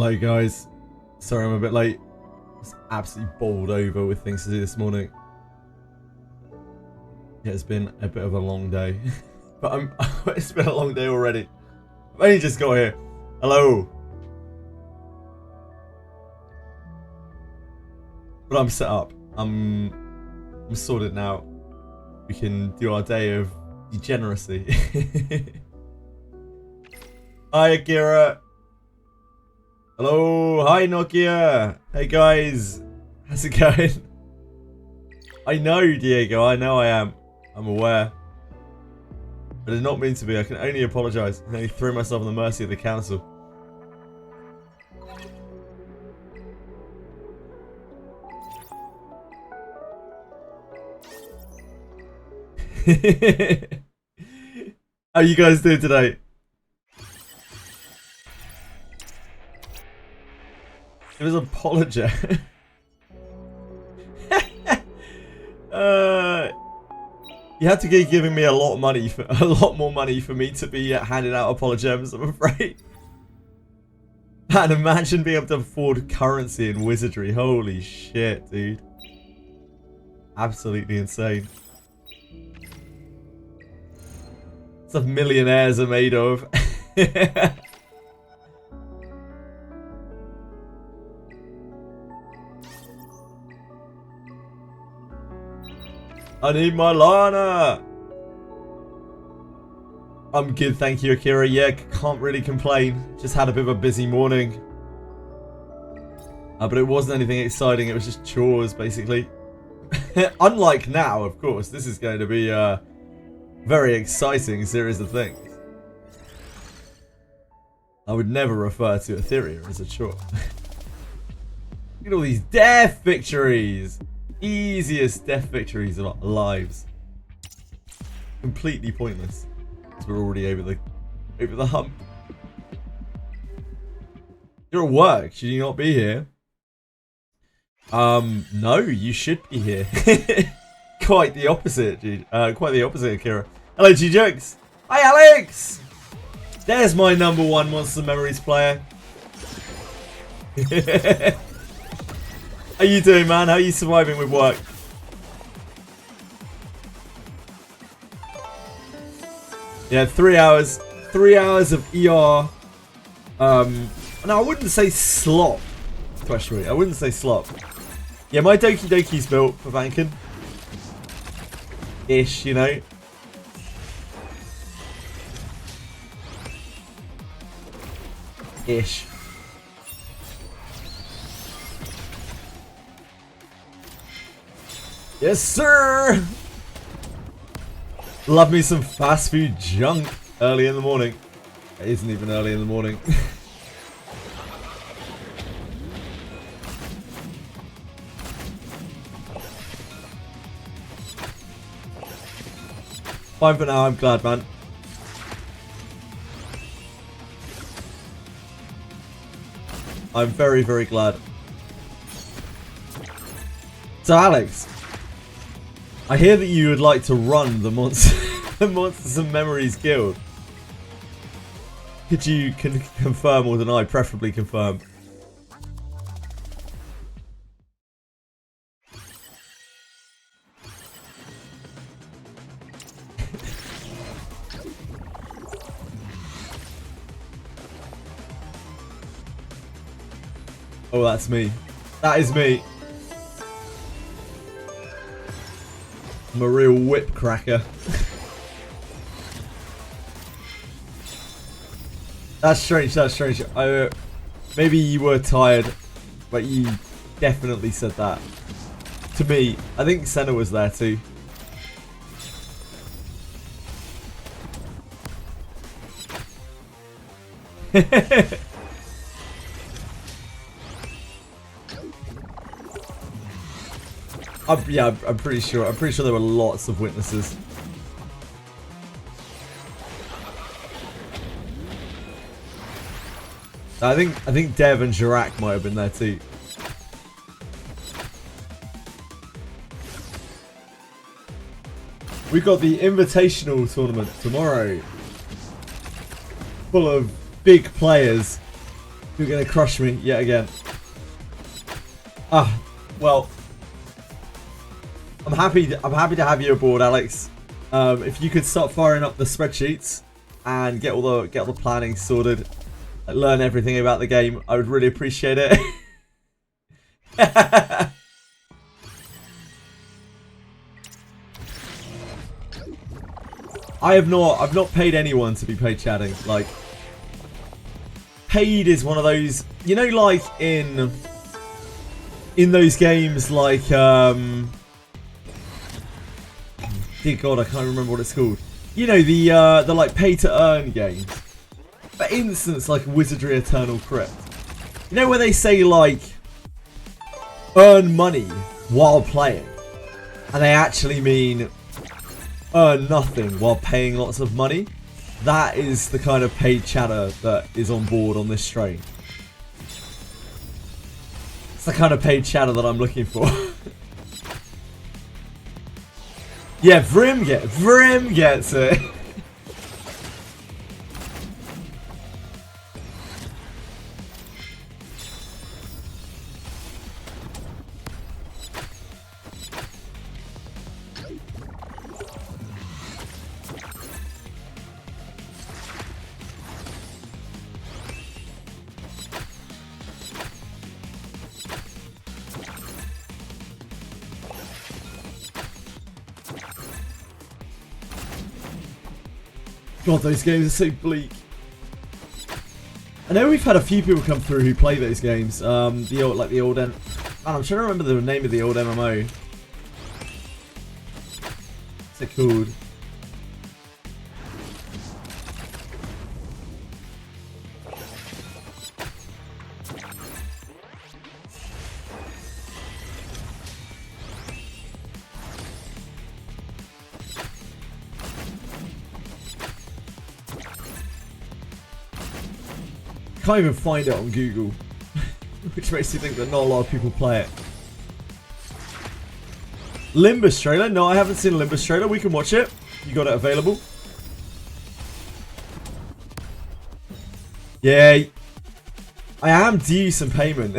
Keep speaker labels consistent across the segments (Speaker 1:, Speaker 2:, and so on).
Speaker 1: Hello guys, sorry I'm a bit late. I was absolutely bowled over with things to do this morning. Yeah, it's been a bit of a long day. But it's been a long day already. I've only just got here. Hello. But I'm set up. I'm sorted now. We can do our day of degeneracy. Hi Akira. Hello, hi Nokia. Hey guys, how's it going? I know Diego, I know I am. I'm aware. I did not mean to be, I can only apologise. I can only throw myself on the mercy of the council. How you guys doing today? It was apologize. You had to be giving me a lot of money, a lot more money for me to be handing out apologems, I'm afraid. And imagine being able to afford currency in Wizardry. Holy shit, dude. Absolutely insane. Stuff millionaires are made of. I need my Lana. I'm good, thank you, Akira. Yeah, can't really complain. Just had a bit of a busy morning. But it wasn't anything exciting. It was just chores, basically. Unlike now, of course. This is going to be a very exciting series of things. I would never refer to Etheria as a chore. Look at all these death victories. Easiest death victories of our lives. Completely pointless. Because we're already over the hump. You're at work. Should you not be here? No, you should be here. Quite the opposite, dude. Quite the opposite, Akira. Hello, G-Jokes. Hi, Alex. There's my #1 Monster Memories player. How you doing, man? How are you surviving with work? Yeah, 3 hours. 3 hours of ER. No, I wouldn't say slop. Question me. I wouldn't say slop. Yeah, my Doki Doki's built for Vankin. Ish, you know. Ish. Yes, sir! Love me some fast food junk early in the morning. It isn't even early in the morning. Fine for now, I'm glad, man. I'm very, very glad. So, Alex, I hear that you would like to run the Monsters and Memories Guild. Could you confirm or deny? Preferably confirm. Oh, that's me. That is me. I'm a real whip cracker. That's strange, that's strange. Maybe you were tired, but you definitely said that. To me, I think Senna was there too. Yeah, I'm pretty sure. I'm pretty sure there were lots of witnesses. I think Dev and Jirak might have been there too. We've got the Invitational tournament tomorrow. Full of big players You're gonna crush me yet again. Ah, well, I'm happy to have you aboard, Alex. If you could start firing up the spreadsheets and get all the planning sorted, learn everything about the game, I would really appreciate it. I've not paid anyone to be paid chatting. Like, paid is one of those, you know, like in those games like dear God, I can't remember what it's called. You know, the like pay to earn games. For instance, like Wizardry Eternal Crypt. You know where they say like earn money while playing, and they actually mean earn nothing while paying lots of money? That is the kind of paid chatter that is on board on this train. It's the kind of paid chatter that I'm looking for. Yeah, Vrim gets it. God, those games are so bleak. I know we've had a few people come through who play those games. I'm trying to remember the name of the old MMO. What's it called? Can't even find it on Google, which makes you think that not a lot of people play it. Limbus trailer? No, I haven't seen a Limbus trailer. We can watch it. You got it available? Yeah, I am due some payment.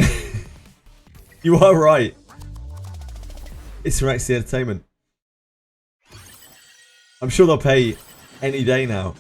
Speaker 1: You are right. It's from XC Entertainment. I'm sure they'll pay any day now.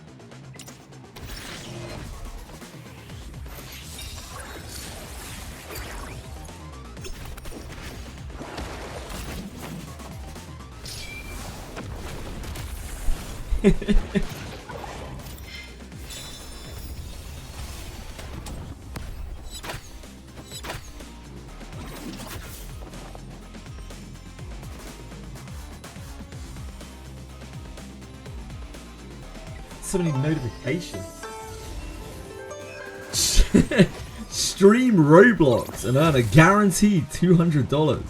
Speaker 1: So many notifications. Stream Roblox and earn a guaranteed $200.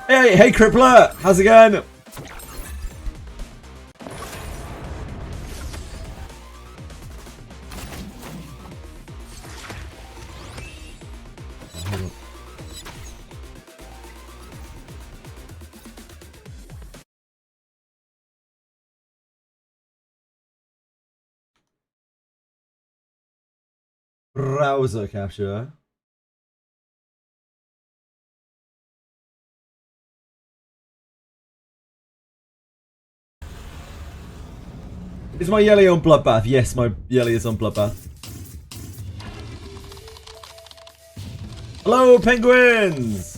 Speaker 1: Hey, Crippler! How's it going? Browser capture. Is my Yelly on Bloodbath? Yes, my Yelly is on Bloodbath. Hello, penguins!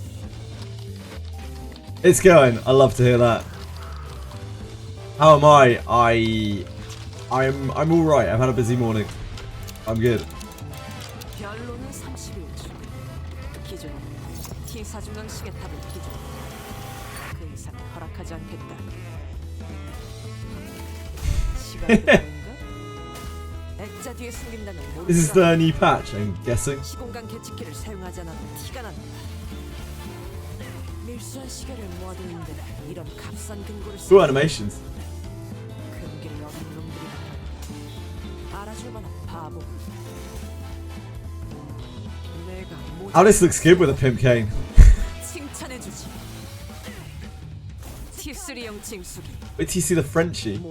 Speaker 1: It's going. I love to hear that. How am I? I'm all right. I've had a busy morning. I'm good. This is the new patch, I'm guessing. Cool animations. Oh, this looks good with a pimp cane. Wait till you see the Frenchie.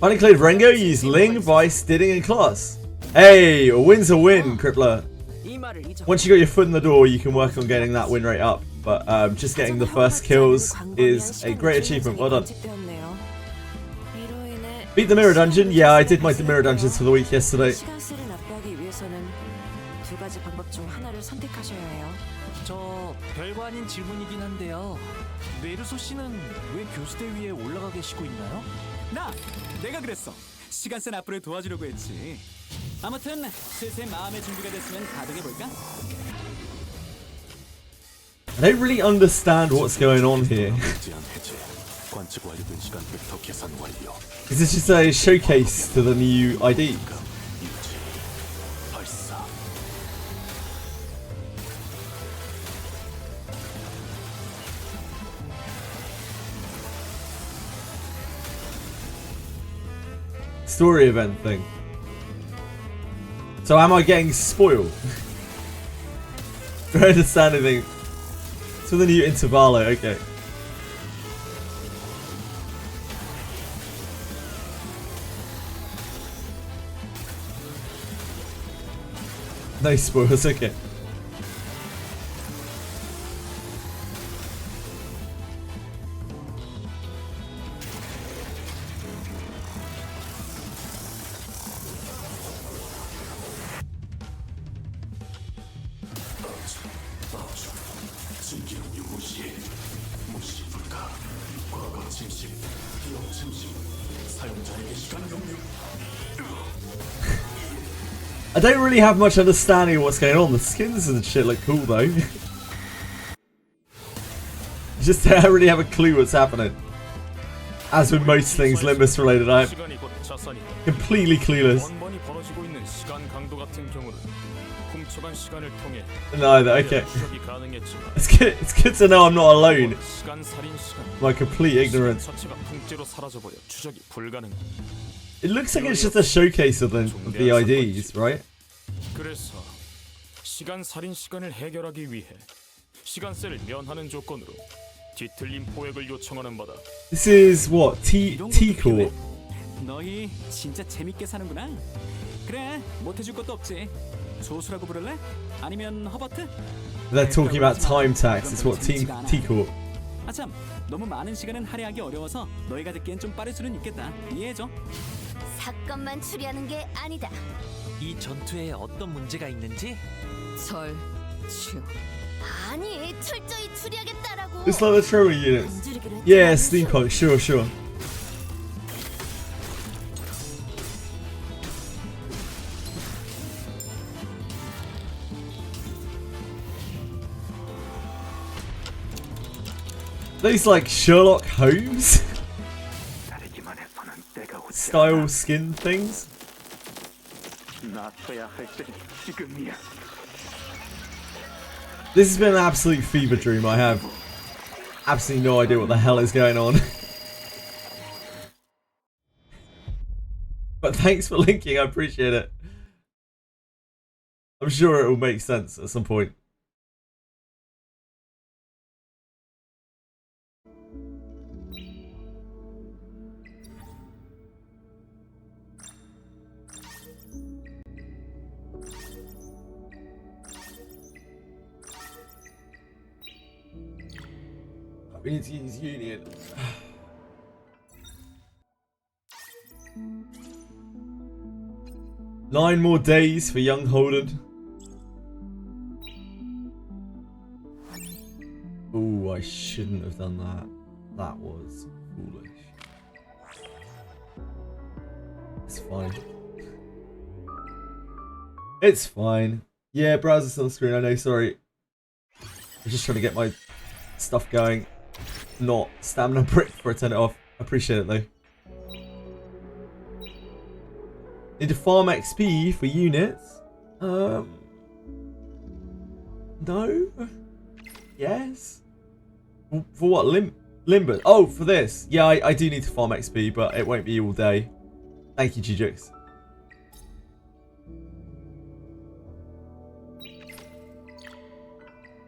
Speaker 1: Finally cleared Rengo, use Ling, Vice, Didding, and Class. Hey, a win's a win, Crippler. Once you got your foot in the door, you can work on getting that win rate up. But just getting the first kills is a great achievement. Well done. Beat the mirror dungeon? Yeah, I did my mirror dungeons for the week yesterday.
Speaker 2: 저 별거 아닌 질문이긴 한데요. 메르소 씨는 왜 교수대 위에 올라가 계시고 있나요? 내가 그랬어. 시간센 앞으로 도와주려고 했지. 아무튼 슬슬 마음의 준비가 됐으면 가동해 볼까?
Speaker 1: I don't really understand what's going on here. Is this just a showcase to the new ID? Story event thing. So am I getting spoiled? I don't understand anything. So the new Intervallo, okay. No spoilers, okay. I don't really have much understanding of what's going on. The skins and shit look cool though. Just I don't really have a clue what's happening. As with most things Limbus related, I'm completely clueless. No, okay. It's good to know I'm not alone. My complete ignorance. It looks like it's just a showcase of the IDs, right? This is what? T-Corp?
Speaker 2: 너희 진짜 재밌게 사는구나. 그래, 못 해줄 것도 없지. 조수라고 부를래? 아니면 허버트?
Speaker 1: They're talking about time tax. It's what T-Corp.
Speaker 2: 아참, 너무 많은 시간은 할애하기 어려워서 너희가 듣기엔 좀 빠를 수는 있겠다. 이해해줘.
Speaker 3: 사건만 추리하는 게 아니다.
Speaker 4: 이 전투에 어떤 문제가 있는지?
Speaker 3: 아니, 철저히 추리하겠다라고.
Speaker 1: It's like the trolley units. Yeah, steampunk. Sure, sure. These like Sherlock Holmes style skin things. This has been an absolute fever dream. I have absolutely no idea what the hell is going on. But thanks for linking, I appreciate it. I'm sure it will make sense at some point. We need to use Union. 9 more days for young Holden. Ooh, I shouldn't have done that. That was foolish. It's fine. It's fine. Yeah, browser's on the screen, I know, sorry. I'm just trying to get my stuff going. Not stamina brick before I turn it off. I appreciate it though. Need to farm XP for units. No. Yes. For what? Limbus. Oh, for this. Yeah, I do need to farm XP, but it won't be all day. Thank you, Gijix.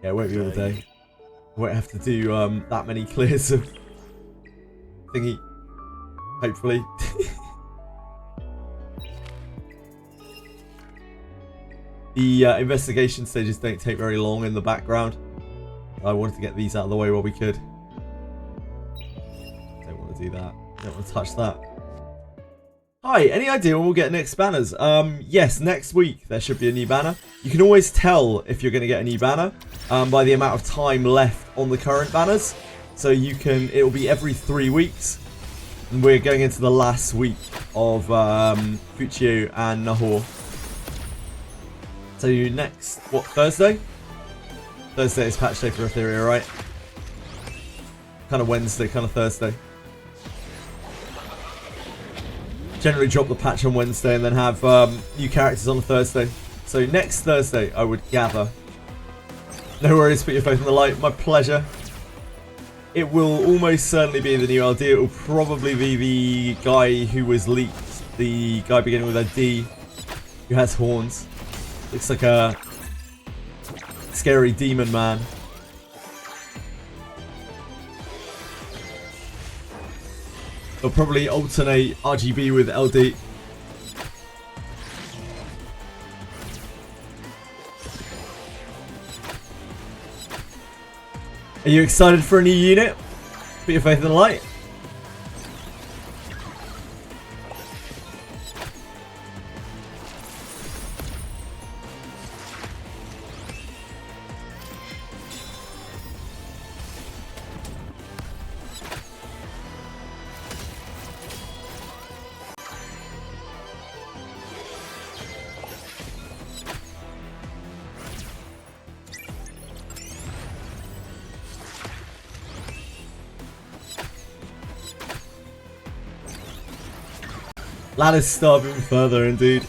Speaker 1: Yeah, it won't be all day. I won't have to do that many clears of thingy. Hopefully. The investigation stages don't take very long in the background. I wanted to get these out of the way while we could. Don't want to do that. Don't want to touch that. Hi, any idea when we'll get next banners? Yes, next week there should be a new banner. You can always tell if you're going to get a new banner by the amount of time left on the current banners. So you can, it'll be every 3 weeks. And we're going into the last week of Fuchio and Nahor. So next, what, Thursday? Thursday is patch day for Etheria, right? Kind of Wednesday, kind of Thursday. Generally drop the patch on Wednesday and then have new characters on a Thursday. So next Thursday, I would gather. No worries, put your faith in the light. My pleasure. It will almost certainly be the new LD. It will probably be the guy who was leaked. The guy beginning with a D who has horns. Looks like a scary demon man. They'll probably alternate RGB with LD. Are you excited for a new unit? Put your faith in the light. Ladder's starving further, indeed.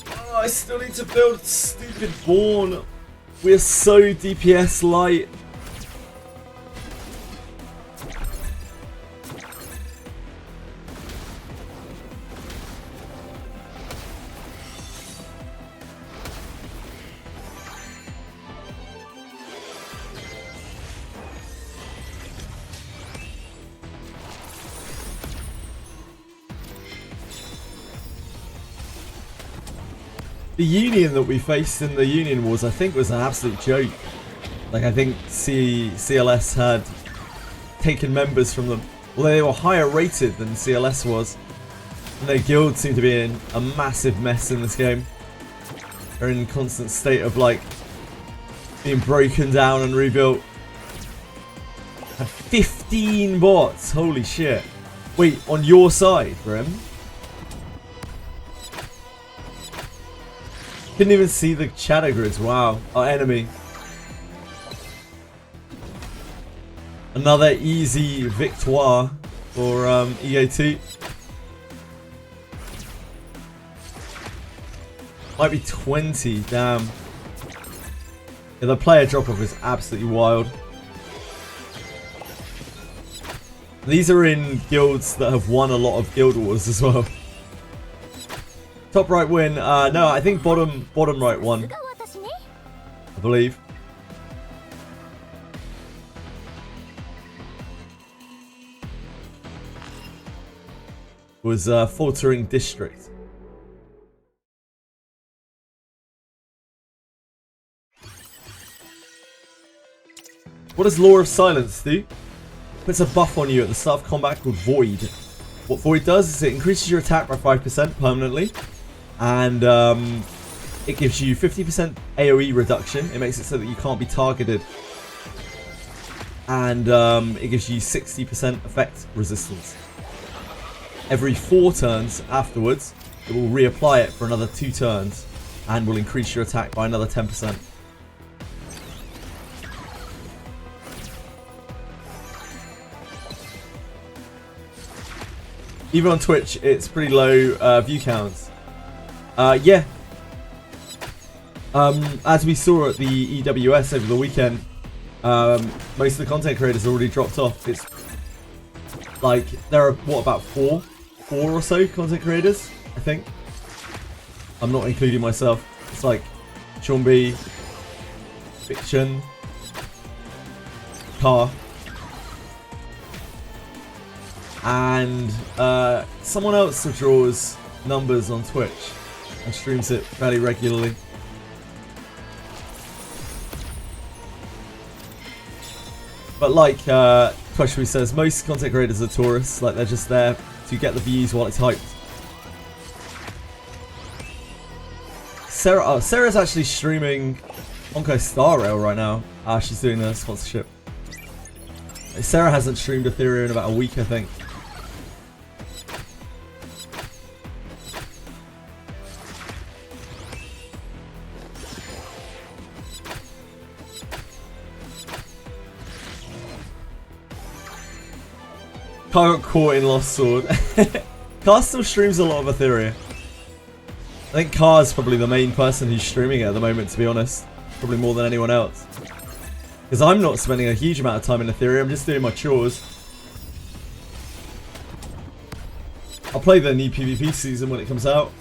Speaker 1: Oh, I still need to build stupid Born. We're so DPS light. The union that we faced in the Union Wars, I think, was an absolute joke. Like, I think CLS had taken members from them. Although they were higher rated than CLS was. And their guild seemed to be in a massive mess in this game. They're in a constant state of, like, being broken down and rebuilt. Had 15 bots, holy shit. Wait, on your side, Grim? Couldn't even see the chatter grids. Wow. Our enemy. Another easy victoire for EA2. Might be 20. Damn. Yeah, the player drop-off is absolutely wild. These are in guilds that have won a lot of guild wars as well. Top right win. No, I think bottom right won. I believe. Was Faltering District. What does Law of Silence do? Puts a buff on you at the start of combat called Void. What Void does is it increases your attack by 5% permanently. And it gives you 50% AoE reduction. It makes it so that you can't be targeted. And it gives you 60% effect resistance. Every 4 turns afterwards, it will reapply it for another 2 turns. And will increase your attack by another 10%. Even on Twitch, it's pretty low view counts. Yeah. As we saw at the EWS over the weekend, most of the content creators already dropped off. It's like there are what, about four or so content creators, I think. I'm not including myself. It's like Sean B, Fiction, Car, and someone else who draws numbers on Twitch and streams it fairly regularly. But like Twitch says, most content creators are tourists. Like, they're just there to get the views while it's hyped. Sarah's actually streaming Onko Star Rail right now. She's doing the sponsorship. Sarah hasn't streamed Etheria in about a week, I think. Car got caught in Lost Sword. Car still streams a lot of Etheria. I think Car's probably the main person who's streaming it at the moment, to be honest. Probably more than anyone else. Because I'm not spending a huge amount of time in Etheria, I'm just doing my chores. I'll play the new PvP season when it comes out.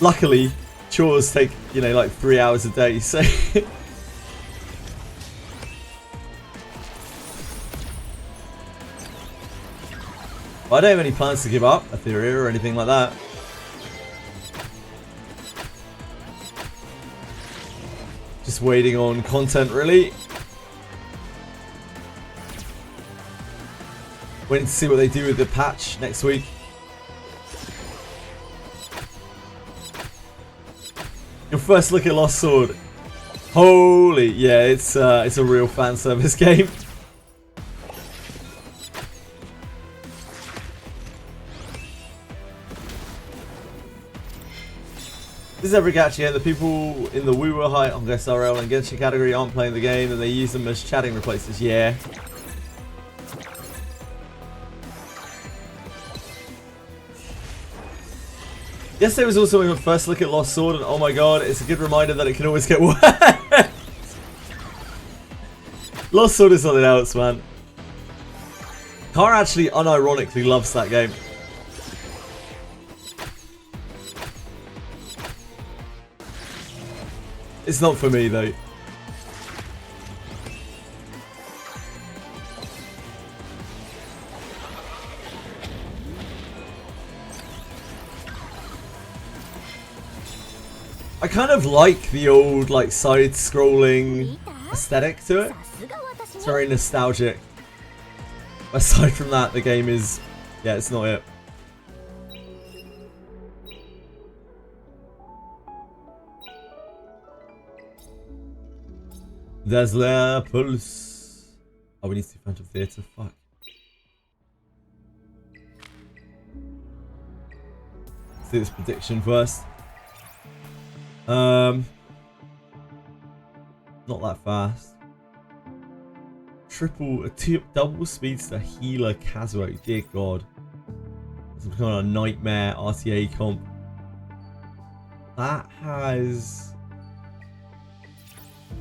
Speaker 1: Luckily, chores take, you know, like 3 hours a day, so... I don't have any plans to give up Etheria or anything like that. Just waiting on content, really. Waiting to see what they do with the patch next week. Your first look at Lost Sword. Holy, yeah, it's a real fan service game. This is every catch here. The people in the Woo High on SRL and Genshin category aren't playing the game, and they use them as chatting replacements. Yeah. Yesterday was also my first look at Lost Sword, and oh my god, it's a good reminder that it can always get worse. Lost Sword is something else, man. Car actually unironically loves that game. It's not for me, though. I kind of like the old, like, side-scrolling aesthetic to it. It's very nostalgic. Aside from that, the game is... yeah, it's not it. There's their pulse. Oh, we need to do Phantom Theatre. Fuck. Let's do this prediction first. Not that fast. Double speedster healer Kazuo. Dear God. Some kind of nightmare RTA comp. That has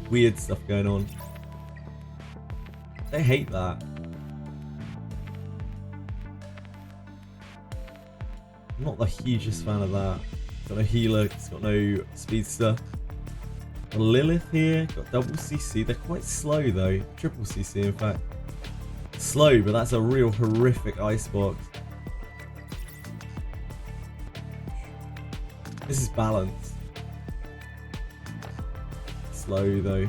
Speaker 1: weird stuff going on. I hate that. I'm not the hugest fan of that. Got no healer, it's got no speedster. Got Lilith here, got double CC. They're quite slow though. Triple CC in fact. Slow, but that's a real horrific icebox. This is balanced. Slow though.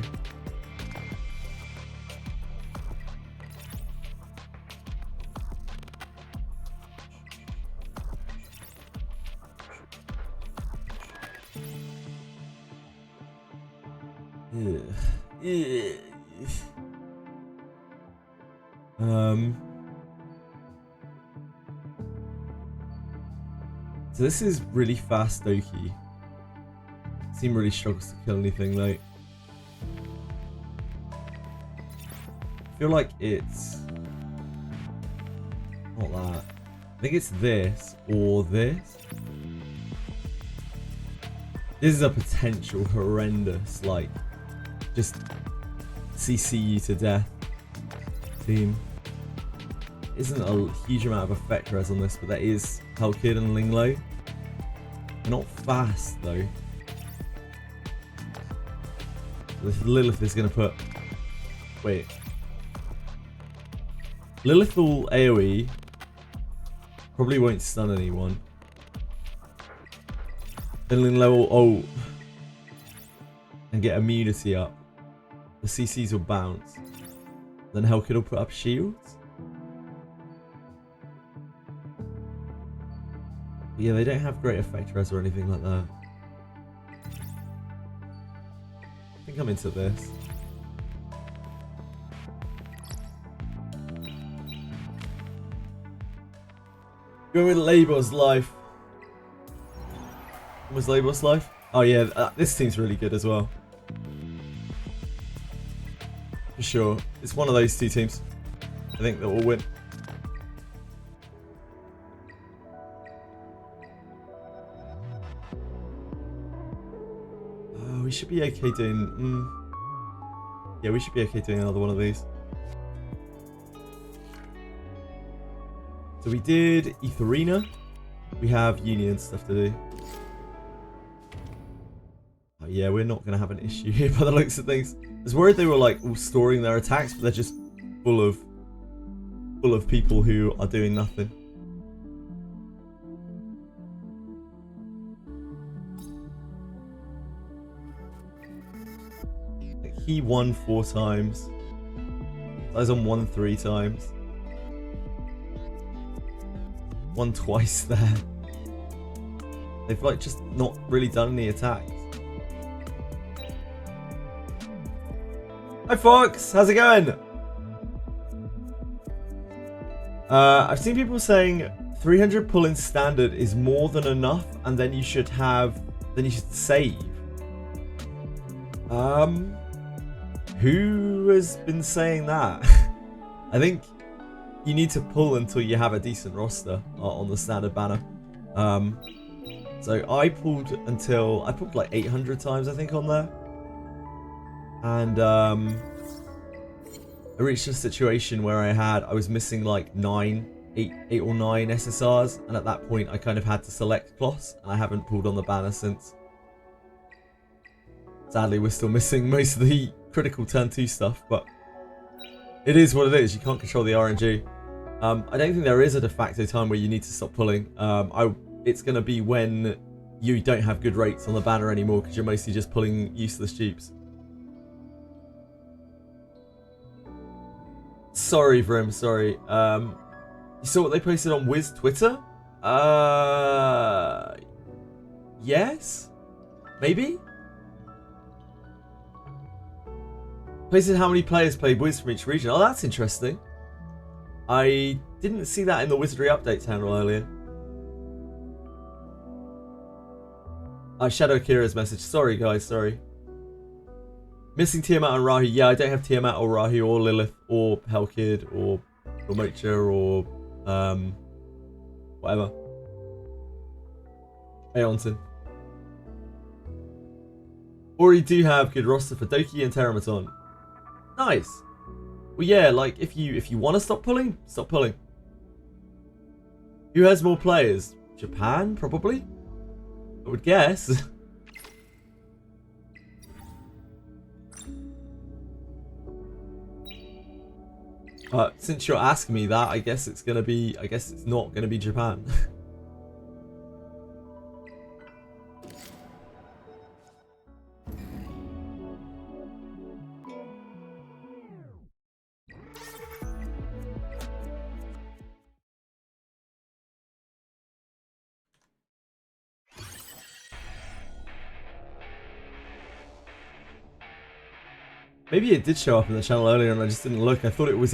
Speaker 1: So this is really fast Doki. Seem really struggles to kill anything though. feel like it's not that. I think it's this or this. This is a potential horrendous, like, just CC you to death team. Isn't a huge amount of effect res on this, but there is Helkid and Linglo. They're not fast though. This Lilith is going to put... Wait. Lilith will AoE. Probably won't stun anyone. Then Linglo will ult. And get immunity up. The CCs will bounce. Then Helkid will put up shields. But yeah, they don't have great effect res or anything like that. I think I'm into this. Going with Label's life. What was Label's life? Oh yeah, this team's really good as well. For sure. It's one of those two teams, I think, that will win. Oh, we should be okay doing... Yeah, we should be okay doing another one of these. So we did Etheria. We have Union stuff to do. Oh yeah, we're not going to have an issue here by the looks of things. I was worried they were like all storing their attacks, but they're just full of people who are doing nothing. Like he won 4 times. I was on 1 3 times. Won twice there. They've like just not really done any attacks. Hi Fox, how's it going? I've seen people saying 300 pull in standard is more than enough, and then you should save. Who has been saying that? I think you need to pull until you have a decent roster on the standard banner. So I pulled like 800 times I think on there. And I reached a situation where I was missing like 8 or 9 SSRs, and at that point I kind of had to select Kloss, and I haven't pulled on the banner since. Sadly, we're still missing most of the critical turn 2 stuff, but it is what it is. You can't control the RNG. I don't think there is a de facto time where you need to stop pulling. It's going to be when you don't have good rates on the banner anymore, because you're mostly just pulling useless dupes. Sorry, Vrim, sorry. You saw what they posted on Wiz Twitter? Yes? Maybe? Posted how many players played Wiz from each region. Oh, that's interesting. I didn't see that in the Wizardry update channel earlier. I Shadow Kira's message. Sorry, guys, sorry. Missing Tiamat and Rahu. Yeah, I don't have Tiamat or Rahu or Lilith or Helkid or Mocha or whatever. Aeonton. Or you do have good roster for Doki and Terramaton. Nice. Well, yeah, like if you want to stop pulling, stop pulling. Who has more players? Japan, probably. I would guess. Since you're asking me that, I guess it's not gonna be Japan. Maybe it did show up in the channel earlier and I just didn't look. I thought it was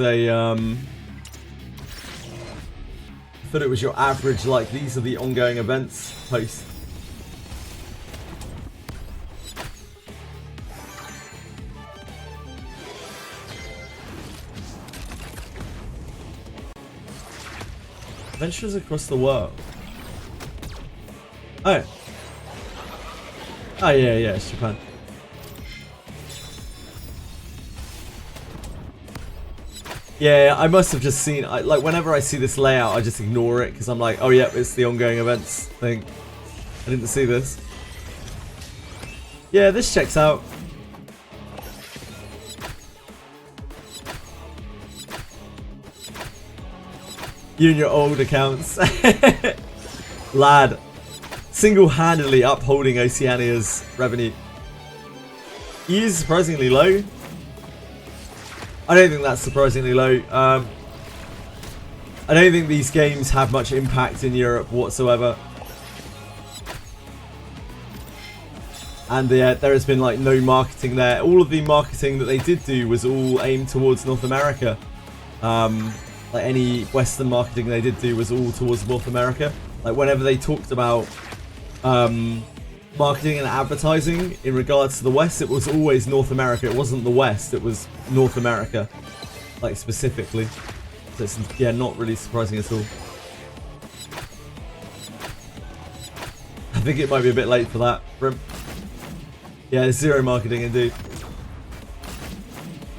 Speaker 1: your average, like, these are the ongoing events post. Adventurers across the world. Oh. Oh yeah, yeah, it's Japan. Yeah, I must have just seen, like whenever I see this layout, I just ignore it because I'm like, oh yeah, it's the ongoing events thing. I didn't see this. Yeah, this checks out. You and your old accounts. Lad. Single-handedly upholding Oceania's revenue. He is surprisingly low. I don't think that's surprisingly low. I don't think these games have much impact in Europe whatsoever. And there has been like no marketing there. All of the marketing that they did do was all aimed towards North America. Like any Western marketing they did do was all towards North America. Like whenever they talked about marketing and advertising in regards to the West, it was always North America. It wasn't the West, it was North America, like specifically. So it's, yeah, not really surprising at all. I think it might be a bit late for that. Yeah, it's zero marketing indeed.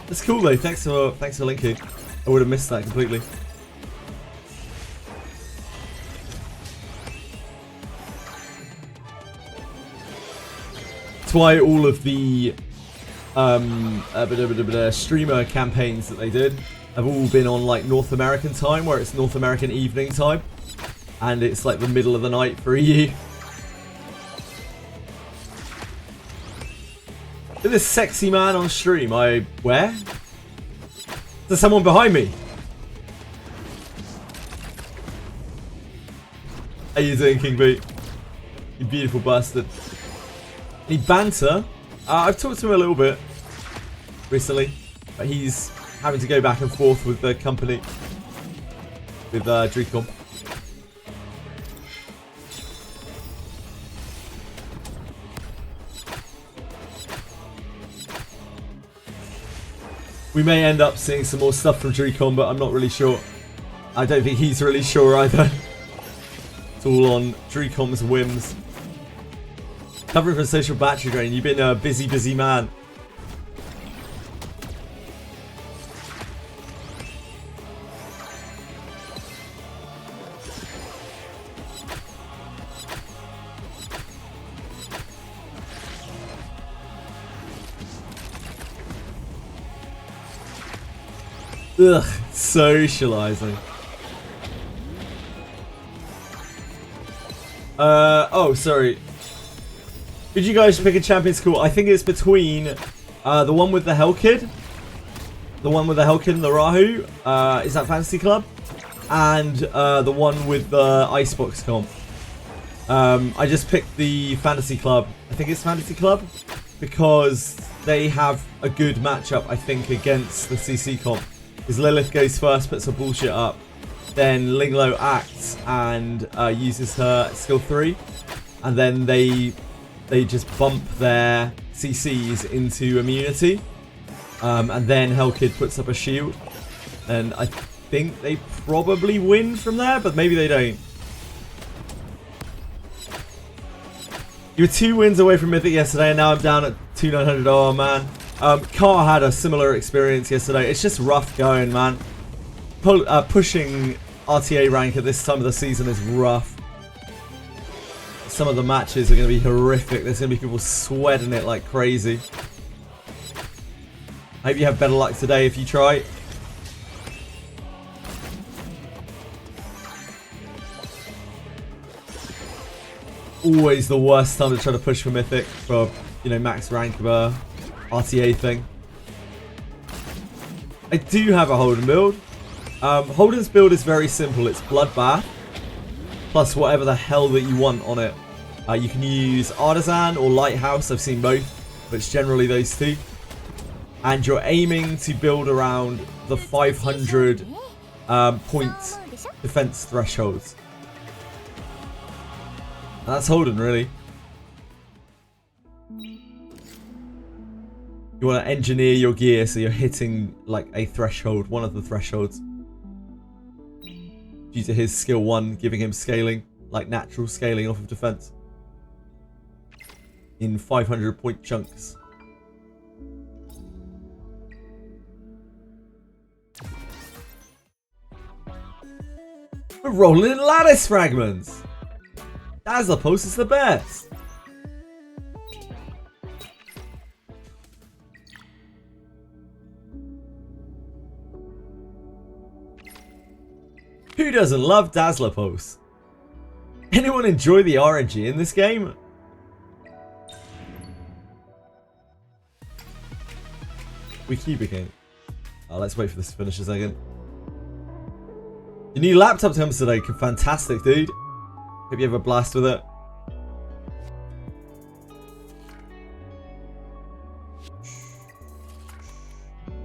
Speaker 1: It's cool though. Thanks for linking. I would have missed that completely. That's why all of the streamer campaigns that they did have all been on like North American time, where it's North American evening time, and it's like the middle of the night for EU. Look at this sexy man on stream. Where? There's someone behind me. How you doing, King B? You beautiful bastard. Any banter? I've talked to him a little bit recently, but he's having to go back and forth with the company, with Dreecom. We may end up seeing some more stuff from Dreecom, but I'm not really sure. I don't think he's really sure either. It's all on Dreecom's whims. Covering for social battery drain. You've been a busy man. Ugh, socializing. Oh, sorry. Did you guys pick a champion school? I think it's between the one with the Hell Kid. The one with the Hell Kid and the Rahu. Is that Fantasy Club? And the one with the Icebox comp. I just picked the Fantasy Club. I think it's Fantasy Club. Because they have a good matchup, I think, against the CC comp. Because Lilith goes first, puts her bullshit up. Then Linglo acts and uses her skill 3. And then they just bump their CCs into immunity. And then Hellkid puts up a shield. And I think they probably win from there, but maybe they don't. You were 2 wins away from Mythic yesterday, and now I'm down at 2,900. Oh, man. Car had a similar experience yesterday. It's just rough going, man. Pushing RTA rank at this time of the season is rough. Some of the matches are going to be horrific. There's going to be people sweating it like crazy. I hope you have better luck today if you try. Always the worst time to try to push for Mythic for, you know, max rank RTA thing. I do have a Holden build. Holden's build is very simple. It's Bloodbath plus whatever the hell that you want on it. You can use Artisan or Lighthouse. I've seen both, but it's generally those two. And you're aiming to build around the 500 point defense thresholds. And that's Holden, really. You want to engineer your gear so you're hitting like a threshold, one of the thresholds. If due to his skill 1 giving him scaling, like natural scaling off of defense. In 500 point chunks. We're rolling in lattice fragments. Dazzler Pulse is the best. Who doesn't love Dazzler Pulse? Anyone enjoy the RNG in this game? We keep it game. Let's wait for this to finish a second. Your new laptop comes today. Fantastic, dude. Hope you have a blast with it.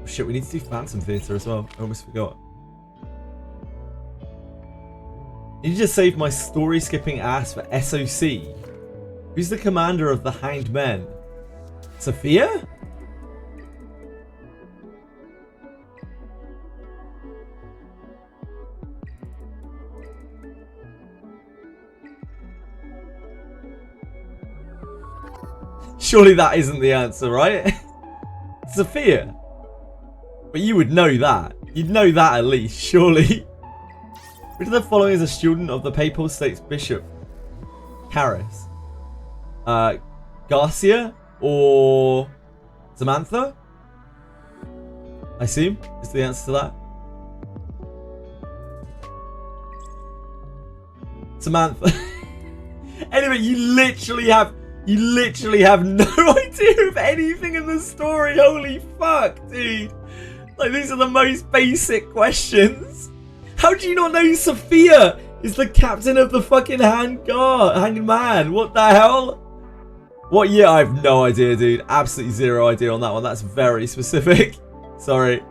Speaker 1: Oh, shit, we need to do Phantom Theatre as well. I almost forgot. You just saved my story skipping ass for SOC. Who's the commander of the Hanged Men? Sophia? Surely that isn't the answer, right? Sophia. But you would know that. You'd know that at least, surely. Which of the following is a student of the Papal States Bishop? Harris. Garcia or Samantha? I assume is the answer to that. Samantha. Anyway, you literally have no idea of anything in the story. Holy fuck, dude. Like, these are the most basic questions. How do you not know Sophia is the captain of the fucking hanged man? What the hell? What year? I have no idea, dude. Absolutely zero idea on that one. That's very specific. Sorry.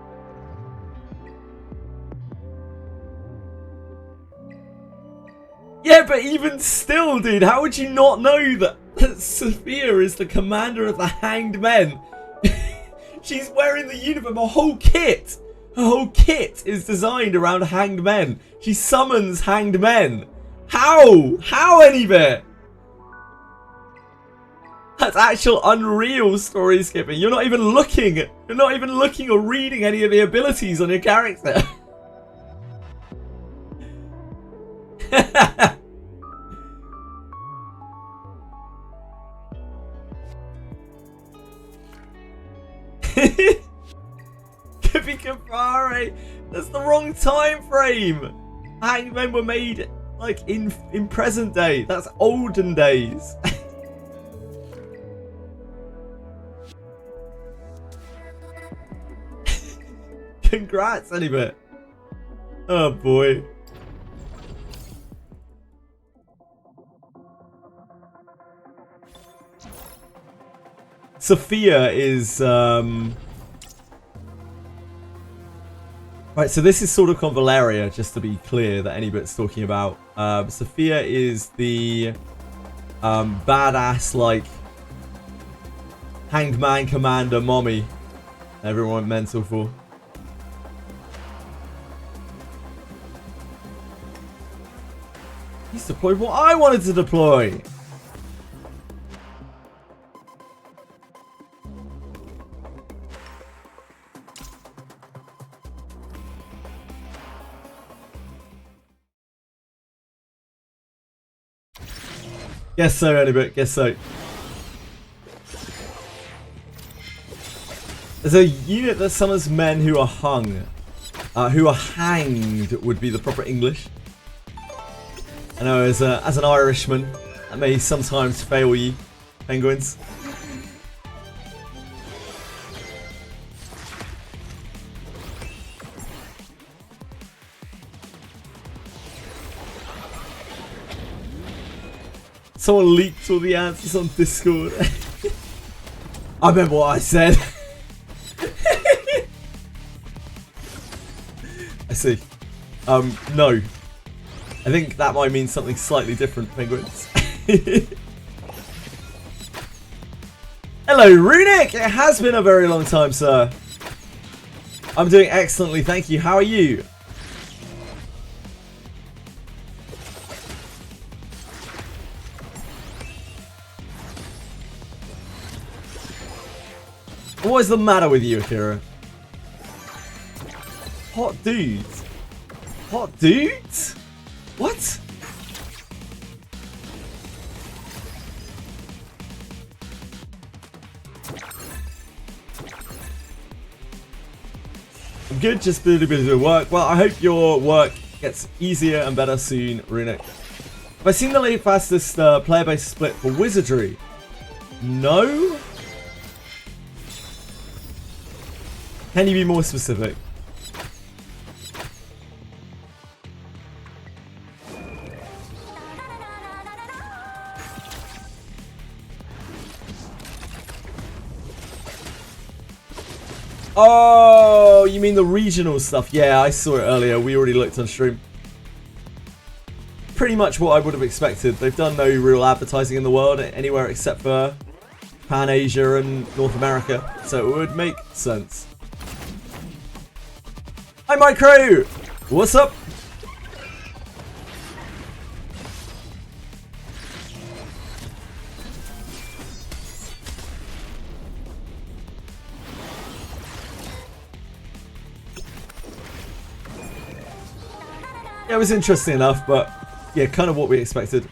Speaker 1: Yeah, but even still, dude, how would you not know that Sophia is the commander of the Hanged Men? She's wearing the uniform, her whole kit. Her whole kit is designed around Hanged Men. She summons Hanged Men. How? How, any bit? That's actual unreal story skipping. You're not even looking. You're not even looking or reading any of the abilities on your character. Kapikafare. That's the wrong time frame. Hanged Men were made like in present day. That's olden days. Congrats, Anibit. Oh boy. Sophia is right, so this is sort of Convaleria, just to be clear that Anybit's talking about. Sophia is the badass, like, Hanged Man commander mommy everyone went mental for. He's deployed what I wanted to deploy. Guess so, Anybit. Guess so. There's a unit that summons men who are hung. Who are hanged would be the proper English. I know, as an Irishman, that may sometimes fail you, penguins. Someone leaked all the answers on Discord. I remember what I said. I see. No. I think that might mean something slightly different, penguins. Hello, Runic! It has been a very long time, sir. I'm doing excellently, thank you. How are you? What is the matter with you, Akira? Hot dudes. Hot dudes? What? I'm good, just doing a bit of work. Well, I hope your work gets easier and better soon, Runic. Have I seen the fastest player base split for Wizardry? No? Can you be more specific? Oh, you mean the regional stuff? Yeah, I saw it earlier. We already looked on stream. Pretty much what I would have expected. They've done no real advertising in the world anywhere except for Pan Asia and North America, so it would make sense. Hi, my crew! What's up? Yeah, it was interesting enough, but yeah, kind of what we expected.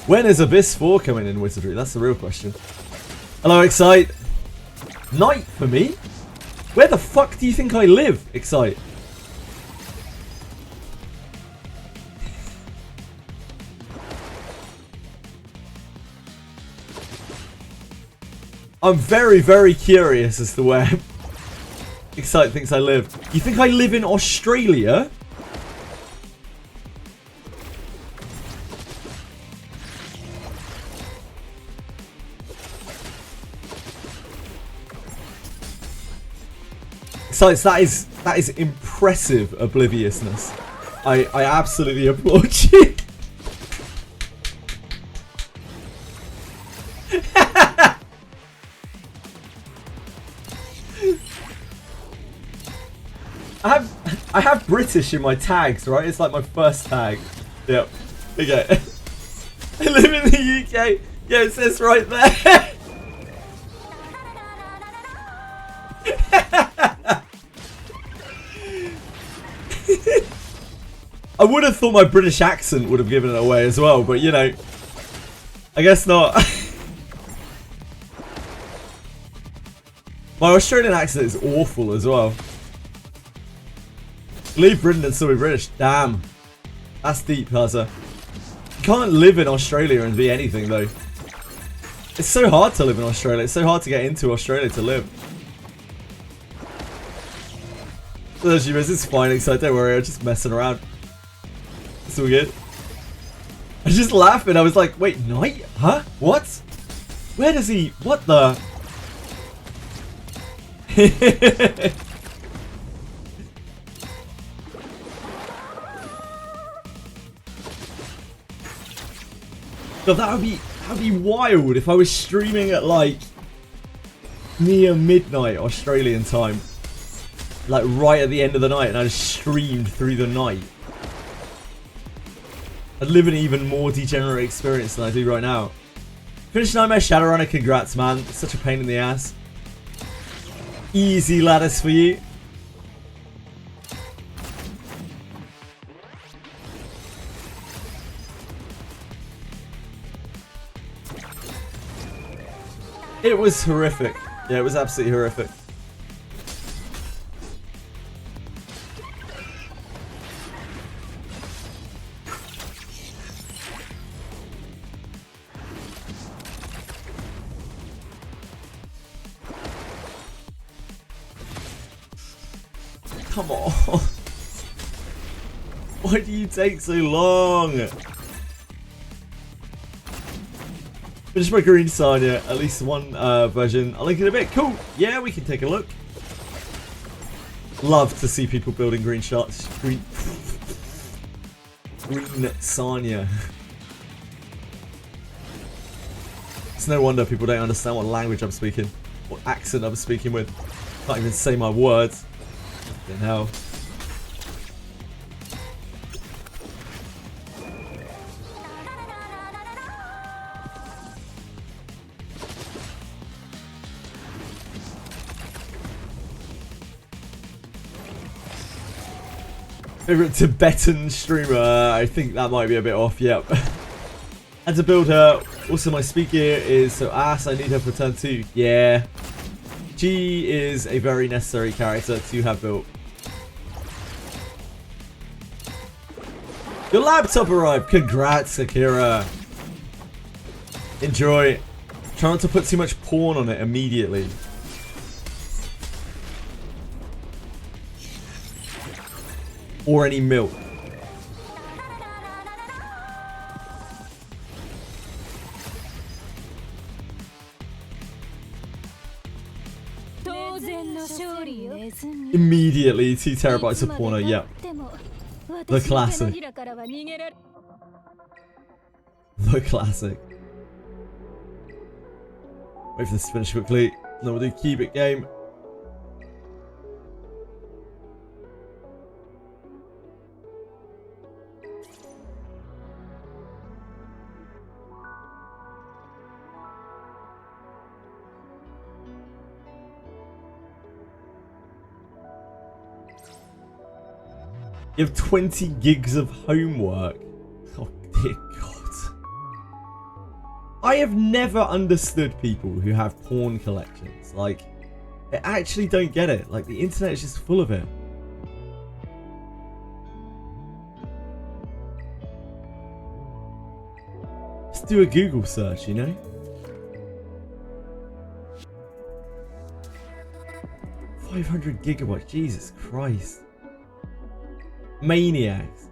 Speaker 1: When is Abyss 4 coming in Wizardry? That's the real question. Hello, Excite. Night for me? Where the fuck do you think I live, Excite? I'm very, very curious as to where Excite thinks I live. You think I live in Australia? Besides, that is impressive obliviousness. I absolutely applaud you. I have British in my tags, right? It's like my first tag. Yep. Okay. I live in the UK. Yeah, it says right there. I would have thought my British accent would have given it away as well, but you know, I guess not. My Australian accent is awful as well. Leave Britain and still be British. Damn. That's deep, Hazza. You can't live in Australia and be anything, though. It's so hard to live in Australia. It's so hard to get into Australia to live. It's fine, Excite. Don't worry. I'm just messing around. It's all good. I was just laughing. I was like, wait, night? Huh? What? Where does he... What the... God, that would be wild if I was streaming at like near midnight Australian time, like right at the end of the night, and I just streamed through the night. I'd live an even more degenerate experience than I do right now. Finished Nightmare Shadowrunner, congrats, man. It's such a pain in the ass. Easy lattice for you. It was horrific. Yeah, it was absolutely horrific. Come on. Why do you take so long? Finished my green Sanya, at least one version. I'll link it a bit. Cool. Yeah, we can take a look. Love to see people building green shots. Green Sanya. It's no wonder people don't understand what language I'm speaking. What accent I'm speaking with. Can't even say my words. Fucking hell. Favorite Tibetan streamer. I think that might be a bit off. Yep. Had to build her. Also, my speed gear is so ass. I need her for turn 2. Yeah. She is a very necessary character to have built. Your laptop arrived. Congrats, Akira. Enjoy. Try not to put too much porn on it immediately. Or any milk. Immediately 2 terabytes of porno. Yep. The classic. The classic. Wait for this to finish quickly. Then we'll do keep it game. You have 20 gigs of homework. Oh dear God. I have never understood people who have porn collections. Like, I actually don't get it. Like, the internet is just full of it. Just do a Google search, you know? $500 gigabytes. Jesus Christ. Maniacs.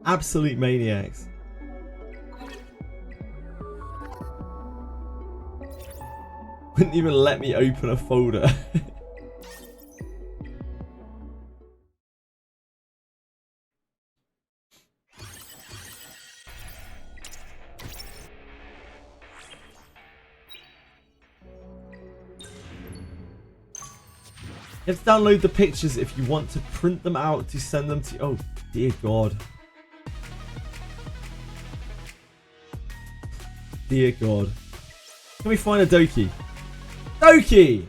Speaker 1: Absolute maniacs. Wouldn't even let me open a folder. You have to download the pictures if you want to print them out to send them to... Oh, dear God. Dear God. Can we find a Doki? Doki!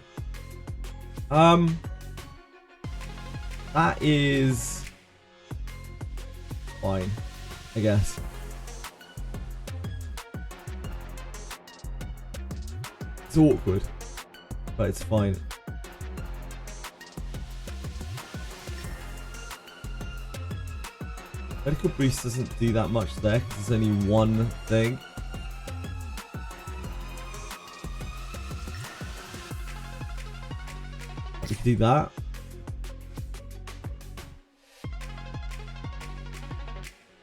Speaker 1: That is... fine, I guess. It's awkward, but it's fine. Medical boost doesn't do that much there because there's only one thing. We can do that.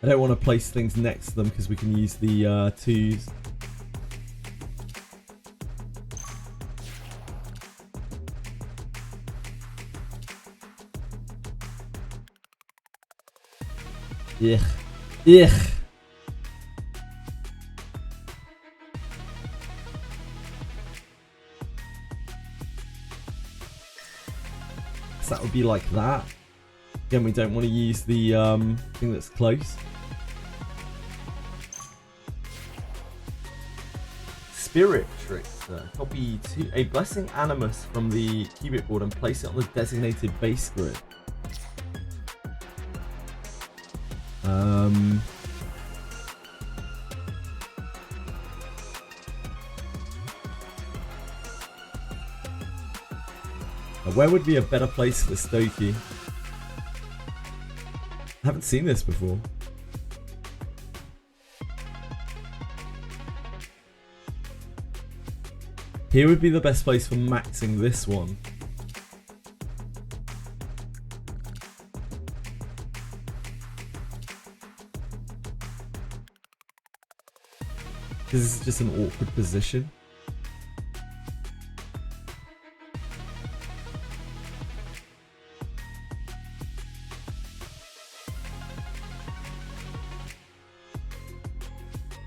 Speaker 1: I don't want to place things next to them because we can use the twos. Ugh. Ugh. So that would be like that. Again, we don't want to use the thing that's close. Spirit Trickster. Copy a Blessing Animus from the Cubit board and place it on the designated base grid. Where would be a better place for this Doki? I haven't seen this before. Here would be the best place for maxing this one. This is just an awkward position.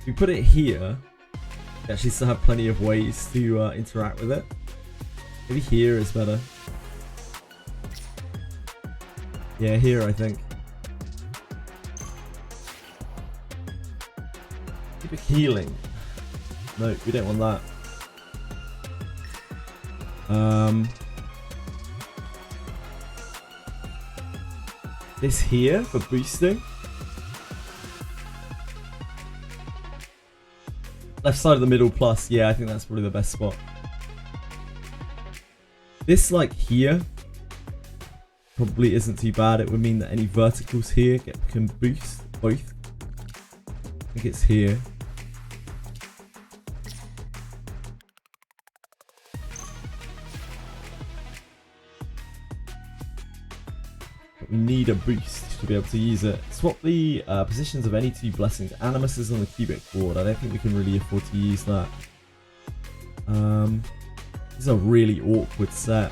Speaker 1: If we put it here, we actually still have plenty of ways to interact with it. Maybe here is better. Yeah, here I think. Keep it healing. No, we don't want that. this here for boosting. Left side of the middle plus. Yeah, I think that's probably the best spot. This like here probably isn't too bad. It would mean that any verticals here can boost both. I think it's here. But we need a boost to be able to use it. Swap the positions of any 2 blessings. Animus is on the cubic board. I don't think we can really afford to use that. This is a really awkward set.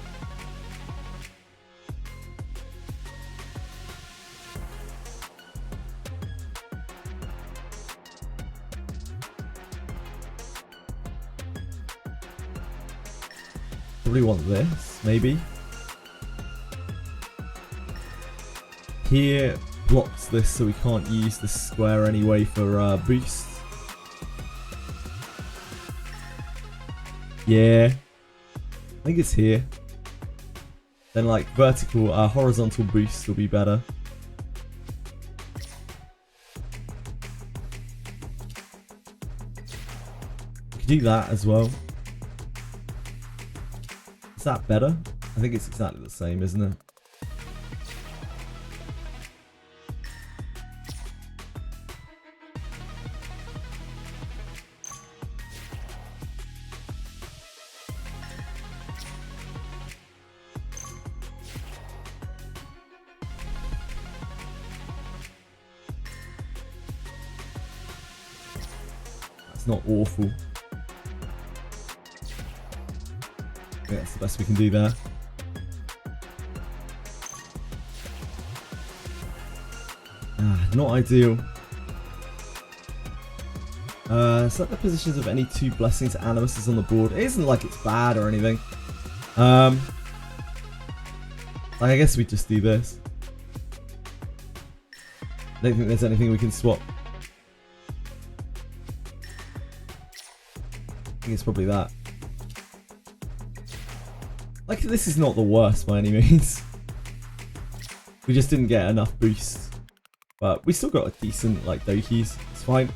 Speaker 1: Probably want this, maybe. Here blocks this, so we can't use this square anyway for boost. Yeah, I think it's here. Then like vertical, horizontal boost will be better. We could do that as well. Is that better? I think it's exactly the same, isn't it? That's not awful. Yeah, that's the best we can do there. Not ideal. Set the positions of any 2 blessings animuses on the board. It isn't like it's bad or anything. Like I guess we just do this. I don't think there's anything we can swap. I think it's probably that. Like, this is not the worst by any means. We just didn't get enough boost. But we still got a decent, like, Dokis. It's fine.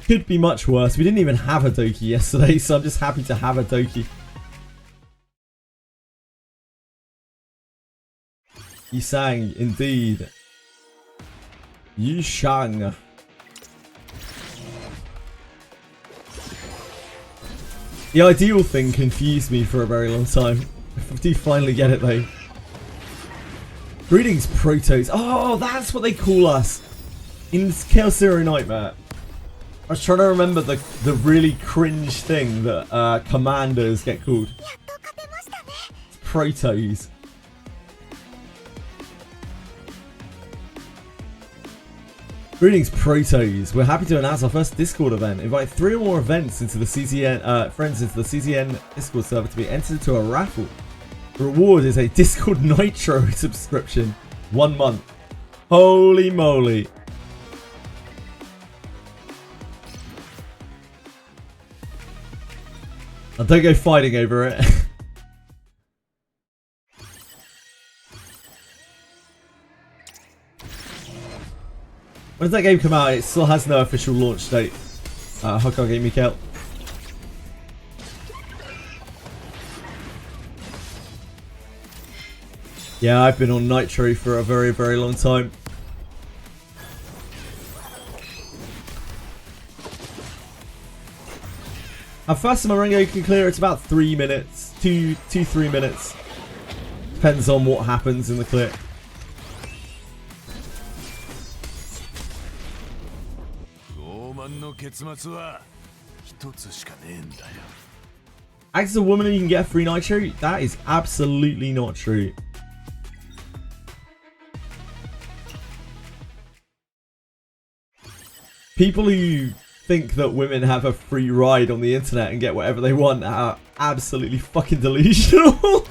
Speaker 1: Could be much worse. We didn't even have a Doki yesterday, so I'm just happy to have a Doki. Yisang, indeed. Yishang. The ideal thing confused me for a very long time. I do finally get it though. Greetings, Protos. Oh, that's what they call us in Chaos Zero Nightmare. I was trying to remember the really cringe thing that commanders get called. Protos. Greetings, Protos. We're happy to announce our first Discord event. Invite 3 or more events into the CZN friends into the CZN Discord server to be entered into a raffle. The reward is a Discord Nitro subscription, 1 month. Holy moly! And don't go fighting over it. When does that game come out? It still has no official launch date. Hokka Game Mikael. Yeah, I've been on Nitro for a very, very long time. How fast Marengo can clear? It's about 3 minutes. 3 minutes. Depends on what happens in the clear. Act as a woman and you can get a free Nitro? That is absolutely not true. People who think that women have a free ride on the internet and get whatever they want are absolutely fucking delusional.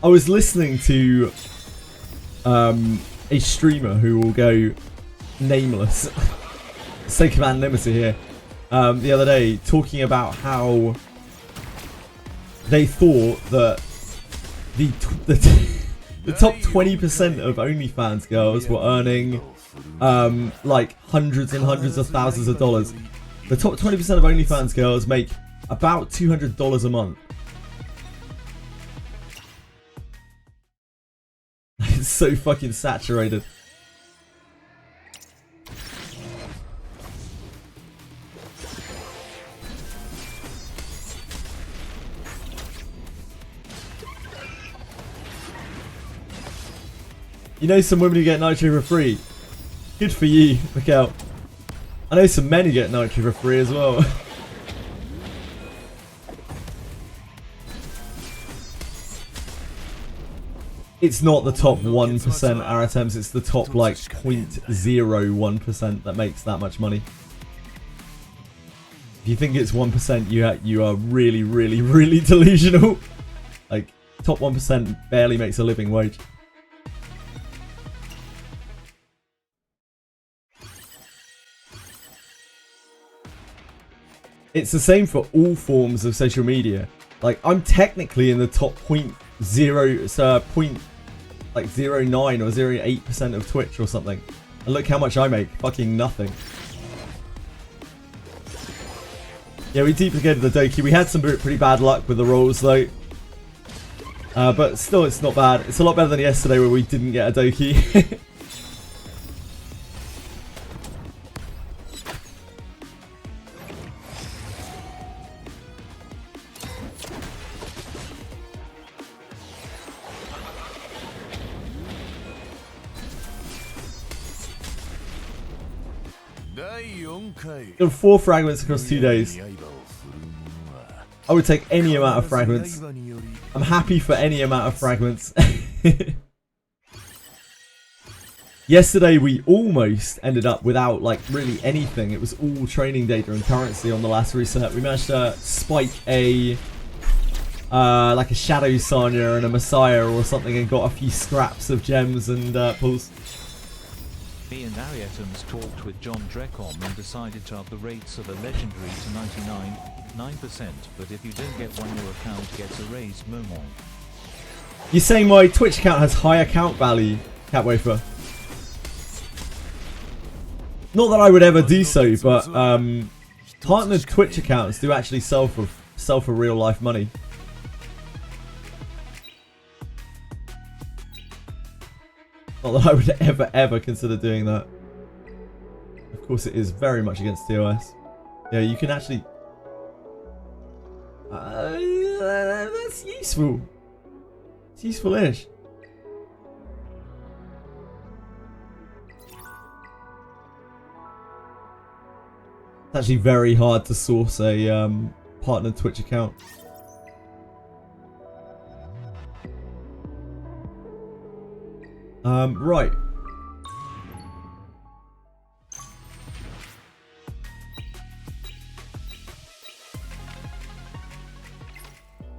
Speaker 1: I was listening to a streamer who will go nameless, sake of anonymity here, the other day, talking about how they thought that the top 20% of OnlyFans girls were earning like hundreds and hundreds of thousands of dollars. The top 20% of OnlyFans girls make about $200 a month. It's so fucking saturated. You know some women who get nitro for free. Good for you, Mikkel. I know some men who get nitro for free as well. It's not the top 1% our attempts, it's the top like 0.01% that makes that much money. If you think it's 1%, you are really, really, really delusional. Like, top 1% barely makes a living wage. It's the same for all forms of social media. Like, I'm technically in the top 0.09 or 0.08% of Twitch or something. And look how much I make. Fucking nothing. Yeah, we duplicated the Doki. We had some pretty bad luck with the rolls though. But still, it's not bad. It's a lot better than yesterday where we didn't get a Doki. There were 4 fragments across 2 days. I would take any amount of fragments. I'm happy for any amount of fragments. Yesterday we almost ended up without like really anything. It was all training data and currency on the last reset. We managed to spike a like a Shadow Sanya and a Messiah or something and got a few scraps of gems and pulls.
Speaker 5: Me and Arietums talked with John Drecom and decided to up the rates of a legendary to 99.9%, but if you don't get one, your account gets erased no more.
Speaker 1: You're saying my Twitch account has high account value, Catwafer? Not that I would ever do so, but partnered Twitch accounts do actually sell for real life money. Not that I would ever consider doing that. Of course it is very much against TOS. Yeah, you can actually... that's useful. It's useful-ish. It's actually very hard to source a partnered Twitch account. Right.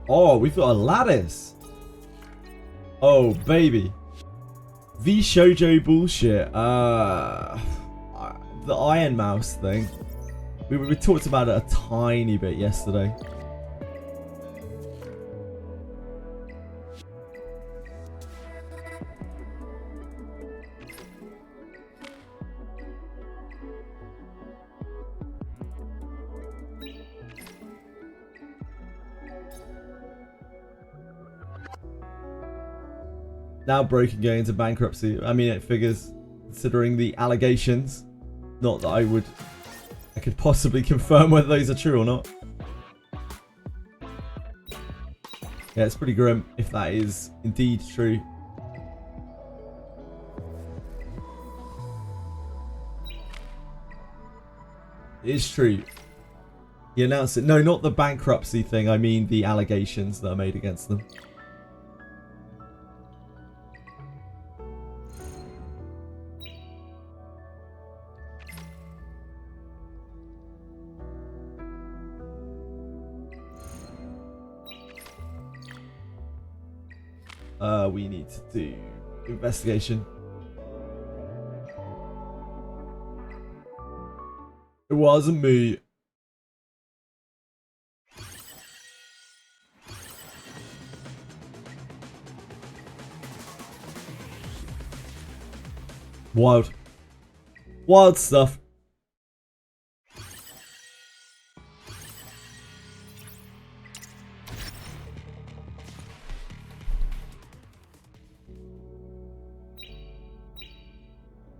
Speaker 1: Oh, we've got a lattice. Oh, baby. V Shoujo bullshit. The Iron Mouse thing. We talked about it a tiny bit yesterday. Now Broken going into bankruptcy. I mean, it figures, considering the allegations. Not that I could possibly confirm whether those are true or not. Yeah, it's pretty grim if that is indeed true. It is true. He announced it. No, not the bankruptcy thing. I mean the allegations that are made against them. We need to do investigation. wasn't me. Wild. Wild stuff.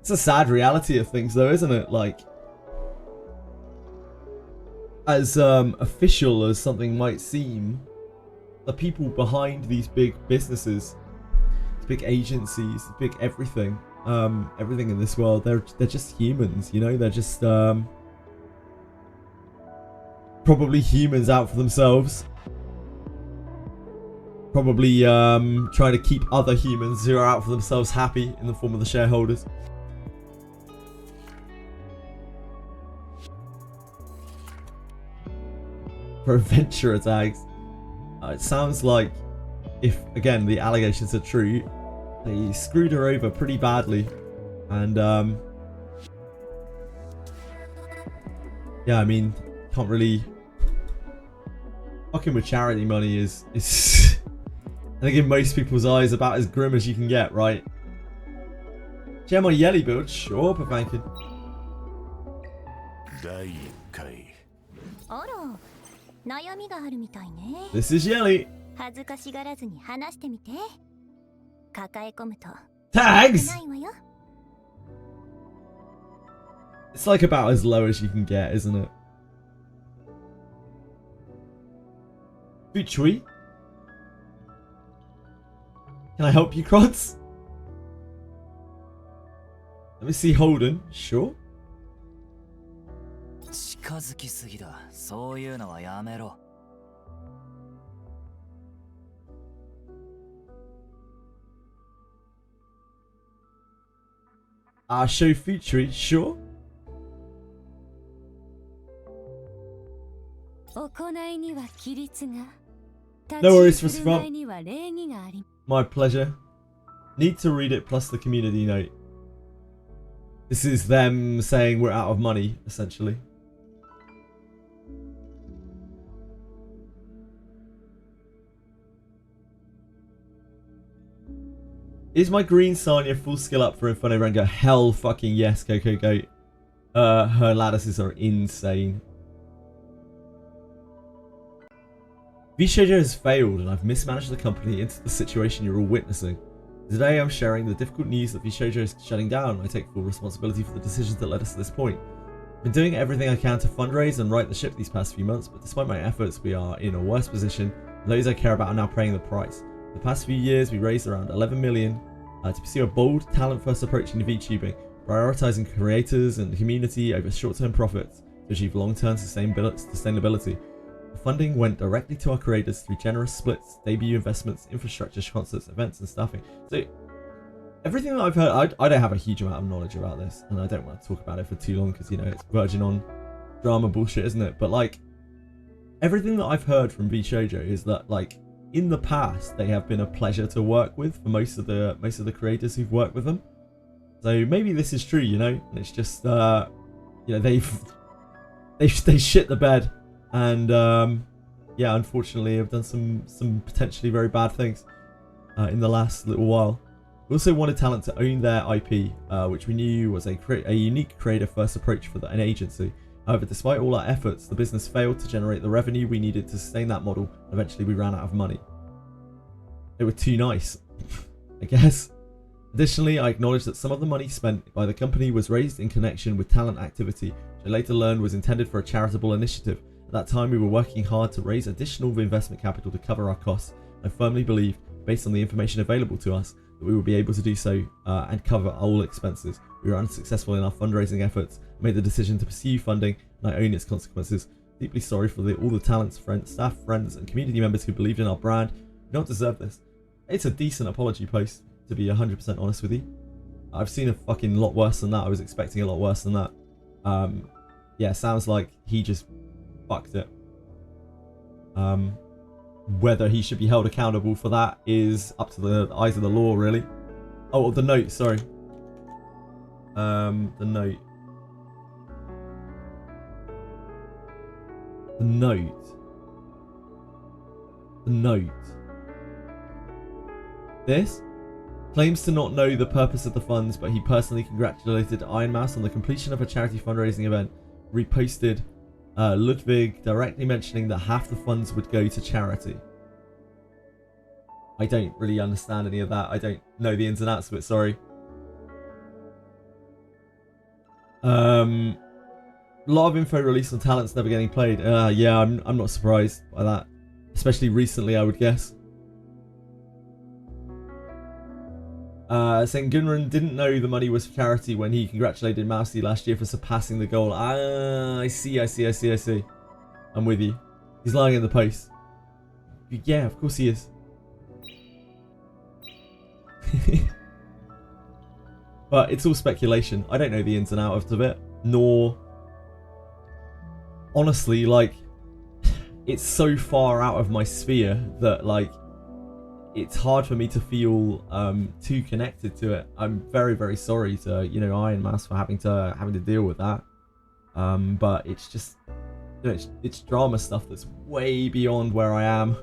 Speaker 1: It's a sad reality of things though, isn't it? Like, as official as something might seem, the people behind these big businesses, these big agencies, big everything, everything in this world, they're just humans, you know? They're just probably humans out for themselves. Probably trying to keep other humans who are out for themselves happy in the form of the shareholders. For adventure tags. It sounds like, if again the allegations are true, they screwed her over pretty badly, and yeah, I mean, can't really fucking with charity money is I think in most people's eyes about as grim as you can get, right? Gem on Yelly build, sure, but thank you. This is Yelly. Tags! It's like about as low as you can get, isn't it? Fuchui? Can I help you, Crods? Let me see Holden. Sure.
Speaker 6: 近づきすぎだ。そういうのはやめろ。
Speaker 1: Show Fuchui, sure.
Speaker 3: 行いには規律が。
Speaker 1: No worries, Christopher. My pleasure. Need to read it plus the community note. This is them saying we're out of money, essentially. Is my green Sanya full skill up for Inferno Rengar? Hell fucking yes, Coco Goat. Her lattices are insane. V-Shoujo has failed and I've mismanaged the company into the situation you're all witnessing. Today I'm sharing the difficult news that V-Shoujo is shutting down. I take full responsibility for the decisions that led us to this point. I've been doing everything I can to fundraise and right the ship these past few months, but despite my efforts we are in a worse position and those I care about are now paying the price. The past few years we raised around 11 million to pursue a bold, talent-first approach into VTubing, prioritizing creators and community over short-term profits to achieve long-term sustainability. The funding went directly to our creators through generous splits, debut investments, infrastructure, concerts, events, and staffing. So, everything that I've heard, I don't have a huge amount of knowledge about this, and I don't want to talk about it for too long because, you know, it's verging on drama bullshit, isn't it? But, like, everything that I've heard from V-Shoujo is that, like, in the past, they have been a pleasure to work with for most of the creators who've worked with them. So maybe this is true, you know, and it's just, you know, they shit the bed. And yeah, unfortunately, I've done some potentially very bad things in the last little while. We also wanted talent to own their IP, which we knew was a unique creator-first approach for an agency. However, despite all our efforts, the business failed to generate the revenue we needed to sustain that model. And eventually, we ran out of money. They were too nice, I guess. Additionally, I acknowledge that some of the money spent by the company was raised in connection with talent activity, which I later learned was intended for a charitable initiative. At that time, we were working hard to raise additional investment capital to cover our costs. I firmly believe, based on the information available to us, that we would be able to do so and cover all expenses. We were unsuccessful in our fundraising efforts. I made the decision to pursue funding, and I own its consequences. Deeply sorry for all the talents, staff, friends, and community members who believed in our brand. We don't deserve this. It's a decent apology post, to be 100% honest with you. I've seen a fucking lot worse than that. I was expecting a lot worse than that. Yeah, sounds like he just fucked it. Whether he should be held accountable for that is up to the eyes of the law, really. Oh, the note, sorry. The note. The note. The note. This? Claims to not know the purpose of the funds, but he personally congratulated Iron Mouse on the completion of a charity fundraising event. Reposted Ludwig directly mentioning that half the funds would go to charity. I don't really understand any of that. I don't know the ins and outs of it, sorry. A lot of info released on talents never getting played. Yeah, I'm not surprised by that. Especially recently, I would guess. Saying Gunran didn't know the money was for charity when he congratulated Mousy last year for surpassing the goal. I see. I'm with you. He's lying in the post. Yeah, of course he is. But it's all speculation. I don't know the ins and outs of it. Nor... Honestly, like... It's so far out of my sphere that, like... It's hard for me to feel too connected to it. I'm very, very sorry to, you know, Iron Mouse for having to deal with that. But it's just... You know, it's drama stuff that's way beyond where I am.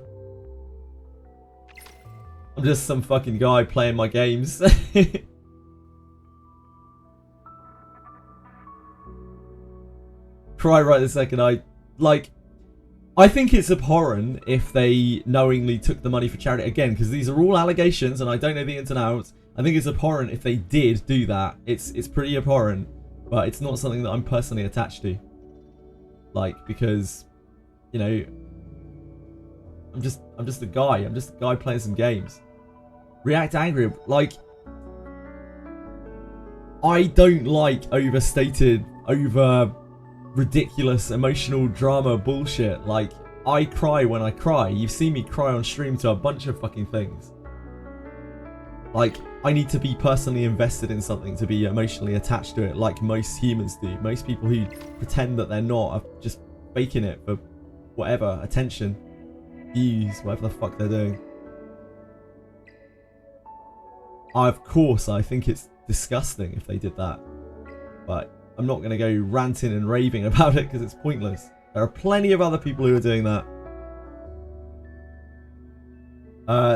Speaker 1: I'm just some fucking guy playing my games. Cry right this second. I think it's abhorrent if they knowingly took the money for charity. Again, because these are all allegations and I don't know the ins and outs. I think it's abhorrent if they did do that. It's pretty abhorrent, but it's not something that I'm personally attached to. Like, because, you know, I'm just a guy. I'm just a guy playing some games. React angry. Like, I don't like overstated, over ridiculous emotional drama bullshit. Like, I cry when I cry. You've seen me cry on stream to a bunch of fucking things. Like, I need to be personally invested in something to be emotionally attached to it, like most humans do. Most people who pretend that they're not are just faking it for whatever, attention, views, whatever the fuck they're doing. Of course, I think it's disgusting if they did that, but I'm not going to go ranting and raving about it because it's pointless. There are plenty of other people who are doing that.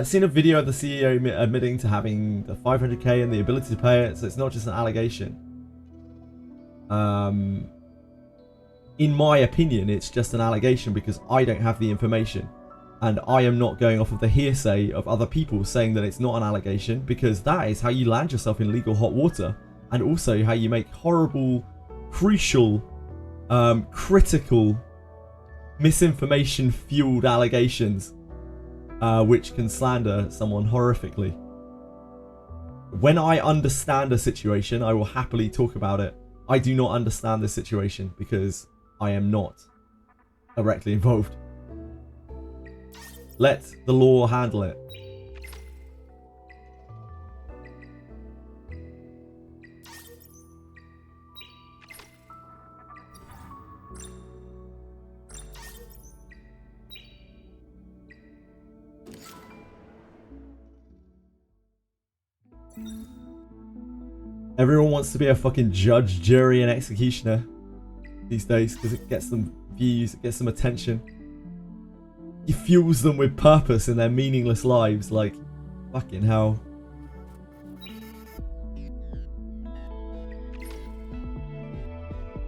Speaker 1: Seen a video of the CEO admitting to having the 500k and the ability to pay it, so it's not just an allegation. In my opinion, it's just an allegation because I don't have the information. And I am not going off of the hearsay of other people saying that it's not an allegation, because that is how you land yourself in legal hot water. And also how you make horrible, crucial, critical, misinformation-fueled allegations. Which can slander someone horrifically. When I understand a situation, I will happily talk about it. I do not understand this situation because I am not directly involved. Let the law handle it. Everyone wants to be a fucking judge, jury, and executioner these days because it gets them views, it gets them attention. It fuels them with purpose in their meaningless lives. Like, fucking hell.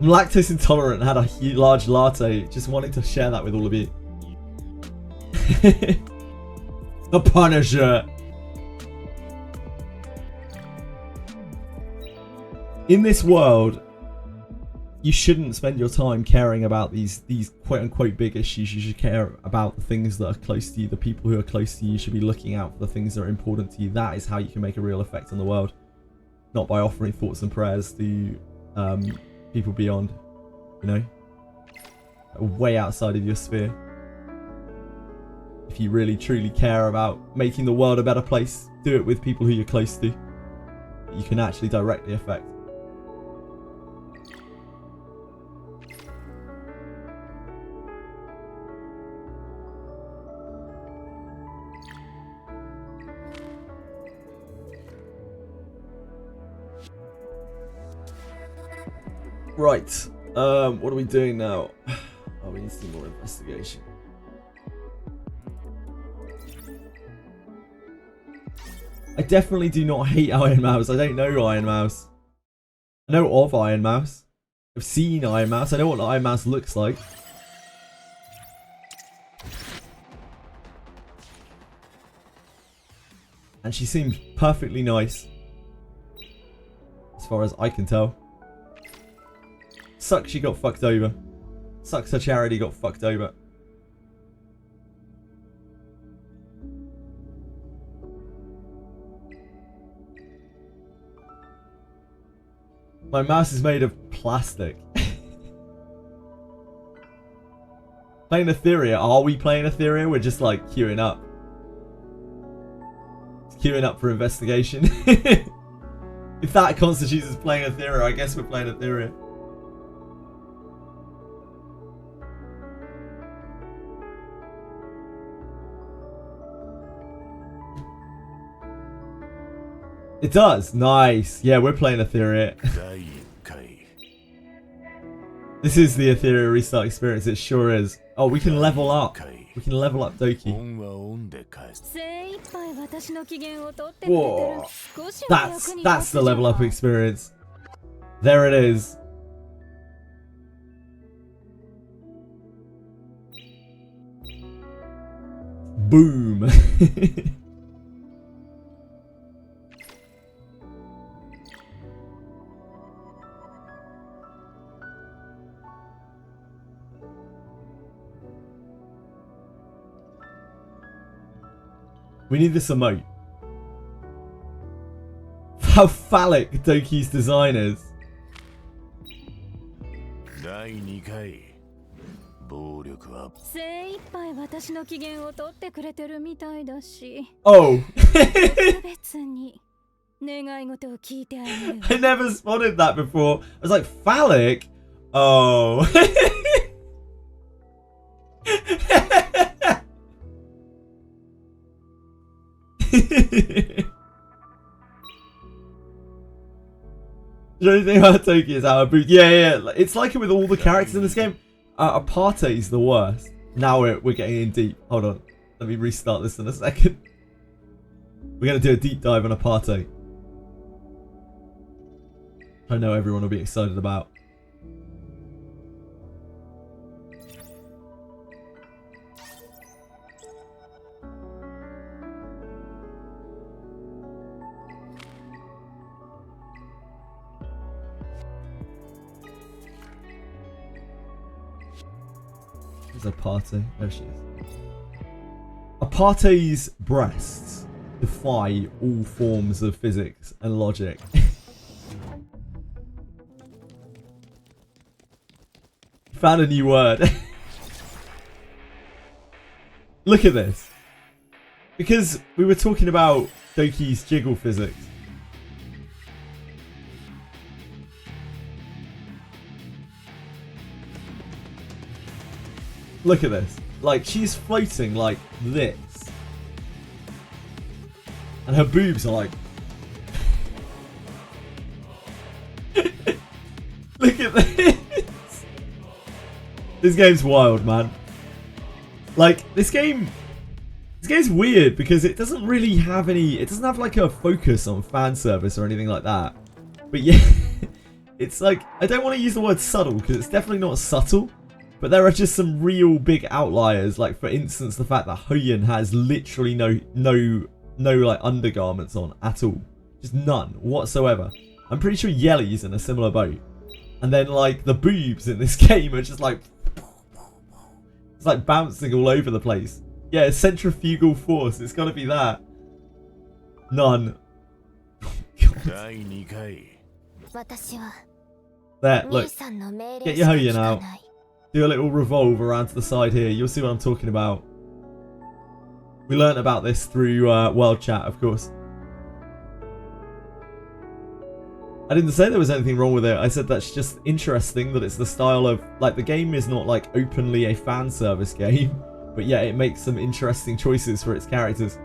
Speaker 1: I'm lactose intolerant and had a large latte. Just wanting to share that with all of you. The Punisher. In this world, you shouldn't spend your time caring about these quote-unquote big issues. You should care about the things that are close to you, the people who are close to you. You should be looking out for the things that are important to you. That is how you can make a real effect on the world. Not by offering thoughts and prayers to people beyond, you know, way outside of your sphere. If you really, truly care about making the world a better place, do it with people who you're close to, that you can actually directly affect. Right, what are we doing now? Oh we need to do more investigation. I definitely do not hate Iron Mouse. I don't know Iron Mouse. I know of Iron Mouse. I've seen Iron Mouse. I know what the Iron Mouse looks like. And she seems perfectly nice. As far as I can tell. Sucks she got fucked over. Sucks her charity got fucked over. My mouse is made of plastic. Playing Etheria. Are we playing Etheria? We're just like queuing up. Queuing up for investigation. If that constitutes as playing Etheria, I guess we're playing Etheria. It does. Nice. Yeah, we're playing Etheria. This is the Etheria Restart experience. It sure is. Oh, we can level up. We can level up Doki. Whoa. That's the level up experience. There it is. Boom. We need this emote. How phallic Doki's design is. Oh. I never spotted that before. I was like, phallic? Oh. The only thing about Toki is our boot. Yeah. It's like it with all the characters in this game. Aparte's the worst. Now we're getting in deep. Hold on. Let me restart this in a second. We're going to do a deep dive on Aparte. I know everyone will be excited about. Aparte. There she is. Aparte's breasts defy all forms of physics and logic. Found a new word. Look at this. Because we were talking about Doki's jiggle physics. Look at this. Like, she's floating like this. And her boobs are like... Look at this. This game's wild, man. Like, this game's weird because it doesn't really have any... It doesn't have like a focus on fan service or anything like that. But yeah, it's like... I don't want to use the word subtle because it's definitely not subtle. But there are just some real big outliers, like for instance the fact that Hoyen has literally no like undergarments on at all. Just none whatsoever. I'm pretty sure Yelly's in a similar boat. And then like the boobs in this game are just like... It's like bouncing all over the place. Yeah, centrifugal force, it's gotta be that. None. There, look. Get your Hoyen out. Do a little revolve around to the side here. You'll see what I'm talking about. We learnt about this through World Chat, of course. I didn't say there was anything wrong with it. I said that's just interesting that it's the style of... Like, the game is not, like, openly a fan service game. But yeah, it makes some interesting choices for its characters.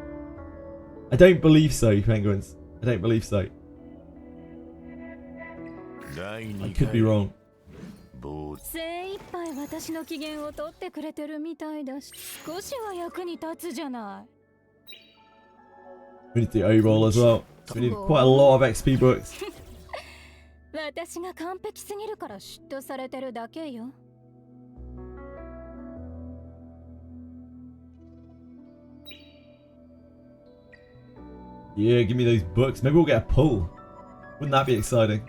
Speaker 1: I don't believe so, Penguins. I don't believe so. I could be wrong.
Speaker 3: 精一杯私の機嫌を取ってくれてるみたいだし、少しは役に立つじゃない。
Speaker 1: We need to O-roll as well. So we need quite a lot of XP books.
Speaker 3: 私が完璧すぎるから嫉妬されてるだけよ。
Speaker 1: Yeah, give me those books. Maybe we'll get a pull. Wouldn't that be exciting?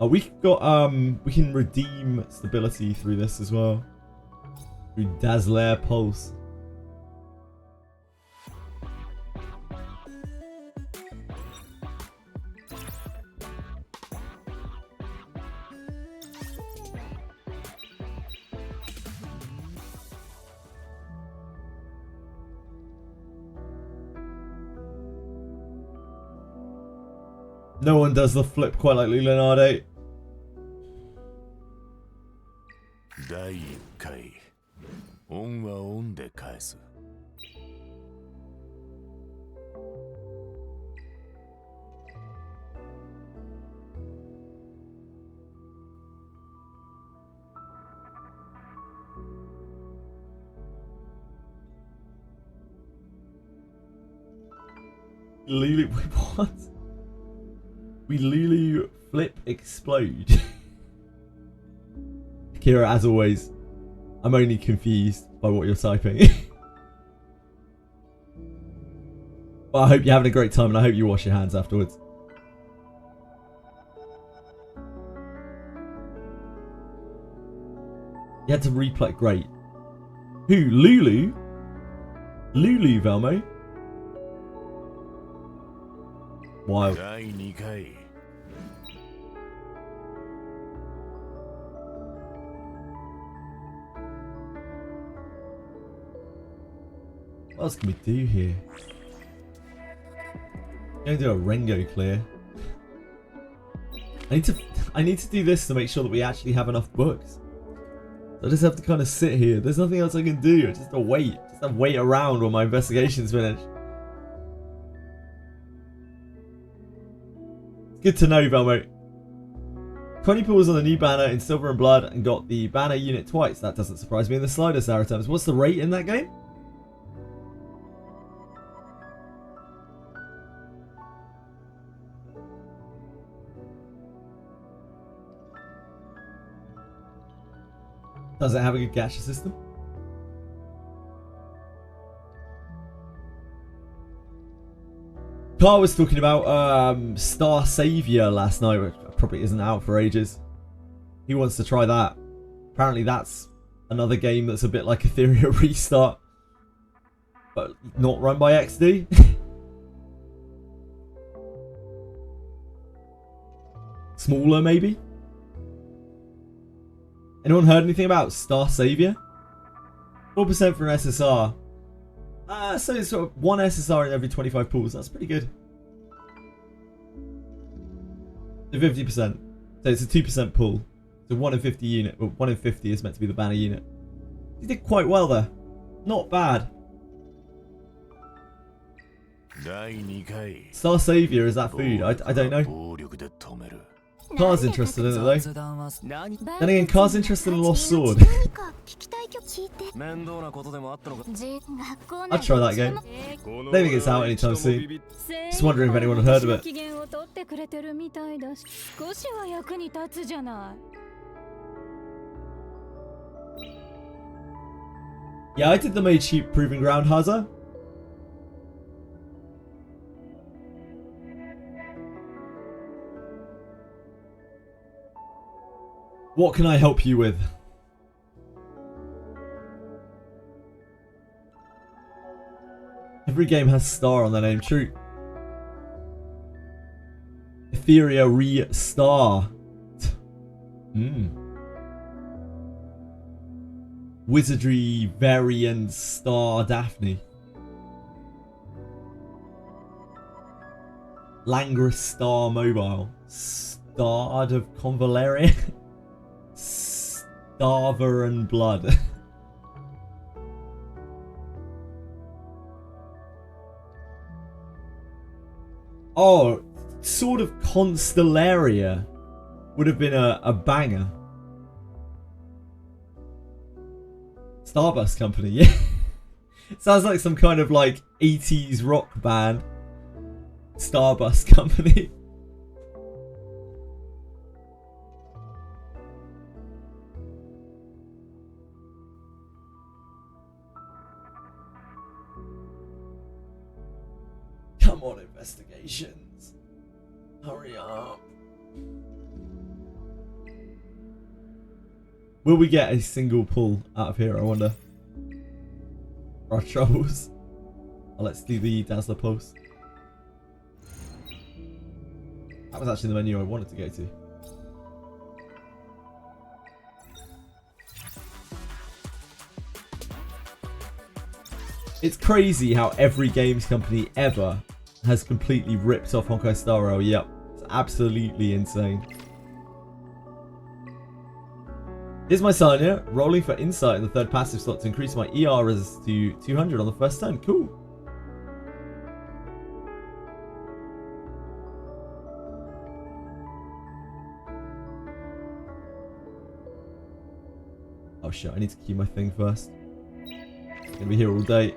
Speaker 1: Oh, we can redeem stability through this as well. Through Dazzler Pulse. No one does the flip quite like Leonardo.
Speaker 7: 第1回オンはオンで返す。
Speaker 1: Lulu, wait, what? We Lulu flip explode. Kira, as always, I'm only confused by what you're typing. But I hope you're having a great time and I hope you wash your hands afterwards. You had to replay. Great. Who? Lulu? Lulu, Velmo? Wild.
Speaker 7: 第2回
Speaker 1: What else can we do here? I'm gonna do a Rengo clear. I need to do this to make sure that we actually have enough books. I just have to kind of sit here. There's nothing else I can do. I just have to wait. Just have to wait around while my investigation's finished. Good to know, Velmo. 20 pulls on the new banner in Silver and Blood and got the banner unit twice. That doesn't surprise me in the Slider Saratoms. What's the rate in that game? Does it have a good gacha system? Carl was talking about Star Savior last night, which probably isn't out for ages. He wants to try that. Apparently that's another game that's a bit like Etheria Restart, but not run by XD. Smaller, maybe? Anyone heard anything about Star Savior? 4% for an SSR. So it's sort of 1 SSR in every 25 pools. That's pretty good. 50%. So it's a 2% pool. So 1 in 50 unit. Well, 1 in 50 is meant to be the banner unit. You did quite well there. Not bad.
Speaker 7: 第2回
Speaker 1: Star Savior, is that food? I don't know.
Speaker 7: 暴力で止める。
Speaker 1: Car's interested in it though.
Speaker 6: 雑談は何
Speaker 1: Then again, Car's interested in Lost Sword.
Speaker 6: 面倒なことでもあったのか。
Speaker 1: I'd try that game. Don't think it's out anytime soon. Just wondering if anyone had heard of it.
Speaker 3: 機嫌を取ってくれてるみたいだし、少しは役に立つじゃない。
Speaker 1: Yeah, I did the Made Cheap Proving Ground, Haza. What can I help you with? Every game has star on their name, true. Etheria Restart. Wizardry variant star Daphne. Langris star mobile. Starred of Convaleria. Starver and Blood. Oh, sort of Constellaria. would have been a banger. Limbus Company, yeah. Sounds like some kind of like 80s rock band. Limbus Company. Come on, investigations. Hurry up. Will we get a single pull out of here, I wonder? Our troubles. Oh, let's do the Dazzler Pulse. That was actually the menu I wanted to go to. It's crazy how every games company ever has completely ripped off Honkai Star Rail. Yep, it's absolutely insane. Here's my Sanya, rolling for Insight in the third passive slot to increase my ER res to 200 on the first turn. Cool. Oh shit, I need to keep my thing first. I'm gonna be here all day.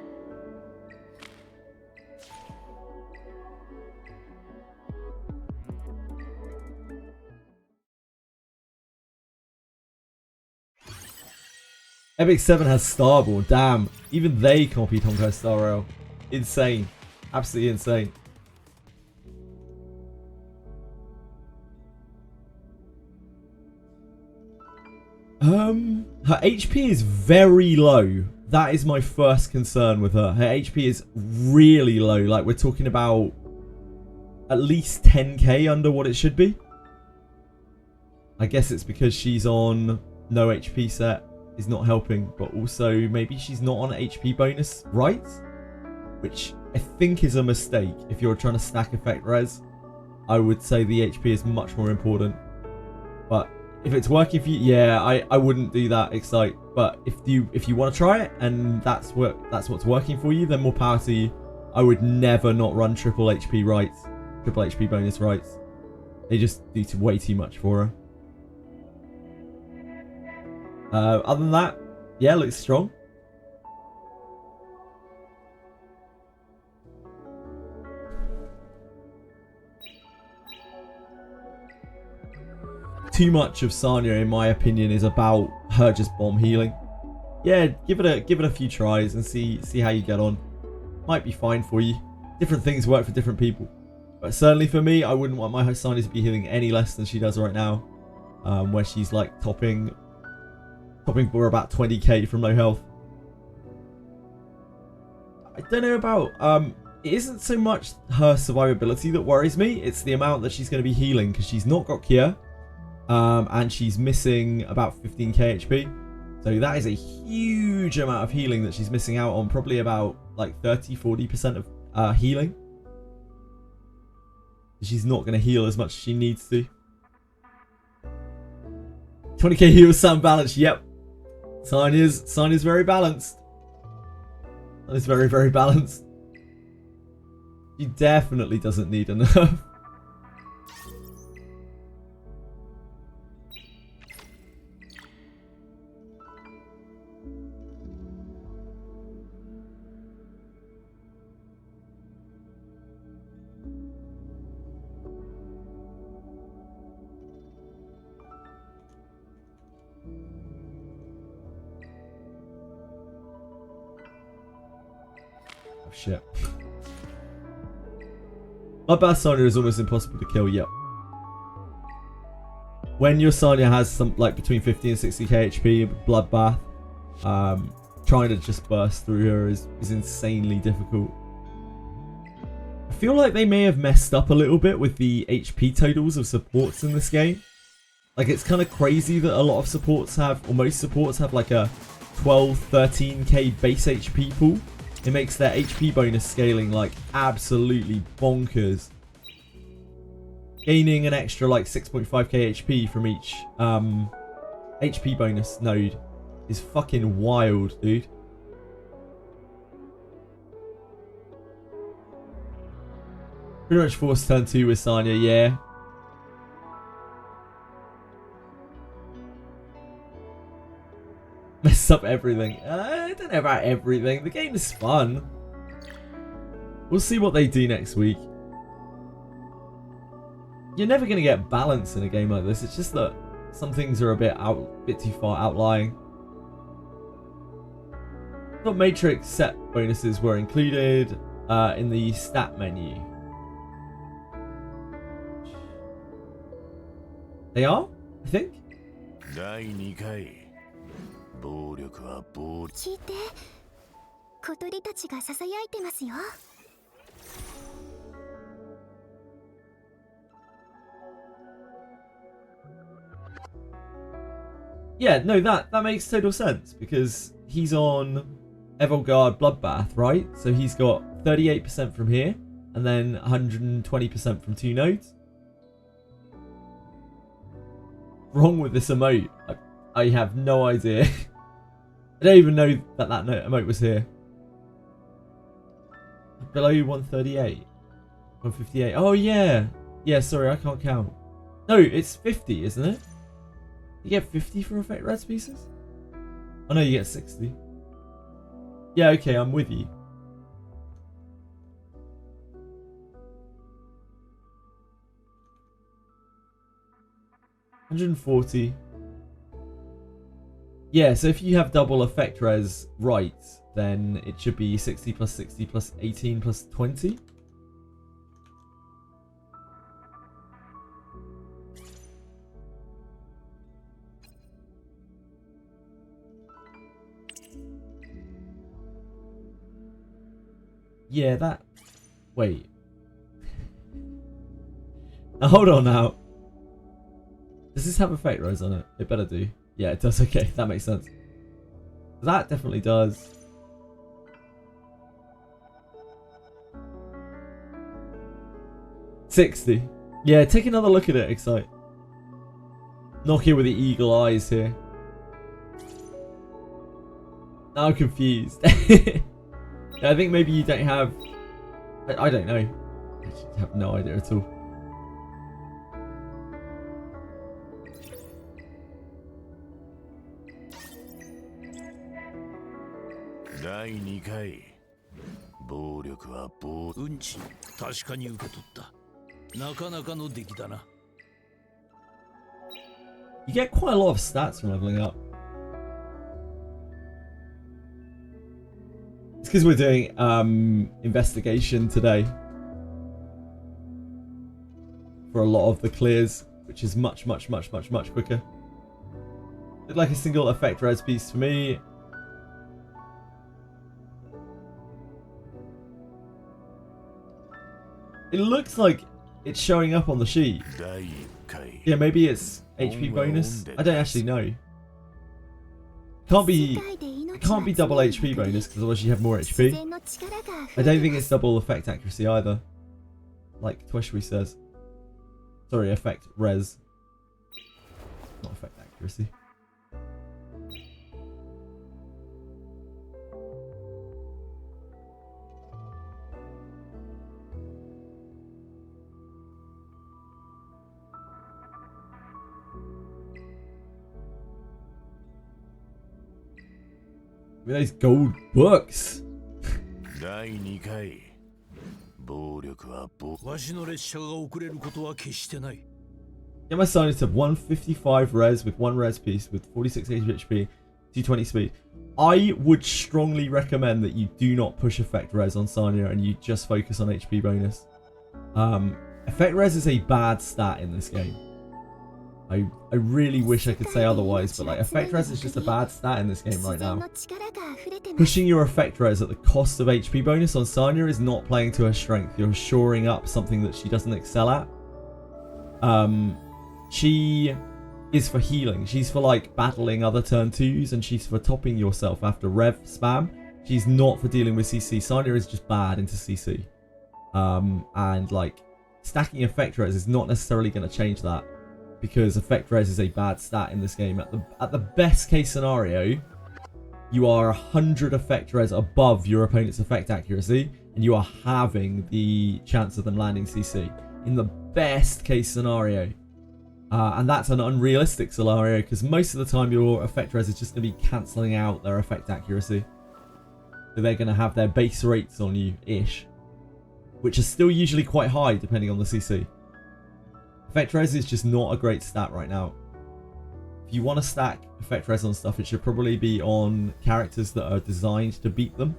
Speaker 1: Epic 7 has Starborn. Damn. Even they copied Honkai Star Rail. Insane. Absolutely insane. Her HP is very low. That is my first concern with her. Her HP is really low. Like, we're talking about at least 10k under what it should be. I guess it's because she's on no HP set. Is not helping, but also maybe she's not on HP bonus, right? Which I think is a mistake. If you're trying to stack effect res, I would say the HP is much more important. But if it's working for you, yeah, I wouldn't do that, Excite. But if you want to try it and that's what's working for you, then more power to you. I would never not run triple HP rights, triple HP bonus rights. They just do way too much for her. Other than that, yeah, looks strong. Too much of Sanya, in my opinion, is about her just bomb healing. Yeah, give it a few tries and see how you get on. Might be fine for you. Different things work for different people, but certainly for me, I wouldn't want my Sanya to be healing any less than she does right now, where she's like topping for about 20k from low health. I don't know about it isn't so much her survivability that worries me, it's the amount that she's going to be healing, because she's not got cure, and she's missing about 15k HP, so that is a huge amount of healing that she's missing out on. Probably about like 30-40% of healing. She's not going to heal as much as she needs to. 20k heals sound balanced. Yep. Sanya's very balanced. That is very, very balanced. She definitely doesn't need enough. Oh shit. Bloodbath Sanya is almost impossible to kill, yep. When your Sanya has some like between 50 and 60k HP, Bloodbath, trying to just burst through her is insanely difficult. I feel like they may have messed up a little bit with the HP totals of supports in this game. Like, it's kind of crazy that a lot of supports have, or most supports have like a 12-13k base HP pool. It makes their HP bonus scaling like absolutely bonkers. Gaining an extra like 6.5k HP from each HP bonus node is fucking wild, dude. Pretty much forced turn 2 with Sanya, yeah. Mess up everything. I don't know about everything. The game is fun. We'll see what they do next week. You're never going to get balance in a game like this. It's just that some things are a bit too far outlying. I thought Matrix set bonuses were included in the stat menu. They are, I think.
Speaker 7: 第2回暴力は暴力
Speaker 8: 聞いて、小鳥たちがささやいてますよ。
Speaker 1: Yeah, no, that makes total sense because he's on Evilguard Bloodbath, right? So he's got 38% from here and then 120% from 2 nodes. Wrong with this emote? I have no idea. I don't even know that emote was here. Below 138. 158. Oh, yeah. Yeah, sorry, I can't count. No, it's 50, isn't it? You get 50 for effect res pieces? Oh no, you get 60. Yeah, okay, I'm with you. $140. Yeah, so if you have double effect res right, then it should be 60 plus 60 plus 18 plus 20. Yeah, that... Wait. Now, hold on now. Does this have effect res on it? It better do. Yeah, it does. Okay, that makes sense. That definitely does. $60. Yeah, take another look at it, Excite. Knock it with the eagle eyes here. Now I'm confused. I think maybe you don't have... I don't know. I have no idea at all.
Speaker 7: 第2回暴力は暴力
Speaker 9: うんち確かに受け取ったなかなかの出来だな
Speaker 1: You get quite a lot of stats from leveling up. It's because we're doing investigation today for a lot of the clears, which is much quicker. Did like a single effect res piece for me. It looks like it's showing up on the sheet. Yeah, maybe it's HP bonus. I don't actually know. It can't be double HP bonus because otherwise you have more HP. I don't think it's double effect accuracy either. Like Twishry says. Sorry, effect res. Not effect accuracy. With those gold books.
Speaker 7: 第2回暴力は暴
Speaker 9: わしの列車が遅れることは決してない
Speaker 1: Get my sign to 155 res with 1 res piece with 46 HP, 220 speed. I would strongly recommend that you do not push effect res on Sanya and you just focus on HP bonus. Effect res is a bad stat in this game. I really wish I could say otherwise, but like effect res is just a bad stat in this game right now. Pushing your effect res at the cost of HP bonus on Sanya is not playing to her strength. You're shoring up something that she doesn't excel at. She is for healing. She's for like battling other turn 2s, and she's for topping yourself after rev spam. She's not for dealing with CC. Sanya is just bad into CC. And like stacking effect res is not necessarily going to change that, because effect res is a bad stat in this game. At the best case scenario, you are 100 effect res above your opponent's effect accuracy, and you are halving the chance of them landing CC. In the best case scenario. And that's an unrealistic scenario because most of the time your effect res is just going to be cancelling out their effect accuracy. So they're going to have their base rates on you-ish, which are still usually quite high depending on the CC. Effect res is just not a great stat right now. If you want to stack effect res on stuff, it should probably be on characters that are designed to beat them.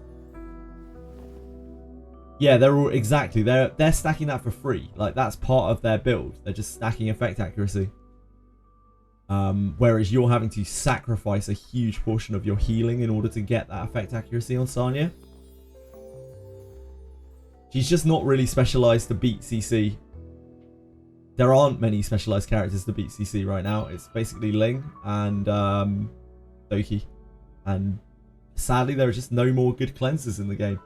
Speaker 1: Yeah, they're all exactly. They're stacking that for free. Like that's part of their build. They're just stacking effect accuracy. Whereas you're having to sacrifice a huge portion of your healing in order to get that effect accuracy on Sanya. She's just not really specialized to beat CC. There aren't many specialized characters to beat CC right now. It's basically Ling and Doki. And sadly, there are just no more good cleansers in the game.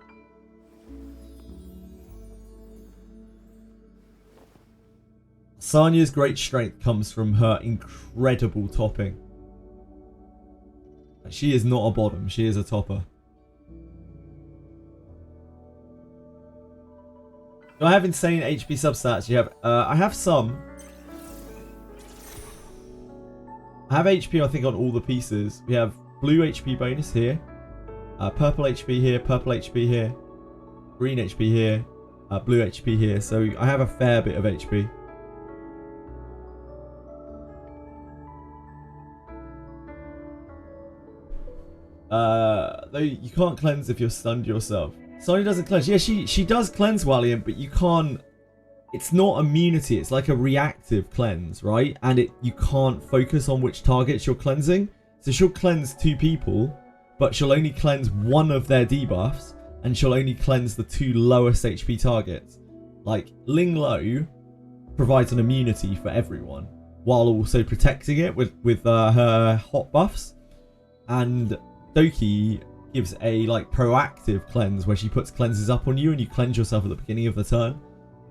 Speaker 1: Sanya's great strength comes from her incredible topping. She is not a bottom, she is a topper. Do I have insane HP substats? You have, I have some. I have HP, I think, on all the pieces. We have blue HP bonus here, purple HP here, purple HP here, green HP here, blue HP here. So I have a fair bit of HP. Though you can't cleanse if you're stunned yourself. Sony doesn't cleanse. Yeah, she does cleanse Valiant, but you can't. It's not immunity. It's like a reactive cleanse, right? And you can't focus on which targets you're cleansing. So she'll cleanse 2 people, but she'll only cleanse one of their debuffs, and she'll only cleanse the 2 lowest HP targets. Like Ling Lo provides an immunity for everyone, while also protecting it with her hot buffs, and Doki gives a like proactive cleanse where she puts cleanses up on you and you cleanse yourself at the beginning of the turn.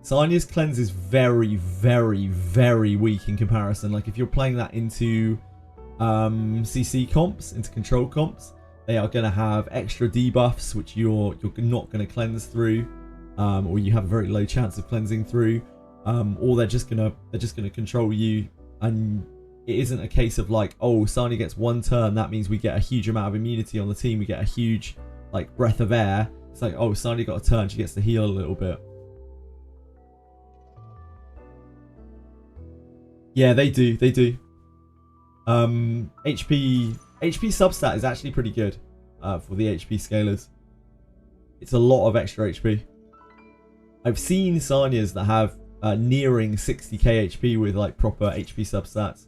Speaker 1: Sanya's cleanse is very, very, very weak in comparison. Like if you're playing that into CC comps, into control comps, they are going to have extra debuffs which you're not going to cleanse through, or you have a very low chance of cleansing through, or they're just gonna control you. And it isn't a case of like, oh, Sanya gets 1 turn, that means we get a huge amount of immunity on the team, we get a huge like breath of air. It's like, oh, Sanya got a turn, she gets to heal a little bit. Yeah, they do. HP substat is actually pretty good for the HP scalers. It's a lot of extra HP. I've seen Sanyas that have nearing 60k HP with like proper HP substats.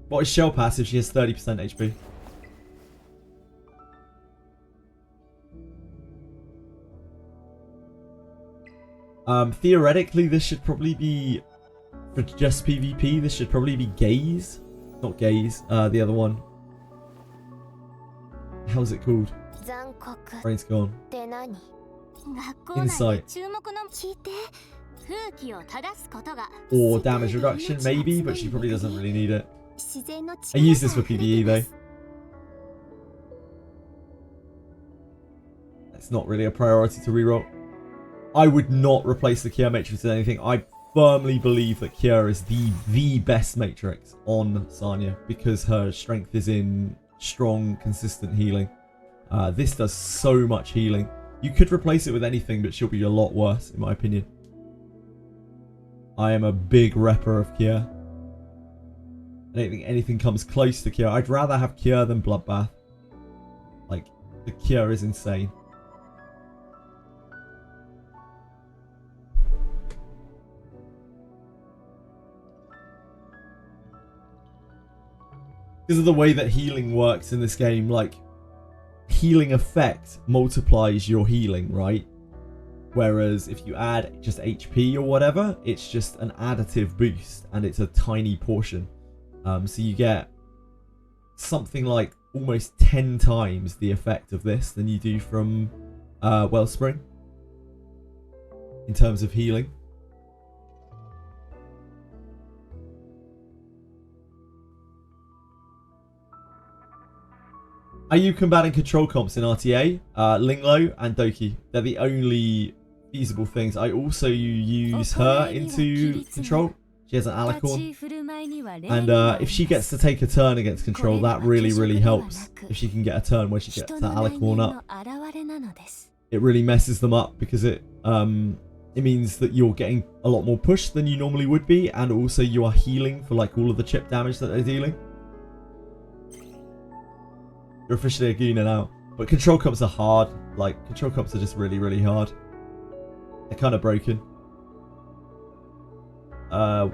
Speaker 1: What is Shell passive? She has 30% HP. Theoretically, this should probably be, for just PvP, this should probably be Gaze. Not Gaze, the other one. How's it called? Brain's gone. Insight. Or damage reduction, maybe, but she probably doesn't really need it. I use this for PvE though. It's not really a priority to reroll. I would not replace the Cure Matrix with anything. I firmly believe that Cure is the best Matrix on Sanya because her strength is in strong, consistent healing. This does so much healing. You could replace it with anything, but she'll be a lot worse, in my opinion. I am a big repper of Cure. I don't think anything comes close to Cure. I'd rather have Cure than Bloodbath. Like, the Cure is insane. Because of the way that healing works in this game, like, healing effect multiplies your healing, right? Whereas if you add just HP or whatever, it's just an additive boost and it's a tiny portion. So you get something like almost 10 times the effect of this than you do from Wellspring in terms of healing. Are you combating control comps in RTA? Linglo and Doki. They're the only feasible things. I also use her into control. She has an alicorn.
Speaker 3: 立ち振る舞いには礼儀
Speaker 1: And
Speaker 3: があります。
Speaker 1: if she gets to take a turn against control, that really, really helps. If she can get a turn where she gets
Speaker 3: 人
Speaker 1: that
Speaker 3: の内
Speaker 1: alicorn
Speaker 3: 面
Speaker 1: up,
Speaker 3: の表れなのです。
Speaker 1: it really messes them up because it means that you're getting a lot more push than you normally would be, and also you are healing for like all of the chip damage that they're dealing. You're officially a Gooner now. But control comps are hard. Like, control comps are just really, really hard. They're kind of broken.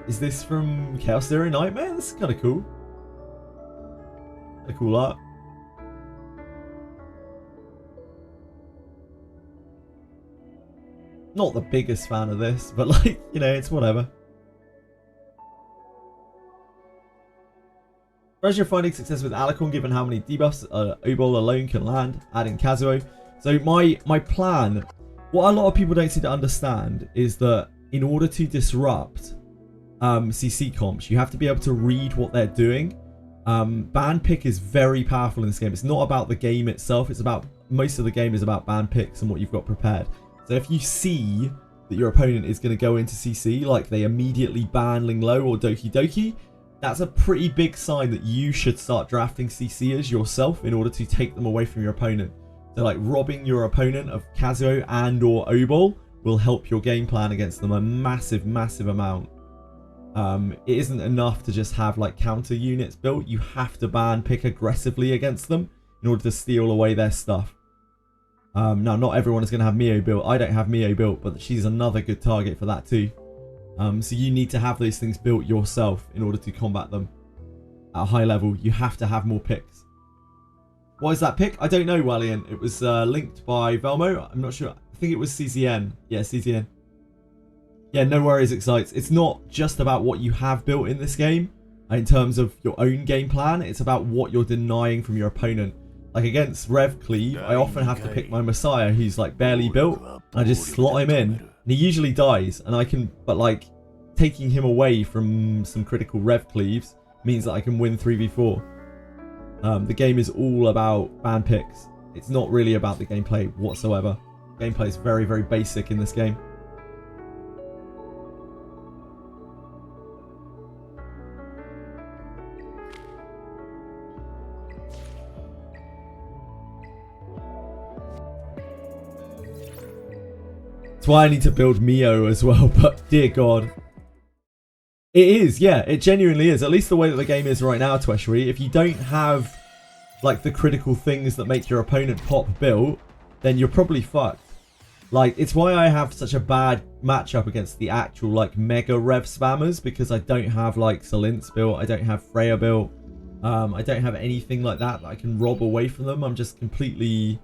Speaker 1: Is this from Chaos Theory Nightmare? This is kind of cool. A cool art. Not the biggest fan of this, but like, you know, it's whatever. Whereas you're finding success with Alicorn given how many debuffs Obol alone can land, adding Kazuo. So my plan, what a lot of people don't seem to understand, is that in order to disrupt CC comps, you have to be able to read what they're doing. Ban pick is very powerful in this game. It's not about the game itself, it's about, most of the game is about ban picks and what you've got prepared. So if you see that your opponent is going to go into CC, like they immediately ban Linglo or Doki Doki, that's a pretty big sign that you should start drafting CCers yourself in order to take them away from your opponent. So like robbing your opponent of Kazuo and or Obol will help your game plan against them a massive, massive amount. It isn't enough to just have like counter units built. You have to ban pick aggressively against them in order to steal away their stuff. Now, not everyone is going to have Mio built. I don't have Mio built, but she's another good target for that too. So you need to have those things built yourself in order to combat them at a high level. You have to have more picks. What is that pick? I don't know, Wallian. It was linked by Velmo. I'm not sure. I think it was CCN. Yeah, CCN. Yeah, no worries, Excites. It's not just about what you have built in this game in terms of your own game plan. It's about what you're denying from your opponent. Like against Rev Cleave, I often have to pick my Messiah who's like barely built. I just slot him in and he usually dies, and I can, but like taking him away from some critical Rev Cleaves means that I can win 3v4. The game is all about ban picks. It's not really about the gameplay whatsoever. Gameplay is very, very basic in this game. That's why I need to build Mio as well, but dear God. It is, yeah, it genuinely is. At least the way that the game is right now, Tweshry. If you don't have like the critical things that make your opponent pop built, then you're probably fucked. Like, it's why I have such a bad matchup against the actual like mega rev spammers, because I don't have like Salints built, I don't have Freya built, I don't have anything like that I can rob away from them. I'm just completely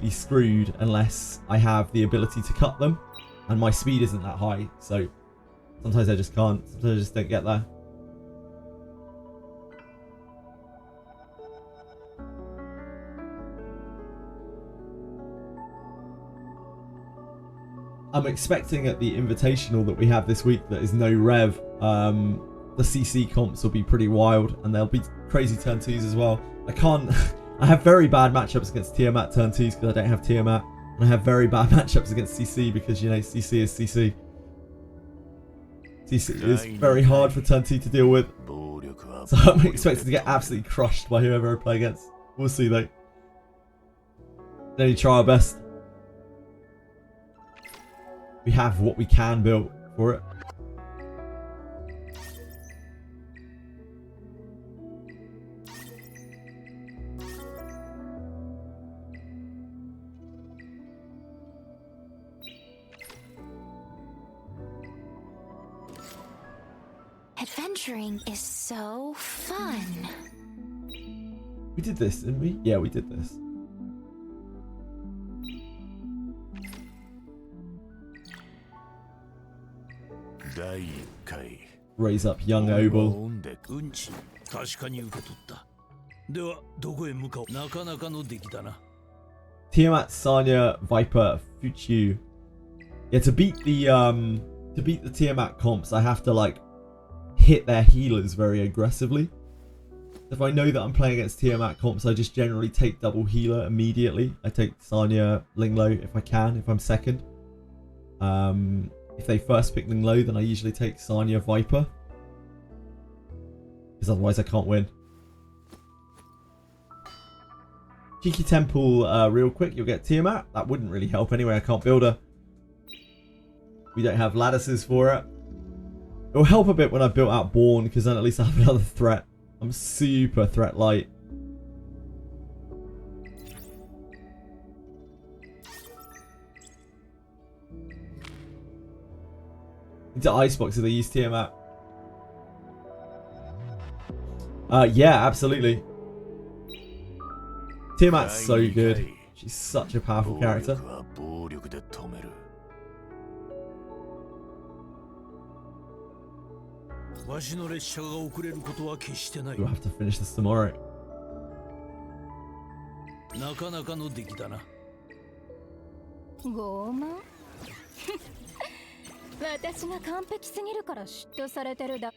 Speaker 1: screwed unless I have the ability to cut them, and my speed isn't that high, so sometimes I just can't. Sometimes I just don't get there. I'm expecting at the invitational that we have this week that is no rev, the CC comps will be pretty wild, and there'll be crazy turn 2s as well. I have very bad matchups against Tiamat turn 2s because I don't have Tiamat, and I have very bad matchups against CC because, you know, CC is CC. CC is very hard for turn 2 to deal with, so I'm expecting to get absolutely crushed by whoever I play against. We'll see though. Only try our best. We have what we can build for it.
Speaker 8: Adventuring is so fun.
Speaker 1: We did this, didn't we? Yeah, we did this. Raise up young Obol.
Speaker 9: うんち確かに受け取った。ではどこへ向かう？なかなかの出来だな。
Speaker 1: Tiamat, Sanya, Viper, Fuchu. Yeah, to beat the Tiamat comps, I have to like hit their healers very aggressively. If I know that I'm playing against Tiamat comps, I just generally take double healer immediately. I take Sanya, Linglo if I can, if I'm second. if they first pick them low, then I usually take Sanya Viper. Because otherwise I can't win. Cheeky Temple real quick, you'll get Tiamat. That wouldn't really help anyway, I can't build her. We don't have lattices for it. It'll help a bit when I built out Born, because then at least I have another threat. I'm super threat light. Into Icebox, do they use Tiamat? Yeah, absolutely. Tiamat's so good. She's such a powerful character. We'll have to finish this tomorrow.
Speaker 9: なかなかの出来だな。
Speaker 3: 傲慢私が完璧すぎるから嫉妬されてるだ。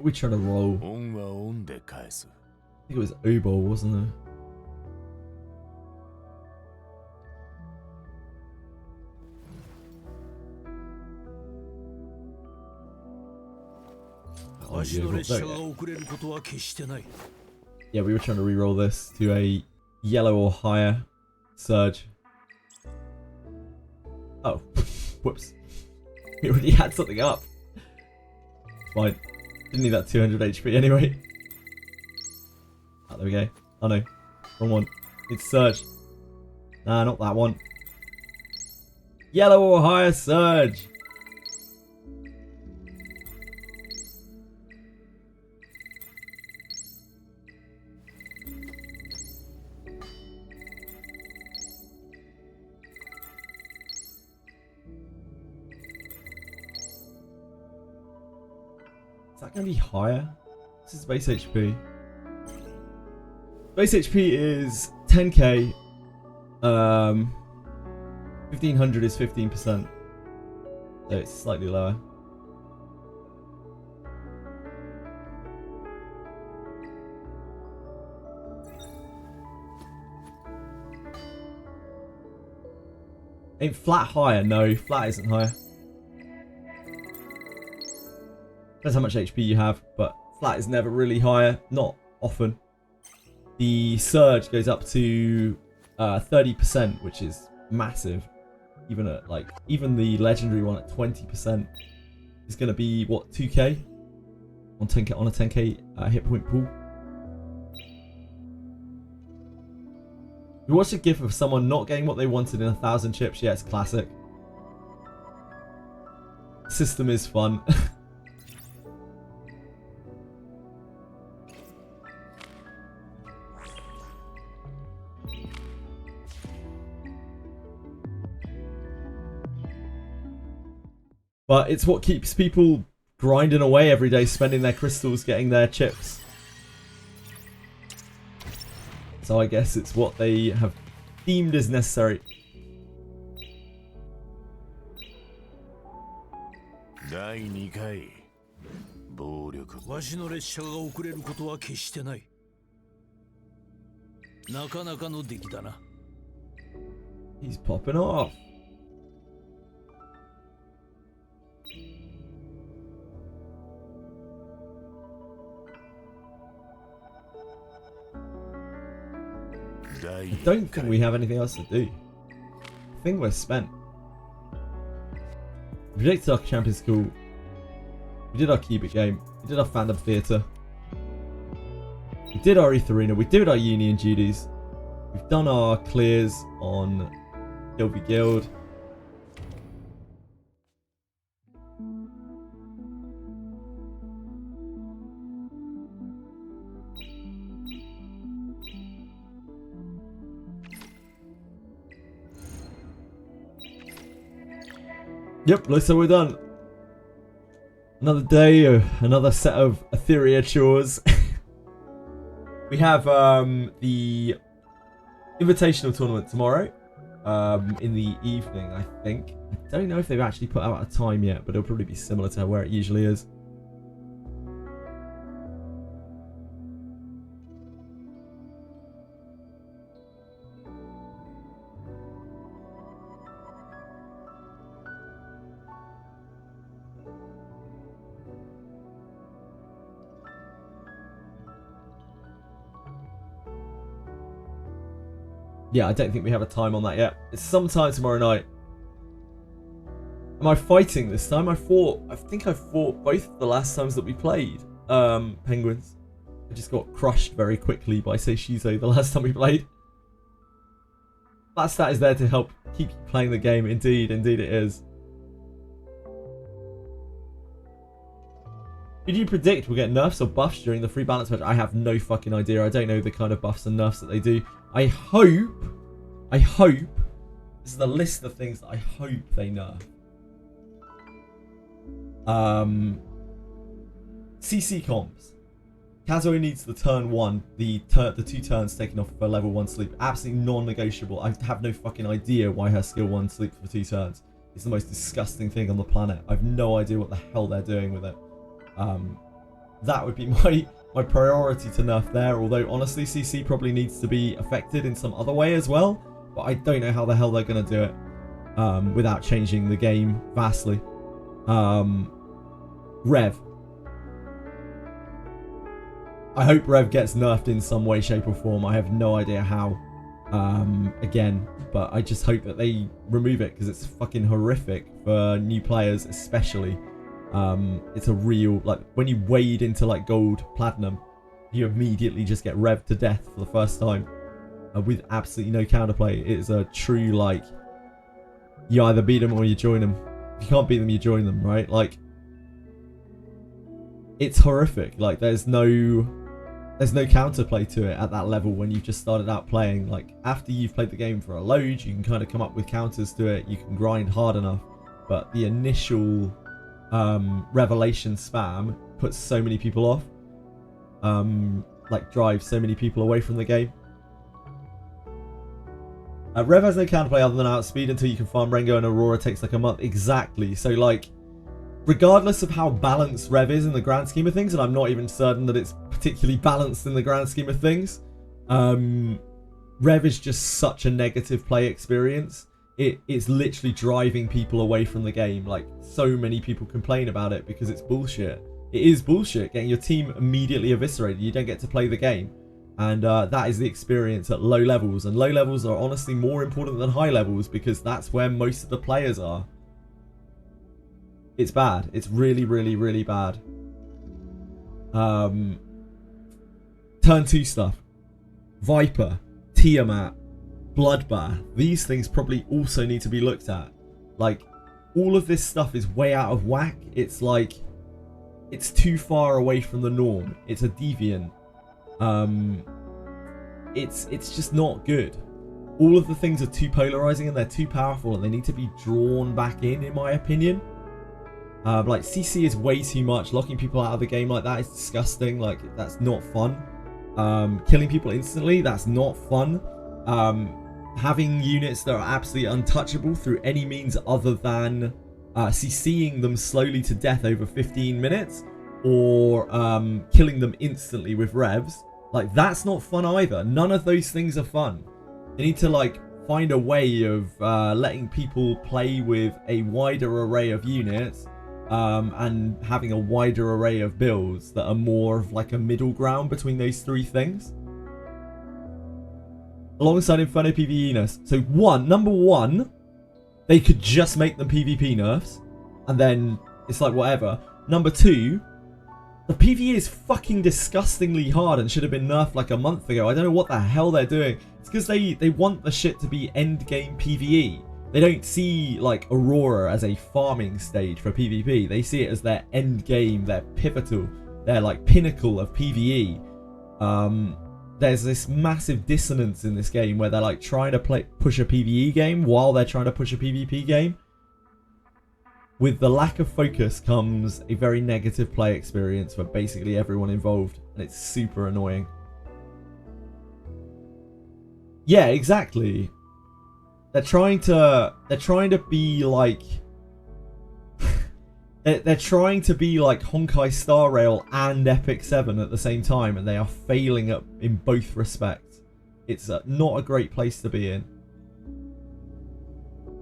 Speaker 1: What are we trying to roll? I think it was Ubo, wasn't it? Oh, yeah, we were trying to re-roll this to a yellow or higher surge. Oh, whoops. We already had something up. Fine. Didn't need that 200 HP anyway. Oh, there we go. Oh no. Wrong one. It's surge. Nah, not that one. Yellow or higher surge. Is that going to be higher? This is base HP. Base HP is 10k. 1500 is 15%. So it's slightly lower. Ain't flat higher? No, flat isn't higher. Depends how much HP you have, but flat is never really higher. Not often. The surge goes up to 30%, which is massive. Even at even the legendary one at 20% is going to be what, 2k on 10k on a 10k hit point pool. We watched a gif of someone not getting what they wanted in 1,000 chips. Yeah, it's classic. System is fun. But it's what keeps people grinding away every day, spending their crystals, getting their chips. So I guess it's what they have deemed as necessary. He's popping off. I don't think we have anything else to do. I think we're spent. We predicted our champion school. We did our cubic game. We did our fandom theatre. We did our Etheria. We did our union duties. We've done our clears on Gilby Guild. Yep, looks like we're done. Another day, another set of Etheria chores. We have the Invitational tournament tomorrow in the evening, I think. I don't know if they've actually put out a time yet, but it'll probably be similar to where it usually is. Yeah, I don't think we have a time on that yet. It's sometime tomorrow night. Am I fighting this time? I think I fought both the last times that we played Penguins. I just got crushed very quickly by Seishizo the last time we played. That stat is there to help keep you playing the game. Indeed, indeed it is. Did you predict we'll get nerfs or buffs during the free balance patch? I have no fucking idea. I don't know the kind of buffs and nerfs that they do. I hope, this is the list of things that I hope they nerf. CC comps. Kazuo needs the turn 1, the 2 turns taken off for level 1 sleep. Absolutely non-negotiable. I have no fucking idea why her skill 1 sleeps for 2 turns. It's the most disgusting thing on the planet. I have no idea what the hell they're doing with it. That would be my priority to nerf there, although honestly CC probably needs to be affected in some other way as well, but I don't know how the hell they're going to do it without changing the game vastly. Rev. I hope Rev gets nerfed in some way, shape or form. I have no idea how, again, but I just hope that they remove it because it's fucking horrific for new players especially. It's a real, like, when you wade into like gold, platinum, you immediately just get revved to death for the first time with absolutely no counterplay. It is a true, like, you either beat them or you join them. If you can't beat them, you join them, right? Like, it's horrific. Like, there's no counterplay to it at that level when you've just started out playing. Like, after you've played the game for a load, you can kind of come up with counters to it. You can grind hard enough, but the initial revelation spam puts so many people off, like drives so many people away from the game. Rev has no counterplay other than outspeed until you can farm Rengo, and Aurora takes like a month. Exactly. So like, regardless of how balanced Rev is in the grand scheme of things, and I'm not even certain that it's particularly balanced in the grand scheme of things, Rev is just such a negative play experience. It's literally driving people away from the game. Like, so many people complain about it because it's bullshit. It is bullshit, getting your team immediately eviscerated. You don't get to play the game. And that is the experience at low levels. And low levels are honestly more important than high levels because that's where most of the players are. It's bad. It's really, really, really bad. Turn 2 stuff. Viper. Tiamat. Bloodbath. These things probably also need to be looked at. Like, all of this stuff is way out of whack. It's like, it's too far away from the norm. It's a deviant. It's just not good. All of the things are too polarizing and they're too powerful and they need to be drawn back in my opinion. Like, CC is way too much. Locking people out of the game like that is disgusting. Like, that's not fun. Killing people instantly, that's not fun. Having units that are absolutely untouchable through any means other than CCing them slowly to death over 15 minutes or killing them instantly with revs, like, that's not fun either. None of those things are fun. They need to, like, find a way of letting people play with a wider array of units and having a wider array of builds that are more of like a middle ground between those 3 things. Alongside Inferno PvE nerfs. So number one, they could just make them PvP nerfs, and then it's like whatever. Number 2, the PvE is fucking disgustingly hard and should have been nerfed like a month ago. I don't know what the hell they're doing. It's because they want the shit to be end game PvE. They don't see like Aurora as a farming stage for PvP. They see it as their end game, their pivotal, their like pinnacle of PvE. There's this massive dissonance in this game where they're like trying to push a PvE game while they're trying to push a PvP game. with the lack of focus comes a very negative play experience for basically everyone involved, and it's super annoying. Yeah, exactly. They're trying to be like they're trying to be like Honkai Star Rail and Epic 7 at the same time, and they are failing in both respects. It's not a great place to be in.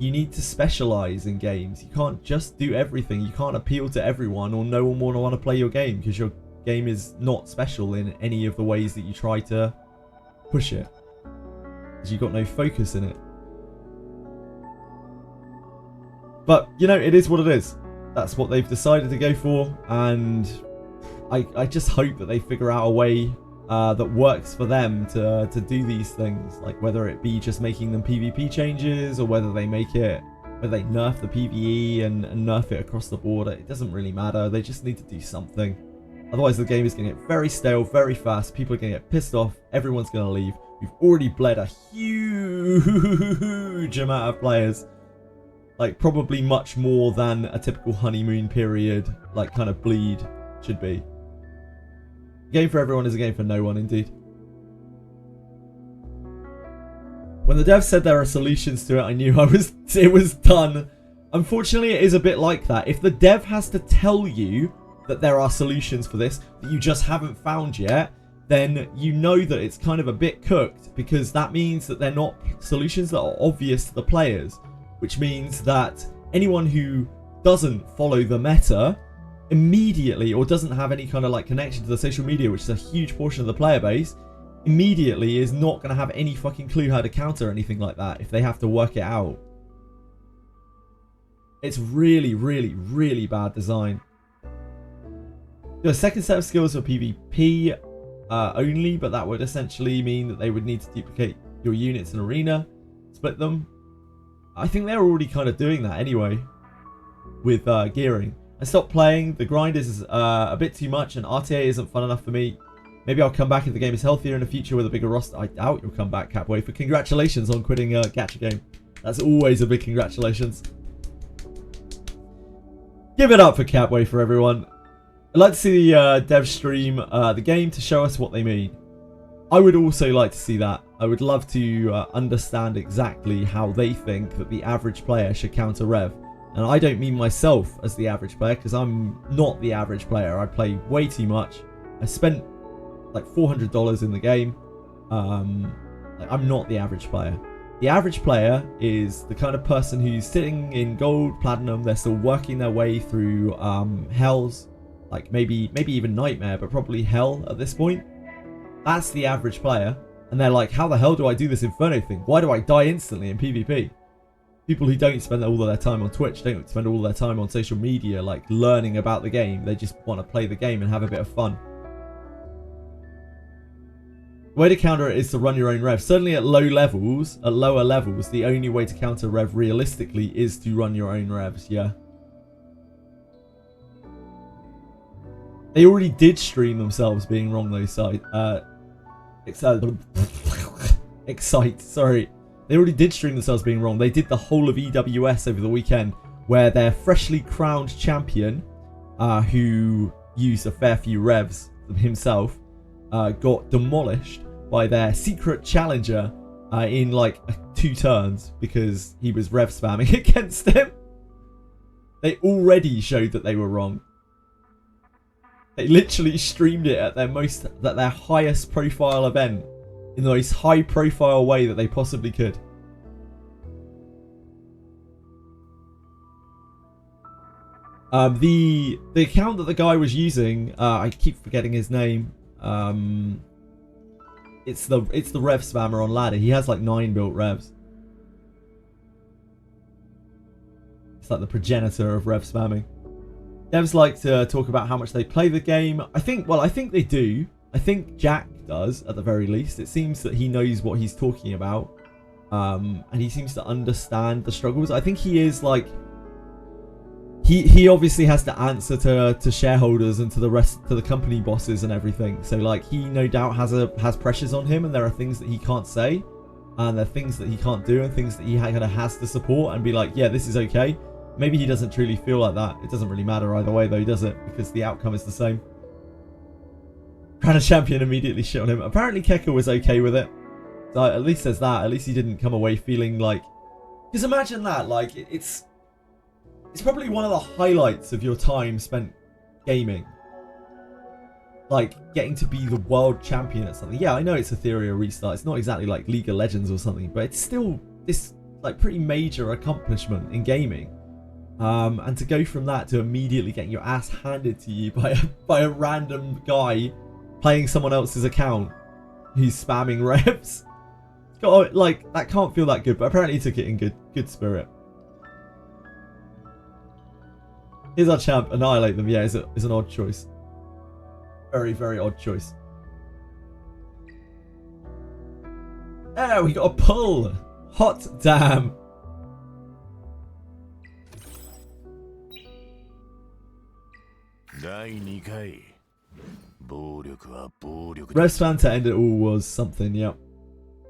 Speaker 1: You need to specialize in games. You can't just do everything. You can't appeal to everyone, or no one will want to play your game because your game is not special in any of the ways that you try to push it, because you've got no focus in it. But, you know, it is what it is. That's what they've decided to go for, and I just hope that they figure out a way that works for them to do these things, like whether it be just making them PvP changes, or whether they nerf the PvE and nerf it across the board. It doesn't really matter. They just need to do something. Otherwise the game is going to get very stale very fast. People are going to get pissed off. Everyone's going to leave. We've already bled a huge amount of players. Like, probably much more than a typical honeymoon period, like, kind of bleed should be. A game for everyone is a game for no one, indeed. When the devs said there are solutions to it, I knew it was done. Unfortunately, it is a bit like that. If the dev has to tell you that there are solutions for this that you just haven't found yet, then you know that it's kind of a bit cooked, because that means that they're not solutions that are obvious to the players. Which means that anyone who doesn't follow the meta immediately, or doesn't have any kind of like connection to the social media, which is a huge portion of the player base, immediately is not going to have any fucking clue how to counter anything like that if they have to work it out. It's really, really, really bad design. The second set of skills for PvP only, but that would essentially mean that they would need to duplicate your units in arena, split them. I think they're already kind of doing that anyway with gearing. I stopped playing. The grind is a bit too much, and RTA isn't fun enough for me. Maybe I'll come back if the game is healthier in the future with a bigger roster. I doubt you'll come back, Capwafer. Congratulations on quitting a gacha game. That's always a big congratulations. Give it up for Capwafer, everyone. I'd like to see the dev stream the game to show us what they mean. I would also like to see that. I would love to understand exactly how they think that the average player should counter Rev. And I don't mean myself as the average player, because I'm not the average player. I play way too much. I spent like $400 in the game. I'm not the average player. The average player is the kind of person who's sitting in gold, platinum. They're still working their way through hells, like maybe even nightmare, but probably hell at this point. That's the average player. And they're like, how the hell do I do this Inferno thing? Why do I die instantly in PvP? People who don't spend all of their time on Twitch, don't spend all their time on social media, like learning about the game. They just want to play the game and have a bit of fun. The way to counter it is to run your own rev. Certainly at lower levels, the only way to counter rev realistically is to run your own revs, yeah. They already did stream themselves being wrong though, Excite, sorry. They already did stream themselves being wrong. They did the whole of EWS over the weekend, where their freshly crowned champion, who used a fair few revs himself, got demolished by their secret challenger in like 2 turns because he was rev spamming against him. They already showed that they were wrong. They literally streamed it at their highest profile event in the most high profile way that they possibly could. The account that the guy was using, I keep forgetting his name. It's the rev spammer on ladder. He has like 9 built revs. It's like the progenitor of rev spamming. Devs like to talk about how much they play the game. I think they do. I think Jack does, at the very least. It seems that he knows what he's talking about. And he seems to understand the struggles. I think he is like... He obviously has to answer to shareholders and to the company bosses and everything. So like he no doubt has pressures on him, and there are things that he can't say, and there are things that he can't do, and things that he kind of has to support and be like, yeah, this is okay. Maybe he doesn't truly feel like that. It doesn't really matter either way though, does it? Because the outcome is the same. Crown Champion immediately shit on him. Apparently Keka was okay with it. So at least there's that. At least he didn't come away feeling like... Because imagine that, like, it's probably one of the highlights of your time spent gaming. Like, getting to be the world champion at something. Yeah, I know it's Etheria Restart. It's not exactly like League of Legends or something, but it's still this, like, pretty major accomplishment in gaming. And to go from that to immediately getting your ass handed to you by a random guy playing someone else's account who's spamming revs. God, like, that can't feel that good, but apparently he took it in good spirit. Here's our champ. Annihilate them. Yeah, is an odd choice. Very, very odd choice. Oh, we got a pull. Hot damn. Rev spam to end it all was something, yep.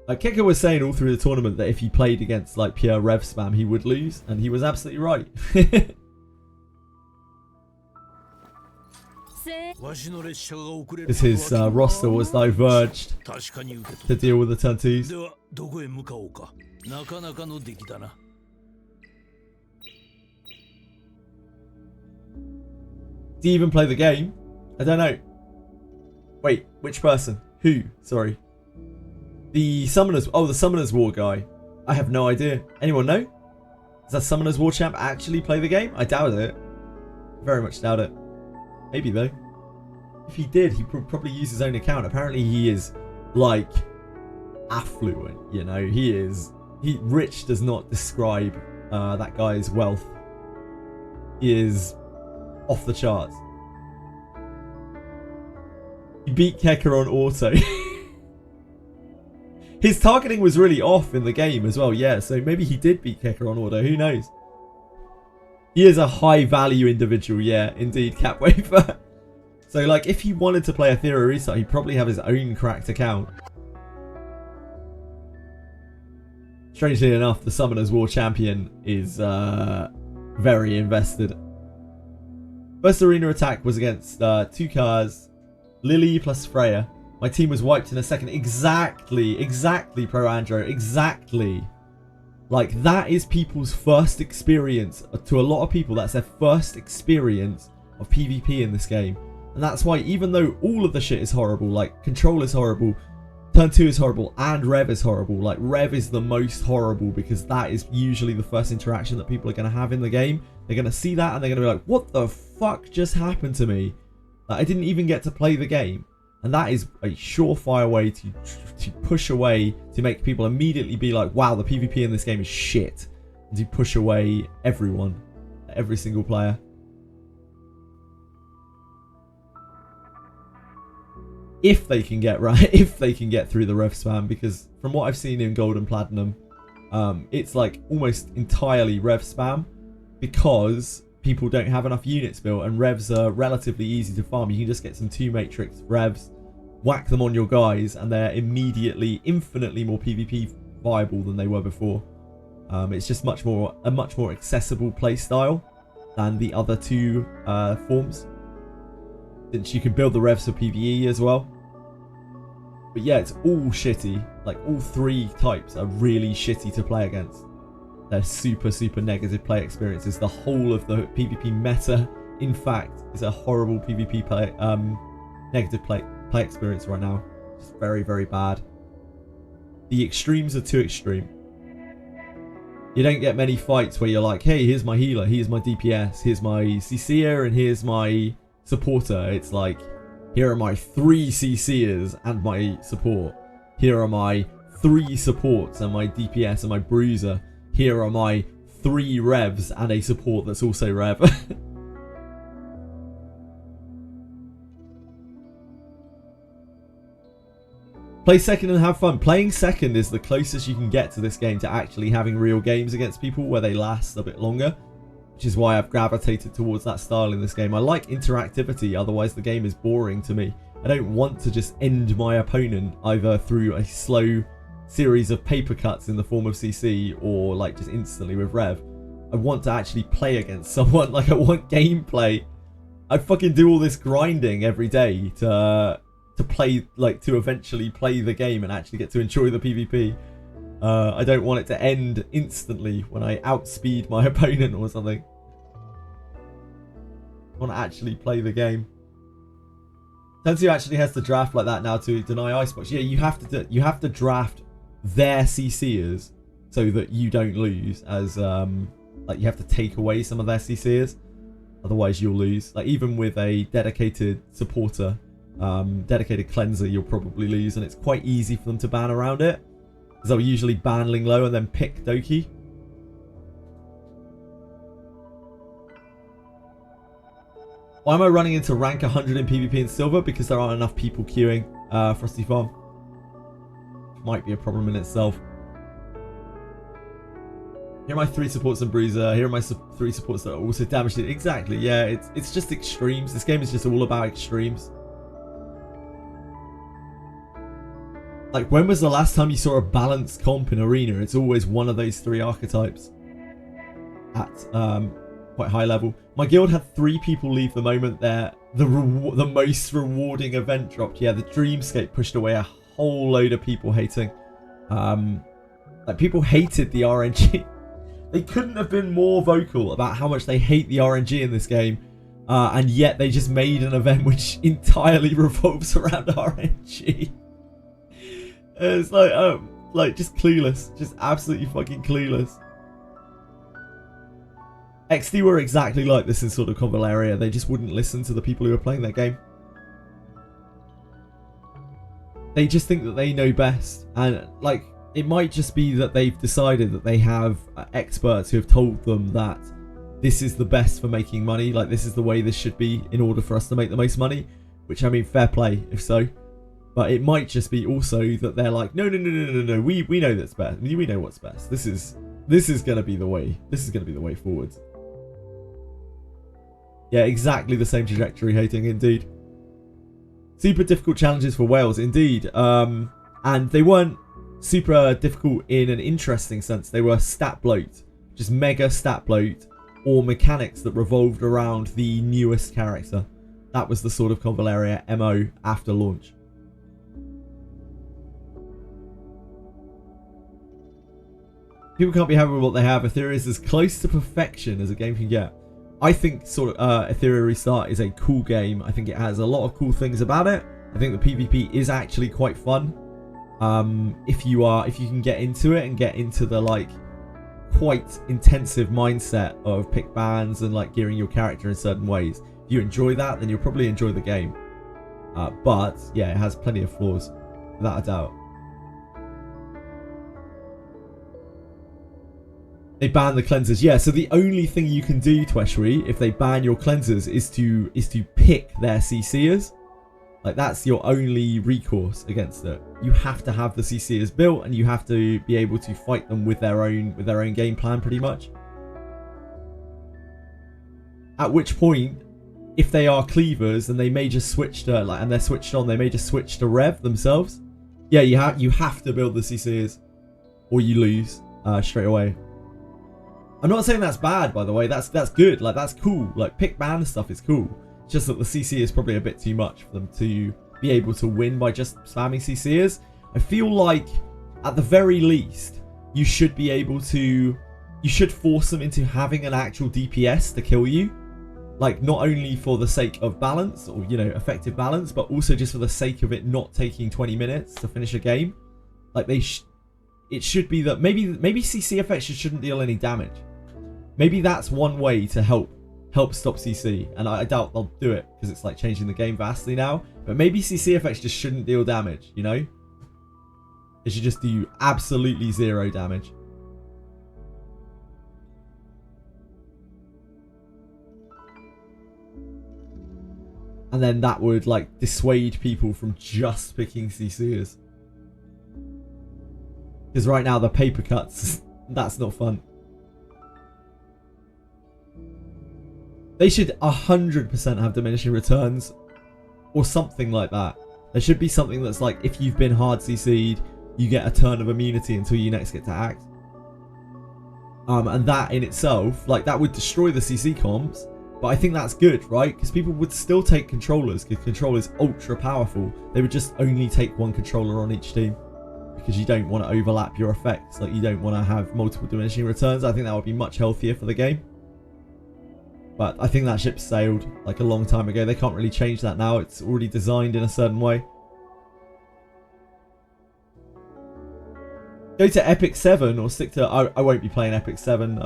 Speaker 1: Keka was saying all through the tournament that if he played against like pure rev spam, he would lose, and he was absolutely right. Because his roster was diverged to deal with the turn 2s. Do you even play the game? I don't know. Wait, which person? Who? Sorry. The Summoners... Oh, the Summoners War guy. I have no idea. Anyone know? Does that Summoners War champ actually play the game? I doubt it. Very much doubt it. Maybe though. If he did, he would probably use his own account. Apparently he is, like, affluent, you know. He is... Rich does not describe that guy's wealth. He is off the charts. He beat Keka on auto. His targeting was really off in the game as well, yeah. So maybe he did beat Keka on auto. Who knows? He is a high value individual, yeah, indeed, Capwafer. So, like, if he wanted to play Etheria Restart, he'd probably have his own cracked account. Strangely enough, the Summoners War champion is very invested. First arena attack was against 2 cars, Lily plus Freya. My team was wiped in a second. Exactly, Pro Andro, exactly. Like, that is people's first experience. To a lot of people, that's their first experience of PvP in this game. And that's why, even though all of the shit is horrible, like, Control is horrible, Turn 2 is horrible, and Rev is horrible. Like, Rev is the most horrible because that is usually the first interaction that people are going to have in the game. They're going to see that and they're going to be like, what the fuck just happened to me? Like, I didn't even get to play the game. And that is a surefire way to push away, to make people immediately be like, wow, the PvP in this game is shit. And to push away everyone, every single player. If they can get right, if they can get through the rev spam, because from what I've seen in Gold and Platinum, it's like almost entirely rev spam because people don't have enough units built, and revs are relatively easy to farm. You can just get some 2 matrix revs, whack them on your guys, and they're immediately infinitely more PvP viable than they were before. It's just a much more accessible playstyle than the other 2 forms, since you can build the revs for PvE as well. But yeah, it's all shitty. Like, all 3 types are really shitty to play against. They're super negative play experiences. The whole of the PvP meta, in fact, is a horrible PvP play, negative play experience right now. It's very bad. The extremes are too extreme. You don't get many fights where you're like, hey, here's my healer, here's my DPS, here's my CC'er, and here's my supporter. It's like, here are my 3 CC'ers and my support. Here are my 3 supports and my DPS and my bruiser. Here are my 3 revs and a support that's also rev. Play second and have fun. Playing second is the closest you can get to this game to actually having real games against people where they last a bit longer, which is why I've gravitated towards that style in this game. I like interactivity, otherwise the game is boring to me. I don't want to just end my opponent either through a slow series of paper cuts in the form of CC or like just instantly with rev. I want to actually play against someone. Like, I want gameplay. I fucking do all this grinding every day to play, like, to eventually play the game and actually get to enjoy the PvP. I don't want it to end instantly when I outspeed my opponent or something. I want to actually play the game. Tensu actually has to draft like that now to deny Icebox. Yeah, you have to draft their CCers so that you don't lose, as like you have to take away some of their CCers, otherwise you'll lose. Like, even with a dedicated supporter, dedicated cleanser, you'll probably lose, and it's quite easy for them to ban around it, because they'll usually ban Ling Lo and then pick Doki. Why am I running into rank 100 in PvP and silver? Because there aren't enough people queuing Frosty Farm. Might be a problem in itself. Here are my 3 supports and Bruiser. Here are my 3 supports that are also damaged. Exactly, yeah, it's just extremes. This game is just all about extremes. Like, when was the last time you saw a balanced comp in Arena? It's always one of those 3 archetypes at quite high level. My guild had 3 people leave the moment the most rewarding event dropped. Yeah, the Dreamscape pushed away a whole load of people hating. Like, people hated the RNG. They couldn't have been more vocal about how much they hate the RNG in this game, and yet they just made an event which entirely revolves around RNG. It's like just clueless, just absolutely fucking clueless. XD were exactly like this in sort of Convalaria. They just wouldn't listen to the people who were playing that game. They just think that they know best, and like, it might just be that they've decided that they have experts who have told them that this is the best for making money, like this is the way this should be in order for us to make the most money, which, I mean, fair play if so. But it might just be also that they're like, no, we know that's best. We know what's best. This is gonna be the way. This is gonna be the way forward. Yeah, exactly the same trajectory hating, indeed. Super difficult challenges for Wales, indeed. And they weren't super difficult in an interesting sense. They were stat bloat, just mega stat bloat, or mechanics that revolved around the newest character. That was the sort of Convalaria MO after launch. People can't be happy with what they have. Etheria is as close to perfection as a game can get. I think sort of Etheria Restart is a cool game. I think it has a lot of cool things about it. I think the PvP is actually quite fun. If you can get into it and get into the like quite intensive mindset of pick bans and like gearing your character in certain ways. If you enjoy that, then you'll probably enjoy the game. But yeah, it has plenty of flaws, without a doubt. They ban the cleansers. Yeah, so the only thing you can do, Tweshri, if they ban your cleansers is to pick their CCers. Like, that's your only recourse against it. You have to have the CCers built, and you have to be able to fight them with their own game plan, pretty much. At which point, if they are cleavers, then they may just switch to and they're switched on. They may just switch to Rev themselves. Yeah, you have to build the CCers, or you lose straight away. I'm not saying that's bad, by the way. That's good. Like, that's cool. Like, pick ban stuff is cool. It's just that the CC is probably a bit too much for them to be able to win by just spamming CCers. I feel like, at the very least, you should be able to... You should force them into having an actual DPS to kill you. Like, not only for the sake of balance, or, you know, effective balance, but also just for the sake of it not taking 20 minutes to finish a game. Like, it should be that maybe CC effects shouldn't deal any damage. Maybe that's one way to help stop CC, and I doubt they'll do it because it's like changing the game vastly now. But maybe CC effects just shouldn't deal damage, you know? It should just do absolutely 0 damage. And then that would like dissuade people from just picking CCers. Because right now the paper cuts, that's not fun. They should 100% have diminishing returns, or something like that. There should be something that's like, if you've been hard CC'd, you get a turn of immunity until you next get to act. And that in itself, like, that would destroy the CC comps. But I think that's good, right? Because people would still take controllers, because controllers ultra powerful. They would just only take one controller on each team, because you don't want to overlap your effects. Like, you don't want to have multiple diminishing returns. I think that would be much healthier for the game. But I think that ship sailed like a long time ago. They can't really change that now. It's already designed in a certain way. Go to Epic 7 or stick to... I won't be playing Epic 7.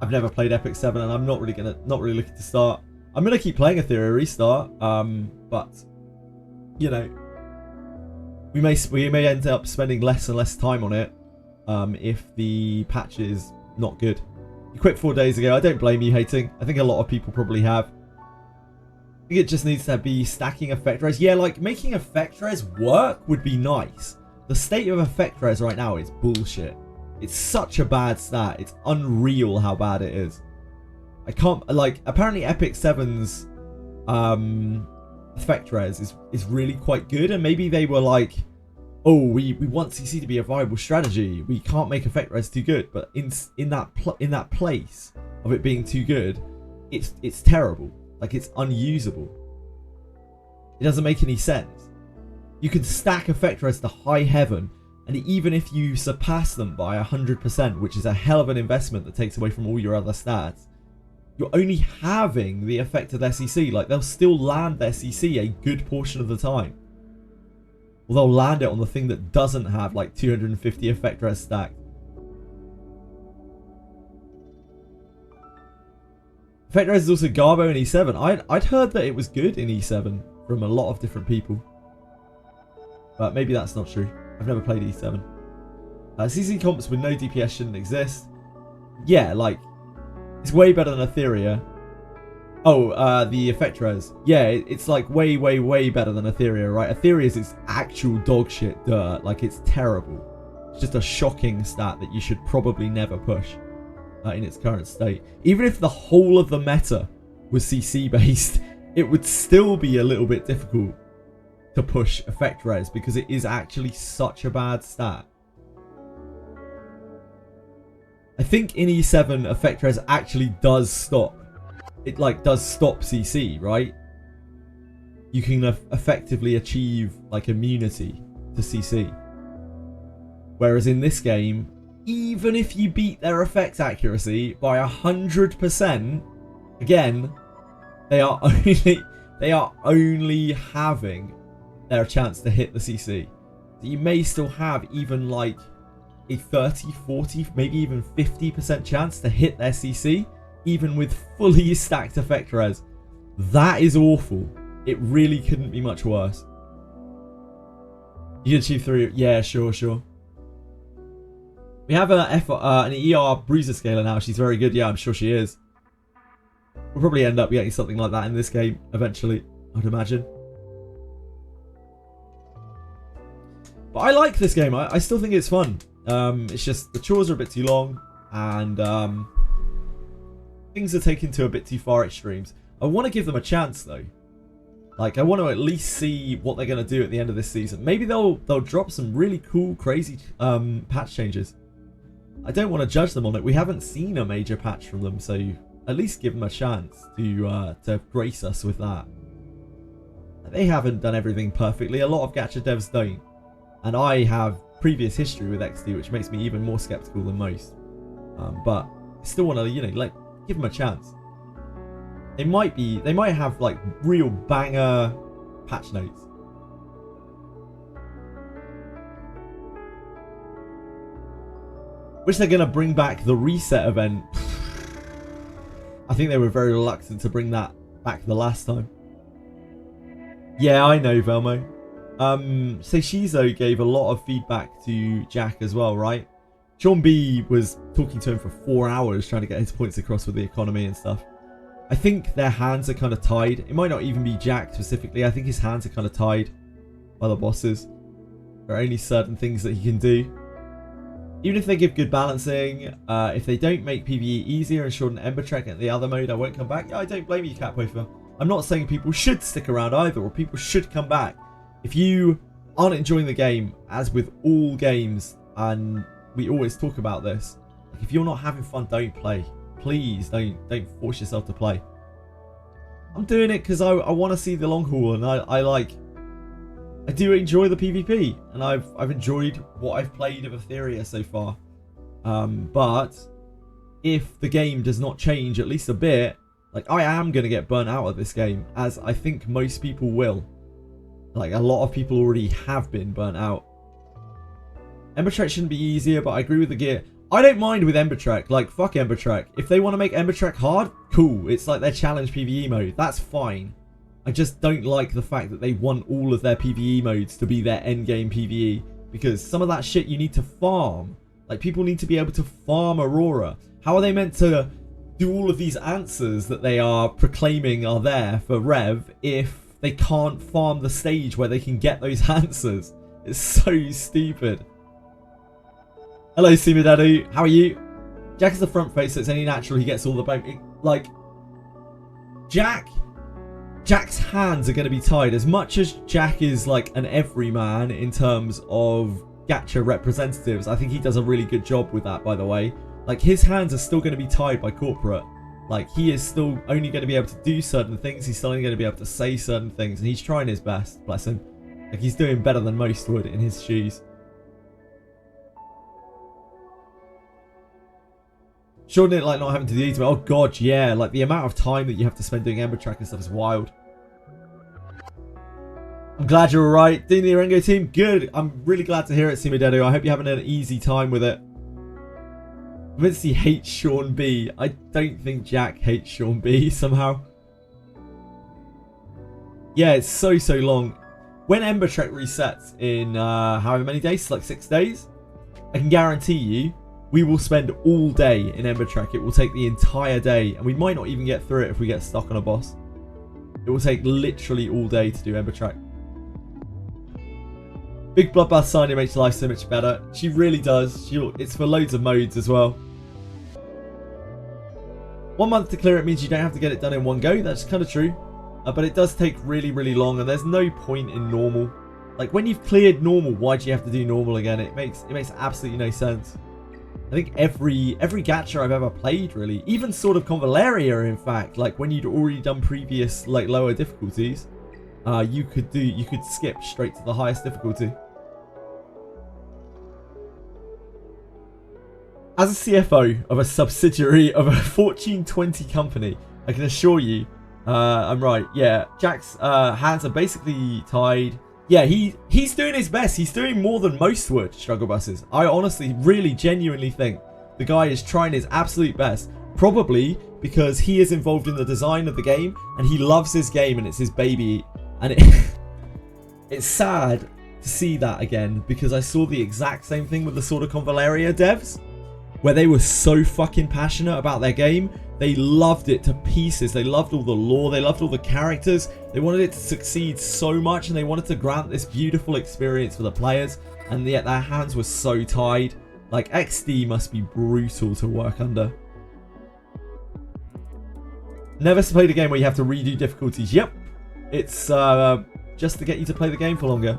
Speaker 1: I've never played Epic 7 and I'm not really looking to start. I'm gonna keep playing Etheria Restart, but you know, we may end up spending less and less time on it if the patch is not good. You quit 4 days ago. I don't blame you hating. I think a lot of people probably have. I think it just needs to be stacking effect res. Yeah, like making effect res work would be nice. The state of effect res right now is bullshit. It's such a bad stat. It's unreal how bad it is. I can't, like, apparently Epic 7's effect res is really quite good, and maybe they were like, oh, we want CC to be a viable strategy. We can't make effect res too good, but in that place of it being too good, it's terrible. Like, it's unusable. It doesn't make any sense. You can stack effect res to high heaven, and even if you surpass them by 100%, which is a hell of an investment that takes away from all your other stats, you're only having the effect of their CC. Like, they'll still land their CC a good portion of the time. Well, they'll land it on the thing that doesn't have like 250 effect res stacked. Effect res is also Garbo in E7. I'd heard that it was good in E7 from a lot of different people. But maybe that's not true. I've never played E7. CC comps with no DPS shouldn't exist. Yeah, like, it's way better than Etheria. Oh, the effect res. Yeah, it's like way, way, way better than Etheria, right? Etheria is its actual dog shit dirt. Like, it's terrible. It's just a shocking stat that you should probably never push in its current state. Even if the whole of the meta was CC based, it would still be a little bit difficult to push effect res because it is actually such a bad stat. I think in E7 effect res actually does stop. It like does stop CC, right? You can effectively achieve like immunity to CC. Whereas in this game, even if you beat their effect accuracy by 100%, again, they are only having their chance to hit the CC. So you may still have even like a 30, 40, maybe even 50% chance to hit their CC, even with fully stacked effect res. That is awful. It really couldn't be much worse. You can achieve 3. Yeah, sure. We have an ER bruiser scaler now. She's very good. Yeah, I'm sure she is. We'll probably end up getting something like that in this game eventually, I'd imagine. But I like this game. I still think it's fun. It's just the chores are a bit too long, and things are taken to a bit too far extremes. I want to give them a chance though. Like, I want to at least see what they're going to do at the end of this season. Maybe they'll drop some really cool, crazy patch changes. I don't want to judge them on it. We haven't seen a major patch from them, so at least give them a chance to grace us with that. They haven't done everything perfectly. A lot of gacha devs don't. And I have previous history with XD, which makes me even more skeptical than most. But I still want to, you know, like, give them a chance. They might have like real banger patch notes. Wish they're gonna bring back the reset event. I think they were very reluctant to bring that back the last time. Yeah, I know, Velmo. Seishizo gave a lot of feedback to Jack as well, right? Sean B was talking to him for 4 hours trying to get his points across with the economy and stuff. I think their hands are kind of tied. It might not even be Jack specifically. I think his hands are kind of tied by the bosses. There are only certain things that he can do. Even if they give good balancing, if they don't make PvE easier and shorten Ember Trek and the other mode, I won't come back. Yeah, I don't blame you, Catwafer. I'm not saying people should stick around either, or people should come back. If you aren't enjoying the game, as with all games, and we always talk about this, If you're not having fun, don't play. Please don't force yourself to play. I'm doing it because I want to see the long haul, and I do enjoy the PvP, and I've enjoyed what I've played of Etheria so far. But if the game does not change at least a bit, like, I am going to get burnt out of this game, as I think most people will. Like, a lot of people already have been burnt out. Ember Trek shouldn't be easier, but I agree with the gear. I don't mind with Ember Trek. Like, fuck Ember Trek. If they want to make Ember Trek hard, cool. It's like their challenge PvE mode. That's fine. I just don't like the fact that they want all of their PvE modes to be their endgame PvE. Because some of that shit you need to farm. Like, people need to be able to farm Aurora. How are they meant to do all of these answers that they are proclaiming are there for Rev if they can't farm the stage where they can get those answers? It's so stupid. Hello, Sumadadu. How are you? Jack is the front face, so it's only natural he gets all the blame. Like, Jack's hands are going to be tied. As much as Jack is like an everyman in terms of gacha representatives, I think he does a really good job with that, by the way. Like, his hands are still going to be tied by corporate. Like, he is still only going to be able to do certain things. He's still only going to be able to say certain things. And he's trying his best, bless him. Like, he's doing better than most would in his shoes. Sure didn't like not having to do these, but oh god, yeah. Like, the amount of time that you have to spend doing Ember Track and stuff is wild. I'm glad you're alright. Doing the Orengo team? Good. I'm really glad to hear it, Sumadedo. I hope you're having an easy time with it. Vinci hates Sean B. I don't think Jack hates Sean B somehow. Yeah, it's so long. When Ember Trek resets in however many days, like 6 days, I can guarantee you we will spend all day in Ember Trek. It will take the entire day, and we might not even get through it if we get stuck on a boss. It will take literally all day to do Ember Trek. Big Bloodbath Signing makes life so much better. She really does. It's for loads of modes as well. 1 month to clear it means you don't have to get it done in one go. That's kind of true. But it does take really long, and there's no point in normal. Like, when you've cleared normal, why do you have to do normal again? It makes absolutely no sense. I think every gacha I've ever played, really, even sort of Convaleria, in fact, like when you'd already done previous like lower difficulties, you could skip straight to the highest difficulty. As a CFO of a subsidiary of a Fortune 20 company, I can assure you, I'm right. Yeah, Jack's hands are basically tied. Yeah, he's doing his best. He's doing more than most would, Struggle Buses. I honestly, really, genuinely think the guy is trying his absolute best. Probably because he is involved in the design of the game, and he loves his game, and it's his baby. And it's sad to see that again, because I saw the exact same thing with the Sword of Convaleria devs, where they were so fucking passionate about their game. They loved it to pieces. They loved all the lore. They loved all the characters. They wanted it to succeed so much, and they wanted to grant this beautiful experience for the players, and yet their hands were so tied. Like, XD must be brutal to work under. Never played a game where you have to redo difficulties. Yep. It's just to get you to play the game for longer.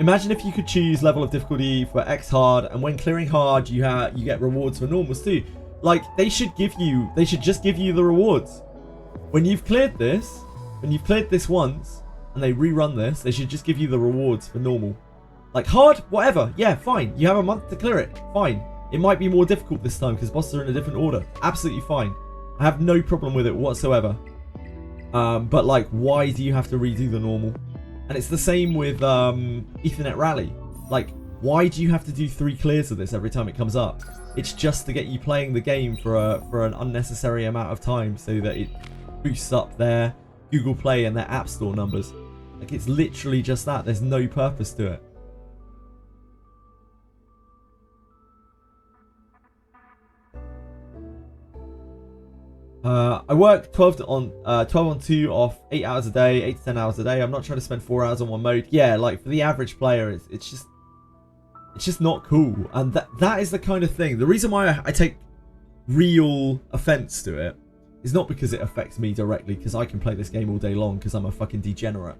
Speaker 1: Imagine if you could choose level of difficulty for X hard, and when clearing hard, you get rewards for normals too. Like, they should just give you the rewards. When you've cleared this once, and they rerun this, they should just give you the rewards for normal. Like, hard, whatever, yeah, fine. You have a month to clear it, fine. It might be more difficult this time because bosses are in a different order. Absolutely fine. I have no problem with it whatsoever. But like, why do you have to redo the normal? And it's the same with Ethernet Rally. Like, why do you have to do 3 clears of this every time it comes up? It's just to get you playing the game for an unnecessary amount of time, so that it boosts up their Google Play and their App Store numbers. Like, it's literally just that. There's no purpose to it. I work 12 on 2 off 8 hours a day, 8 to 10 hours a day. I'm not trying to spend 4 hours on one mode. Yeah, like, for the average player, it's just not cool. And that is the kind of thing. The reason why I take real offense to it is not because it affects me directly, because I can play this game all day long because I'm a fucking degenerate.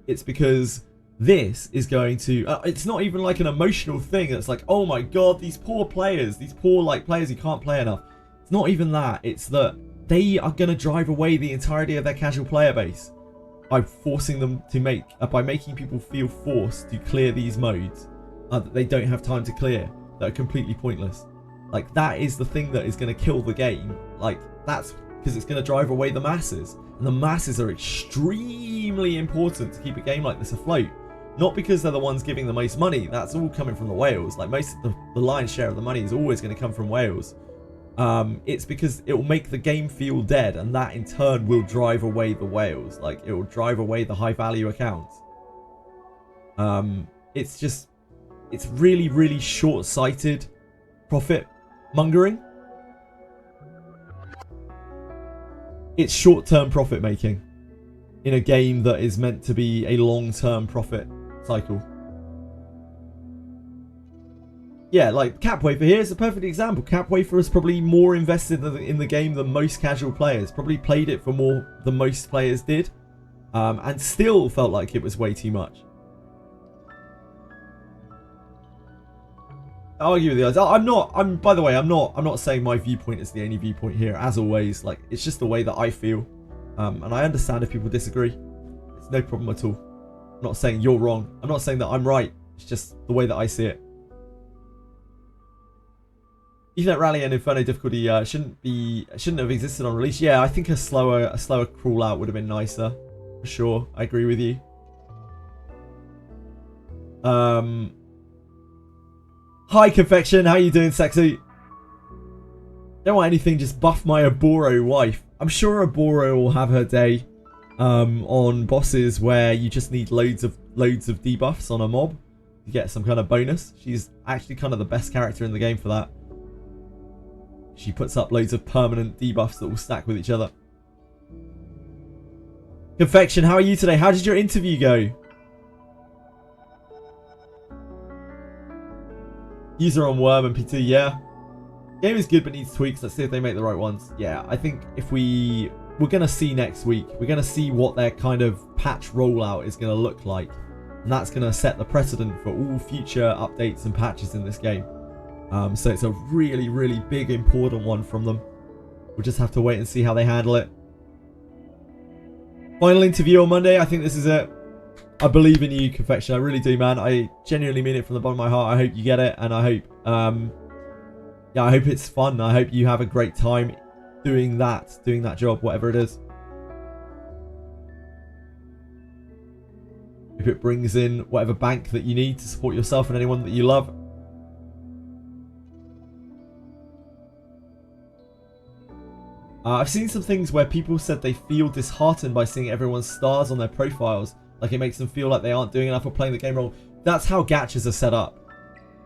Speaker 1: It's because This is going to, it's not even like an emotional thing. It's like, oh my god, these poor players, these poor like players who can't play enough. It's not even that. It's that they are going to drive away the entirety of their casual player base by forcing them to by making people feel forced to clear these modes that they don't have time to clear, that are completely pointless. Like, that is the thing that is going to kill the game. Like, that's because it's going to drive away the masses. And the masses are extremely important to keep a game like this afloat. Not because they're the ones giving the most money. That's all coming from the whales. Like, most of the lion's share of the money is always going to come from whales. It's because it will make the game feel dead, and that in turn will drive away the whales. Like, it will drive away the high value accounts. It's really, really short-sighted profit mongering. It's short-term profit making in a game that is meant to be a long-term profit cycle. Yeah, like Capwafer here is a perfect example. Capwafer is probably more invested in the game than most casual players. Probably played it for more than most players did, and still felt like it was way too much. I'll argue with you guys. By the way, I'm not saying my viewpoint is the only viewpoint here. As always, like, it's just the way that I feel, and I understand if people disagree. It's no problem at all. I'm not saying you're wrong. I'm not saying that I'm right. It's just the way that I see it. Ethernet Rally and Inferno difficulty shouldn't have existed on release. Yeah, I think a slower crawl out would have been nicer, for sure. I agree with you. Hi Confection, how you doing, sexy? Don't want anything, just buff my Aboro wife. I'm sure Aboro will have her day on bosses where you just need loads of debuffs on a mob to get some kind of bonus. She's actually kind of the best character in the game for that. She puts up loads of permanent debuffs that will stack with each other. Confection, how are you today? How did your interview go? User on Worm and PT, yeah. Game is good but needs tweaks. Let's see if they make the right ones. Yeah, I think if we're going to see next week. We're going to see what their kind of patch rollout is going to look like. And that's going to set the precedent for all future updates and patches in this game. So it's a really, really big, important one from them. We'll just have to wait and see how they handle it. Final interview on Monday. I think this is it. I believe in you, Confection. I really do, man. I genuinely mean it from the bottom of my heart. I hope you get it, and I hope, I hope it's fun. I hope you have a great time doing that job, whatever it is. If it brings in whatever bank that you need to support yourself and anyone that you love. I've seen some things where people said they feel disheartened by seeing everyone's stars on their profiles. Like, it makes them feel like they aren't doing enough or playing the game wrong. That's how gachas are set up.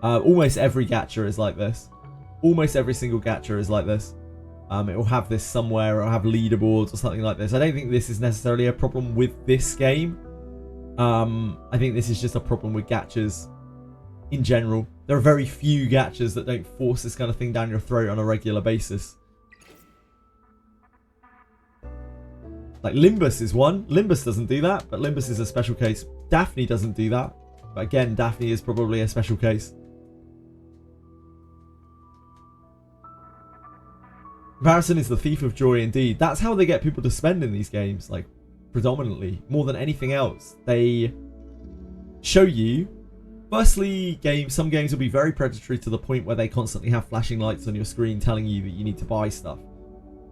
Speaker 1: Almost every gacha is like this. Almost every single gacha is like this. It will have this somewhere, or it'll have leaderboards or something like this. I don't think this is necessarily a problem with this game. I think this is just a problem with gachas in general. There are very few gachas that don't force this kind of thing down your throat on a regular basis. Like Limbus is one. Limbus doesn't do that, but Limbus is a special case. Daphne doesn't do that. But again, Daphne is probably a special case. Comparison is the thief of joy indeed. That's how they get people to spend in these games, like, predominantly. More than anything else. They show you... Firstly, some games will be very predatory to the point where they constantly have flashing lights on your screen telling you that you need to buy stuff.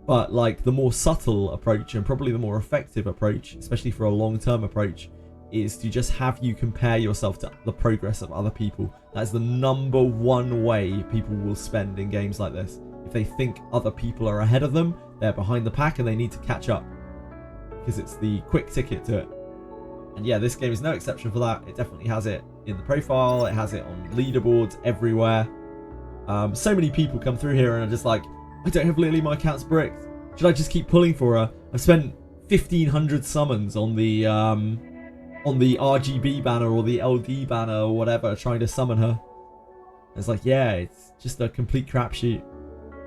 Speaker 1: But, like, the more subtle approach, and probably the more effective approach, especially for a long-term approach, is to just have you compare yourself to the progress of other people. That's the #1 way people will spend in games like this. If they think other people are ahead of them, they're behind the pack and they need to catch up. Because it's the quick ticket to it. And yeah, this game is no exception for that. It definitely has it in the profile. It has it on leaderboards everywhere. So many people come through here and are just like, I don't have Lily, my account's bricked. Should I just keep pulling for her? I've spent 1,500 summons on the RGB banner or the LD banner or whatever trying to summon her. It's like, yeah, it's just a complete crapshoot.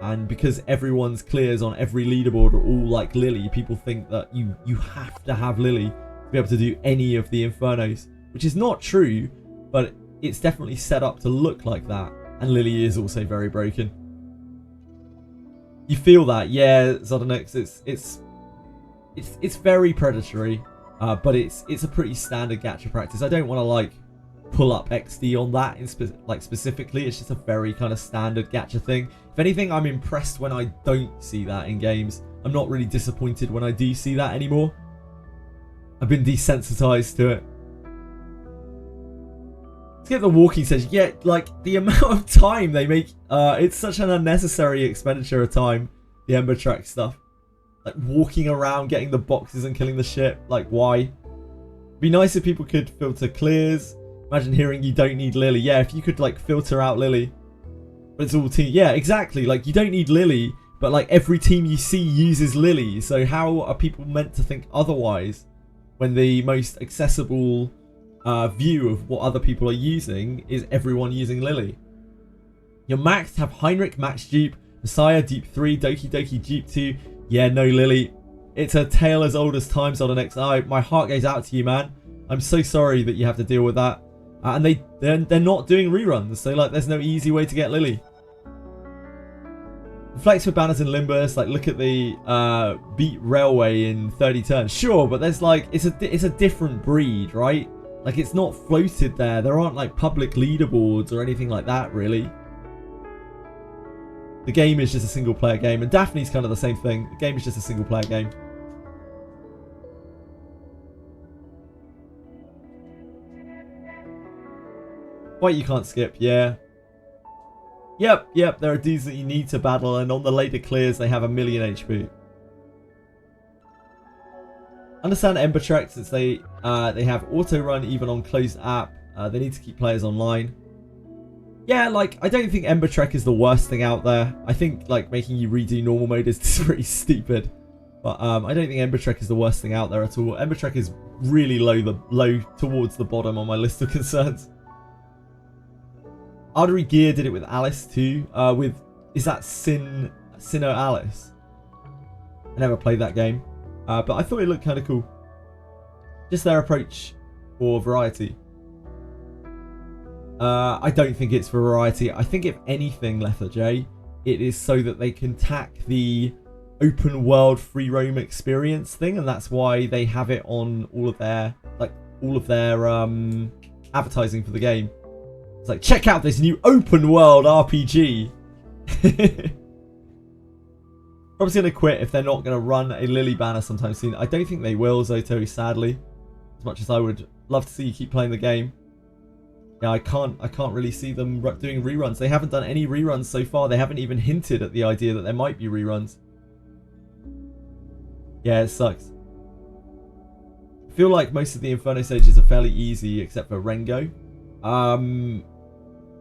Speaker 1: And because everyone's clears on every leaderboard are all like Lily, people think that you have to have Lily to be able to do any of the Infernos. which is not true, but it's definitely set up to look like that. And Lily is also very broken. You feel that, yeah, Zodonix. It's very predatory, but it's a pretty standard gacha practice. I don't want to like pull up XD on that specifically. It's just a very kind of standard gacha thing. If anything, I'm impressed when I don't see that in games. I'm not really disappointed when I do see that anymore. I've been desensitized to it. Let's get the walking stage. Yeah, like the amount of time they make, it's such an unnecessary expenditure of time. The Ember Track stuff, like walking around, getting the boxes and killing the ship. Like, why? It'd be nice if people could filter clears. Imagine hearing you don't need Lily. Yeah, if you could like filter out Lily, but it's all team. Yeah, exactly. Like you don't need Lily, but like every team you see uses Lily. So how are people meant to think otherwise when the most accessible view of what other people are using is everyone using Lily? Your maxed have Heinrich, Max Dupe, Messiah, Dupe 3, Doki Doki, Dupe 2. Yeah, no Lily. It's a tale as old as time, Zodonix. My heart goes out to you, man. I'm so sorry that you have to deal with that. And they're not doing reruns, so like there's no easy way to get Lily. Flex with banners in Limbus, like look at the beat Railway in 30 turns. Sure, but there's like it's a different breed, right? Like it's not floated there. There aren't like public leaderboards or anything like that, really. The game is just a single player game, and Daphne's kind of the same thing. The game is just a single player game. Fight you can't skip, yeah. Yep, there are dudes that you need to battle, and on the later clears they have 1,000,000 HP. Understand Ember Trek, since they have auto run even on closed app. They need to keep players online. Yeah, like I don't think Ember Trek is the worst thing out there. I think like making you redo normal mode is pretty stupid. But I don't think Ember Trek is the worst thing out there at all. Ember Trek is really low towards the bottom on my list of concerns. Artery Gear did it with Alice too. Is that Sinnoh Alice? I never played that game, but I thought it looked kind of cool. Just their approach for variety. I don't think it's for variety. I think if anything, Lether J, it is so that they can tack the open world free roam experience thing, and that's why they have it on all of their advertising for the game. It's like, check out this new open world RPG. Probably gonna quit if they're not gonna run a Lily banner sometime soon. I don't think they will, Zoto, sadly. As much as I would love to see you keep playing the game. Yeah, I can't really see them doing reruns. They haven't done any reruns so far. They haven't even hinted at the idea that there might be reruns. Yeah, it sucks. I feel like most of the Inferno stages are fairly easy, except for Rengo.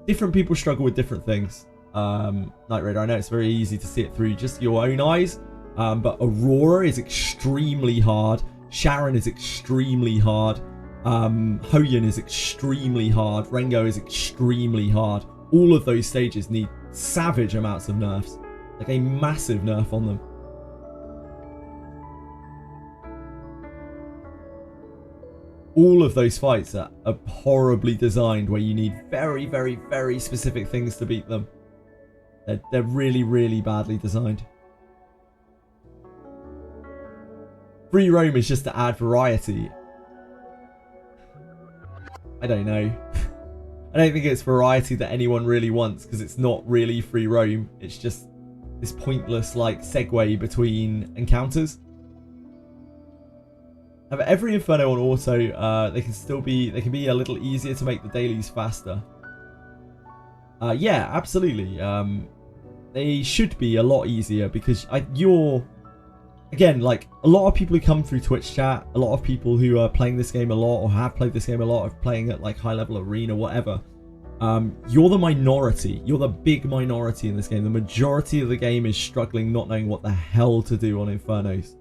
Speaker 1: Different people struggle with different things. Night Raider, I know it's very easy to see it through just your own eyes, but Aurora is extremely hard. Sharon is extremely hard. Hoyan is extremely hard. Rengo is extremely hard. All of those stages need savage amounts of nerfs, like a massive nerf on them. All of those fights are horribly designed, where you need very, very, very specific things to beat them. They're really, really badly designed. Free roam is just to add variety. I don't know. I don't think it's variety that anyone really wants, because it's not really free roam. It's just this pointless like segue between encounters. However, every Inferno on auto, they can be a little easier to make the dailies faster. Yeah, absolutely. They should be a lot easier, because again, like a lot of people who come through Twitch chat, a lot of people who are playing this game a lot or have played this game a lot, of playing at like high level arena, whatever. You're the minority. You're the big minority in this game. The majority of the game is struggling, not knowing what the hell to do on Infernos.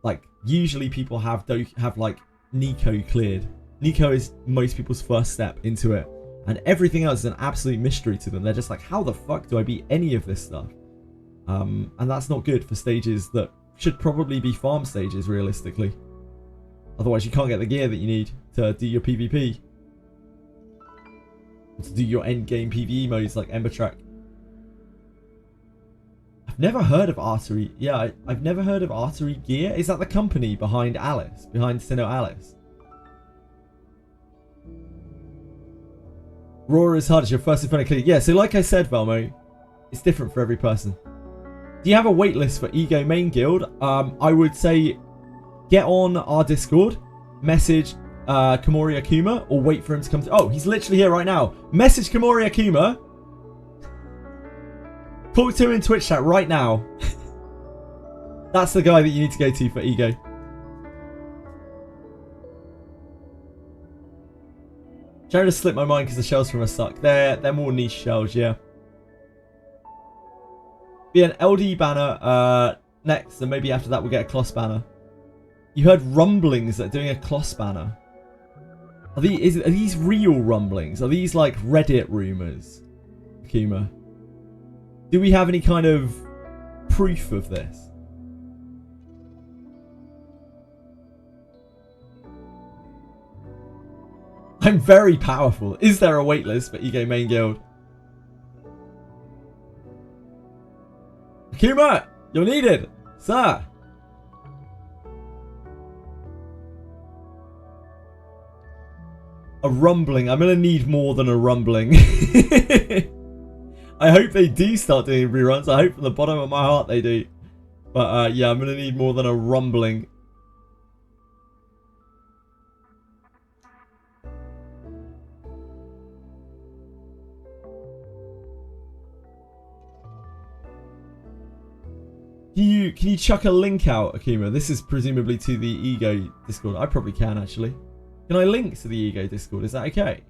Speaker 1: Like usually people have like Nico cleared. Nico is most people's first step into it, and everything else is an absolute mystery to them. They're just like, how the fuck do I beat any of this stuff? And that's not good for stages that should probably be farm stages, realistically. Otherwise, you can't get the gear that you need to do your PvP. To do your endgame PvE modes like Ember Track. I've never heard of Artery. Yeah, I've never heard of Artery Gear. Is that the company behind Alice? Behind Sinnoh Alice? Roar is hard as your first Inferno clear. Yeah, so like I said, Velmo, it's different for every person. Do you have a waitlist for Ego Main Guild? I would say get on our Discord, message Komori Akuma, or wait for him to come to... Oh, he's literally here right now. Message Komori Akuma. Talk to him in Twitch chat right now. That's the guy that you need to go to for Ego. Trying to slip my mind because the shells from us suck. They're more niche shells, yeah. Be an LD banner next, and maybe after that we'll get a Kloss banner. You heard rumblings that doing a Kloss banner. Are these real rumblings? Are these like Reddit rumors, Akuma? Do we have any kind of proof of this? I'm very powerful. Is there a waitlist for Ego Main Guild? Akuma, you're needed, sir. A rumbling. I'm going to need more than a rumbling. I hope they do start doing reruns. I hope from the bottom of my heart they do. But yeah, I'm going to need more than a rumbling. Can you chuck a link out, Akuma? This is presumably to the Ego Discord. I probably can, actually. Can I link to the Ego Discord? Is that okay?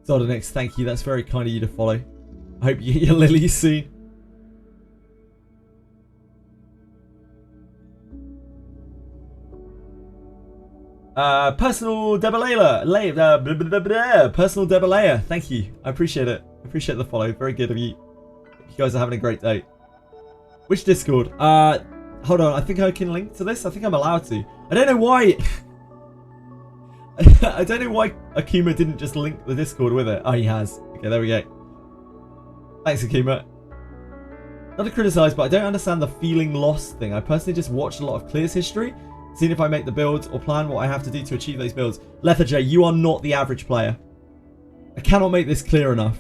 Speaker 1: Zodonix, thank you. That's very kind of you to follow. I hope you get your lilies soon. Personal Debalaya. Personal Debalaya. Thank you. I appreciate it. I appreciate the follow. Very good of you. You guys are having a great day. Which Discord? Hold on. I think I can link to this. I think I'm allowed to. I don't know why. I don't know why Akuma didn't just link the Discord with it. Oh, he has. Okay, there we go. Thanks, Akuma. Not to criticise, but I don't understand the feeling lost thing. I personally just watched a lot of Clear's history, seeing if I make the builds or plan what I have to do to achieve those builds. Lethargy, you are not the average player. I cannot make this clear enough.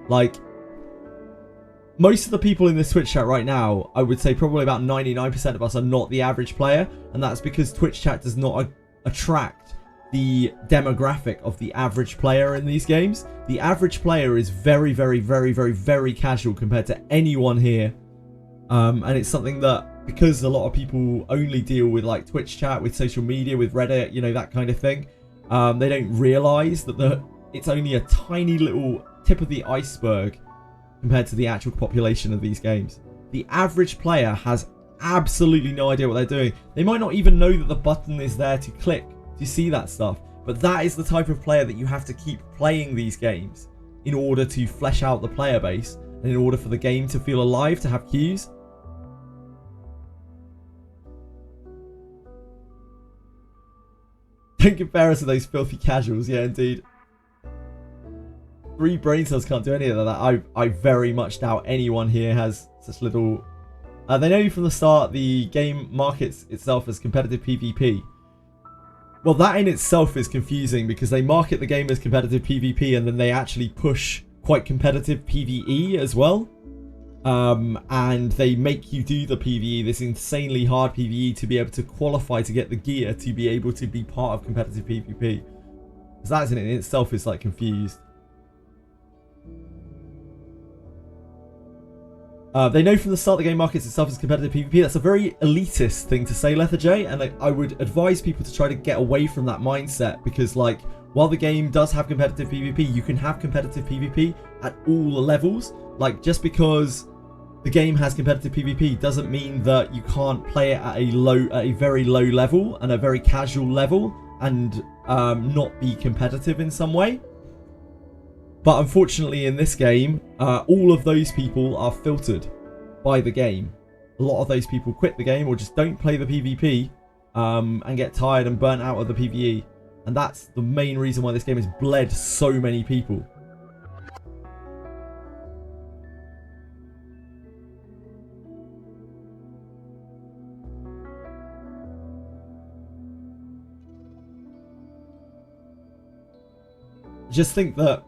Speaker 1: Like, most of the people in this Twitch chat right now, I would say probably about 99% of us are not the average player, and that's because Twitch chat does not attract the demographic of the average player in these games. The average player is very, very, very, very, very casual compared to anyone here. And it's something that, because a lot of people only deal with like Twitch chat, with social media, with Reddit, you know, that kind of thing, they don't realise that it's only a tiny little tip of the iceberg compared to the actual population of these games. The average player has absolutely no idea what they're doing. They might not even know that the button is there to click to see that stuff. But that is the type of player that you have to keep playing these games in order to flesh out the player base and in order for the game to feel alive, to have queues. Don't compare us to those filthy casuals. Yeah, indeed. 3 brain cells can't do any of that. I very much doubt anyone here has such little... they know from the start the game markets itself as competitive PvP. Well, that in itself is confusing because they market the game as competitive PvP and then they actually push quite competitive PvE as well. And they make you do the PvE, this insanely hard PvE, to be able to qualify to get the gear to be able to be part of competitive PvP. Because that in itself is like confused. They know from the start the game markets itself as competitive PvP. That's a very elitist thing to say, Lethargy, and I would advise people to try to get away from that mindset because, like, while the game does have competitive PvP, you can have competitive PvP at all the levels. Like, just because the game has competitive PvP doesn't mean that you can't play it at a very low level and a very casual level and not be competitive in some way. But unfortunately in this game, all of those people are filtered by the game. A lot of those people quit the game or just don't play the PvP and get tired and burnt out of the PvE. And that's the main reason why this game has bled so many people. Just think that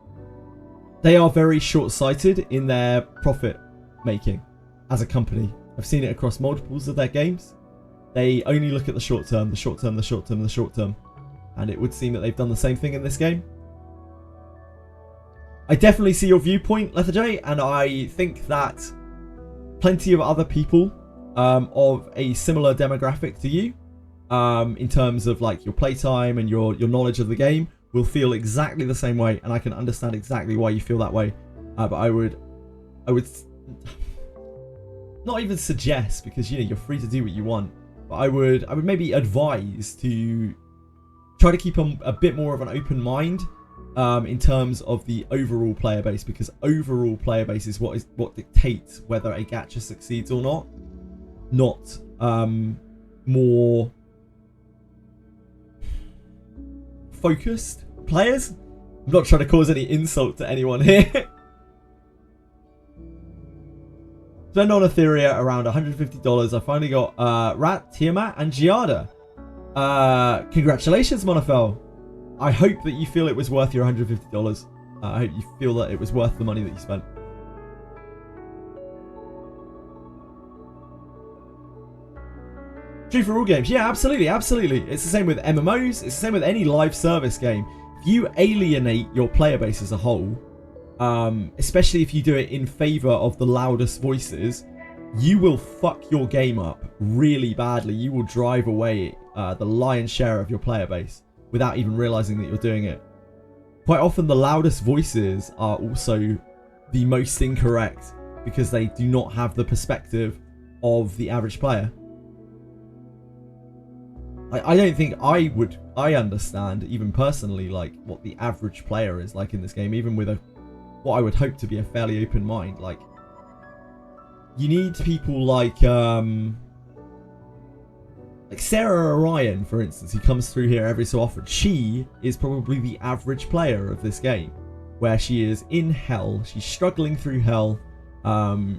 Speaker 1: they are very short-sighted in their profit making as a company. I've seen it across multiples of their games. They only look at the short term, the short term, the short term, the short term. And it would seem that they've done the same thing in this game. I definitely see your viewpoint, Lethargy, and I think that plenty of other people of a similar demographic to you, in terms of like your playtime and your knowledge of the game, will feel exactly the same way, and I can understand exactly why you feel that way. But I would not even suggest, because you're free to do what you want. But I would maybe advise to try to keep a bit more of an open mind in terms of the overall player base, because overall player base is what dictates whether a gacha succeeds or not more focused players. I'm not trying to cause any insult to anyone here. Spend on Etheria around $150. I finally got Rat, Tiamat, and Giada. Congratulations, Monofel. I hope that you feel it was worth your $150. I hope you feel that it was worth the money that you spent. True for all games. Yeah, absolutely, absolutely. It's the same with MMOs. It's the same with any live service game. If you alienate your player base as a whole, especially if you do it in favor of the loudest voices, you will fuck your game up really badly. You will drive away the lion's share of your player base without even realizing that you're doing it. Quite often the loudest voices are also the most incorrect because they do not have the perspective of the average player. I don't think I understand, even personally, like what the average player is like in this game, even with what I would hope to be a fairly open mind. Like, you need people like Sarah Orion, for instance, who comes through here every so often. She is probably the average player of this game, where she is in hell. She's struggling through hell.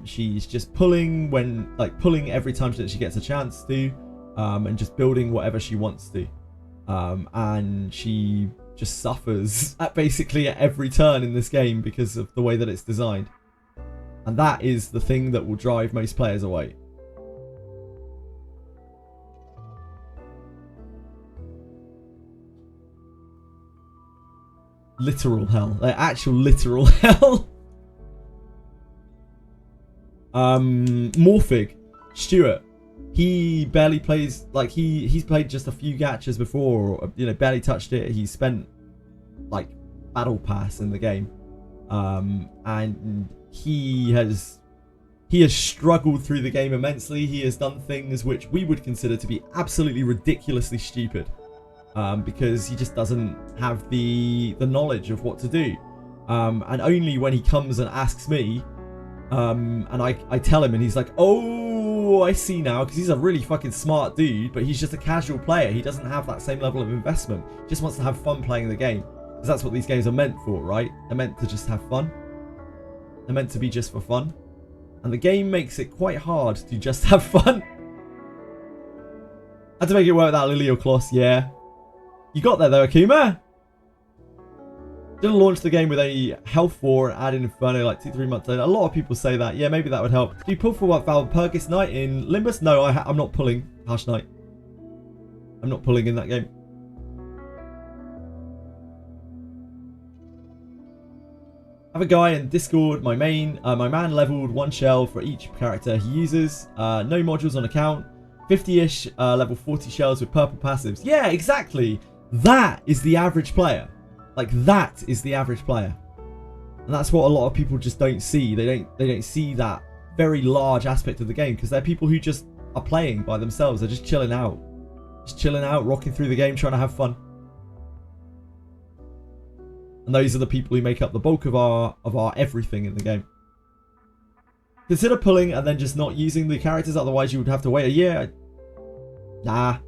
Speaker 1: She's just pulling every time that she gets a chance to. And just building whatever she wants to, and she just suffers at every turn in this game because of the way that it's designed, and that is the thing that will drive most players away. Literal hell, like actual literal hell. Morphig, Stuart. He barely plays, like he's played just a few gachas before, or, barely touched it. He spent like battle pass in the game, and he has struggled through the game immensely. He has done things which we would consider to be absolutely ridiculously stupid, because he just doesn't have the knowledge of what to do, and only when he comes and asks me, and I tell him, and he's like, oh, I see now, because he's a really fucking smart dude, but he's just a casual player. He doesn't have that same level of investment. He just wants to have fun playing the game, because that's what these games are meant for, right? They're meant to just have fun. They're meant to be just for fun, and the game makes it quite hard to just have fun. Had to make it work without Lily or Kloss, yeah. You got there though, Akuma. Didn't launch the game with a health 4 and add in Inferno like 2-3 months later. A lot of people say that. Yeah, maybe that would help. Do you pull for what, Valpurgis Knight in Limbus? No, I'm not pulling Harsh Knight. I'm not pulling in that game. I have a guy in Discord, my man leveled 1 shell for each character he uses. No modules on account. 50-ish level 40 shells with purple passives. Yeah, exactly. That is the average player. Like, that is the average player, and that's what a lot of people just don't see. They don't see that very large aspect of the game, because they're people who just are playing by themselves. They're just chilling out, rocking through the game, trying to have fun. And those are the people who make up the bulk of our everything in the game. Consider pulling and then just not using the characters. Otherwise, you would have to wait a year. Nah,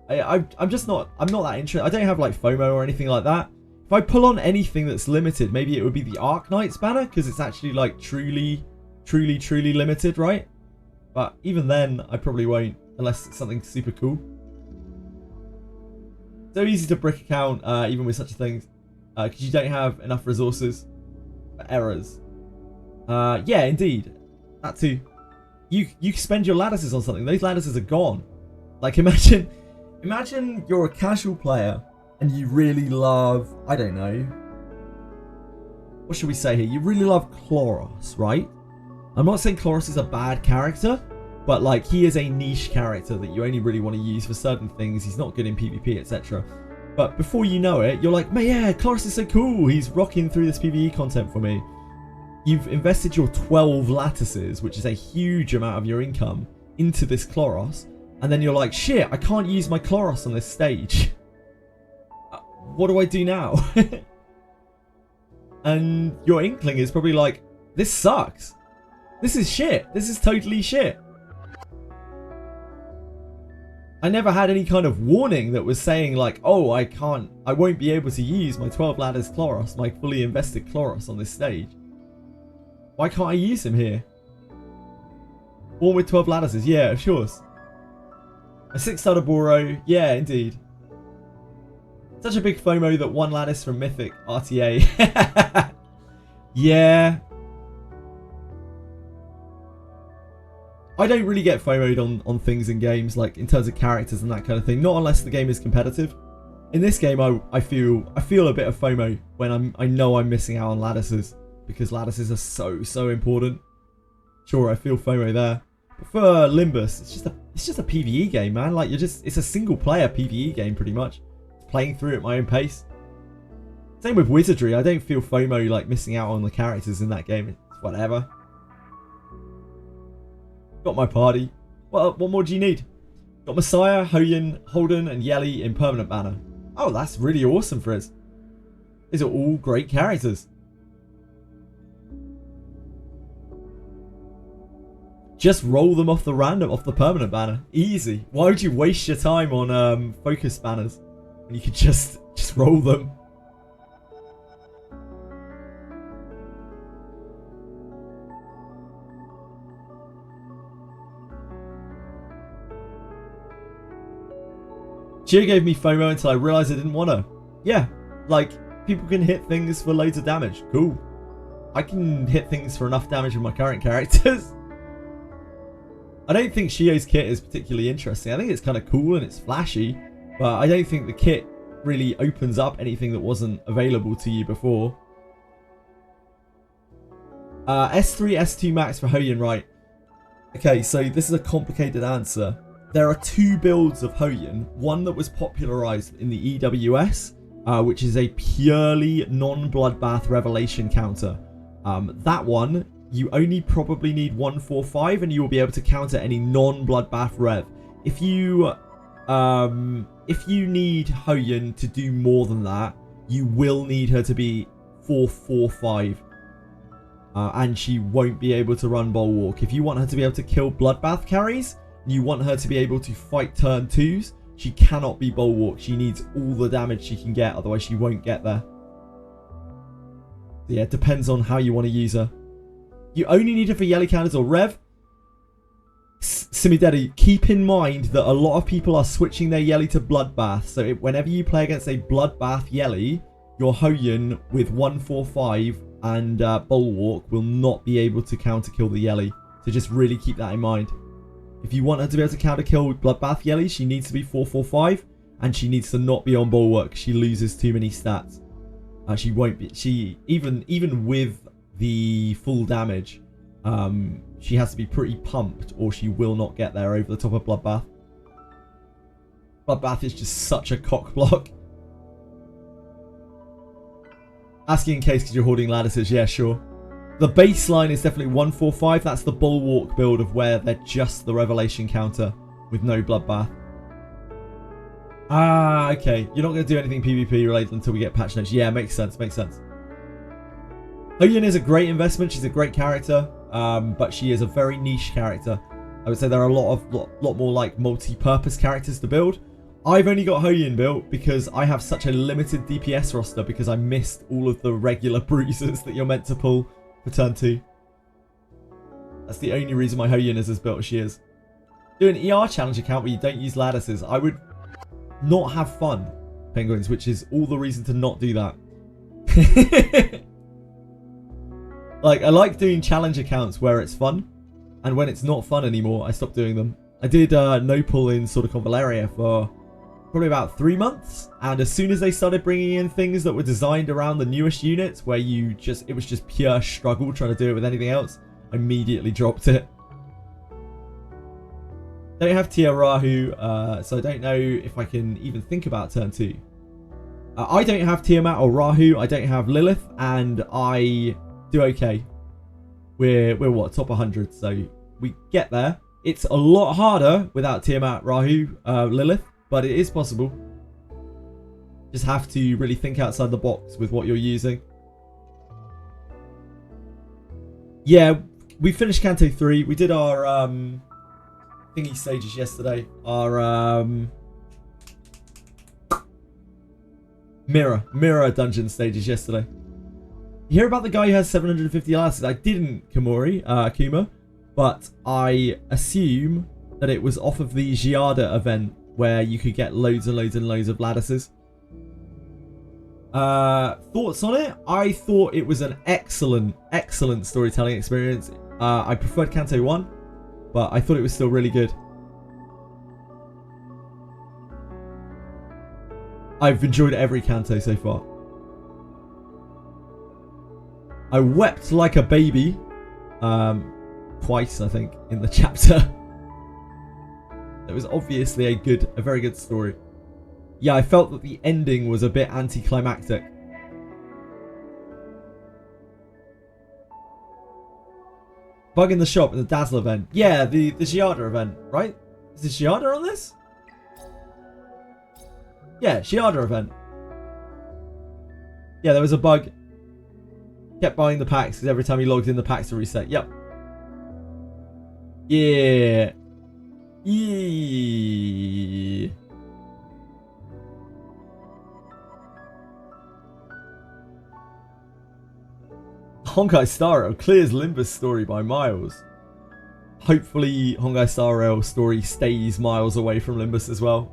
Speaker 1: I'm just not, I'm not that interested. I don't have like FOMO or anything like that. If I pull on anything that's limited, maybe it would be the Arknights banner, because it's actually like truly limited, right? But even then, I probably won't, unless it's something super cool. So easy to brick account, even with such a thing, because you don't have enough resources for errors. Yeah, indeed. That too. You spend your lattices on something. Those lattices are gone. Like, imagine you're a casual player and you really love, I don't know, what should we say here? You really love Chloros, right? I'm not saying Chloros is a bad character, but like, he is a niche character that you only really want to use for certain things. He's not good in PvP, etc. But before you know it, you're like, man, yeah, Chloros is so cool. He's rocking through this PvE content for me. You've invested your 12 lattices, which is a huge amount of your income, into this Chloros. And then you're like, shit, I can't use my Chloros on this stage. What do I do now? And your inkling is probably like, this sucks. This is shit. This is totally shit. I never had any kind of warning that was saying like, oh, I won't be able to use my 12 ladders Chloros, my fully invested Chloros on this stage. Why can't I use him here? One with 12 lattices, yeah, of course. A 6-star Boro, yeah, indeed. Such a big FOMO that one lattice from Mythic RTA. Yeah. I don't really get FOMO'd on things in games, like in terms of characters and that kind of thing. Not unless the game is competitive. In this game, I feel a bit of FOMO when I know I'm missing out on lattices, because lattices are so important. Sure, I feel FOMO there. But for Limbus, it's just a PvE game, man. Like, it's a single player PvE game pretty much. Playing through at my own pace. Same with Wizardry. I don't feel FOMO like missing out on the characters in that game. It's whatever. Got my party. What more do you need? Got Messiah, Hoyan, Holden, and Yelly in permanent banner. Oh, that's really awesome, Frizz. These are all great characters. Just roll them off the permanent banner. Easy. Why would you waste your time on focus banners when you could just roll them? Gio gave me FOMO until I realised I didn't want to. Yeah, like, people can hit things for loads of damage. Cool. I can hit things for enough damage with my current characters. I don't think Shio's kit is particularly interesting. I think it's kind of cool and it's flashy, but I don't think the kit really opens up anything that wasn't available to you before. S3, S2 max for Hoyan, right? Okay, so this is a complicated answer. There are two builds of Hoyan. One that was popularized in the EWS, which is a purely non-bloodbath revelation counter. That one, you only probably need 145 and you will be able to counter any non-bloodbath rev. If you need Hoyan to do more than that, you will need her to be 445. And she won't be able to run Bulwark. If you want her to be able to kill bloodbath carries, you want her to be able to fight turn 2s, she cannot be Bulwark. She needs all the damage she can get, otherwise she won't get there. So yeah, it depends on how you want to use her. You only need her for Yelly counters or Rev. Simidedi, keep in mind that a lot of people are switching their Yelly to Bloodbath. So whenever you play against a Bloodbath Yelly, your Hoyan with 145 and Bulwark will not be able to counter kill the Yelly. So just really keep that in mind. If you want her to be able to counter kill Bloodbath Yelly, she needs to be 445 and she needs to not be on Bulwark. She loses too many stats. She won't be. She even with the full damage, she has to be pretty pumped or she will not get there over the top of Bloodbath. Bloodbath is just such a cock block. Asking in case because you're hoarding lattices, yeah, sure. The baseline is definitely 145. That's the Bulwark build of where they're just the Revelation counter with no Bloodbath. Ah, okay. You're not going to do anything PvP related until we get patch notes. Yeah, makes sense, makes sense. Hoyan is a great investment. She's a great character, but she is a very niche character. I would say there are a lot more like multi-purpose characters to build, I've only got Hoyin built because I have such a limited DPS roster because I missed all of the regular bruisers that you're meant to pull for turn 2. That's the only reason my Hoyin is as built as she is. Do an ER challenge account where you don't use lattices. I would not have fun, Penguins, which is all the reason to not do that. Like, I like doing challenge accounts where it's fun, and when it's not fun anymore, I stop doing them. I did no pull in sort of Convaleria for probably about 3 months, and as soon as they started bringing in things that were designed around the newest units where it was just pure struggle trying to do it with anything else, I immediately dropped it. Don't have Tia Rahu, so I don't know if I can even think about turn 2. I don't have Tiamat or Rahu, I don't have Lilith, and I do okay. We're what, top 100, so we get there. It's a lot harder without Tiamat, Rahu, Lilith, but it is possible. Just have to really think outside the box with what you're using. Yeah, we finished Canto 3. We did our thingy stages yesterday. Our mirror dungeon stages yesterday. You hear about the guy who has 750 lattices? I didn't, Kuma, but I assume that it was off of the Giada event where you could get loads and loads and loads of lattices. Thoughts on it? I thought it was an excellent storytelling experience. I preferred Canto 1, but I thought it was still really good. I've enjoyed every Canto so far. I wept like a baby twice, I think, in the chapter. It was obviously a very good story. Yeah, I felt that the ending was a bit anticlimactic. Bug in the shop in the Dazzle event. Yeah, the Giada event, right? Is the Giada on this? Yeah, Giada event. Yeah, there was a bug. Kept buying the packs because every time he logged in, the packs would reset. Yep. Yeah. Yeah. Honkai Star Rail clears Limbus story by miles. Hopefully Honkai Star Rail story stays miles away from Limbus as well.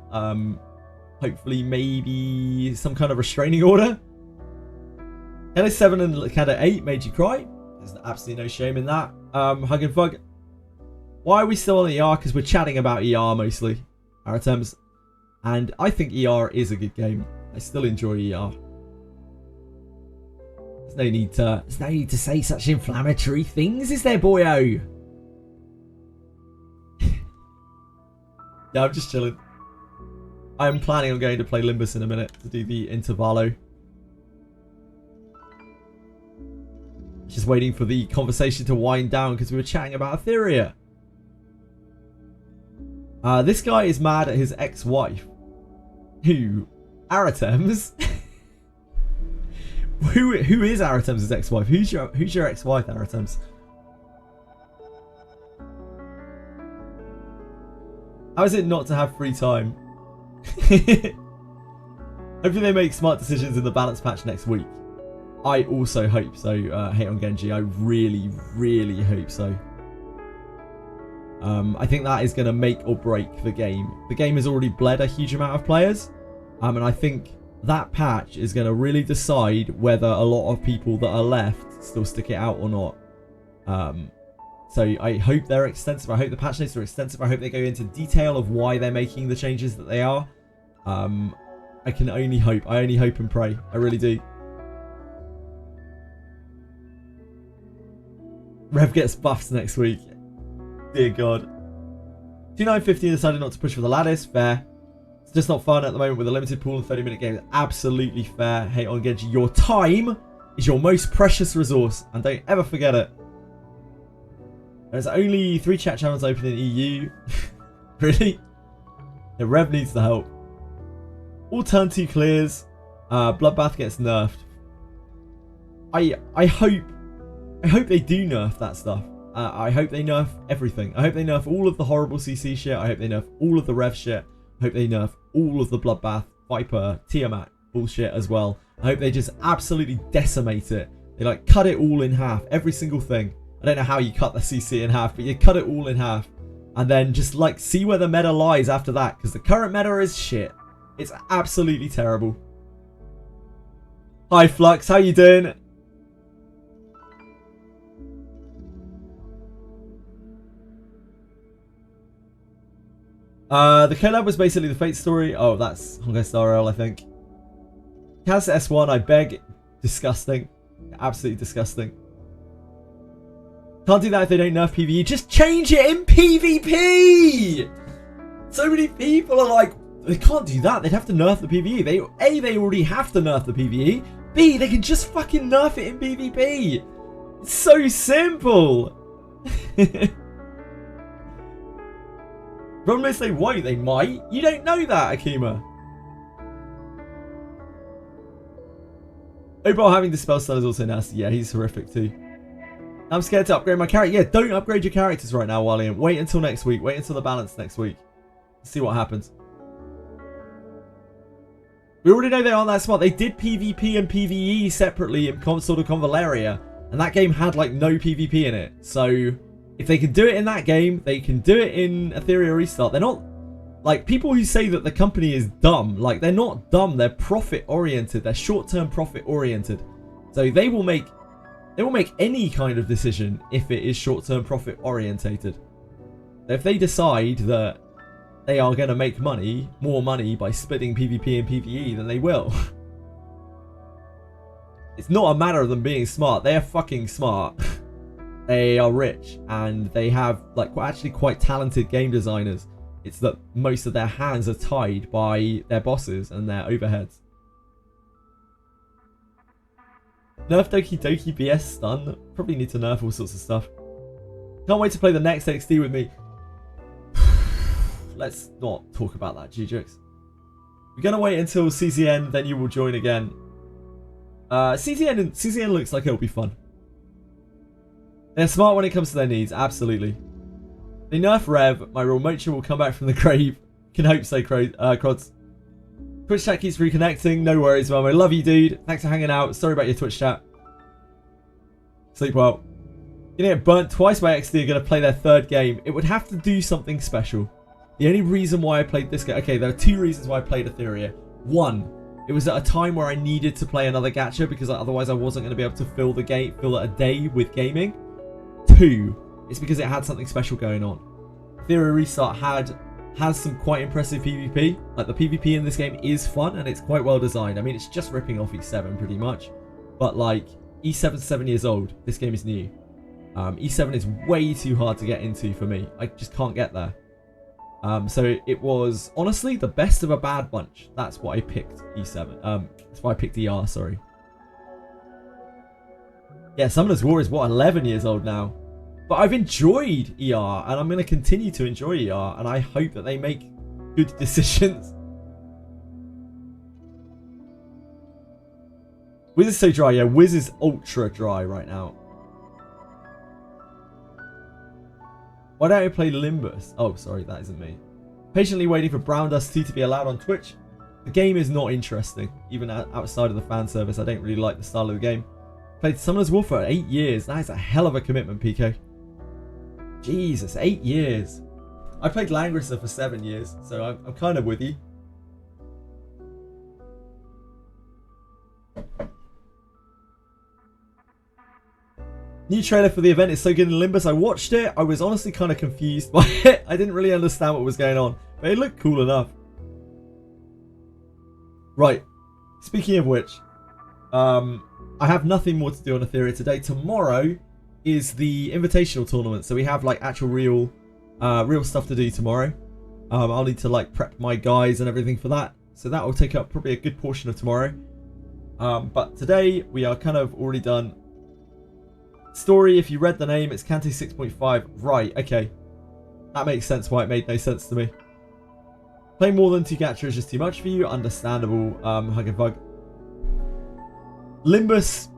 Speaker 1: Hopefully maybe some kind of restraining order. Canto 7 and Canto 8 made you cry. There's absolutely no shame in that. Hug and Fug. Why are we still on ER? Because we're chatting about ER mostly. Our attempts. And I think ER is a good game. I still enjoy ER. There's no need to say such inflammatory things, is there, boyo? Yeah, I'm just chilling. I'm planning on going to play Limbus in a minute to do the Intervallo. Just waiting for the conversation to wind down because we were chatting about Etheria. This guy is mad at his ex-wife. Who? Aratem's? Who is Aratem's ex-wife? Who's your ex-wife, Aratem's? How is it not to have free time? Hopefully they make smart decisions in the balance patch next week. I also hope so, Hate on Genji. I really, really hope so. I think that is going to make or break the game. The game has already bled a huge amount of players. And I think that patch is going to really decide whether a lot of people that are left still stick it out or not. So I hope they're extensive. I hope the patch notes are extensive. I hope they go into detail of why they're making the changes that they are. I can only hope. I only hope and pray. I really do. Rev gets buffed next week. Dear God. 2950 decided not to push for the lattice. Fair. It's just not fun at the moment with a limited pool and 30-minute game. Absolutely fair. Hate on Genji. Your time is your most precious resource. And don't ever forget it. There's only 3 chat channels open in EU. Really? Yeah, Rev needs the help. All turn 2 clears. Bloodbath gets nerfed. I hope they do nerf that stuff. I hope they nerf everything. I hope they nerf all of the horrible CC shit. I hope they nerf all of the Rev shit. I hope they nerf all of the Bloodbath, Viper, Tiamat bullshit as well. I hope they just absolutely decimate it. They like cut it all in half, every single thing. I don't know how you cut the CC in half, but you cut it all in half. And then just like see where the meta lies after that, because the current meta is shit. It's absolutely terrible. Hi Flux, how you doing? The collab was basically the Fate story. Oh, that's Honkai Star Rail, I think. Kaz S1, I beg. Disgusting. Absolutely disgusting. Can't do that if they don't nerf PvE. Just change it in PvP! So many people are like, they can't do that. They'd have to nerf the PvE. They already have to nerf the PvE. B, they can just fucking nerf it in PvP. It's so simple. Problem is they won't. They might. You don't know that, Akima. Obel having the spell style is also nasty. Yeah, he's horrific too. I'm scared to upgrade my character. Yeah, don't upgrade your characters right now, Walliam. Wait until next week. Wait until the balance next week. See what happens. We already know they aren't that smart. They did PvP and PvE separately in Sword of Convaleria, and that game had like no PvP in it. So if they can do it in that game, they can do it in Etheria Restart. They're not like people who say that the company is dumb. Like, they're not dumb. They're profit oriented. They're short-term profit oriented. So they will make any kind of decision if it is short-term profit orientated. If they decide that they are going to make money, more money by splitting PvP and PvE, then they will. It's not a matter of them being smart. They are fucking smart. They are rich and they have like actually quite talented game designers. It's that most of their hands are tied by their bosses and their overheads. Nerf Doki Doki BS stun. Probably need to nerf all sorts of stuff. Can't wait to play the next XD with me. Let's not talk about that, G-Jux. We're going to wait until CCN, then you will join again. CCN looks like it'll be fun. They're smart when it comes to their needs, absolutely. They nerf Rev, my real Mocha will come back from the grave. Can hope so, Crods. Twitch chat keeps reconnecting, no worries, man. I love you, dude. Thanks for hanging out. Sorry about your Twitch chat. Sleep well. You're gonna get burnt twice by XD, are gonna play their third game. It would have to do something special. The only reason why I played this game... Okay, there are two reasons why I played Etheria. One, it was at a time where I needed to play another gacha because otherwise I wasn't going to be able to fill a day with gaming. Two, it's because it had something special going on. Etheria Restart has some quite impressive PvP. Like, the PvP in this game is fun and it's quite well designed. I mean, it's just ripping off E7 pretty much. But, like, E7's 7 years old. This game is new. E7 is way too hard to get into for me. I just can't get there. So it was honestly the best of a bad bunch. That's why I picked E7. That's why I picked ER, sorry. Yeah, Summoner's War is what, 11 years old now. But I've enjoyed ER and I'm going to continue to enjoy ER and I hope that they make good decisions. Wiz is so dry. Yeah, Wiz is ultra dry right now. Why don't I play Limbus? Oh, sorry, that isn't me. Patiently waiting for Brown Dust 2 to be allowed on Twitch. The game is not interesting, even outside of the fan service. I don't really like the style of the game. Played Summoner's War for 8 years. That is a hell of a commitment, Pico. Jesus, 8 years. I played Langrisser for 7 years, so I'm kind of with you. New trailer for the event is so good in Limbus. I watched it. I was honestly kind of confused by it. I didn't really understand what was going on, but it looked cool enough. Right. Speaking of which, I have nothing more to do on Etheria today. Tomorrow is the invitational tournament, so we have like actual real stuff to do tomorrow. I'll need to like prep my guys and everything for that, so that will take up probably a good portion of tomorrow. But today we are kind of already done. Story, if you read the name, it's Kante 6.5. Right, okay. That makes sense why it made no sense to me. Playing more than 2 gacha is just too much for you. Understandable, Hug and Bug. Limbus.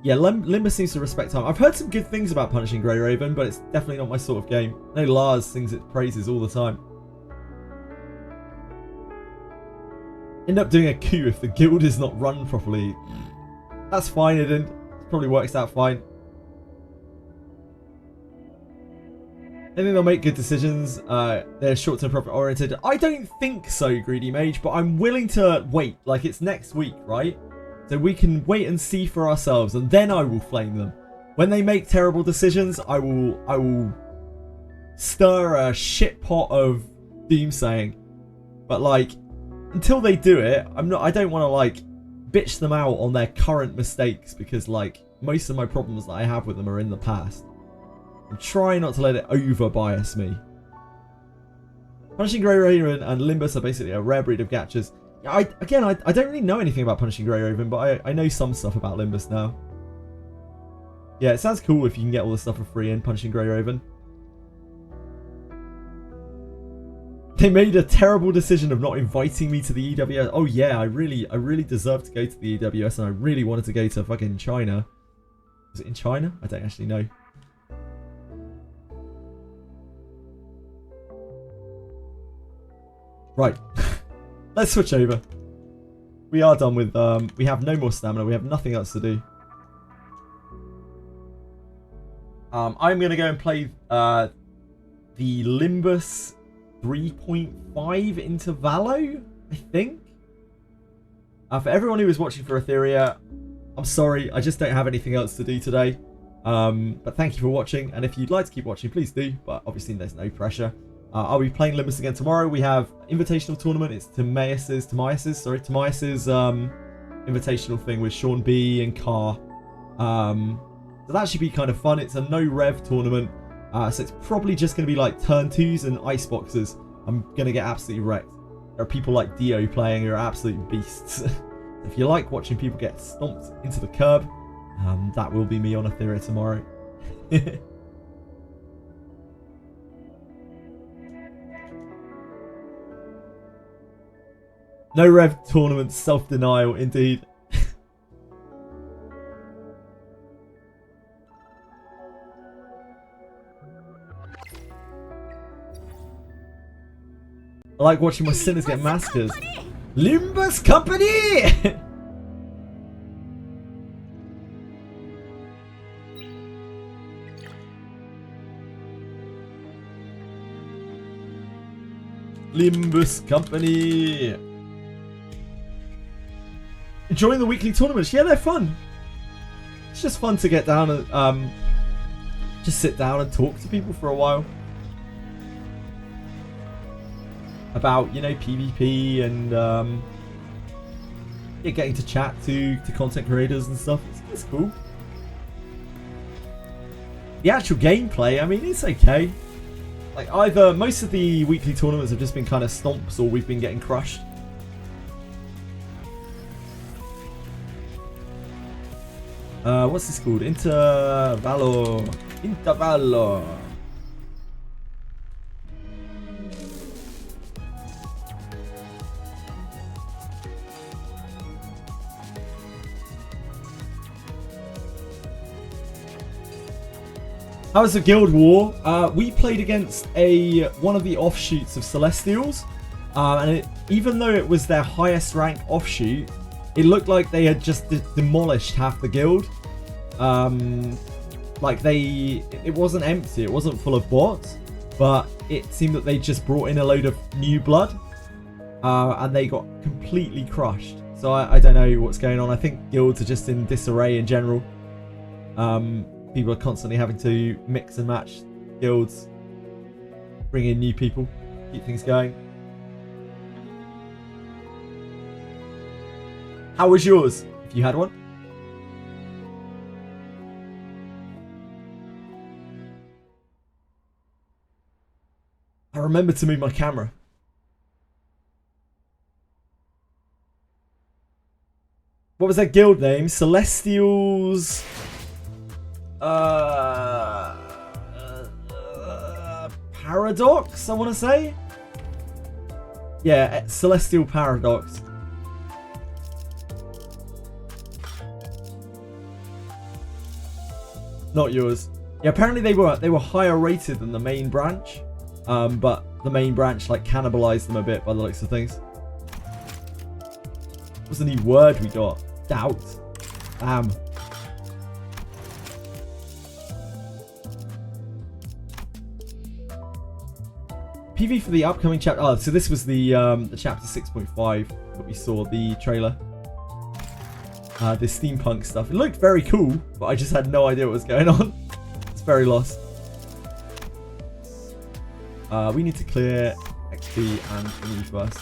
Speaker 1: Yeah, Limbus seems to respect time. I've heard some good things about Punishing Grey Raven, but it's definitely not my sort of game. I know Lars sings its praises all the time. end up doing a coup if the guild is not run properly. That's fine, it probably works out fine. I think they'll make good decisions. They're short-term profit oriented. I don't think so, Greedy Mage, but I'm willing to wait. Like, it's next week, right? So we can wait and see for ourselves, and then I will flame them. When they make terrible decisions, I will stir a shit pot of doomsaying. But like, until they do it, I don't want to like bitch them out on their current mistakes, because like most of my problems that I have with them are in the past. I'm trying not to let it over bias me. Punishing Grey Raven and Limbus are basically a rare breed of gachas. I don't really know anything about Punishing Grey Raven, but I know some stuff about Limbus now. Yeah, it sounds cool if you can get all the stuff for free in Punishing Grey Raven. They made a terrible decision of not inviting me to the EWS. Oh yeah, I really deserved to go to the EWS, and I really wanted to go to fucking China. Was it in China? I don't actually know. Right. Let's switch over. We are done with, we have no more stamina. We have nothing else to do. I'm going to go and play the Limbus 3.5 Intervallo, I think. For everyone who was watching for Etheria, I'm sorry, I just don't have anything else to do today. But thank you for watching, and if you'd like to keep watching, please do, but obviously there's no pressure. I'll be playing Limbus again tomorrow. We have invitational tournament. It's Timaeus's invitational thing with Sean B and Carr. So that should be kind of fun. It's a no rev tournament, so it's probably just going to be like turn 2s and ice boxes. I'm going to get absolutely wrecked. There are people like Dio playing who are absolute beasts. If you like watching people get stomped into the curb, that will be me on Etheria tomorrow. No rev tournament, self-denial indeed. I like watching my sinners get massacred. Limbus Company! Limbus Company! Enjoying the weekly tournaments. Yeah, they're fun. It's just fun to get down and just sit down and talk to people for a while. About, you know, PvP and yeah, getting to chat to content creators and stuff. It's cool. The actual gameplay, I mean, it's okay. Like, either most of the weekly tournaments have just been kind of stomps, or we've been getting crushed. What's this called? Intervallo. Intervallo. How was the Guild War? We played against one of the offshoots of Celestials, and even though it was their highest rank offshoot, it looked like they had just demolished half the guild. Like it wasn't empty, it wasn't full of bots, but it seemed that they just brought in a load of new blood, and they got completely crushed. So I don't know what's going on. I think guilds are just in disarray in general. People are constantly having to mix and match guilds, bring in new people, keep things going. How was yours, if you had one? I remember to move my camera. What was that guild name? Celestials... Paradox, I want to say? Yeah, Celestial Paradox. Not yours. Yeah, apparently they were higher rated than the main branch, but the main branch like cannibalized them a bit by the looks of things. What's the new word we got? Doubt. Damn. PV for the upcoming chapter. Oh, so this was the chapter 6.5 that we saw the trailer. The steampunk stuff. It looked very cool, but I just had no idea what was going on. It's very lost. We need to clear XP and thingy first.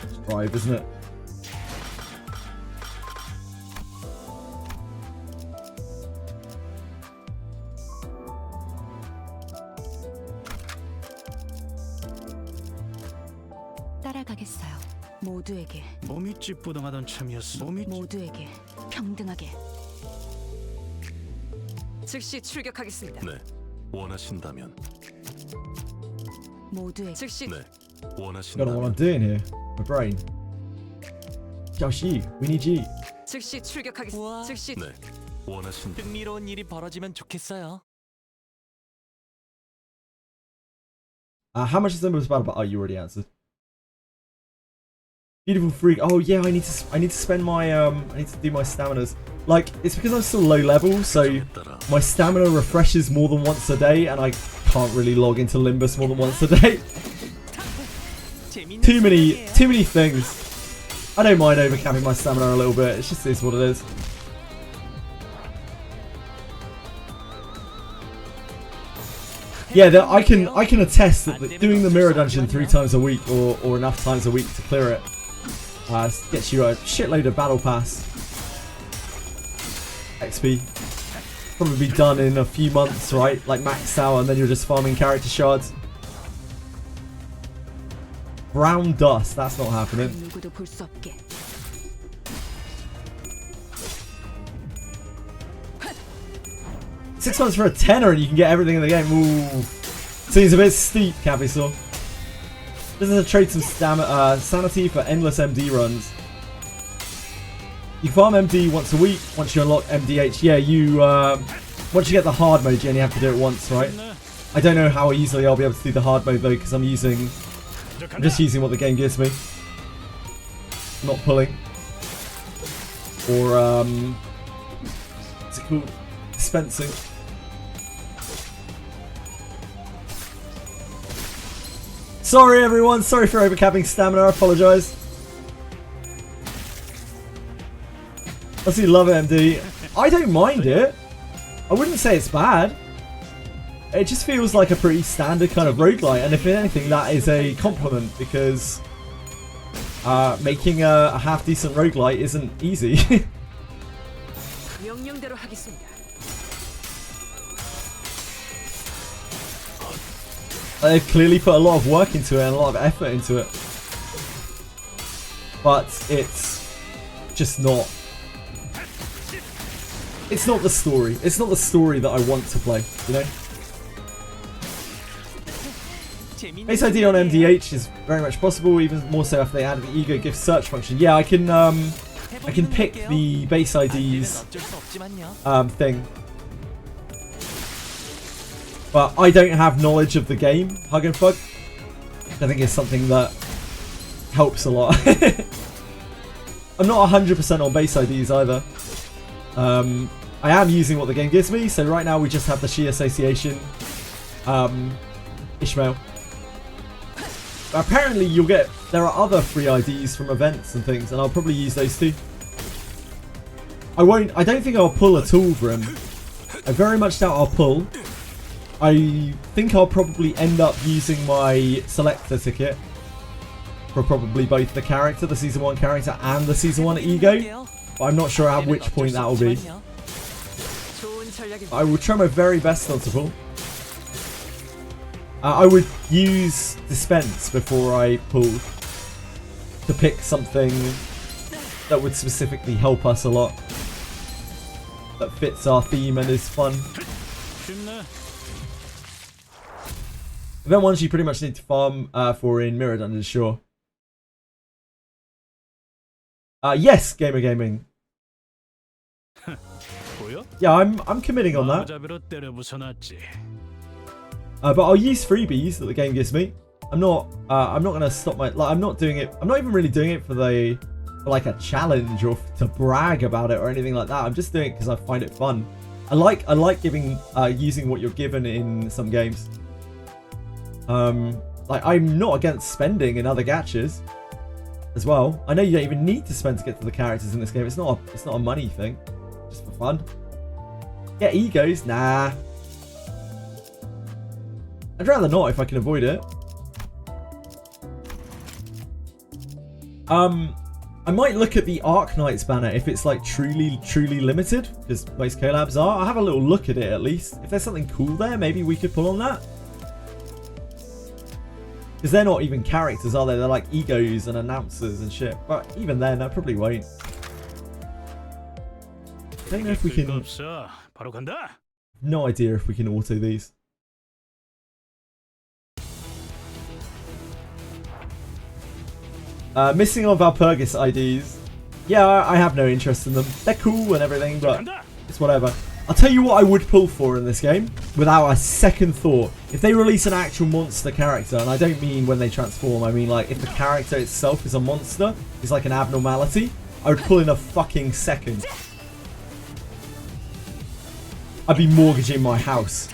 Speaker 1: It's drive, isn't it?
Speaker 3: 따라가겠어요. 모두에게
Speaker 9: 몸이 찌뿌둥하던 참이었어.
Speaker 3: 모두에게 평등하게.
Speaker 10: 즉시 출격하겠습니다.
Speaker 7: 네, 원하신다면.
Speaker 3: 모두에게
Speaker 10: 즉시
Speaker 7: 네,
Speaker 1: Got what I'm
Speaker 7: 원하신다면.
Speaker 1: doing here. My brain. Josh, you. We need you.
Speaker 10: 즉시 출격하겠습니다.
Speaker 4: 우와.
Speaker 10: 즉시
Speaker 7: 네, 원하신다.
Speaker 4: 흥미로운 일이 벌어지면 좋겠어요.
Speaker 1: How much is the most valuable? Oh, you already answered. Beautiful freak. Oh yeah, I need to spend my I need to do my staminas. Like, it's because I'm still low level, so my stamina refreshes more than once a day, and I can't really log into Limbus more than once a day. Too many things. I don't mind overcapping my stamina a little bit. It's just is what it is. Yeah, I can attest that doing the mirror dungeon 3 times a week or enough times a week to clear it gets you a shitload of battle pass XP. Probably be done in a few months, right? Like maxed out, and then you're just farming character shards. Brown dust, that's not happening.
Speaker 3: 누구도 볼 수 없게.
Speaker 1: 6 months for a tenner and you can get everything in the game. Ooh. Seems a bit steep, Capisaur. This is a trade some sanity for endless MD runs. You farm MD once a week, once you unlock MDH. Yeah, you once you get the hard mode, you only have to do it once, right? I don't know how easily I'll be able to do the hard mode though, because I'm just using what the game gives me. Not pulling. Or what's it called? Dispensing. Sorry everyone, sorry for overcapping stamina, I apologise. I do love MD. I don't mind it. I wouldn't say it's bad. It just feels like a pretty standard kind of roguelite, and if anything that is a compliment, because making a half decent roguelite isn't easy.
Speaker 10: 명령대로 하겠습니다.
Speaker 1: They've clearly put a lot of work into it and a lot of effort into it. But it's just not... It's not the story. It's not the story that I want to play, you know? Base ID on MDH is very much possible, even more so if they added the ego gift search function. Yeah, I can pick the base IDs thing. But I don't have knowledge of the game, Hug and Fug. I think it's something that helps a lot. I'm not 100% on base IDs either. I am using what the game gives me, so right now we just have the Shi Association Ishmael. But apparently there are other free IDs from events and things, and I'll probably use those too. I don't think I'll pull a tool for him. I very much doubt I'll pull. I think I'll probably end up using my selector ticket for probably both the character, the Season 1 character, and the Season 1 ego. But I'm not sure at which point that will be. I will try my very best not to pull. I would use Dispense before I pull to pick something that would specifically help us a lot. That fits our theme and is fun. Event ones you pretty much need to farm for in Mirror Dungeons, sure. Yes, Gamer Gaming. Yeah, I'm committing on that. But I'll use freebies that the game gives me. I'm not gonna stop my, like, I'm not doing it. I'm not even really doing it for like a challenge or to brag about it or anything like that. I'm just doing it because I find it fun. I like giving using what you're given in some games. Like, I'm not against spending in other gachas as well. I know you don't even need to spend to get to the characters in this game. It's not a money thing, just for fun. Get egos? Nah. I'd rather not if I can avoid it. I might look at the Arknights banner if it's like truly limited, because most collabs are. I'll have a little look at it at least. If there's something cool there, maybe we could pull on that. Because they're not even characters, are they? They're like egos and announcers and shit. But even then, I probably won't. I don't know if we can... No idea if we can auto these. Missing on Valpurgis IDs. Yeah, I have no interest in them. They're cool and everything, but it's whatever. I'll tell you what I would pull for in this game, without a second thought. If they release an actual monster character, and I don't mean when they transform, I mean like if the character itself is a monster, is like an abnormality, I would pull in a fucking second. I'd be mortgaging my house.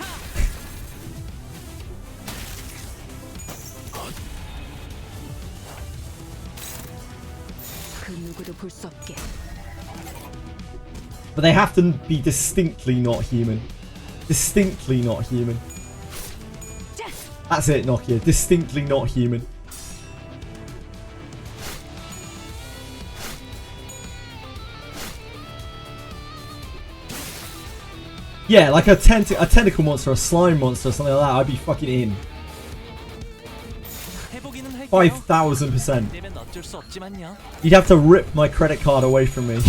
Speaker 1: But they have to be distinctly not human. Distinctly not human. That's it, Nokia. Distinctly not human. Yeah, like a tentacle monster, a slime monster, something like that. I'd be fucking in. 5,000%. You'd have to rip my credit card away from me.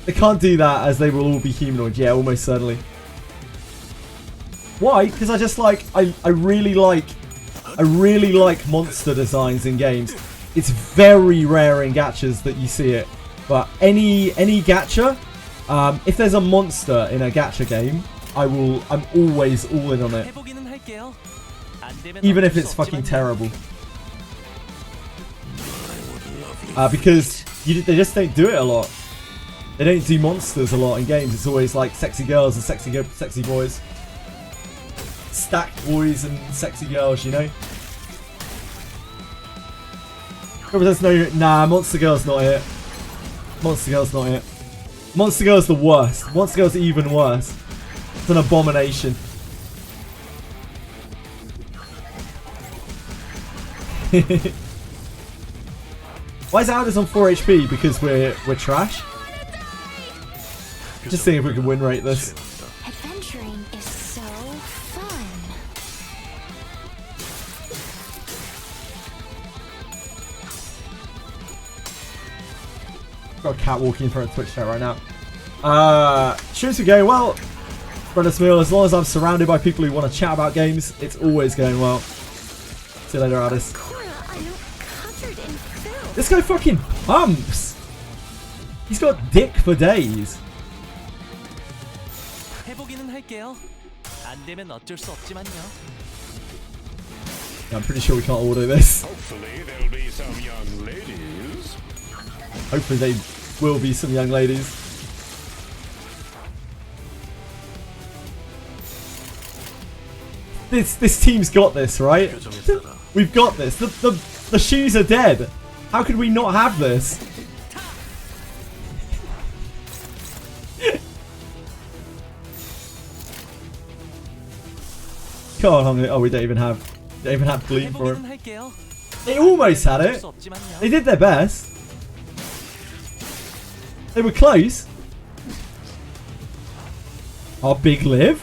Speaker 1: They can't do that as they will all be humanoid. Yeah, almost certainly. Why? Because I just like, I really like monster designs in games. It's very rare in gachas that you see it. But any gacha, if there's a monster in a gacha game, I'm always all in on it. Even if it's fucking terrible. Because they just don't do it a lot. They don't do monsters a lot in games. It's always like sexy girls and sexy boys. Stacked boys and sexy girls, you know? There's no... Nah, Monster Girl's not it. Monster Girl's not it. Monster Girl's the worst. Monster Girl's even worse. It's an abomination. Why is Aldous on 4 HP? Because we're trash? Just seeing if we can win rate this.
Speaker 8: Adventuring is so fun.
Speaker 1: Got a cat walking in front of Twitch chat right now. Shows are going well. Brother Smil, as long as I'm surrounded by people who want to chat about games, it's always going well. See you later, Aldous. This guy fucking pumps. He's got dick for days.
Speaker 4: 할게요. 안 되면 어쩔 수 없지만요.
Speaker 1: Yeah, I'm pretty sure we can't order this.
Speaker 7: Hopefully there'll be some young ladies.
Speaker 1: Hopefully they will be some young ladies. This team's got this, right? We've got this. The shoes are dead. How could we not have this? God, oh, we don't even have bleed for him. They almost had it. They did their best. They were close. Our big live.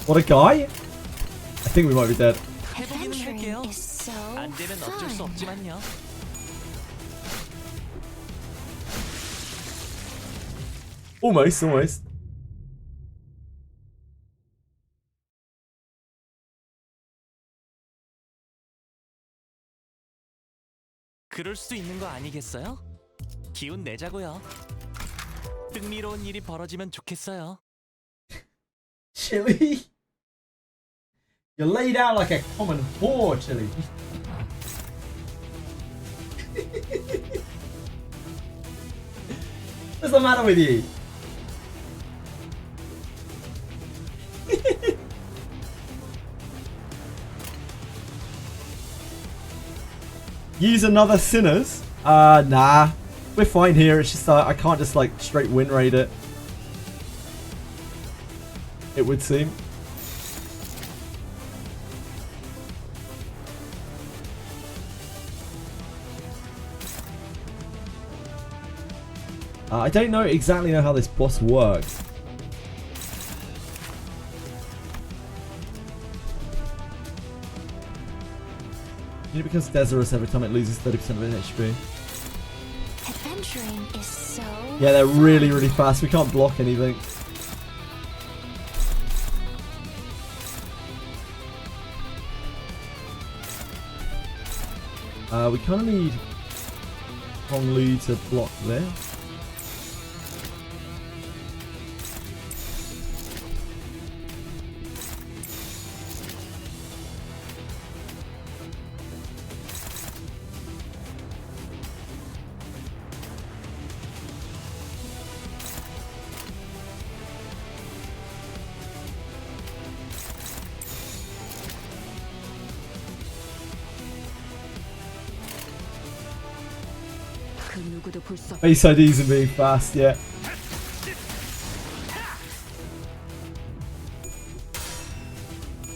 Speaker 1: What a guy. I think we might be dead.
Speaker 8: Adventuring is so fun.
Speaker 1: Almost.
Speaker 4: 그럴 수도 있는 거 아니겠어요? 기운 내자고요. 흥미로운 일이 벌어지면 좋겠어요.
Speaker 1: Chili? You're laid out like a common whore, Chili. What's the matter with you? Use another Sinners? Nah. We're fine here. It's just I can't just like straight win rate it. It would seem. I don't exactly know how this boss works. It becomes Desirous every time it loses 30% of its HP.
Speaker 8: Adventuring is so...
Speaker 1: Yeah, they're really, really fast. We can't block anything. We kind of need Hong Lu to block there. Base IDs and being fast, yeah.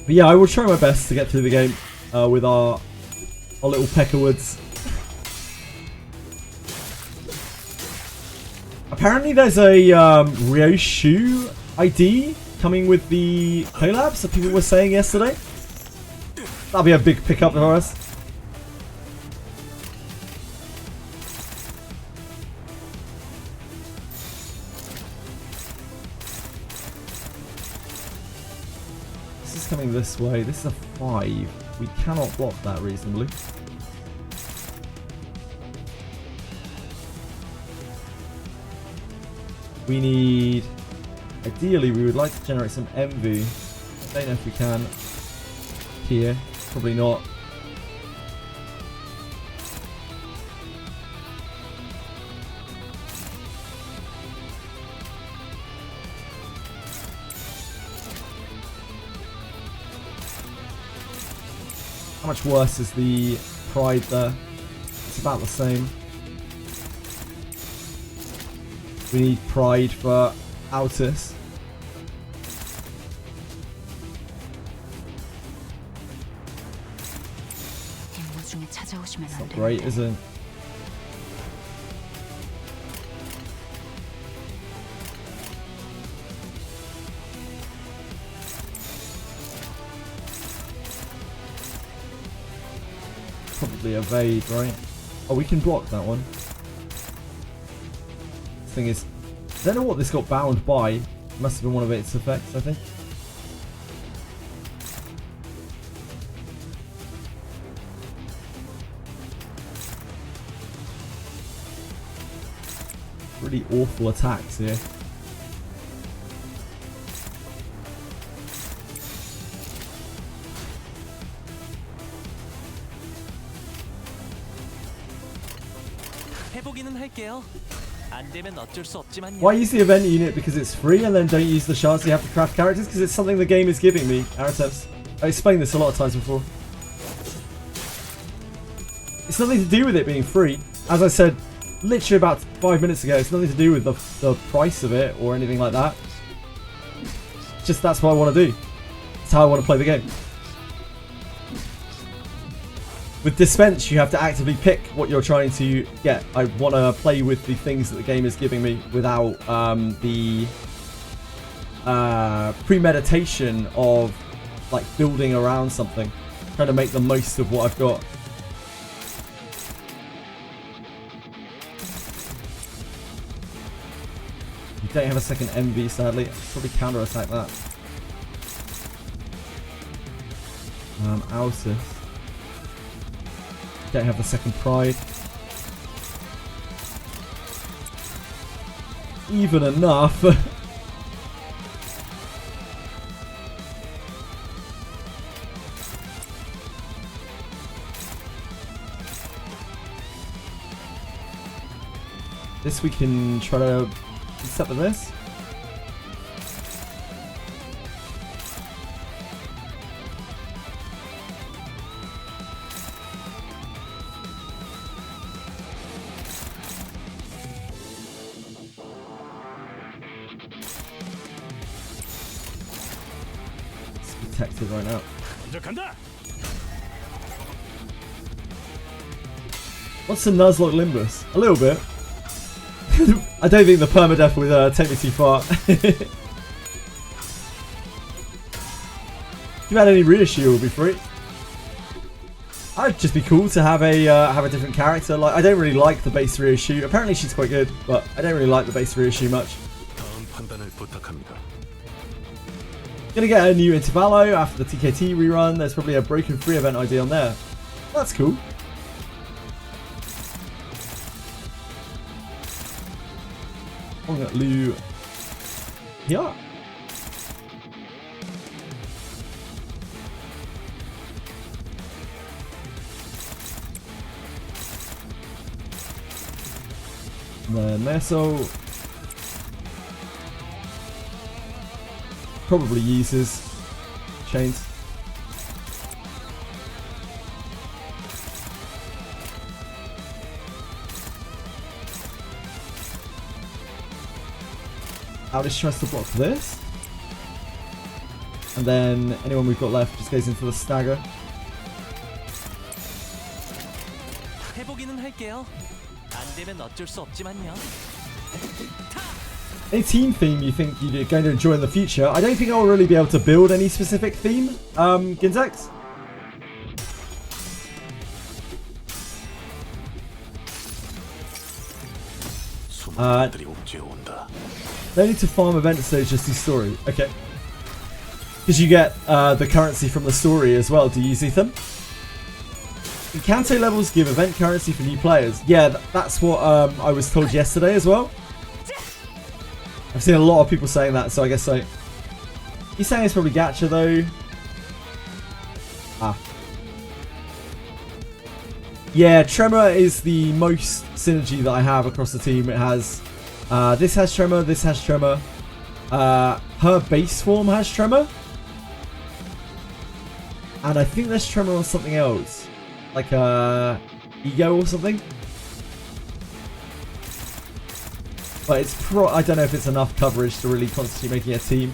Speaker 1: But yeah, I will try my best to get through the game with our little Peckerwoods. Apparently there's a Ryoshu ID coming with the collabs that people were saying yesterday. That'll be a big pickup for us. Coming this way. This is a 5. We cannot block that reasonably. We need... Ideally, we would like to generate some envy. I don't know if we can here. Probably not. How much worse is the pride there? It's about the same. We need pride for Altus. It's not great, is it? Probably evade, right? Oh, we can block that one. The thing is, I don't know what this got bound by. It must have been one of its effects, I think. Really awful attacks here. Why use the event unit because it's free and then don't use the shards you have to craft characters? Because it's something the game is giving me, Arateps. I explained this a lot of times before. It's nothing to do with it being free. As I said literally about 5 minutes ago, it's nothing to do with the price of it or anything like that. Just that's what I want to do. It's how I want to play the game. With Dispense, you have to actively pick what you're trying to get. I want to play with the things that the game is giving me without the premeditation of like building around something. Trying to make the most of what I've got. You don't have a second MV, sadly. I'll probably counter-attack that. Altus. Don't have the second pride. even enough. This we can try to set with this. It's protected right now. What's the Nuzlocke Limbus? A little bit. I don't think the permadeath would take me too far. If you had any reissue, it would be free. I'd just be cool to have a different character. Like, I don't really like the base reissue. Apparently she's quite good, but I don't really like the base reissue much. Gonna get a new Intervallo after the TKT rerun. There's probably a Broken Free event ID on there. That's cool. Lu here. And then Meso probably uses chains. Alice tries to block this. And then anyone we've got left just goes into the stagger.
Speaker 4: 해보기는 할게요. 안 되면 어쩔 수 없지만요.
Speaker 1: Any team theme you think you're going to enjoy in the future? I don't think I'll really be able to build any specific theme, Gintex. No need to farm events, so just the story. Okay. Because you get the currency from the story as well. Do you use them? Encanto levels give event currency for new players. Yeah, that's what I was told yesterday as well. I've seen a lot of people saying that, so I guess so. He's saying it's probably gacha though. Ah. Yeah, Tremor is the most synergy that I have across the team. It has this has Tremor, this has Tremor. Her base form has Tremor. And I think there's Tremor on something else. Like Ego or something. But it's I don't know if it's enough coverage to really constantly making a team.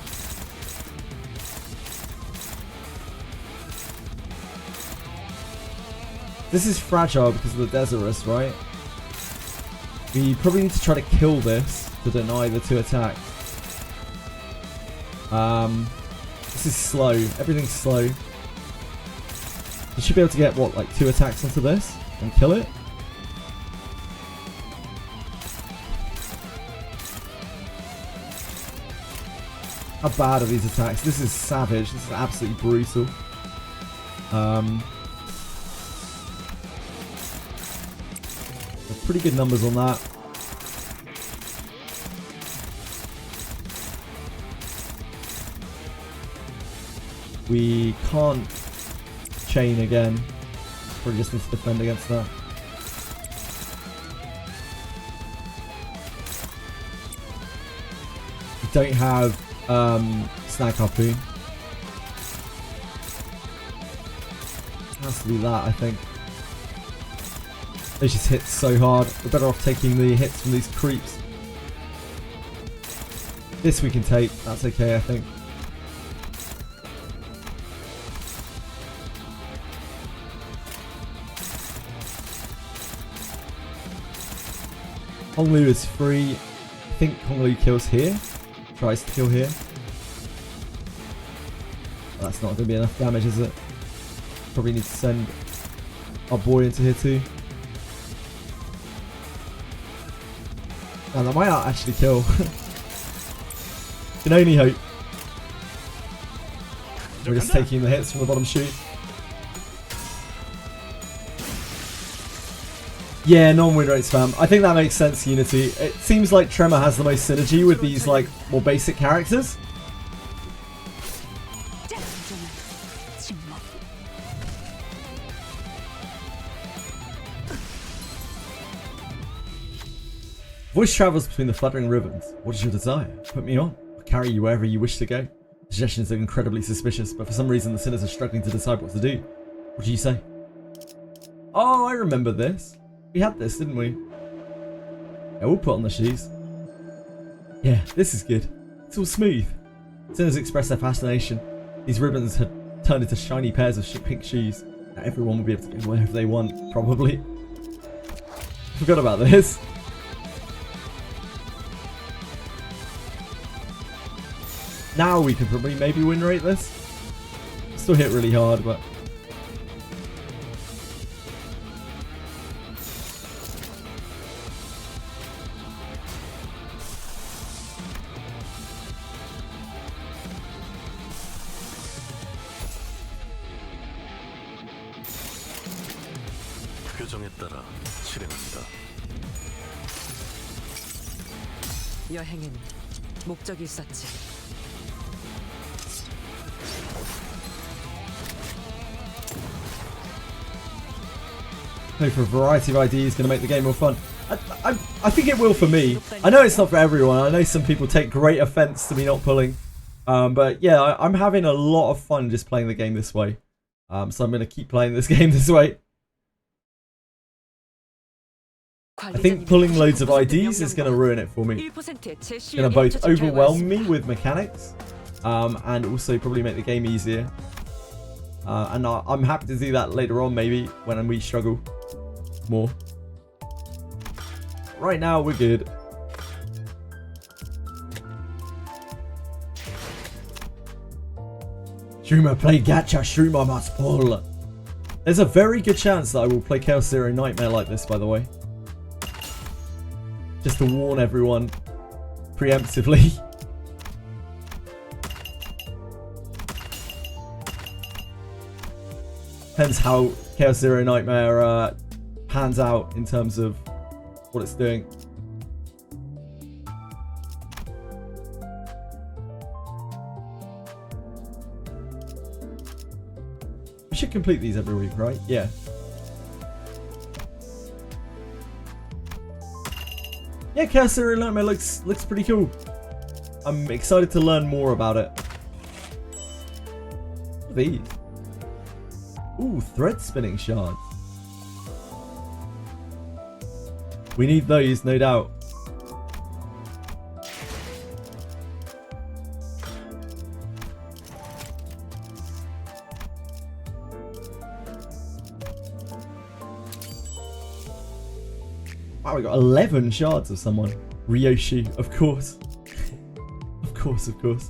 Speaker 1: This is fragile because of the Desirus, right? We probably need to try to kill this to deny the 2 attacks. This is slow. Everything's slow. You should be able to get, what, like 2 attacks onto this and kill it? How bad are these attacks? This is savage. This is absolutely brutal. Pretty good numbers on that. We can't chain again. Probably just need to defend against that. We don't have Snag Harpoon. It has to be that, I think. They just hit so hard. We're better off taking the hits from these creeps. This we can take. That's okay, I think. Honglu is free. I think Honglu kills here. Tries to kill here. That's not going to be enough damage, is it? Probably need to send our boy into here too. And that might not actually kill. Can only hope. We're just taking the hits from the bottom chute. Yeah, non-win rate spam. I think that makes sense, Unity. It seems like Tremor has the most synergy with these, like, more basic characters. Voice travels between the fluttering ribbons. What is your desire? Put me on. I'll carry you wherever you wish to go. Suggestions are incredibly suspicious, but for some reason the sinners are struggling to decide what to do. What do you say? Oh, I remember this. We had this, didn't we? Yeah, we'll put on the shoes. Yeah, this is good. It's all smooth. Sinners express their fascination. These ribbons had turned into shiny pairs of pink shoes. Now everyone will be able to go wherever they want, probably. Forgot about this. Now we could probably maybe win rate this. Still hit really hard, but...
Speaker 7: 표정에 따라 실행한다.
Speaker 10: 여행에는 목적이 있었지.
Speaker 1: Play for a variety of ideas, going to make the game more fun. I think it will for me. I know it's not for everyone. I know some people take great offense to me not pulling. But yeah, I'm having a lot of fun just playing the game this way. So I'm going to keep playing this game this way. I think pulling loads of IDs is going to ruin it for me. It's going to both overwhelm me with mechanics and also probably make the game easier. And I'm happy to do that later on, maybe, when we struggle more. Right now, we're good. Shroomer, play Gacha, Shroomer must pull. There's a very good chance that I will play Chaos Zero Nightmare like this, by the way. Just to warn everyone preemptively. Depends how Chaos Zero Nightmare pans out in terms of what it's doing. We should complete these every week, right? Yeah. Yeah, Chaos Zero Nightmare looks pretty cool. I'm excited to learn more about it. What are these? Ooh, thread spinning shards. We need those, no doubt. Wow, we got 11 shards of someone. Ryoshi, of course. Of course, of course.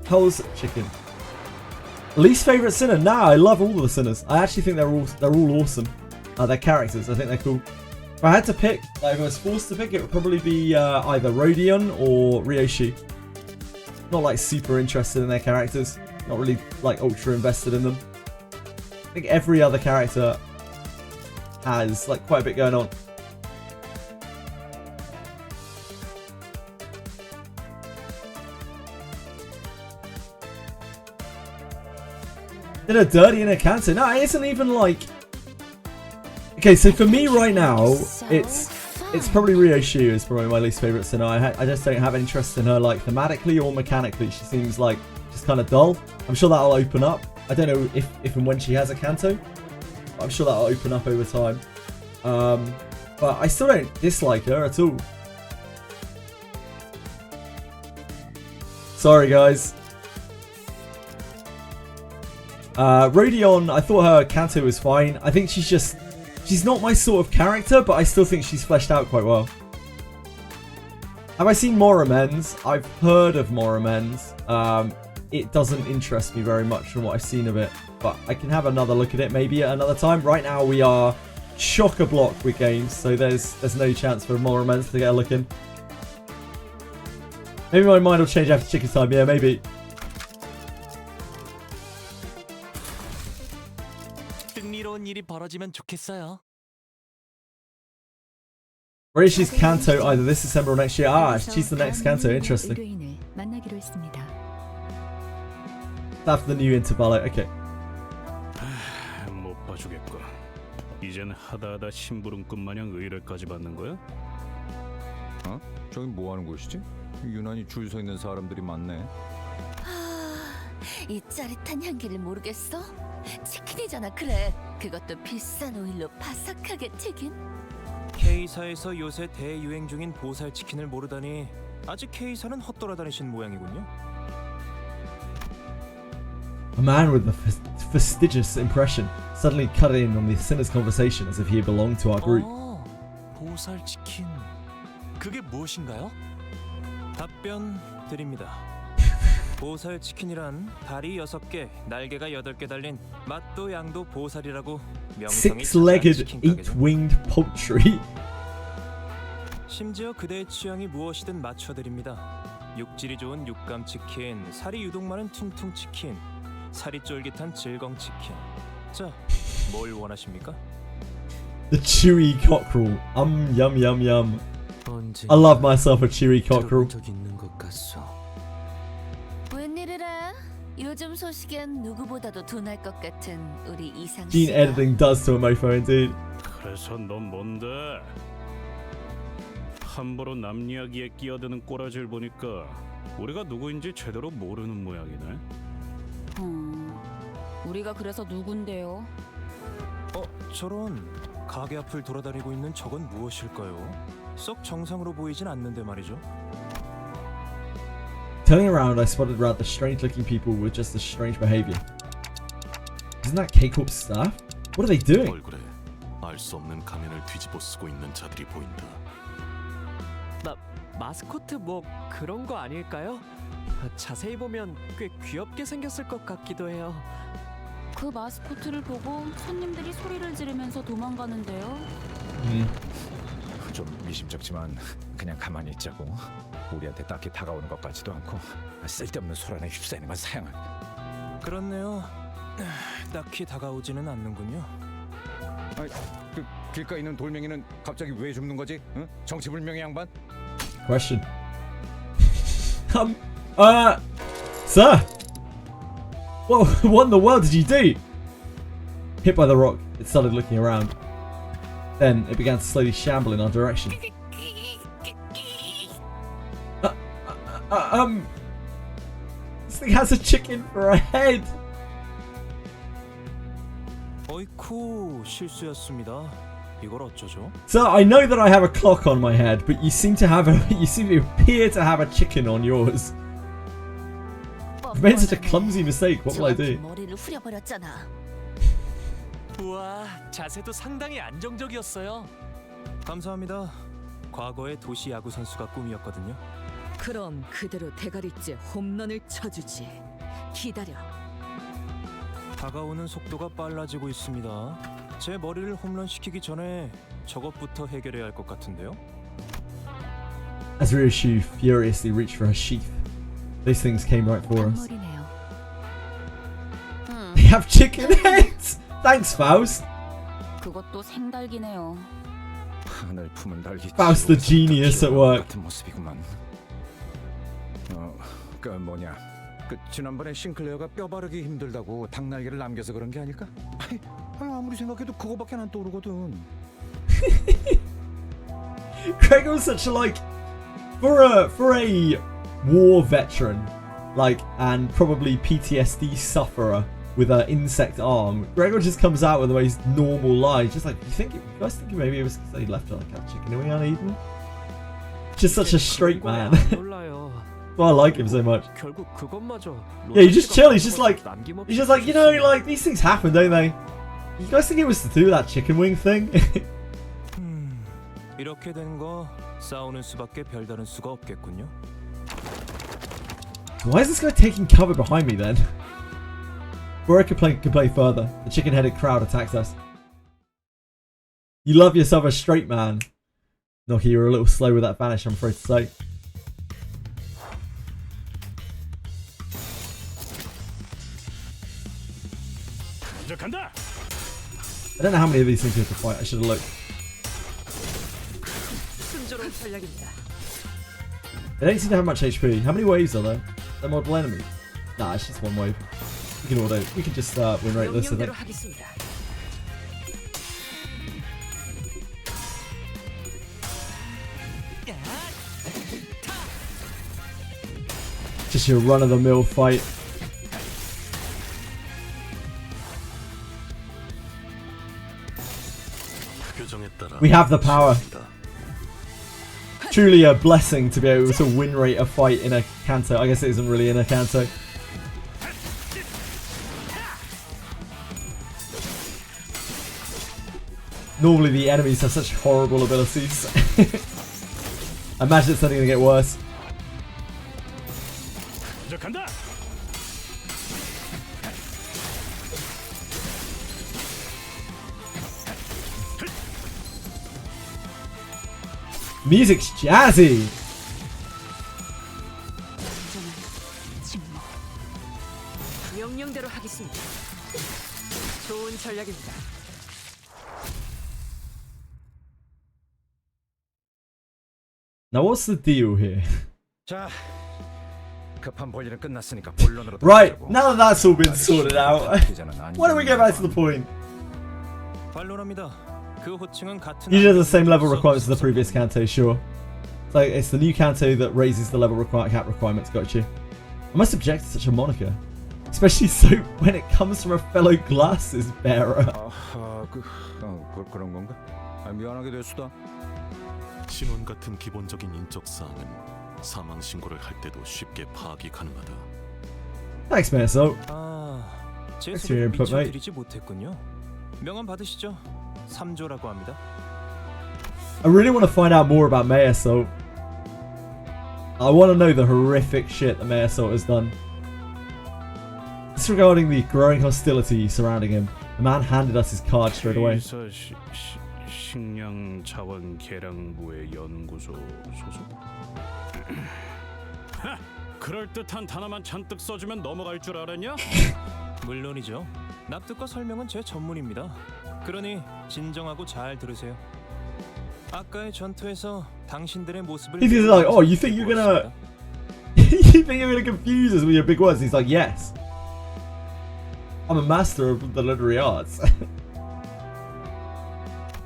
Speaker 1: Hell's Chicken. Least favorite sinner? Nah, I love all of the sinners. I actually think they're all awesome. Their characters, I think they're cool. If I had to pick, like if I was forced to pick, it would probably be either Rodion or Ryoshi. Not like super interested in their characters. Not really like ultra invested in them. I think every other character has like quite a bit going on. Did a dirty in a cancer? No, it isn't even like... Okay, so for me right now, it's probably Ryoshi is probably my least favourite sinner. I just don't have interest in her like thematically or mechanically. She seems like just kind of dull. I'm sure that'll open up. I don't know if and when she has a Kanto. I'm sure that'll open up over time. But I still don't dislike her at all. Sorry guys. Rodion, I thought her Kanto was fine. I think she's not my sort of character, but I still think she's fleshed out quite well. Have I seen Moramens? I've heard of Moramens. It doesn't interest me very much from what I've seen of it, but I can have another look at it maybe at another time. Right now we are chock-a-block with games, so there's no chance for more romance to get a look in. Maybe my mind will change after chicken time. Yeah, maybe.
Speaker 4: 흥미로운 일이 벌어지면 좋겠어요.
Speaker 1: Rishi's Kanto either this December or next year. Ah, she's the next Kanto. Interesting.
Speaker 3: 의뢰인을 만나기로 했습니다.
Speaker 1: After the new Intervallo. Okay.
Speaker 9: 못 봐주겠고. 이젠 하다하다 심부름꾼 마냥 의뢰까지 받는 거야?
Speaker 11: 어? 저기 뭐 하는 곳이지? 유난히 줄 서 있는 사람들이 많네.
Speaker 8: 이 짜릿한 향기를 모르겠어? 치킨이잖아. 그래, 그것도 비싼 오일로 바삭하게 튀긴.
Speaker 2: K사에서 요새 대유행 중인 보살 치킨을 모르다니 아직 K사는 헛돌아다니신 모양이군요.
Speaker 1: A man with a fastidious impression suddenly cut in on the sinner's conversation as if he belonged to our group.
Speaker 4: 보살 치킨. 그게 무엇인가요?
Speaker 2: 답변 드립니다. 보살 치킨이란 다리 6개, 날개가 8개 달린 맛도 양도 보살이라고 명성이
Speaker 1: Six-legged, eight-winged poultry.
Speaker 2: 심지어 그대의 취향이 무엇이든 맞춰드립니다. 육질이 좋은 육감 치킨, 살이 유독 많은 퉁퉁 치킨, 살이 쫄깃한 질겅 치킨. 자, 뭘 원하십니까?
Speaker 1: The chewy cockerel. Yum yum yum. I love myself a chewy cockerel.
Speaker 8: 웬일이래? 요즘 소식엔 누구보다도 둔할 것 같은 우리 이상
Speaker 1: Gene
Speaker 8: 씨가.
Speaker 1: editing does to a mofo indeed.
Speaker 9: 그래서 넌 뭔데? 함부로 남 이야기에 끼어드는 꼬라지를 보니까 우리가 누구인지 제대로 모르는 모양이네.
Speaker 3: 우리가 그래서 누군데요?
Speaker 2: 저런 가게 앞을 돌아다니고 있는 저건 무엇일까요? 썩 정상으로 보이진 않는데 말이죠.
Speaker 1: Turning around, I spotted rather strange-looking people with just as strange behavior. Isn't that K-Corp's staff? What are they doing?
Speaker 7: 얼굴에 알 수 없는 가면을 뒤집어 쓰고 있는 자들이 보인다.
Speaker 10: 마스코트 뭐 그런 거 아닐까요? 자세히 보면 꽤 귀엽게 생겼을 것 같기도 해요.
Speaker 3: 그 마스코트를 보고 손님들이 소리를 지르면서 도망가는데요.
Speaker 11: 좀 미심쩍지만 그냥 가만히 있자고. 우리한테 딱히 다가오는 것 같지도 않고 쓸데없는 소란에 휩싸이는 사양을.
Speaker 2: 그렇네요. 딱히 다가오지는 않는군요.
Speaker 11: 그 길가에 있는 돌멩이는 갑자기 왜 줍는 거지? 응? 정치불명의 양반?
Speaker 1: Question. Sir! What in the world did you do? Hit by the rock, it started looking around. Then it began to slowly shamble in our direction. This thing has a chicken for a head.
Speaker 2: 어이쿠, 실수였습니다. 이걸 어쩌죠?
Speaker 1: So I know that I have a clock on my head, but you seem to appear to have a chicken on yours. I've made such a clumsy mistake. What will I do?
Speaker 8: 머리를 후려버렸잖아.
Speaker 4: 우와, 자세도 상당히 안정적이었어요.
Speaker 2: 감사합니다. 과거의 도시 야구 선수가 꿈이었거든요.
Speaker 10: 그럼 그대로 대가리째 홈런을 쳐주지. 기다려.
Speaker 2: 다가오는 속도가 빨라지고 있습니다. 제 머리를 홈런 시키기 전에 저것부터 해결해야 할 것 같은데요.
Speaker 1: As Ryushu furiously reached for her sheath, those things came right for us.
Speaker 3: 머리네요.
Speaker 1: They have chicken heads! Thanks, Faust!
Speaker 3: 그것도 생달기네요.
Speaker 11: 하늘 품은 달기.
Speaker 1: Faust the genius at work.
Speaker 11: 같은 모습이구만. 그 뭐냐? 그 지난번에 싱클레어가 뼈 바르기 힘들다고 닭날개를 남겨서 그런 게 아닐까? 아무리 생각해도 그거밖에 안 떠오르거든.
Speaker 1: Gregor's such a for a war veteran, and probably PTSD sufferer with an insect arm. Gregor just comes out with the most normal lies, just you guys think maybe it was because they left a chicken wing uneaten? Just such a straight man. Well, I like him so much. Yeah, you just chill. He's just like, these things happen, don't they? You guys think it was to do that chicken wing thing?
Speaker 2: 이렇게 된 거 싸우는 수밖에 별다른 수가 없겠군요.
Speaker 1: Why is this guy taking cover behind me then? Before I can play further, the chicken-headed crowd attacks us. You love yourself a straight man. Noki, you're a little slow with that vanish, I'm afraid to say. I don't know how many of these things you have to fight. I should have looked. They don't seem to have much HP. How many waves are there? They're model enemies. Nah, it's just one wave. We can auto. We can just win rate this, I think. Just your run-of-the-mill fight. We have the power. Truly a blessing to be able to win rate a fight in a Kanto. I guess it isn't really in a Kanto. Normally the enemies have such horrible abilities. I imagine it's only going to get worse. Music's jazzy. Now what's the deal here? Right, now that that's all been sorted out, why don't we get back to the point? Usually has the same level requirements as the previous Kanto, sure. So it's the new Kanto that raises the level cap requirements, got you. I must object to such a moniker. Especially so when it comes from a fellow glasses bearer.
Speaker 7: 신원 같은 기본적인 인적 사항은 사망 신고를 할 때도 쉽게 파악이 가능하다.
Speaker 1: Thanks, man. So,
Speaker 4: 제 소리를 미쳐드리지 못했군요. 명함 받으시죠. 3조라고 합니다.
Speaker 1: I really want to find out more about Mei Assault. I want to know the horrific shit that Mei Assault has done. Disregarding the growing hostility surrounding him, the man handed us his card straight away.
Speaker 9: 식량 자원 계량부의 연구소 소속. 그럴 듯한 단어만 잔뜩 써주면 넘어갈 줄 알았냐?
Speaker 4: 물론이죠. 납득과 설명은 제 전문입니다. 그러니 진정하고 잘 들으세요. 아까의 전투에서 당신들의 모습을
Speaker 1: He's like, oh, you think you're gonna you think you're gonna confuse us with your big words? He's like, yes. I'm a master of the literary arts.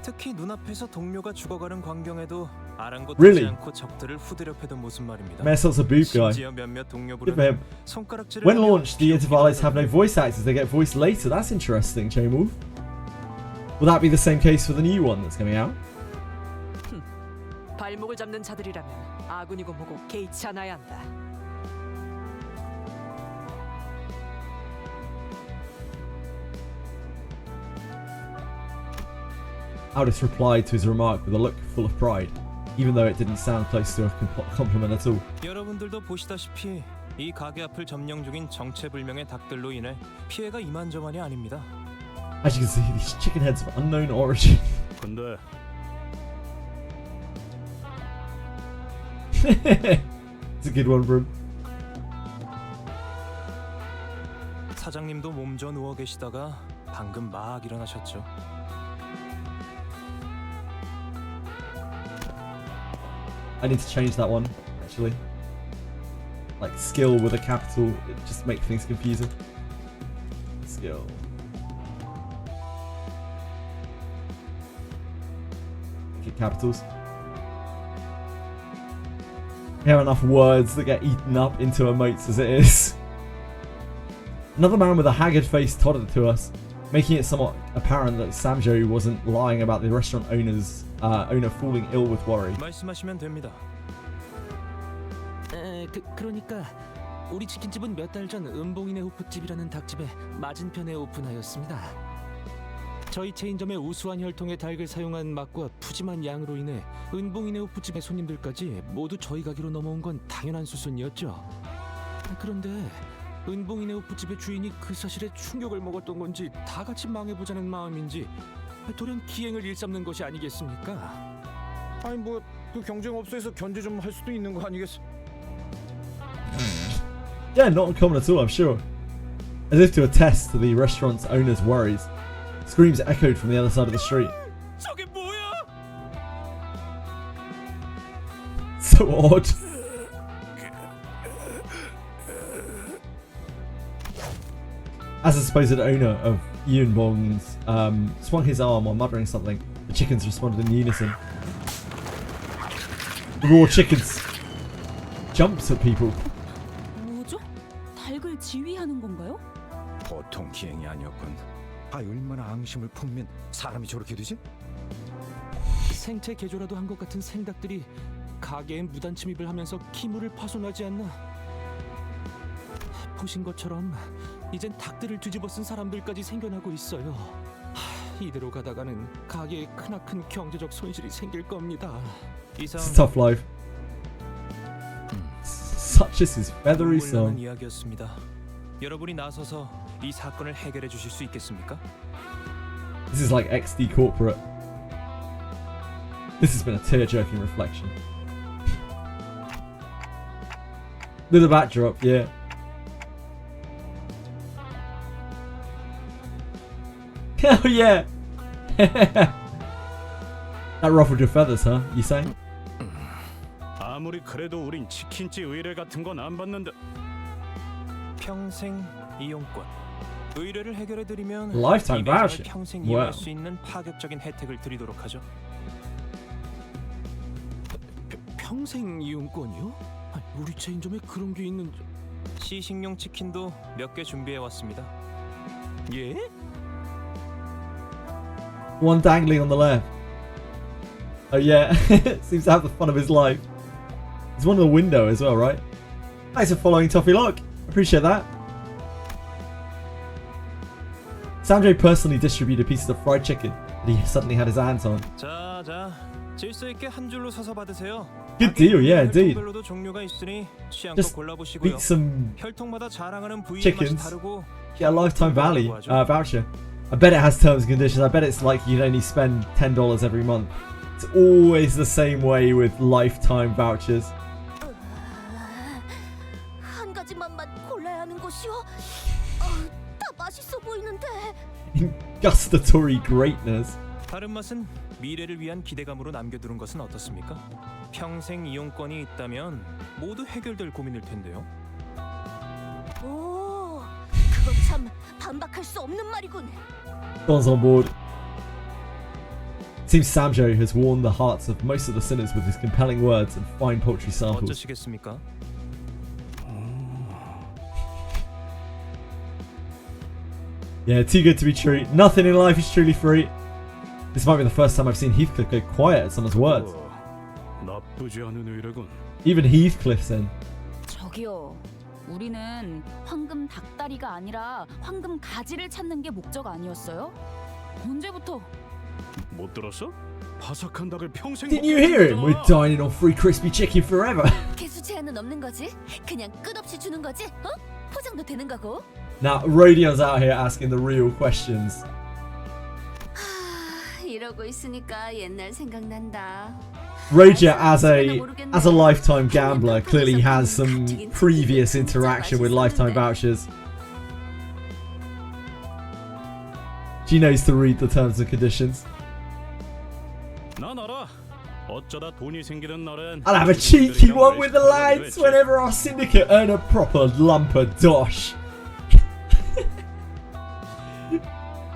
Speaker 4: 특히 눈앞에서 동료가 죽어가는 광경에도 아랑곳하지
Speaker 1: Really?
Speaker 4: 않고 적들을 후드려 패던 모습 말입니다.
Speaker 1: Mei Assault's a boob guy.
Speaker 4: 심지어 몇몇
Speaker 1: Good for
Speaker 4: 동료분은
Speaker 1: him.
Speaker 4: 손가락질을
Speaker 1: When
Speaker 4: 하며
Speaker 1: launched, the Intervallos have no voice actors. They get voiced later. That's interesting, Chainwolf. Will that be the same case for the new one that's coming out?
Speaker 12: 발목을 잡는 자들이라면 아군이고 뭐고 개의치 않아야 한다.
Speaker 1: Aldous replied to his remark with a look full of pride, even though it didn't sound close to a compliment at all.
Speaker 4: 여러분들도 보시다시피 이 가게 앞을 점령 중인 정체불명의 닭들로 인해 피해가 이만저만이 아닙니다.
Speaker 1: As you can see, these chicken heads of unknown origin.
Speaker 9: 근데
Speaker 1: It's a good one, bro.
Speaker 4: 사장님도 몸져 누워 계시다가 방금 막 일어나셨죠.
Speaker 1: I need to change that one, actually. Like skill with a capital, it just makes things confusing. Skill. Okay, capitals. We have enough words that get eaten up into emotes as it is. Another man with a haggard face tottered to us, making it somewhat apparent that Samjo wasn't lying about the restaurant owner falling ill with worry.
Speaker 4: 말씀하시면 됩니다.
Speaker 13: 그러니까 우리 치킨집은 몇 달 전 은봉이네 호프집이라는 닭집에 맞은편에 오픈하였습니다. 저희 체인점의 우수한 혈통의 닭을 사용한 맛과 푸짐한 양으로 인해 은봉이네 호프집의 손님들까지 모두 저희 가게로 넘어온 건 당연한 수순이었죠. 그런데 은봉이네 호프집의 주인이 그 사실에 충격을 먹었던 건지 다 같이 망해보자는 마음인지 돌연 기행을 일삼는 것이 아니겠습니까?
Speaker 11: 아니 뭐 그 경쟁업소에서 견제 좀 할 수도 있는 거 아니겠어?
Speaker 1: Yeah, not uncommon at all, I'm sure. As if to attest to the restaurant's owner's worries, screams echoed from the other side of the street.
Speaker 2: 저게 뭐야?
Speaker 1: So odd. As the supposed owner of Yunbong's swung his arm while muttering something, the chickens responded in unison. The raw chickens jumps at people.
Speaker 3: 뭐죠? 닭을 지휘하는 건가요?
Speaker 11: 보통 기행이 아니었군. 아 얼마나 앙심을 품면 사람이 저렇게 되지?
Speaker 13: 생체 개조라도 한 것 같은 생닭들이 가게에 무단 침입을 하면서 기물을 파손하지 않나. 보신 것처럼 이젠 닭들을 뒤집어 쓴 사람들까지 생겨나고 있어요. 이대로 가다가는 가게에 크나큰 경제적 손실이 생길 겁니다. 이상
Speaker 1: It's a tough life. Such is his feathery song.
Speaker 13: 이야기였습니다. 여러분이 나서서 이 사건을 해결해 주실 수 있겠습니까?
Speaker 1: This is like XD corporate. This has been a tear-jerking reflection. With a backdrop, yeah. Hell yeah! That ruffled your feathers, huh? You saying?
Speaker 9: 아무리 그래도 우린 치킨집 의뢰 같은 건 안 받는다.
Speaker 13: 평생 이용권. 의뢰를 해결해 드리면
Speaker 1: Lifetime voucher.
Speaker 13: 평생
Speaker 1: Wow.
Speaker 13: 이용할 수 있는 파격적인 혜택을 드리도록 하죠. 평생 이용권이요? 아니, 우리 체인점에 그런 게 있는. 시식용 치킨도 몇 개 준비해 왔습니다. 예?
Speaker 1: One dangling on the left. Oh yeah, seems to have the fun of his life. He's one of the window as well, right? Thanks for following Toffee Lock. Appreciate that. Sandro personally distributed pieces of fried chicken that he suddenly had his hands on.
Speaker 13: 자, 질서 있게 한 줄로 서서 받으세요.
Speaker 1: Good deal, yeah, indeed.
Speaker 13: 별로도 종류가 있으니 취향껏
Speaker 1: Just
Speaker 13: 골라보시고요.
Speaker 1: beat some
Speaker 13: 혈통마다 자랑하는 부위의 맛이
Speaker 1: chickens.
Speaker 13: 다르고
Speaker 1: Get a lifetime voucher. I bet it has terms and conditions. I bet it's like you'd only spend $10 every month. It's always the same way with lifetime vouchers.
Speaker 8: 한 가지만만 골라야 하는 것이요? 다 맛있어 보이는데.
Speaker 1: Gustatory greatness.
Speaker 13: 다른 맛은 미래를 위한 기대감으로 남겨두는 것은 어떻습니까? 평생 이용권이 있다면 모두 해결될 고민일 텐데요.
Speaker 8: 오, 그거 참 반박할 수 없는 말이군.
Speaker 1: Don's on board. Seems Samjo has won the hearts of most of the sinners with his compelling words and fine poultry samples.
Speaker 13: 어쩌시겠습니까?
Speaker 1: Yeah, too good to be true. Nothing in life is truly free. This might be the first time I've seen Heathcliff go quiet at someone's words.
Speaker 9: 나쁘지 않은 의뢰군.
Speaker 1: Even Heathcliff's in.
Speaker 3: 저기요. 우리는 황금 닭다리가 아니라 황금 가지를 찾는 게 목적 아니었어요? 언제부터?
Speaker 9: 못 들었어? 바삭한 닭을 평생
Speaker 1: Didn't you hear him? We're dining on free crispy chicken forever.
Speaker 8: 개수 제한은 없는 거지? 그냥 끝없이 주는 거지? 어? 포장도 되는 거고?
Speaker 1: Now, Rodion's out here asking the real questions.
Speaker 8: 이러고 있으니까 옛날 생각난다.
Speaker 1: Roger, as a lifetime gambler, clearly has some previous interaction with lifetime vouchers. She knows to read the terms and conditions.
Speaker 9: 난 알아. 어쩌다 돈이 생기는 날엔
Speaker 1: I'll have a cheeky one with the lads whenever our syndicate earn a proper lump of dosh.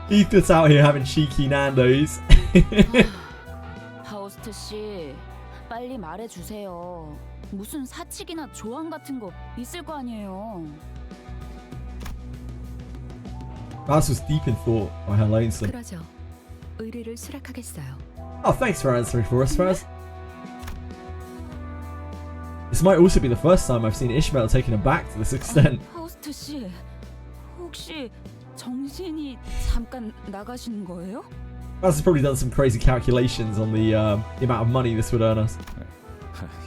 Speaker 1: Heathcliff's out here having cheeky Nando's.
Speaker 3: 하우스트 씨, 빨리 말해 주세요. 무슨 사칙이나 조항 같은 거 있을 거 아니에요.
Speaker 1: Mouse was deep in thought by her lonesome.
Speaker 14: 그러죠. 의뢰를 수락하겠어요.
Speaker 1: Oh, thanks for answering for us, Fraz. This might also be the first time I've seen Ishmael taken aback to this extent.
Speaker 3: 하우스트 씨, 혹시 정신이 잠깐 나가신 거예요?
Speaker 1: Fraz has probably done some crazy calculations on the amount of money this would earn us.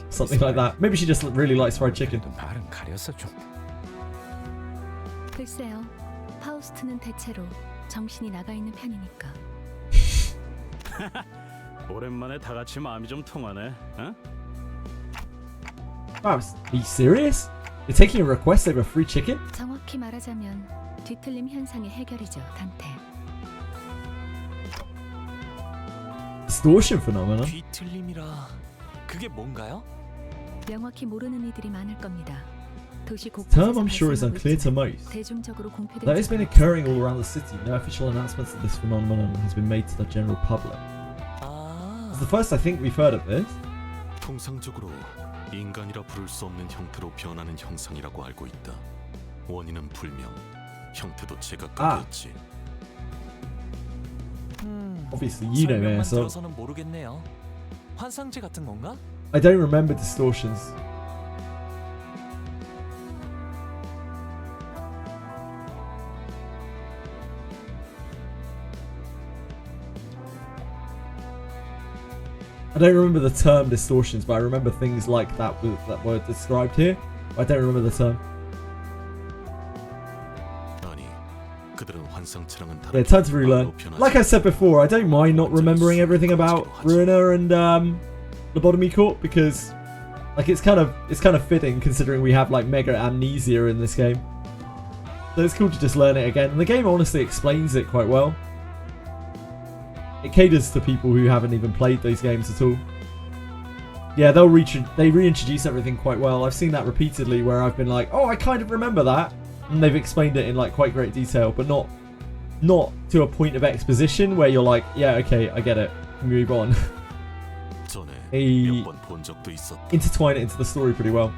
Speaker 1: Something like that. Maybe she just really likes fried chicken.
Speaker 11: 말은 가렸어 좀.
Speaker 14: 글쎄요. 파우스트는 대체로 정신이 나가 있는 편이니까.
Speaker 9: 오랜만에 다 같이 마음이 좀 통하네. 어?
Speaker 1: Wow, are you serious? You're taking a request over free chicken?
Speaker 14: 정확히 말하자면 뒤틀림 현상의 해결이죠, 단테.
Speaker 1: Distortion phenomenon?
Speaker 4: 뒤틀림이라 그게 뭔가요?
Speaker 14: 명확히 모르는 이들이 많을 겁니다. 도시
Speaker 1: The term
Speaker 14: 곳곳에서
Speaker 1: I'm sure is unclear to most.
Speaker 14: 대중적으로 공표되지
Speaker 1: That has been occurring all around the city. No official announcements of this phenomenon has been made to the general public. It's the first I think we've heard of this.
Speaker 7: 통상적으로 인간이라 부를 수 없는 형태로 변하는 형상이라고 알고 있다. 원인은 불명. 형태도 제각각이었지.
Speaker 1: Obviously, you know, man. So
Speaker 4: 들어서는 모르겠네요. 환상제 같은 건가?
Speaker 1: I don't remember distortions. I don't remember the term distortions, but I remember things like that were described here. I don't remember the term. Yeah, time to relearn. Like I said before, I don't mind not remembering everything about Ruiner and Lobotomy Court because, like, it's kind of fitting considering we have like mega amnesia in this game. So it's cool to just learn it again, and the game honestly explains it quite well. It caters to people who haven't even played those games at all. Yeah, they reintroduce everything quite well. I've seen that repeatedly where I've been like, oh, I kind of remember that, and they've explained it in like quite great detail, but not to a point of exposition where you're like, yeah, okay, I get it, move on. They intertwine it into the story pretty well.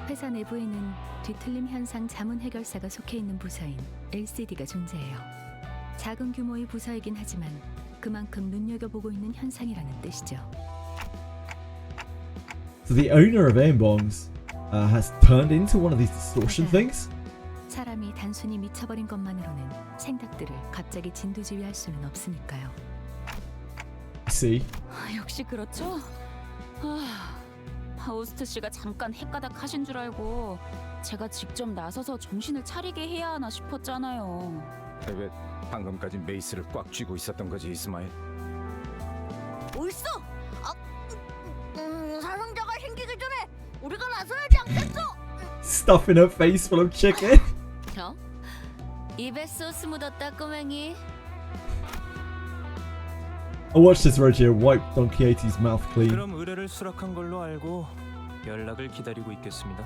Speaker 14: 회사 내부에는 뒤틀림 현상 자문 해결사가 속해 있는 부서인 LCD가 존재해요. 작은 규모의 부서이긴 하지만 그만큼 눈여겨보고 있는 현상이라는 뜻이죠.
Speaker 1: So the owner of Aimbongs has turned into one of these distortion things?
Speaker 14: 사람이 단순히 미쳐버린 것만으로는 생각들을 갑자기 진두지휘할 수는 없으니까요.
Speaker 1: I see.
Speaker 3: 역시 그렇죠? 하우스트 씨가 잠깐 헷가닥 하신 줄 알고 제가 직접 나서서 정신을 차리게 해야 하나 싶었잖아요.
Speaker 11: 왜 방금까지 메이스를 꽉 쥐고 있었던 거지, 이스마일?
Speaker 8: 옳소! 사상자가 생기기 전에 우리가 나서야지 않겠어!
Speaker 1: Stuffing her face full of chicken.
Speaker 8: 입에 소스 묻었다, 꼬맹이.
Speaker 1: I watched this Roger wipe Don Quixote's mouth clean.
Speaker 13: 그럼 의뢰를 수락한 걸로 알고 연락을 기다리고 있겠습니다.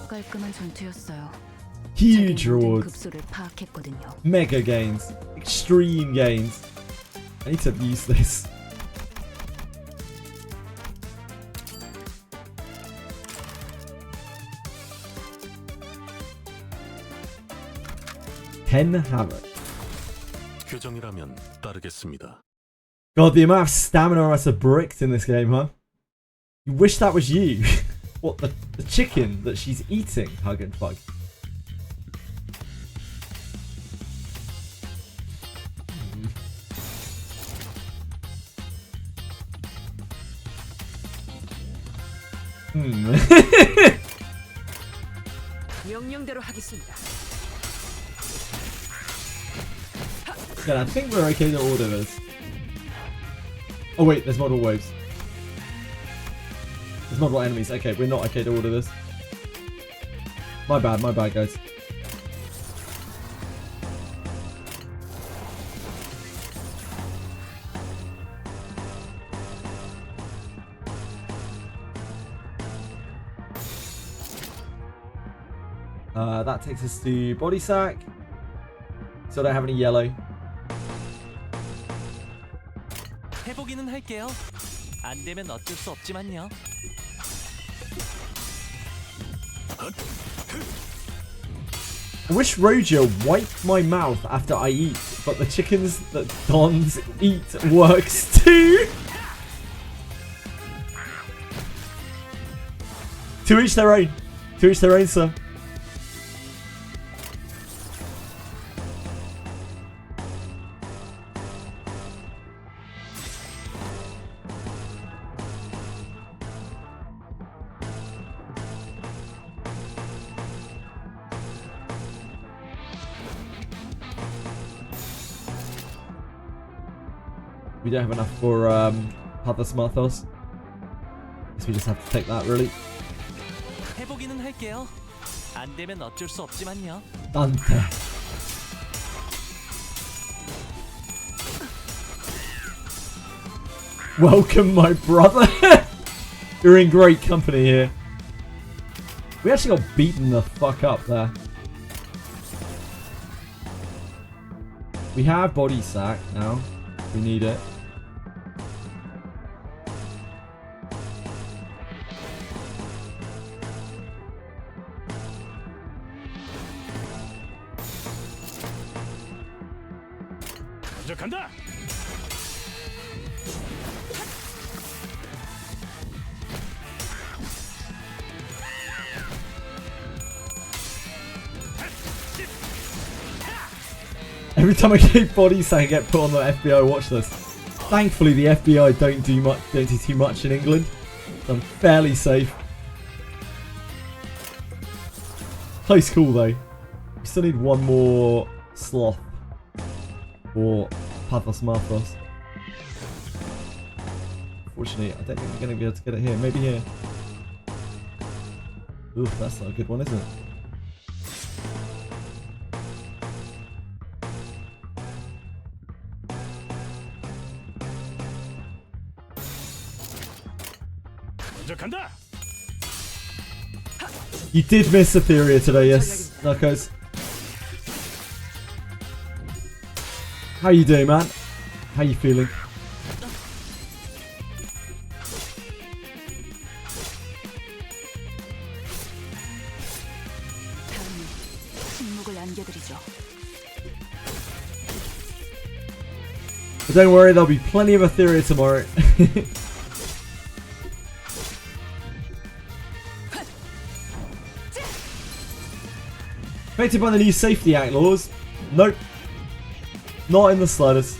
Speaker 3: 깔끔한 전투였어요.
Speaker 1: Huge rewards.
Speaker 3: 급소를 파악했거든요.
Speaker 1: Mega gains. Extreme gains. I need to use this. Pen Hammer.
Speaker 7: 규정이라면 따르겠습니다.
Speaker 1: God, the amount of stamina I have bricked in this game, huh? You wish that was you. What, the chicken that she's eating, Hug and Fug?
Speaker 12: 명령대로 하겠습니다.
Speaker 1: Yeah, I think we're okay to order this. Oh wait, there's model waves. There's model enemies. Okay, we're not okay to order this. My bad, guys. That takes us to body sack. So I don't have any yellow.
Speaker 4: 해보기는 할게요. 안 되면 어쩔 수 없지만요.
Speaker 1: I wish Roger wiped my mouth after I eat, but the chickens that Dons eat works too. To each their own. To each their own, sir. We don't have enough for Pathos Marthos. Guess we just have to take that, really.
Speaker 4: 해보기는 할게요. 안 되면 어쩔 수 없지만요.
Speaker 1: Dante. Welcome, my brother. You're in great company here. We actually got beaten the fuck up there. We have body sack now. We need it.
Speaker 9: 먼저 간다.
Speaker 1: Every time I get body sack, I get put on the FBI watch list. Thankfully, the FBI don't do too much in England, so I'm fairly safe. Close call though. We still need one more sloth for Pathos Marthos. Unfortunately, I don't think we're going to be able to get it here. Maybe here. Ooh, that's not a good one, is it?
Speaker 9: 먼저 간다.
Speaker 1: You did miss Etheria today, yes, Narcos. How you doing, man? How you feeling? But don't worry, there'll be plenty of Etheria tomorrow. Affected by the new Safety Act laws? Nope. Not in the slightest.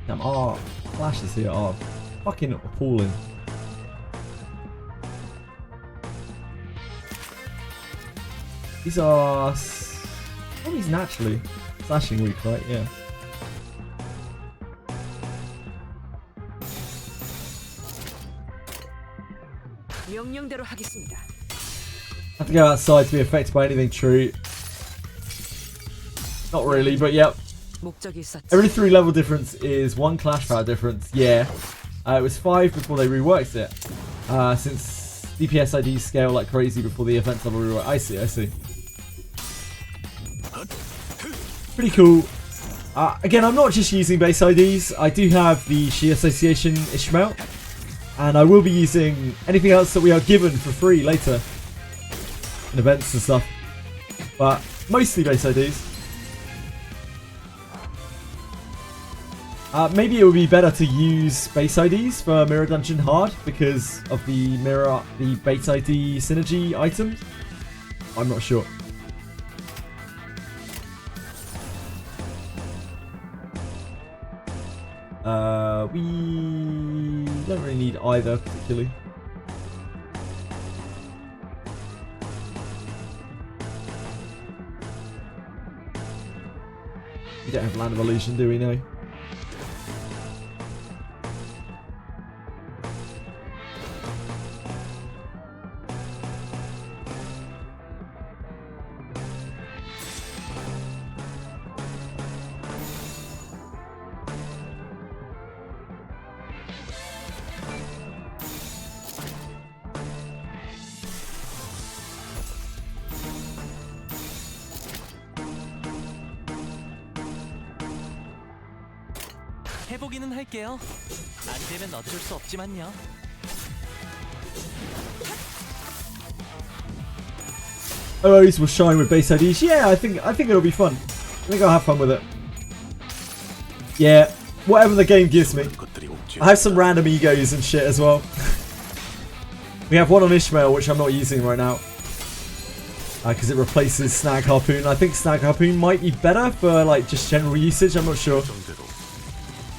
Speaker 1: Damn, our flashes here are fucking appalling. These are... Oh, he's naturally slashing weak, right? Yeah.
Speaker 12: 명령대로 하겠습니다.
Speaker 1: Have to go outside to be affected by anything true. Not really, but yep.
Speaker 12: 목적이 있었지.
Speaker 1: Every 3 level difference is 1 clash power difference. Yeah. It was 5 before they reworked it. Since DPS IDs scale like crazy before the offense level rework. I see, I see. Pretty cool. Again, I'm not just using base IDs. I do have the Shi Association Ishmael. And I will be using anything else that we are given for free later. In events and stuff. But mostly base IDs. Maybe it would be better to use base IDs for Mirror Dungeon Hard because of the base ID synergy items. I'm not sure. We don't really need either particularly. We don't have Land of Illusion, do we know?
Speaker 4: 해보기는 할게요. 안 되면 어쩔 수 없지만요.
Speaker 1: OOs will shine with base IDs. Yeah, I think it'll be fun. I think I'll have fun with it. Yeah, whatever the game gives me. I have some random egos and shit as well. We have one on Ishmael, which I'm not using right now. Because it replaces Snag Harpoon. I think Snag Harpoon might be better for like just general usage. I'm not sure.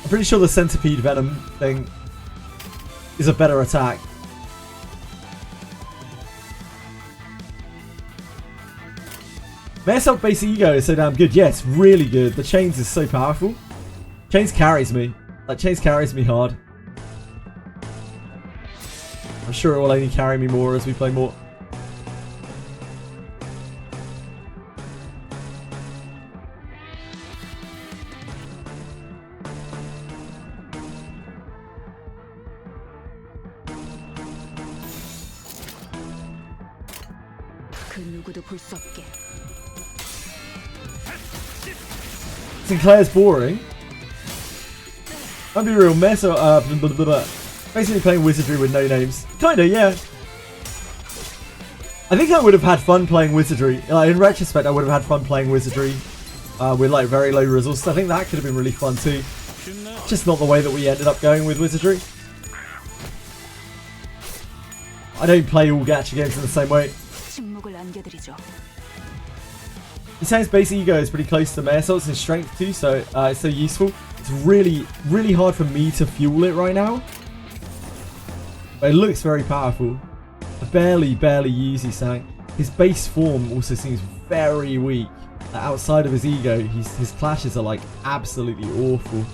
Speaker 1: I'm pretty sure the Centipede Venom thing is a better attack. Mare's base ego is so damn good. Yeah, it's really good. The chains is so powerful. Chains carries me. Like, chains carries me hard. I'm sure it will only carry me more as we play more. Sinclair's boring. I'll be real, mess up. Basically playing Wizardry with no names. Kinda, yeah. I think I would have had fun playing Wizardry. In retrospect, I would have had fun playing Wizardry with like very low resources. I think that could have been really fun too. Just not the way that we ended up going with Wizardry. I don't play all gacha games in the same way. Insane's base ego is pretty close to Mare's in strength too, so it's so useful. It's really, really hard for me to fuel it right now. But it looks very powerful. I barely use Isang. His base form also seems very weak. Outside of his ego, his clashes are like absolutely awful.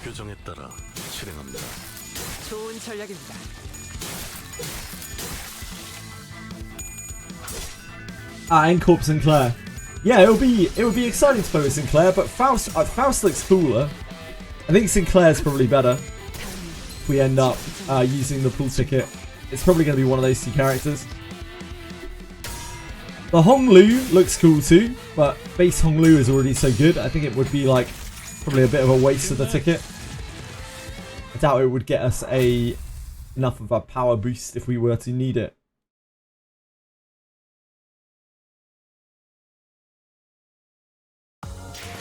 Speaker 7: 규정에 따라 실행합니다.
Speaker 12: 좋은 전략입니다.
Speaker 1: And Corp Sinclair. Yeah, it would be exciting to play with Sinclair, but Faust looks cooler. I think Sinclair's probably better. If we end up using the pool ticket, it's probably going to be one of those two characters. The Honglu looks cool too, but base Honglu is already so good. I think it would be like probably a bit of a waste of the ticket. I doubt it would get us enough of a power boost if we were to need it.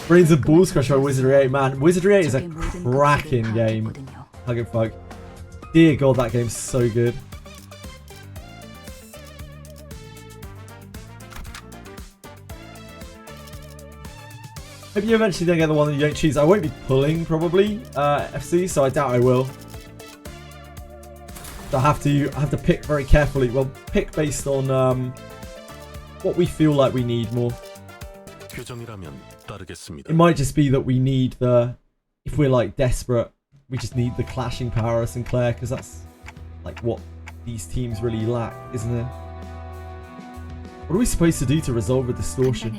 Speaker 1: Brains and Balls Crush by Wizardry 8. Man, Wizardry 8 is a cracking game. Hug and fuck. Dear God, that game's so good. Hope you eventually don't get the one that you don't choose. I won't be pulling, probably, FC, so I doubt I will. So I have to pick very carefully. Well, pick based on what we feel like we need more. It might just be that we need if we're like desperate, we just need the clashing power of Sinclair, because that's like what these teams really lack, isn't it? What are we supposed to do to resolve a distortion?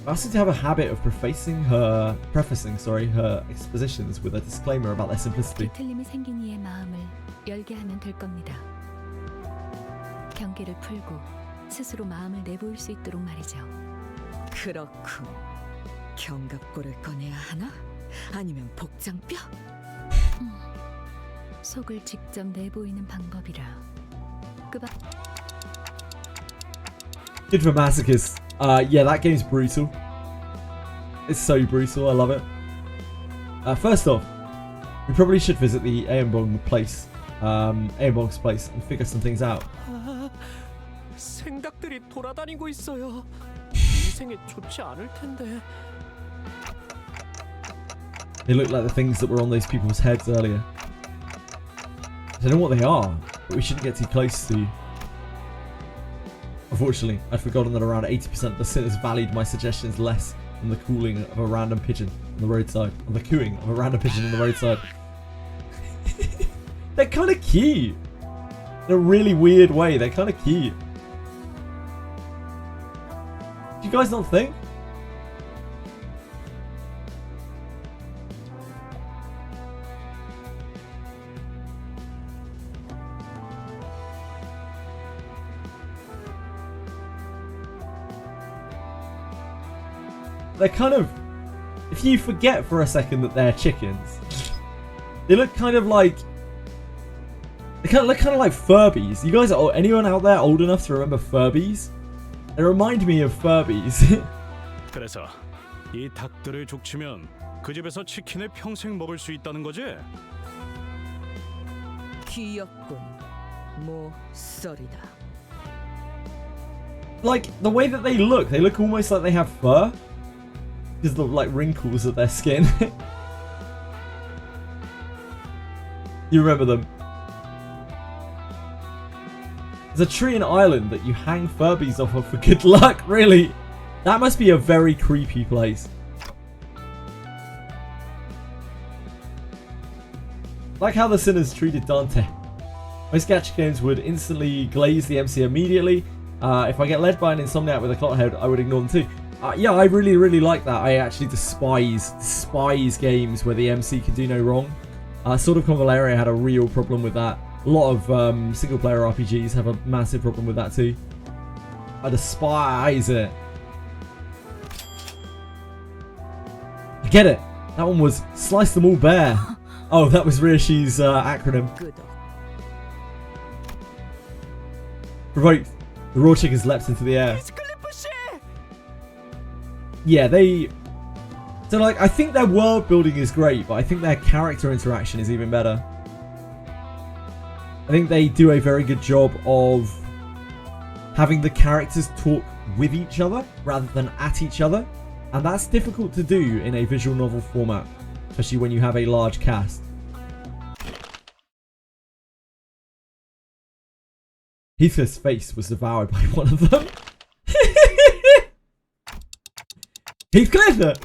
Speaker 1: I also have a habit of prefacing her expositions with a disclaimer about their simplicity.
Speaker 14: 경계를 풀고 스스로 마음을 내보일 수 있도록 말이죠.
Speaker 12: 그렇군. 견갑골을 꺼내야 하나? 아니면 복장뼈?
Speaker 14: 속을 직접 내보이는 방법이라.
Speaker 1: Good for masochists. Yeah, that game's brutal. It's so brutal. I love it. First off, we probably should visit the Aeonbong's place and figure some things out.
Speaker 10: 생닭들이 돌아다니고 있어요. 인생에 좋지 않을 텐데.
Speaker 1: They look like the things that were on those people's heads earlier. I don't know what they are, but we shouldn't get too close to. Unfortunately, I'd forgotten that around 80% of the sinners valued my suggestions less than the cooing of a random pigeon on the roadside. Or the cooing of a random pigeon on the roadside. They're kind of cute. In a really weird way, they're kind of cute. Do you guys not think? They're kind of, if you forget for a second that they're chickens, they look kind of like, look kind of like Furbies. You guys are, anyone out there old enough to remember Furbies? They remind me of Furbies.
Speaker 9: 그래서 이 닭들을 족치면 그 집에서 치킨을 평생 먹을 수 있다는 거지?
Speaker 12: 귀엽군. 뭐 썰이다.
Speaker 1: Like, the way that they look almost like they have fur. Because of, like, wrinkles of their skin. You remember them. There's a tree in Ireland that you hang Furbies off of for good luck, really. That must be a very creepy place. Like how the Sinners treated Dante. Most gacha games would instantly glaze the MC immediately. If I get led by an Insomniac with a clock head, I would ignore them too. Yeah, I really like that. I actually despise games where the MC can do no wrong. Sword of Convaleria had a real problem with that. A lot of single-player RPGs have a massive problem with that too. I despise it. I get it. That one was slice them all bare. Oh, that was Ryoshi's acronym. Provoked. The raw chickens leapt into the air. Yeah, so like, I think their world building is great, but I think their character interaction is even better. I think they do a very good job of having the characters talk with each other rather than at each other. And that's difficult to do in a visual novel format, especially when you have a large cast. Heathcliff's face was devoured by one of them. Heathcliff!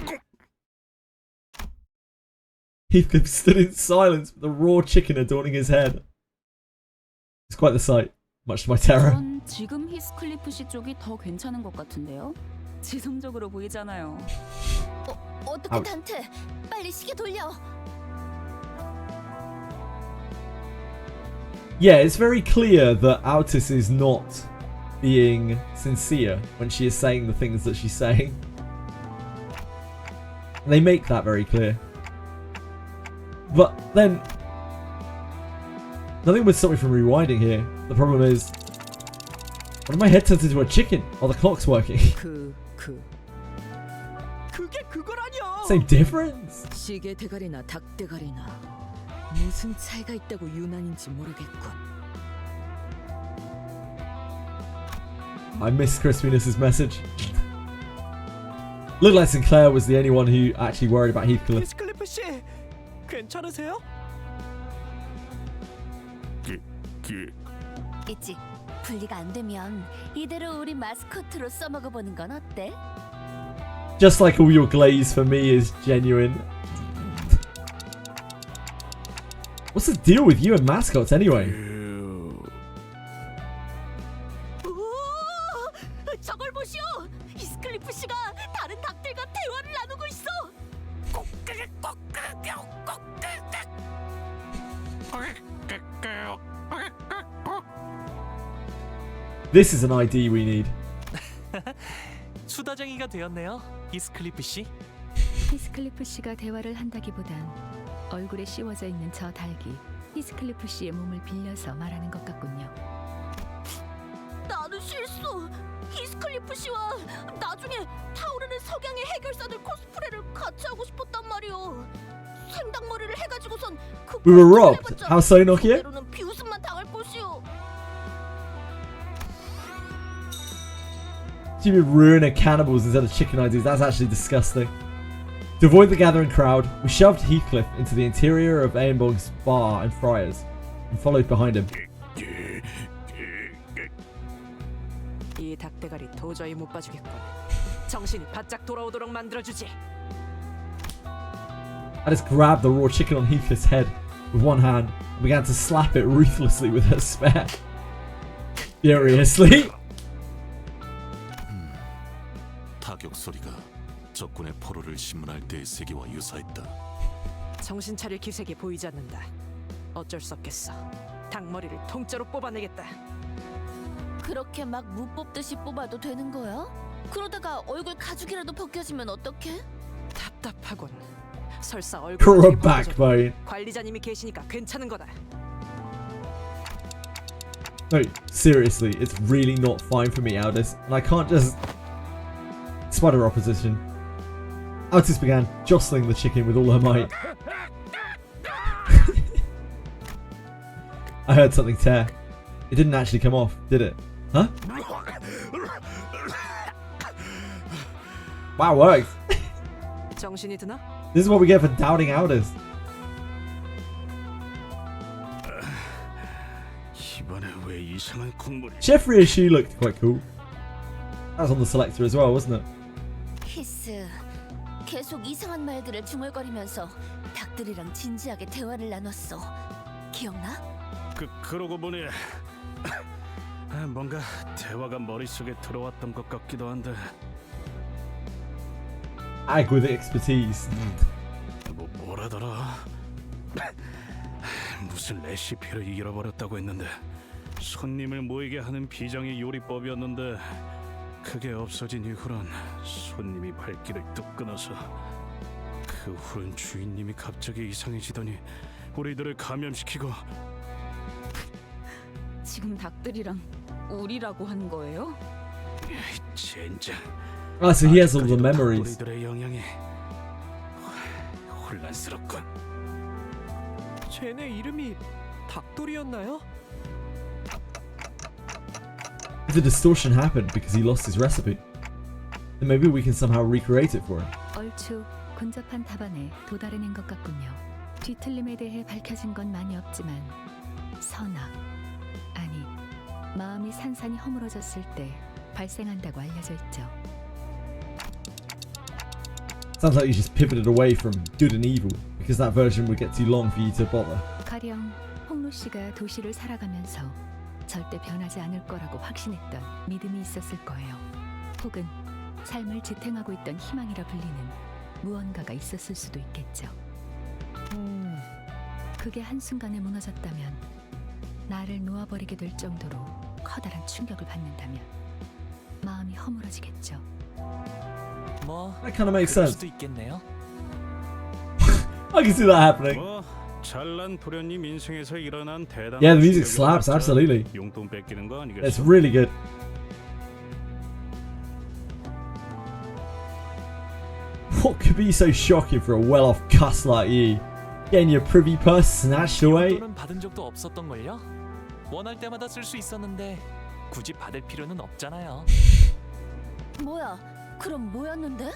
Speaker 1: Heathcliff stood in silence with the raw chicken adorning his head. It's quite the sight, much to my terror.
Speaker 15: 전 지금 히스클리프 씨 쪽이 더 괜찮은 것 같은데요? 지성적으로 보이잖아요.
Speaker 8: 어떻게 단테? 빨리 시계 돌려.
Speaker 1: Yeah, it's very clear that Altis is not being sincere when she is saying the things that she's saying. They make that very clear. But then, nothing would stop me from rewinding here. The problem is, what if my head turns into a chicken while the clock's working?
Speaker 12: 그게 그거라뇨.
Speaker 1: Same difference?
Speaker 12: 시계 대가리나 닭 대가리나 무슨 차이가 있다고 유난인지 모르겠군.
Speaker 1: I missed Crispiness's message. Looked like Sinclair was the only one who actually worried about Heathcliff.
Speaker 10: 히스클리프 씨, 괜찮으세요?
Speaker 8: 있지. 분리가 안 되면 이대로 우리 마스코트로 써먹어 보는 건 어때?
Speaker 1: Just like all your glaze for me is genuine. What's the deal with you and mascots anyway?
Speaker 8: 저걸 보시오. 히스클리프 씨가 다른 닭들과 대화를 나누고 있어.
Speaker 1: This is an ID we need.
Speaker 4: 수다쟁이가 되었네요, 히스클리프 씨.
Speaker 14: 히스클리프 씨가 대화를 한다기보단 얼굴에 씌워져 있는 저 닭이 히스클리프 씨의 몸을 빌려서 말하는 것 같군요.
Speaker 8: 나는 실수. 히스클리프 씨와 나중에 타오르는 석양의 해결사들 코스프레를 같이 하고 싶었단 말이오. 생닭머리를 해가지고선 그
Speaker 1: We were robbed. How so, Nokia?
Speaker 8: 그대로는 비웃음만 당할 것이오.
Speaker 1: You would ruin a cannibals instead of chicken IDs. That's actually disgusting. To avoid the gathering crowd, we shoved Heathcliff into the interior of Aenbog's bar and friars and followed behind him.
Speaker 12: 이 닭대가리 도저히 못 봐주겠군. 정신이 바짝 돌아오도록 만들어주지.
Speaker 1: I just grabbed the raw chicken on Heathcliff's head with one hand and began to slap it ruthlessly with her spear. Furiously.
Speaker 7: 타격 소리가 적군의 포로를 신문할 때의 세계와 유사했다.
Speaker 12: 정신 차릴 기색이 보이지 않는다. 어쩔 수 없겠어. 닭머리를 통째로 뽑아내겠다.
Speaker 8: 그렇게 막 무 뽑듯이 뽑아도 되는 거야? 그러다가 얼굴 가죽이라도 벗겨지면 어떡해?
Speaker 12: 답답하군. 설사 얼굴
Speaker 1: Poor
Speaker 12: 가죽이
Speaker 1: backbone.
Speaker 12: 벗겨져도 관리자님이 계시니까 괜찮은 거다.
Speaker 1: No, seriously, it's really not fine for me, Aldous, and I can't just... Despite her opposition, Aldous began jostling the chicken with all her might. I heard something tear. It didn't actually come off, did it? Huh? Wow, worked.
Speaker 12: 정신이 드나?
Speaker 1: This is what we get for doubting outers.
Speaker 9: 이번에 왜 이상한 국물이?
Speaker 1: Jeffrey's shoe looked quite cool. That was on the selector as well, wasn't it?
Speaker 8: 히스, 계속 이상한 말들을 중얼거리면서 닭들이랑 진지하게 대화를 나눴어. 기억나?
Speaker 9: 그러고 보니 뭔가 대화가 머릿속에 들어왔던 것 같기도 한데.
Speaker 1: Ag with expertise.
Speaker 9: 뭐라더라? 무슨 레시피를 잃어버렸다고 했는데 손님을 모이게 하는 비장의 요리법이었는데 그게 없어진 이후론 손님이 발길을 뚝 끊어서 그 후론 주인님이 갑자기 이상해지더니 우리들을 감염시키고.
Speaker 15: 지금 닭들이랑 우리라고 한 거예요?
Speaker 9: 젠장.
Speaker 1: Ah, so he has all the memories.
Speaker 9: 우리들의 영향이 혼란스럽군.
Speaker 10: 쟤네 이름이 닭돌이었나요?
Speaker 1: If the distortion happened because he lost his recipe, then maybe we can somehow recreate it for him.
Speaker 14: 얼추 근접한 답안에 도달해낸 것 같군요. 뒤틀림에 대해 밝혀진 건 많이 없지만 선악, 아니 마음이 산산이 허물어졌을 때 발생한다고 알려져 있죠.
Speaker 1: Sounds like you just pivoted away from good and evil because that version would get too long for you to bother.
Speaker 14: 가령 홍루 씨가 도시를 살아가면서 절대 변하지 않을 거라고 확신했던 믿음이 있었을 거예요. 혹은 삶을 지탱하고 있던 희망이라 불리는 무언가가 있었을 수도 있겠죠. 그게 한순간에 무너졌다면, 나를 놓아버리게 될 정도로 커다란 충격을 받는다면 마음이 허물어지겠죠.
Speaker 4: 뭐
Speaker 1: That kind of makes
Speaker 4: 그럴
Speaker 1: sense.
Speaker 4: 수도 있겠네요.
Speaker 1: I can see that happening.
Speaker 9: 잘난 도련님 인생에서 일어난 대단한.
Speaker 1: Yeah, the music slaps, absolutely.
Speaker 9: 용돈 뺏기는 거 아니겠어?
Speaker 1: It's really good. What could be so shocking for a well-off cuss like you? Getting your privy purse snatched away?
Speaker 4: 용돈은 받은 적도 없었던 걸요. 원할 때마다 쓸 수 있었는데 굳이 받을 필요는 없잖아요.
Speaker 8: 뭐야? 그럼 뭐였는데?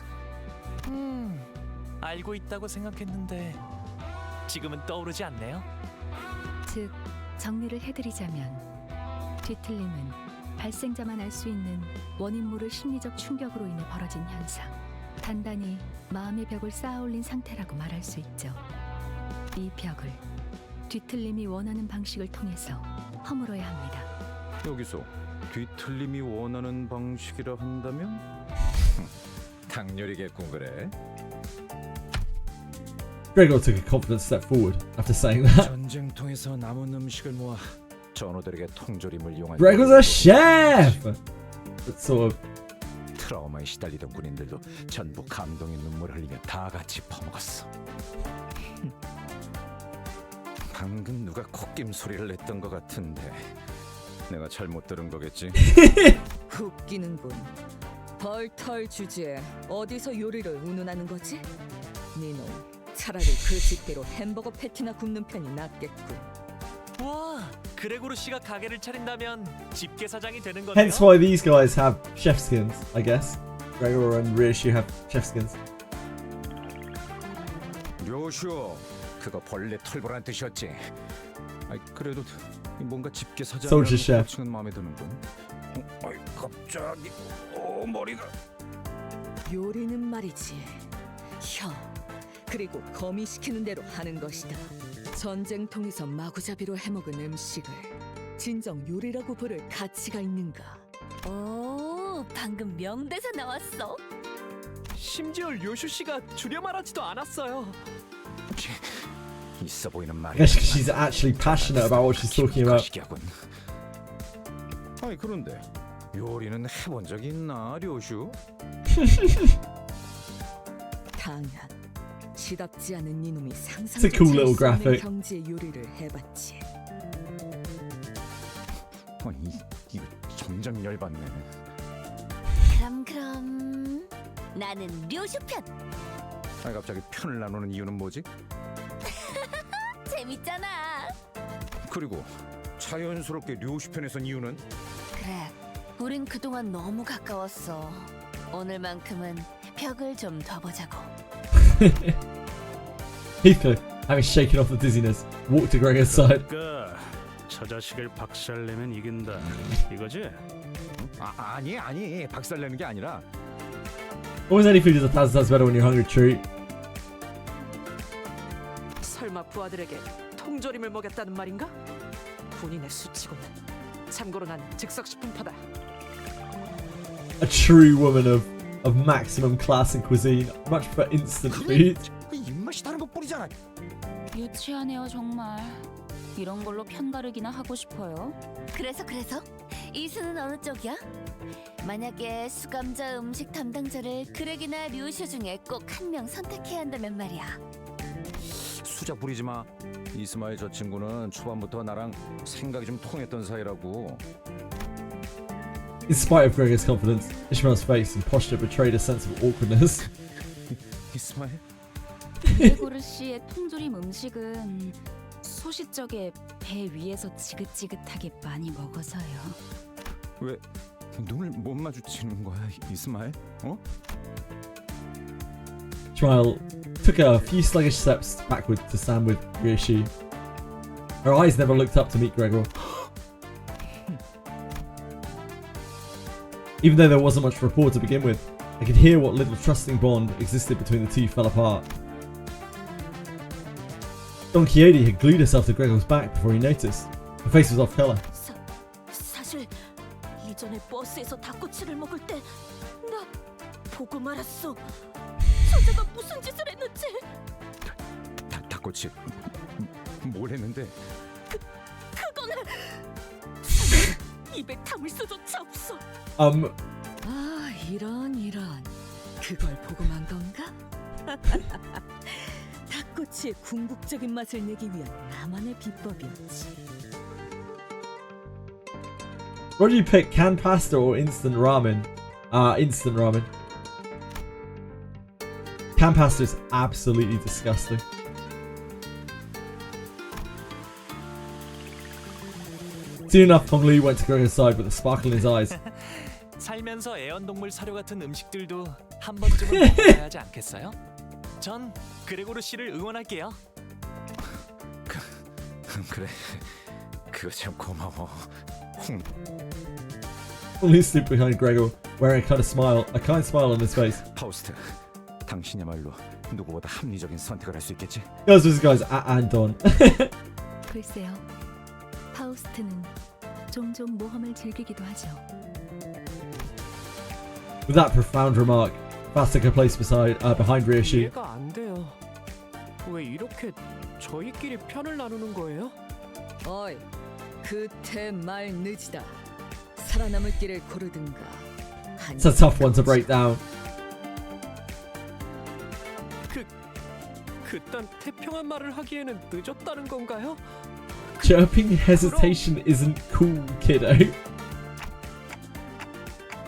Speaker 4: 알고 있다고 생각했는데 지금은 떠오르지 않네요.
Speaker 14: 즉, 정리를 해드리자면 뒤틀림은 발생자만 알 수 있는 원인 모를 심리적 충격으로 인해 벌어진 현상, 단단히 마음의 벽을 쌓아올린 상태라고 말할 수 있죠. 이 벽을 뒤틀림이 원하는 방식을 통해서 허물어야 합니다.
Speaker 11: 여기서 뒤틀림이 원하는 방식이라 한다면 당렬이겠군 그래.
Speaker 1: Gregor took a confident step forward after saying that.
Speaker 11: 전쟁통에서 남은 음식을 모아 전우들에게 통조림을 이용한.
Speaker 1: Gregor's a chef! That sort of...
Speaker 11: 트라우마에 시달리던 군인들도 전부 감동의 눈물을 흘리며 다 같이 퍼먹었어. 방금 누가 콧김 소리를 냈던 것 같은데 내가 잘못 들은 거겠지?
Speaker 12: 웃기는군. 벌털 주제에 어디서 요리를 운운하는 거지? 니놈, 차라리 그 집대로 햄버거 패티나 굽는 편이 낫겠군.
Speaker 4: 와, 그레고르 씨가 가게를 차린다면 집게 사장이 되는 거네요.
Speaker 1: Hence why these guys have chef skins, I guess. Gregor and Rishi have chef skins.
Speaker 11: 료슈, 그거 벌레 털보란 뜻이었지. 아이 그래도 뭔가 집게
Speaker 1: Soldier
Speaker 11: 사장이라는
Speaker 1: chef.
Speaker 11: 호칭은 마음에 드는군. 아이 갑자기 머리가.
Speaker 12: 요리는 말이지, 혀, 그리고 거미시키는 대로 하는 것이다. 전쟁통에서 마구잡이로 해먹은 음식을 진정 요리라고 부를 가치가 있는가?
Speaker 8: 오, 방금 명대사 나왔어.
Speaker 10: 심지어 료슈 씨가 줄여 말하지도 않았어요.
Speaker 11: 있어 보이는
Speaker 1: I
Speaker 11: 말이야.
Speaker 1: guess she's actually passionate about what she's talking about.
Speaker 11: 아이 그런데 요리는 해본 적 있나, 료슈?
Speaker 12: 당연. 시답지 않은 이놈이
Speaker 1: It's a cool little
Speaker 12: 상상조차 할 수 없는
Speaker 1: graphic.
Speaker 12: 경지의 요리를 해봤지.
Speaker 11: 이거 점점 열받네.
Speaker 8: 그럼 나는 료슈 편.
Speaker 11: 아 갑자기 편을 나누는 이유는 뭐지?
Speaker 8: 재밌잖아.
Speaker 11: 그리고 자연스럽게 료시 편에 선 이유는?
Speaker 8: 그래, 우린 그동안 너무 가까웠어. 오늘만큼은 벽을 좀 더 보자고.
Speaker 1: Heathcliff, having shaken off the dizziness, walked to Gregor's side.
Speaker 9: 그러니까 저 자식을 박살내면 이긴다. 이거지?
Speaker 11: 아니 박살내는 게 아니라
Speaker 1: Always any food is 1,000 times better when you're hungry, true.
Speaker 10: 설마 부하들에게 통조림을 먹였다는 말인가? 군인의 수치고는. 참고로 난 즉석식품파다.
Speaker 1: A true woman of maximum class and cuisine. Much prefer instant food.
Speaker 11: 입맛이 다른 것 뿐이잖아.
Speaker 15: 유치하네요 정말. 이런 걸로 편가르기나 하고 싶어요.
Speaker 8: 그래서 이수는 어느 쪽이야? 만약에 수감자 음식 담당자를 그렉이나 류슈 중에 꼭 한 명 선택해야 한다면 말이야.
Speaker 11: 수작 부리지 마. 이스마일 저 친구는 초반부터 나랑 생각이 좀 통했던 사이라고.
Speaker 1: In spite of Gregor's confidence, Ishmael's face and posture betrayed a sense of awkwardness.
Speaker 11: 이스마일?
Speaker 15: 그레고르 씨의 통조림 음식은 소시적에 배 위에서 지긋지긋하게 많이 먹어서요.
Speaker 11: 왜 눈을 못 마주치는 거야, 이스마일? 어?
Speaker 1: Ishmael took a few sluggish steps backward to stand with Ryoshi. Her eyes never looked up to meet Gregor. Even though there wasn't much rapport to begin with, I could hear what little trusting bond existed between the two fell apart. Don Quixote had glued herself to Gregor's back before he noticed. Her face was off colour.
Speaker 8: 사실 이전에 버스에서 닭꼬치를 먹을 때 나 보고 말았어. 저자가 무슨 짓을 했는지.
Speaker 11: 닭꼬치 뭘 했는데?
Speaker 8: 그거는 입에 담을 수조차 없어.
Speaker 12: 아 이런 그걸 보고만 건가? 닭꼬치의 궁극적인 맛을 내기 위한 나만의 비법이었지.
Speaker 1: What do you pick, canned pasta or instant ramen? Instant ramen. Canned pasta is absolutely disgusting. Soon enough, Hong Lu went to Gregor's side with a sparkle in his eyes.
Speaker 4: 살면서 애완동물 사료 같은 음식들도 한 번쯤은 먹어야 하지 않겠어요? 전 그레고르 씨를 응원할게요.
Speaker 11: 그래, 그거 참 고마워.
Speaker 1: Hong Lu stood behind Gregor, wearing a kind smile on his face.
Speaker 11: 파우스트, 당신이야말로 누구보다 합리적인 선택을 할 수 있겠지?
Speaker 1: Guys, this guy's and Don.
Speaker 14: 글쎄요. 파우스트는 종종 모험을 즐기기도 하죠.
Speaker 1: With that profound remark, Fast took her place behind Ryoshi.
Speaker 10: 이해가 안 돼요. 왜 이렇게 저희끼리 편을 나누는 거예요?
Speaker 12: 어이, 그때 말 늦이다. 살아남을 길을 고르든가.
Speaker 1: It's a tough one to break down.
Speaker 10: 그딴 태평한 말을 하기에는 늦었다는 건가요?
Speaker 1: Chirping hesitation isn't cool, kiddo.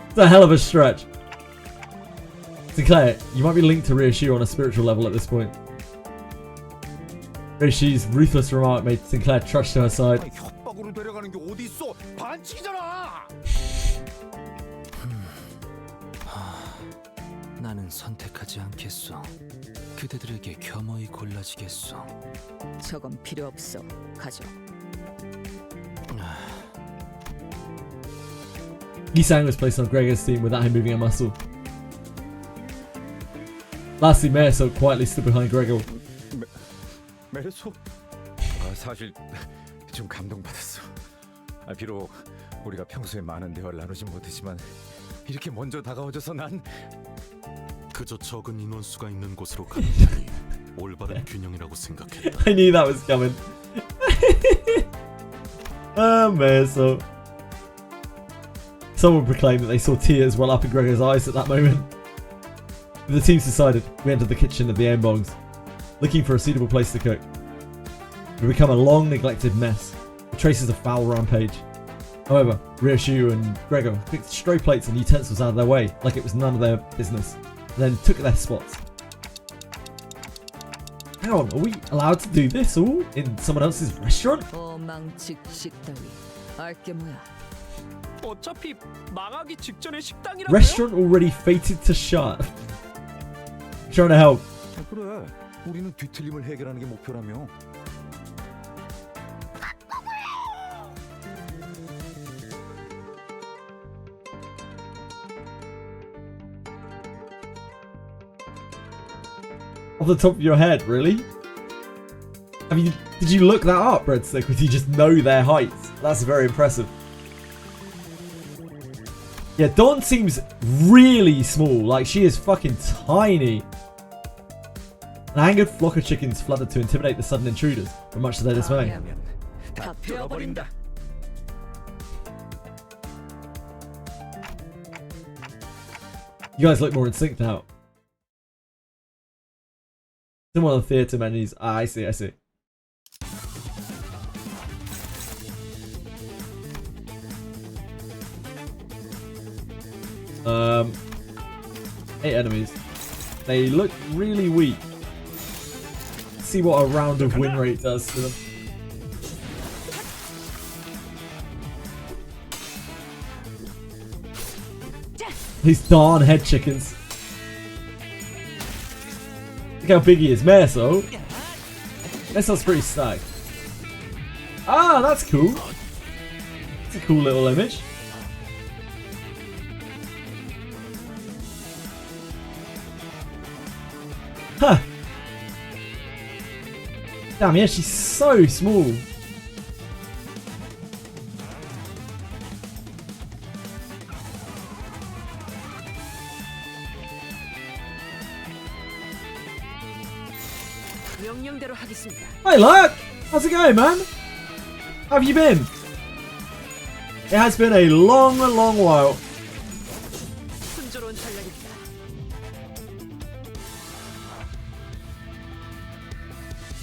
Speaker 1: It's a hell of a stretch. Sinclair, you might be linked to Ryoshi on a spiritual level at this point. Ryoshi's ruthless remark made Sinclair trudge to her side.
Speaker 11: 협박으로 데려가는 게 어디 있어? 반칙이잖아.
Speaker 13: 나는 선택하지 않겠소. 그대들에게 겸허히 골라지겠소.
Speaker 12: 저건 필요 없어. 가져.
Speaker 1: Gisang was placed on Gregor's team without him moving a muscle. Lastly, Meso quietly stood behind Gregor.
Speaker 11: 메르소? 사실 좀 감동받았어. 비록 우리가 평소에 많은 대화를 나누진 못했지만 이렇게 먼저 다가와줘서 난
Speaker 7: 그저 적은 인원수가 있는 곳으로 가는 길이 올바른 균형이라고 생각했다.
Speaker 1: I knew that was coming. Meso. Someone proclaimed that they saw tears well up in Gregor's eyes at that moment. With the teams decided, we entered the kitchen of the Mbongs, looking for a suitable place to cook. It had become a long neglected mess, with traces of foul rampage. However, Ryoshi and Gregor picked stray plates and utensils out of their way, like it was none of their business, and then took their spots. Hang on, are we allowed to do this all in someone else's restaurant?
Speaker 12: 어망직식 따위. 알게 뭐야.
Speaker 10: 어차피 망하기 직전에 식당이라고요?
Speaker 1: Restaurant already fated to shut. Trying to help.
Speaker 11: 그래. 우리는 뒤틀림을 해결하는 게 목표라며.
Speaker 1: Off the top of your head, really? I mean, did you look that up, Breadstick, or do you just know their heights? That's very impressive. Yeah, Dawn seems really small. Like, she is fucking tiny. An angered flock of chickens flooded to intimidate the sudden intruders, but much to their dismay.
Speaker 12: 다 베어버린다.
Speaker 1: You guys look more in sync now. Similar to theatre menus. Ah, I see, I see. Um, 8 enemies. They look really weak. Let's see what a round of win rate does to them. These darn head chickens. Look how big he is. Meso. Meso's pretty stacked. Ah, that's cool. It's a cool little image. Huh. Damn, yeah, she's so small. Hey, look! How's it going, man? How have you been? It has been a long, long while.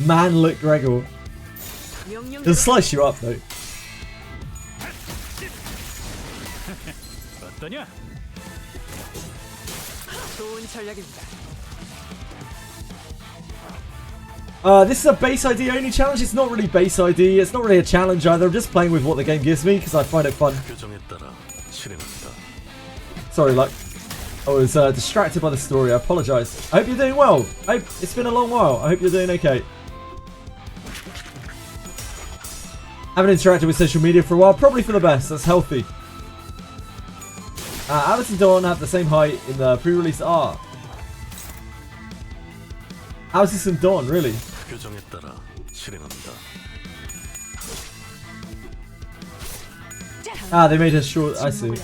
Speaker 1: Man, look, Gregor. He'll slice you up, though.
Speaker 9: 어떠냐?
Speaker 12: 좋은 전략입니다.
Speaker 1: This is a base ID only challenge. It's not really base ID. It's not really a challenge either. I'm just playing with what the game gives me because I find it fun. Sorry, like, I was distracted by the story. I apologise. I hope you're doing well. It's been a long while. I hope you're doing okay. Haven't interacted with social media for a while. Probably for the best. That's healthy. Alice and Dawn have the same height in the pre-release art. How's this and Dawn, really? Ah, they made her short. I see.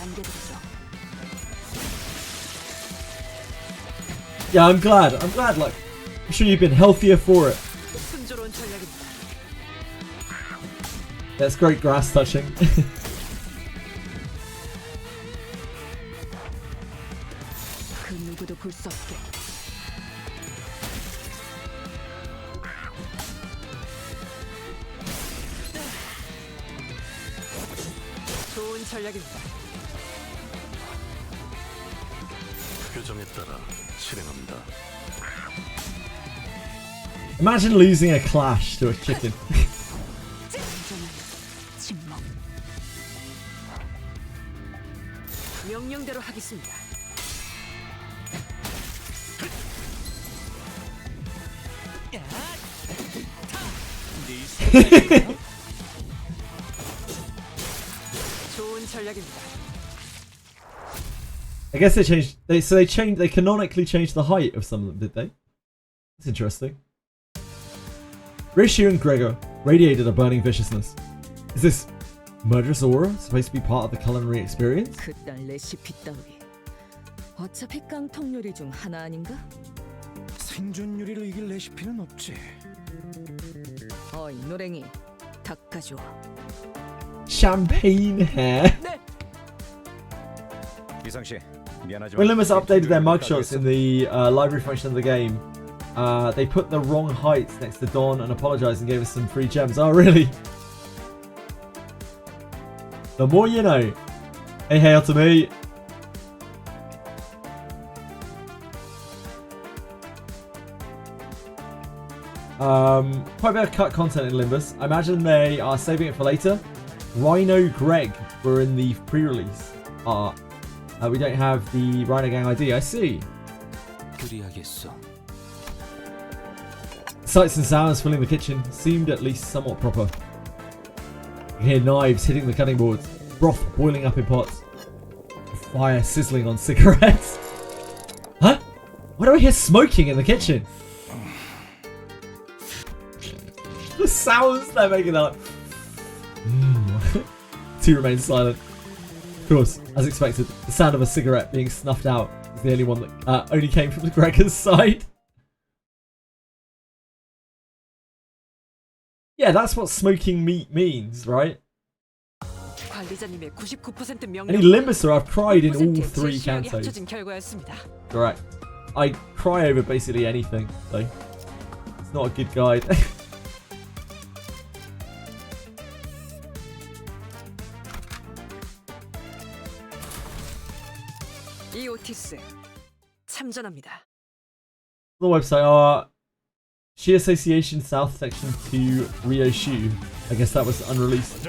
Speaker 1: Yeah, I'm glad. I'm glad. Like, I'm sure you've been healthier for it. That's great grass touching. Imagine losing a clash to a chicken.
Speaker 12: 명령대로 하겠습니다. 좋은 전략입니다.
Speaker 1: I guess they changed. They canonically changed the height of some of them, did they? That's interesting. Rishu and Gregor radiated a burning viciousness. Is this murderous aura supposed to be part of the culinary experience?
Speaker 12: 그딴 레시피 따위. 어차피 깡통 요리 중 하나 아닌가?
Speaker 11: 생존 요리를 이길 레시피는 없지.
Speaker 12: 어이 노랭이, 닭 가져와.
Speaker 1: Champagne hair.
Speaker 11: 이상 씨, 미안하지만.
Speaker 1: When Limbus updated their mugshots in the library function of the game, they put the wrong heights next to Dawn and apologized and gave us some free gems. Oh, really? The more you know. Hey, hail to me. Quite a bit of cut content in Limbus. I imagine they are saving it for later. Rhino Greg were in the pre-release art. We don't have the Rhino Gang ID. I see. Sights and sounds filling the kitchen seemed at least somewhat proper. You hear knives hitting the cutting boards, broth boiling up in pots, fire sizzling on cigarettes. Huh? Why do I hear smoking in the kitchen? The sounds they're making are like... Two remain silent. Of course, as expected, the sound of a cigarette being snuffed out is the only one that only came from Gregor's side. Yeah, that's what smoking meat means, right? Any Limbuser, I've cried in all 3 cantos. Correct. I cry over basically anything, though. It's not a good guide. The website are Shi Association South Section 2 Rio Shu. I guess that was unreleased.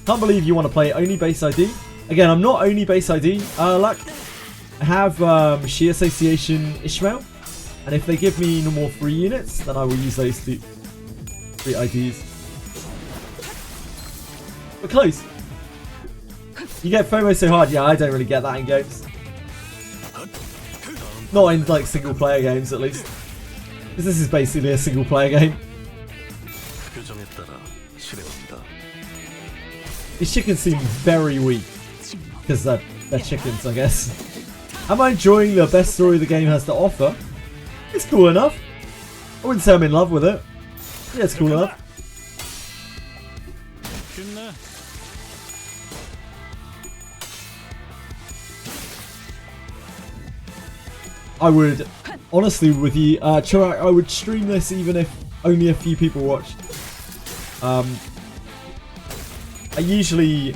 Speaker 1: Can't believe you want to play only base ID. Again, I'm not only base ID. Luck. I have Shi Association Ishmael, and if they give me no more free units, then I will use those 2 free IDs. We're close. You get FOMO so hard. Yeah, I don't really get that in games. Not in like single player games, at least. Because this is basically a single player game. These chickens seem very weak. Because they're chickens, I guess. Am I enjoying the best story the game has to offer? It's cool enough. I wouldn't say I'm in love with it. Yeah, it's cool enough. I would, honestly with you, Chorak, I would stream this even if only a few people watched. I usually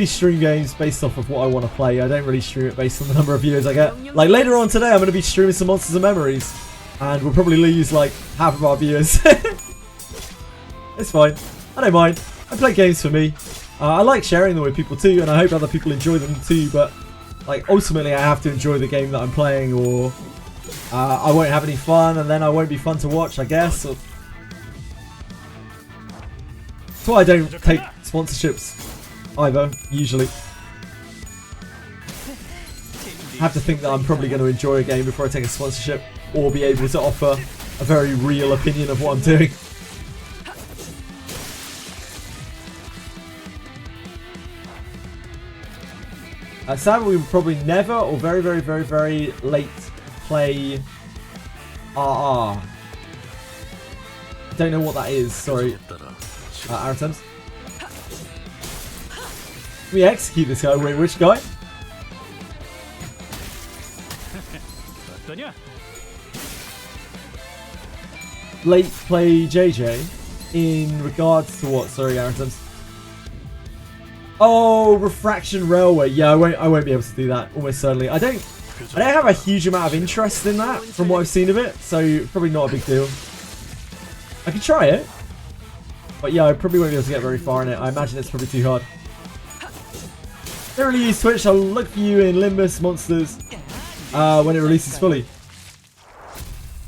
Speaker 1: stream games based off of what I want to play. I don't really stream it based on the number of viewers I get. Like later on today, I'm going to be streaming some Monsters and Memories, and we'll probably lose like half of our viewers. It's fine. I don't mind. I play games for me. I like sharing them with people too, and I hope other people enjoy them too. But like ultimately, I have to enjoy the game that I'm playing, or I won't have any fun, and then I won't be fun to watch, I guess. Or... That's why I don't take sponsorships either, usually. I have to think that I'm probably going to enjoy a game before I take a sponsorship, or be able to offer a very real opinion of what I'm doing. Sadly, we will probably never, or very, very, very, very late play RR. Don't know what that is, sorry. Aritems. We execute this guy. Wait, which guy? Late play JJ in regards to what? Sorry, Aritems. Oh, Refraction Railway. Yeah, I won't be able to do that. Almost certainly. I don't have a huge amount of interest in that from what I've seen of it, so probably not a big deal. I could try it, but yeah, I probably won't be able to get very far in it. I imagine it's probably too hard. Don't really use Twitch. I'll look for you in Limbus Monsters when it releases fully.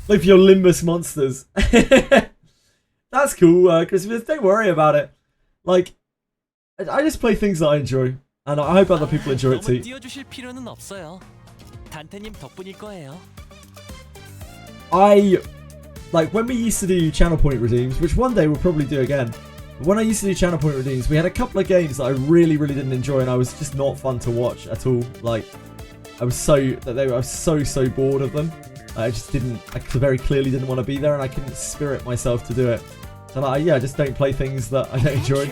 Speaker 1: Look for your Limbus Monsters. That's cool, Christmas. Don't worry about it. Like, I just play things that I enjoy, and I hope other people enjoy it too. Like when we used to do channel point redeems, which one day we'll probably do again. When I used to do channel point redeems, we had a couple of games that I really, really didn't enjoy, and I was just not fun to watch at all. Like, I was so bored of them. I very clearly didn't want to be there, and I couldn't spirit myself to do it. So like, yeah, I just don't play things that I don't enjoy.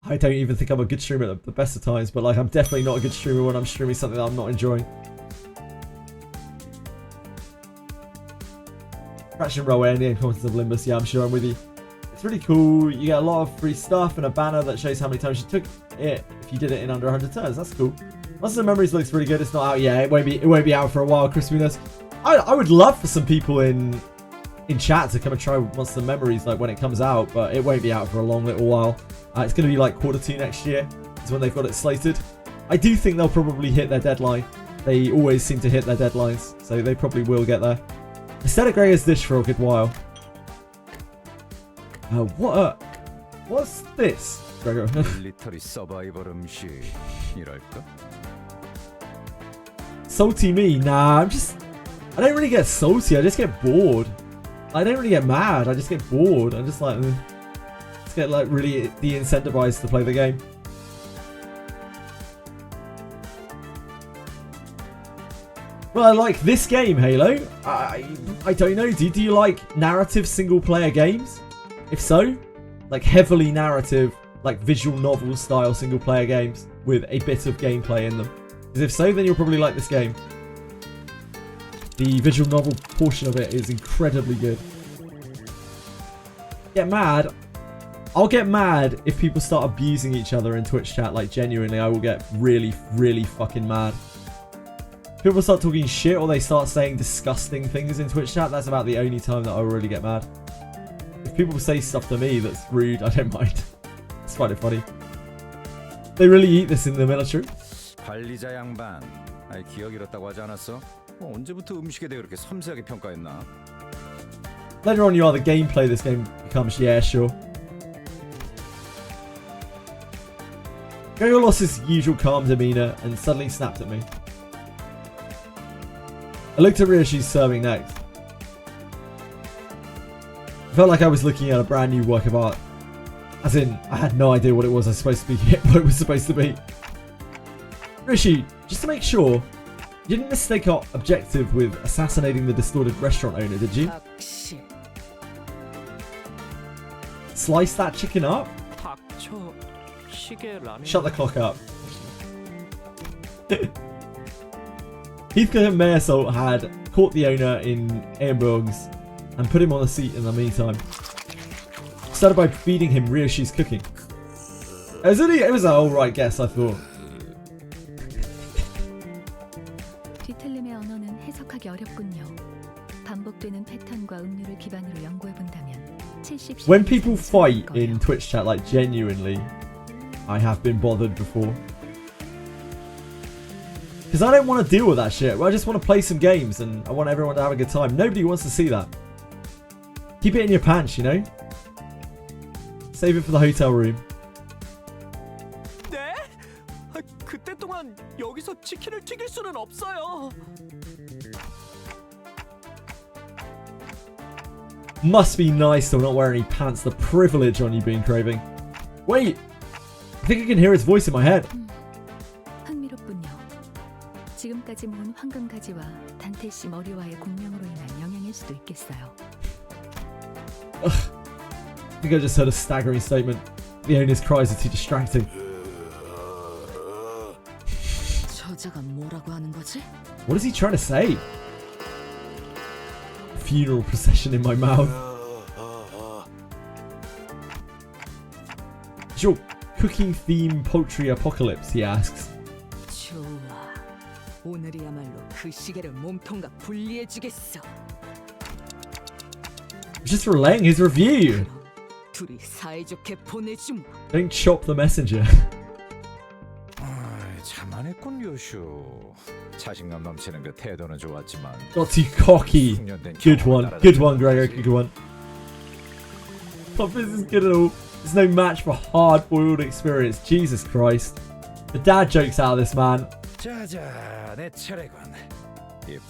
Speaker 1: I don't even think I'm a good streamer at the best of times, but like I'm definitely not a good streamer when I'm streaming something that I'm not enjoying. Fraction Railway and the Incompetence of Limbus, yeah, I'm sure I'm with you. It's really cool. You get a lot of free stuff and a banner that shows how many times you took it if you did it in under 100 turns. That's cool. Monster Memories looks pretty good. It's not out yet. It won't be out for a while. Crispiness. I would love for some people in chat to come and try Monster Memories like when it comes out, but it won't be out for a long little while. It's going to be like Q2 next year. Is when they've got it slated. I do think they'll probably hit their deadline. They always seem to hit their deadlines, so they probably will get there. Aesthetic Gregor's dish for a good while. What's this, Gregor?
Speaker 11: 밀리터리 서바이벌 음식이랄까?
Speaker 1: Salty me? Nah, I don't really get salty, I just get bored. I don't really get mad, I just get bored. I just like, just get like really de-incentivized to play the game. Well, I like this game, Halo. I don't know, do you like narrative single player games? If so, like heavily narrative, like visual novel style single player games with a bit of gameplay in them. Because if so, then you'll probably like this game. The visual novel portion of it is incredibly good. Get mad. I'll get mad if people start abusing each other in Twitch chat. Like genuinely, I will get really, really fucking mad. People start talking shit or they start saying disgusting things in Twitch chat. That's about the only time that I will really get mad. If people say stuff to me that's rude, I don't mind. It's quite funny. They really eat this in the military.
Speaker 11: 관리자 양반. 기억 잃었다고 하지 않았어? 언제부터 음식에 대해 그렇게 섬세하게 평가했나?
Speaker 1: Later on, you are the gameplay. This game becomes, yeah, sure. Gregor lost his usual calm demeanor and suddenly snapped at me. I looked at Ryoshi's serving next. I felt like I was looking at a brand new work of art. As in, I had no idea what it was supposed to be, what it was supposed to be. Ryoshi, just to make sure, you didn't mistake our objective with assassinating the distorted restaurant owner, did you? Slice that chicken up? Shut the clock up. Heathcliff and Mayersalt had caught the owner in Ehrenberg's and put him on the seat in the meantime. Started by feeding him Ryoshi's cooking. It was an alright guess, I thought.
Speaker 14: 뒤틀림의 언어는 해석하기 어렵군요. 반복되는 패턴과 음료를 기반으로 연구해 본다면 70.
Speaker 1: When people fight in Twitch chat, like genuinely, I have been bothered before. Because I don't want to deal with that shit. I just want to play some games and I want everyone to have a good time. Nobody wants to see that. Keep it in your pants, you know? Save it for the hotel room.
Speaker 10: 네? 그때 동안 여기서 치킨을 튀길 수는 없어요.
Speaker 1: Must be nice to not wear any pants. The privilege on you being craving. Wait! I think I can hear his voice in my head.
Speaker 14: 흥미롭군요. 지금까지 모은 황금가지와 단테 씨 머리와의 공명으로 인한 영향일 수도 있겠어요.
Speaker 1: Ugh. I think I just heard a staggering statement. The owner's cries are too distracting.
Speaker 12: 저자가 뭐라고 하는 거지?
Speaker 1: What is he trying to say? Funeral procession in my mouth. Is your cooking theme poultry apocalypse? He asks.
Speaker 12: 좋아. 오늘이야말로 그 시계를 몸통과 분리해주겠어.
Speaker 1: Just relaying his review.
Speaker 12: 둘이 사이좋게 보내주마.
Speaker 1: Don't chop the messenger.
Speaker 11: 자만했군 요슈. 자신감 넘치는 그 태도는 좋았지만.
Speaker 1: Not too cocky. Good one. Good one, Gregor. Good one. Top this is good at all. There's no match for hard-boiled experience. Jesus Christ. The dad jokes out of this, man.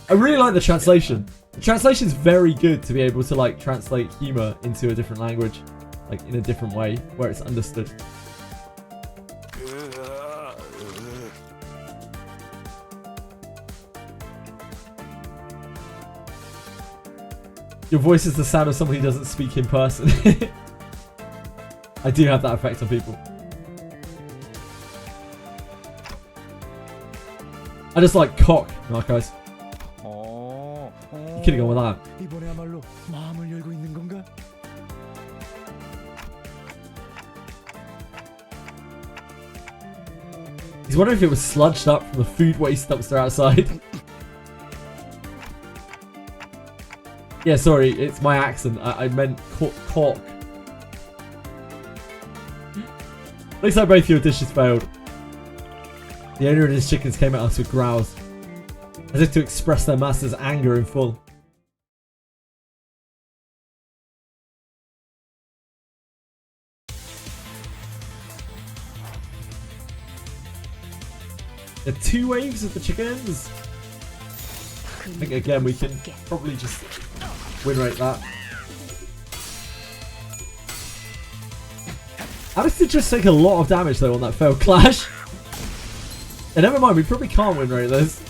Speaker 1: I really like the translation. The translation's very good to be able to like translate humor into a different language, like in a different way where it's understood. Your voice is the sound of someone who doesn't speak in person. I do have that effect on people. I just like cock, Narcos. You could've gone with that.
Speaker 11: 이번에야말로 마음을 열고 있는 건가?
Speaker 1: He's wondering if it was sludged up from the food waste dumpster outside. Yeah, sorry, it's my accent. I meant cork. Looks like both your dishes failed. The owner and his chickens came at us with growls, as if to express their master's anger in full. The 2 waves of the chickens. I think again we can probably just win rate that. Alex did just take a lot of damage though on that failed clash. And never mind, we probably can't win rate this.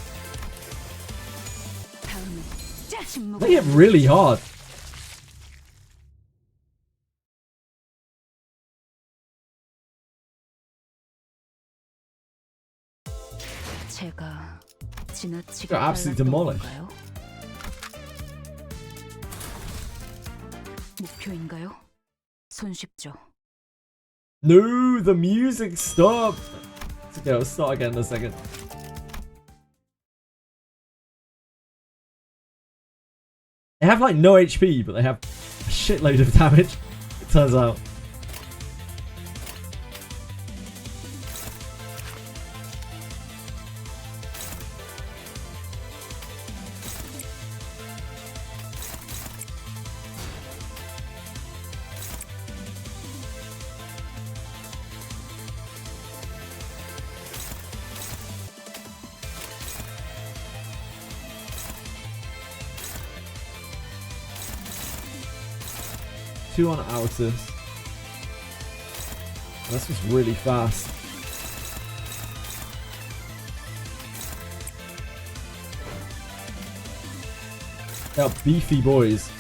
Speaker 1: They hit really hard. Got absolutely demolished.
Speaker 15: 목표인가요? 손쉽죠.
Speaker 1: No, the music stopped. It's okay, I'll start again in a second. They have like no HP, but they have a shitload of damage, it turns out. Two on Altus. That's just really fast. They are beefy boys.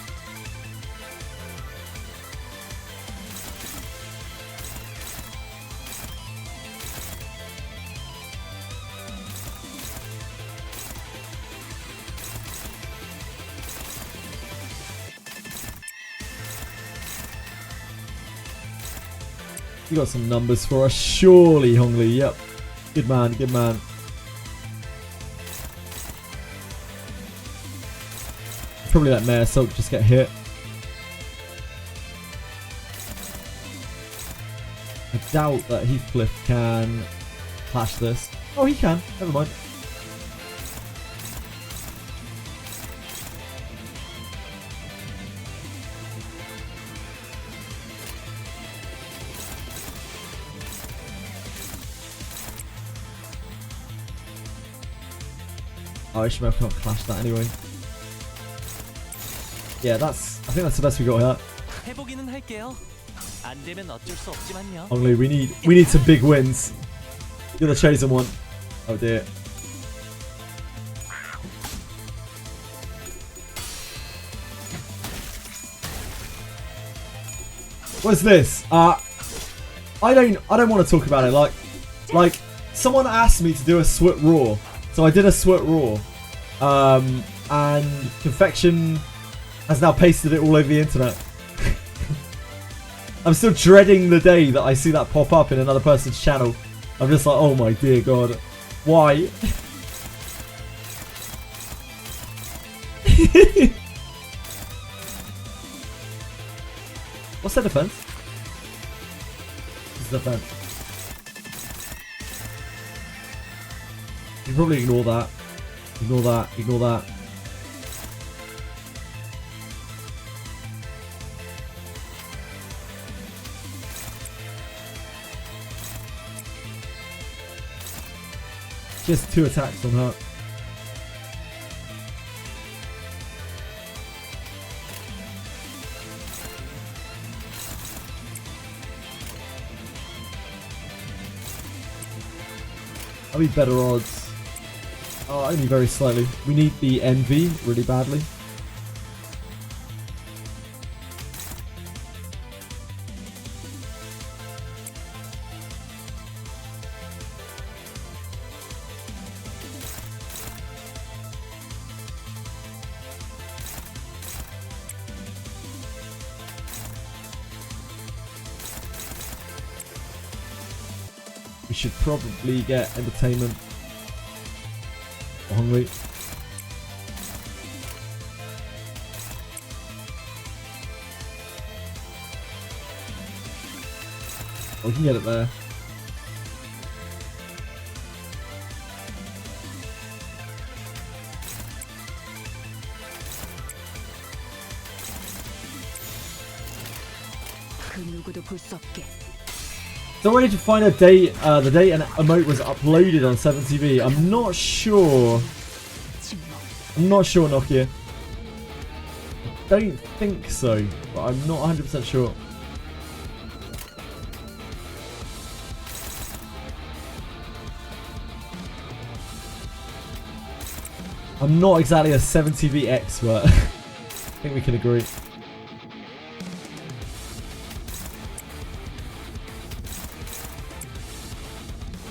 Speaker 1: You got some numbers for us, surely, Hongli. Yep. Good man, good man. Probably let Mayor Assault just get hit. I doubt that Heathcliff can clash this. Oh, he can. Never mind. Oh, Ishmael can't clash that anyway. Yeah, I think that's the best we got here.
Speaker 4: 해보기는 할게요. 안 되면 어쩔 수 없지만요.
Speaker 1: Only we need some big wins. You're the chosen one. Oh dear. What's this? I don't want to talk about it. Like someone asked me to do a Swit Raw. So I did a Swit Raw, and Confection has now pasted it all over the internet. I'm still dreading the day that I see that pop up in another person's channel. I'm just like, oh my dear god, why? What's their defense? This is defense. You probably ignore that. Ignore that. Ignore that. Just 2 attacks on her. That'll be better odds. Oh, only very slightly. We need the Envy really badly. We should probably get entertainment. Hungry. We can get it there. So I need to find a date. The date an emote was uploaded on 7TV. I'm not sure. Nokia. I don't think so, but I'm not 100% sure. I'm not exactly a 7TV expert. I think we can agree.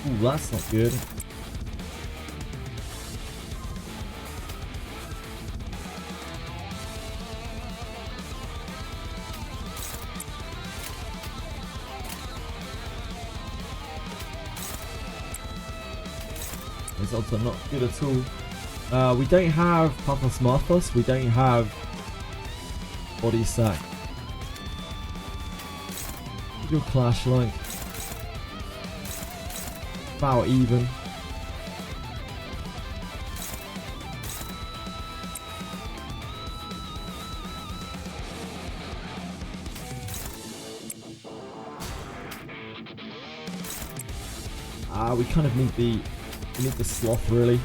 Speaker 1: Ooh, that's not good. These odds are not good at all. We don't have Pathos Marthos. We don't have Body Sack. What's your clash like? About even. We kind of need the sloth really.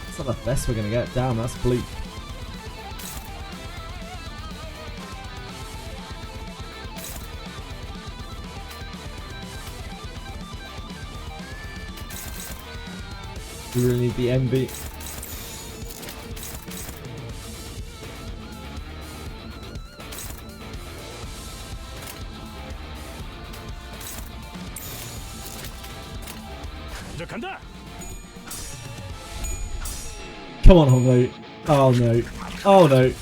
Speaker 1: That's not the best we're gonna get. Damn, that's bleak. We really need the envy. Come on, Hongo. Oh no. Oh no.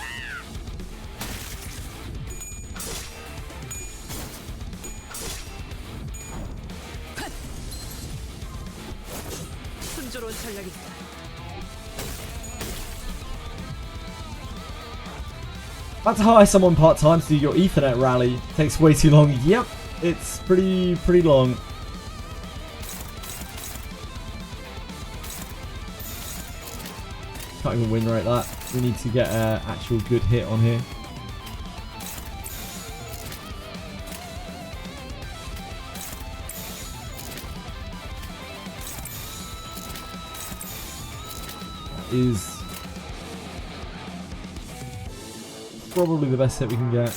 Speaker 1: Had to hire someone part-time to do your Ethernet rally. Takes way too long. Yep, it's pretty long. Can't even win right that. We need to get an actual good hit on here. That is probably the best hit we can get.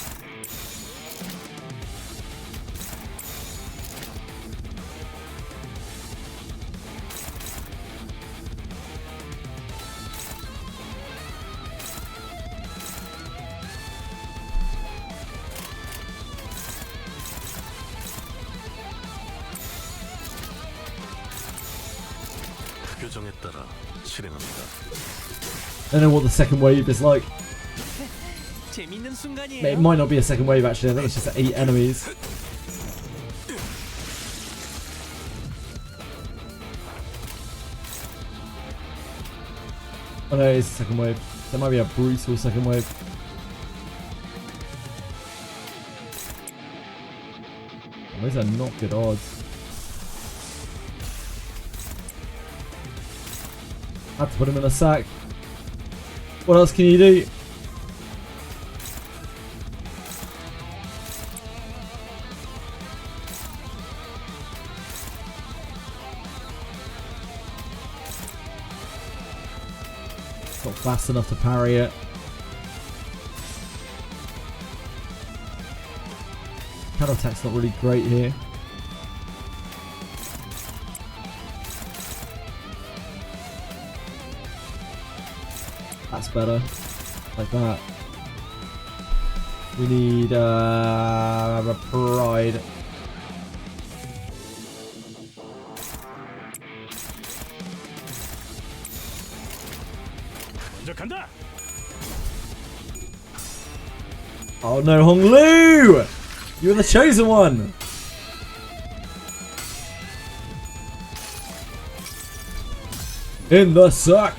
Speaker 1: I don't know what the second wave is like. It might not be a second wave actually, I think it's just 8 enemies. Oh no, it is a second wave. That might be a brutal second wave. Oh, those are not good odds. Had to put him in a sack. What else can you do? Not fast enough to parry it. Counter attack's not really great here. That's better. Like that. We need a pride. Oh no, Hong Lu! You're the chosen one! In the sack!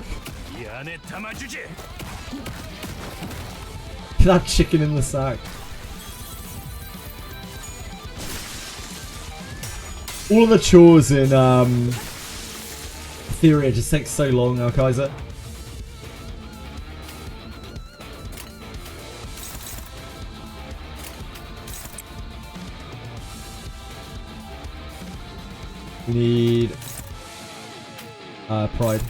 Speaker 1: That chicken in the sack. All of the chores in Etheria just take so long now, Kaiser. We need pride.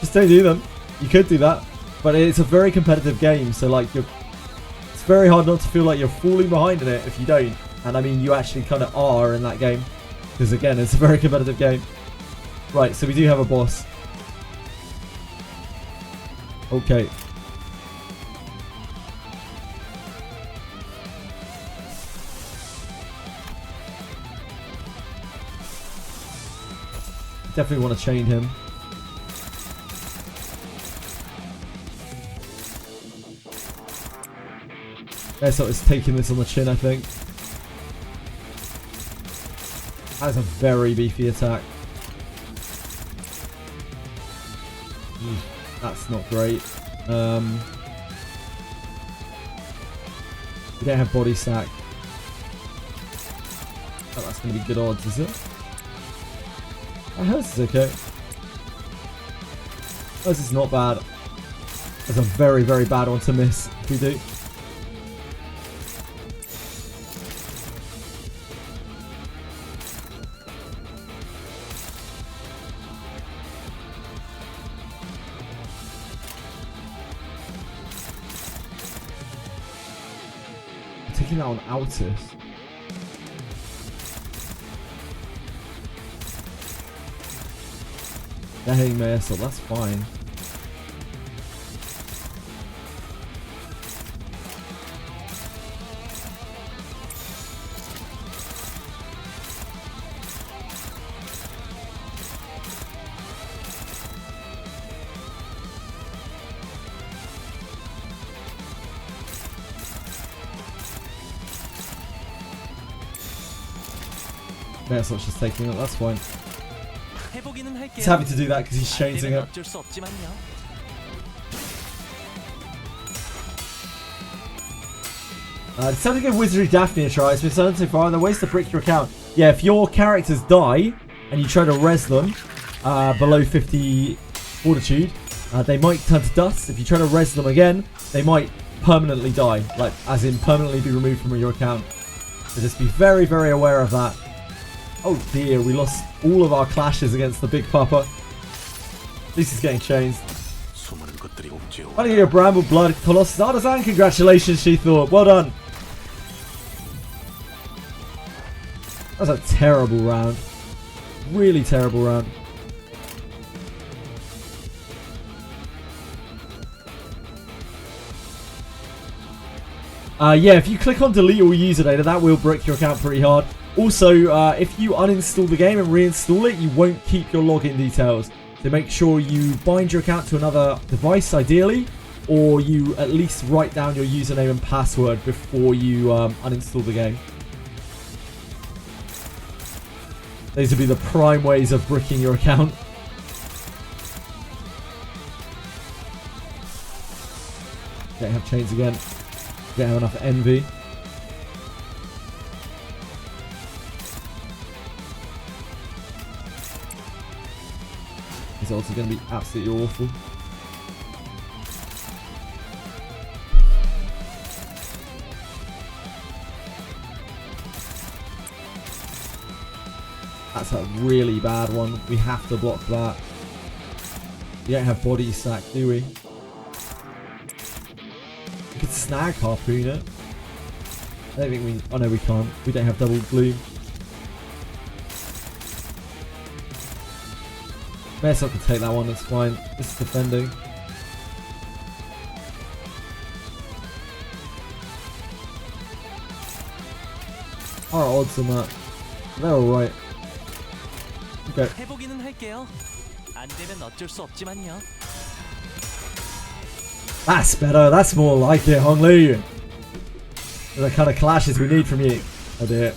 Speaker 1: Just don't do them. You could do that, but it's a very competitive game, so like it's very hard not to feel like you're falling behind in it if you don't. And I mean, you actually kind of are in that game, because again, it's a very competitive game. Right, so we do have a boss. Okay. Definitely want to chain him. Airsoft is taking this on the chin, I think. That is a very beefy attack. That's not great. We don't have body sack. Oh, that's going to be good odds, is it? Oh, hers is okay. Hers is not bad. That's a very, very bad one to miss if we do. Taking that on Altus. They're hitting my air, so that's fine. Yeah, so it's just taking it, that's fine. He's happy to do that because he's changing it. It's time to give Wizardry Daphne a try. It's been done so far, and there are ways to brick your account. Yeah, if your characters die and you try to res them below 50 fortitude, they might turn to dust. If you try to res them again, they might permanently die, like as in permanently be removed from your account. So just be very, very aware of that. Oh dear, we lost all of our clashes against the Big Papa. At least he's getting changed. Why do you get your Bramble Blood Colossus Artisan? Congratulations, she thought. Well done. That was a terrible round. Really terrible round. Yeah, if you click on delete all user data, that will brick your account pretty hard. Also, if you uninstall the game and reinstall it, you won't keep your login details. So make sure you bind your account to another device, ideally, or you at least write down your username and password before you uninstall the game. These would be the prime ways of bricking your account. Don't have chains again. Don't have enough envy. His ults are going to be absolutely awful. That's a really bad one. We have to block that. We don't have body sack, do we? We could snag harpoon it. I don't think we... Oh no, we can't. We don't have double bloom. Mess up to take that one, that's fine. This is defending. are odds on that. They're alright. Okay.
Speaker 4: 해보기는 할게요. 안 되면 어쩔 수 없지만요.
Speaker 1: That's better. That's more like it, Hong Li. The kind of clashes we need from you. Oh dear.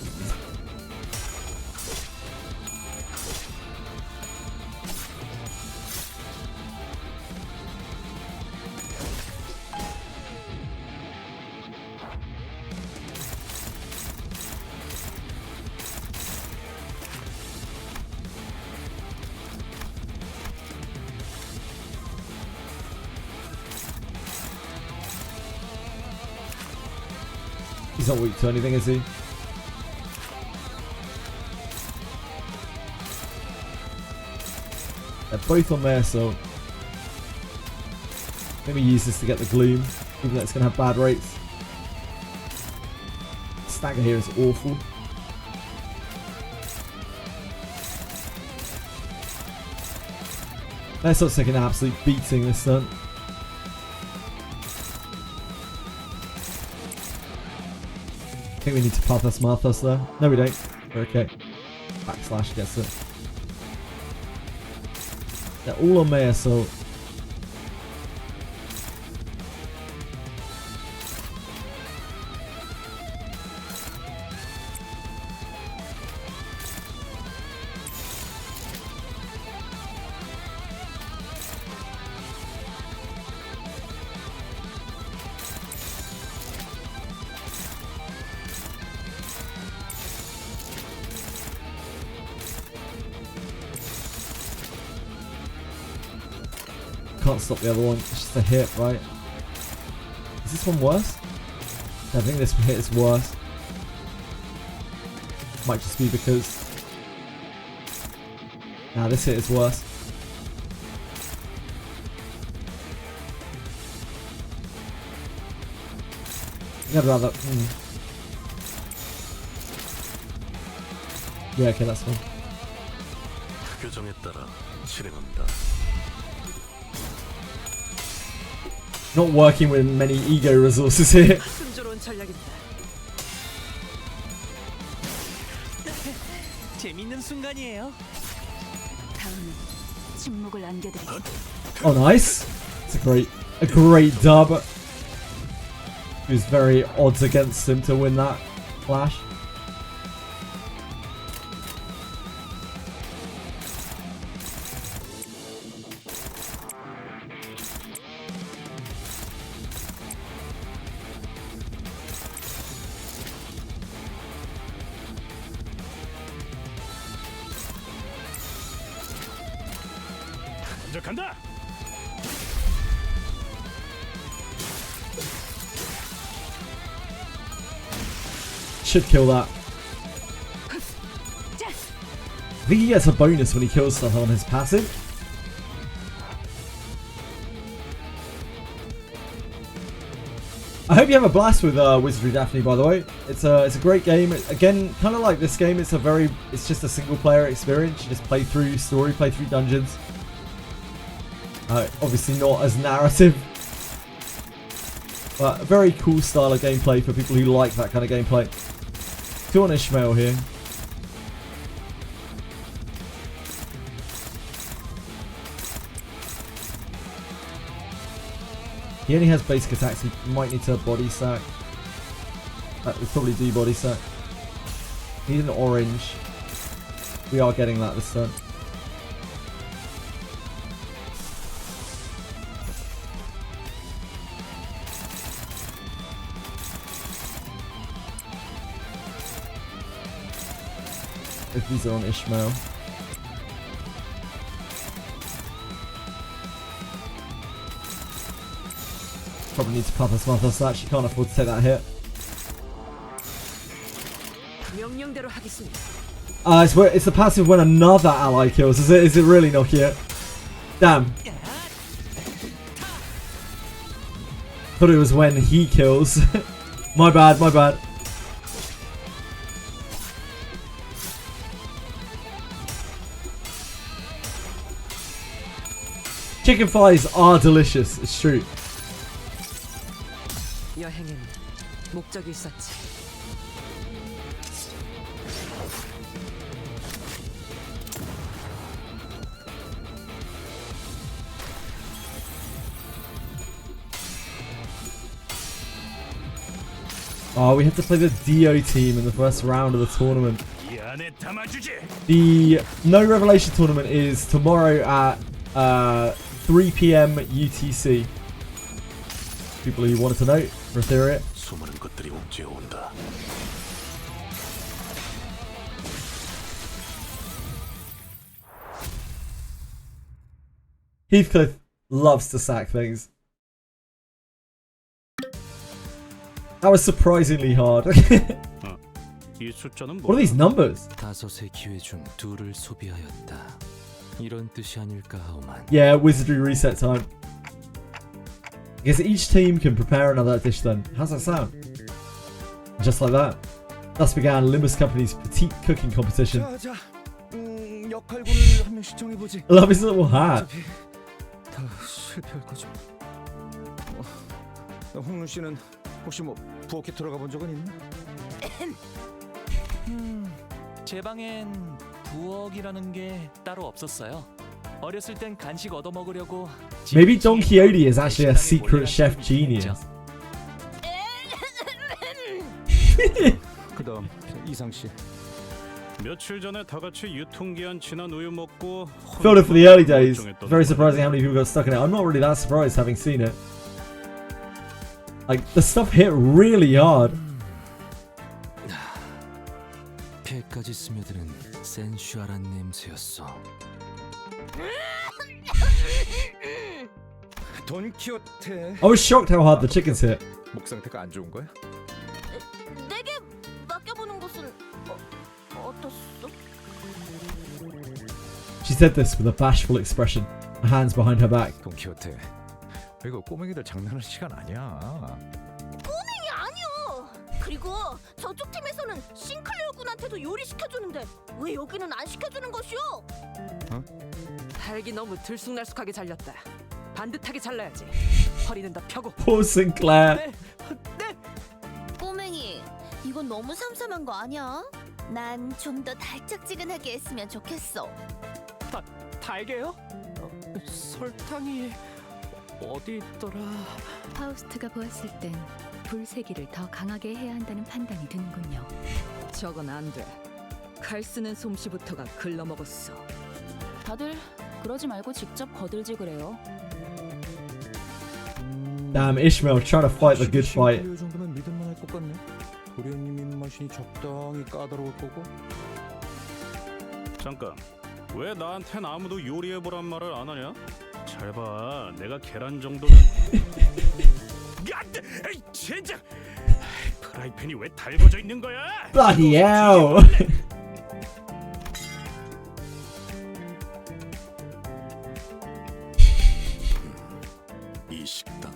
Speaker 1: He's not weak to anything, is he? They're both on there, so maybe use this to get the gloom, even though it's going to have bad rates. Stagger here is awful. Let's not take an absolute beating this turn. I think we need to Pathos Marthos there. No, we don't. We're okay. Backslash gets it. They're all on Maya, so can't stop the other one. It's just a hit, right? Is this one worse? I think this hit is worse. Might just be because... Nah, this hit is worse. I'd rather... Yeah, okay, that's fine.
Speaker 7: 규정에 따라 실행한다.
Speaker 1: Not working with many ego resources here.
Speaker 12: 순조로운 전략입니다.
Speaker 4: 재밌는 순간이에요.
Speaker 15: 다음은 침묵을 안겨드릴게요.
Speaker 1: Oh, nice. It's a great dub. It was very odds against him to win that clash.
Speaker 9: 간다.
Speaker 1: Should kill that. I think he gets a bonus when he kills stuff on his passive. I hope you have a blast with Wizardry Daphne, by the way. It's a great game. Again, kind of like this game, it's just a single player experience. You just play through story, play through dungeons. Obviously not as narrative, but a very cool style of gameplay for people who like that kind of gameplay. 2 on Ishmael here. He only has basic attacks, he might need to body sack. We'll probably do body sack. Need an orange. We are getting that this turn. If these are on Ishmael. Probably need to pop us Marthos that. She can't afford to take that hit. It's the passive when another ally kills. Is it really Nokia? Damn. Thought it was when he kills. My bad, my bad. Chicken fries are delicious, it's true.
Speaker 12: 여행은 목적이 있었지.
Speaker 1: Oh, we have to play the Dio team in the first round of the tournament. The No Revelation tournament is tomorrow at 3 PM UTC. People who wanted to know for Etheria.
Speaker 7: 수많은 것들이 옥죄어 온다.
Speaker 1: Heathcliff loves to sack things. That was surprisingly hard.
Speaker 9: 이 숫자는
Speaker 1: What are these numbers?
Speaker 13: 다섯의 기회 중 둘을 소비하였다. 이런 뜻이 아닐까 하오만.
Speaker 1: Yeah, Wizardry reset time. I guess each team can prepare another dish then. How's that sound? Just like that. Thus began Limbus Company's petite cooking competition.
Speaker 11: 자, 역할군을 한 명씩 정해보지.
Speaker 1: I love his little hat.
Speaker 11: 다 실패할 거죠. 홍루 씨는 혹시 뭐 부엌에 들어가 본 적은 있나?
Speaker 4: 제 방엔 부엌이라는 게 따로 없었어요. 어렸을 땐 간식 얻어 먹으려고.
Speaker 1: Maybe Don Quixote is actually a secret chef genius.
Speaker 11: 그다음 이상 씨.
Speaker 9: 며칠 전에 다 같이 유통기한 지난 우유 먹고
Speaker 1: Filled it for the early days. Very surprising how many people got stuck in it. I'm not really that surprised having seen it. Like, the stuff hit really hard.
Speaker 13: 폐까지 스며드는 센슈얼한 냄새였어.
Speaker 11: 돈키호테.
Speaker 1: I was shocked how hard the chickens hit.
Speaker 11: 목 상태가 안 좋은 거야?
Speaker 8: 내게 맡겨보는 것은 어떻소?
Speaker 1: She said this with a bashful expression, her hands behind her back.
Speaker 11: 돈키호테. 이거 꼬맹이들 장난할 시간 아니야.
Speaker 8: 꼬맹이 아니요. 그리고 저쪽 팀에서는 싱클레어 군한테도 요리 시켜주는데 왜 여기는 안 시켜주는 것이오?
Speaker 12: 닭이 너무 들쑥날쑥하게 잘렸다. 반듯하게 잘라야지. 허리는 다 펴고.
Speaker 1: Poor Sinclair.
Speaker 8: 꼬맹이, 이건 너무 삼삼한 거 아니야? 난 좀 더 달짝지근하게 했으면 좋겠어.
Speaker 10: 달게요? 설탕이 어디 있더라?
Speaker 14: 파우스트가 보았을 땐 불세기를 더 강하게 해야 한다는 판단이 드는군요.
Speaker 12: 저건 안 돼. 칼 쓰는 솜씨부터가 글러먹었어.
Speaker 15: 다들 그러지 말고 직접 거들지 그래요.
Speaker 1: Damn, Ishmael trying to fight the good fight.
Speaker 11: 이 정도면 믿을만 할 것 같네. 도련님 입맛이 적당히 까다로울 거고.
Speaker 9: 잠깐. 왜 나한텐 아무도 요리해보란 말을 안 하냐? 잘 봐. 내가 계란 정도는. 에이, 젠장! 프라이팬이 왜 달궈져 있는 거야?
Speaker 1: Bloody hell!
Speaker 7: 이 식당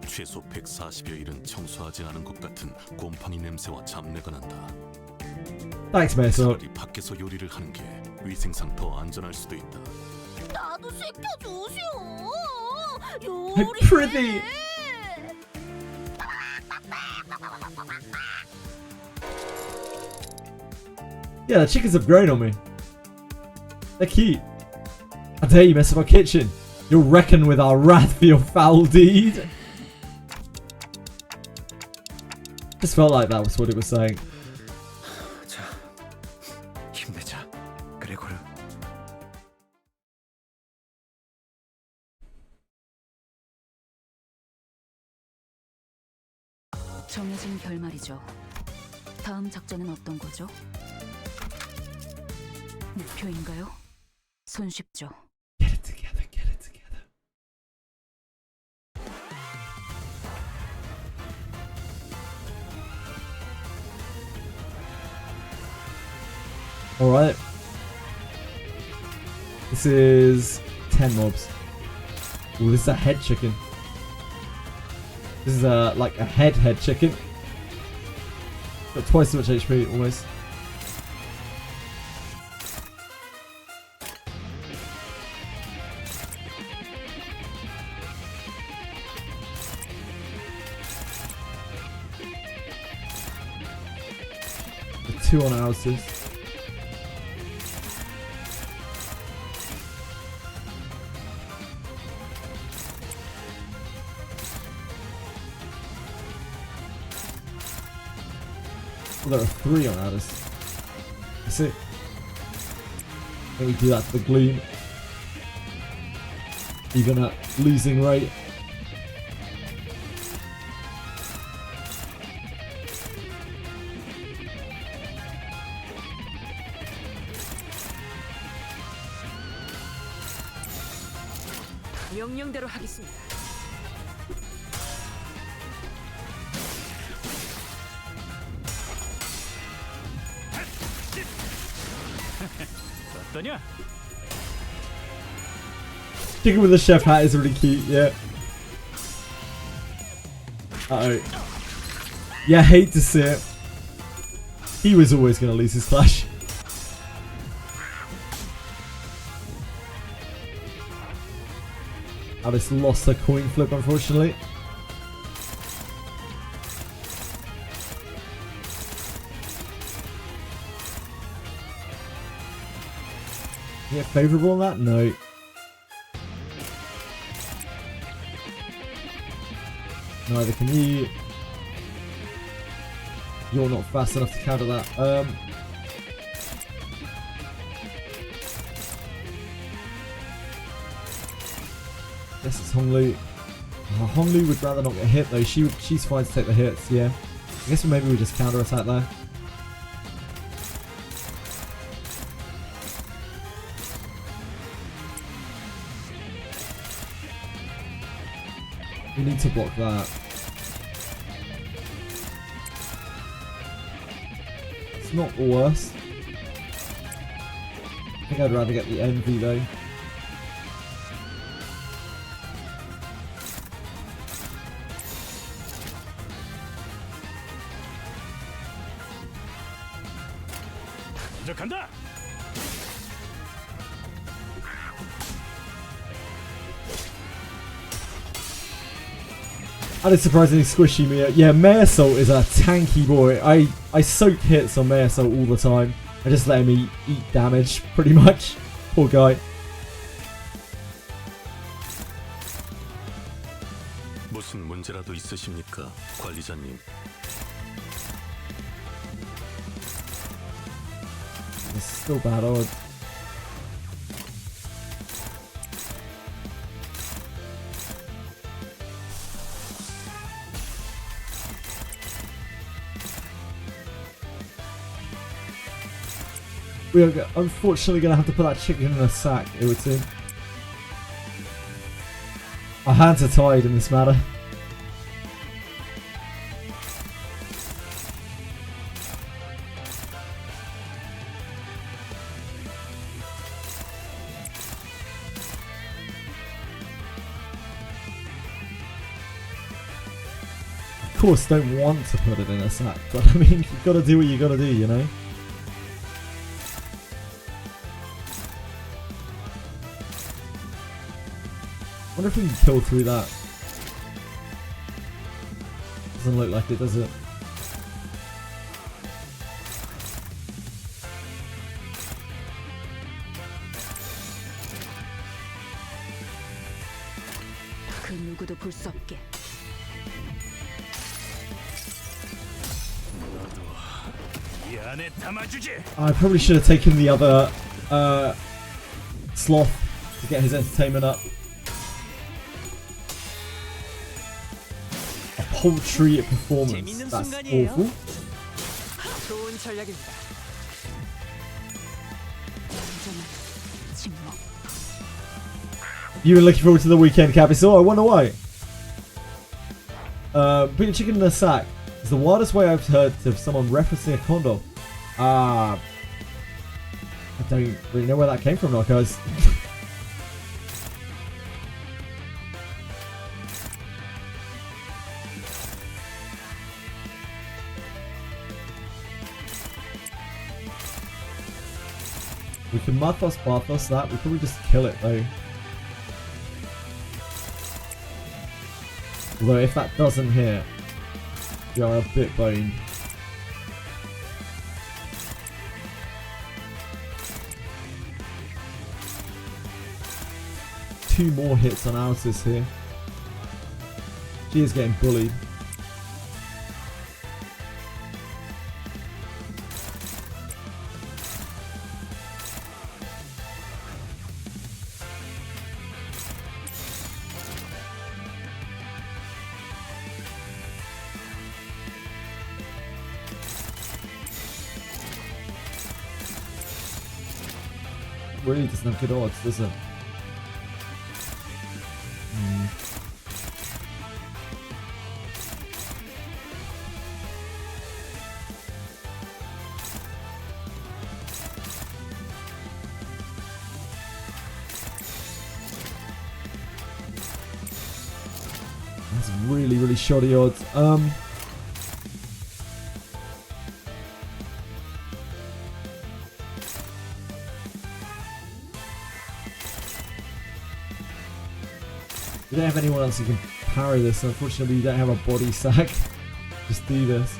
Speaker 7: 최소 140여일은 청소하지 않은 것 같은 곰팡이 냄새와 잡내가 난다.
Speaker 1: Thanks, Mason.
Speaker 7: 차라리 밖에서 요리를 하는 게 위생상 더 안전할 수도 있다.
Speaker 8: 나도 시켜주시오.
Speaker 1: Hey, pretty. Yeah, the chickens have grown on me. They're cute. I dare you mess up our kitchen. You'll reckon with our wrath for your foul deed. Just felt like that was what it was saying.
Speaker 11: 자, 힘내자. 그레고르.
Speaker 15: 정해진 결말이죠. 다음 작전은 어떤 거죠? 목표인가요? 손쉽죠.
Speaker 1: Get it together, get it together. Alright. This is 10 mobs. Ooh, this is a head chicken. This is like a head chicken. Got twice as much HP almost. The 2 on houses. Well, there are 3 on Alice. That's it. Let me do that to the Gleam. Even at losing rate.
Speaker 12: 명령대로 하겠습니다.
Speaker 9: 어떠냐?
Speaker 1: Sticking with the chef hat is really cute, yeah. Uh-oh. Yeah, hate to see it. He was always going to lose his clash. Alice lost her coin flip, unfortunately. Yeah, favourable on that? No. Neither can you. You're not fast enough to counter that. Guess it's Honglu. Oh, Honglu would rather not get hit though. She's fine to take the hits. Yeah. I guess maybe we just counter attack there. We need to block that. It's not the worst. I think I'd rather get the envy though.
Speaker 9: 간다.
Speaker 1: That is surprisingly squishy, Mia. Yeah, Mare Salt is a tanky boy. I soak hits on Mare Salt all the time. I just let him eat damage, pretty much. Poor guy.
Speaker 7: 무슨 문제라도 있으십니까, 관리자님?
Speaker 1: It's still bad odds. We are unfortunately going to have to put that chicken in a sack, it would seem. Our hands are tied in this matter. Of course, don't want to put it in a sack, but I mean, you've got to do what you got to do, you know? Wonder if we can kill through that. Doesn't look like it, does it?
Speaker 12: 그 누구도 볼 수 없게.
Speaker 1: I probably should have taken the other sloth to get his entertainment up. A paltry performance. That's awful.
Speaker 12: 좋은 전략입니다.
Speaker 1: You were looking forward to the weekend, Capital? I wonder why. Put your chicken in a sack is the wildest way I've heard of someone referencing a condom. I don't really know where that came from now, guys. We can Mathos Bathos that, we probably just kill it though. Although if that doesn't hit, we are a bit boned. Two more hits on Alice here. She is getting bullied. really doesn't have good odds, does it? That's really, really shoddy odds. We don't have anyone else who can parry this. Unfortunately, we don't have a body sack. Just do this.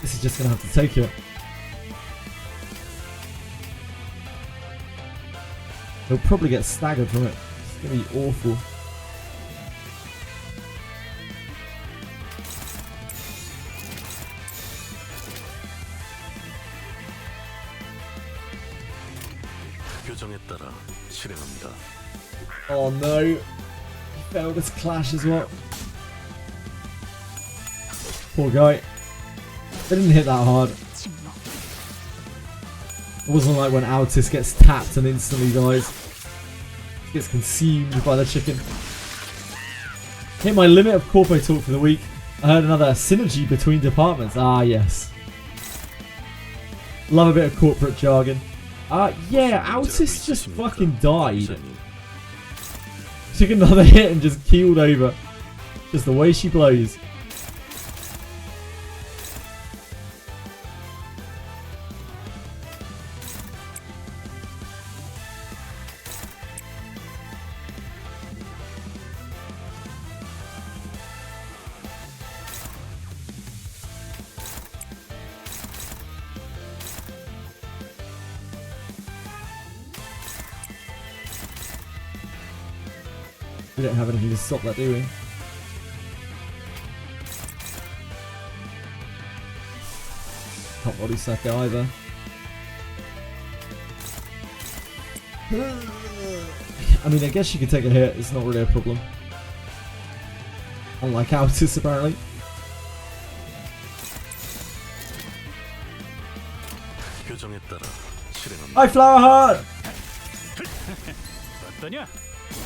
Speaker 1: This is just gonna have to take it. He'll probably get staggered from it. It's gonna be awful. Oh no, he failed his clash as well. Poor guy. They didn't hit that hard. It wasn't like when Altis gets tapped and instantly dies. He gets consumed by the chicken. Hit my limit of corpo talk for the week. I heard another synergy between departments. Ah yes. Love a bit of corporate jargon. Yeah, Altis just fucking died. Took another hit and just keeled over. Just the way she blows. We don't have anything to stop that, do we? Can't body sack it either. I mean, I guess you could take a hit. It's not really a problem. Unlike Altis, apparently. Hi, Flower Heart!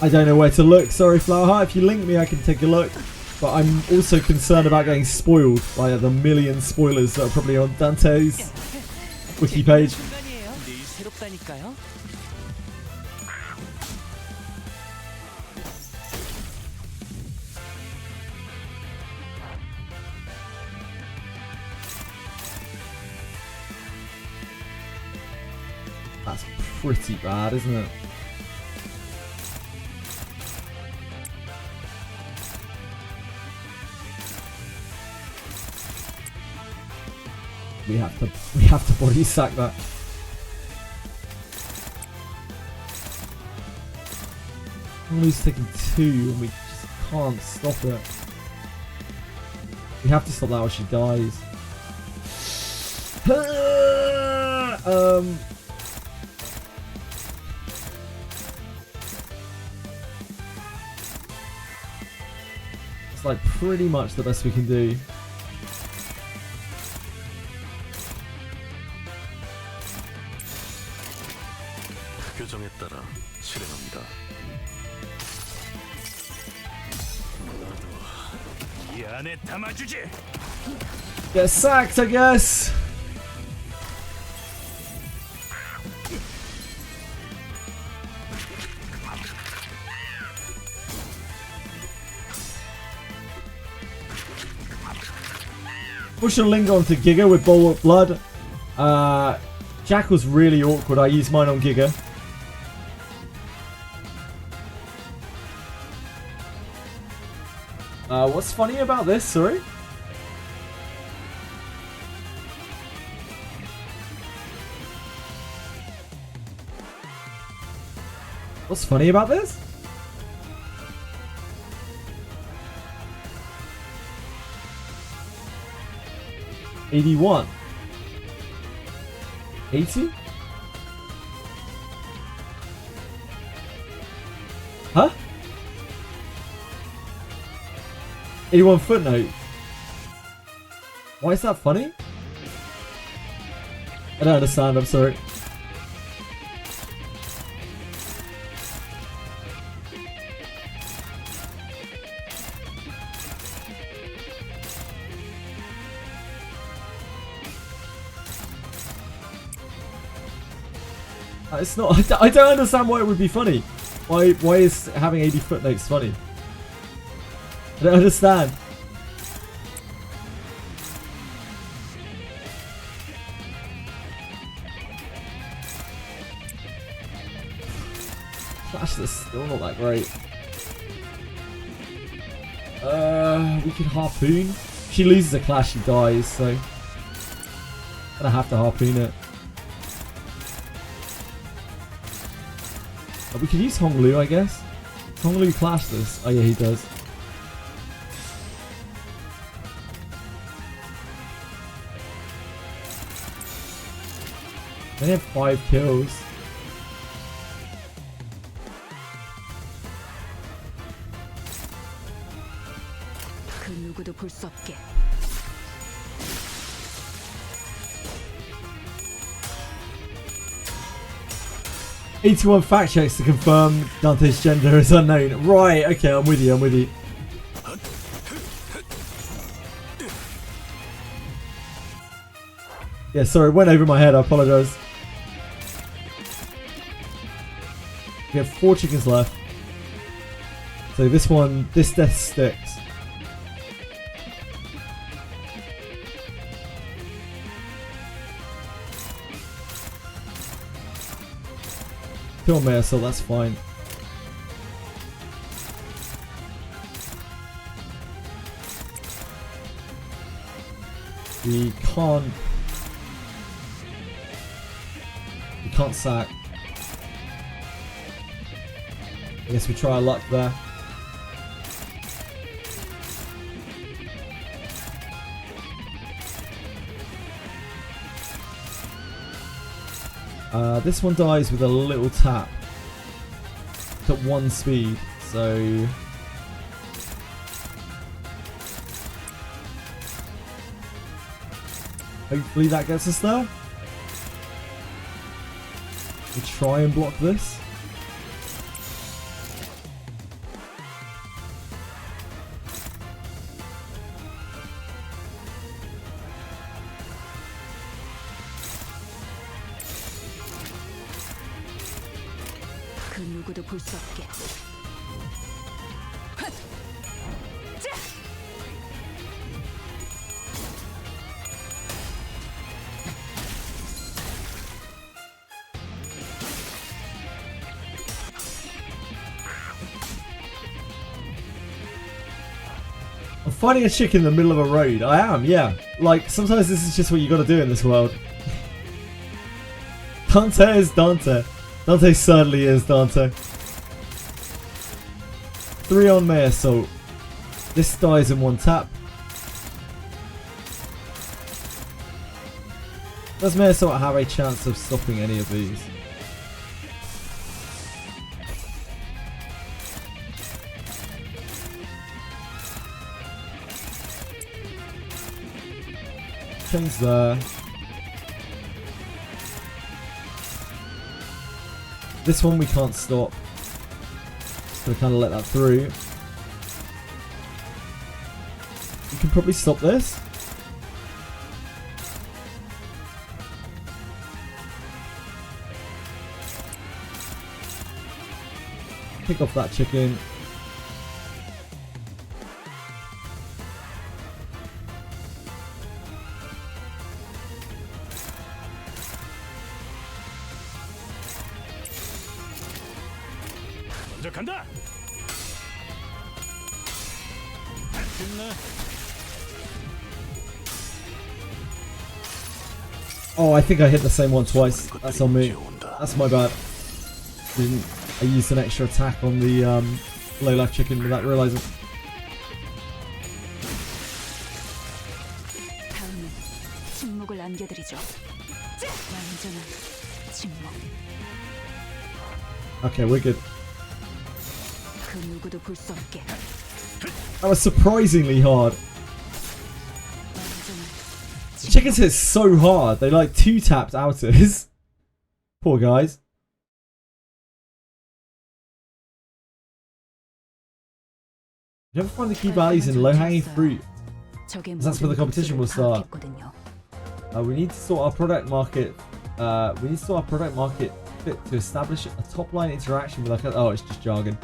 Speaker 1: I don't know where to look. Sorry, Flower Heart. If you link me, I can take a look. But I'm also concerned about getting spoiled by the million spoilers that are probably on Dante's wiki page. That's pretty bad, isn't it? We have to body sack that. He's taking 2 and we just can't stop it. We have to stop that or she dies. It's like pretty much the best we can do. Get sacked, I guess. Push a link onto Giga with Bulwark Blood. Jackal's really awkward. I use mine on Giga. What's funny about this? Sorry? What's funny about this? $81. 80? Huh? 81 footnote. Why is that funny? I don't understand, I'm sorry. It's not. I don't understand why it would be funny. Why is having 80 footnotes funny? I don't understand. Clash is still not that great. We could harpoon. If she loses a clash, she dies. So I'm gonna have to harpoon it. We could use Honglu, I guess. Honglu clash this. Oh yeah, he does. They have 5 kills.
Speaker 12: 그 누구도 볼 수 없게.
Speaker 1: 81 fact checks to confirm Dante's gender is unknown. Right, okay, I'm with you, I'm with you. Yeah, sorry, went over my head, I apologise. We have 4 chickens left. So this one, this death sticks. Kill Mayor, so that's fine. We can't sack. I guess we try our luck there. This one dies with a little tap. It's at 1 speed, so hopefully that gets us there. We try and block this.
Speaker 12: 그 누구도 볼 수 없게.
Speaker 1: I'm fighting a chick in the middle of a road. I am, yeah. Like, sometimes this is just what you gotta do in this world. Dante is Dante. Dante certainly is Dante. 3 on May Assault. This dies in 1 tap. Does May Assault have a chance of stopping any of these? Chains there. This one we can't stop. Just gonna kind of let that through. We can probably stop this. Pick off that chicken.
Speaker 9: 먼저 간다.
Speaker 1: Oh, I think I hit the same one twice. That's on me. That's my bad. I used an extra attack on the low life chicken without realizing.
Speaker 15: 다음은 침묵을 안겨드리죠. 완전한 침묵.
Speaker 1: Okay, we're good.
Speaker 12: 그 누구도 볼 수 없게.
Speaker 1: That was surprisingly hard. Chickens hit so hard. They like 2-tapped outers. Poor guys. You ever find the key values in low-hanging fruit? That's where the competition will start. We need to sort our product market. We need to sort our product market fit to establish a top-line interaction with our. Oh, it's just jargon.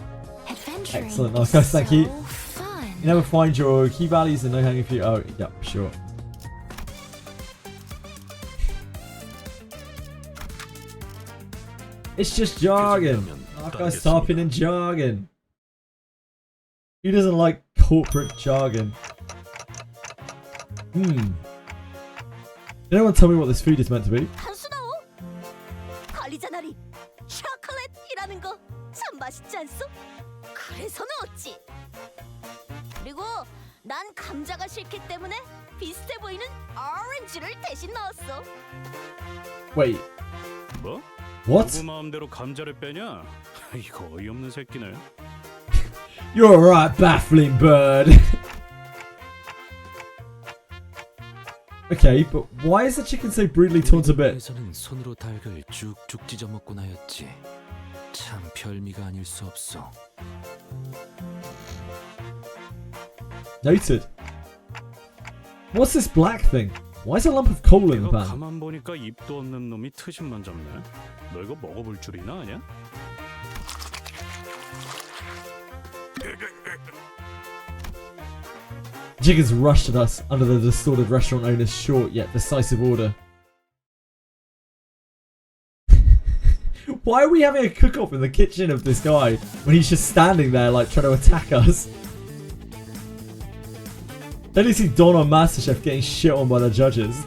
Speaker 1: Excellent, nice guys. Thank you. You never find your key values in low-hanging fruit. Oh, yeah, sure. It's just jargon. Our guys typing in jargon. Who doesn't like corporate jargon? Can anyone tell me what this food is meant to be?
Speaker 8: 단순하오. 관리자나리 초콜릿이라는 거 참 맛있지 않소? 그래서 넣었지. 그리고 난 감자가 싫기 때문에 비슷해 보이는 오렌지를 대신 넣었어.
Speaker 1: Wait.
Speaker 9: 뭐?
Speaker 1: What?
Speaker 9: 누구 마음대로 감자를 빼냐? 이거 어이없는 새끼네.
Speaker 1: You're alright, baffling bird. Okay, but why is the chicken so brutally torn to bits?
Speaker 2: 에서는 손으로 닭을 쭉쭉 찢어 먹곤 하였지. 참 별미가 아닐 수 없어.
Speaker 1: Noted. What's this black thing? Why is a lump of coal in the pan?
Speaker 9: 가만 보니까 입도 없는 놈이 트심만 잡네. 너 이거 먹어볼 줄이나 아냐?
Speaker 1: Chickens rushed at us under the distorted restaurant owner's short yet decisive order. Why are we having a cook-off in the kitchen of this guy when he's just standing there like trying to attack us? Don't you see Don on MasterChef getting shit on by the judges?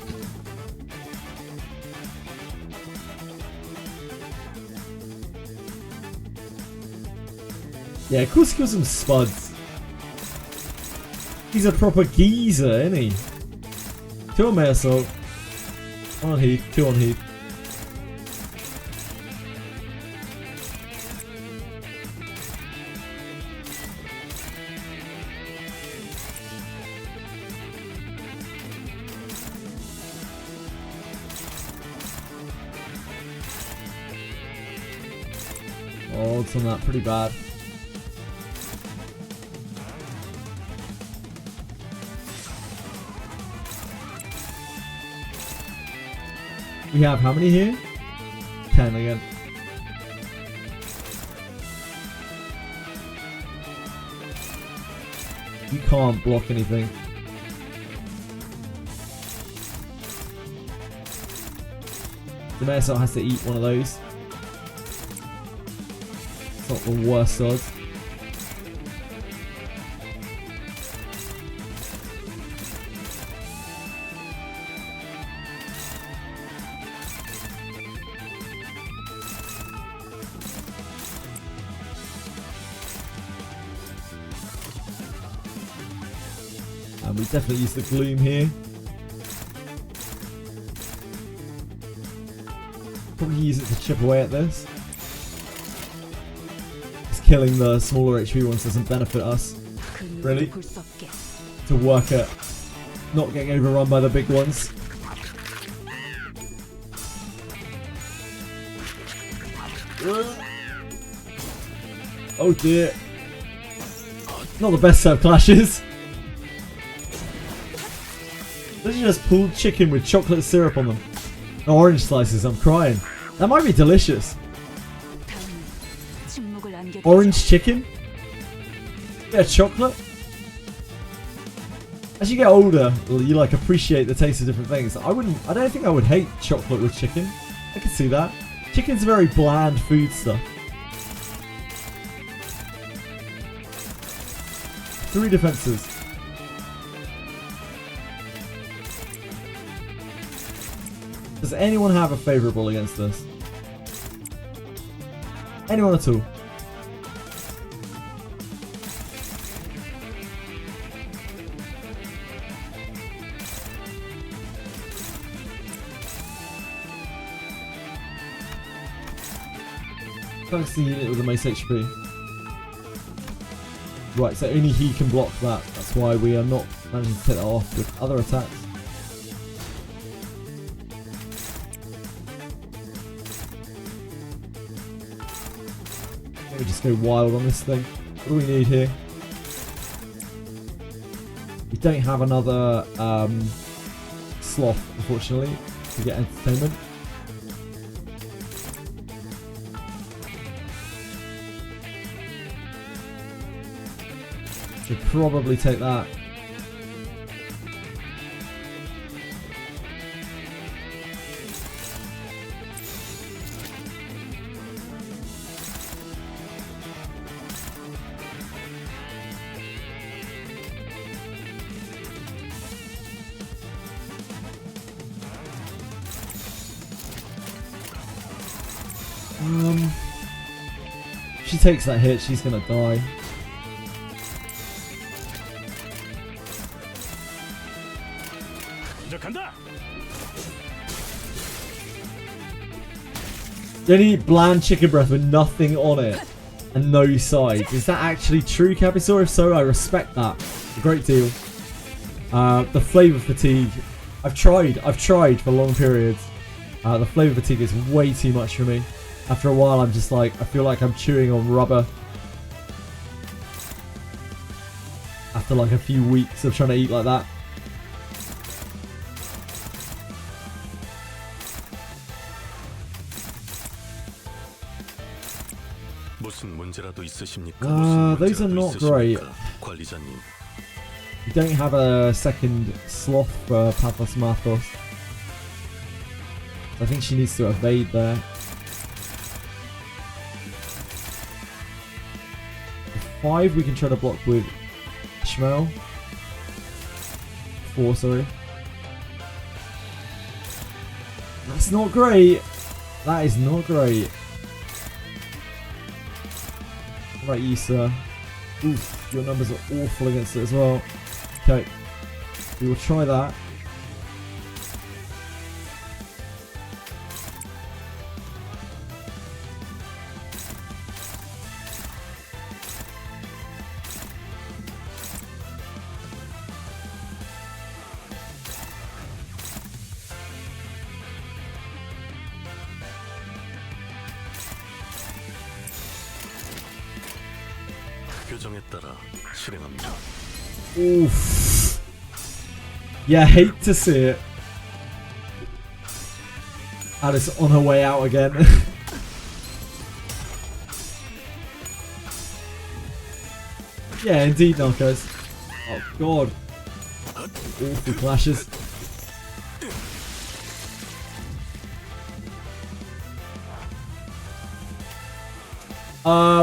Speaker 1: Yeah, of course he kills some spuds. He's a proper geezer, isn't he? 2 on Mayor Assault. 1 on Heath, 2 on Heath. Oh, it's on that pretty bad. We have how many here? 10 again. You can't block anything. The Mayor has to eat one of those. It's not the worst odds. And we definitely use the gloom here. Probably use it to chip away at this. Just killing the smaller HP ones doesn't benefit us, really. To work at not getting overrun by the big ones. Oh dear. Not the best serve clashes. This is just pulled chicken with chocolate syrup on them. Orange slices, I'm crying. That might be delicious. Orange chicken? Yeah, chocolate? As you get older, you like appreciate the taste of different things. I don't think I would hate chocolate with chicken. I can see that. Chicken's a very bland food stuff. 3 defenses. Does anyone have a favourable against this? Anyone at all? That's the unit with the most HP. Right, so only he can block that. That's why we are not managing to take that off with other attacks. go wild on this thing. What do we need here? We don't have another sloth, unfortunately, to get entertainment. Should probably take that. She takes that hit, she's gonna die. You only eat bland chicken breast with nothing on it and no sides. Is that actually true, Capisaur? If so, I respect that a great deal. The flavour fatigue. I've tried for long periods. The flavour fatigue is way too much for me. After a while, I'm just like, I feel like I'm chewing on rubber. After like a few weeks of trying to eat like that. Those are not great. We don't have a second sloth for Pathos Mathos. I think she needs to evade there. 5 we can try to block with Ishmael. 4, sorry. That's not great. That is not great. Right, Issa. Oof, your numbers are awful against it as well. Okay, we will try that. Oof. Yeah, I hate to see it. Alice on her way out again. Yeah, indeed, Narcos. Oh god. Awful clashes.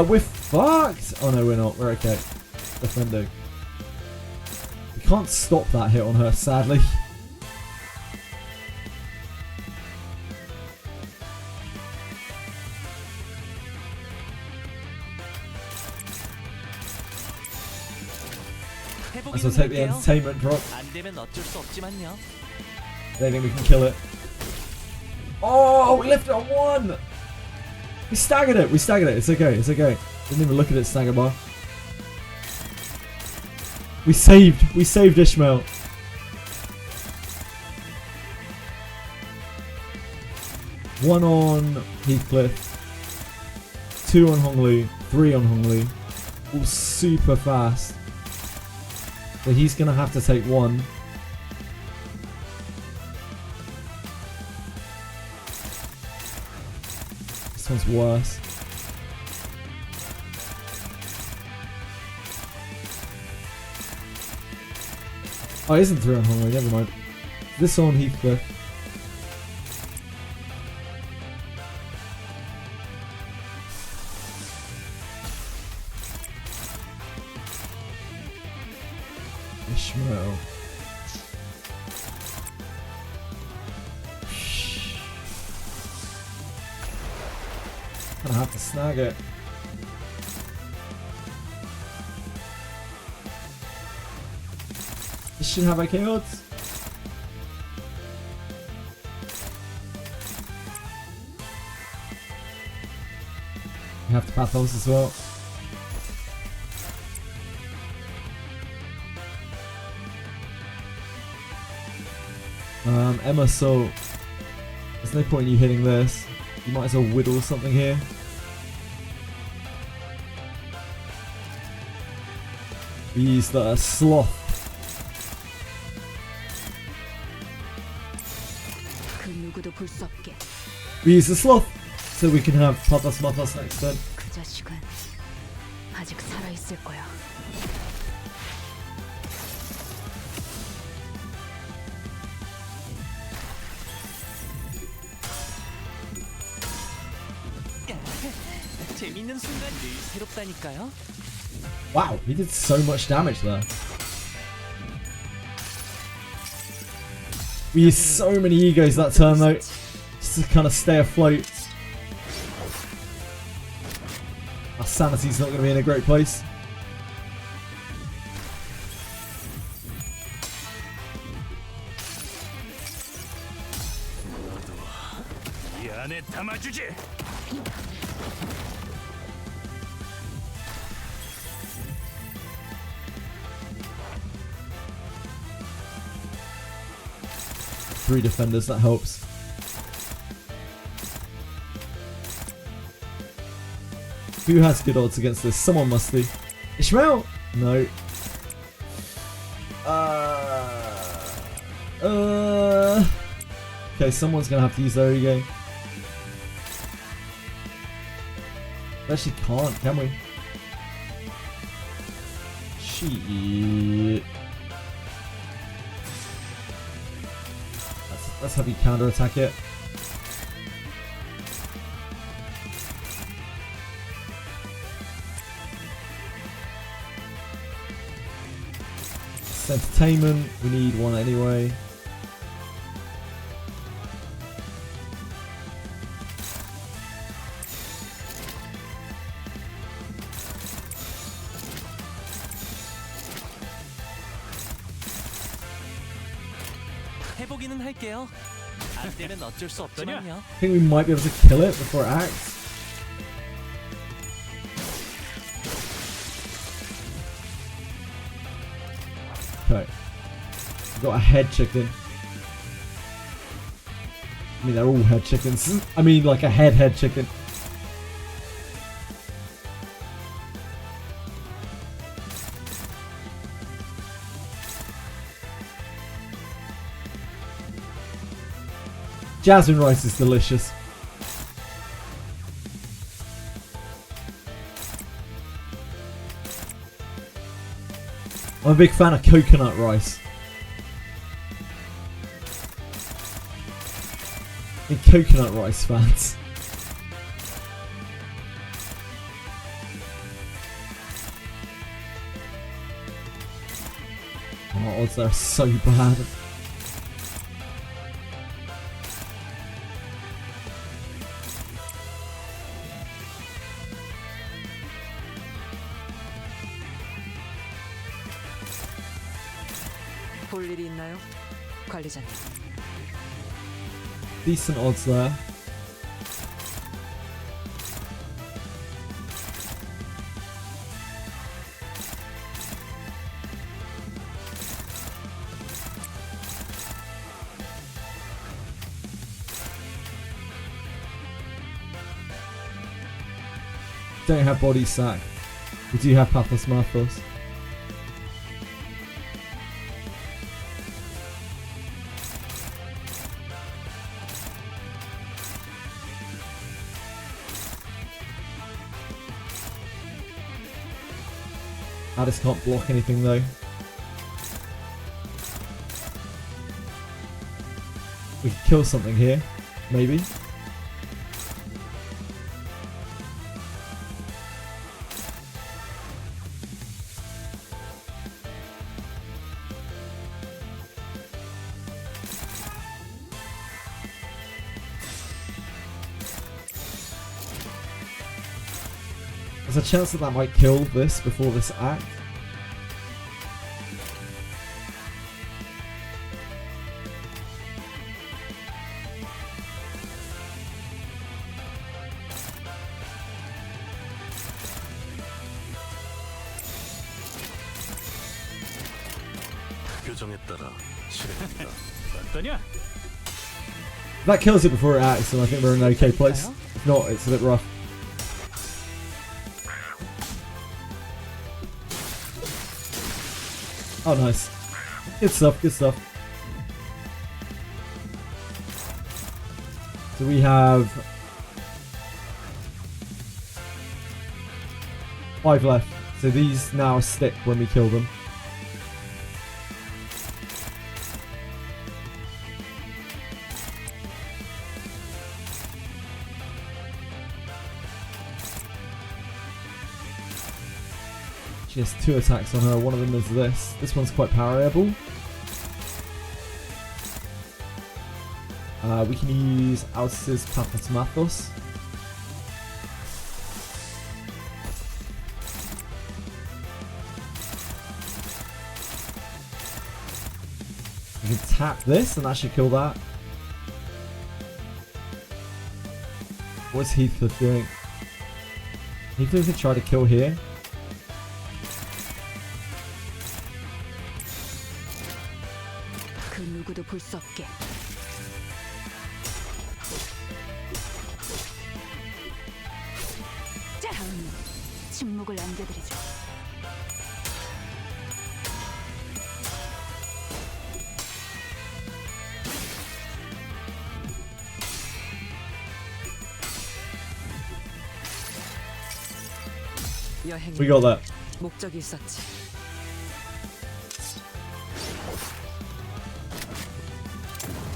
Speaker 1: We're fucked! Oh no, we're not. We're okay. Defending. We can't stop that hit on her, sadly. So take the entertainment drop. They think we can kill it. Oh, we left it on 1! We staggered it. We staggered it. It's okay. It's okay. Didn't even look at it, stagger bar. We saved Ishmael. 1 on Heathcliff. 2 on Honglu. 3 on Honglu. All super fast. So he's gonna have to take 1. This one's worse. Oh, it isn't 3 on Honglu, never mind. This on Heathcliff. Ishmael. Gonna have to snag it. This should have okay odds. You have to pathos as well. Emma, so there's no point in you hitting this. You might as well whittle something here. We use the sloth.
Speaker 12: 그 누구도 볼 수 없게.
Speaker 1: We use the sloth so we can have Papas Mapas next turn.
Speaker 12: 그 자식은 아직 살아 있을 거야.
Speaker 4: 재밌는 순간 늘 새롭다니까요.
Speaker 1: Wow, he did so much damage there. We used so many egos that turn though, just to kind of stay afloat. Our sanity's not going to be in a great place.
Speaker 9: 이 안에 담아주지.
Speaker 1: 3 defenders, that helps. Who has good odds against this? Someone must do. Ishmael? No. Okay, someone's gonna have to use their ego. We actually can't, can we? Shit. Let's have you counter attack it. It's entertainment, we need one anyway.
Speaker 4: 해보기는 할게요. 안 되면 어쩔 수 없지만요.
Speaker 1: I think we might be able to kill it before it acts. Okay. We've got a head chicken. I mean, they're all head chickens. I mean, like a head chicken. Jasmine rice is delicious. I'm a big fan of coconut rice. And coconut rice fans. Oh, odds are so bad.
Speaker 12: 볼 일이 있나요, 관리자님?
Speaker 1: Decent odds there. Don't have body sack. We do have Pathos Marthos. Addis can't block anything though. We could kill something here, maybe. There's a chance that that might kill this before this act.
Speaker 7: 규정에 따라 실행한다.
Speaker 9: 어떠냐?
Speaker 1: If that kills it before it acts, then I think we're in an okay place. If not, it's a bit rough. Oh, nice. Good stuff, good stuff. So we have 5 left. So these now stick when we kill them. She has 2 attacks on her. One of them is this. This one's quite parryable. We can use Altus's Papatamathos. We can tap this and that should kill that. What's Heathcliff doing? Heathcliff could try to kill here.
Speaker 12: 그 누구도 볼 수 없게.
Speaker 15: 다음은 침묵을 안겨드리죠.
Speaker 1: We got that.
Speaker 12: 목적이 있었지.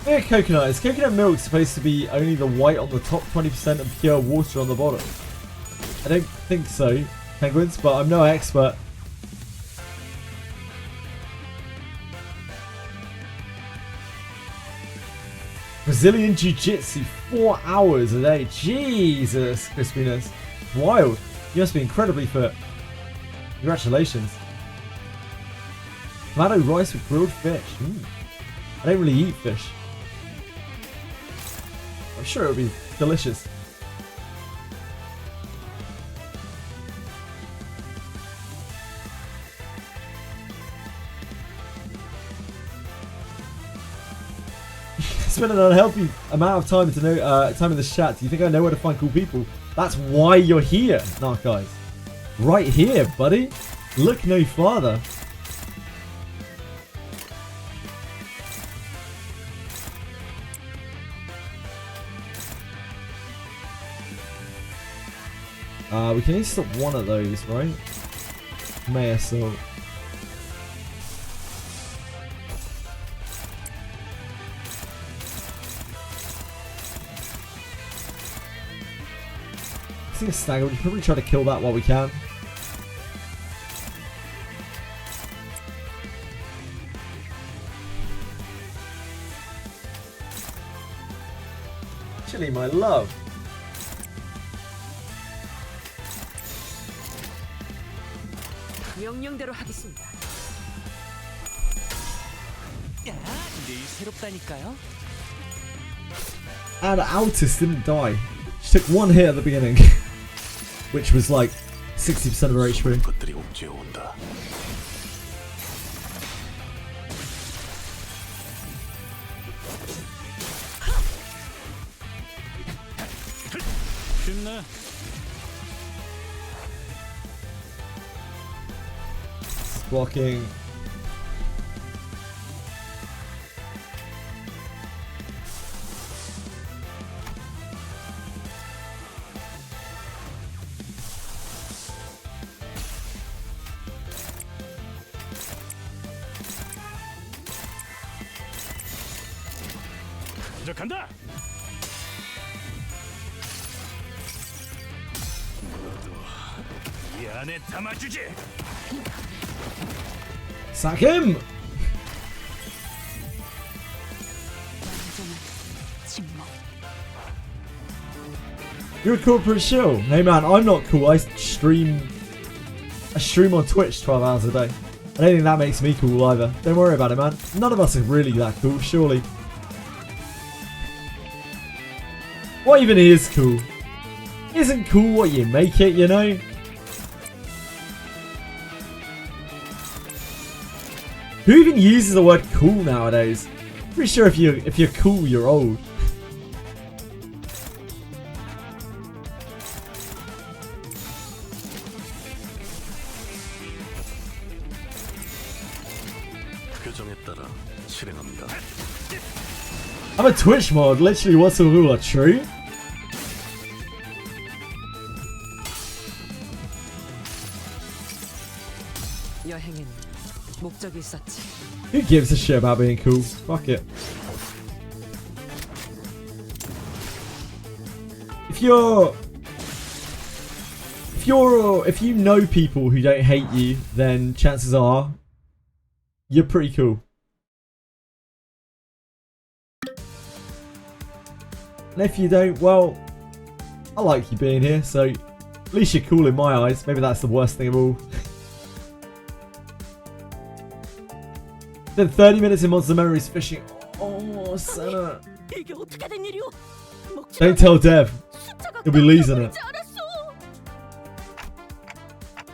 Speaker 1: Yeah, coconut. Is coconut milk supposed to be only the white on the top, 20% and pure water on the bottom? I don't think so, penguins, but I'm no expert. Brazilian Jiu-Jitsu, 4 hours a day. Jesus, crispiness. Wild. You must be incredibly fit. Congratulations. Tomato rice with grilled fish. I don't really eat fish. I'm sure it would be delicious. Spend an unhealthy amount of time to know time in this chat. Do you think I know where to find cool people? That's why you're here, Narc guys. Right here, buddy. Look no farther. We can only stop one of those, right? May assault. I think a stagger. We should probably try to kill that while we can. Chili, my love.
Speaker 12: 명령대로 하겠습니다.
Speaker 4: 야, 늘 새롭다니까요.
Speaker 1: And Altus didn't die. She took 1 hit at the beginning, which was like 60% of her HP.
Speaker 7: 것들이 옥죄어 온다.
Speaker 9: 쉽네.
Speaker 1: Blocking.
Speaker 9: 이제 간다. 이 안에 담아주지.
Speaker 1: Sack him! You're a corporate shill. Hey man, I'm not cool. I stream on Twitch 12 hours a day. I don't think that makes me cool either. Don't worry about it, man. None of us are really that cool, surely. What even is cool? Isn't cool what you make it, you know? Who even uses the word cool nowadays? Pretty sure if you're cool, you're old.
Speaker 7: 규정에 따라 실행합니다.
Speaker 1: I'm a Twitch mod. Literally, what's the rule? True?
Speaker 12: 여행엔 목적이 있었지.
Speaker 1: Who gives a shit about being cool? Fuck it. If you know people who don't hate you, then chances are you're pretty cool. And if you don't, well, I like you being here, so at least you're cool in my eyes. Maybe that's the worst thing of all. Then 30 minutes in Monster Memories fishing. Oh, Senna. Don't tell Dev. He'll be losing it.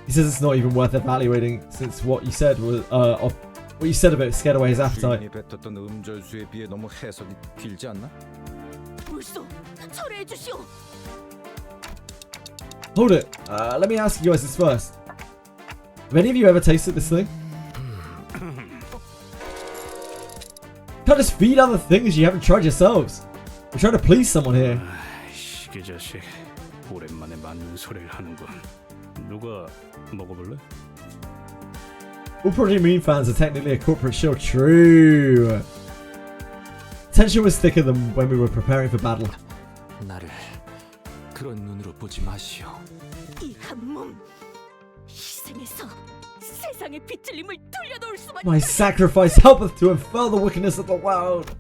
Speaker 1: He says it's not even worth evaluating since what you said was what you said about scared away his appetite.
Speaker 11: 주인이 뱉었던 음절수에 비해 너무 해석이 길지 않나?
Speaker 8: 물소, 철회해 주시오.
Speaker 1: Hold it. Let me ask you guys this first. Have any of you ever tasted this thing? Can't just feed other things you haven't tried yourselves. We're trying to please someone here.
Speaker 9: 시계 자식, 오랜만에 맞는 소리를 하는군. 누가 먹어볼래?
Speaker 1: All Project Moon fans are technically a corporate shield. True. Tension was thicker than when we were preparing for battle.
Speaker 2: 나를 그런 눈으로 보지 마시오.
Speaker 8: 이 한 몸 희생해서 세상의 비틀림을 돌려놓을 수만.
Speaker 1: My sacrifice helpeth to infer the wickedness of the world.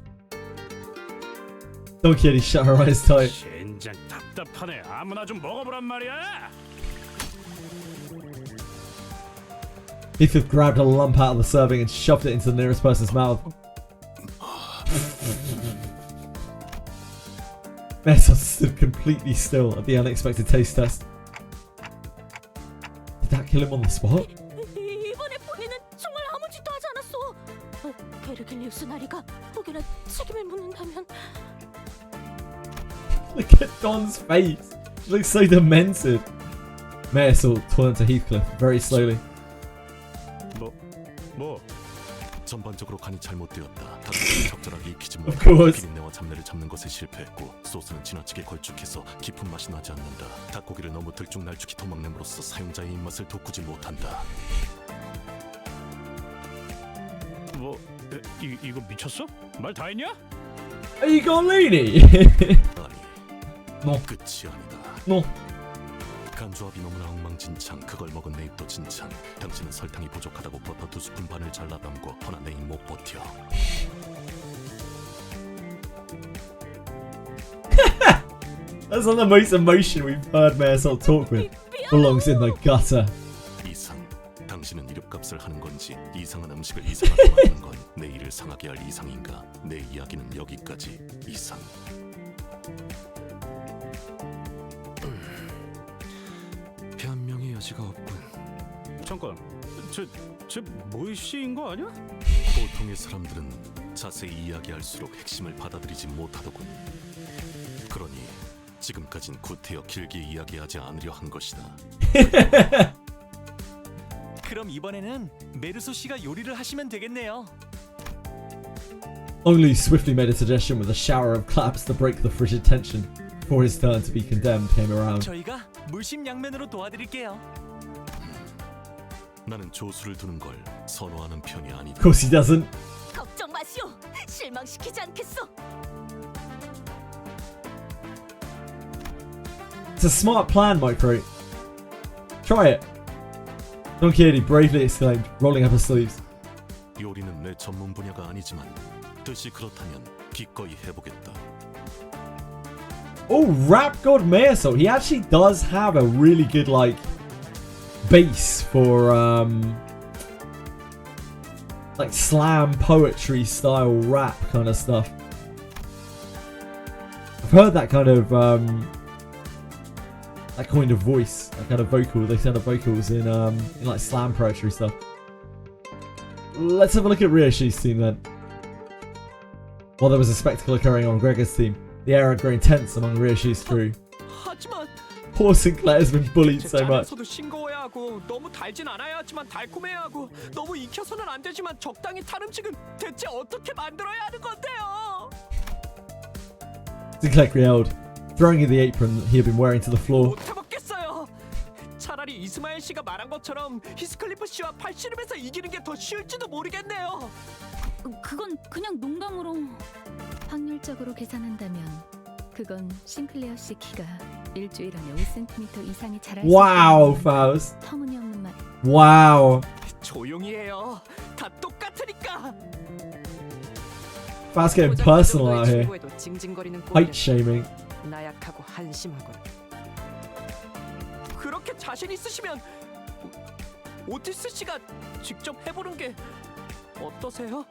Speaker 1: Don Quixote shut her eyes tight.
Speaker 9: 젠장 답답하네. 아무나 좀 먹어보란 말이야.
Speaker 1: Heathcliff grabbed a lump out of the serving and shoved it into the nearest person's mouth. Messon stood completely still at the unexpected taste test. Did that kill him on the spot?
Speaker 8: 이번에 본인은 정말 아무 짓도 하지 않았어. 베르길리우스 나리가 혹여나 책임을 묻는다면.
Speaker 1: Look at Don's face. She looks so demented. Messon turned to Heathcliff very slowly.
Speaker 9: 뭐?
Speaker 7: 전반적으로 간이 잘못되었다. 닭고기를 적절하게 익히지
Speaker 1: Of
Speaker 7: 못하고
Speaker 1: course.
Speaker 7: 비린내와 잡내를 잡는 것에 실패했고 소스는 지나치게 걸쭉해서 깊은 맛이 나지 않는다. 닭고기를 너무 들쭉날쭉히 도막냄으로써 사용자의 입맛을 돋구지 못한다.
Speaker 9: 뭐? 이거 미쳤어? 말 다 했냐?
Speaker 1: Are you gone loony?
Speaker 7: 아니,
Speaker 1: No.
Speaker 7: 끝이 아니다.
Speaker 1: No.
Speaker 7: 간조합이 너무나 엉망진창. 그걸 먹은 내 입도 진창. 당신은 설탕이 부족하다고 버터 2스푼 반을 잘라 담고 허나 내 입 못 버텨.
Speaker 1: That's not the most emotion we've heard Marisol talk with. Belongs in the gutter.
Speaker 7: 이상. 당신은 이름값을 하는 건지 이상한 음식을 이상하게 만드는 건 내 일을 상하게 할 이상인가? 내 이야기는 여기까지. 이상.
Speaker 2: 변명의 여지가 없군.
Speaker 9: 잠깐, 쟤 모이씨인 거 아니야?
Speaker 7: 보통의 사람들은 자세히 이야기할수록 핵심을 받아들이지 못하더군. 그러니 지금까진 구태여 길게 이야기하지 않으려 한 것이다.
Speaker 4: 그럼 이번에는 메르소 씨가 요리를 하시면 되겠네요.
Speaker 1: Only swiftly made a suggestion with a shower of claps to break the frigid tension before his turn to be condemned came around.
Speaker 4: 저희가 물심양면으로 도와드릴게요.
Speaker 7: 나는 조수를 두는 걸 선호하는 편이 아니다.
Speaker 1: Of course he doesn't.
Speaker 8: 걱정 마시오. 실망시키지 않겠어.
Speaker 1: It's a smart plan, Micro. Try it. Don Quixote bravely exclaimed, rolling up her sleeves.
Speaker 7: 요리는 내 전문 분야가 아니지만 뜻이 그렇다면 기꺼이 해보겠다.
Speaker 1: Oh, Rap God Marisol. He actually does have a really good, like, base for, like, slam poetry style rap kind of stuff. I've heard that kind of, that kind of voice, that kind of vocal, those kind of vocals in like, slam poetry stuff. Let's have a look at Ryoshi's team then. While there was a spectacle occurring on Gregor's team, the air had grown tense among Ryoshi's crew.
Speaker 10: 하지만
Speaker 1: Poor Sinclair has been bullied
Speaker 10: 제
Speaker 1: so much.
Speaker 10: 짠에서도 싱거워야 하고 너무 달진 않아야 하지만 달콤해야 하고 너무 익혀서는 안 되지만 적당히 탄 음식은 대체 어떻게 만들어야 하는 건데요?
Speaker 1: Sinclair yelled, throwing the apron he had been wearing to the floor.
Speaker 10: 못 해먹겠어요. 차라리 이스마엘 씨가 말한 것처럼 히스클리프 씨와 팔씨름에서 이기는 게 더 쉬울지도 모르겠네요.
Speaker 8: 그건 그냥 농담으로.
Speaker 14: 확률적으로 계산한다면 그건 싱클레어 씨 키가 일주일 안에 5cm 이상이 자랄
Speaker 1: Wow,
Speaker 14: 수 있는
Speaker 1: Faust.
Speaker 14: 터무니없는 말.
Speaker 1: Wow.
Speaker 10: 조용히 해요. 다 똑같으니까.
Speaker 1: Faust getting personal out here.
Speaker 12: 친구에도 징징거리는
Speaker 1: Height shaming.
Speaker 12: 나약하고 한심하군.
Speaker 10: 그렇게 자신 있으시면 오티스 씨가 직접 해보는 게 어떠세요?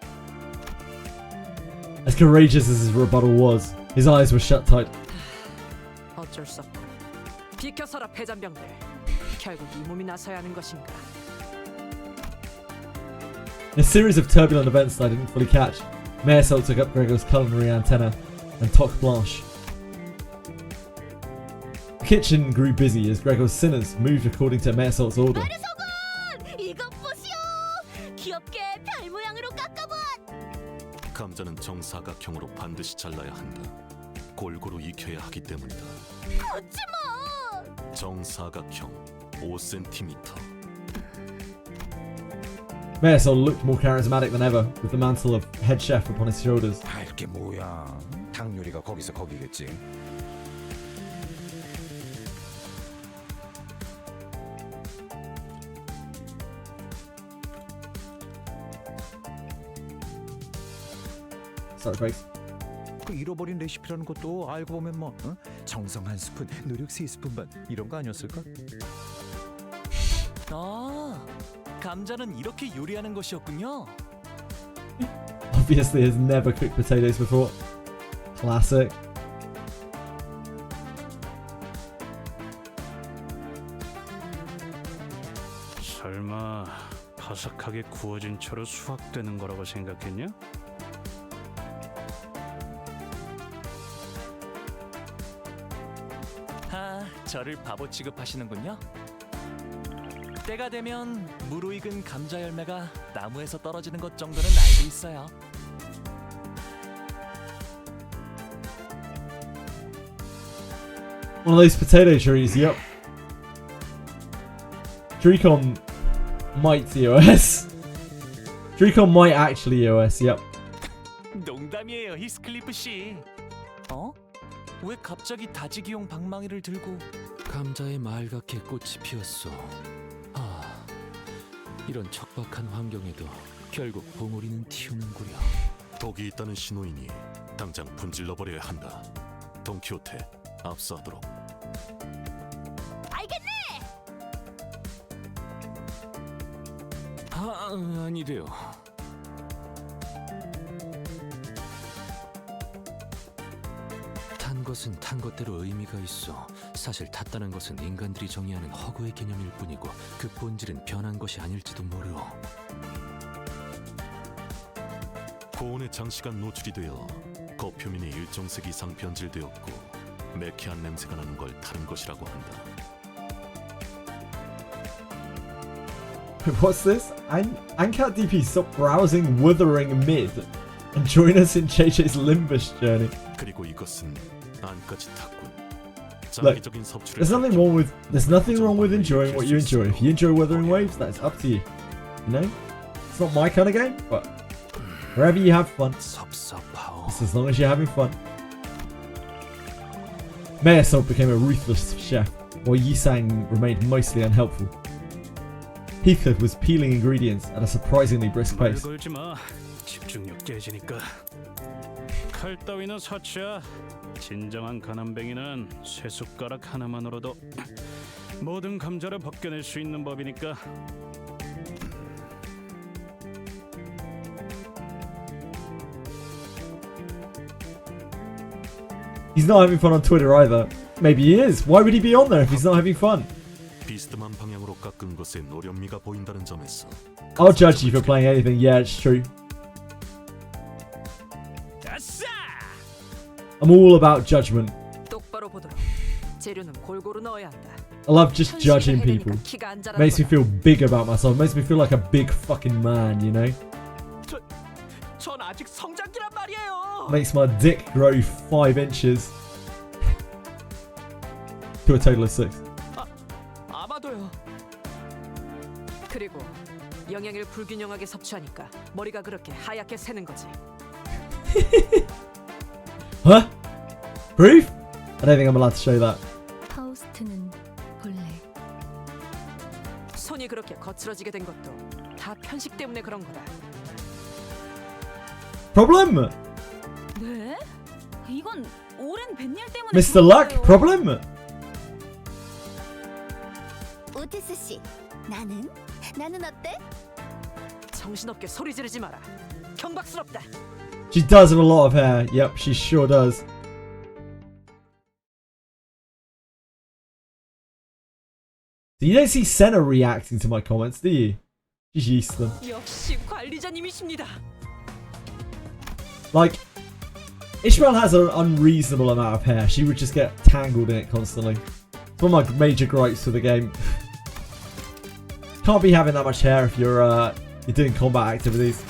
Speaker 1: As courageous as his rebuttal was, his eyes were shut tight.
Speaker 12: 어쩔 수 없고 비켜서라 패잔병들. 결국 이 몸이 나서야 하는 것인가?
Speaker 1: In a series of turbulent events that I didn't fully catch, Mayor Salt took up Gregor's culinary antenna and toque blanche. The kitchen grew busy as Gregor's sinners moved according to Mayor Salt's order.
Speaker 8: 이것 보시오. 귀엽게 별 모양으로 깎아봐.
Speaker 7: 감자는 정사각형으로 반드시 잘라야 한다. 골고루 익혀야 하기 때문이다.
Speaker 8: 거짓말.
Speaker 7: 정사각형 5cm.
Speaker 1: Mayor Salt looked more charismatic than ever, with the mantle of head chef upon his shoulders.
Speaker 11: 아, 이게 뭐야? 닭 요리가 거기서 거기겠지.
Speaker 1: Start the base.
Speaker 11: 그 잃어버린 레시피라는 것도 알고 보면 뭐 정성 한 스푼, 노력 3스푼 반 이런 거 아니었을까?
Speaker 4: 아, 감자는 이렇게 요리하는 것이었군요.
Speaker 1: Obviously has never cooked potatoes before. Classic.
Speaker 9: 설마 바삭하게 구워진 채로 수확되는 거라고 생각했냐?
Speaker 4: 아, 저를 바보 취급하시는군요. 때가 되면 무르익은 감자 열매가 나무에서 떨어지는 것 정도는 알고 있어요.
Speaker 1: One of those potato trees, yep. Dreecon might EOS. Dreecon might actually EOS, yep.
Speaker 4: 농담이에요, 히스클리프 씨. 어? 왜 갑자기 다지기용 방망이를 들고?
Speaker 13: 감자의 말갛게 꽃이 피었어. 아, 이런 척박한 환경에도 결국 봉우리는 튀우는구려.
Speaker 7: 독이 있다는 신호이니 당장 분질러버려야 한다. 돈키호테, 압수하도록.
Speaker 8: 알겠네.
Speaker 13: 아니래요. 탄 것은 탄 것대로 의미가 있어. 사실 탔다는 것은 인간들이 정의하는 허구의 개념일 뿐이고 그 본질은 변한 것이 아닐지도 모르오.
Speaker 7: 고온의 장시간 노출이 되어 겉표면이 일정 색 이상 변질되었고 매캐한 냄새가 나는 걸 타는 것이라고 한다.
Speaker 1: What's this? Ancat DP, stop browsing Wuthering Mid and join us in JJ's Limbus journey.
Speaker 7: 그리고 이것은 안까지 탔군.
Speaker 1: Look,
Speaker 7: 장기적인 섭취를
Speaker 1: there's nothing wrong with enjoying what you enjoy. If you enjoy Wuthering Waves, that's up to you. You know? It's not my kind of game, but wherever you have fun, it's as long as you're having fun. Mayor Salt became a ruthless chef, while Yisang remained mostly unhelpful. Heathcliff was peeling ingredients at a surprisingly brisk
Speaker 9: 말
Speaker 1: pace.
Speaker 9: 걸지 마. 집중력 깨지니까. 칼 따위는 사치야. 진정한 가난뱅이는 쇠 숟가락 하나만으로도 모든 감자를 벗겨낼 수 있는 법이니까.
Speaker 1: He's not having fun on Twitter either. Maybe he is. Why would he be on there if he's not having fun?
Speaker 7: 비스듬한 방향으로 깎은 것에 노련미가 보인다는 점에서
Speaker 1: I'll judge you for playing anything. Yeah, it's true. I'm all about judgment.
Speaker 12: 똑바로 보도록. 재료는 골고루 넣어야 한다.
Speaker 1: I love just judging people. Makes me feel big about myself. Makes me feel like a big fucking man, you know?
Speaker 10: 전 아직 성장기란 말이에요.
Speaker 1: Makes my dick grow 5 inches. To a total of 6.
Speaker 10: 아마도요.
Speaker 16: 그리고 영양을 불균형하게 섭취하니까 머리가 그렇게 하얗게 새는 거지.
Speaker 1: Huh? Proof? I don't think I'm allowed to show that.
Speaker 14: 파우스트는 본래
Speaker 16: 손이 그렇게 거칠어지게 된 것도 다 편식 때문에 그런 거다.
Speaker 1: Problem?
Speaker 15: 네? 이건 오랜 뱃일 때문에.
Speaker 1: Mr. Luck? Problem?
Speaker 8: 오티스 씨, 나는 어때?
Speaker 16: 정신없게 소리 지르지 마라. 경박스럽다.
Speaker 1: She does have a lot of hair. Yep, she sure does. You don't see Senna reacting to my comments, do you? She's used to them.
Speaker 16: 역시 관리자님이십니다.
Speaker 1: Like, Ishmael has an unreasonable amount of hair. She would just get tangled in it constantly. It's one of my major gripes with the game. Can't be having that much hair if you're doing combat activities.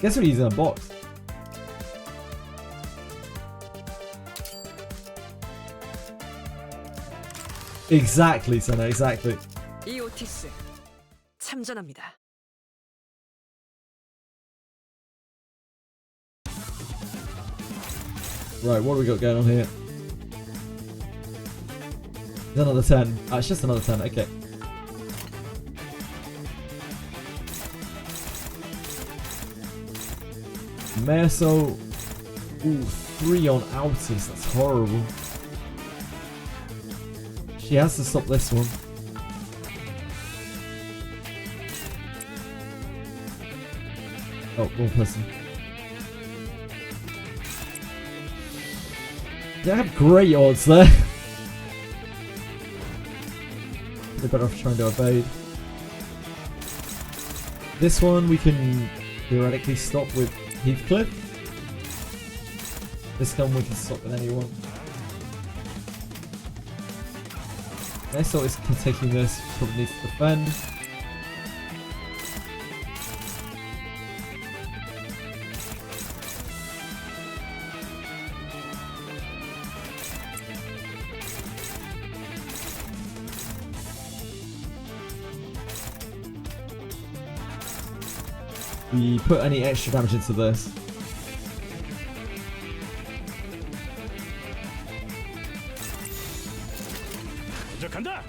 Speaker 1: Guess what he's in a box. Exactly, Senna, exactly.
Speaker 16: 이 오티스 참전합니다.
Speaker 1: Right, what do we got going on here? There's another 10. It's just another 10, okay. Meso. Ooh, 3 on outers, that's horrible. She has to stop this one. Oh, wrong person. They have great odds there. They're better off trying to evade. This one we can theoretically stop with Heathcliff. This one we can stop with anyone. Nestor is taking this, probably needs to defend. We put any extra damage into this.
Speaker 9: 간다.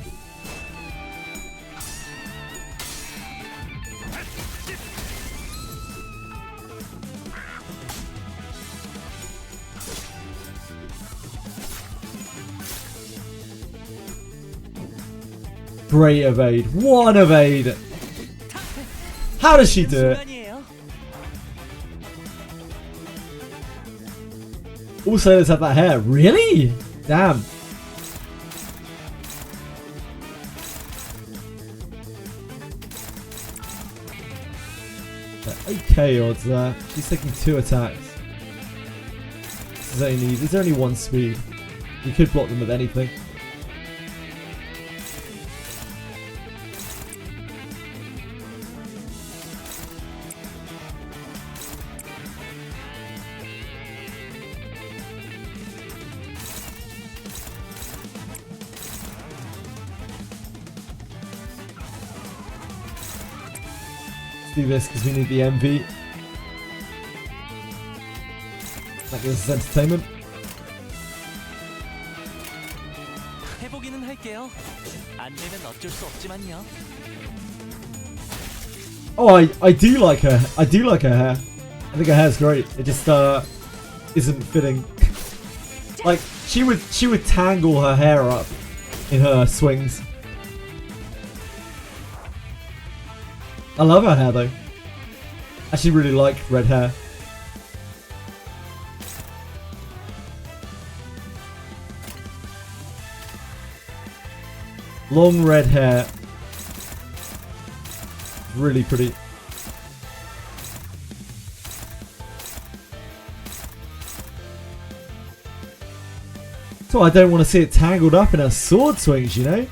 Speaker 1: Great evade. One evade. How does she do it? All sailors have that hair. Really? Damn. Okay, odds there. She's taking 2 attacks. There's only 1 speed. You could block them with anything. Do this because we need the MV. That gives us entertainment.
Speaker 4: 해보기는 할게요. 안 되면 어쩔 수 없지만요.
Speaker 1: Oh, I do like her. I do like her hair. I think her hair's great. It just isn't fitting. Like she would tangle her hair up in her swings. I love her hair though. I actually really like red hair. Long red hair. Really pretty. So I don't want to see it tangled up in her sword swings, you know? I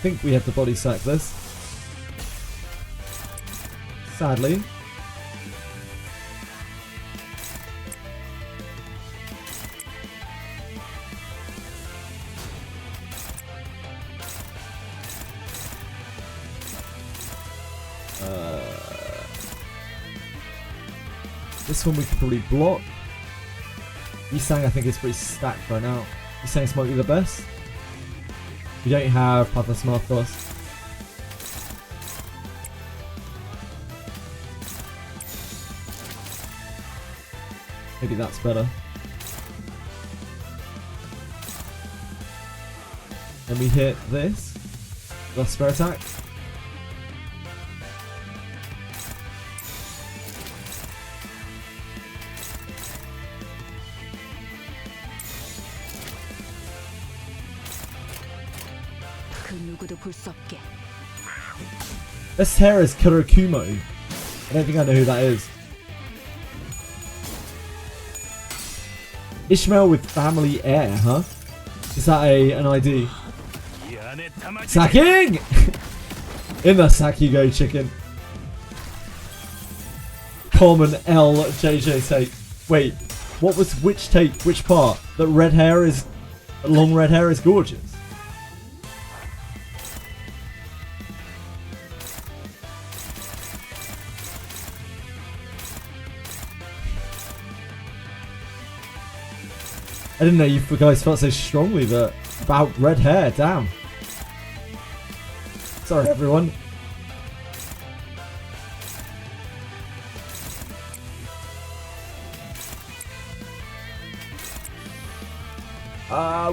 Speaker 1: think we have to body sack this. Sadly. This one we could probably block. Yisang I think is pretty stacked right now. Yisang's might be the best. We don't have Pathos Marthos. Maybe that's better. Then we hit this. The spare attack. This hair is Kurokumo. I don't think I know who that is. Ishmael with family heir, huh? Is that an ID? Sacking! In the sack you go, chicken. Common LJJ take. Wait, what was which take? Which part? That red hair is... long red hair is gorgeous. I didn't know you guys felt so strongly about red hair, damn. Sorry everyone.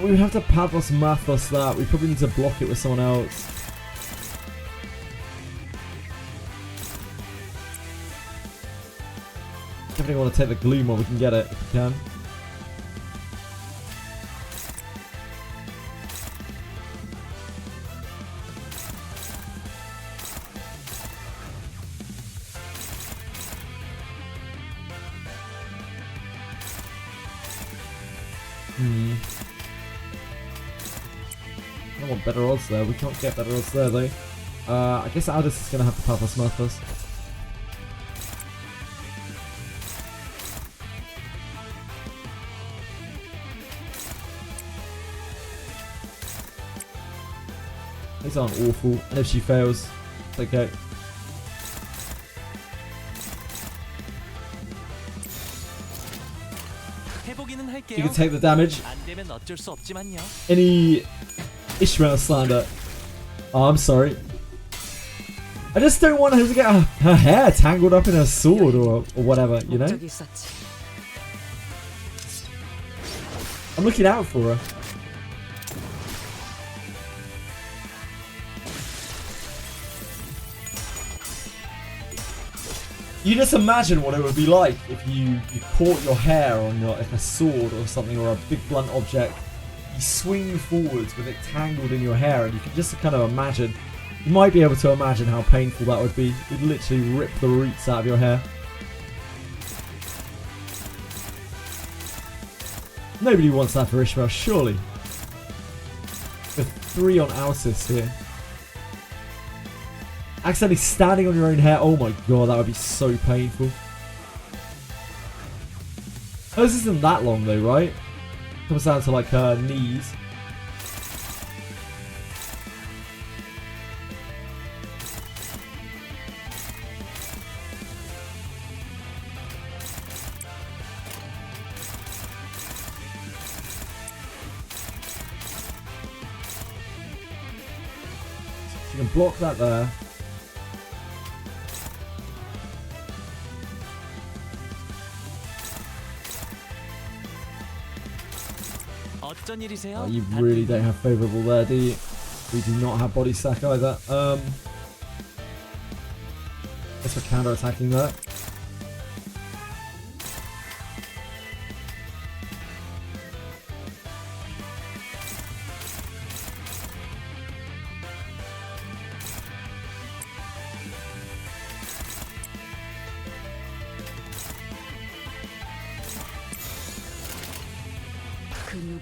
Speaker 1: We would have to Pathos Mathos that. We probably need to block it with someone else. Definitely want to take the gloom while we can get it, if we can. I want better odds there. We can't get better odds there though. I guess Aldous is going to have to Pathos Mathos. These aren't awful, and if she fails, it's okay. You can take the damage. Any Ishmael slander? Oh, I'm sorry. I just don't want her to get her hair tangled up in her sword or whatever, you know? I'm looking out for her. You just imagine what it would be like if you caught your hair on like a sword or something, or a big blunt object. You swing forwards with it tangled in your hair, and you can just kind of imagine. You might be able to imagine how painful that would be. You'd literally rip the roots out of your hair. Nobody wants that for Ishmael, surely. With 3 on Alcis here. Accidentally standing on your own hair. Oh my god, that would be so painful. Hers isn't that long though, right? Comes down to like her knees. So you can block that there. Oh, you really don't have favourable there, do you? We do not have body sack either. Guess we're counter attacking that.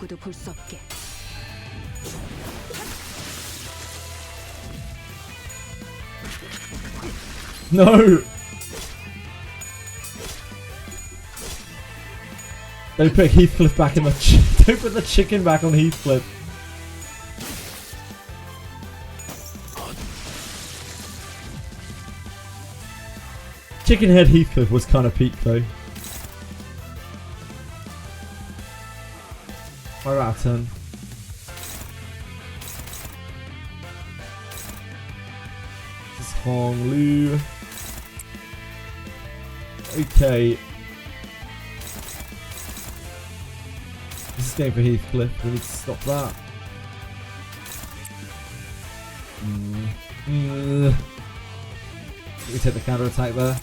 Speaker 15: 누구도 볼 수 없게.
Speaker 1: No! Don't put Heathcliff back in the... Don't put the chicken back on Heathcliff. Chicken head Heathcliff was kind of peak though. 5 out of 10. This is Hong Lu. Okay. This is going for Heathcliff. We need to stop that. We take the counter attack there.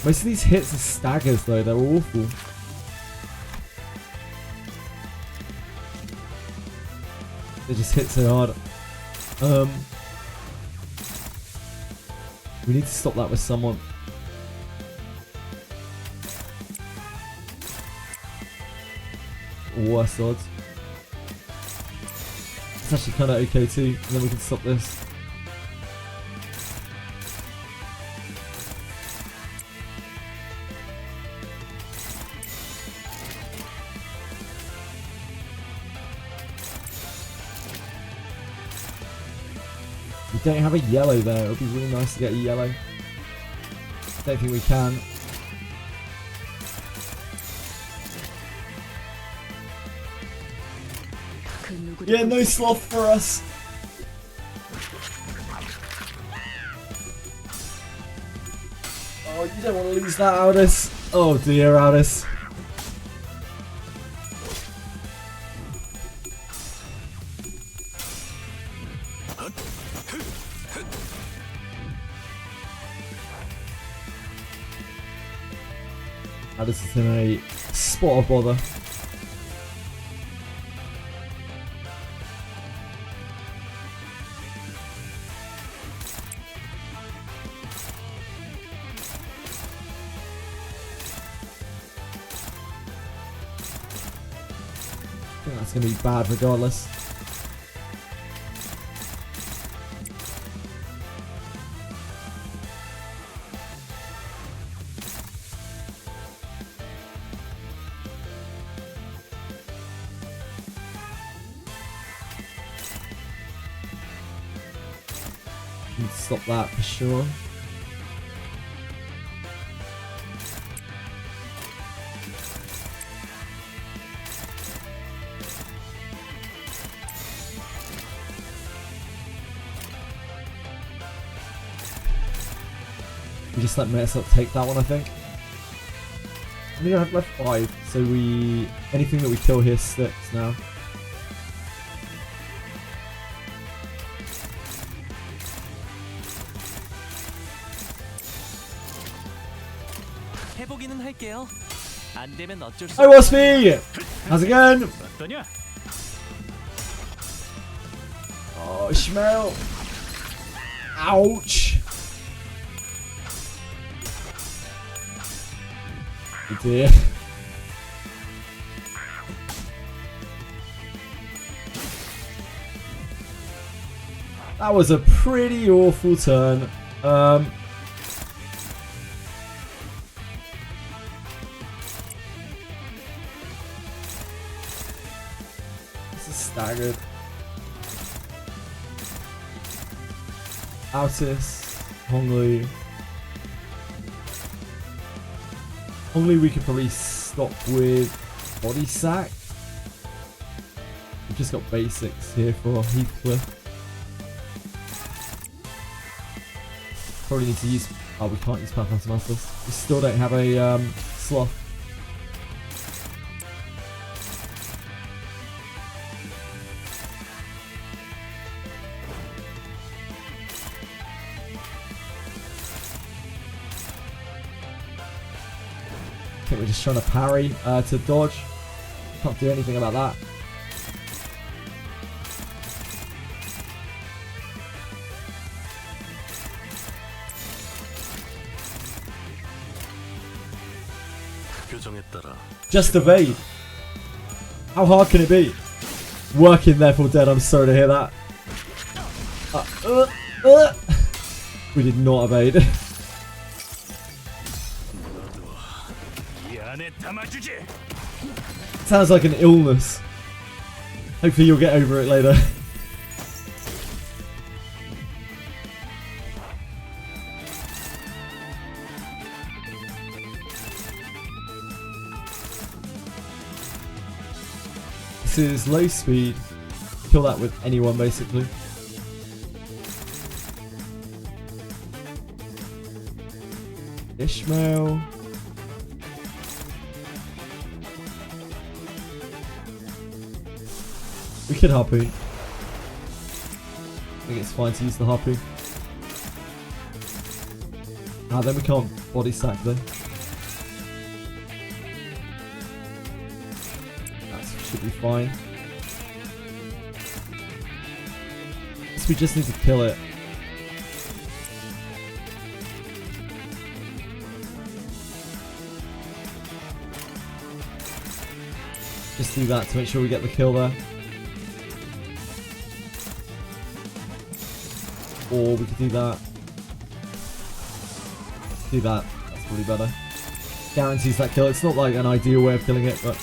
Speaker 1: Most of these hits are staggers though, they're awful. They just hit so hard. We need to stop that with someone. Worse odds. It's actually kind of okay too, and then we can stop this. We don't have a yellow there. It would be really nice to get a yellow. Don't think we can. Yeah, no sloth for us. Oh, you don't want to lose that, Aldous. Oh dear, Aldous. Aldous is in a spot of bother. I think that's going to be bad regardless. Need to stop that for sure. We just let Mesa take that one, I think. We have left 5, so anything that we kill here sticks now.
Speaker 4: 해보기는 할게요. 안 되면 어쩔 수
Speaker 1: Hi Waspy! How's it going?
Speaker 9: 어떠냐?
Speaker 1: Oh, smell. Ouch. Oh dear. That was a pretty awful turn. This is staggered. Altis, Honglu. Honglu we could probably stop with Body Sack. We've just got basics here for Heathcliff. Probably need to use... Oh, we can't use Path Masters. We still don't have a sloth. I think we're just trying to parry to dodge. Can't do anything about that.
Speaker 7: 요정에 따라
Speaker 1: Just evade. How hard can it be? Working therefore dead. I'm sorry to hear that. We did not evade. Sounds like an illness. Hopefully you'll get over it later. This is low speed. Kill that with anyone basically. Ishmael. We could harpoon. I think it's fine to use the harpoon. Ah, then we can't body sack them. That should be fine. So we just need to kill it. Just do that to make sure we get the kill there. Or we could do that. Do that. That's probably better. Guarantees that kill. It's not like an ideal way of killing it, but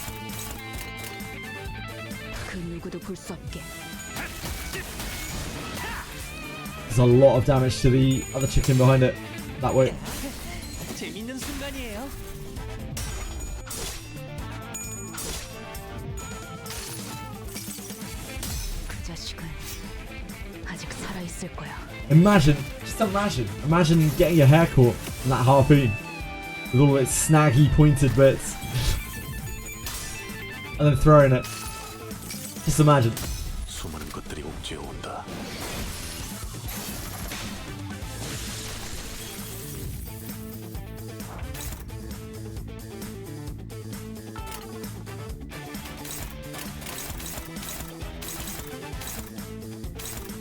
Speaker 1: there's a lot of damage to the other chicken behind it. That way.
Speaker 4: 재밌는 순간이에요.
Speaker 15: 그 자식은 아직 살아 있을 거야.
Speaker 1: Imagine, just imagine getting your hair caught in that harpoon with all its snaggy pointed bits and then throwing it. Just imagine.
Speaker 7: 수많은 것들이 옥죄어 온다.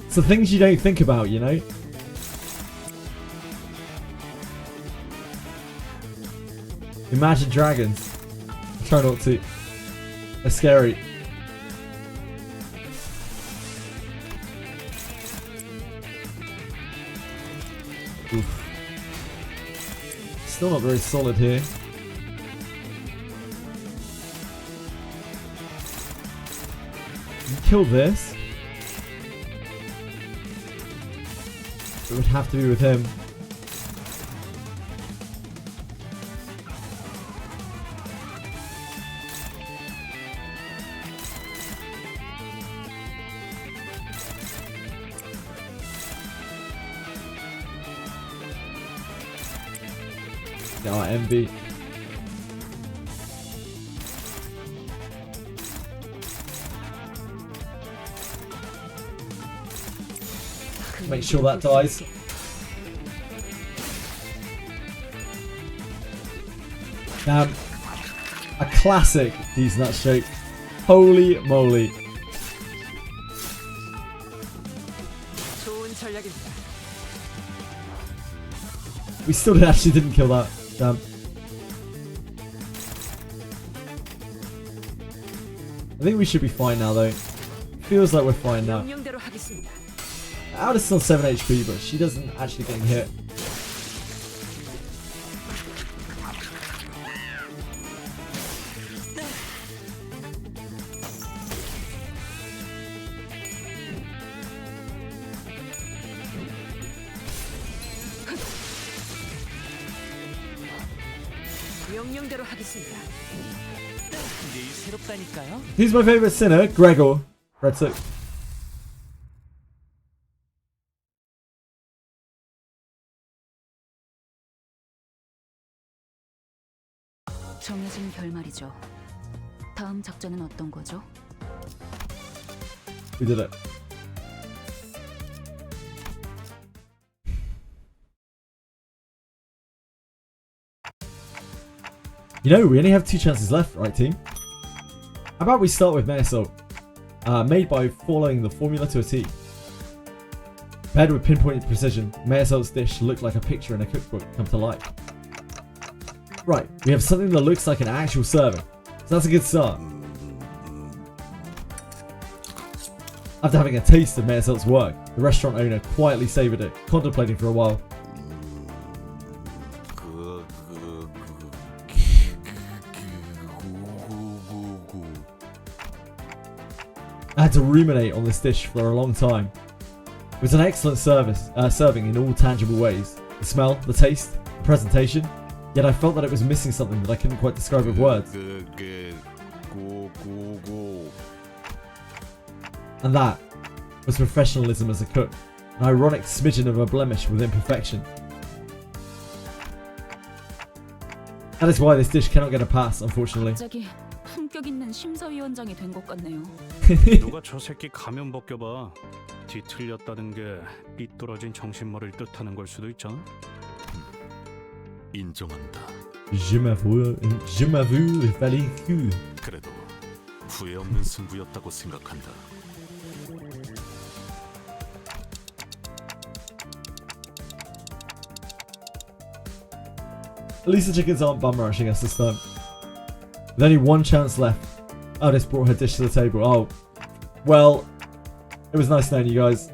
Speaker 1: It's the things you don't think about, you know? Imagine dragons. Try not to. They're scary. Oof. Still not very solid here. You kill this. It would have to be with him. Oh, envy. Make sure that dies. Damn. A classic these nut shake. Holy moly. We still actually didn't kill that. Damn. I think we should be fine now though. Feels like we're fine now. Alice is on 7 HP, but she doesn't actually get hit. Who's my favourite sinner? Gregor. Red 6.
Speaker 15: 정해진 결말이죠. 다음 작전은 어떤 거죠?
Speaker 1: We did it. You know, we only have 2 chances left, right team? How about we start with Metasalt, made by following the formula to a T. Paired with pinpointed precision, Measalt's dish looked like a picture in a cookbook come to life. Right, we have something that looks like an actual serving. So that's a good start. After having a taste of Meersalt's work, the restaurant owner quietly savoured it, contemplating for a while. I had to ruminate on this dish for a long time. It was an excellent serving in all tangible ways. The smell, the taste, the presentation. Yet I felt that it was missing something that I couldn't quite describe with words. And that was professionalism as a cook. An ironic smidgen of a blemish with imperfection. That is why this dish cannot get a pass, unfortunately.
Speaker 15: 갑자기 품격 있는 심사위원장이 된 것 같네요.
Speaker 9: 누가 저 새끼 가면 벗겨봐. 뒤틀렸다는 게 삐뚤어진 정신머리를 뜻하는 걸 수도 있잖아.
Speaker 7: 인정한다.
Speaker 1: Je m'avoue, il fallait que.
Speaker 7: 그래도 후회 없는 승부였다고 생각한다.
Speaker 1: At least the chickens aren't bum rushing us this time. With only one chance left, Alice brought her dish to the table. Oh, well, it was nice knowing you guys.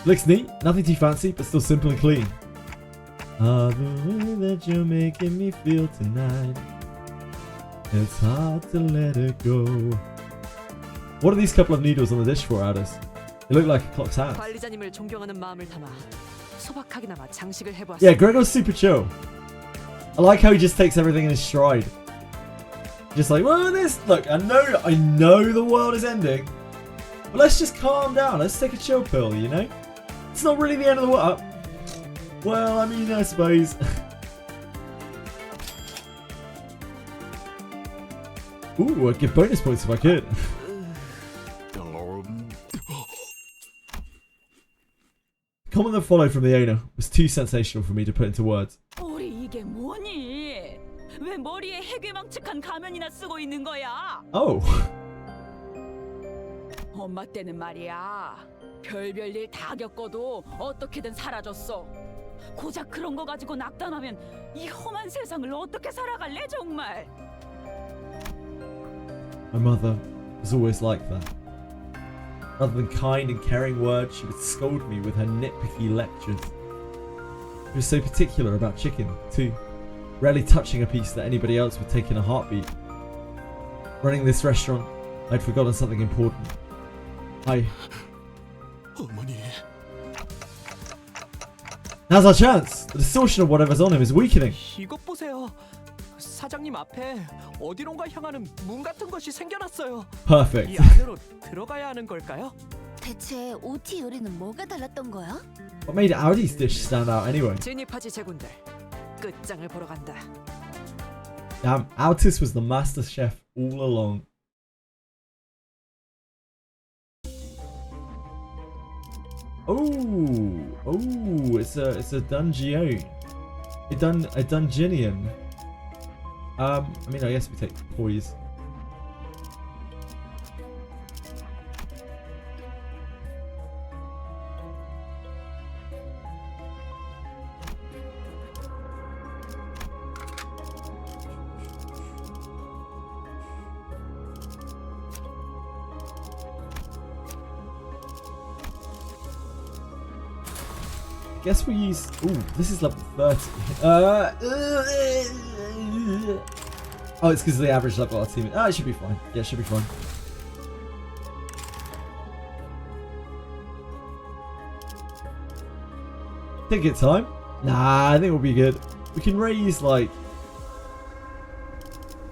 Speaker 1: Looks neat, nothing too fancy, but still simple and clean. Ah, the way that you're making me feel tonight. It's hard to let it go. What are these couple of needles on the dish for, Alice? They look like a clock's hands.
Speaker 16: 관리자님을 존경하는 마음을 담아 소박하게나마 장식을 해보았습니다.
Speaker 1: Yeah, Gregor's super chill. I like how he just takes everything in his stride. Just like, well, this, look, I know the world is ending, but let's just calm down. Let's take a chill pill, you know? It's not really the end of the world. Well, I mean, I suppose. Ooh, I'd give bonus points if I could. The comment that followed from the owner was too sensational for me to put into words.
Speaker 12: 우리 이게 뭐니? 왜 머리에 해괴망측한 가면이나 쓰고 있는 거야?
Speaker 1: Oh.
Speaker 12: 엄마 때는 말이야. 별별 일 다 겪어도 어떻게든 살아줬어. 고작 그런 거 가지고 낙담하면 이 험한 세상을 어떻게 살아갈래 정말?
Speaker 1: My mother was always like that. Rather than kind and caring words, she would scold me with her nitpicky lectures. She was so particular about chicken, too, rarely touching a piece that anybody else would take in a heartbeat. Running this restaurant, I'd forgotten something important.
Speaker 7: 어머니.
Speaker 1: Now's our chance! The distortion of whatever's on him is weakening.
Speaker 10: 이것 보세요. 사장님 앞에 어디론가 향하는 문 같은 것이 생겨났어요.
Speaker 1: Perfect.
Speaker 10: 이 안으로 들어가야 하는 걸까요?
Speaker 8: 대체 OT 요리는 뭐가 달랐던 거야?
Speaker 1: What made Audi's dish stand out anyway?
Speaker 16: 진입하지 제군들. 끝장을 보러 간다.
Speaker 1: Damn, Altus was the master chef all along. Oh, it's a dungeon. A Dungenian. I mean, I guess we take poise. Guess we use. Ooh, this is level 30. Oh, it's because of the average level of our team. Oh, it should be fine. Yeah, it should be fine. Think it's time? Nah, I think we'll be good. We can raise like.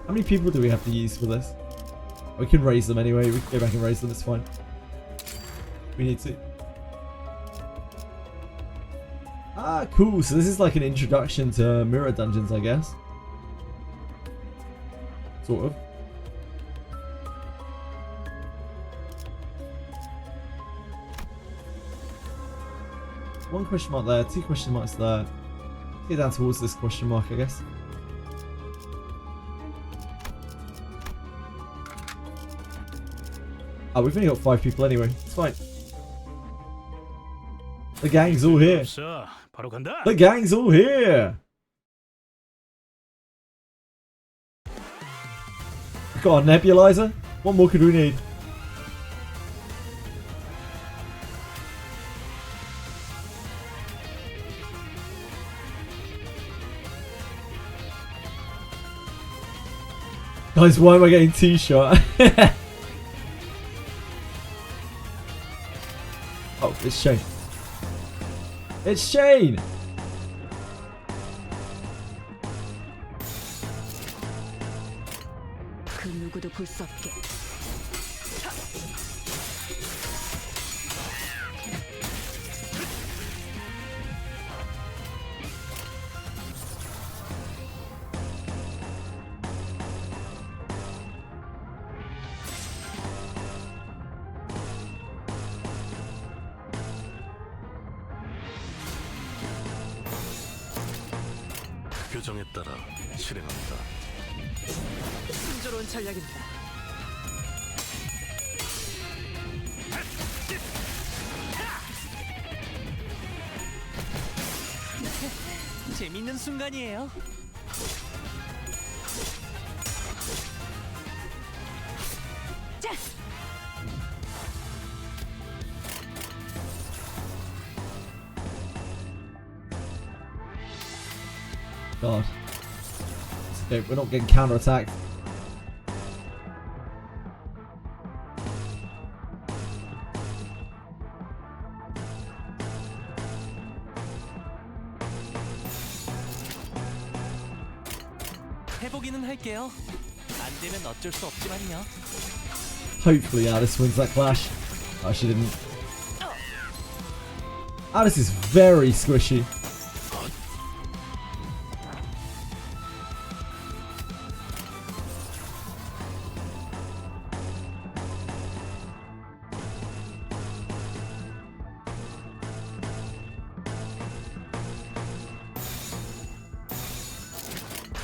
Speaker 1: How many people do we have to use for this? We can raise them anyway. We can go back and raise them. It's fine. We need to. Ah, cool. So this is like an introduction to mirror dungeons, I guess. Sort of. One question mark there, 2 question marks there. Get down towards this question mark, I guess. Oh, we've only got 5 people anyway. It's fine. The gang's all here. The gang's all here. Got a nebulizer. What more could we need? Guys, why am I getting T-shot? Oh, it's Shane. It's Shane!
Speaker 12: 그 누구도 볼 수 없게.
Speaker 7: 규정에 따라 실행합니다.
Speaker 16: 순조로운 전략입니다.
Speaker 4: 재밌는 순간이에요.
Speaker 8: 자,
Speaker 1: God. Okay, we're not getting counter-attacked.
Speaker 4: 해보기는 할게요. 안 되면 어쩔 수 없지만요.
Speaker 1: Hopefully Alice wins that clash. Oh, she didn't. Alice is very squishy.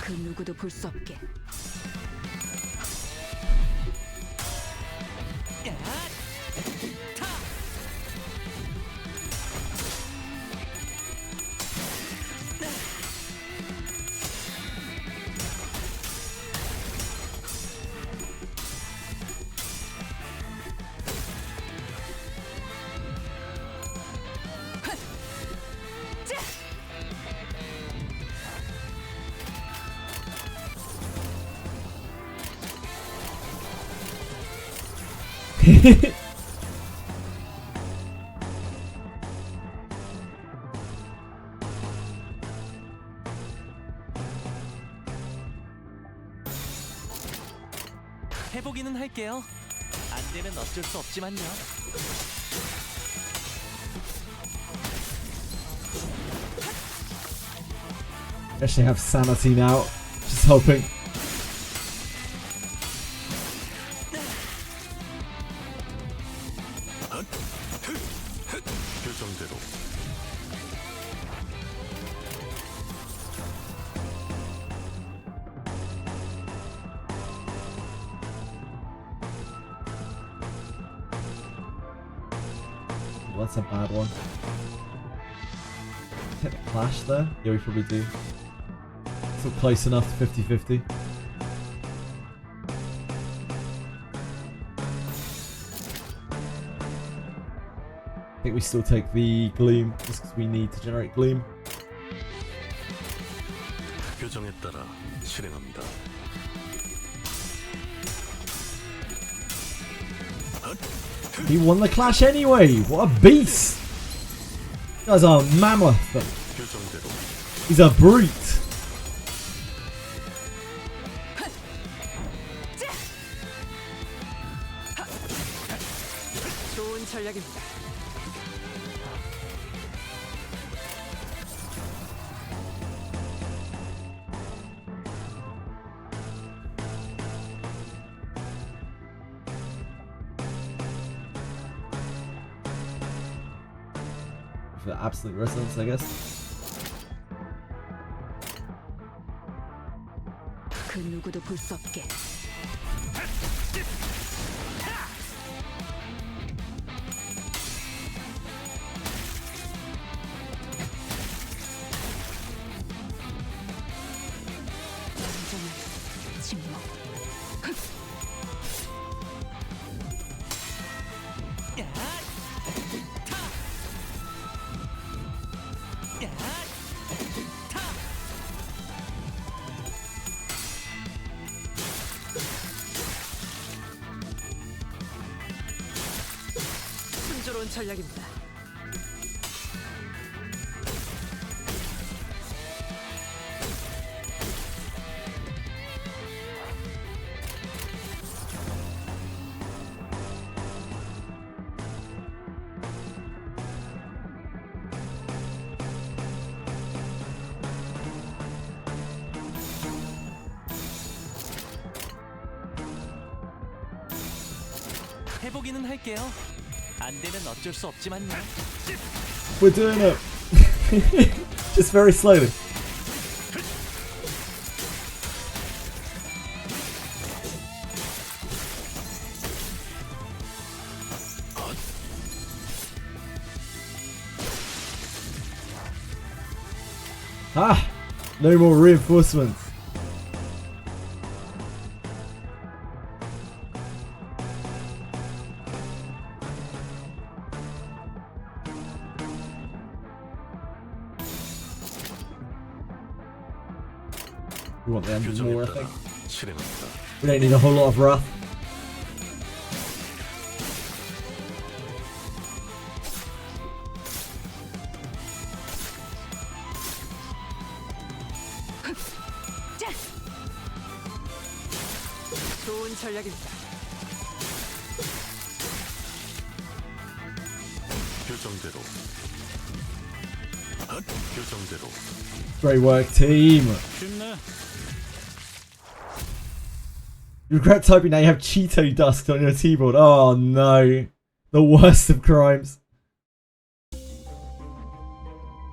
Speaker 12: 그 누구도 볼 수 없게.
Speaker 4: 해보기는 할게요. 안 되면 어쩔 수 없지만요.
Speaker 1: Actually have sanity now. Just hoping.
Speaker 7: 규정대로
Speaker 1: Well, that's a bad one. Hit the clash there? Yeah, we probably do. Still close enough to 50-50. I think we still take the gloom just because we need to generate gloom.
Speaker 7: 규정에 따라 실행합니다.
Speaker 1: He won the clash anyway! What a beast! You guys are a mammoth.
Speaker 7: 규정대로
Speaker 1: He's a brute.
Speaker 16: 좋은 전략입니다.
Speaker 1: For the absolute resonance, I guess.
Speaker 12: 그 누구도 볼 수 없게.
Speaker 8: 진정한 침묵.
Speaker 16: 새로운 전략입니다.
Speaker 4: 해보기는 할게요. 안 되면 어쩔 수 없지만요.
Speaker 1: We're doing it. Just very slowly. Ah, no more reinforcements. We want the engine more, I think. We don't need a whole lot of wrath.
Speaker 16: 좋은 전략입니다.
Speaker 7: 교정대로. 교정대로.
Speaker 1: Great work, team. You regret typing now you have Cheeto dust on your keyboard. Oh no. The worst of crimes.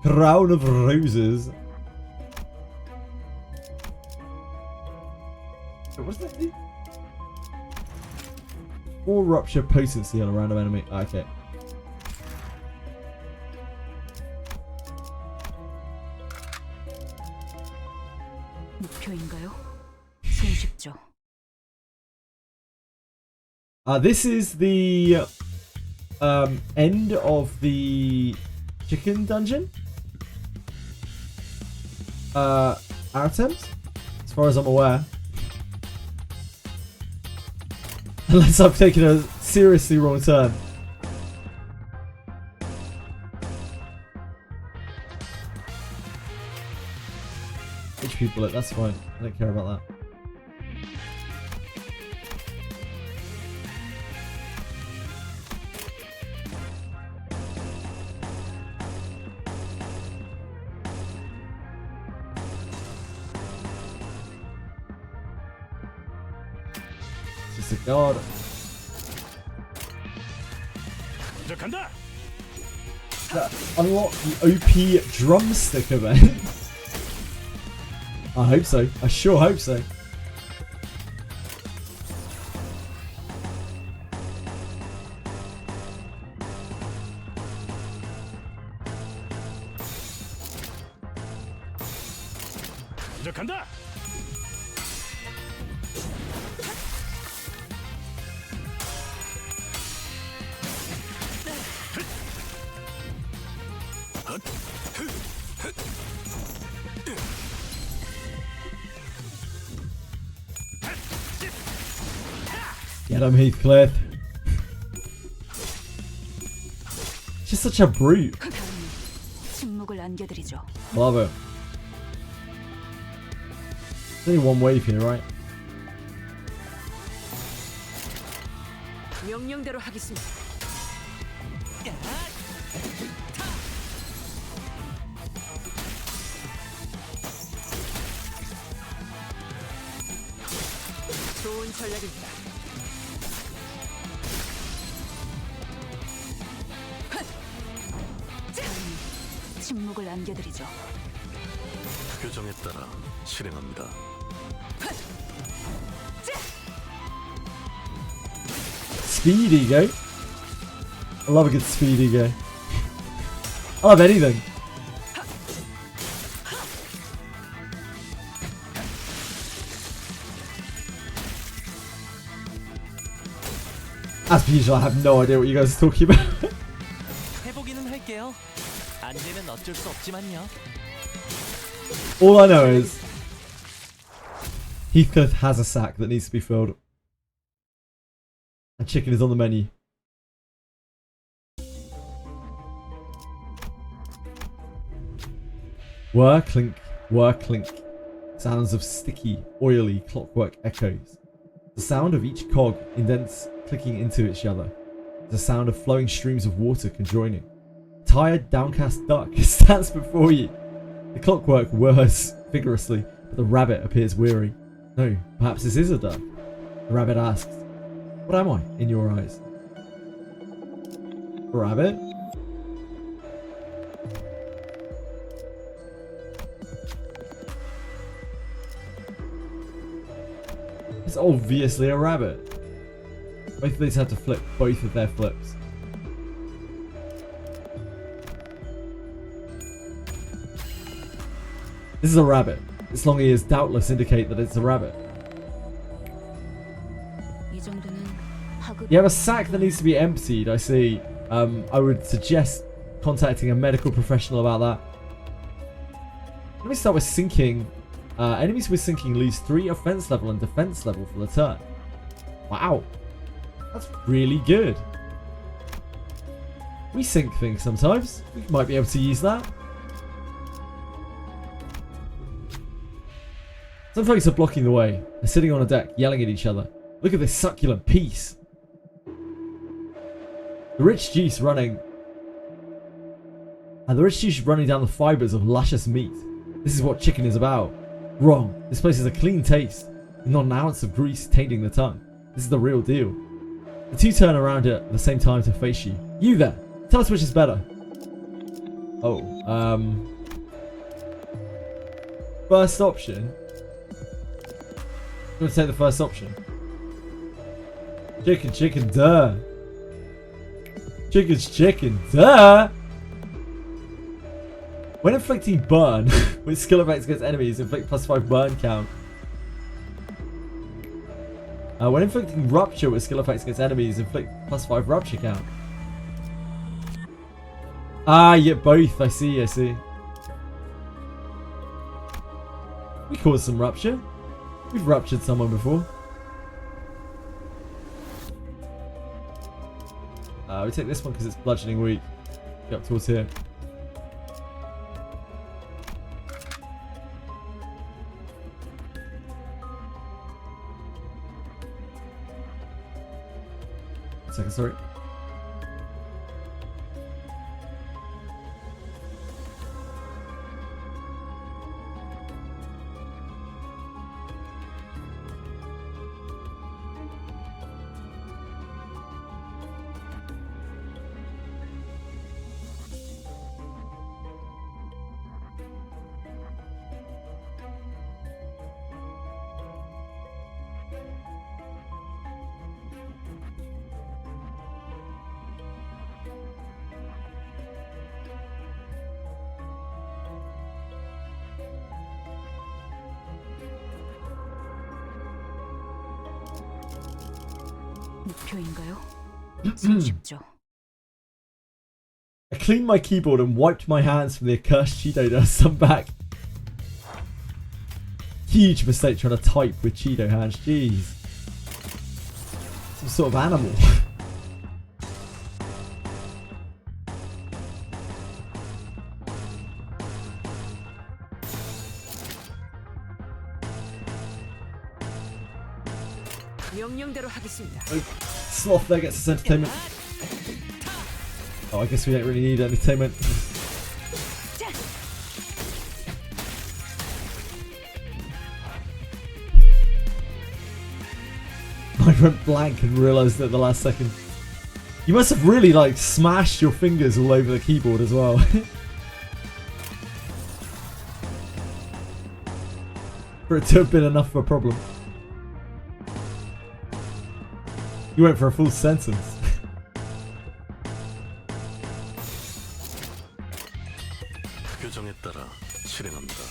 Speaker 1: Crown of Roses. What's that do? 4 rupture potency on a random enemy. Okay.
Speaker 15: 목표인가요? 손쉽죠.
Speaker 1: This is the end of the chicken dungeon. Items, as far as I'm aware. Unless I've taken a seriously wrong turn. HP bullet, that's fine. I don't care about that. Just a guard. Unlock the OP drumstick event. I hope so. I sure hope so.
Speaker 9: 간다.
Speaker 1: Get him, Heathcliff. She's such a brute.
Speaker 15: 침묵을 안겨드리죠.
Speaker 1: Love it. There's only one wave here, right?
Speaker 16: 명령대로 하겠습니다. 좋은 전략입니다.
Speaker 15: 침묵을 안겨드리죠.
Speaker 7: 교정에 따라 실행합니다.
Speaker 1: Speed ego. I love a good speed ego. I love anything. As per usual, I have no idea what you guys are talking about.
Speaker 4: 해보기는 할게요. 안 되면 어쩔 수 없지만요.
Speaker 1: All I know is Heathcliff has a sack that needs to be filled. And chicken is on the menu. Whir, clink, whir, clink. Sounds of sticky, oily clockwork echoes. The sound of each cog indents clicking into each other. The sound of flowing streams of water conjoining. A tired, downcast duck stands before you. The clockwork whirs vigorously, but the rabbit appears weary. No, perhaps this is a duck. The rabbit asks, "What am I in your eyes?" A rabbit? It's obviously a rabbit. Both of these have to flip both of their flips. This is a rabbit. Its long ears doubtless indicate that it's a rabbit. You have a sack that needs to be emptied, I see. I would suggest contacting a medical professional about that. Let me start with sinking. Enemies with sinking lose 3 offense level and defense level for the turn. Wow. That's really good. We sink things sometimes. We might be able to use that. Some folks are blocking the way. They're sitting on a deck, yelling at each other. Look at this succulent piece. The rich juice running down the fibers of luscious meat. This is what chicken is about. Wrong. This place is a clean taste, with not an ounce of grease tainting the tongue. This is the real deal. The two turn around at the same time to face you. You there. Tell us which is better. Oh, first option. I'm gonna take the first option. Chicken, chicken, duh. Chicken's chicken, duh. When inflicting burn with skill effects against enemies, inflict +5 burn count. When inflicting rupture with skill effects against enemies, inflict +5 rupture count. Ah, you get both. I see, I see. We caused some rupture. We've ruptured someone before. We take this one because it's bludgeoning weak. Get up towards here. Second, sorry.
Speaker 8: 목표인가요? 손쉽죠.
Speaker 1: I cleaned my keyboard and wiped my hands from the accursed Cheeto dust. I'm back. Huge mistake trying to type with Cheeto hands. Jeez. Some sort of animal.
Speaker 16: 명령대로 하겠습니다.
Speaker 1: Sloth there gets us entertainment. Oh, I guess we don't really need entertainment. I went blank and realised at the last second. You must have really like smashed your fingers all over the keyboard as well. For it to have been enough of a problem. You went for a full sentence.
Speaker 7: 규정에 따라 실행합니다.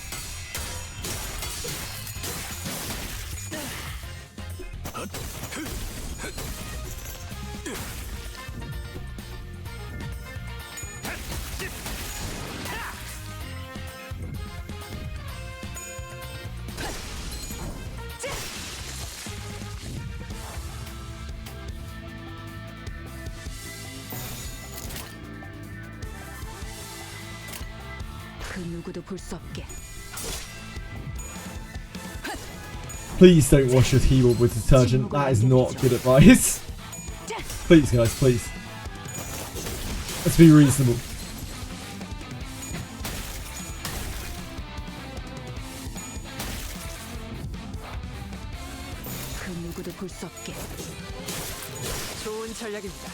Speaker 8: 그
Speaker 12: 누구도 볼 수 없게.
Speaker 1: Please don't wash your keyboard with detergent. That is not good advice. Please, guys, please. Let's be reasonable.
Speaker 12: 그 누구도 볼 수 없게.
Speaker 16: 좋은 전략입니다.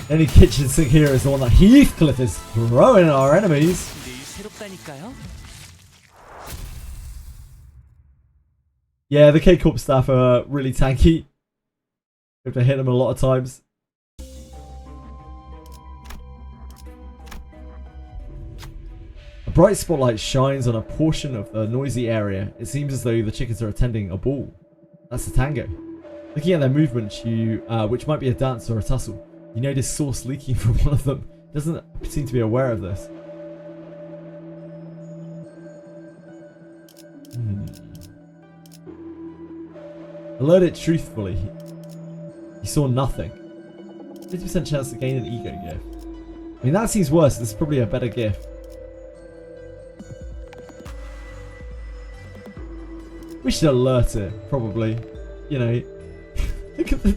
Speaker 1: Any kitchen sink here is the one that Heathcliff is throwing at our enemies.
Speaker 4: 늘 새롭다니까요.
Speaker 1: Yeah, the K-Corp staff are really tanky. We have to hit them a lot of times. A bright spotlight shines on a portion of the noisy area. It seems as though the chickens are attending a ball. That's the tango. Looking at their movements, which might be a dance or a tussle, you notice sauce leaking from one of them. Doesn't seem to be aware of this. Alerted truthfully, he saw nothing. 50% chance to gain an ego gift. I mean, that seems worse. This is probably a better gift. We should alert it, probably. You know. Look at the...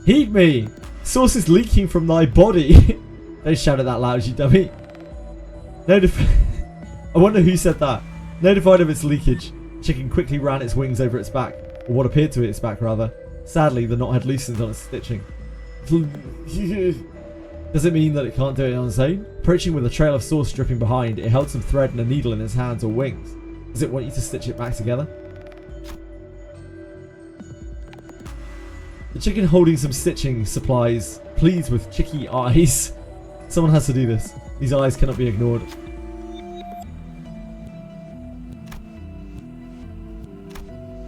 Speaker 1: Heed me! Sauce is leaking from thy body! Don't shout it that loud, you dummy. I wonder who said that. Notified of its leakage, chicken quickly ran its wings over its back. Or what appeared to be its back, rather. Sadly, the knot had loosened on its stitching. Does it mean that it can't do it on its own? Approaching with a trail of sauce dripping behind, it held some thread and a needle in its hands or wings. Does it want you to stitch it back together? The chicken holding some stitching supplies, pleads with chicky eyes. Someone has to do this. These eyes cannot be ignored.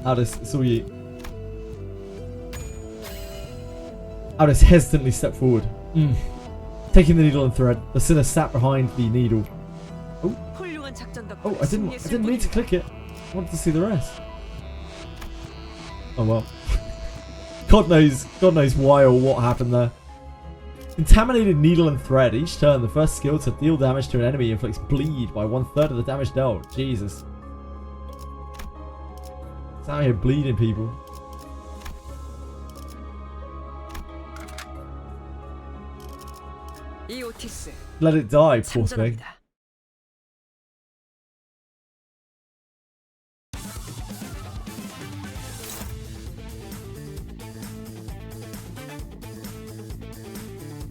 Speaker 1: Aldous, it's all you. Aldous hesitantly stepped forward. Taking the needle and thread, the sinner sat behind the needle. Oh, I didn't mean to click it. I wanted to see the rest. Oh well. God knows why or what happened there. Contaminated needle and thread. Each turn, the first skill to deal damage to an enemy inflicts bleed by 1/3 of the damage dealt. Jesus. It's out here bleeding people. Let it die, poor thing.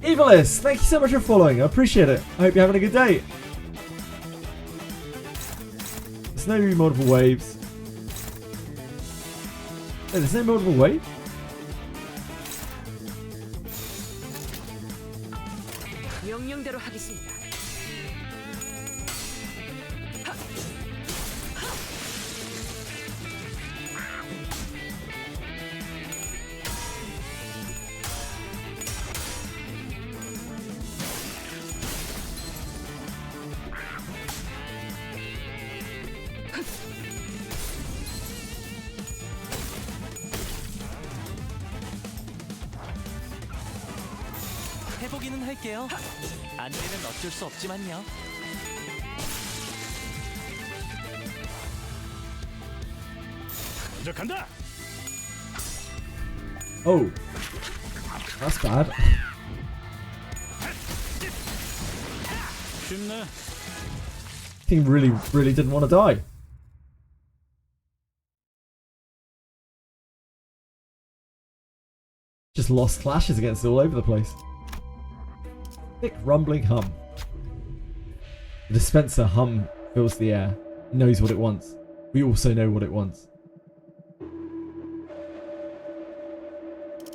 Speaker 1: Evilis, thank you so much for following. I appreciate it. I hope you're having a good day. There's no multiple waves. Hey, there's no multiple waves?
Speaker 16: 명령대로 하겠습니다.
Speaker 4: 해보기는 할게요. 안 되면 어쩔 수 없지만요.
Speaker 9: 먼저 간다.
Speaker 1: Oh, that's bad.
Speaker 9: 쉽네.
Speaker 1: He really didn't want to die. Just lost clashes against it all over the place. Thick rumbling hum. The dispenser hum fills the air. It knows what it wants. We also know what it wants.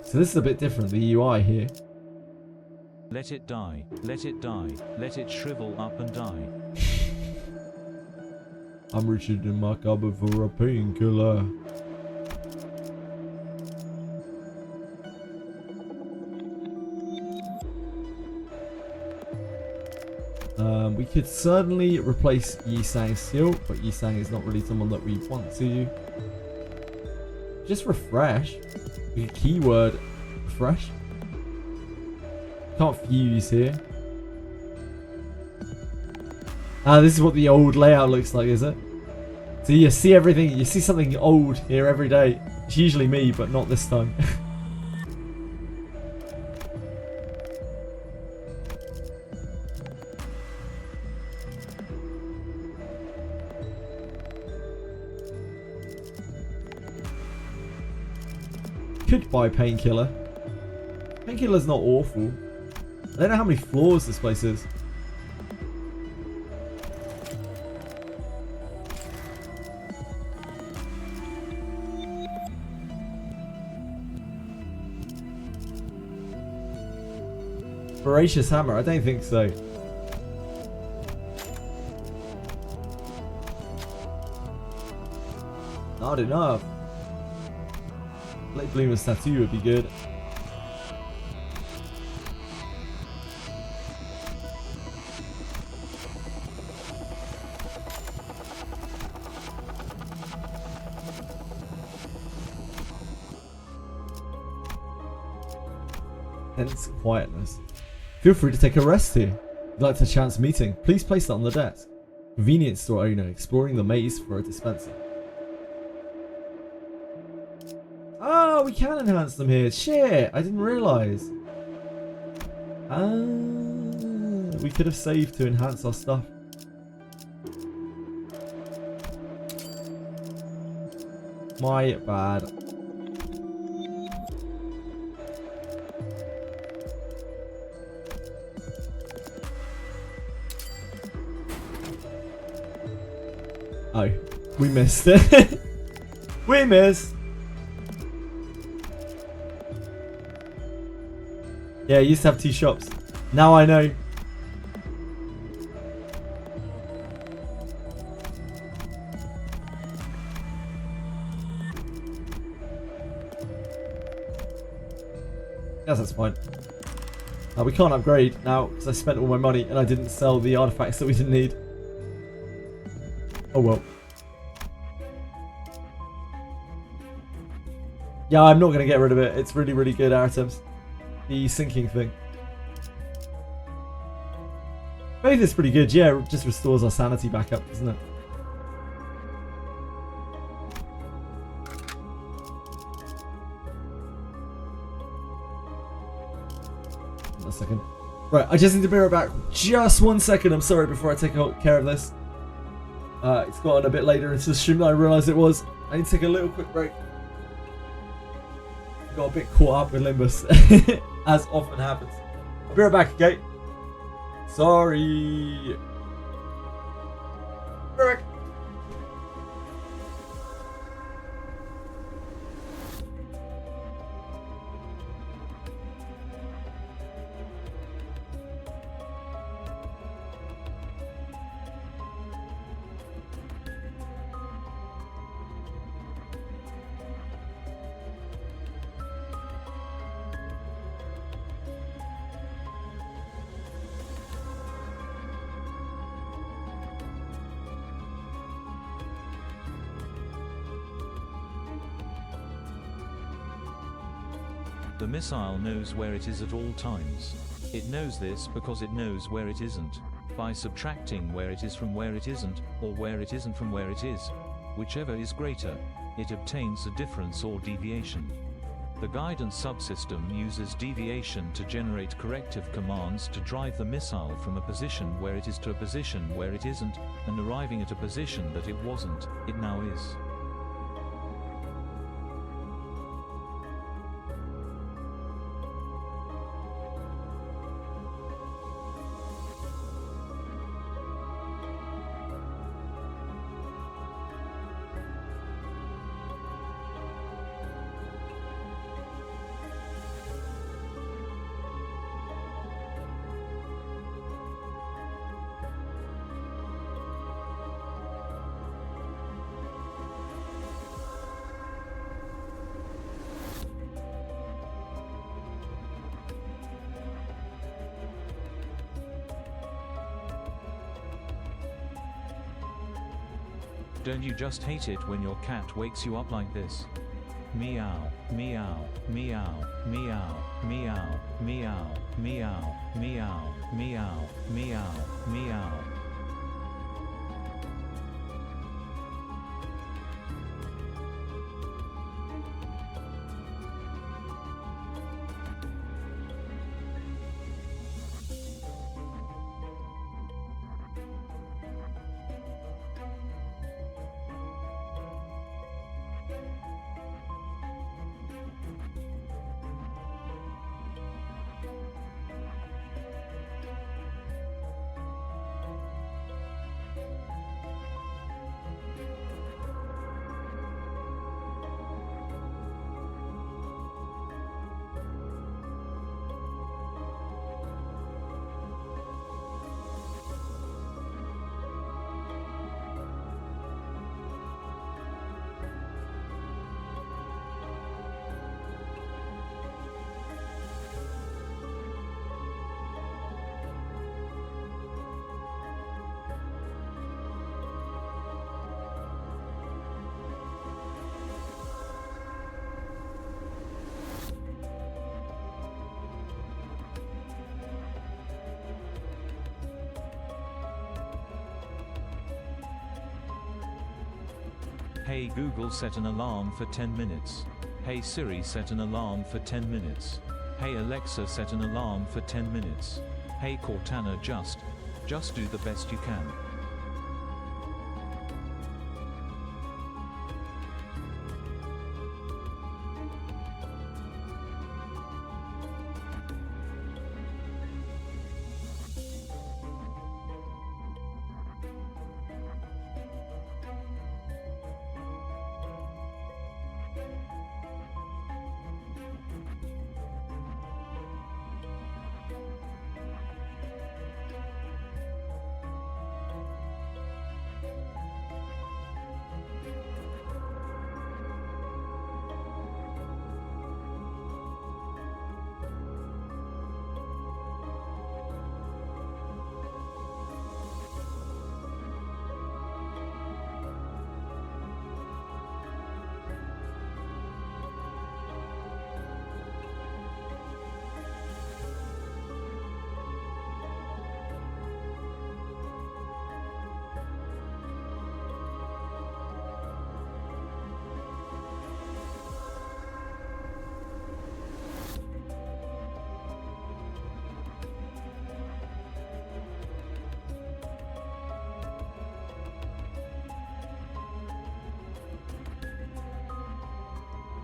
Speaker 1: So this is a bit different, the UI here.
Speaker 5: Let it die, let it die, let it shrivel up and die.
Speaker 1: I'm reaching in my cupboard for a painkiller. We could certainly replace Yisang's skill, but Yisang is not really someone that we want to. Just refresh. We could keyword refresh. Can't fuse here. Ah, this is what the old layout looks like, is it? So you see everything, you see something old here every day. It's usually me, but not this time. Could buy Painkiller. Painkiller's not awful. I don't know how many floors this place is. Voracious Hammer? I don't think so. Not enough. Blade Bloomer's tattoo would be good. Tense quietness. Feel free to take a rest here. If you'd like to chance meeting, please place that on the desk. Convenience store owner exploring the maze for a dispenser. Oh, we can enhance them here. Shit, I didn't realise. We could have saved to enhance our stuff. My bad. Oh, we missed it. We missed. Yeah, I used to have 2 shops. Now I know. Yes, that's fine. We can't upgrade now because I spent all my money and I didn't sell the artifacts that we didn't need. Oh well. Yeah, I'm not going to get rid of it. It's really, really good items. The sinking thing. Faith is pretty good. Yeah, it just restores our sanity back up, doesn't it? One second. Right, I just need to be right back. Just 1 second. I'm sorry before I take care of this. It's gotten a bit later into the stream than I realised it was. I need to take a little quick break. Got a bit caught up with Limbus, as often happens. I'll be right back, okay? Sorry. Be right back.
Speaker 5: The missile knows where it is at all times. It knows this because it knows where it isn't. By subtracting where it is from where it isn't, or where it isn't from where it is, whichever is greater, it obtains a difference or deviation. The guidance subsystem uses deviation to generate corrective commands to drive the missile from a position where it is to a position where it isn't, and arriving at a position that it wasn't, it now is. Don't you just hate it when your cat wakes you up like this? Meow, meow, meow, meow, meow, meow, meow, meow, meow, meow, meow. Hey Google, set an alarm for 10 minutes. Hey Siri, set an alarm for 10 minutes. Hey Alexa, set an alarm for 10 minutes. Hey Cortana, just do the best you can.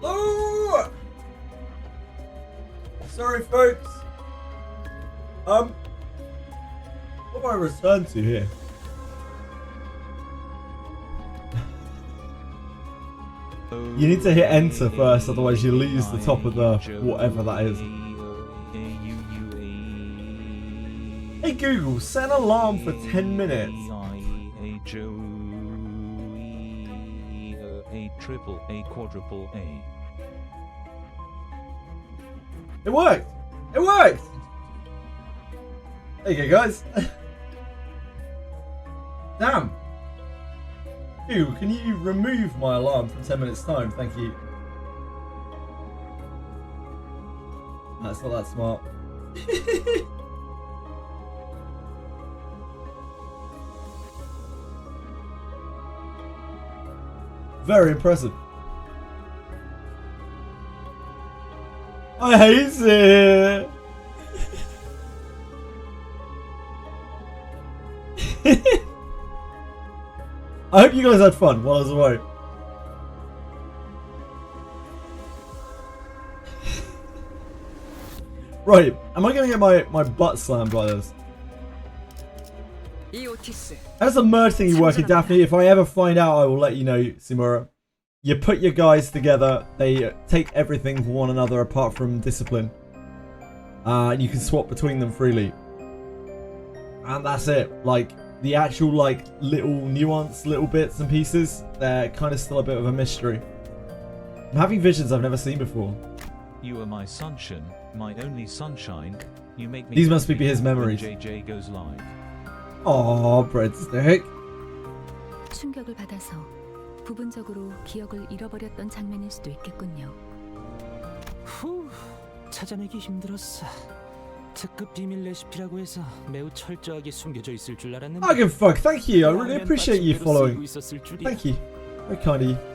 Speaker 1: Hello! Sorry, folks. What do I return to here? You need to hit enter first, otherwise you lose the top of the whatever that is. Hey Google, set an alarm for 10 minutes.
Speaker 5: A triple A quadruple A.
Speaker 1: It worked! It worked! There you go, guys. Damn. Ew, can you remove my alarm for 10 minutes time? Thank you. That's not that smart. Very impressive. I hate it. I hope you guys had fun while I was away. Right, am I going to get my butt slammed by this? How's the merge thingy working, Daphne? If I ever find out, I will let you know, Simura. You put your guys together, they take everything from one another apart from discipline. And you can swap between them freely. And that's it. Like, the actual, like, little nuance, little bits and pieces, they're kind of still a bit of a mystery. I'm having visions I've never seen before.
Speaker 5: You are my sunshine, my only sunshine. You make me.
Speaker 1: These must be his memories.
Speaker 5: JJ goes live.
Speaker 1: Aww, breadstick.
Speaker 14: 충격을 받아서 부분적으로 기억을 잃어버렸던 장면일 수도 있겠군요.
Speaker 13: 후, 찾아내기 힘들었어. 특급 비밀 레시피라고 해서 매우 철저하게 숨겨져 있을 줄 알았는데.
Speaker 1: I give a fuck. Thank you. I really appreciate you following. Thank you. Very kind of you.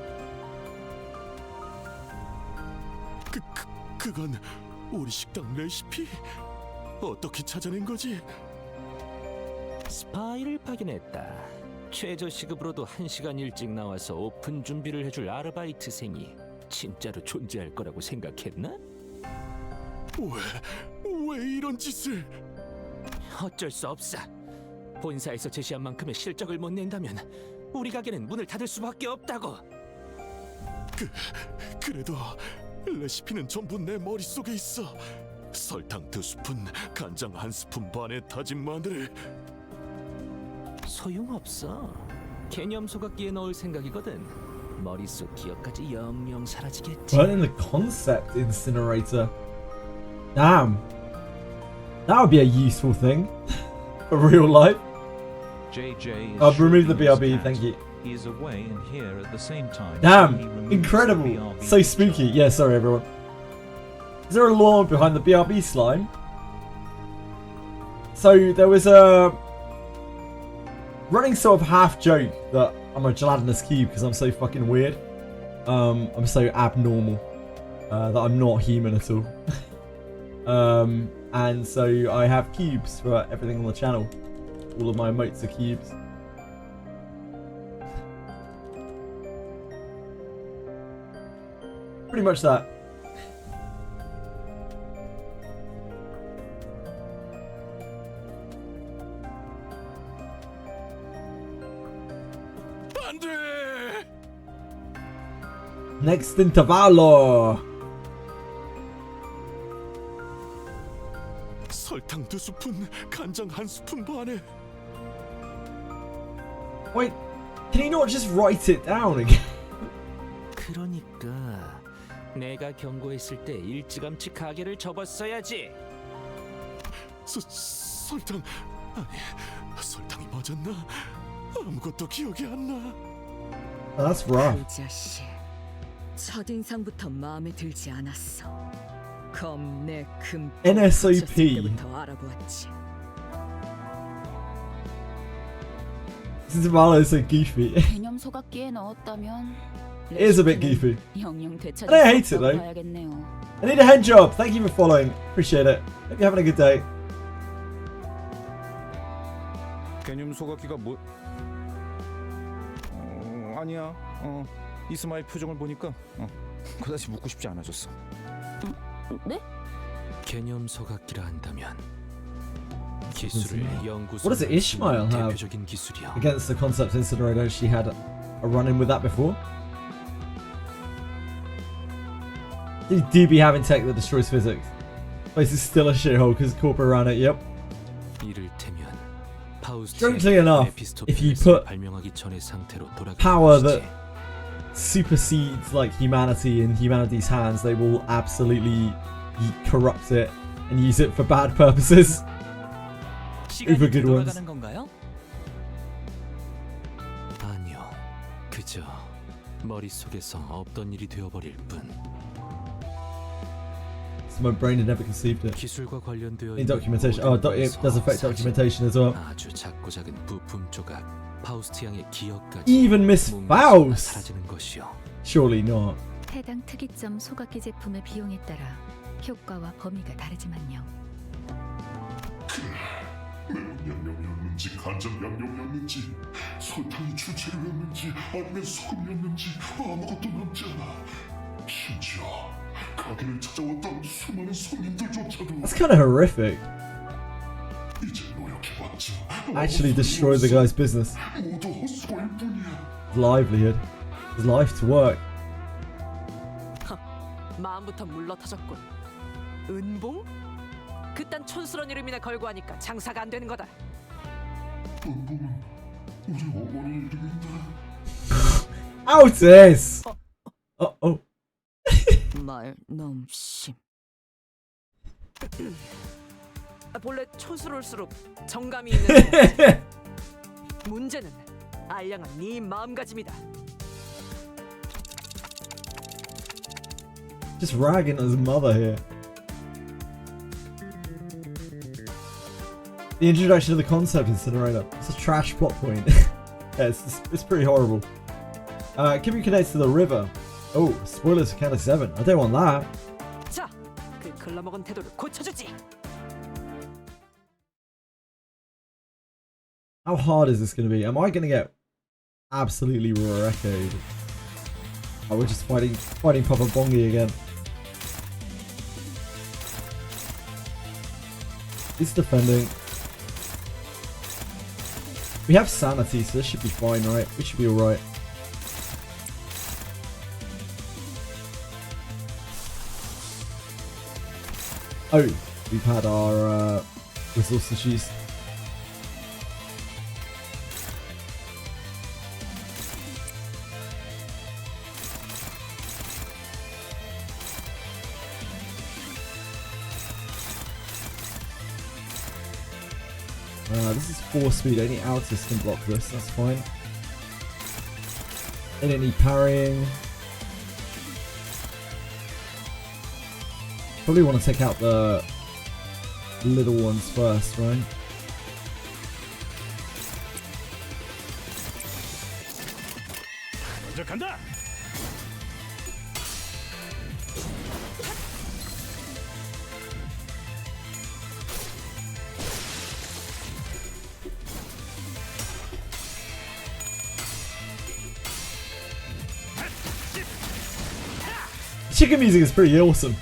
Speaker 7: 그건 우리 식당 레시피? 어떻게 찾아낸 거지?
Speaker 13: 스파이를 파견했다. 최저 시급으로도 1시간 일찍 나와서 오픈 준비를 해줄 아르바이트생이 진짜로 존재할 거라고 생각했나?
Speaker 7: 왜 이런 짓을?
Speaker 13: 어쩔 수 없어. 본사에서 제시한 만큼의 실적을 못 낸다면 우리 가게는 문을 닫을 수밖에 없다고.
Speaker 7: 그래도 레시피는 전부 내 머릿속에 있어. 설탕 2스푼, 간장 1스푼 반에 다진 마늘.
Speaker 13: 소용없어. 개념 소각기에 넣을 생각이거든. 머릿속 기억까지 영영 사라지겠지.
Speaker 1: Burning the concept incinerator. Damn. That would be a useful thing for real life.
Speaker 5: JJ is
Speaker 1: I've removed the
Speaker 5: shooting his
Speaker 1: BRB, thank you.
Speaker 5: He is away and here at the same time.
Speaker 1: Damn,
Speaker 5: He removes
Speaker 1: incredible.
Speaker 5: the BRB
Speaker 1: So spooky. Yeah, sorry everyone. Is there a lore behind the BRB slime? So there was a running sort of half joke that I'm a gelatinous cube because I'm so fucking weird. I'm so abnormal that I'm not human at all. And so I have cubes for everything on the channel. All of my emotes are cubes. Pretty much that. Next Intervallo.
Speaker 7: 설탕 2스푼, 간장 1스푼 반에.
Speaker 1: Wait, can he not just write it down again?
Speaker 13: 그러니까 내가 경고했을 때 일찌감치 가게를 접었어야지.
Speaker 7: 설탕 아니 설탕이 맞았나? 아무것도 기억이 안 나.
Speaker 1: That's rough.
Speaker 12: 그 자식 첫인상부터 마음에 들지 않았어. 검내 금
Speaker 1: NSOP.
Speaker 12: 때부터 알아보았지.
Speaker 1: This Intervallo is so goofy.
Speaker 15: 개념 소각기에 넣었다면
Speaker 1: It is a bit goofy.
Speaker 15: 영영 되찾을
Speaker 1: I don't hate
Speaker 15: 수
Speaker 1: it
Speaker 15: 없다고
Speaker 1: though.
Speaker 15: 봐야겠네요.
Speaker 1: I need a head job. Thank you for following. Appreciate it. Hope you're having a good day.
Speaker 11: 개념 소각기가 뭐? 아니야. 이스마일 표정을 보니까 그다지 묻고 싶지 않아졌어.
Speaker 15: 네?
Speaker 13: 개념 소각기라 한다면 기술을 연구소.
Speaker 1: What does Ishmael have
Speaker 13: 대표적인 기술이야.
Speaker 1: against the concept incinerator? She had a run-in with that before. You do be having tech that destroys physics. Place is still a shithole because corporate ran it. Yep.
Speaker 13: 이를테면
Speaker 1: Strangely enough, if you put power that supersedes like humanity in humanity's hands, they will absolutely corrupt it and use it for bad purposes. Over good ones.
Speaker 13: 아니요, 그저 머릿속에서 없던 일이 되어버릴 뿐.
Speaker 1: So my brain had never conceived it.
Speaker 13: 기술과 관련되어
Speaker 1: In documentation, it does affect documentation as well.
Speaker 13: 아주 작고 작은 부품 조각, 파우스트 양의 기억까지
Speaker 1: Even Miss Faust.
Speaker 13: 사라지는 것이요.
Speaker 1: Surely not.
Speaker 14: 해당 특이점 소각기 제품의 비용에 따라 효과와 범위가 다르지만요.
Speaker 17: 매운 양념이었는지 간장 양념이었는지 설탕이 주재료였는지 아니면 소금이었는지 아무것도 남지 않아. 심지어 가게를 찾아왔던 수많은 손님들조차도
Speaker 1: That's kind of horrific.
Speaker 17: 이제 노력해봤자
Speaker 1: Actually destroyed the guy's business.
Speaker 17: 모두 헛수고일 뿐이야.
Speaker 1: His livelihood. His life to work.
Speaker 16: 마음부터 물러터졌군. 은봉? 그딴 촌스러운 이름이나 걸고 하니까 장사가 안 되는 거다.
Speaker 17: 은봉은 우리 어머니 이름인데.
Speaker 1: Out this. Oh.
Speaker 12: 말 너무 심.
Speaker 16: 본래 촌스러울수록 정감이 있는 문제는 알량한 네 마음가짐이다.
Speaker 1: Just ragging his mother here. The introduction of the concept incinerator. It's a trash plot point. Yeah, it's pretty horrible. Can we connect to the river? Oh, spoilers for Counter 7. I don't want that.
Speaker 16: 자, 그 글러먹은 태도를 고쳐주지.
Speaker 1: How hard is this going to be? Am I going to get absolutely wrecked? Oh, we're just fighting Papa Bongi again. He's defending. We have sanity, so this should be fine, right? We should be alright. Oh, we've had our resource issues. This is 4 speed, only Altus can block this, that's fine. They don't need parrying. Probably want to take out the little ones first, right? Chicken music is pretty awesome.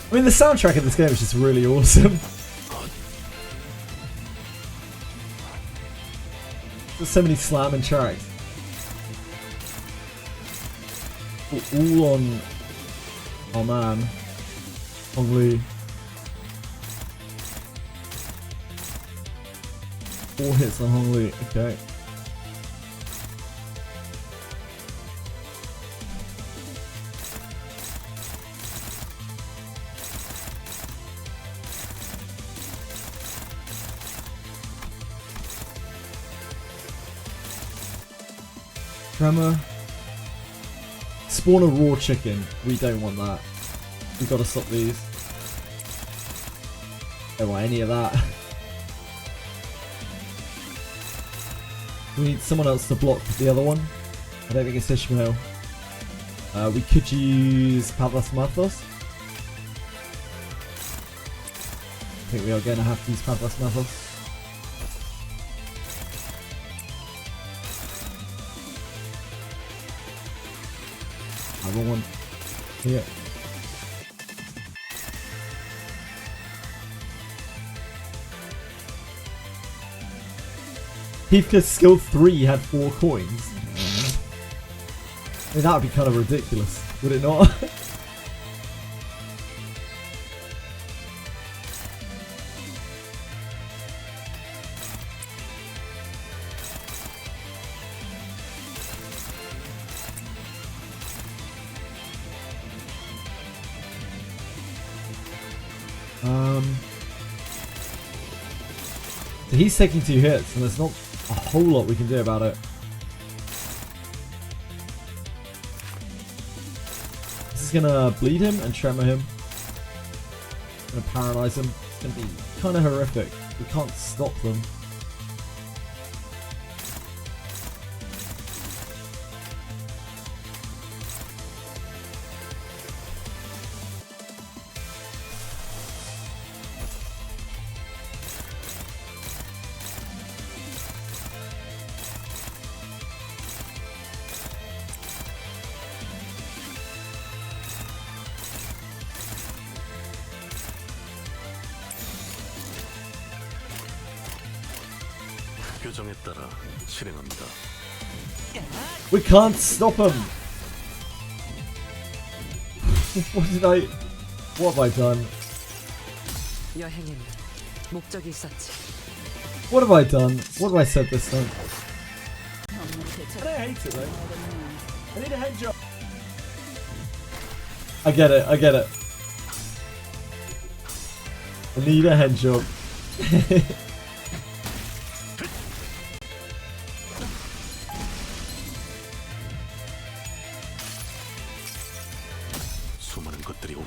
Speaker 1: I mean, the soundtrack of this game is just really awesome. There's so many slamming tracks. All on our man, Hong Li. 4 hits on Hong Li, okay. Tremor. Spawn a raw chicken. We don't want that. We've got to stop these. Don't want any of that. We need someone else to block the other one. I don't think it's Ishmael. We could use Pavlos Mathos. I think we are going to have to use Pavlos Mathos. Wrong one. Yeah. Heathcliff's skill 3 had 4 coins. I mean, that would be kind of ridiculous, would it not? So he's taking 2 hits, and there's not a whole lot we can do about it. This is gonna bleed him and tremor him. Gonna paralyze him. It's gonna be kind of horrific. We can't stop them.
Speaker 7: 규정에 따라 실행합니다.
Speaker 1: We can't stop him. What have I done?
Speaker 16: 여행엔 목적이 있었지.
Speaker 1: What have I done? What have I said this time? I hate it though. I need a head job. I get it, I get it. I need a head job.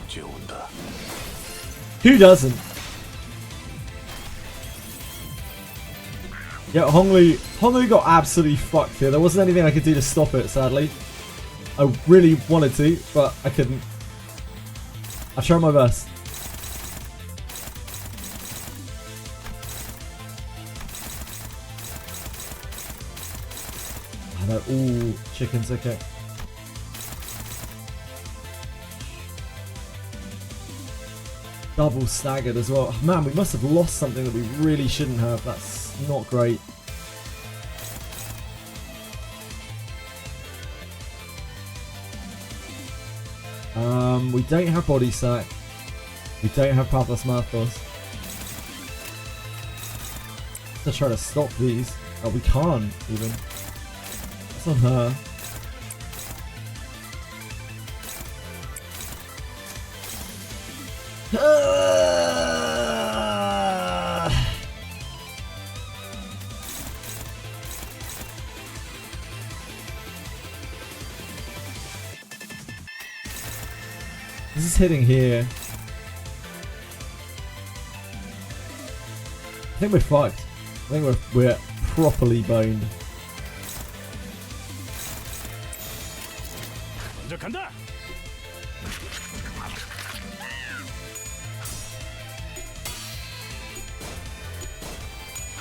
Speaker 7: 쫓겨온다.
Speaker 1: Who doesn't? Yeah, Honglu got absolutely fucked here. There wasn't anything I could do to stop it, sadly. I really wanted to, but I couldn't. I tried my best. Oh, they're all chickens, okay. Double staggered as well. Oh, man, we must have lost something that we really shouldn't have. That's not great. We don't have body sack. We don't have Pathless Mathos. Let's try to stop these. Oh, we can't even. It's on her. This is hitting here. I think we're fucked. I think we're properly boned.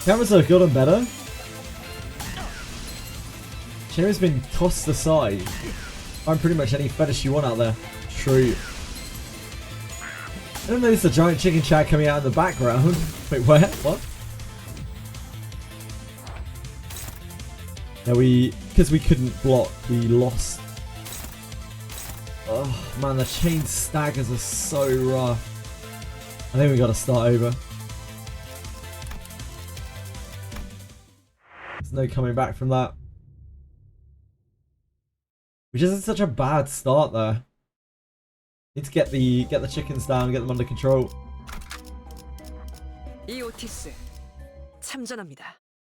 Speaker 1: Cameras have gotten better. Chair's been tossed aside. Find pretty much any fetish you want out there. True. I don't notice the giant chicken chat coming out in the background. Wait, where? What? No, because we couldn't block, we lost. Oh man, the chain staggers are so rough. I think we gotta start over. There's no coming back from that. Which isn't such a bad start there. Need to get the chickens down, get them under control.
Speaker 16: 이오티스 참전합니다.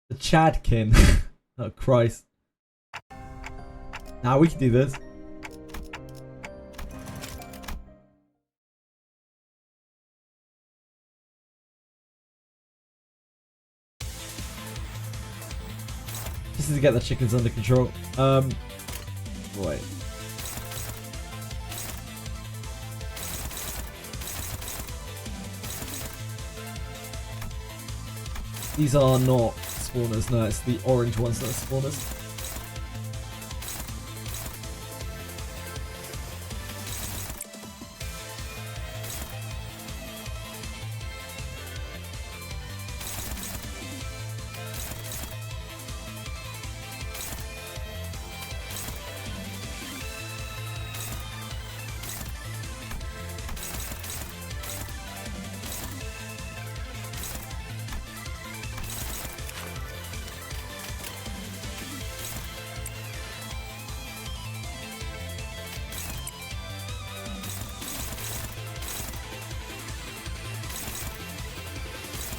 Speaker 1: The Chadkin. Oh Christ. Now we can do this. Just need to get the chickens under control. Wait. These are not spawners, no, it's the orange ones that are spawners.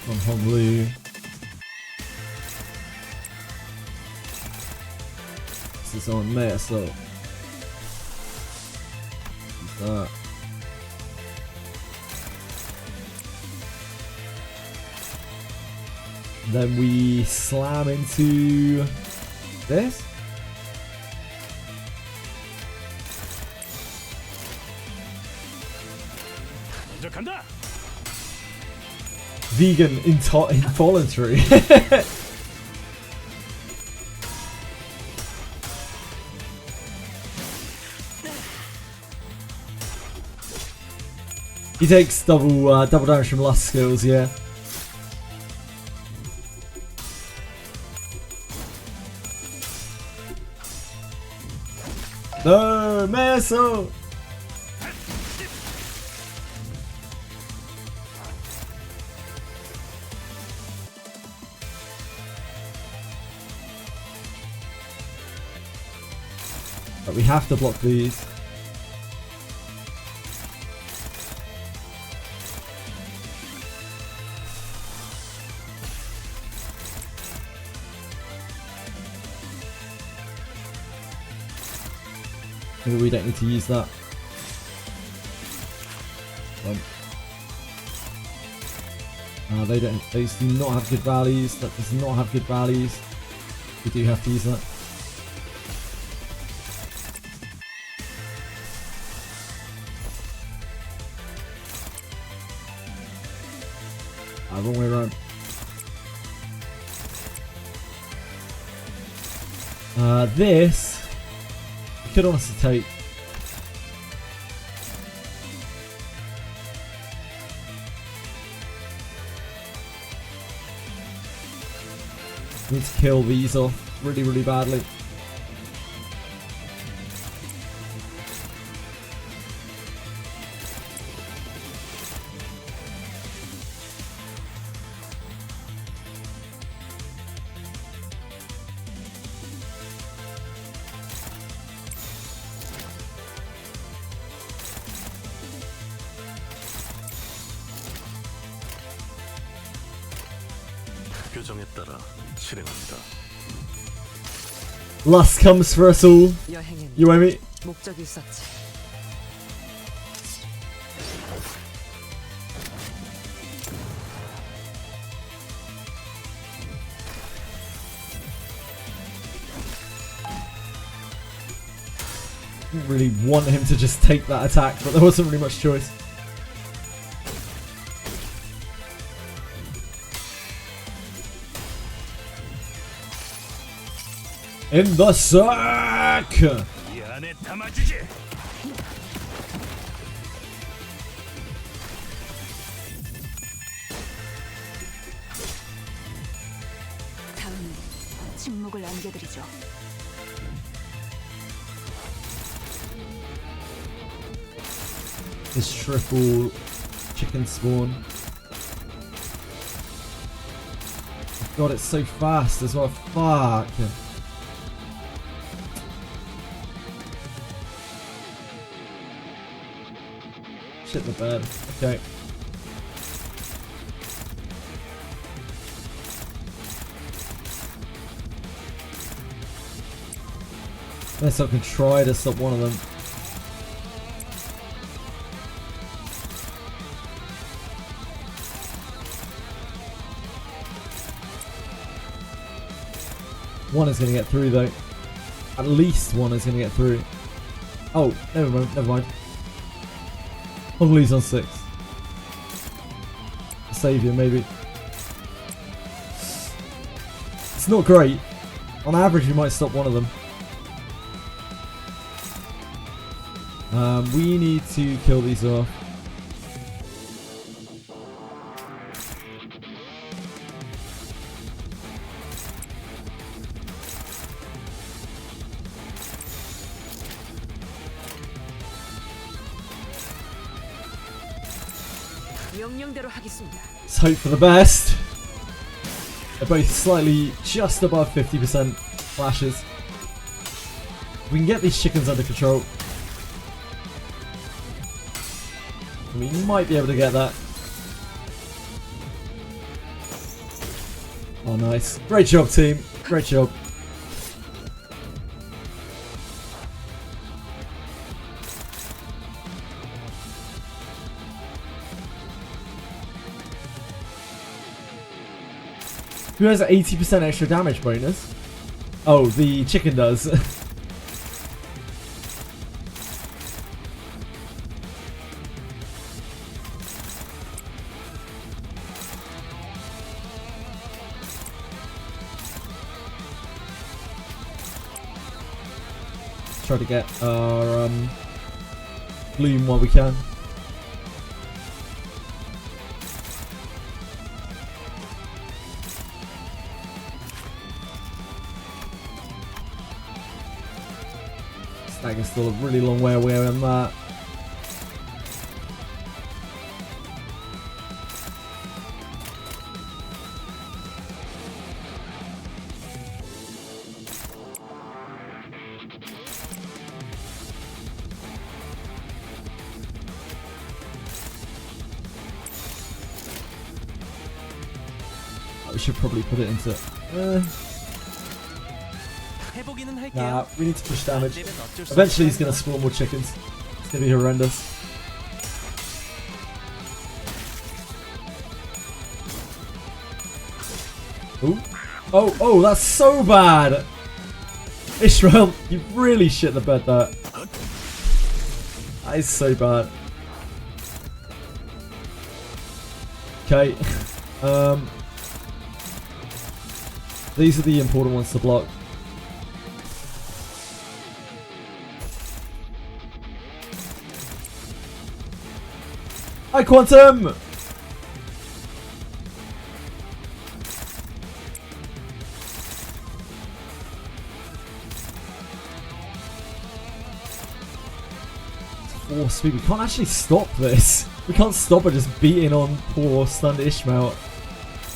Speaker 1: On Honglu. This is on Meta, so that. Then we slam into this. Vegan involuntary. He takes double damage from lust skills, yeah. No, Meso! But we have to block these. Maybe we don't need to use that. They do not have good values. That does not have good values. We do have to use that. Wrong way around. This I could honestly take. Need to kill these off really, really badly.
Speaker 7: 규정에 따라 실행합니다.
Speaker 1: Lust comes for us all. You owe me.
Speaker 16: 목적이 있었지.
Speaker 1: Didn't really want him to just take that attack, but there wasn't really much choice. In the sack!
Speaker 9: 이 안에 담아주지.
Speaker 15: 다음은 침묵을 안겨드리죠.
Speaker 1: This triple chicken spawn. God, it's so fast as well. Fuck. Shit the bed. Okay. Unless I can try to stop one of them. One is going to get through though. At least one is going to get through. Oh, never mind. Never mind. Probably he's on 6. Saviour, maybe. It's not great. On average, we might stop one of them. We need to kill these off.
Speaker 16: 명령대로 하겠습니다.
Speaker 1: Let's hope for the best. They're both slightly just above 50% flashes. We can get these chickens under control. We might be able to get that. Oh, nice. Great job, team. Great job. Who has an 80% extra damage bonus? Oh, the chicken does. Try to get our bloom while we can. Stagger's still a really long way away on that. We should probably put it into... Nah, we need to push damage. Eventually he's going to spawn more chickens. It's going to be horrendous. Ooh. Oh, that's so bad. Ishmael, you really shit the bed there. That is so bad. Okay. These are the important ones to block. Hi, Quantum! Force speed. We can't actually stop this. We can't stop it just beating on poor stunned Ishmael.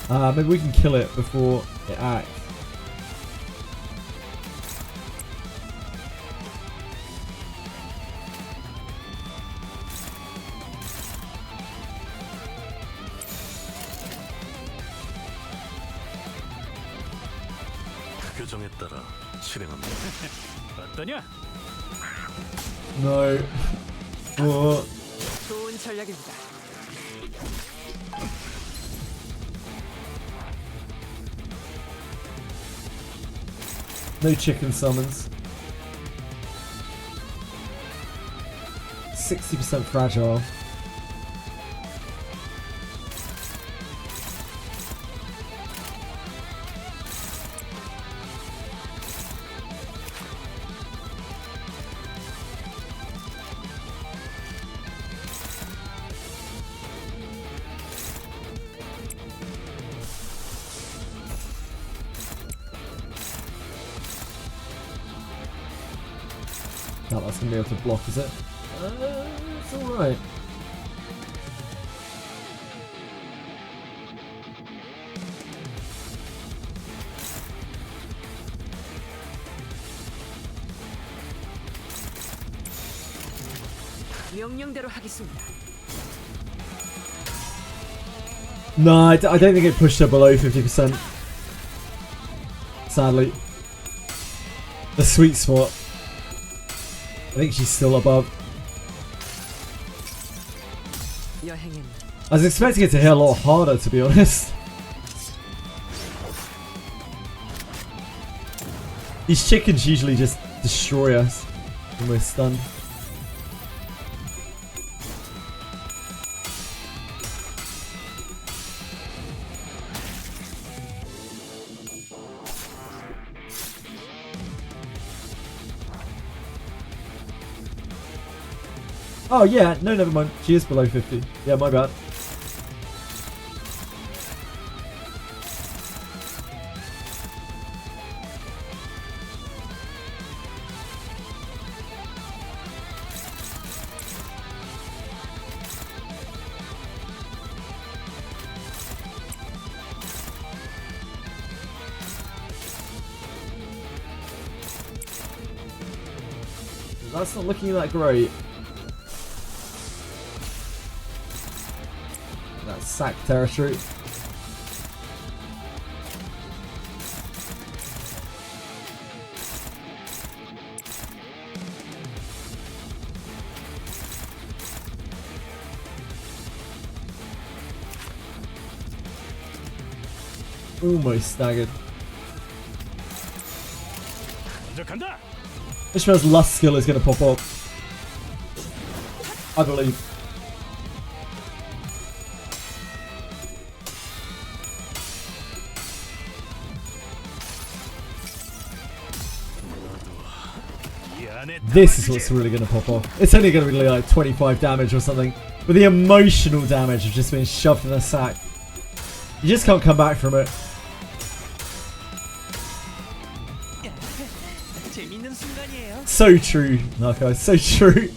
Speaker 1: Maybe we can kill it before it acts.
Speaker 7: 규정에 따라 실행합니다.
Speaker 9: 어떠냐?
Speaker 1: No.
Speaker 16: 좋은 전략입니다.
Speaker 1: No chicken summons. 60% fragile. No, that's gonna be able to block, is it? It's alright.
Speaker 16: 명령대로 하겠습니다.
Speaker 1: No, I don't think it pushed her below 50%. Sadly. The sweet spot. I think she's still above.
Speaker 16: 여행은
Speaker 1: I was expecting it to hit a lot harder, to be honest. These chickens usually just destroy us when we're stunned. Oh yeah, no, never mind. She is below 50. Yeah, my bad. That's not looking that great. That's sack territory. Almost staggered. Ishmael's lust skill is going to pop up. I believe. This is what's really going to pop off. It's only going to be like 25 damage or something. But the emotional damage of just being shoved in a sack. You just can't come back from it. So true, Narco. So true.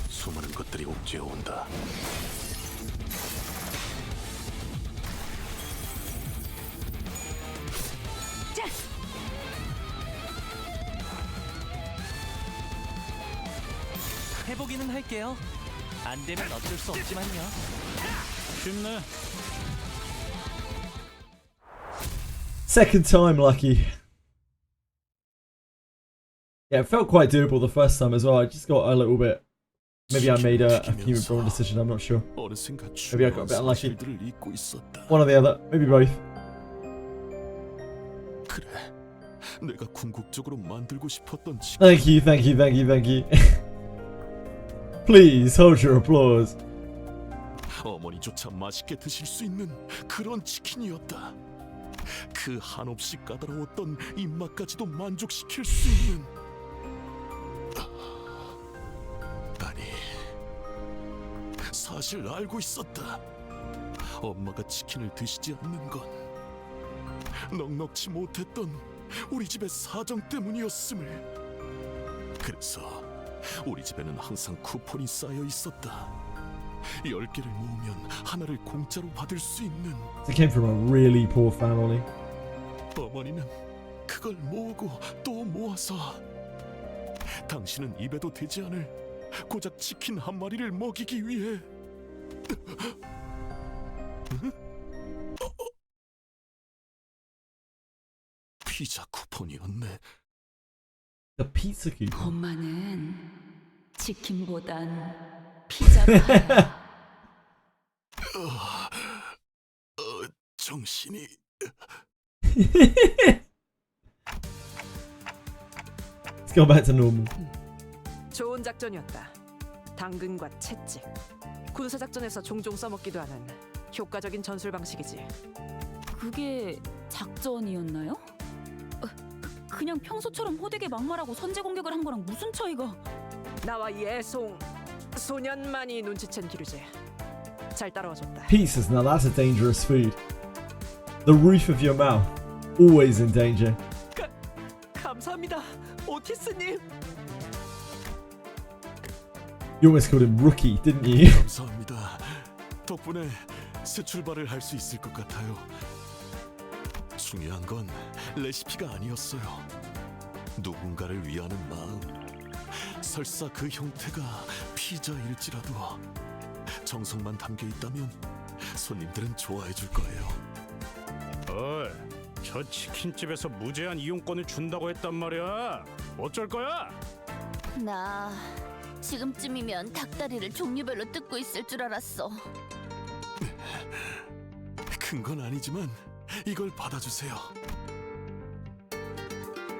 Speaker 7: 수많은 것들이 옥죄어 온다.
Speaker 4: 해보기는 할게요. 안 되면 어쩔 수 없지만요.
Speaker 9: 쉽네.
Speaker 1: Second time lucky. Yeah, it felt quite doable the first time as well. I just got a little bit Maybe I made a human wrong decision, I'm not sure. Maybe I got a bit unlucky. One or the other, maybe both.
Speaker 7: 그래, 내가 궁극적으로 만들고 싶었던
Speaker 1: Thank you, thank you, thank you, thank you. Please hold your applause.
Speaker 7: 어머니조차 맛있게 드실 수 있는 그런 치킨이었다. 그 한없이 까다로웠던 입맛까지도 만족시킬 수 있는. 아니, 사실 알고 있었다. 엄마가 치킨을 드시지 않는 건 넉넉지 못했던 우리 집의 사정 때문이었음을. 그래서 우리 집에는 항상 쿠폰이 쌓여 있었다. 10개를 모으면 하나를 공짜로 받을 수 있는.
Speaker 1: They came from a really poor family.
Speaker 7: 어머니는 그걸 모으고 또 모아서 당신은 입에도 대지 않을 고작 치킨 한 마리를 먹이기 위해. 피자 쿠폰이었네.
Speaker 1: The pizza coupon.
Speaker 15: 엄마는 치킨보단 피자가.
Speaker 7: 정신이.
Speaker 1: Let's go back to normal.
Speaker 16: 좋은 작전이었다. 당근과 채찍. 군사 작전에서 종종 써먹기도 하는 효과적인 전술 방식이지.
Speaker 15: 그게 작전이었나요? 그냥 평소처럼 호되게 막말하고 선제 공격을 한 거랑 무슨 차이가?
Speaker 16: 나와 예송 소년만이 눈치챈 기류제. 잘 따라와줬다.
Speaker 1: Pizzas, now that's a dangerous food. The roof of your mouth, always in danger.
Speaker 10: 감사합니다, 오티스님.
Speaker 1: You almost called him rookie, didn't you?
Speaker 7: 감사합니다. 덕분에 새 출발을 할 수 있을 것 같아요. 중요한 건 레시피가 아니었어요. 누군가를 위하는 마음. 설사 그 형태가 피자일지라도 정성만 담겨 있다면 손님들은 좋아해 줄 거예요.
Speaker 9: 저 치킨집에서 무제한 이용권을 준다고 했단 말이야. 어쩔 거야?
Speaker 8: 나 지금쯤이면 닭다리를 종류별로 뜯고 있을 줄 알았어.
Speaker 7: 큰 건 아니지만 이걸 받아주세요.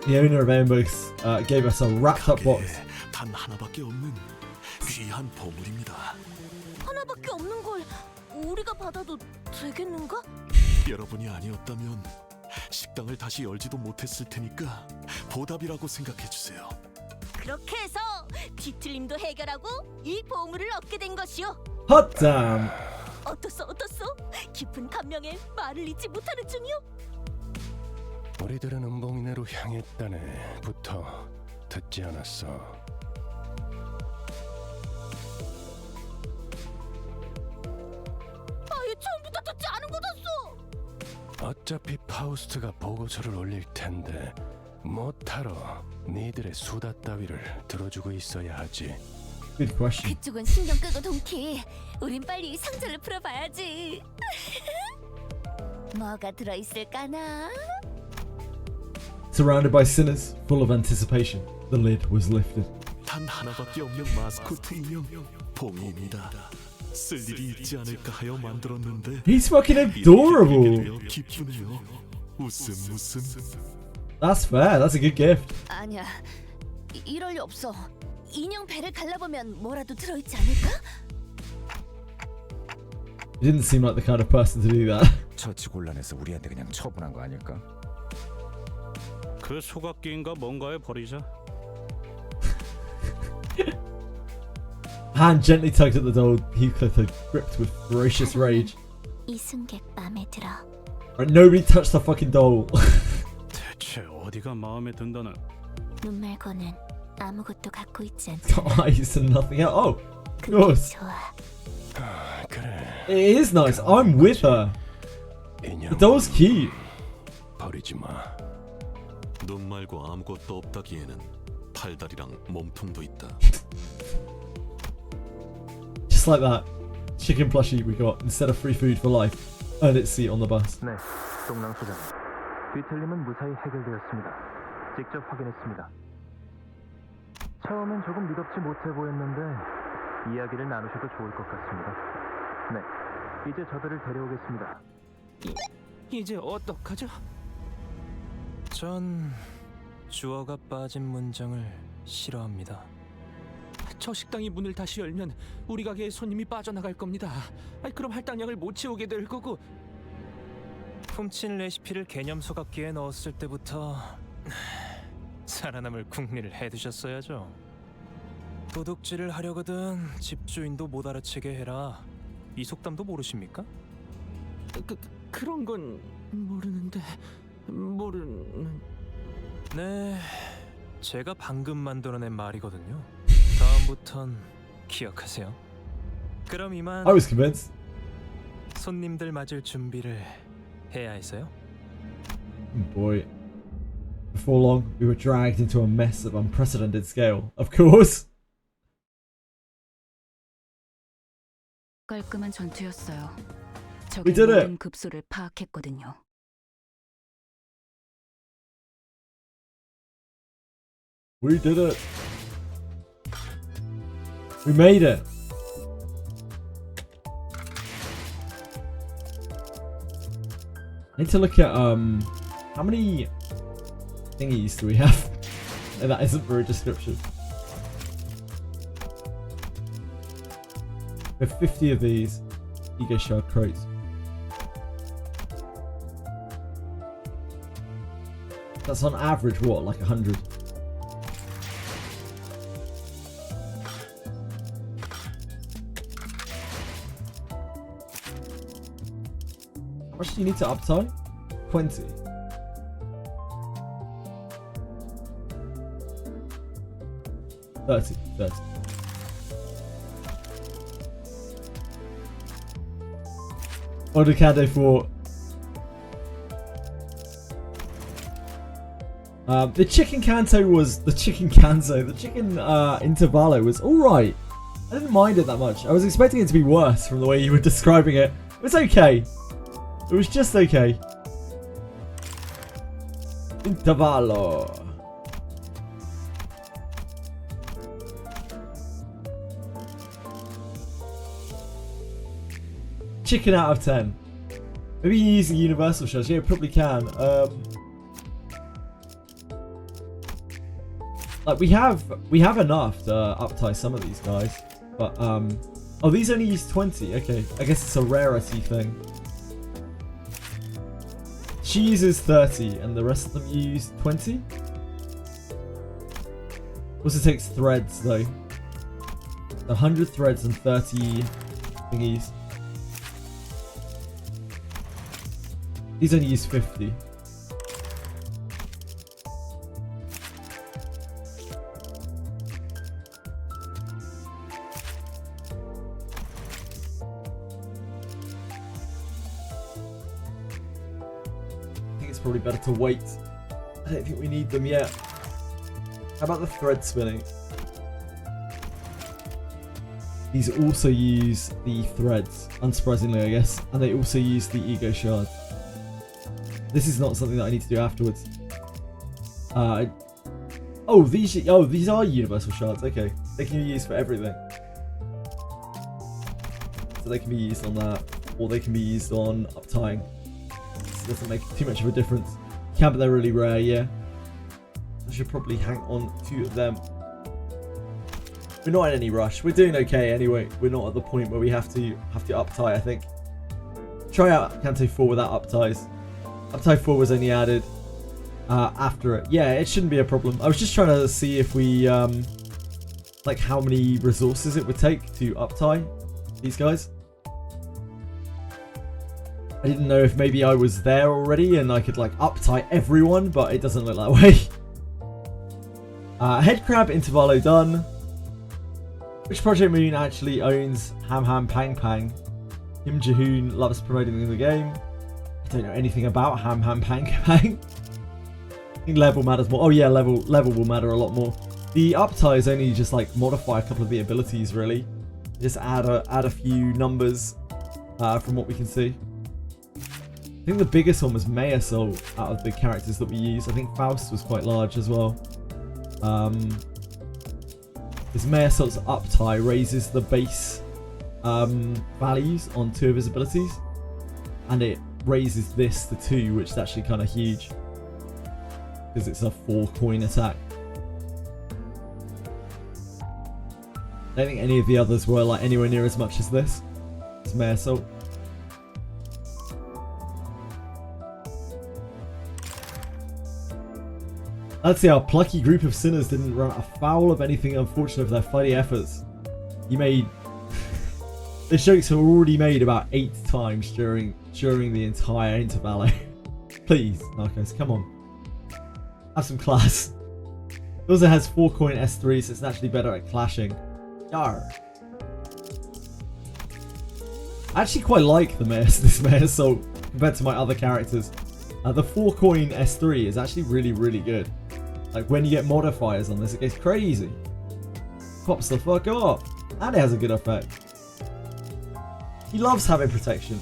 Speaker 1: The owner of Aimbooks gave us a wrapped up box.
Speaker 7: 단 하나밖에 없는 귀한 보물입니다.
Speaker 8: 하나밖에 없는 걸 우리가 받아도 되겠는가?
Speaker 7: 여러분이 아니었다면 식당을 다시 열지도 못했을 테니까 보답이라고 생각해 주세요.
Speaker 8: 그렇게 해서 뒤틀림도 해결하고 이 보물을 얻게 된 것이요.
Speaker 1: Hot damn.
Speaker 8: 어떻소? 깊은 감명에 말을 잇지 못하는 중이요.
Speaker 11: 우리들은 음봉이네로 향했다네 부터 듣지 않았어.
Speaker 8: 아예 처음부터 듣지 않은 거였어.
Speaker 11: 어차피 파우스트가 보고서를 올릴 텐데 못하러 니들의 수다 따위를 들어주고 있어야 하지.
Speaker 1: Good question.
Speaker 8: 그쪽은 신경 끄고 동키. 우린 빨리 상자를 풀어봐야지. 뭐가 들어있을까나?
Speaker 1: Surrounded by sinners, full of anticipation, the lid was lifted.
Speaker 7: 단 하나밖에 없는 마스코트 인형 봉이입니다. 쓸 일이 있지 않을까 하여 만들었는데.
Speaker 1: He's fucking adorable.
Speaker 7: 기쁘네요. 웃음.
Speaker 1: That's fair. That's a good gift.
Speaker 8: 아니야, 이럴 리 없어. 인형 배를 갈라보면 뭐라도 들어있지 않을까?
Speaker 1: You didn't seem like the kind of person to do that.
Speaker 11: 처치곤란해서 우리한테 그냥 처분한 거 아닐까?
Speaker 9: 그 소각기인가 뭔가에 버리자.
Speaker 1: Hand gently tugged at the doll Heathcliff had gripped with ferocious rage.
Speaker 8: 이 승객 마음에 들어.
Speaker 1: Right, nobody touched the fucking doll.
Speaker 9: 대체 어디가 마음에 든다는?
Speaker 8: 눈 말고는 아무것도 갖고 있지 않잖아.
Speaker 1: Eyes and nothing else. Oh, of course.
Speaker 8: 좋아.
Speaker 11: 그래.
Speaker 1: It is nice. I'm with her. The doll's cute.
Speaker 11: 버리지 마.
Speaker 7: 눈 말고 아무것도 없다기에는 팔다리랑 몸통도 있다.
Speaker 1: Just like that chicken plushie we got instead of free food for life. Earned its seat on the bus.
Speaker 18: 네, 동랑 소장. 뒤틀림은 무사히 해결되었습니다. 직접 확인했습니다. 처음엔 조금 믿었지 못해 보였는데
Speaker 19: 이야기를 나누셔도 좋을 것 같습니다. 네, 이제 저들을 데려오겠습니다.
Speaker 13: 이제 어떡하죠?
Speaker 4: 전 주어가 빠진 문장을 싫어합니다.
Speaker 13: 저 식당이 문을 다시 열면 우리 가게에 손님이 빠져나갈 겁니다. 그럼 할당량을 못 채우게 될 거고.
Speaker 4: 훔친 레시피를 개념 소각기에 넣었을 때부터 살아남을 궁리를 해두셨어야죠. 도둑질을 하려거든 집주인도 못 알아채게 해라. 이 속담도 모르십니까?
Speaker 13: 그런 건 모르는데
Speaker 4: 네, 제가 방금 만들어낸 말이거든요. 다음부턴 기억하세요. 그럼 이만.
Speaker 1: I was convinced.
Speaker 4: 손님들 맞을 준비를 해야 해서요.
Speaker 1: Boy. Before long, we were dragged into a mess of unprecedented scale. Of course.
Speaker 15: 깔끔한 전투였어요.
Speaker 1: We
Speaker 15: 적의
Speaker 1: did it.
Speaker 15: 모든 급소를 파악했거든요.
Speaker 1: We did it. We made it. I need to look at how many thingies do we have? And that isn't for a description. We have 50 of these ego shard crates. That's on average what, like 100? How much do you need to uptime? 20. $30. Order Cade for the chicken canto was the chicken Intervallo was alright. I didn't mind it that much. I was expecting it to be worse from the way you were describing it. It was okay. It was just okay. Intervallo. Chicken out of 10. Maybe you use the universal shells. Yeah, probably can. Like we have enough to uptie some of these guys, but oh, these only use 20. Okay, I guess it's a rarity thing. She uses 30, and the rest of them use 20. Also takes threads though. 100 threads and 30 thingies. These only use 50. I think it's probably better to wait. I don't think we need them yet. How about the thread spinning? These also use the threads, unsurprisingly I guess, and they also use the ego shard. This is not something that I need to do afterwards. Oh, these are universal shards. Okay, they can be used for everything. So they can be used on that, or they can be used on uptying. This doesn't make too much of a difference. Can, but they're really rare. Yeah, I should probably hang on to them. We're not in any rush. We're doing okay anyway. We're not at the point where we have to uptie. I think. Try out Canto 4 without upties. Uptie 4 was only added after it. Yeah, it shouldn't be a problem. I was just trying to see if we like how many resources it would take to uptie these guys. I didn't know if maybe I was there already and I could like uptie everyone, but it doesn't look that way. Head Crab Intervallo done. Which Project Moon actually owns Ham Ham Pang Pang? Kim Jahoon loves promoting in the game. I don't know anything about Ham Ham Pang Pang. I think level matters more. Oh yeah, level will matter a lot more. The upties only just like modify a couple of the abilities really. Just add a few numbers from what we can see. I think the biggest one was Mayasol out of the characters that we use. I think Faust was quite large as well. This Mayor Salt's up tie raises the base values on 2 of his abilities, and it raises this to 2, which is actually kind of huge because it's a 4 coin attack. I don't think any of the others were like anywhere near as much as this. It's Mayor Salt. Let's see, our plucky group of sinners didn't run afoul of anything unfortunate for their fighting efforts. You made... The jokes were already made about 8 times during the entire Intervallo. Please, Narcos, come on. Have some class. It also has 4 coin S3, so it's naturally better at clashing. Yar. I actually quite like this Mayor Salt compared to my other characters. The 4 coin S3 is actually really, really good. Like when you get modifiers on this, it goes crazy. Pops the fuck up. And it has a good effect. He loves having protection.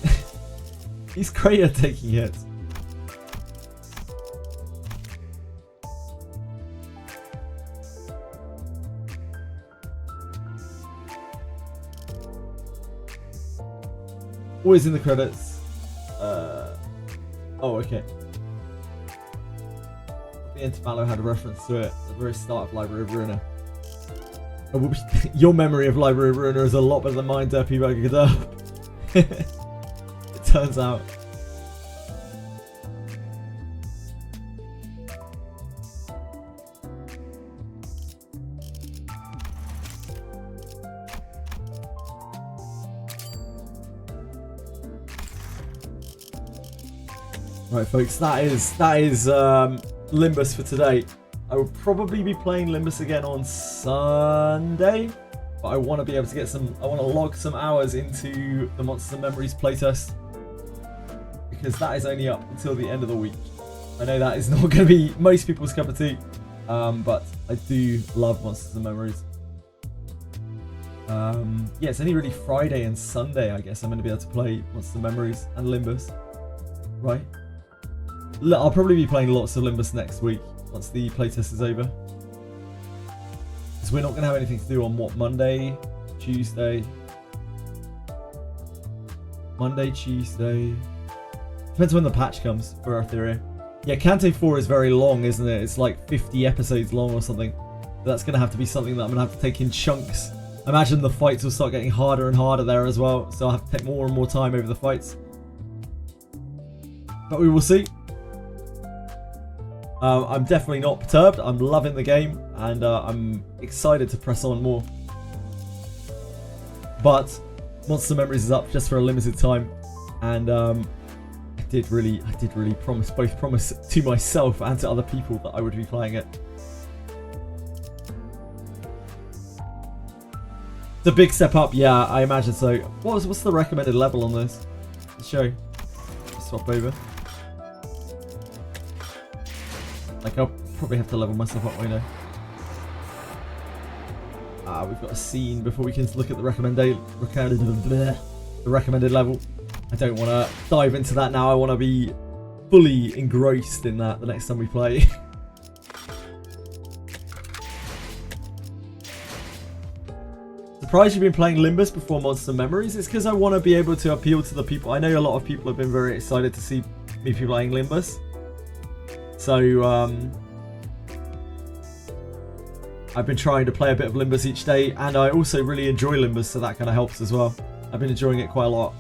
Speaker 1: He's great at taking hits. Always in the credits. Oh, okay. The Intervallo had a reference to it at the very start of Library of Ruina. Your memory of Library of Ruina is a lot better than mine, Deppy Bugger. It turns out. Right, folks, that is Limbus for today. I will probably be playing Limbus again on Sunday, but I want to be able to get I want to log some hours into the Monsters and Memories playtest, because that is only up until the end of the week. I know that is not going to be most people's cup of tea, but I do love Monsters and Memories. Yeah, it's only really Friday and Sunday, I guess, I'm going to be able to play Monsters and Memories and Limbus, right? I'll probably be playing lots of Limbus next week once the playtest is over. Because we're not going to have anything to do on what, Monday, Tuesday. Monday, Tuesday. Depends when the patch comes for Etheria. Yeah, Canto 4 is very long, isn't it? It's like 50 episodes long or something. That's going to have to be something that I'm going to have to take in chunks. I imagine the fights will start getting harder and harder there as well, so I'll have to take more and more time over the fights. But we will see. I'm definitely not perturbed. I'm loving the game, and I'm excited to press on more. But Monster Memories is up just for a limited time, and I did really promise to myself and to other people that I would be playing it. It's a big step up, yeah, I imagine so. What's the recommended level on this? Show. Swap over. Like, I'll probably have to level myself up, I know. We've got a scene before we can look at the recommended level. I don't want to dive into that now. I want to be fully engrossed in that the next time we play. Surprised you've been playing Limbus before Monster Memories? It's because I want to be able to appeal to the people. I know a lot of people have been very excited to see me playing Limbus. So, I've been trying to play a bit of Limbus each day, and I also really enjoy Limbus, so that kind of helps as well. I've been enjoying it quite a lot.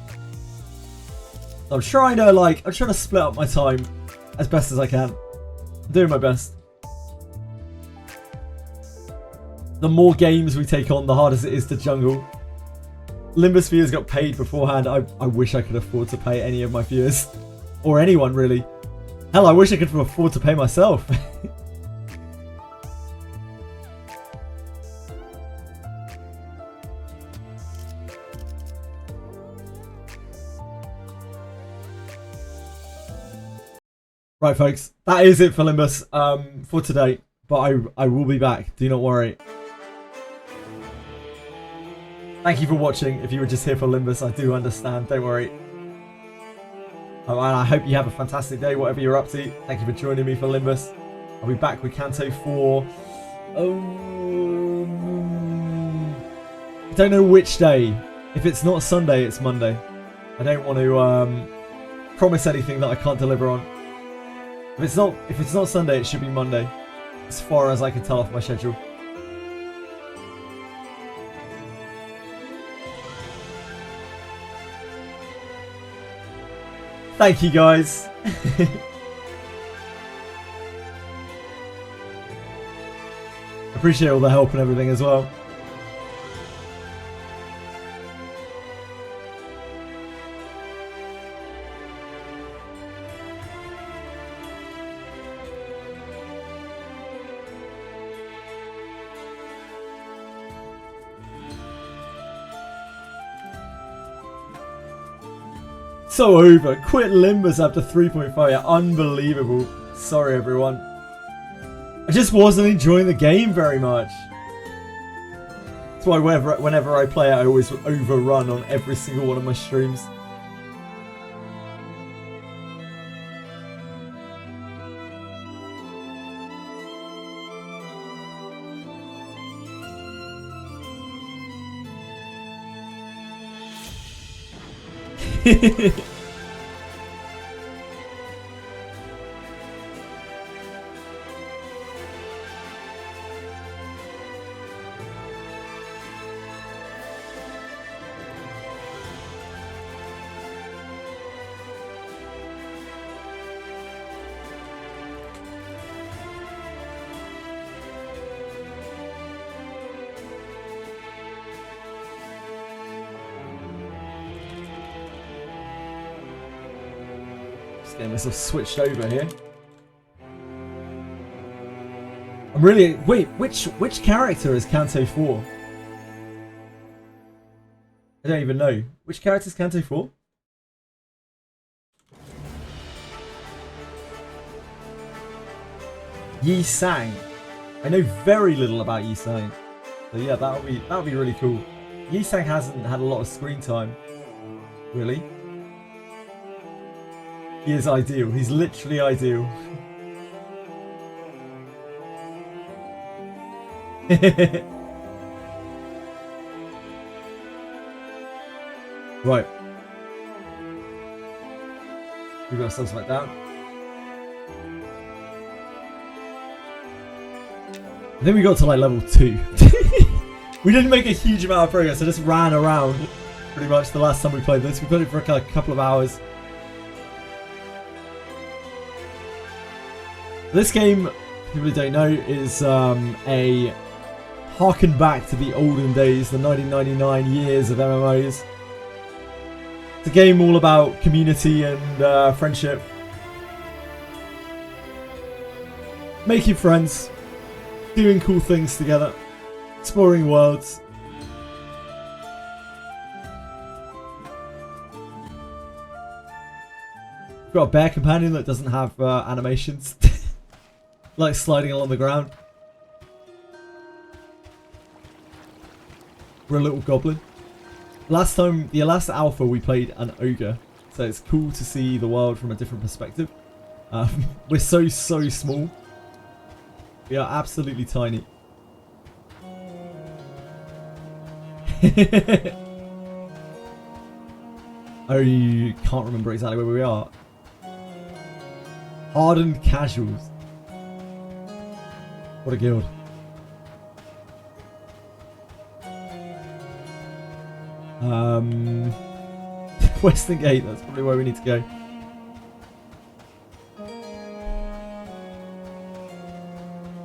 Speaker 1: So I'm trying to split up my time as best as I can. I'm doing my best. The more games we take on, the harder it is to jungle. Limbus viewers got paid beforehand. I wish I could afford to pay any of my viewers. Or anyone, really. Hell, I wish I could afford to pay myself. Right, folks, that is it for Limbus for today. But I will be back. Do not worry. Thank you for watching. If you were just here for Limbus, I do understand. Don't worry. And I hope you have a fantastic day, whatever you're up to. Thank you for joining me for Limbus. I'll be back with Canto 4. I don't know which day. If it's not Sunday, it's Monday. I don't want to promise anything that I can't deliver on. If it's not Sunday, it should be Monday. As far as I can tell off my schedule. Thank you guys. Appreciate all the help and everything as well. So over. Quit Limbus after 3.5. Yeah, unbelievable. Sorry everyone. I just wasn't enjoying the game very much. That's why whenever I play it, I always overrun on every single one of my streams. Getting myself switched over here. I'm really wait. Which character is Kanto 4? I don't even know. Which character is Kanto 4? Yi Sang. I know very little about Yi Sang. So yeah, that'll be really cool. Yi Sang hasn't had a lot of screen time. Really? He is ideal. He's literally ideal. Right. We got ourselves back down. I think we got to like level 2. We didn't make a huge amount of progress. I just ran around pretty much the last time we played this. We played it for a couple of hours. This game, people who don't know, is a harken back to the olden days, the 1999 years of MMOs. It's a game all about community and friendship. Making friends, doing cool things together, exploring worlds. We've got a bear companion that doesn't have animations. Like sliding along the ground. We're a little goblin. The last alpha we played an ogre, so it's cool to see the world from a different perspective. We're so small. We are absolutely tiny. Oh, you can't remember exactly where we are. Hardened Casuals. What a guild. Western Gate, that's probably where we need to go.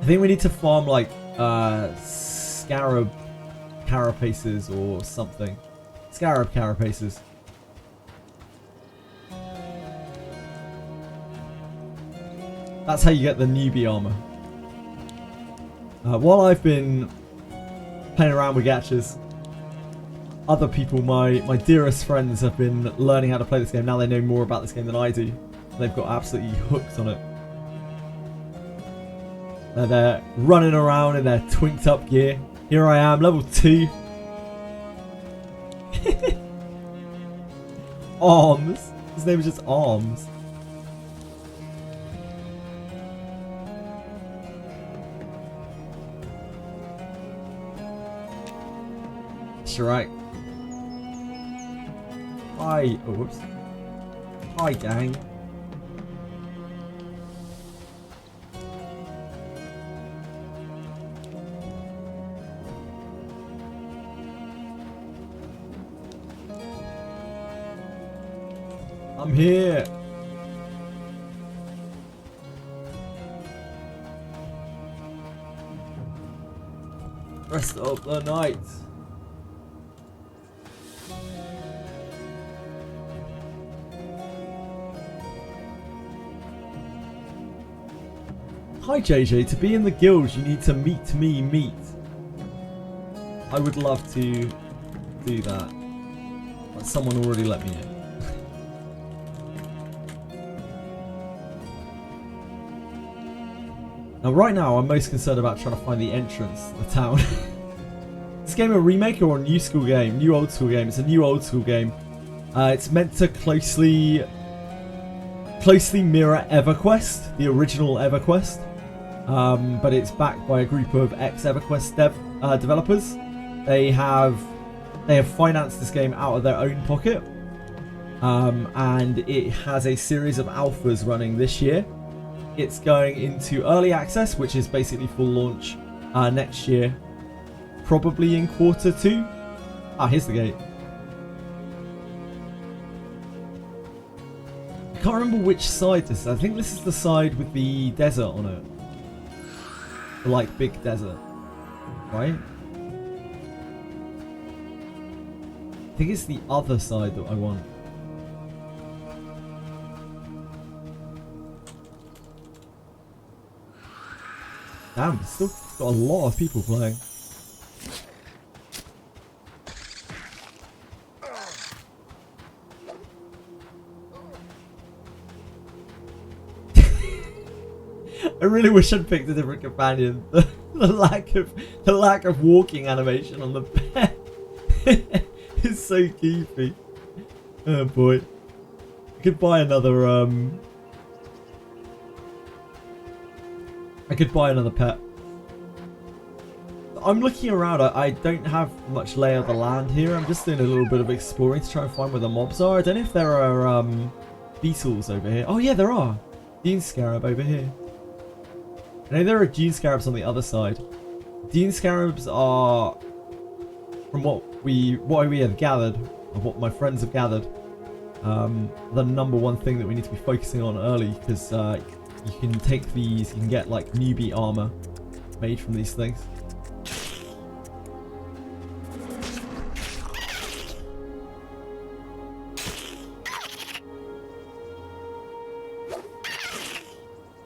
Speaker 1: I think we need to farm like scarab carapaces or something. Scarab carapaces. That's how you get the newbie armor. While I've been playing around with gachas, other people, my dearest friends, have been learning how to play this game. Now they know more about this game than I do. They've got absolutely hooked on it. They're running around in their twinked up gear. Here I am, level 2. Arms. His name is just Arms. That's right. Hi. Oh, whoops. Hi, gang. I'm here. Rest of the night. Hi JJ, to be in the guild you need to meet me. I would love to do that, but someone already let me in. Now right now I'm most concerned about trying to find the entrance to the town. Is this game a remake or a new school game? New old school game. It's a new old school game. It's meant to closely mirror EverQuest, the original EverQuest. But it's backed by a group of ex-EverQuest developers. They have financed this game out of their own pocket. And it has a series of alphas running this year. It's going into early access, which is basically full launch next year, probably in Q2. Ah, here's the gate. I can't remember which side this is. I think this is the side with the desert on it. The, like, big desert, right? I think it's the other side that I want. Damn, it's still got a lot of people playing. I really wish I'd picked a different companion. The lack of walking animation on the pet is so goofy. Oh boy. I could buy another I could buy another pet. I'm looking around. I don't have much lay of the land here. I'm just doing a little bit of exploring to try and find where the mobs are. I don't know if there are beetles over here. Oh yeah, there are. Dune Scarab over here. I know there are Dune Scarabs on the other side. Dune Scarabs are, from what we have gathered, or what my friends have gathered, the #1 thing that we need to be focusing on early, because you can take these, you can get like newbie armor made from these things.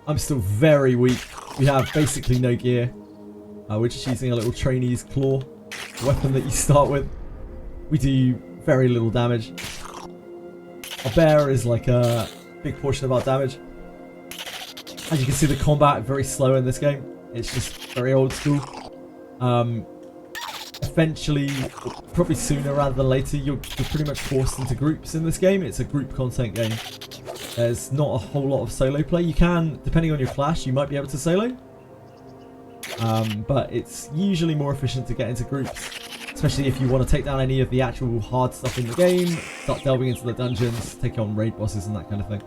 Speaker 1: I'm still very weak. We have basically no gear. We're just using a little trainee's claw weapon that you start with. We do very little damage. Our bear is like a big portion of our damage. As you can see, the combat very slow in this game. It's just very old school. Eventually, probably sooner rather than later, you're pretty much forced into groups in this game. It's a group content game. There's not a whole lot of solo play. You can, depending on your class, you might be able to solo. But it's usually more efficient to get into groups. Especially if you want to take down any of the actual hard stuff in the game, start delving into the dungeons, take on raid bosses and that kind of thing.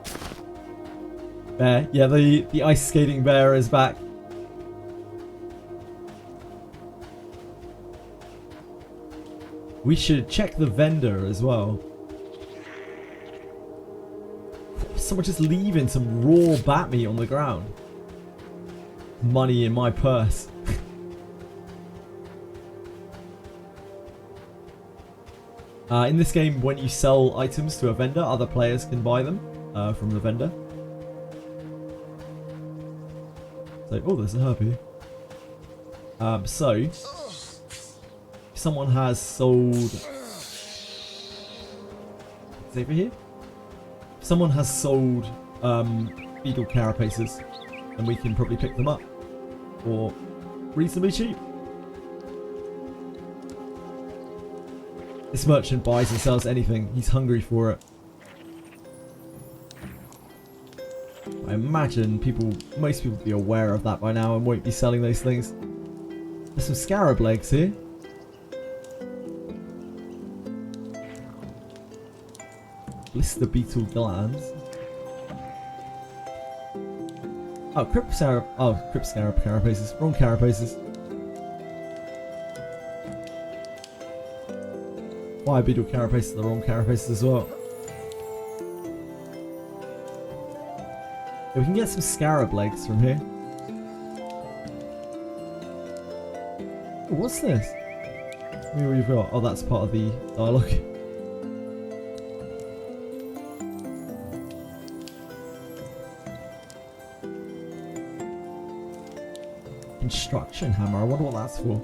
Speaker 1: Bear. Yeah, the ice skating bear is back. We should check the vendor as well. Someone just leaving some raw bat meat on the ground. Money in my purse. In this game, when you sell items to a vendor, other players can buy them from the vendor. So, oh, there's a harpy. So, if someone has sold... It's over here? If someone has sold beetle carapaces, then we can probably pick them up for reasonably cheap. This merchant buys and sells anything. He's hungry for it. I imagine most people will be aware of that by now and won't be selling those things. There's some scarab legs here. blister beetle glands. Oh, crypt scarab. Oh, crypt scarab carapaces. Wrong carapaces. Fire beetle carapaces are the wrong carapaces as well. Yeah, we can get some scarab legs from here. Oh, what's this? What we've got? Oh, that's part of the dialogue. Construction hammer. I wonder what that's for.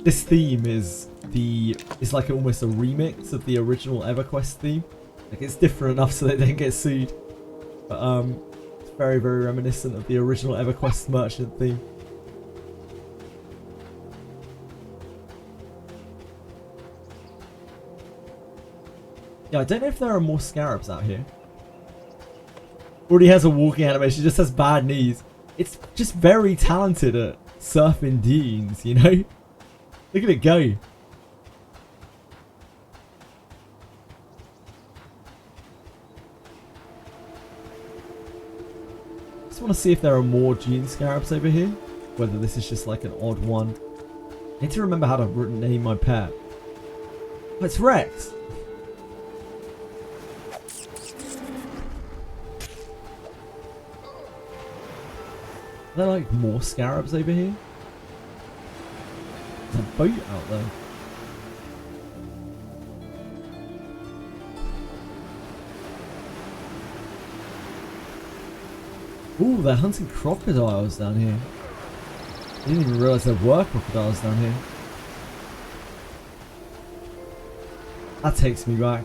Speaker 1: This theme is like almost a remix of the original EverQuest theme. Like it's different enough so they don't get sued. But it's very, very reminiscent of the original EverQuest merchant theme. Yeah, I don't know if there are more scarabs out here. Already has a walking animation, just has bad knees. It's just very talented at surfing dunes, you know? Look at it go. I just want to see if there are more dune scarabs over here. Whether this is just like an odd one. I need to remember how to name my pet. Oh, it's Rex. Are there like more scarabs over here? There's a boat out there. Ooh, they're hunting crocodiles down here. I didn't even realise there were crocodiles down here. That takes me back.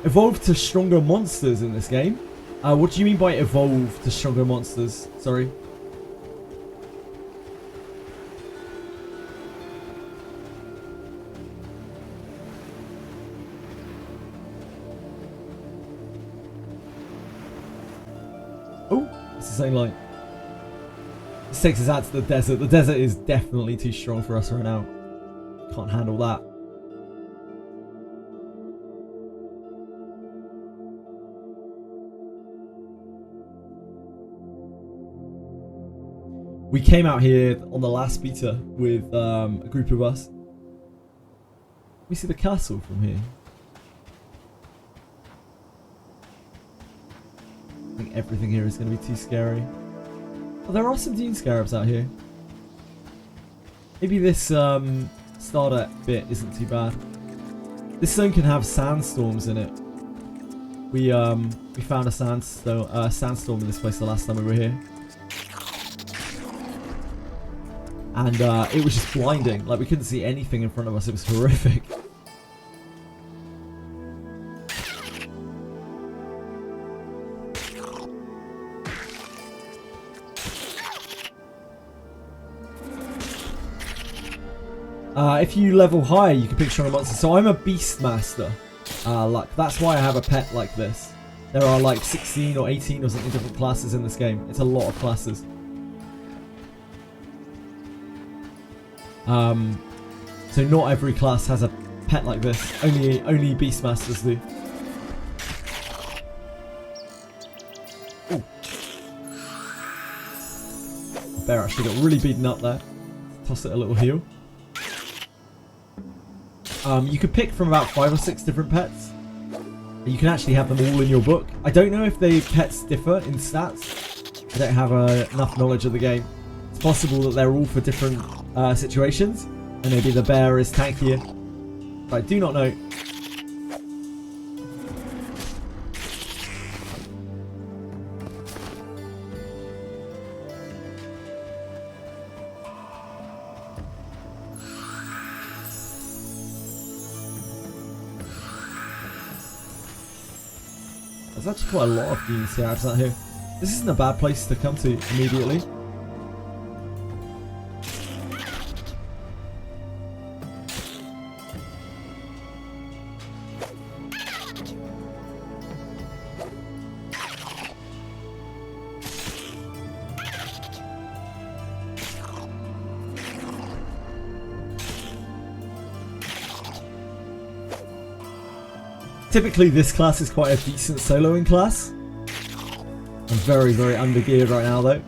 Speaker 1: Evolved to stronger monsters in this game. What do you mean by evolve to stronger monsters? Sorry. Oh, it's the same line. This takes us out to the desert. The desert is definitely too strong for us right now. Can't handle that. We came out here on the last beta with a group of us. We see the castle from here. I think everything here is going to be too scary. Oh, there are some dune scarabs out here. Maybe this starter bit isn't too bad. This zone can have sandstorms in it. We found a sandstorm in this place the last time we were here. And it was just blinding. Like, we couldn't see anything in front of us. It was horrific. If you level higher, you can pick stronger monsters. So I'm a Beastmaster. Like, that's why I have a pet like this. There are like 16 or 18 or something different classes in this game. It's a lot of classes. So not every class has a pet like this. Only Beastmasters do. Ooh. The bear actually got really beaten up there. Toss it a little heal. You could pick from about 5 or 6 different pets. You can actually have them all in your book. I don't know if the pets differ in stats. I don't have enough knowledge of the game. It's possible that they're all for different situations, and maybe the bear is tankier. But I do not know. There's actually quite a lot of dune scarabs out here. This isn't a bad place to come to immediately. Typically, this class is quite a decent soloing class. I'm very, very under-geared right now, though.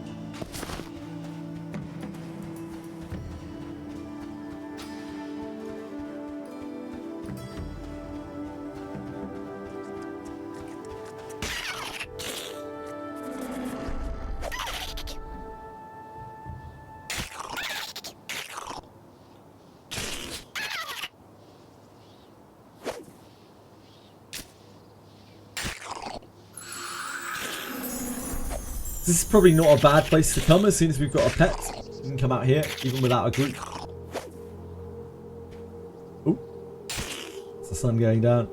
Speaker 1: This is probably not a bad place to come as soon as we've got a pet. We can come out here, even without a group. Ooh. It's the sun going down.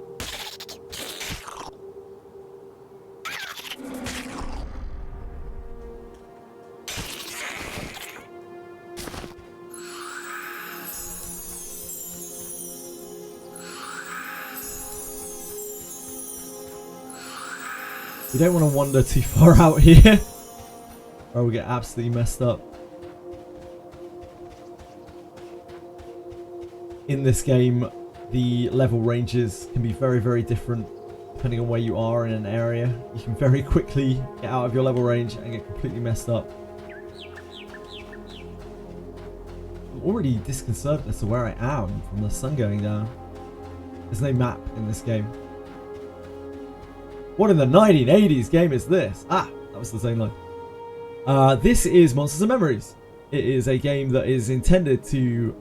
Speaker 1: We don't want to wander too far out here. Or we'll get absolutely messed up. In this game, the level ranges can be very, very different depending on where you are in an area. You can very quickly get out of your level range and get completely messed up. I'm already disconcerted as to where I am from the sun going down. There's no map in this game. What in the 1980s game is this? Ah, that was the zone line. This is Monsters and Memories. It is a game that is intended to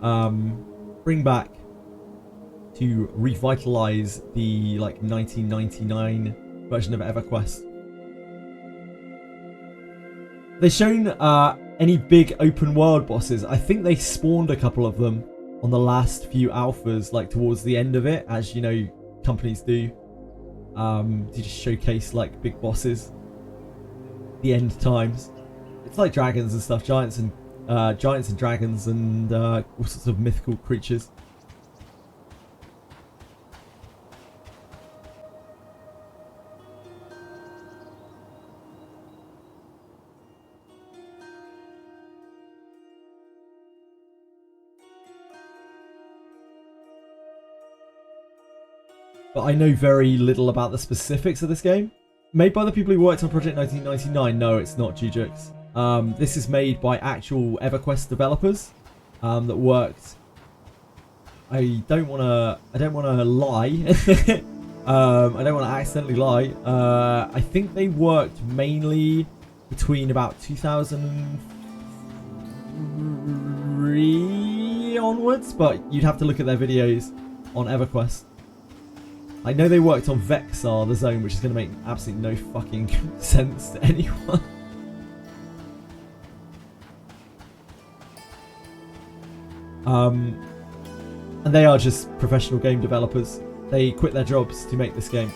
Speaker 1: bring back, to revitalize the 1999 version of EverQuest. They've shown any big open world bosses. I think they spawned a couple of them on the last few alphas, like towards the end of it, as you know, companies do. To just showcase like big bosses, the end times. It's like dragons and stuff, giants and dragons and all sorts of mythical creatures. But I know very little about the specifics of this game. Made by the people who worked on Project 1999. No, it's not Jujux. This is made by actual EverQuest developers that worked. I don't want to lie. I don't want to accidentally lie. I think they worked mainly between about 2003 onwards, but you'd have to look at their videos on EverQuest. I know they worked on Vexar, the zone, which is going to make absolutely no fucking sense to anyone. And they are just professional game developers. They quit their jobs to make this game.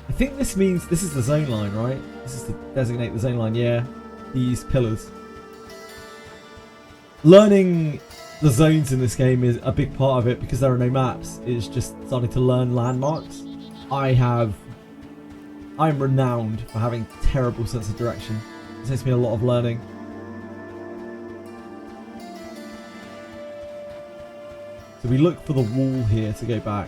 Speaker 1: I think this means this is the zone line, right? This is to designate the zone line, yeah. These pillars. Learning the zones in this game is a big part of it because there are no maps. It's just starting to learn landmarks. I'm renowned for having terrible sense of direction. It takes me a lot of learning. So we look for the wall here to go back.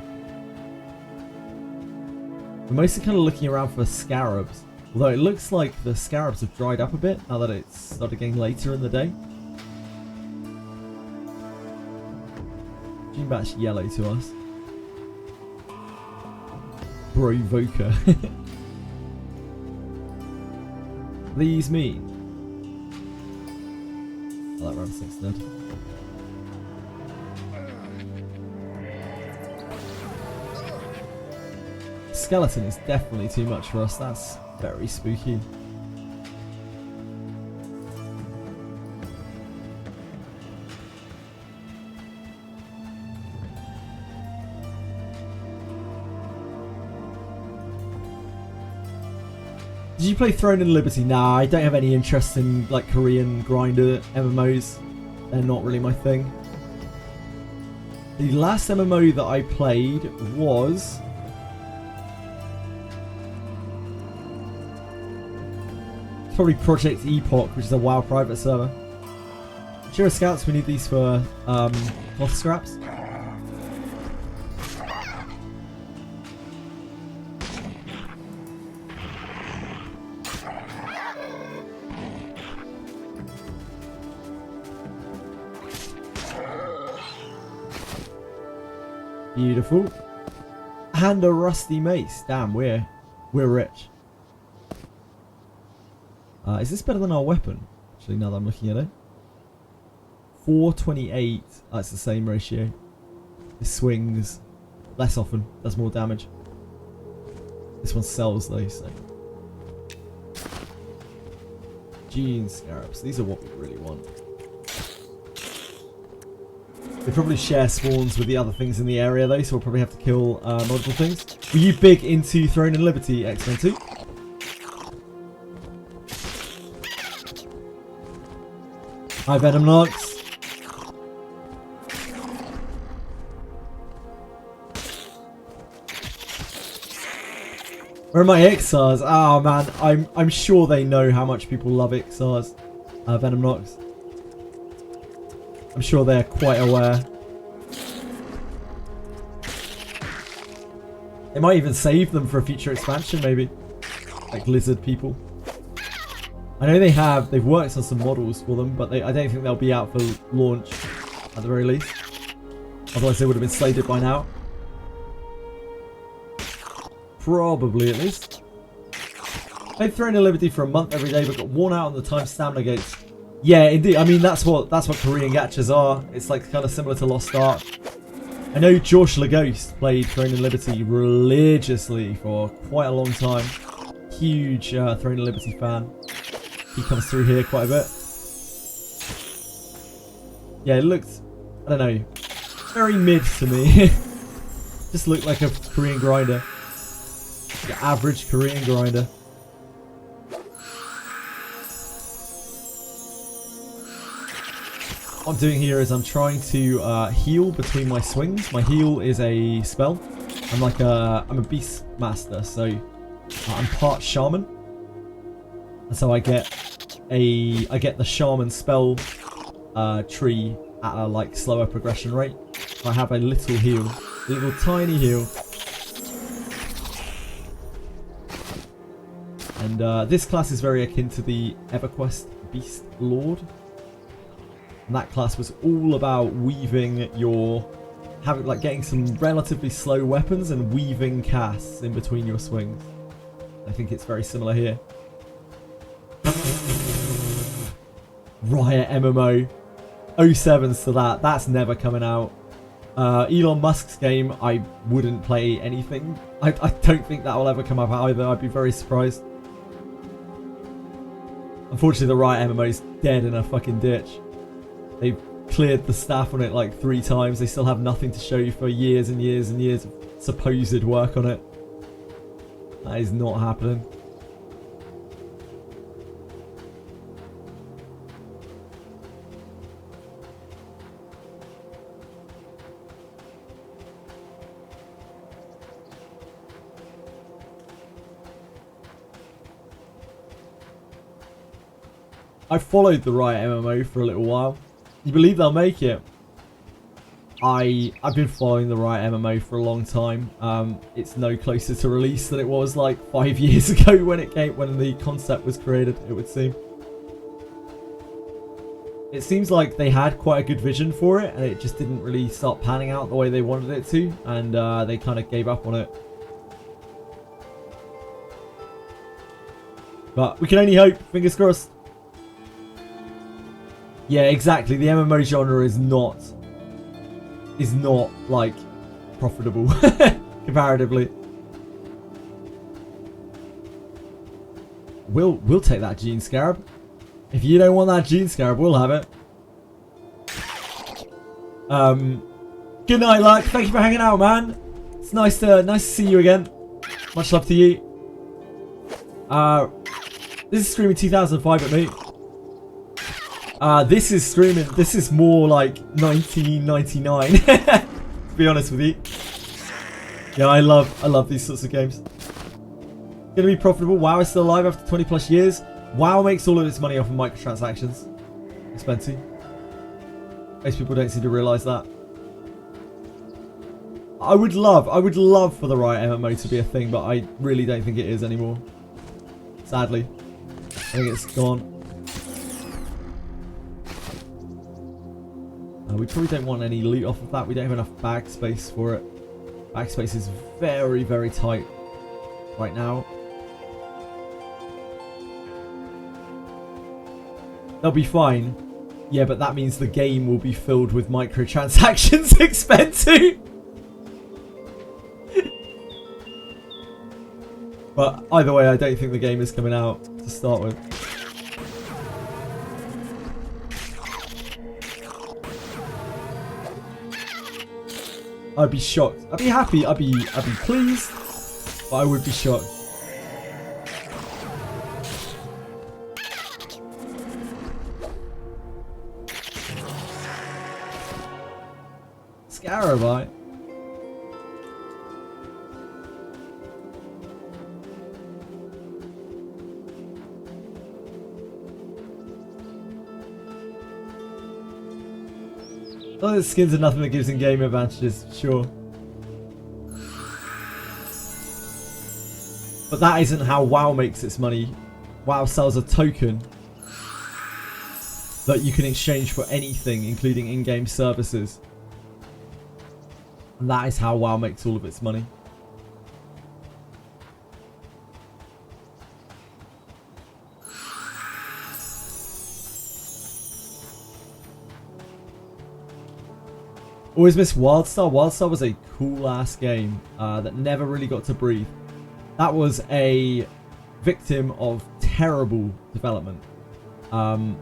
Speaker 1: We're mostly kind of looking around for scarabs. Although it looks like the scarabs have dried up a bit now that it's started getting later in the day. That's yellow to us. Brovoker. These mean. Oh, that round 6 dead. Skeleton is definitely too much for us. That's very spooky. Did you play Throne and Liberty? Nah, I don't have any interest in like Korean grinder MMOs. They're not really my thing. The last MMO that I played was probably Project Epoch, which is a WoW private server. Sure, scouts, we need these for cloth scraps. Beautiful. And a rusty mace. Damn, we're rich. Is this better than our weapon? Actually, now that I'm looking at it. 428. That's the same ratio. It swings less often. Does more damage. This one sells though, so. Gene scarabs. These are what we really want. They probably share spawns with the other things in the area though, so we'll probably have to kill multiple things. Were you big into Throne and Liberty, X-Men 2? Hi Venom Nox. Where are my Ixars? Oh man, I'm sure they know how much people love Ixars. Venom Nox. I'm sure they're quite aware. They might even save them for a future expansion, maybe. Like lizard people. I know they've worked on some models for them, but I don't think they'll be out for launch at the very least. Otherwise they would have been slated by now. Probably, at least. Played Throne of Liberty for a month every day, but got worn out on the time stamina gates. Yeah, indeed. I mean, that's what Korean gachas are. It's like kind of similar to Lost Ark. I know Josh Laghost played Throne of Liberty religiously for quite a long time. Huge Throne of Liberty fan. He comes through here quite a bit. Yeah, it looked, I don't know, very mid to me. Just looked like a Korean grinder. The average Korean grinder. What I'm doing here is I'm trying to heal between my swings. My heal is a spell. I'm a beast master, so I'm part shaman, and so I get the shaman spell tree at a like slower progression rate. I have a little heal, a little tiny heal. And this class is very akin to the EverQuest Beast Lord. And that class was all about weaving getting some relatively slow weapons and weaving casts in between your swings. I think it's very similar here. Riot MMO. 07s to that. That's never coming out. Elon Musk's game, I wouldn't play anything. I don't think that will ever come up either. I'd be very surprised. Unfortunately, the Riot MMO's dead in a fucking ditch. They've cleared the staff on it like 3 times. They still have nothing to show you for years and years and years of supposed work on it. That is not happening. I followed the Riot MMO for a little while. You believe they'll make it? I've been following the Riot MMO for a long time. It's no closer to release than it was like 5 years ago when the concept was created, it would seem. It seems like they had quite a good vision for it, and it just didn't really start panning out the way they wanted it to, and they kind of gave up on it. But we can only hope, fingers crossed. Yeah, exactly. The MMO genre is not like profitable comparatively. We'll take that Gene Scarab. If you don't want that Gene Scarab, we'll have it. Good night, Luck. Thank you for hanging out, man. It's nice to see you again. Much love to you. This is Screaming 2005 at me. This is more like 1999. To be honest with you. Yeah, I love these sorts of games. Gonna be profitable. WoW is still alive after 20 plus years. WoW makes all of its money off of microtransactions. Expensive. Most people don't seem to realise that. I would love for the Riot MMO to be a thing, but I really don't think it is anymore. Sadly. I think it's gone. We probably don't want any loot off of that. We don't have enough bag space for it. Backspace is very, very tight right now. They'll be fine. Yeah, but that means the game will be filled with microtransactions expensive. But either way, I don't think the game is coming out to start with. I'd be shocked. I'd be happy. I'd be pleased. But I would be shocked. Scarabite. Oh, the skins are nothing that gives in-game advantages, sure. But that isn't how WoW makes its money. WoW sells a token that you can exchange for anything, including in-game services. And that is how WoW makes all of its money. Always miss Wildstar. Wildstar was a cool ass game that never really got to breathe. That was a victim of terrible development.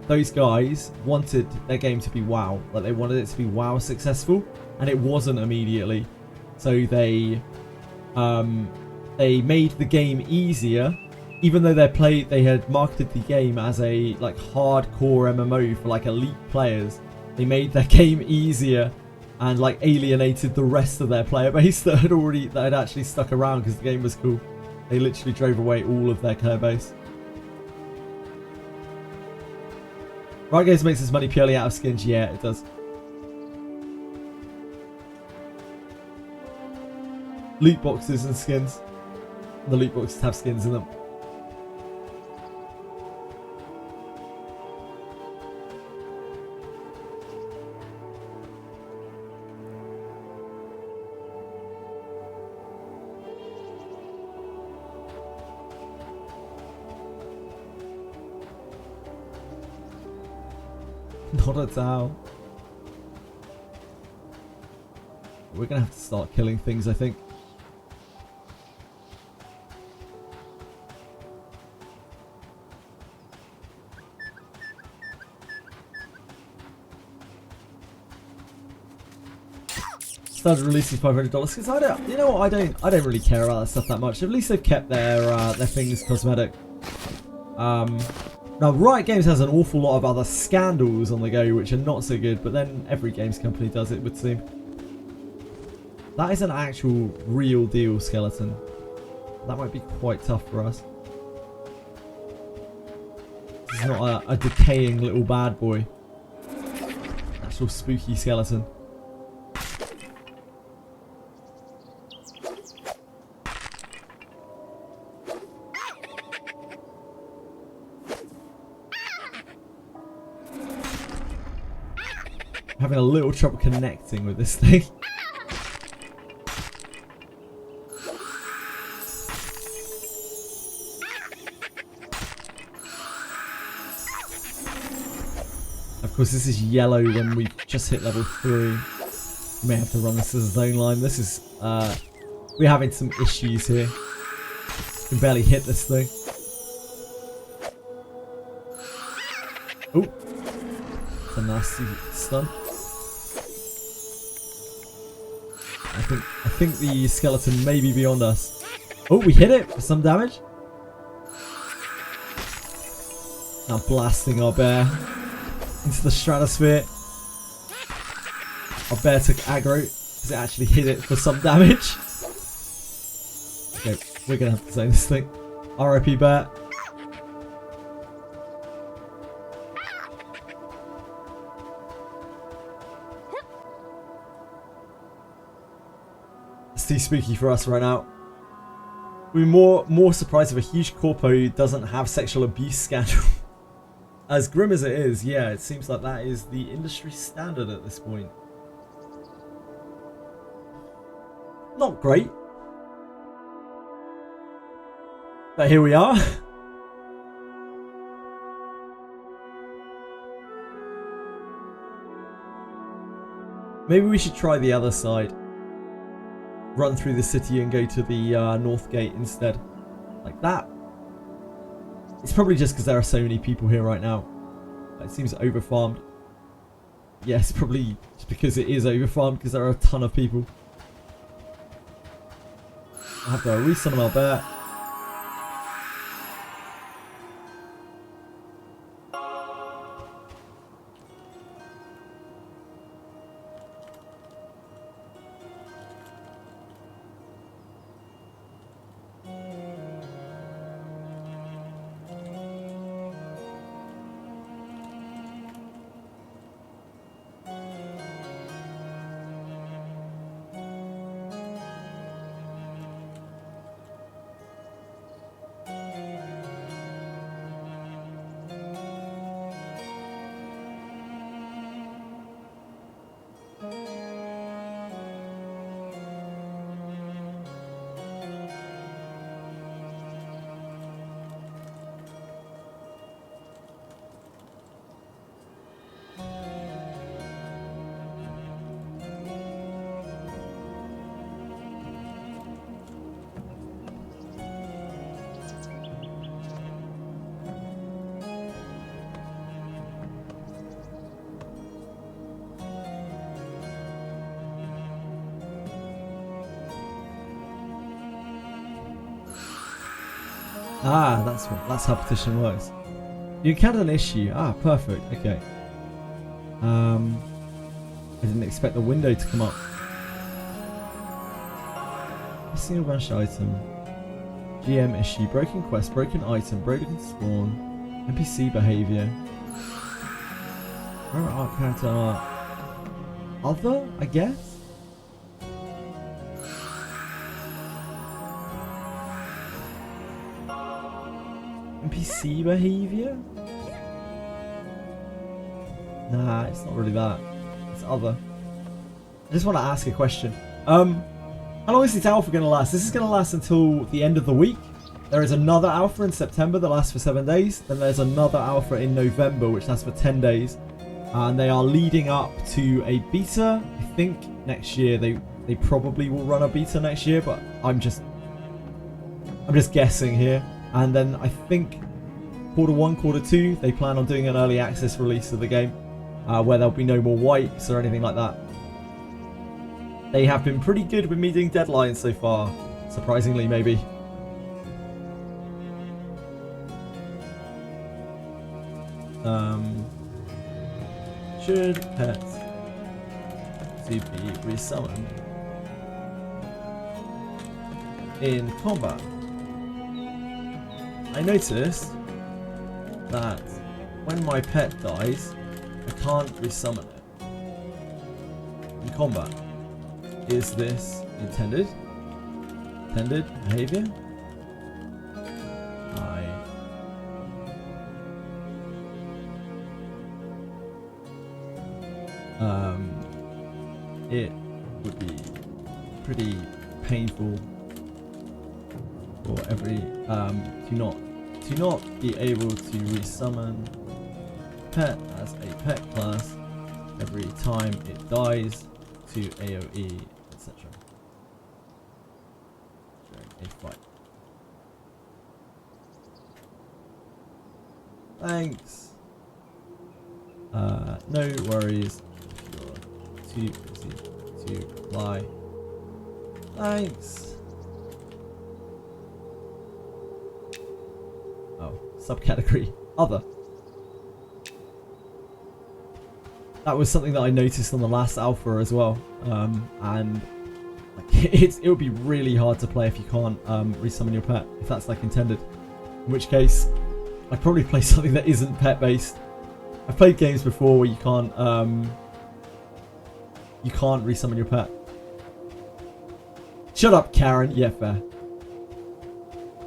Speaker 1: Those guys wanted their game to be WoW. Like, they wanted it to be WoW successful, and it wasn't immediately. So they made the game easier, even though they had marketed the game as a like hardcore MMO for like elite players. They made their game easier and like alienated the rest of their player base that had actually stuck around because the game was cool. They literally drove away all of their player base. Riot Games makes its money purely out of skins. Yeah, it does. Loot boxes and skins. The loot boxes have skins in them. Not at all. We're gonna have to start killing things, I think. Started releasing $500 because I don't. You know what? I don't really care about that stuff that much. At least they've kept their things cosmetic. Now, Riot Games has an awful lot of other scandals on the go, which are not so good, but then every games company does, it would seem. That is an actual real deal skeleton. That might be quite tough for us. This is not a decaying little bad boy. Actual spooky skeleton. Having a little trouble connecting with this thing. Of course, this is yellow when we just hit level 3. We may have to run this as a zone line. This is we're having some issues here. We can barely hit this thing. Oh, it's a nasty stun. I think the skeleton may be beyond us. Oh, we hit it for some damage. Now blasting our bear into the stratosphere. Our bear took aggro because it actually hit it for some damage. Okay, we're gonna have to zone this thing. RIP bear. Too spooky for us right now. We're more surprised if a huge corpo doesn't have sexual abuse scandal. As grim as it is, yeah, it seems like that is the industry standard at this point. Not great. But here we are. Maybe we should try the other side. Run through the city and go to the north gate instead. Like that. It's probably just because there are so many people here right now. It seems overfarmed. Yes, probably just because it is overfarmed because there are a ton of people. I have to resummon our bear. Ah, that's how petition works. You encountered an issue. Ah, perfect. Okay. I didn't expect the window to come up. Missing a vanished item. GM issue. Broken quest. Broken item. Broken spawn. NPC behavior. Where are our character art? Other, I guess? NPC behavior? Nah, it's not really that. It's other. I just want to ask a question. How long is this alpha going to last? This is going to last until the end of the week. There is another alpha in September that lasts for 7 days. Then there's another alpha in November which lasts for 10 days. And they are leading up to a beta. I think next year they probably will run a beta next year, but I'm just guessing here. And then I think quarter 1, quarter 2, they plan on doing an early access release of the game where there'll be no more wipes or anything like that. They have been pretty good with meeting deadlines so far, surprisingly maybe. Should pets to be resummoned in combat? I noticed that when my pet dies, I can't resummon it in combat. Is this intended? Intended behavior? It would be pretty painful for every to not be able to resummon pet as a pet class every time it dies to AoE, etc. during a fight. Thanks. No worries if you're too busy to reply. Thanks. Oh, subcategory other. That was something that I noticed on the last alpha as well, and like, it would be really hard to play if you can't resummon your pet, if that's like intended. In which case, I'd probably play something that isn't pet based. I've played games before where you can't resummon your pet. Shut up, Karen. Yeah, fair.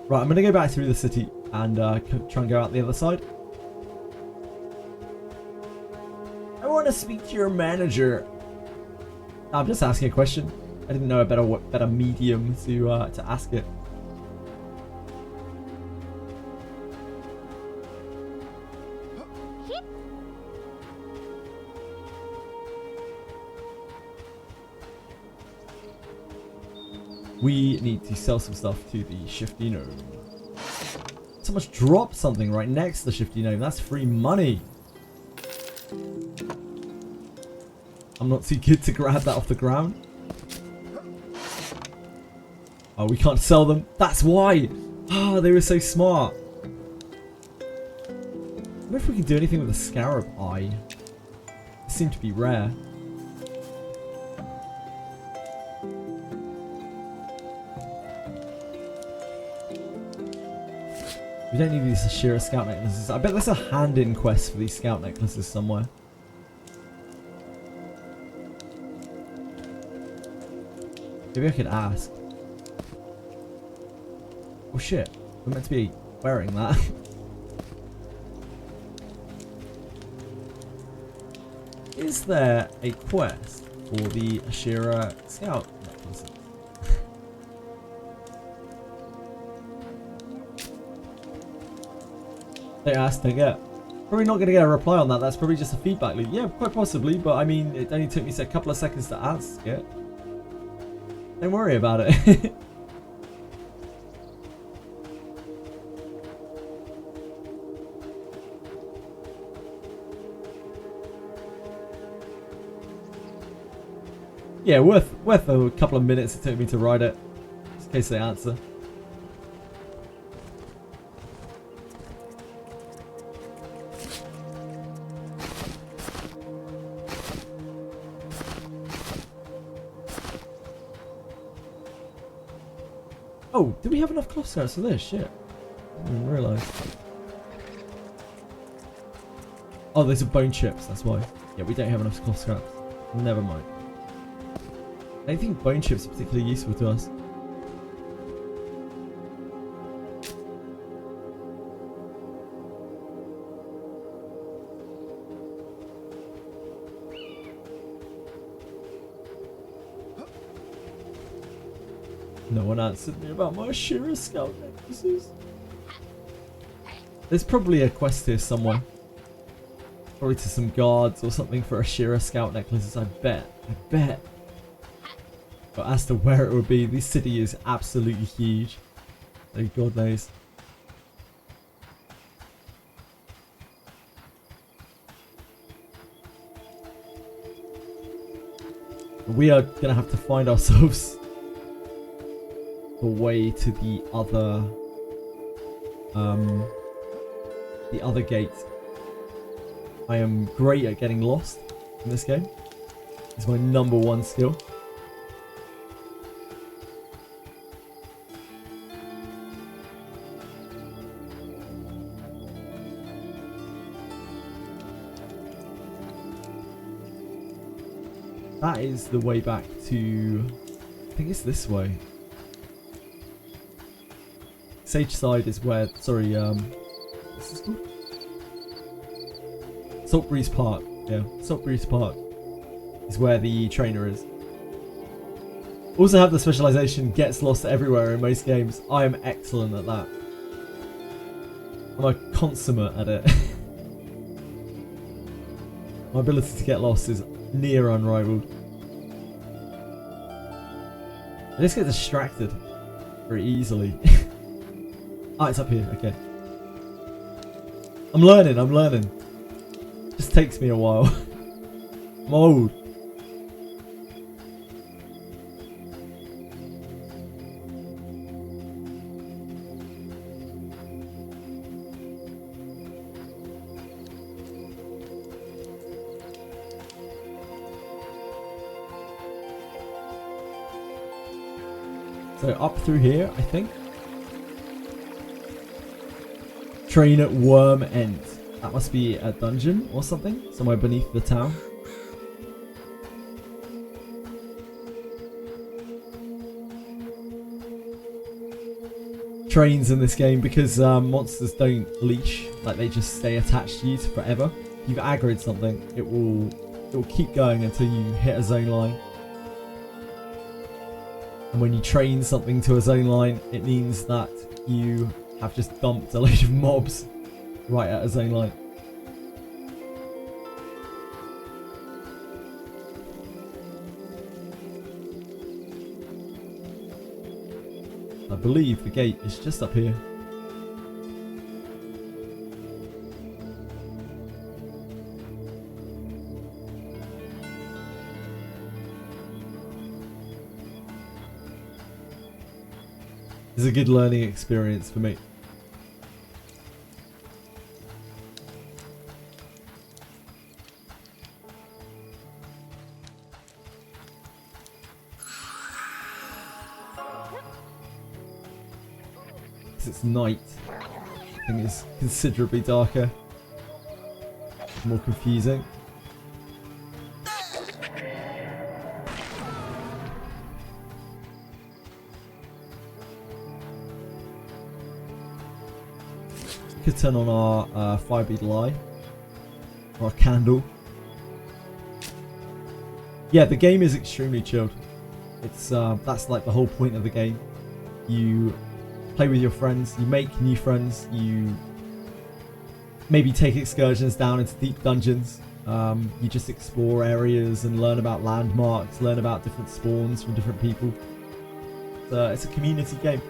Speaker 1: Right, I'm gonna go back through the city and try and go out the other side. I want to speak to your manager. I'm just asking a question. I didn't know a better medium to ask it. We need to sell some stuff to the Shifty Gnome. Someone's dropped something right next to the Shifty Gnome. That's free money. I'm not too good to grab that off the ground. Oh, we can't sell them. That's why. Ah, they were so smart. I wonder if we can do anything with the Scarab Eye. It seemed to be rare. We don't need these Ashira scout necklaces. I bet there's a hand-in quest for these scout necklaces somewhere. Maybe I could ask. Oh shit, we're meant to be wearing that. Is there a quest for the Ashira scout necklaces? They asked, they get. Probably not going to get a reply on that. That's probably just a feedback loop. Yeah, quite possibly, but I mean, it only took me a couple of seconds to ask it. Don't worry about it. Yeah, worth a couple of minutes it took me to write it, just in case they answer. Oh, do we have enough cloth scraps for this? Shit. I didn't even realise. Oh, those are bone chips, that's why. Yeah, we don't have enough cloth scraps. Never mind. I don't think bone chips are particularly useful to us. No one answered me about my Ashira scout necklaces. There's probably a quest here somewhere. Probably to some guards or something for Ashira scout necklaces, I bet. I bet. But as to where it would be, this city is absolutely huge. Oh, God knows. We are going to have to find ourselves a way to the other gate. I am great at getting lost in this game. It's my #1 skill. That is the way back to... I think it's this way. Sage Side is where... Sorry, what's this called? Saltbreeze Park. Yeah, Saltbreeze Park is where the trainer is. Also have the specialization gets lost everywhere in most games. I am excellent at that. I'm a consummate at it. My ability to get lost is near unrivaled. I just get distracted very easily. Ah, it's up here, okay. I'm learning. Just takes me a while. I'm old. So up through here, I think. Train at Worm End. That must be a dungeon or something, somewhere beneath the town. Trains in this game, because monsters don't leash, like they just stay attached to you forever. If you've aggroed something, it will keep going until you hit a zone line. And when you train something to a zone line, it means that you have just dumped a load of mobs right at a zone line. I believe the gate is just up here. It's a good learning experience for me. Because it's night, I think it's considerably darker, more confusing. Could turn on our fire beetle eye or a candle. Yeah, the game is extremely chilled. It's that's like the whole point of the game. You play with your friends, you make new friends, you maybe take excursions down into deep dungeons. You just explore areas and learn about landmarks, learn about different spawns from different people. It's a community game.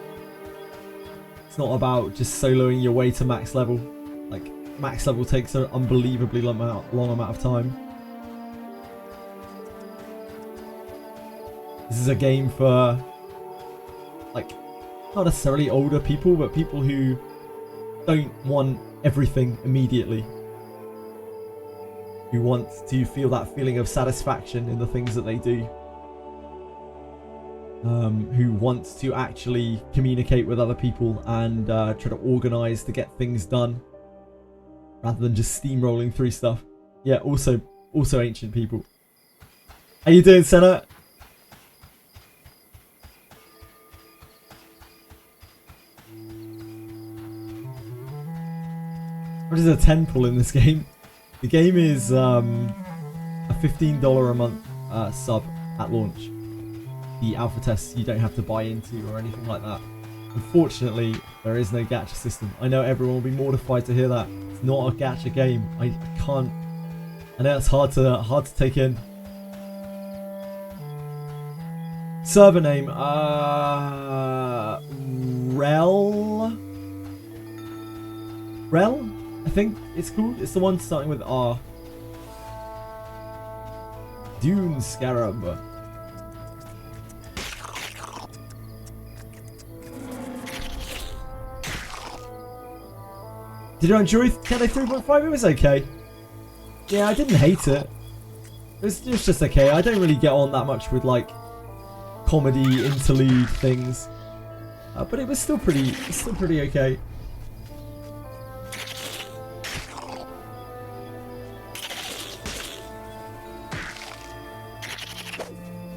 Speaker 1: It's not about just soloing your way to max level. Like, max level takes an unbelievably long amount of time. This is a game for, like, not necessarily older people, but people who don't want everything immediately. Who want to feel that feeling of satisfaction in the things that they do. Who wants to actually communicate with other people and try to organize to get things done rather than just steamrolling through stuff. Yeah, also ancient people. How you doing, Senna? What is a 10 pull in this game? The game is a $15 a month sub at launch. The alpha tests you don't have to buy into or anything like that. Unfortunately, there is no gacha system. I know everyone will be mortified to hear that. It's not a gacha game. I can't. I know it's hard to take in. Server name, Rel, I think it's called. It's the one starting with R. Dune Scarab. Did you enjoy Kenno 3.5? It was okay. Yeah, I didn't hate it. It was just okay. I don't really get on that much with like comedy interlude things, but it was still pretty okay.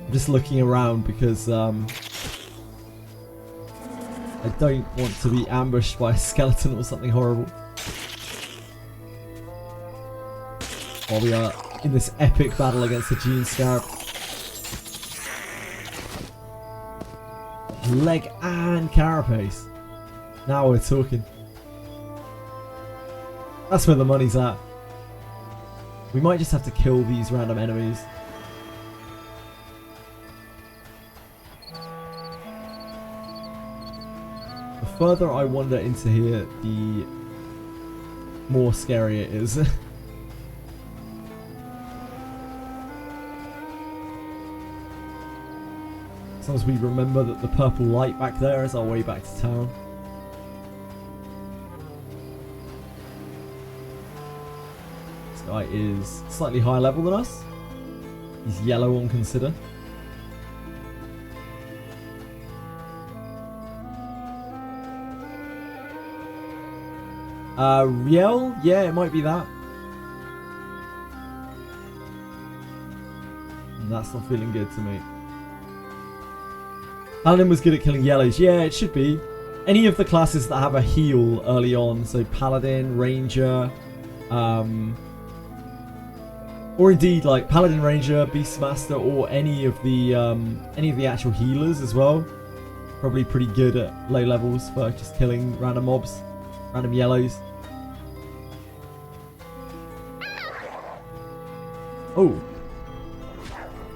Speaker 1: I'm just looking around because I don't want to be ambushed by a skeleton or something horrible. While we are in this epic battle against the Dune Scarab. Leg and carapace. Now we're talking. That's where the money's at. We might just have to kill these random enemies. The further I wander into here, the more scary it is. As long as we remember that the purple light back there is our way back to town. This guy is slightly higher level than us. He's yellow on consider. Riel? Yeah, it might be that. And that's not feeling good to me. Paladin was good at killing yellows. Yeah, it should be. Any of the classes that have a heal early on, so Paladin, Ranger, Or indeed, like Paladin Ranger, Beastmaster, or any of the actual healers as well. Probably pretty good at low levels for just killing random mobs, random yellows. Oh,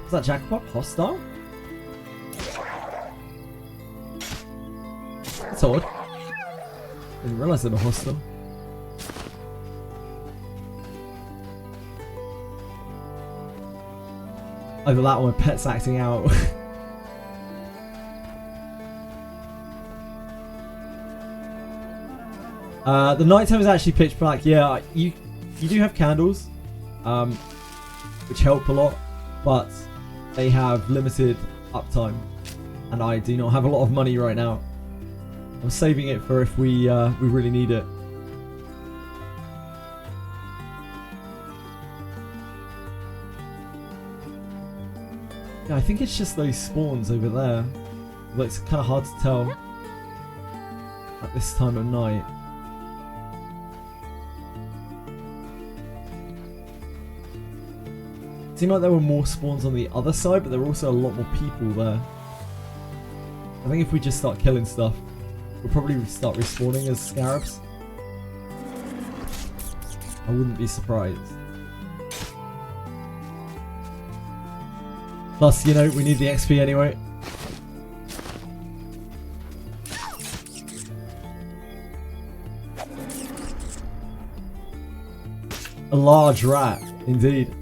Speaker 1: is that Jackpot hostile? That's odd. Didn't realise they were hostile. Either that or my pet's acting out. The nighttime is actually pitch black. Yeah, you do have candles, which help a lot, but they have limited uptime, and I do not have a lot of money right now. I'm saving it for if we really need it. Yeah, I think it's just those spawns over there. But it's kind of hard to tell at this time of night. It seemed like there were more spawns on the other side, but there were also a lot more people there. I think if we just start killing stuff, we'll probably start respawning as scarabs. I wouldn't be surprised. Plus, you know, we need the XP anyway. A large rat, indeed.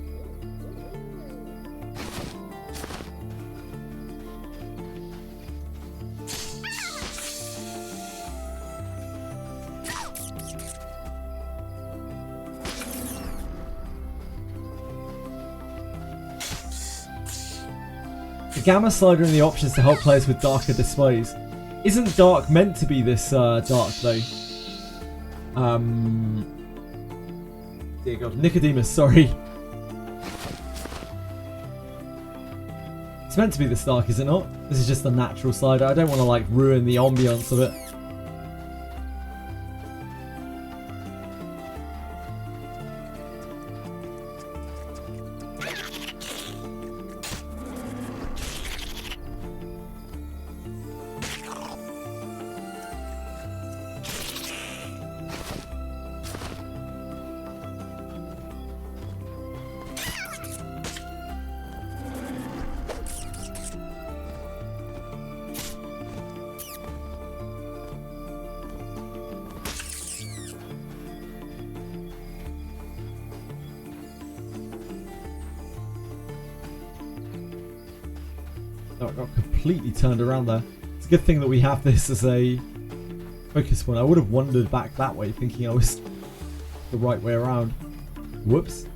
Speaker 1: Gamma slider in the options to help players with darker displays. Isn't dark meant to be this dark though? Dear God, Nicodemus, sorry. It's meant to be this dark, is it not? This is just a natural slider. I don't want to like ruin the ambience of it. Oh, it got completely turned around there. It's a good thing that we have this as a focus point. I would have wandered back that way thinking I was the right way around. Whoops.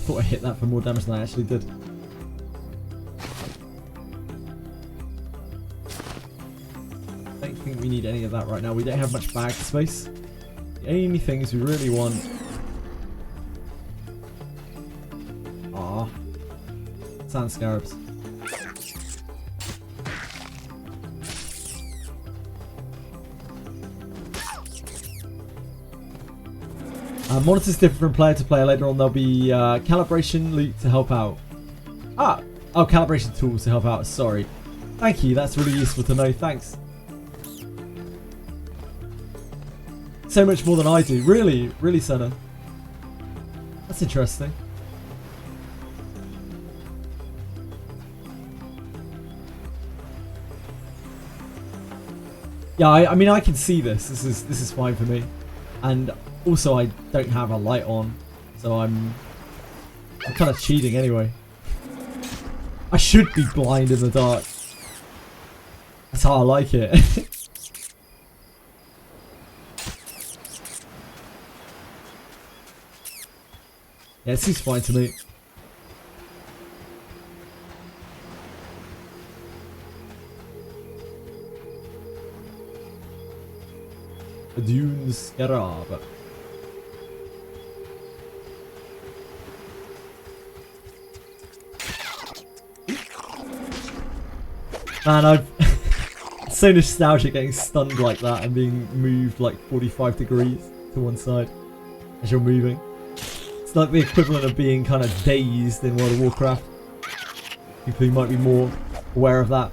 Speaker 1: Thought I hit that for more damage than I actually did. We need any of that right now. We don't have much bag space. The only things we really want are sand scarabs. Monitors differ from player to player. Later on there'll be calibration loot to help out. Oh, calibration tools to help out. Sorry. Thank you. That's really useful to know. Thanks. So much more than I do. Really, really, Senna. That's interesting. Yeah, I mean, I can see this. This is fine for me. And also, I don't have a light on, so I'm kind of cheating anyway. I should be blind in the dark. That's how I like it. Yeah, it seems fine to me. Dune Scarab. Man, I've so nostalgic getting stunned like that and being moved like 45 degrees to one side as you're moving. It's like the equivalent of being kind of dazed in World of Warcraft. People who might be more aware of that.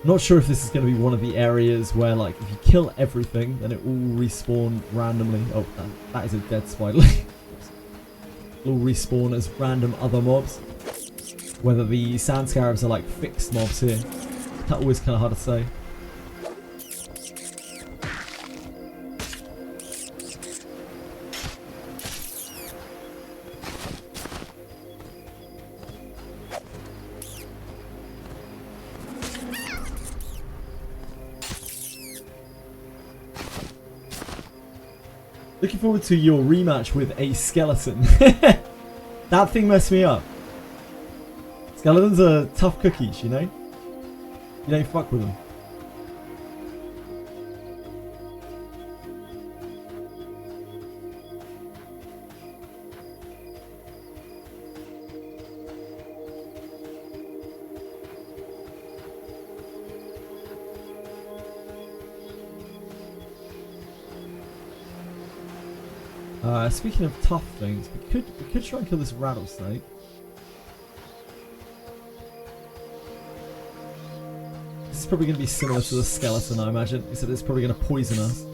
Speaker 1: Not sure if this is going to be one of the areas where, like, if you kill everything, then it will respawn randomly. Oh, that is a dead spider. It will respawn as random other mobs. Whether the sand scarabs are, like, fixed mobs here. That's always kind of hard to say. Looking forward to your rematch with a skeleton. That thing messed me up. Skeletons are tough cookies, you know? You don't fuck with them. Speaking of tough things, we could try and kill this rattlesnake. This is probably going to be similar to the skeleton, I imagine, except it's probably going to poison us.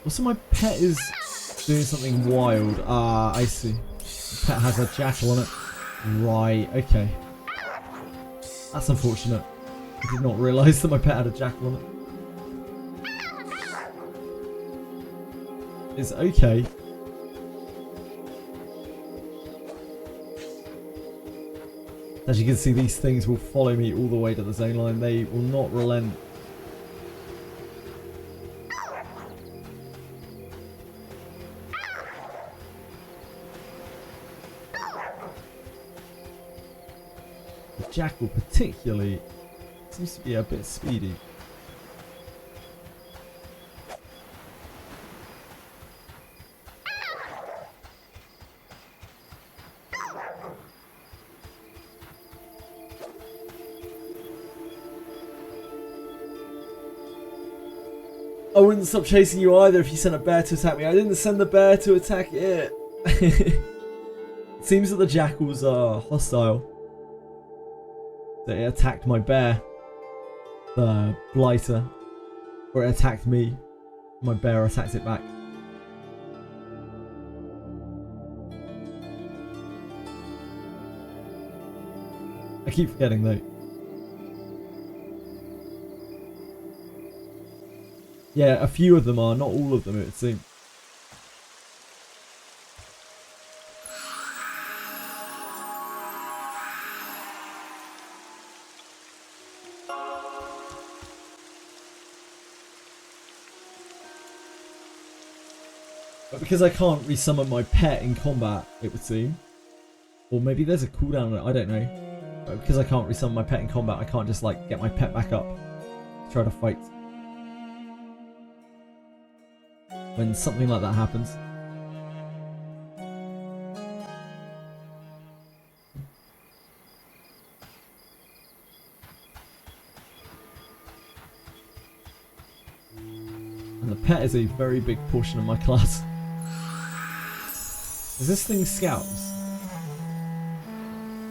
Speaker 1: Also, my pet is doing something wild. Ah, I see. The pet has a jackal on it. Right, okay. That's unfortunate. I did not realise that my pet had a jackal on it. It's okay. As you can see, these things will follow me all the way to the zone line. They will not relent. The jackal particularly seems to be a bit speedy. I wouldn't stop chasing you either if you sent a bear to attack me. I didn't send the bear to attack it. It seems that the jackals are hostile. They attacked my bear. The blighter. Or it attacked me. My bear attacked it back. I keep forgetting though. Yeah, a few of them are, not all of them it would seem. But because I can't resummon my pet in combat, it would seem. Or maybe there's a cooldown on it, I don't know. But because I can't resummon my pet in combat, I can't just like get my pet back up to try to fight. When something like that happens. And the pet is a very big portion of my class. Is this thing scouts?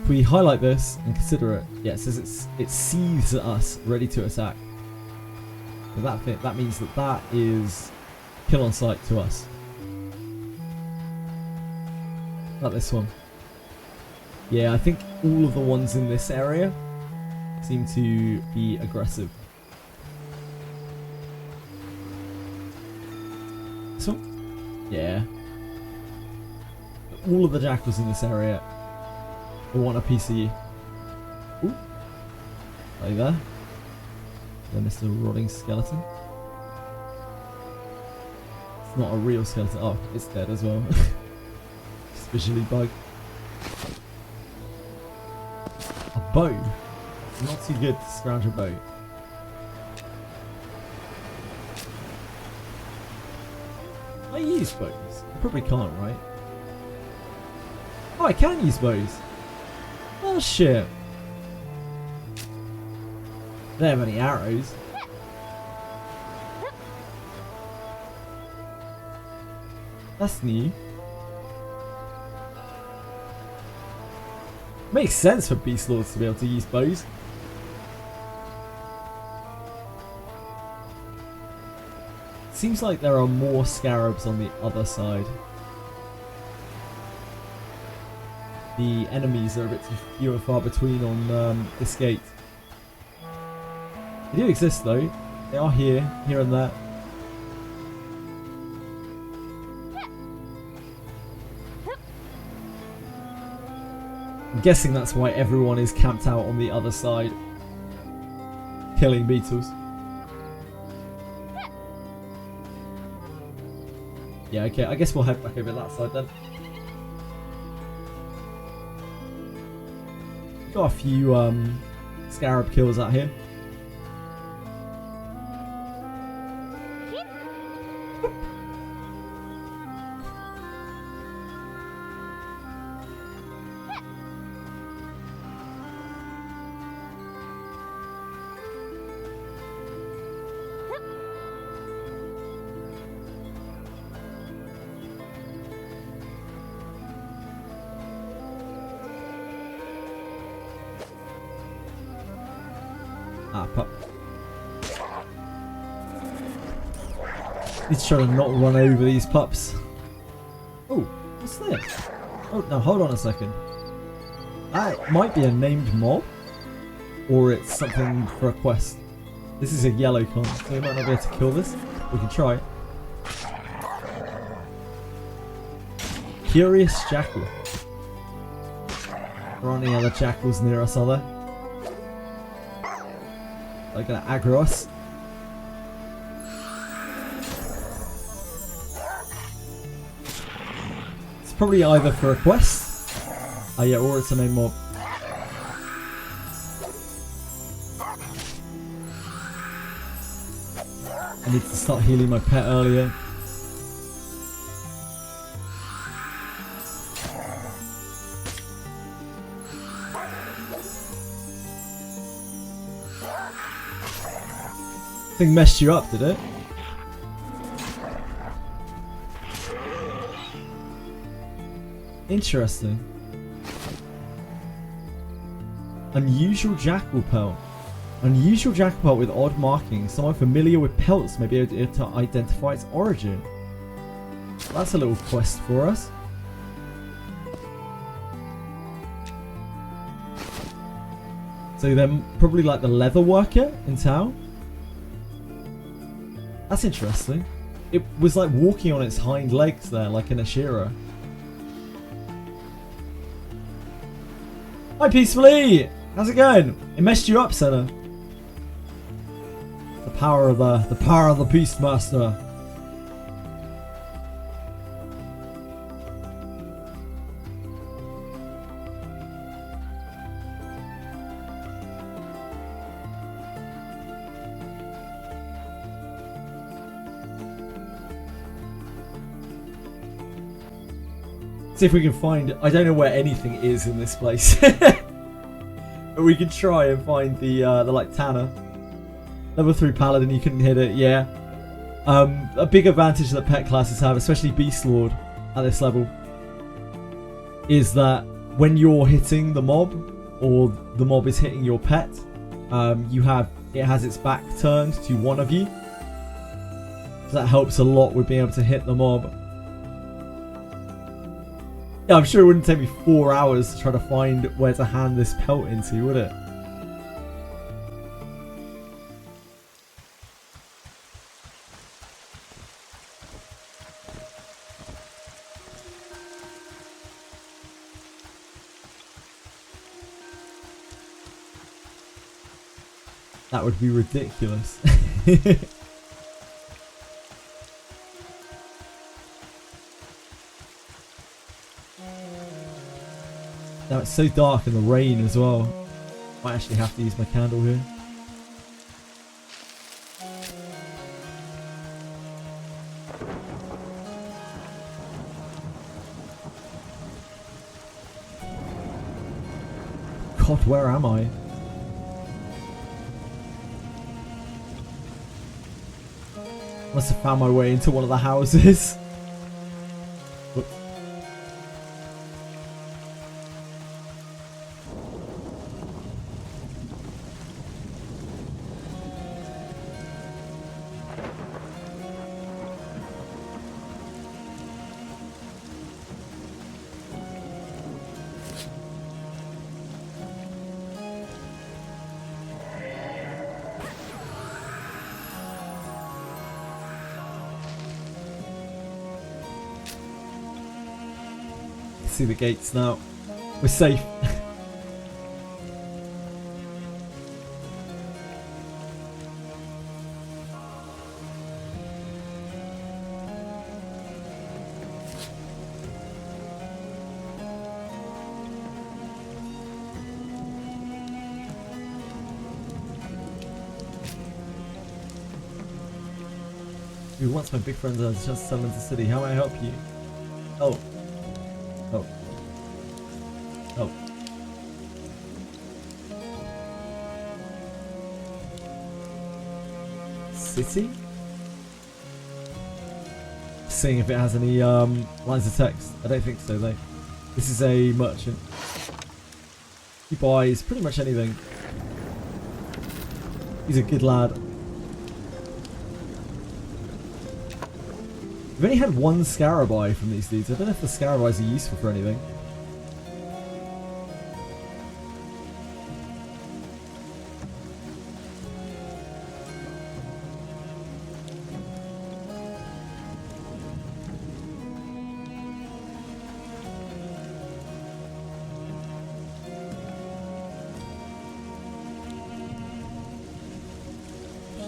Speaker 1: If we highlight this and consider it, yeah, it says it seethes at us, ready to attack. So that means that is kill on sight to us. Like this one. Yeah, I think all of the ones in this area seem to be aggressive. This one? Yeah. All of the jackals in this area will want a piece of you. Ooh. Right there. Then Mr. Rotting Skeleton. It's not a real skeleton. Oh, it's dead as well. Just visually bugged. A bow. Not too good to scrounge a bow. Can I use bows? I probably can't, right? Oh, I can use bows. Oh shit. They don't have any arrows. That's new. Makes sense for beast lords to be able to use bows. Seems like there are more scarabs on the other side. The enemies are a bit too few and far between on this gate. They do exist though. They are here and there. I'm guessing that's why everyone is camped out on the other side, killing beetles. Yeah, okay, I guess we'll head back over that side then. Got a few scarab kills out here. Ah, pup. Need to try to not run over these pups. Oh, what's this? Oh, now hold on a second. That might be a named mob, or it's something for a quest. This is a yellow con, so we might not be able to kill this. We can try. Curious jackal. There aren't any other jackals near us, are there? They're gonna aggro us. It's probably either for a quest. Oh yeah, or it's a main mob. I need to start healing my pet earlier. Thing messed you up, did it? Interesting. Unusual jackal pelt. Unusual jackal pelt with odd markings. Someone familiar with pelts may be able to identify its origin. That's a little quest for us. So they're probably like the leather worker in town. That's interesting. It was like walking on its hind legs there, like an Ashira. Hi, Peacefully! How's it going? It messed you up, Senna. The power of the Beastmaster. See if we can find... I don't know where anything is in this place. But we can try and find the like Tanner. Level 3 Paladin, you couldn't hit it, yeah. A big advantage that pet classes have, especially Beast Lord at this level, is that when you're hitting the mob, or the mob is hitting your pet, it has its back turned to one of you. So that helps a lot with being able to hit the mob. Yeah, I'm sure it wouldn't take me 4 hours to try to find where to hand this pelt into, would it? That would be ridiculous. Now it's so dark in the rain as well. Might actually have to use my candle here. God, where am I? Must have found my way into one of the houses. Whoops. See the gates now. We're safe. Dude, once my big friends are just selling into the city, how may I help you? Oh. Oh. Oh. City? Seeing if it has any lines of text. I don't think so though. This is a merchant. He buys pretty much anything. He's a good lad. We've only had one Scarabai from these dudes. I don't know if the Scarabais are useful for anything.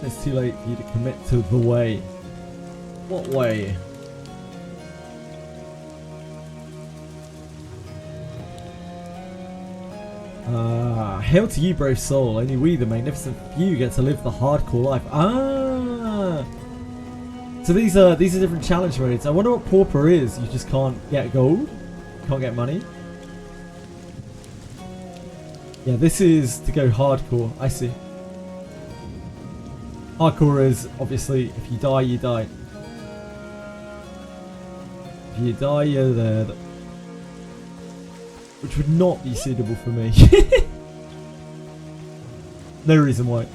Speaker 1: It's too late for you to commit to the way. What way? Hail to you, brave soul. Only we, the magnificent few, get to live the hardcore life. So these are different challenge modes. I wonder what Pauper is. You just can't get gold, can't get money. Yeah, this is to go hardcore. I see. Hardcore is obviously if you die, you die. If you die, you're dead. Which would not be suitable for me. No reason why.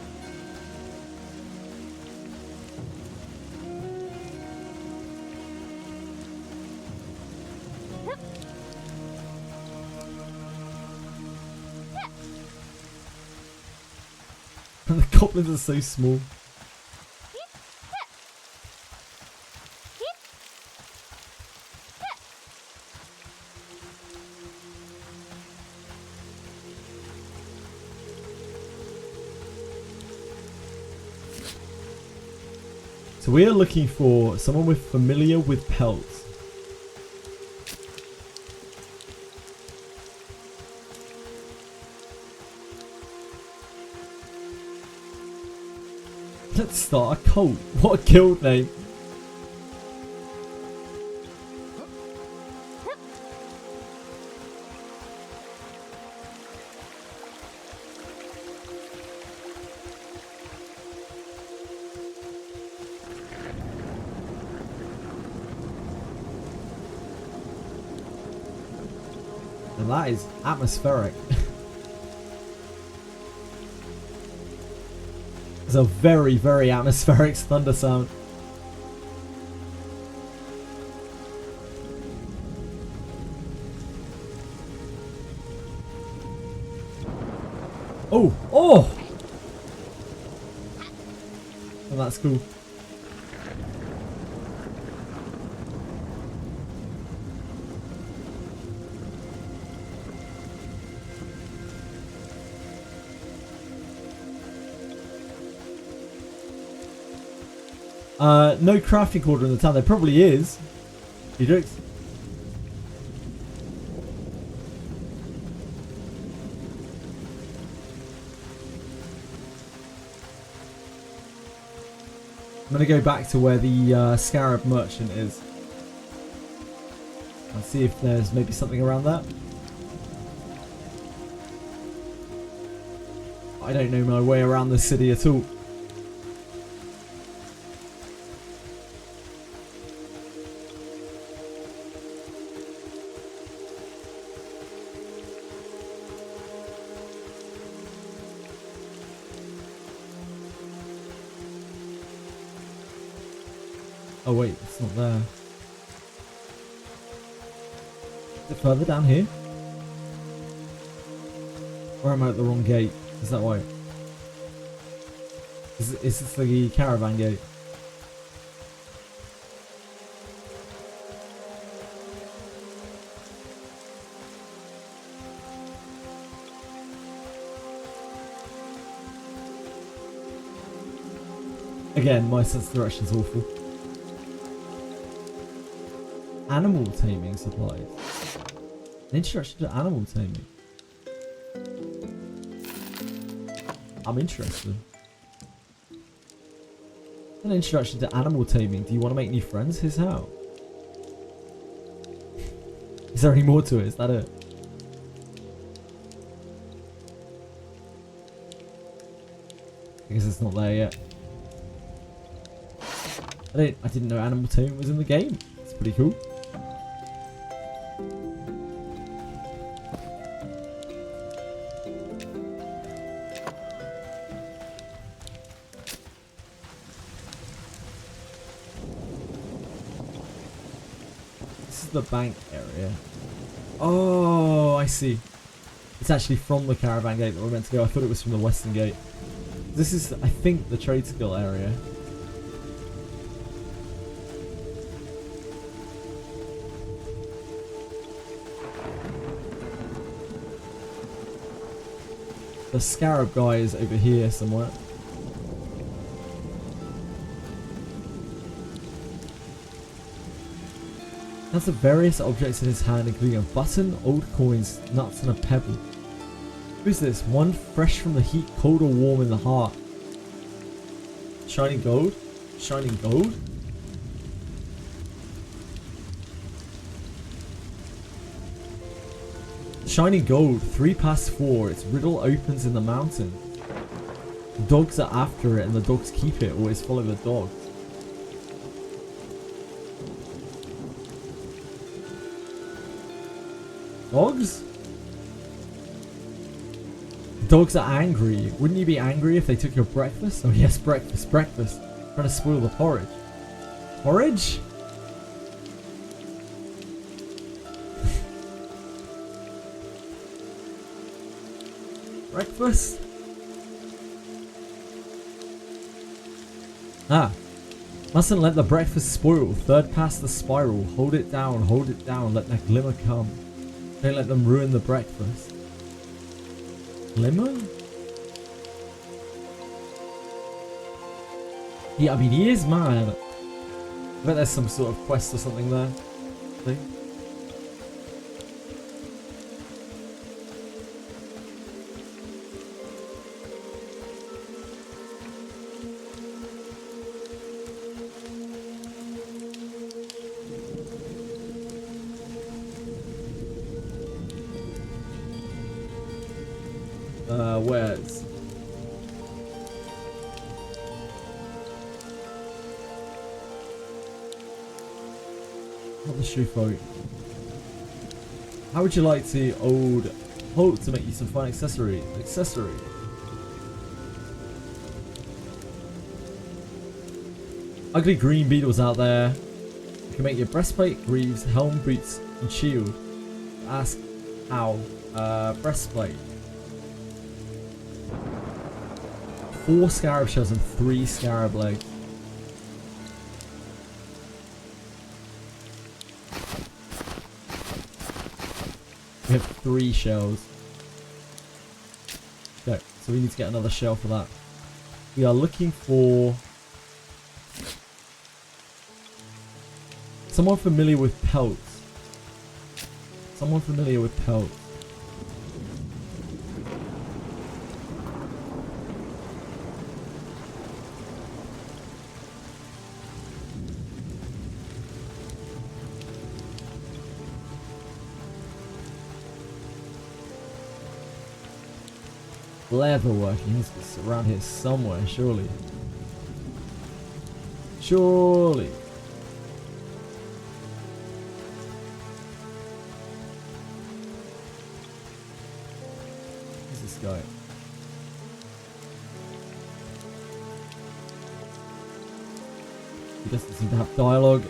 Speaker 1: And the goblins are so small. So we are looking for someone with familiar with pelts. Let's start a cult. What a guild name. And that is atmospheric. It's a very, very atmospheric thunder sound. Oh! Oh! Oh, that's cool. No crafting quarter in the town. There probably is. You jokes. I'm gonna go back to where the Scarab Merchant is. And see if there's maybe something around that. I don't know my way around the city at all. Oh wait, it's not there. Is it further down here? Or am I at the wrong gate? Is that why? Is this the caravan gate? Again, my sense of direction is awful. Animal taming supplies. An introduction to animal taming. I'm interested. An introduction to animal taming. Do you want to make new friends? Here's how. Is there any more to it? Is that it? I guess it's not there yet. I didn't know animal taming was in the game. It's pretty cool. The bank area. Oh, I see. It's actually from the caravan gate that we're meant to go. I thought it was from the western gate. This is, I think, the trade skill area. The scarab guy is over here somewhere. Has the various objects in his hand, including a button, old coins, nuts, and a pebble. Who's this? One fresh from the heat, cold or warm in the heart. Shining gold? Shining gold? Shining gold, 3 past 4. Its riddle opens in the mountain. The dogs are after it and the dogs keep it. Always follow the dogs. Dogs? Dogs are angry. Wouldn't you be angry if they took your breakfast? Oh yes, breakfast, breakfast. Trying to spoil the porridge. Porridge? Breakfast? Ah. Mustn't let the breakfast spoil. Third past the spiral. Hold it down, let that glimmer come. Don't let them ruin the breakfast. Glimmer? Yeah, I mean, he is mad. I bet there's some sort of quest or something there. See? Where's? Not the shoe folk. How would you like to old Hulk to make you some fun accessories? Ugly green beetles out there. You can make your breastplate, greaves, helm, boots, and shield. Ask how. Breastplate. 4 scarab shells and 3 scarab legs. We have 3 shells. Okay, so we need to get another shell for that. We are looking for Someone familiar with pelts. Someone familiar with pelts. Leather working has to be around here somewhere, surely. Surely. Who's this guy? He doesn't seem to have dialogue.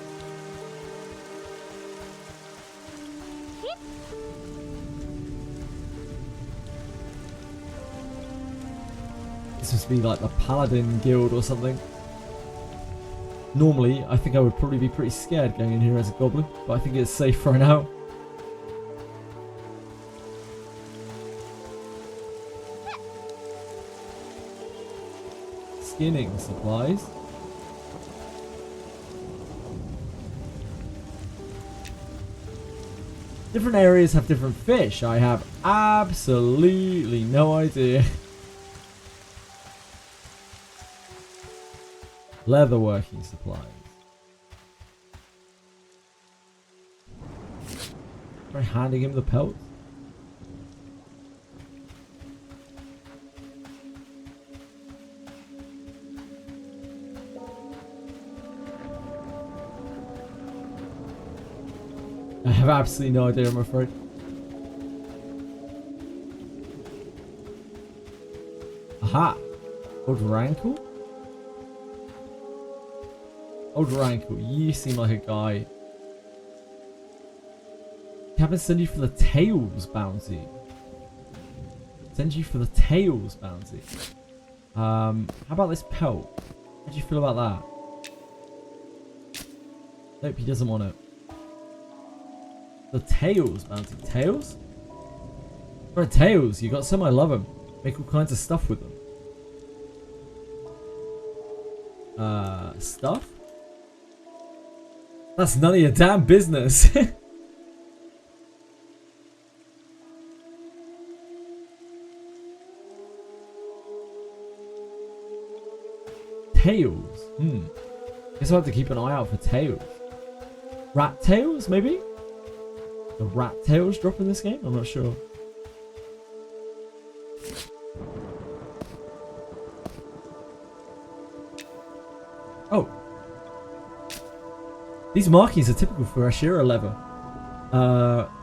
Speaker 1: This must be like the Paladin Guild or something. Normally, I think I would probably be pretty scared going in here as a goblin, but I think it's safe for now. Skinning supplies. Different areas have different fish. I have absolutely no idea. Leatherworking supplies. Try handing him the pelt. I have absolutely no idea, I'm afraid. Aha! Old Rankle? Old Rankle, you seem like a guy. Captain send you for the Tails bounty. Send you for the Tails bounty. How about this pelt? How do you feel about that? Nope, he doesn't want it. The Tails bounty. Tails? Right, Tails, you got some, I love them. Make all kinds of stuff with them. Stuff? That's none of your damn business. Tails? Guess I'll have to keep an eye out for tails. Rat tails, maybe? The rat tails drop in this game? I'm not sure. Oh. These markings are typical for Ashira leather.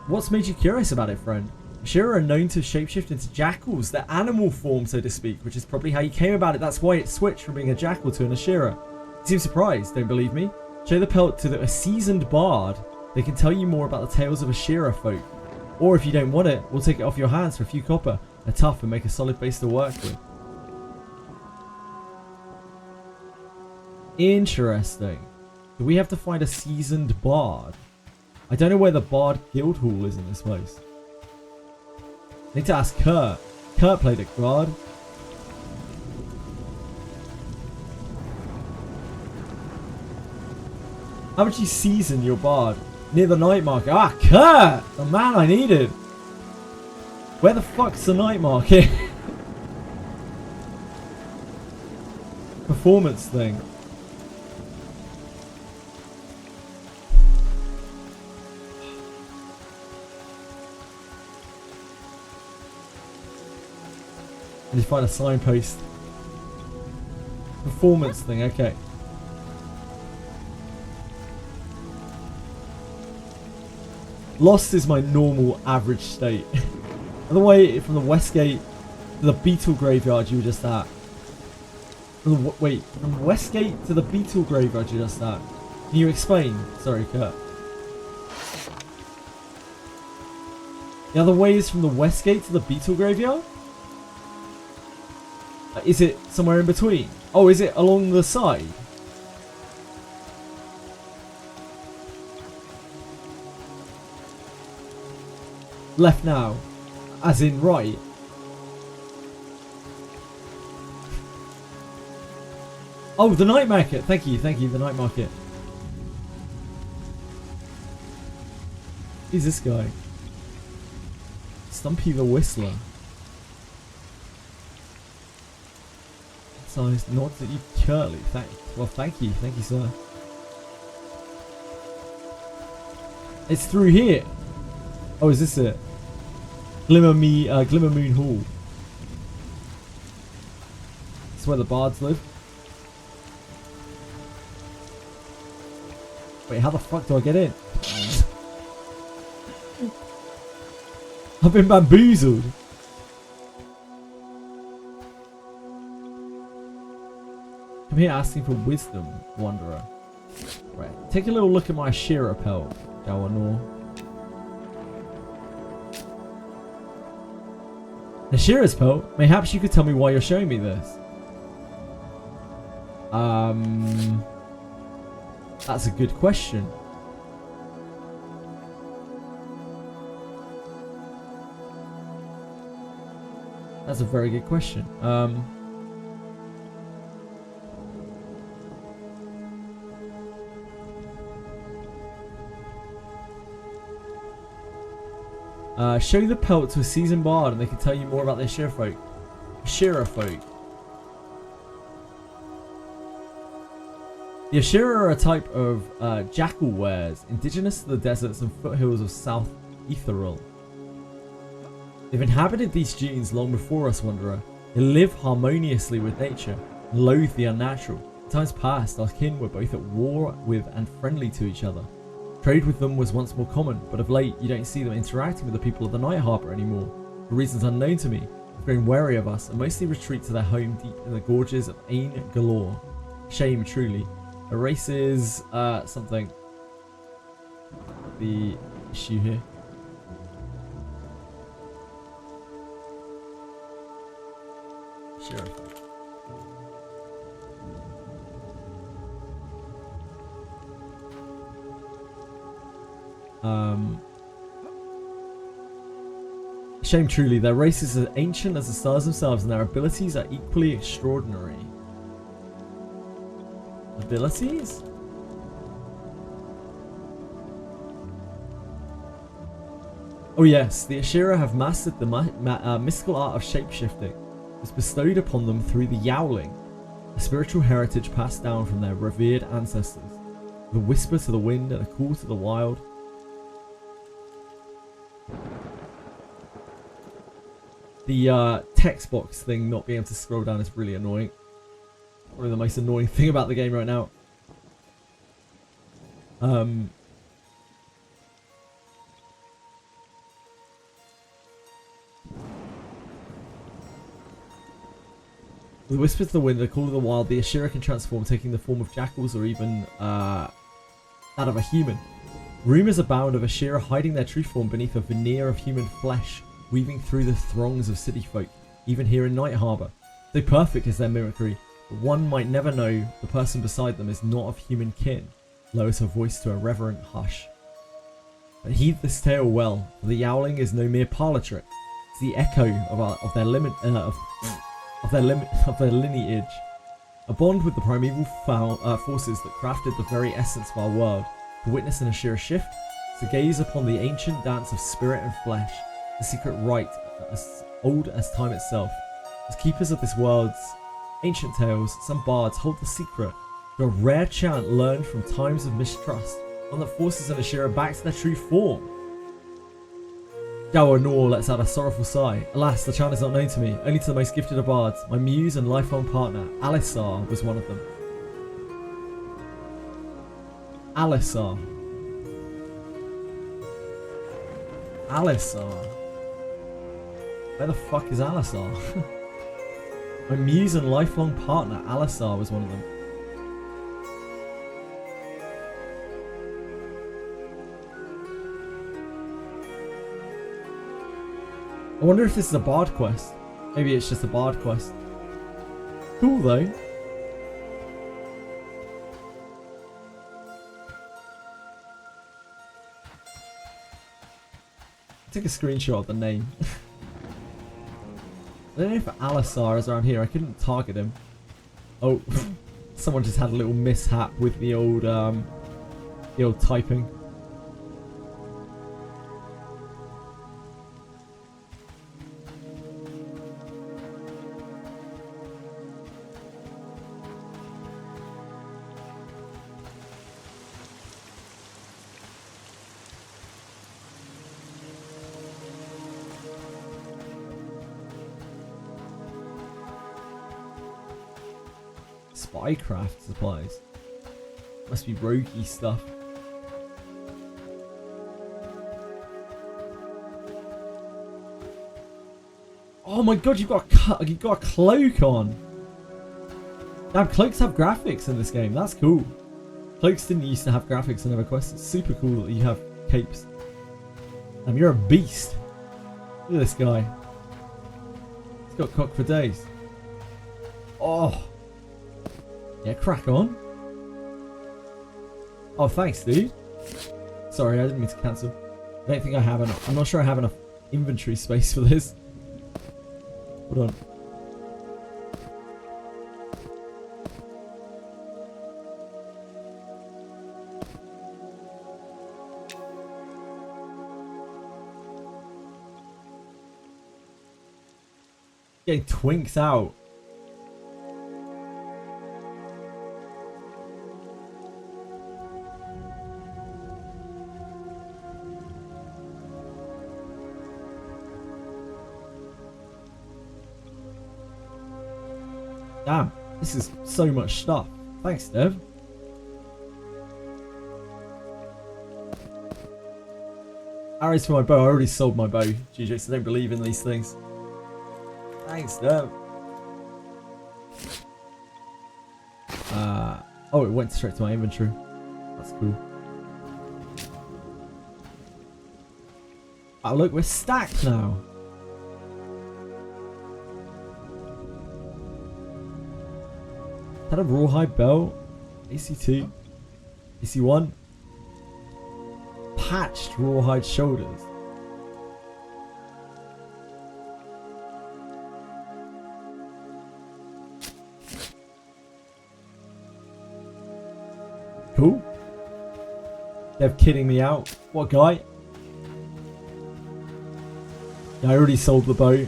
Speaker 1: What's made you curious about it, friend? Ashira are known to shapeshift into jackals, their animal form, so to speak, which is probably how you came about it. That's why it switched from being a jackal to an Ashira. You seem surprised, don't believe me? Show the pelt to a seasoned bard. They can tell you more about the tales of Ashira folk. Or if you don't want it, we'll take it off your hands for a few copper. They're tough and make a solid base to work with. Interesting. Do we have to find a seasoned bard? I don't know where the bard guild hall is in this place. I need to ask Kurt. Kurt played at bard. How would you season your bard? Near the night market. Ah, Kurt! The man I needed. Where the fuck's the night market? Performance thing. I need to find a signpost. Performance thing, okay. Lost is my normal average state. On the way from the Westgate to the Beetle Graveyard you were just at. Wait, from Westgate to the Beetle Graveyard you were just at. Can you explain? Sorry, Kurt. The other way is from the Westgate to the Beetle Graveyard? Is it somewhere in between? Oh, is it along the side? Left now. As in right. Oh, the night market. Thank you, the night market. Who's this guy? Stumpy the Whistler. Size nods at you curtly. Thank you, sir. It's through here. Oh, is this it? Glimmer Moon Hall. That's where the bards live. Wait, how the fuck do I get in? I've been bamboozled. I'm here asking for wisdom, Wanderer. Right, take a little look at my Shearer pelt, Gawanor. The Shearer's pelt? Mayhaps you could tell me why you're showing me this. That's a good question. That's a very good question. Show the pelt to a seasoned bard and they can tell you more about their Shearer folk. The Ashira are a type of jackal wares, indigenous to the deserts and foothills of South Ethereal. They've inhabited these dunes long before us, Wanderer. They live harmoniously with nature and loathe the unnatural. In times past, our kin were both at war with and friendly to each other. Trade with them was once more common, but of late you don't see them interacting with the people of the Night Harbour anymore. For reasons unknown to me, they've grown wary of us and mostly retreat to their home deep in the gorges of Ain Galore. Shame, truly. Erases something. The issue here. Sure. Shame truly, their race is as ancient as the stars themselves and their abilities are equally extraordinary. Abilities? Oh yes, the Ashira have mastered the mystical art of shapeshifting. It was bestowed upon them through the Yowling, a spiritual heritage passed down from their revered ancestors. With a whisper to the wind and a call to the wild. The text box thing not being able to scroll down is really annoying. Probably the most annoying thing about the game right now. With a whisper to the wind, a call to the wild, the Ashira can transform, taking the form of jackals or even that of a human. Rumours abound of Ashira hiding their true form beneath a veneer of human flesh, weaving through the throngs of city folk, even here in Night Harbour. So perfect is their mimicry, but one might never know the person beside them is not of human kin. Lowers her voice to a reverent hush. But heed this tale well, for the Yowling is no mere parlour trick. It's the echo of their lineage. A bond with the primeval forces that crafted the very essence of our world. To witness an Ashira shift, to gaze upon the ancient dance of spirit and flesh, the secret rite as old as time itself. As keepers of this world's ancient tales, some bards hold the secret to a rare chant learned from times of mistrust, one that forces an Ashira back to their true form. Dower Nor lets out a sorrowful sigh. Alas, the chant is not known to me, only to the most gifted of bards. My muse and lifelong partner, Alisar, was one of them. Alisar. Alisar. Where the fuck is Alisar? My muse and lifelong partner, Alisar, was one of them. I wonder if this is a bard quest. Maybe it's just a bard quest. Cool though. Take a screenshot of the name. I don't know if Alisar is around here. I couldn't target him. Oh, someone just had a little mishap with the old typing. Spycraft supplies. Must be roguey stuff. Oh my god, you've got a cloak on. Damn, cloaks have graphics in this game. That's cool. Cloaks didn't used to have graphics in EverQuest. It's super cool that you have capes. Damn, you're a beast. Look at this guy. He's got cock for days. Oh. Yeah, crack on. Oh, thanks, dude. Sorry, I didn't mean to cancel. I don't think I have enough. I'm not sure I have enough inventory space for this. Hold on. Getting twinked out. Damn, this is so much stuff. Thanks, Dev. Arrows for my bow. I already sold my bow, GJ, so I don't believe in these things. Thanks, Dev. Oh, it went straight to my inventory. That's cool. Oh, look, we're stacked now. Had a rawhide belt, AC2, AC1, patched rawhide shoulders. Cool. They're kidding me out. What guy? Yeah, I already sold the boat.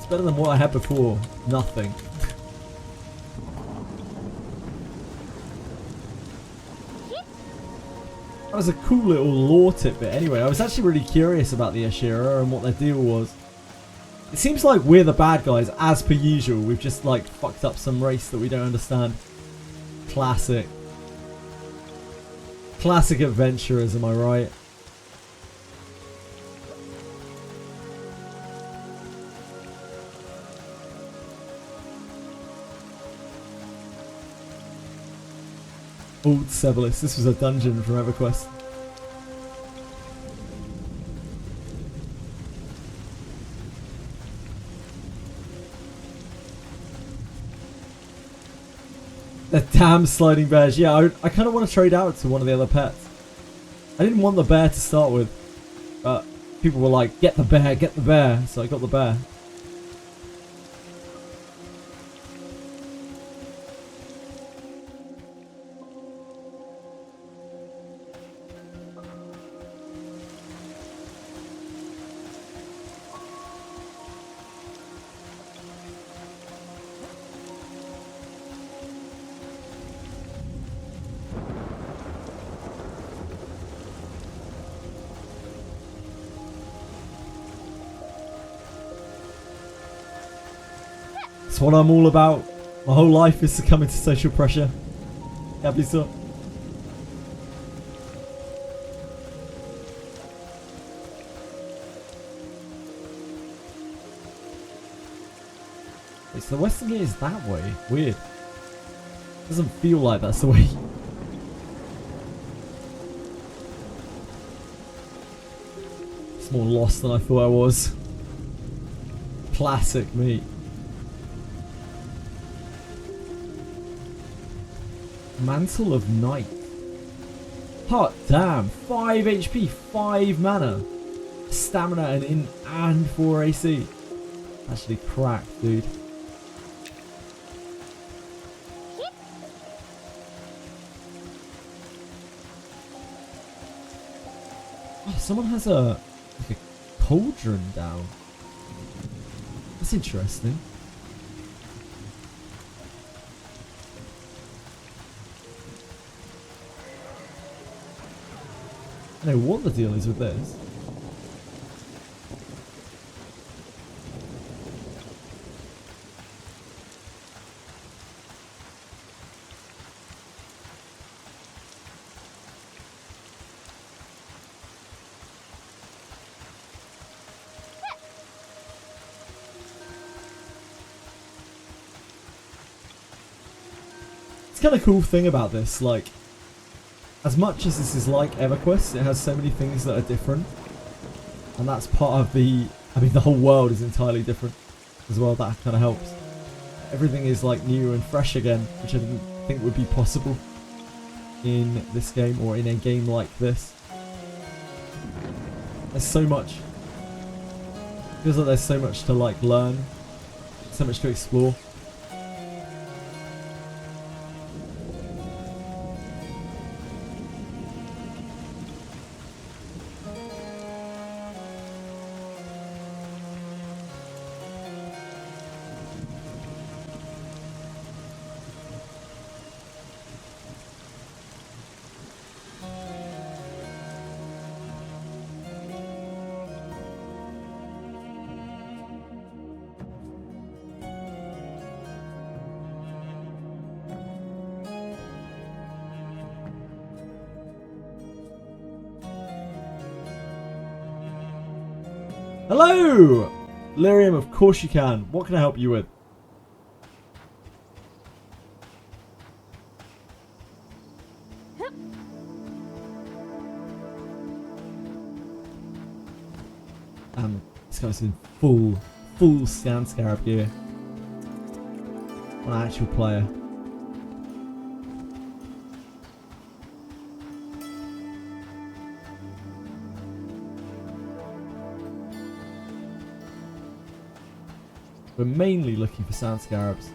Speaker 1: Better than what I had before. Nothing. That was a cool little lore tidbit. Anyway, I was actually really curious about the Ashira and what their deal was. It seems like we're the bad guys, as per usual. We've just like fucked up some race that we don't understand. Classic. Classic adventurers, am I right? Old Sebelis. This was a dungeon from EverQuest. The damn sliding bears. Yeah, I kind of want to trade out to one of the other pets. I didn't want the bear to start with, but people were like, get the bear, get the bear. So I got the bear. That's what I'm all about. My whole life is succumbing to social pressure. Happy so. Wait, so the Western Gate is that way? Weird. Doesn't feel like that's the way. It's more lost than I thought I was. Classic me. Mantle of Night. Hot damn. 5 HP, 5 mana. Stamina and 4 AC. Actually cracked, dude. Oh, someone has like a cauldron down. That's interesting. I don't know what the deal is with this. It's kind of cool thing about this, like, as much as this is like EverQuest, it has so many things that are different. And that's part of the, I mean, the whole world is entirely different as well. That kind of helps. Everything is like new and fresh again, which I didn't think would be possible in this game or in a game like this. There's so much. Feels like there's so much to like learn, so much to explore. Hello! Lyrium, of course you can. What can I help you with? This guy's in full scan scarab gear. What an actual player. We're mainly looking for sand scarabs.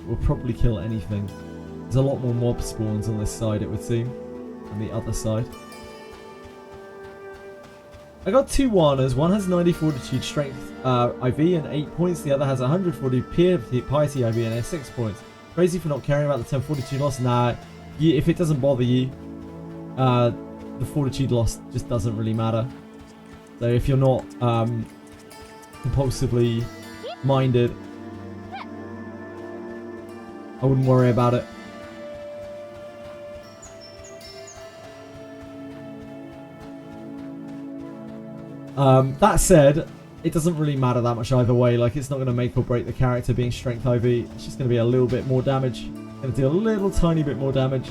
Speaker 1: We'll probably kill anything. There's a lot more mob spawns on this side, it would seem, than the other side. I got 2 Warners. One has 90 Fortitude Strength IV and 8 points. The other has 140 Piety IV and 6 points. Crazy for not caring about the 10 Fortitude loss. Nah, if it doesn't bother you, the Fortitude loss just doesn't really matter. So if you're not compulsively minded, I wouldn't worry about it. That said, it doesn't really matter that much either way. Like, it's not going to make or break the character being strength IV. It's just going to be a little bit more damage. Going to do a little tiny bit more damage.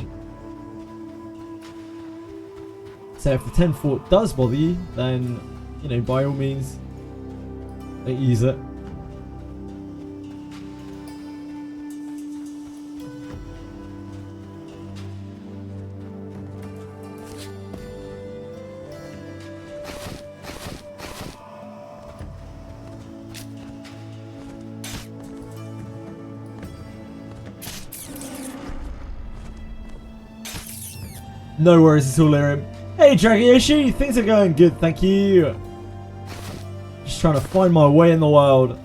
Speaker 1: So if the 10 fort does bother you, then, you know, by all means, don't use it. No worries at all, Lyrium. Hey, Dragoyoshi, things are going good, thank you. Just trying to find my way in the world.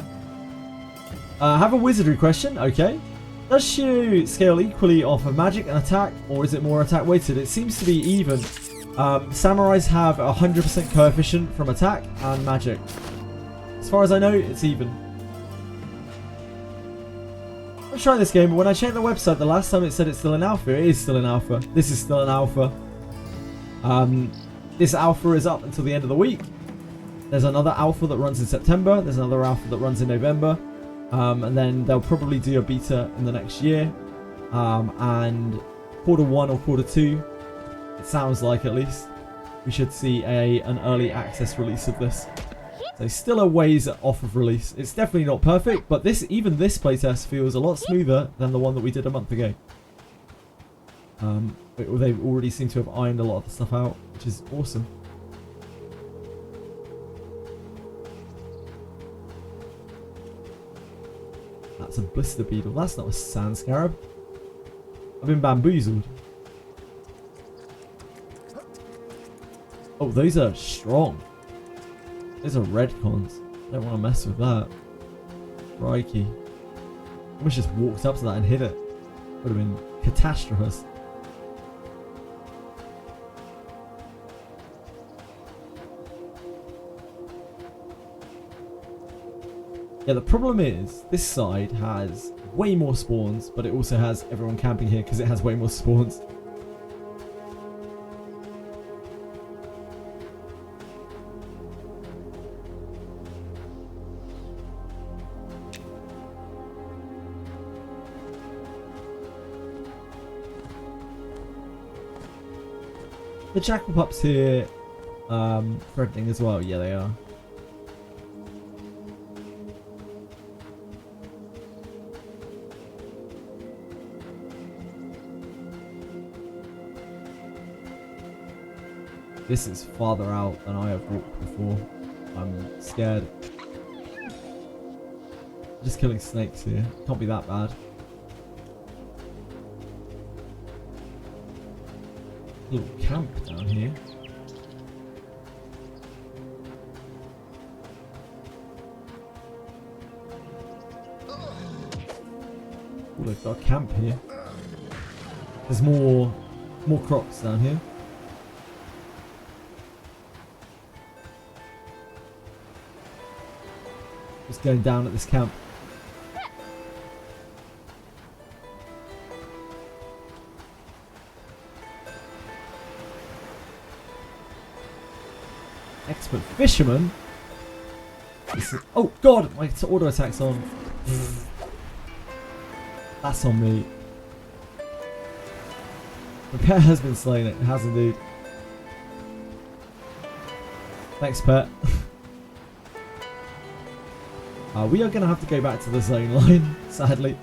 Speaker 1: Have a wizardry question, okay. Does she scale equally off of magic and attack, or is it more attack weighted? It seems to be even. Samurais have a 100% coefficient from attack and magic. As far as I know, it's even. I'm trying this game, but when I checked the website, the last time it said it's still in alpha. It is still in alpha. This is still in alpha. This alpha is up until the end of the week. There's another alpha that runs in September. There's another alpha that runs in November. And then they'll probably do a beta in the next year. And quarter 1 or quarter 2, it sounds like at least, we should see an early access release of this. So still a ways off of release. It's definitely not perfect, but even this playtest feels a lot smoother than the one that we did a month ago. They've already seemed to have ironed a lot of the stuff out, which is awesome. That's a blister beetle. That's not a sand scarab. I've been bamboozled. Oh, those are strong. Those are red cons. Don't want to mess with that. Crikey. I almost just walked up to that and hit it. Would have been catastrophic. Yeah, the problem is, this side has way more spawns, but it also has everyone camping here because it has way more spawns. the jackal pups here threatening as well? Yeah, they are. This is farther out than I have walked before. I'm scared. Just killing snakes here. Can't be that bad. Little camp down here. Oh, they've got a camp here. There's more crocs down here. Just going down at this camp. Expert fisherman. Oh god, my auto attack's on. That's on me. The pet has been slain. It has indeed. Thanks, pet. We are going to have to go back to the zone line, sadly.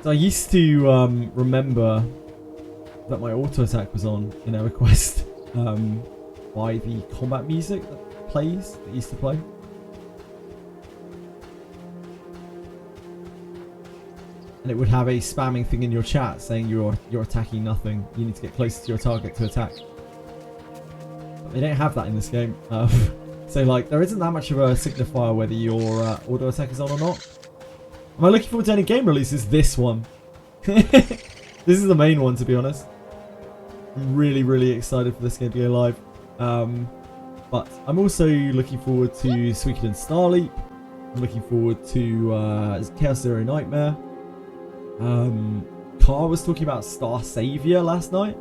Speaker 1: So I used to remember that my auto attack was on in EverQuest by the combat music that used to play. And it would have a spamming thing in your chat saying you're attacking nothing. You need to get closer to your target to attack. But they don't have that in this game. So like there isn't that much of a signifier whether your auto attack is on or not. Am I looking forward to any game releases? This one. This is the main one, to be honest. I'm really, really excited for this game to go live. But I'm also looking forward to Suikoden Starleap. I'm looking forward to Chaos Zero Nightmare. Car was talking about Star Savior last night.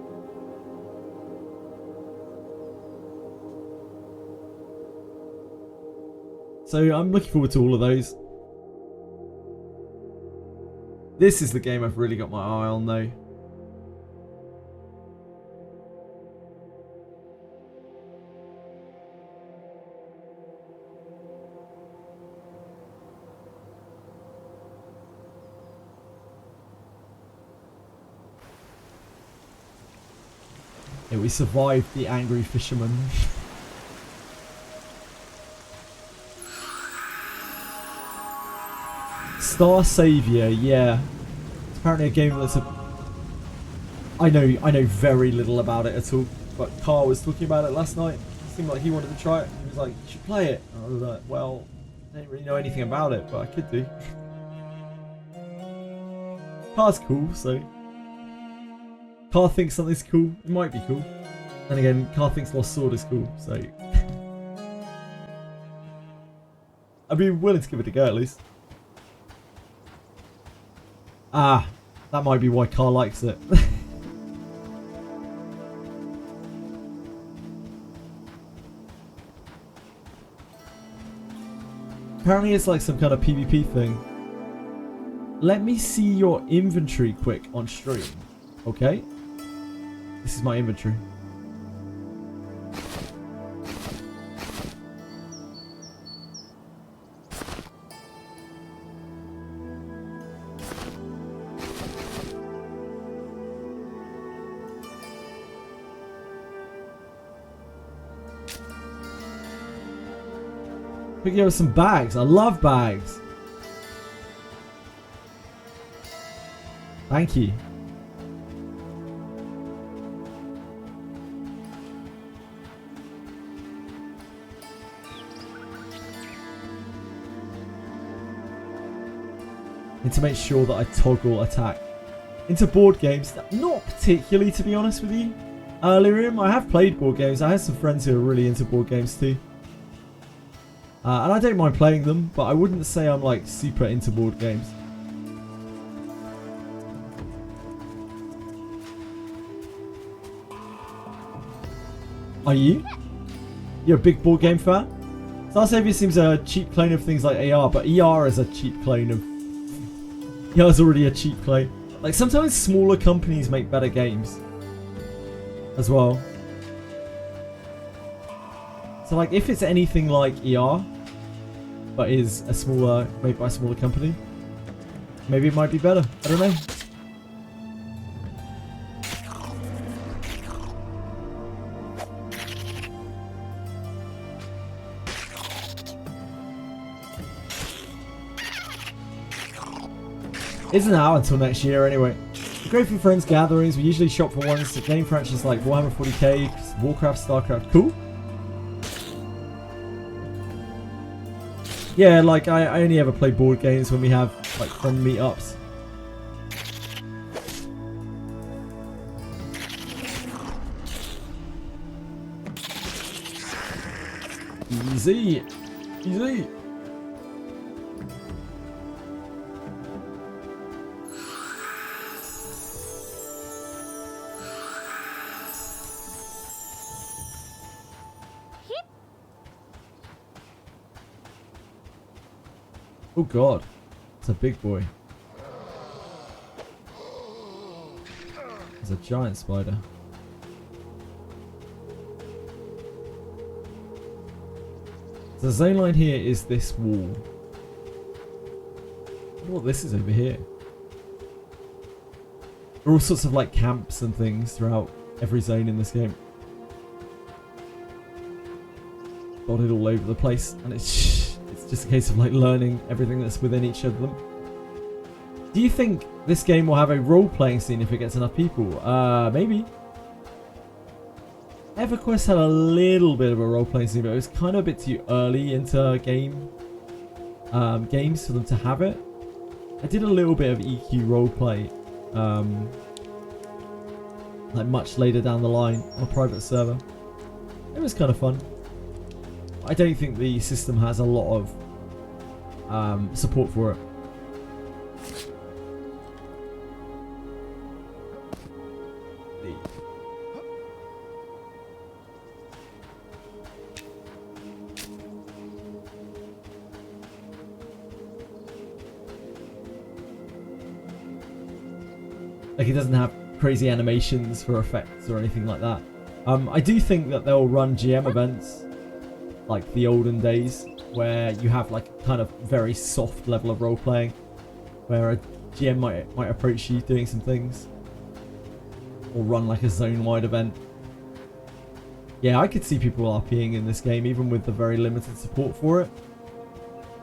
Speaker 1: So I'm looking forward to all of those. This is the game I've really got my eye on though. Yeah, we survived the angry fisherman. Star Savior, yeah. It's apparently a game that's I know very little about it at all. But Carl was talking about it last night. It seemed like he wanted to try it. He was like, you should play it. And I was like, well, I don't really know anything about it, but I could do. Car's cool, so... Car thinks something's cool. It might be cool. And again, Car thinks Lost Sword is cool, so... I'd be willing to give it a go at least. Ah, that might be why Car likes it. Apparently it's like some kind of PvP thing. Let me see your inventory quick on stream. Okay? This is my inventory. Picking up some bags. I love bags. Thank you. Need to make sure that I toggle attack into board games. Not particularly, to be honest with you. Lyrium, I have played board games. I have some friends who are really into board games too. And I don't mind playing them, but I wouldn't say I'm like super into board games. Are you? You're a big board game fan? Star Savior seems a cheap clone of things like AR, but ER is a cheap clone of... ER is already a cheap clone. Like, sometimes smaller companies make better games. As well. So, like, if it's anything like ER, but is a smaller, made by a smaller company, maybe it might be better. I don't know. Isn't out until next year anyway. We're great for friends gatherings. We usually shop for ones to game franchises like Warhammer 40k, Warcraft, Starcraft. Cool. Yeah, like I only ever play board games when we have like friend meetups. Easy. Easy. Oh god, it's a big boy. It's a giant spider. The zone line here is this wall. I wonder what this is over here. There are all sorts of like camps and things throughout every zone in this game. Dotted all over the place, and it's just a case of like learning everything that's within each of them. Do you think this game will have a role-playing scene if it gets enough people? Maybe. EverQuest had a little bit of a role-playing scene, but it was kind of a bit too early into games for them to have it. I did a little bit of EQ roleplay, like much later down the line on a private server. It was kind of fun. I don't think the system has a lot of support for it. Like, it doesn't have crazy animations for effects or anything like that. I do think that they'll run GM events like the olden days, where you have like a kind of very soft level of role playing, where a GM might approach you doing some things, or run like a zone-wide event. Yeah, I could see people RPing in this game, even with the very limited support for it.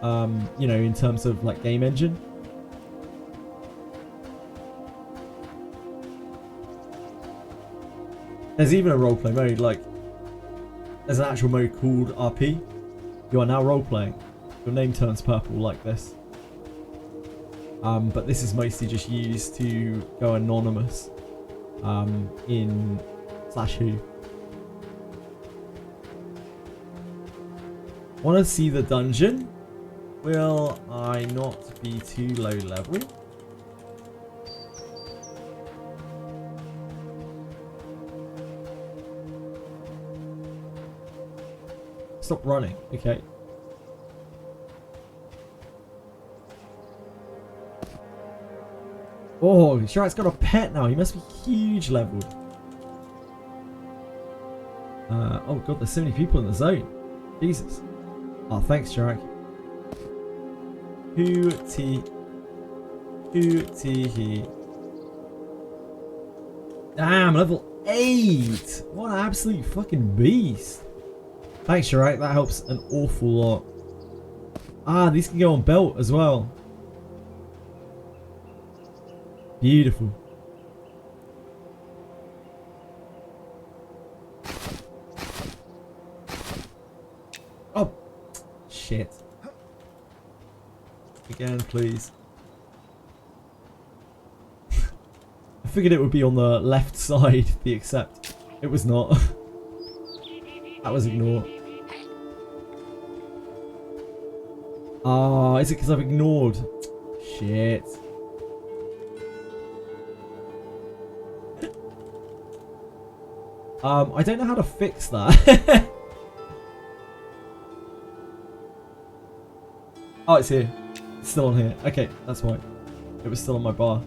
Speaker 1: You know, in terms of like game engine. There's even a roleplay mode, like there's an actual mode called RP. You are now role-playing. Your name turns purple like this. But this is mostly just used to go anonymous in /who. Want to see the dungeon? Will I not be too low level? Stop running, okay. Oh, Sharik's got a pet now. He must be huge leveled. Oh god, there's so many people in the zone. Jesus. Oh, thanks, Sharik. He. Damn, level 8. What an absolute fucking beast. Thanks, Sharik. That helps an awful lot. Ah, these can go on belt as well. Beautiful. Oh, shit. Again, please. I figured it would be on the left side, the accept. It was not. That was ignore. Ah, is it because I've ignored? Shit. I don't know how to fix that. Oh, it's here. It's still on here. Okay, that's why. It was still on my bar.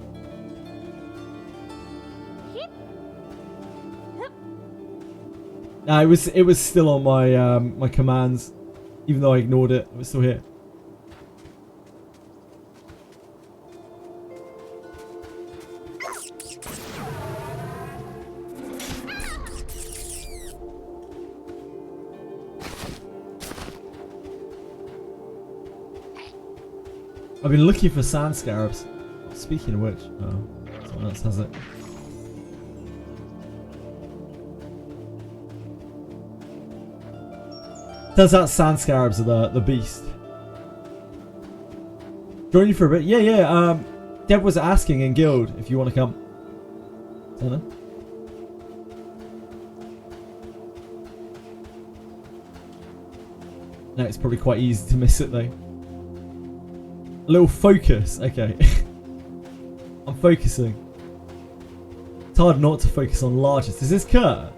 Speaker 1: No, it was still on my my commands, even though I ignored it. It was still here. I've been looking for sand scarabs. Speaking of which, oh, someone else has it. Turns out sand scarabs are the beast. Join you for a bit? Yeah, yeah. Deb was asking in guild if you want to come. Don't know. No, it's probably quite easy to miss it though. A little focus, okay. I'm focusing. It's hard not to focus on largest. Is this Kurt?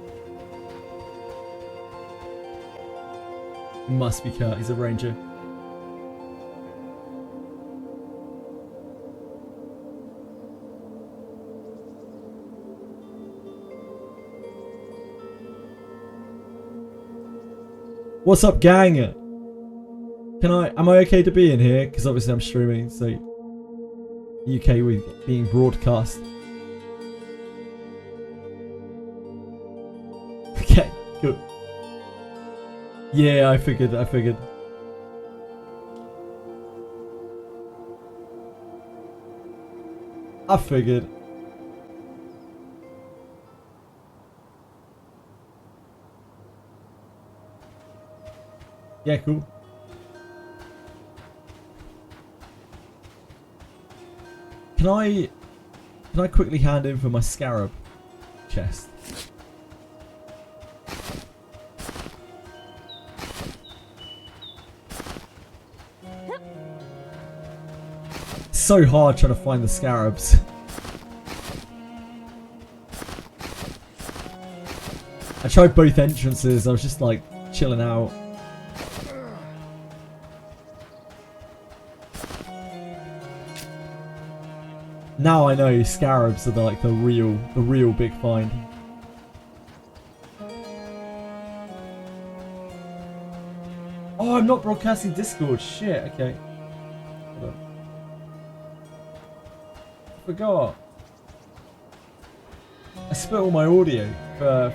Speaker 1: It must be Kurt, he's a ranger. What's up, gang? Am I okay to be in here? Because obviously I'm streaming, so UK with being broadcast. Okay, good. Yeah, I figured. Yeah, cool. Can I quickly hand in for my scarab chest? It's so hard trying to find the scarabs. I tried both entrances, I was just like chilling out. Now I know scarabs are the real big find. Oh, I'm not broadcasting Discord. Shit. Okay. Hold on. I forgot. I split all my audio for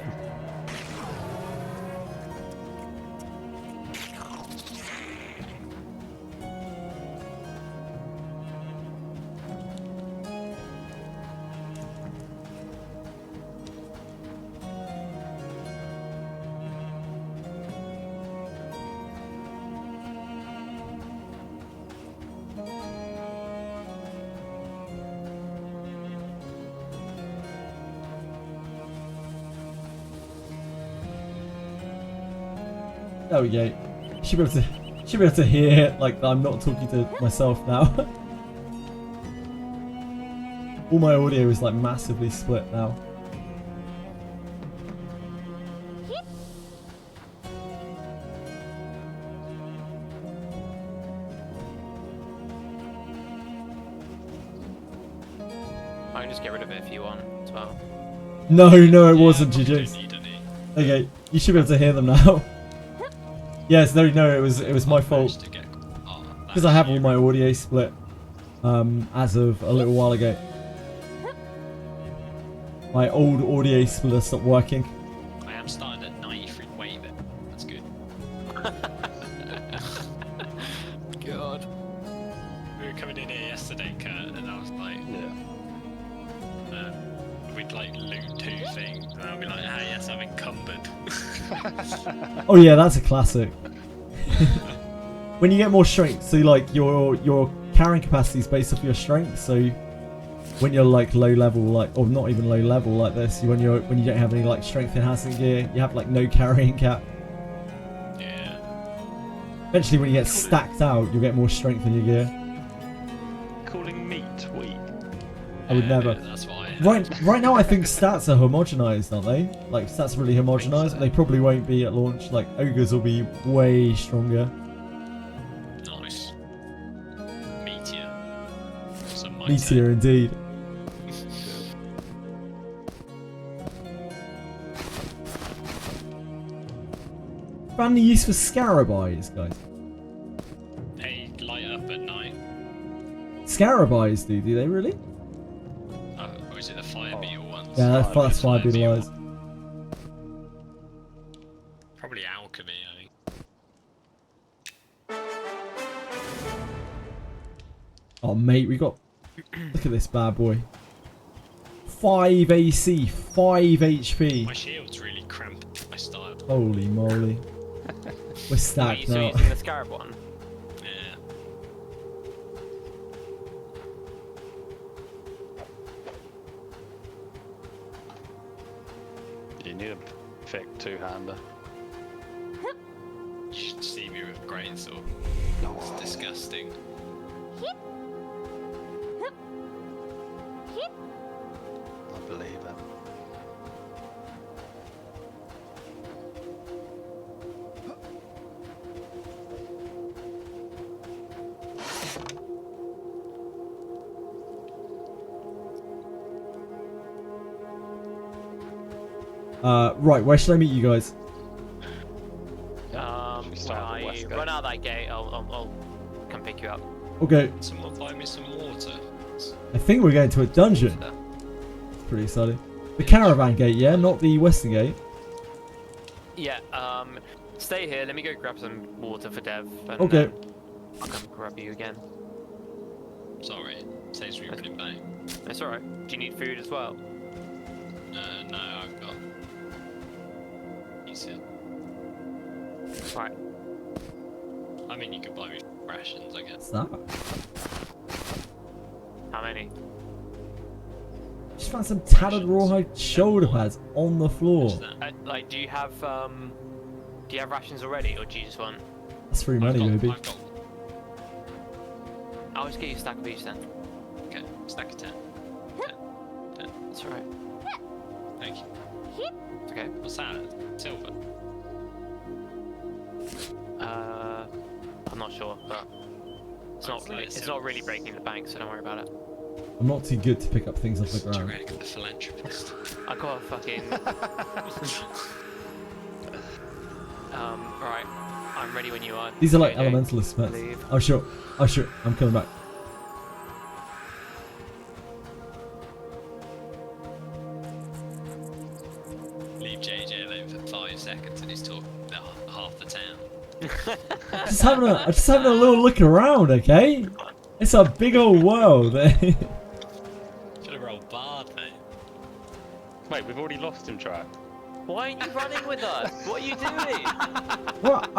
Speaker 1: There we go. Should be able to hear like that I'm not talking to myself now. All my audio is like massively split now.
Speaker 20: I can just get rid of it if you want as well.
Speaker 1: No, it wasn't, GG. Okay, you should be able to hear them now. Yes, no, it was my fault. Because I have all my audio split as of a little while ago. My old audio splitter stopped working.
Speaker 20: I am starting at 93. Wait a bit. That's good. God. We were coming in here yesterday, Kurt, and I was like, we'd like loot 2 things, and I'll be like, ah, yes, I'm encumbered.
Speaker 1: Oh yeah, that's a classic. When you get more strength, so like your carrying capacity is based off your strength. So when you're like low level, like or not even low level like this, when you don't have any like strength enhancing gear, you have like no carrying cap.
Speaker 20: Yeah.
Speaker 1: Eventually, when you get stacked out, you'll get more strength in your gear.
Speaker 20: Calling meat weak.
Speaker 1: I would never.
Speaker 20: That's why.
Speaker 1: Right now, I think stats are homogenized, aren't they? Like stats are really homogenized, but they probably won't be at launch. Like ogres will be way stronger.
Speaker 20: Nice.
Speaker 1: Meteor indeed. Found any use for scarab eyes, guys?
Speaker 20: They light up at night.
Speaker 1: Scarab eyes do they really?
Speaker 20: Or is it the fire beetle ones?
Speaker 1: Yeah, that's fire beetle eyes.
Speaker 20: Probably alchemy, I think.
Speaker 1: Oh mate, we got. Look at this bad boy. 5 AC, 5 HP.
Speaker 20: My shield's really cramped. My style.
Speaker 1: Holy moly. We're stacked
Speaker 10: So
Speaker 1: now.
Speaker 10: using the scarab one.
Speaker 20: Yeah.
Speaker 21: You need a thick two-hander.
Speaker 20: You should see me with a greatsword. It's disgusting.
Speaker 21: I believe it.
Speaker 1: Right, where should I meet you guys?
Speaker 10: When I run out that gate, I'll come pick you up.
Speaker 1: Okay.
Speaker 20: Someone buy me some water.
Speaker 1: I think we're going to a dungeon. It's pretty exciting. The caravan gate, yeah? Not the western gate.
Speaker 10: Yeah, stay here. Let me go grab some water for Dev. And,
Speaker 1: Okay.
Speaker 10: I'll come grab you again.
Speaker 20: Sorry. Saves me running back.
Speaker 10: That's alright. Do you need food as well?
Speaker 20: No, I've got. Easy.
Speaker 10: Right.
Speaker 20: I mean, you could buy me rations, I guess.
Speaker 1: What's that?
Speaker 10: How many?
Speaker 1: Just found some tattered rawhide shoulder pads on the floor.
Speaker 10: Like, do you have rations already, or do you just want?
Speaker 1: That's free money, baby.
Speaker 10: I'll just get you a stack of each then.
Speaker 20: Okay, stack of 10. 10.
Speaker 10: That's alright.
Speaker 20: Thank you.
Speaker 10: It's okay.
Speaker 20: What's that? Silver.
Speaker 10: I'm not sure, but it's not really breaking the bank, so don't worry about it.
Speaker 1: I'm not too good to pick up things off the ground.
Speaker 20: Direct the philanthropist.
Speaker 10: I got a fucking. Right. I'm ready when you are.
Speaker 1: These are like
Speaker 10: JJ.
Speaker 1: elementalist pets.
Speaker 10: Leave.
Speaker 1: Oh sure. Oh sure. I'm coming back.
Speaker 20: Leave JJ alone for 5 seconds and he's talking half the town.
Speaker 1: Just having a little look around, okay? It's a big old world.
Speaker 20: Should have rolled bard, mate.
Speaker 21: Wait, we've already lost him, Track.
Speaker 10: Why aren't you running with us? What are you doing?
Speaker 1: What?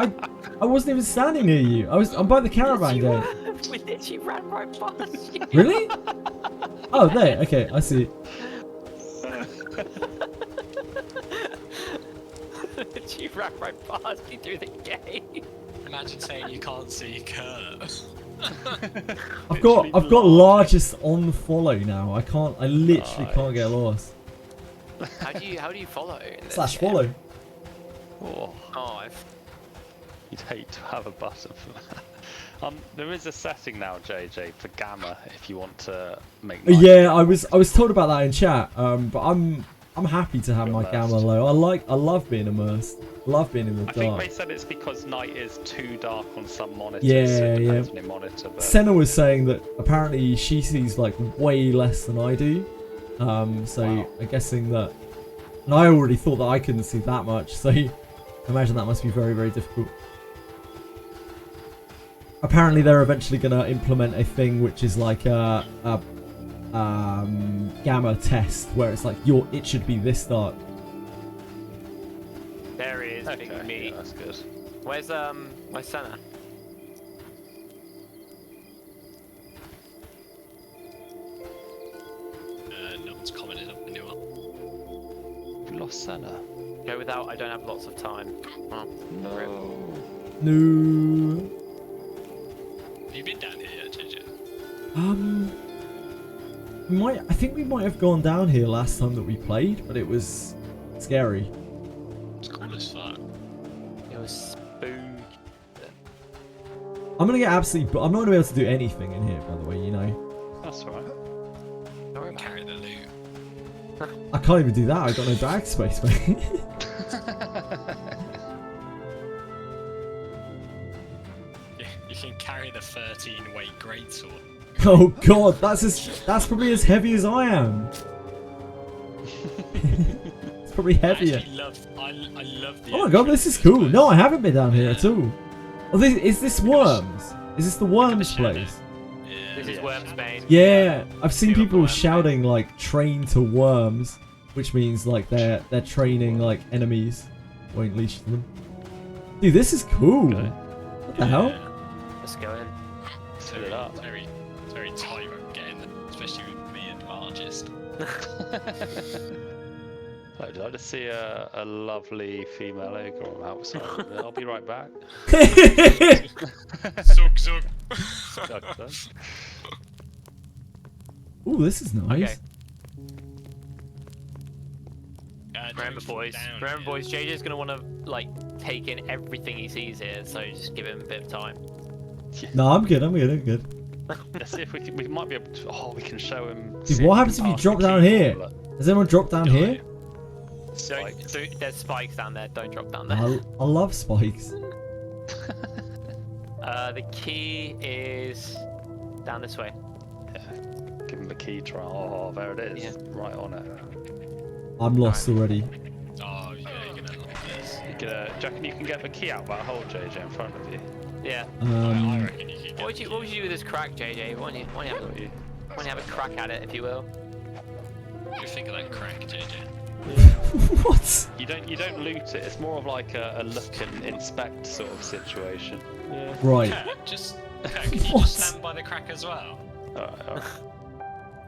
Speaker 1: I wasn't even standing near you. I'm by the caravan gate.
Speaker 10: We literally ran right past you.
Speaker 1: Really? Oh, there. Okay, I see.
Speaker 10: Literally ran right past you through the gate.
Speaker 20: Imagine saying you can't see Kurt.
Speaker 1: I've got largest on follow now. I literally can't get lost.
Speaker 10: How do you follow?
Speaker 1: Slash follow.
Speaker 21: Oh, you'd hate to have a button for that. There is a setting now, JJ, for gamma if you want to make.
Speaker 1: Yeah, I was told about that in chat. But I'm happy to have my gamma low. I love being immersed. I love being in the dark.
Speaker 21: I think they said it's because night is too dark on some monitors.
Speaker 1: Yeah,
Speaker 21: so it
Speaker 1: yeah.
Speaker 21: depends on your monitor, but...
Speaker 1: Senna was saying that apparently she sees like way less than I do. So I'm guessing that, and I already thought that I couldn't see that much. So I imagine that must be very, very difficult. Apparently they're eventually going to implement a thing which is like a gamma test where it's like it should be this dark.
Speaker 10: There he is, big me.
Speaker 21: Yeah, that's good.
Speaker 10: Where's Senna?
Speaker 20: No one's commented on the new one.
Speaker 21: We lost Senna.
Speaker 10: Go without. I don't have lots of time. Oh,
Speaker 1: No.
Speaker 20: Have you been down here yet, JJ?
Speaker 1: I think we might have gone down here last time that we played, but it was scary.
Speaker 20: It's cool as fuck.
Speaker 10: It was spooky.
Speaker 1: I'm gonna get absolutely. I'm not gonna be able to do anything in here, by the way. You know.
Speaker 21: That's alright.
Speaker 20: Don't carry the loot.
Speaker 1: I can't even do that. I got no bag space, mate.
Speaker 20: You can carry the 13 weight greatsword.
Speaker 1: Oh god, that's probably as heavy as I am. It's probably heavier.
Speaker 20: I love the.
Speaker 1: Oh my god, this is cool. No, I haven't been down here at all. Oh, is this Worms? Is this the Worms place?
Speaker 6: This is Worms Bane.
Speaker 1: Yeah, I've seen people shouting like "train to Worms," which means like they're training like enemies. Won't leash to them. Dude, this is cool. What the hell?
Speaker 6: Let's go in.
Speaker 20: Fill it up. It's very tight getting them, especially with me and largest.
Speaker 21: I'd like to see a lovely female ogre on the outside. I'll be right back.
Speaker 20: Zug zug.
Speaker 1: Ooh, this is nice.
Speaker 6: Okay. Remember, boys. JJ's gonna want to like take in everything he sees here, so just give him a bit of time.
Speaker 1: No, I'm good.
Speaker 21: Let's see if we might be able to. Oh, we can show him.
Speaker 1: Dude, what happens if you drop down here? Has anyone dropped down here?
Speaker 6: So there's spikes down there. Don't drop down there.
Speaker 1: I love spikes.
Speaker 6: The key is down this way.
Speaker 21: Yeah. Give him the key try. Oh, there it is.
Speaker 6: Yeah.
Speaker 21: Right on it.
Speaker 1: I'm lost already.
Speaker 20: Oh yeah, you're gonna love this.
Speaker 21: Do you reckon you can get the key out that hole, JJ, in front of you?
Speaker 6: Yeah.
Speaker 20: I reckon you could get.
Speaker 6: What would you do with this crack, JJ? Why don't you have a crack at it, if you will?
Speaker 20: What do you think of that crack, JJ?
Speaker 1: What?
Speaker 21: You don't loot it. It's more of like a look and inspect sort of situation. Yeah.
Speaker 1: Right.
Speaker 20: Can you just stand by the crack as well?
Speaker 21: Alright.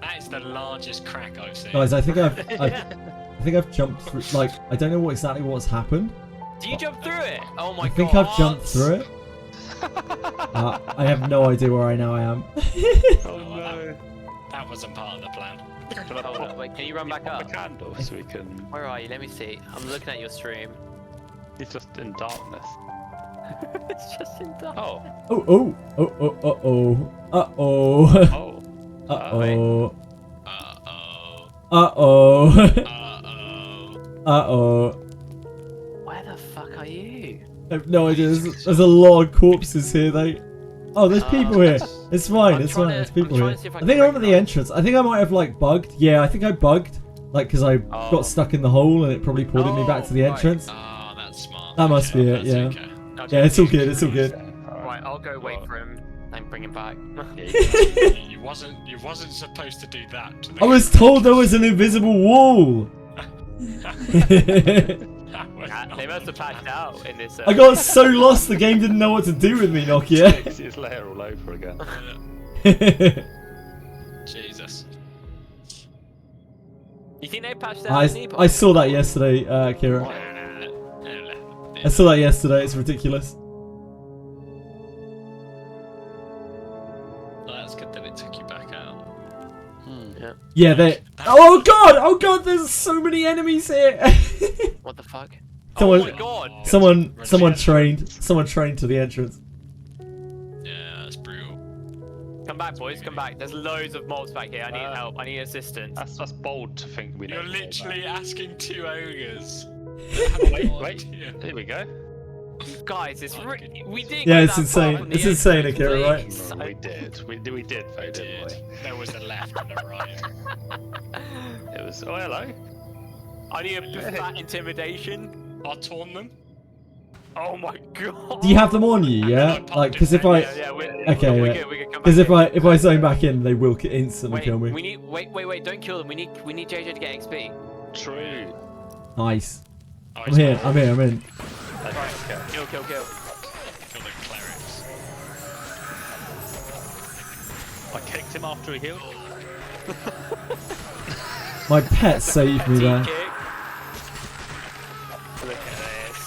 Speaker 20: That is the largest crack I've seen.
Speaker 1: Guys, I think I've jumped through. Like, I don't know exactly what's happened.
Speaker 6: Do you jump through it? Oh my god.
Speaker 1: I think I've jumped through it. I have no idea where I now am.
Speaker 21: Oh no.
Speaker 20: That wasn't part of the plan.
Speaker 6: Hold up, wait, can you run back up?
Speaker 21: The candle so we can.
Speaker 6: Where are you? Let me see. I'm looking at your stream.
Speaker 21: It's just in darkness.
Speaker 6: It's just in darkness.
Speaker 21: Oh.
Speaker 1: Oh.
Speaker 6: Where the fuck are you?
Speaker 1: I have no idea. There's a lot of corpses here, though. Oh, there's people here. It's fine. There's people here. I think I'm at the entrance. I think I might have like bugged. Yeah, I think I bugged. Like, because I got stuck in the hole and it probably ported me back to the entrance.
Speaker 20: Oh, that's smart.
Speaker 1: That must be it. Yeah.
Speaker 20: Okay.
Speaker 1: Yeah, it's all good. It's all good.
Speaker 6: Right, I'll go wait for him and bring him back.
Speaker 20: You wasn't supposed to do that.
Speaker 1: I was told there was an invisible wall.
Speaker 6: They must have patched out in this.
Speaker 1: I got so lost, the game didn't know what to do with me, Nokia.
Speaker 21: It's his lair all over again.
Speaker 20: Jesus.
Speaker 6: You think they patched out?
Speaker 1: I saw that yesterday, Kira. I saw that yesterday. It's ridiculous.
Speaker 20: Well, that's good that it took you back out.
Speaker 1: Yeah, they. Oh god! There's so many enemies here.
Speaker 6: What the fuck?
Speaker 1: Someone,
Speaker 6: oh my god!
Speaker 1: Someone trained to the entrance.
Speaker 20: Yeah, that's brutal.
Speaker 6: Come back, boys. Come back. There's loads of mobs back here. I need help. I need assistance.
Speaker 21: That's bold to think we.
Speaker 20: You're literally asking two ogres.
Speaker 21: Wait. Here we go.
Speaker 6: Guys, it's we did.
Speaker 1: Yeah, it's insane. It's insane, Akira, right?
Speaker 21: We did, though, didn't we?
Speaker 20: There was a left and a right.
Speaker 21: It was. Oh, hello.
Speaker 6: I need a fat intimidation.
Speaker 20: I'll taunt them.
Speaker 6: Oh my god.
Speaker 1: Do you have them on you? Yeah. Like, because if I. Okay. Because if I zone back in, they will instantly kill me.
Speaker 6: We need. Wait. Don't kill them. We need JJ to get XP.
Speaker 21: True.
Speaker 1: Nice. I'm here. I'm in.
Speaker 6: Right. Kill.
Speaker 20: Kill the clerics.
Speaker 21: I kicked him after he healed.
Speaker 1: My pet saved me there.
Speaker 6: Look at this.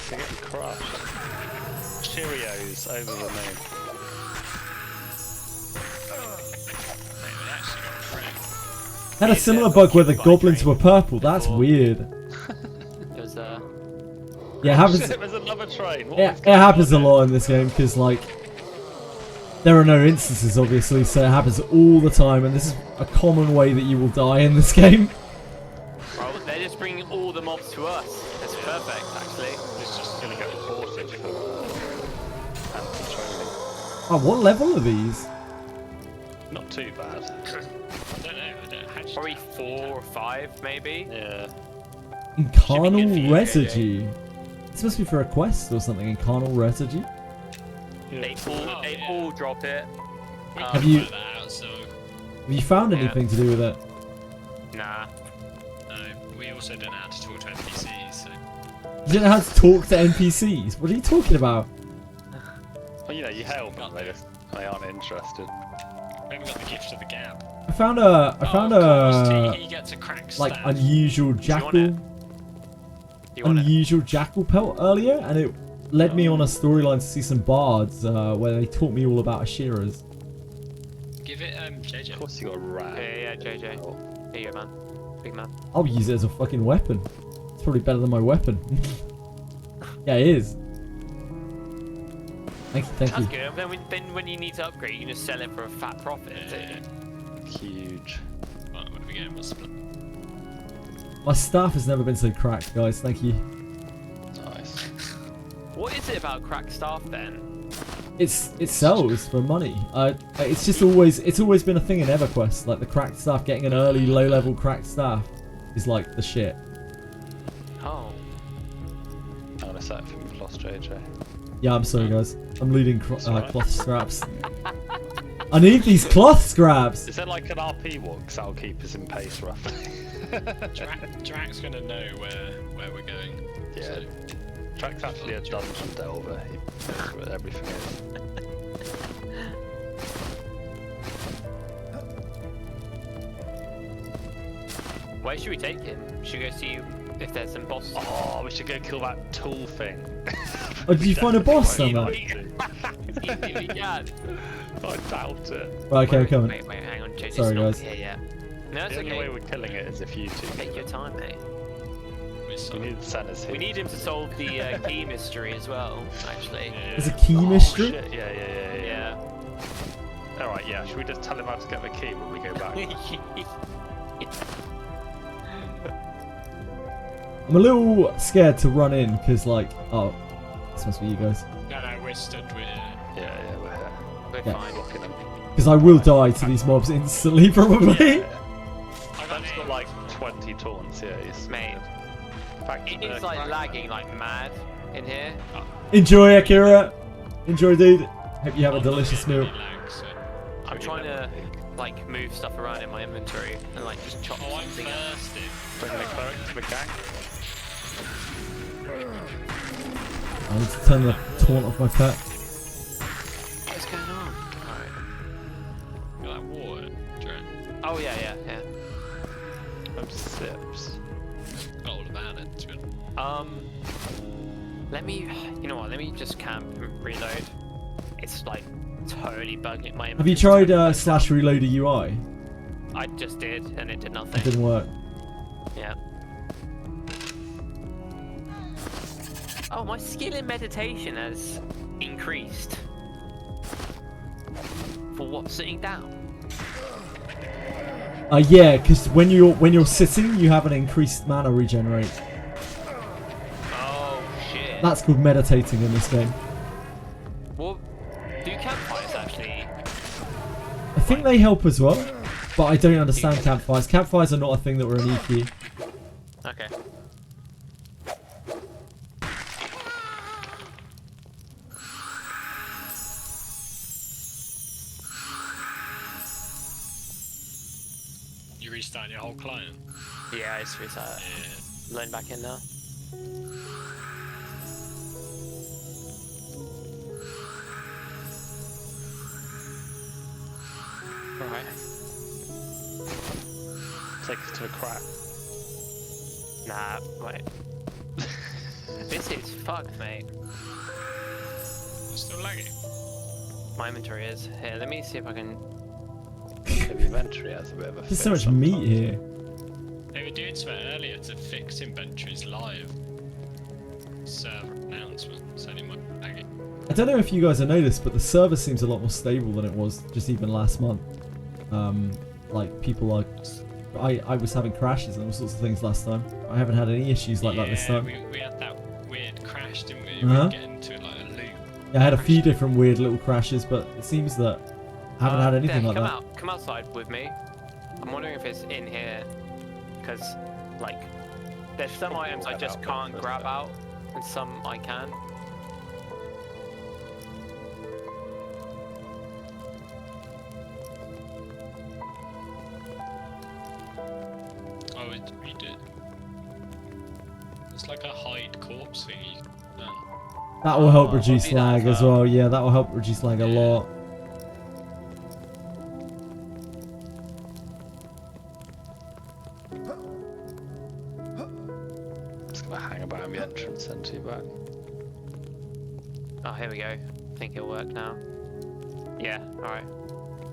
Speaker 21: They're getting crushed. Cheerios over the moon.
Speaker 1: Had a similar bug where the goblins were purple. That's weird.
Speaker 6: It was
Speaker 1: Yeah, it happens.
Speaker 21: Shit, there's another train. What
Speaker 1: It
Speaker 21: is going
Speaker 1: happens a
Speaker 21: on
Speaker 1: lot in this game because like there are no instances, obviously, so it happens all the time, and this is a common way that you will die in this game.
Speaker 6: Well, they're just bringing all the mobs to us. That's perfect, actually.
Speaker 21: It's just gonna get reported for anti-training.
Speaker 1: Oh, what level are these?
Speaker 21: Not too bad.
Speaker 20: I don't know.
Speaker 6: Probably 4 or 5, maybe.
Speaker 21: Yeah.
Speaker 1: Incarnal Residue. This must be for a quest or something. Incarnal Residue.
Speaker 6: They all drop it.
Speaker 1: Have you found anything to do with it?
Speaker 6: Nah.
Speaker 20: No, we also don't know how to talk to NPCs, so...
Speaker 1: You don't know how to talk to NPCs? What are you talking about?
Speaker 21: Well, you know, you hail them, they aren't interested.
Speaker 20: We haven't got the gift of the gab.
Speaker 1: I found a
Speaker 20: he gets a crack
Speaker 1: like
Speaker 20: stab.
Speaker 1: unusual jackal pelt earlier, and it led me on a storyline to see some bards where they taught me all about Ashiras.
Speaker 20: Give it JJ.
Speaker 21: Of course you got a rat.
Speaker 6: Yeah, JJ. Here you go, man. Big man.
Speaker 1: I'll use it as a fucking weapon. It's probably better than my weapon. Yeah, it is. Thank you.
Speaker 6: That's good. Then when you need to upgrade, you can just sell it for a fat profit.
Speaker 21: Huge.
Speaker 20: Right, what are we getting? What's the plan?
Speaker 1: My staff has never been so cracked, guys. Thank you.
Speaker 21: Nice.
Speaker 6: What is it about cracked staff then?
Speaker 1: It sells for money. It's always been a thing in EverQuest. Like the cracked staff, getting an early low-level cracked staff is like the shit.
Speaker 6: Oh.
Speaker 21: I want to set for lost JJ.
Speaker 1: Yeah, I'm sorry, guys. I'm looting cloth scraps. I need these cloth scraps.
Speaker 21: Is there like an RP walk? Because that'll keep us in pace roughly.
Speaker 20: Drax's gonna know where we're going.
Speaker 21: Yeah.
Speaker 20: So.
Speaker 21: Drax's actually a dungeon delver. He knows where everything is.
Speaker 6: Where should we take him? Should we go see if there's some bosses?
Speaker 21: Oh, we should go kill that tool thing.
Speaker 1: Oh, did you find a boss then?
Speaker 6: We can.
Speaker 21: I doubt it.
Speaker 1: Right, okay, I'm coming.
Speaker 6: Wait, hang on. JJ's
Speaker 1: Sorry,
Speaker 6: not
Speaker 1: guys.
Speaker 6: here yet. No, it's
Speaker 21: The
Speaker 6: okay.
Speaker 21: only way we're killing it is if you two.
Speaker 6: Take your time, mate.
Speaker 21: We need Senna's here.
Speaker 6: We need him to solve the key mystery as well, actually.
Speaker 1: There's a key mystery?
Speaker 21: Shit. Yeah. Alright, yeah. Should we just tell him how to get the key when we go back?
Speaker 1: I'm a little scared to run in because, like, oh, this must be you guys.
Speaker 20: No, we're stood. We're
Speaker 21: Yeah, we're here.
Speaker 6: We're
Speaker 1: Yeah.
Speaker 6: fine.
Speaker 1: Because I will die to these mobs instantly, probably.
Speaker 21: Ben's got like 20 taunts, yeah. He's
Speaker 6: Mate. It is like lagging like mad in here.
Speaker 1: Enjoy, Akira. Enjoy, dude. Hope you have a delicious meal.
Speaker 6: I'm trying to like move stuff around in my inventory and like just chop something out.
Speaker 21: Bring the cleric to the gang.
Speaker 1: I need to turn the taunt off my pet.
Speaker 6: What's going on? Alright.
Speaker 20: You like water, Dren?
Speaker 6: Oh yeah.
Speaker 21: I'm sips.
Speaker 20: Got all about it, to be honest.
Speaker 6: Let me, you know what? Let me just camp and reload. It's like totally bugging my.
Speaker 1: Have you tried slash reload a UI?
Speaker 6: I just did, and it did nothing.
Speaker 1: It didn't work.
Speaker 6: Yeah. Oh, my skill in meditation has increased. For what? Sitting down?
Speaker 1: Yeah, because when you're sitting, you have an increased mana regenerate.
Speaker 6: Oh shit.
Speaker 1: That's called meditating in this game.
Speaker 6: Well, do campfires actually?
Speaker 1: I think they help as well, but I don't understand campfires. Campfires are not a thing that were in EQ.
Speaker 6: Okay.
Speaker 20: You restarting your whole client?
Speaker 6: Yeah, I just restart. Load back in now. Right.
Speaker 21: Take us to a crack.
Speaker 6: Nah, wait. This is fucked, mate.
Speaker 20: It's still laggy.
Speaker 6: My inventory is. Here, let me see if I can.
Speaker 21: The inventory has a bit of a.
Speaker 1: There's so much meat here.
Speaker 20: They were doing something earlier to fix inventories live. server announcements anymore.
Speaker 1: I don't know if you guys have noticed, but the server seems a lot more stable than it was just even last month. Like people are, I was having crashes and all sorts of things last time. I haven't had any issues like that this time.
Speaker 20: We had that weird crash, didn't we? We were getting into like a loop.
Speaker 1: Yeah, I had a few different weird little crashes, but it seems that I haven't had anything like that.
Speaker 6: Come outside with me. I'm wondering if it's in here, because like there's some items I just can't grab out, and some I can.
Speaker 20: Oh, we did. It's like a hide corpse thingy.
Speaker 1: That will help reduce lag as well. Yeah, that will help reduce lag a lot.
Speaker 21: Just gonna hang about the entrance and too back.
Speaker 6: Oh, here we go. I think it'll work now. Yeah, alright.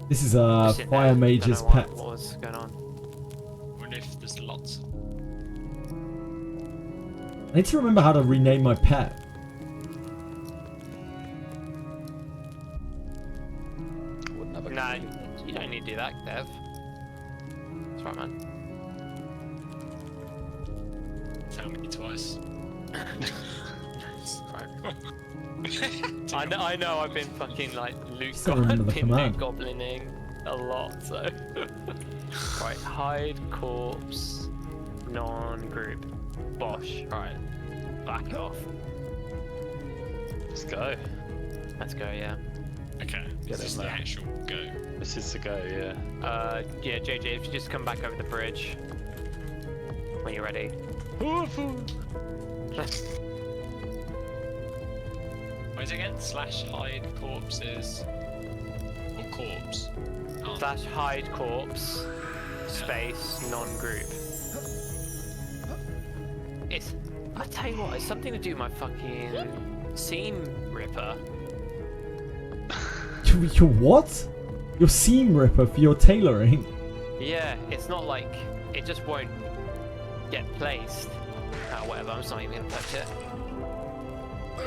Speaker 1: This is a Fire Mage's pet.
Speaker 6: What was going on?
Speaker 20: I wonder if there's lots.
Speaker 1: I need to remember how to rename my pet.
Speaker 6: Nah, you don't need to do that, Dev. That's right, man.
Speaker 20: Tell me twice.
Speaker 6: I know. I've been fucking like loot goblining a lot, so. Right, hide corpse, non-group, Bosch. Right, back it off.
Speaker 21: Let's go.
Speaker 6: Let's go, yeah.
Speaker 20: Okay,
Speaker 21: Get
Speaker 20: this is
Speaker 21: in
Speaker 20: the
Speaker 21: there.
Speaker 20: actual go.
Speaker 21: This is the go, yeah.
Speaker 6: Yeah, JJ, if you just come back over the bridge when you're ready.
Speaker 20: Wait again? Slash hide corpses. Or corpse. Oh.
Speaker 6: Slash hide corpse, space, non-group. It's, I tell you what, it's something to do with my fucking seam ripper.
Speaker 1: Your what? Your seam ripper for your tailoring?
Speaker 6: Yeah, it's not like, it just won't get placed. Whatever, I'm just not even gonna touch it.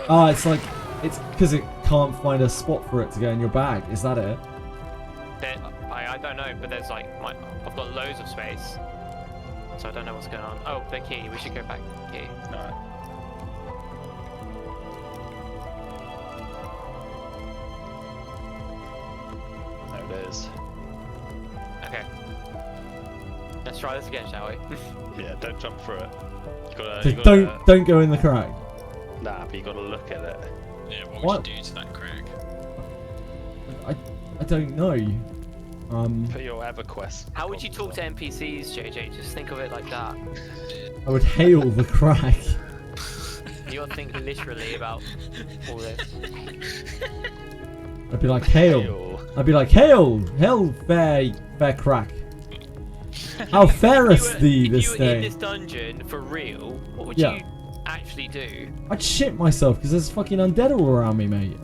Speaker 1: Ah, it's like, it's because it can't find a spot for it to go in your bag. Is that it?
Speaker 6: I don't know, but there's like, I've got loads of space. So I don't know what's going on. Oh, the key, we should go back to the key.
Speaker 21: Alright. There it is.
Speaker 6: Okay. Let's try this again, shall we?
Speaker 21: Yeah, don't jump through it.
Speaker 1: Don't go in the crack.
Speaker 21: Nah, but you gotta look at it.
Speaker 20: Yeah, what
Speaker 1: What?
Speaker 20: would you do to that crack?
Speaker 1: I don't know.
Speaker 21: For your EverQuest.
Speaker 6: How would you talk to NPCs, JJ? Just think of it like that.
Speaker 1: I would hail the crack.
Speaker 6: You gotta think literally about all this.
Speaker 1: I'd be like, hail. I'd be like, hail fair crack. How fairest thee this
Speaker 6: If you were in
Speaker 1: day.
Speaker 6: this dungeon for real, what would
Speaker 1: Yeah.
Speaker 6: you actually do?
Speaker 1: I'd shit myself because there's fucking undead all around me, mate.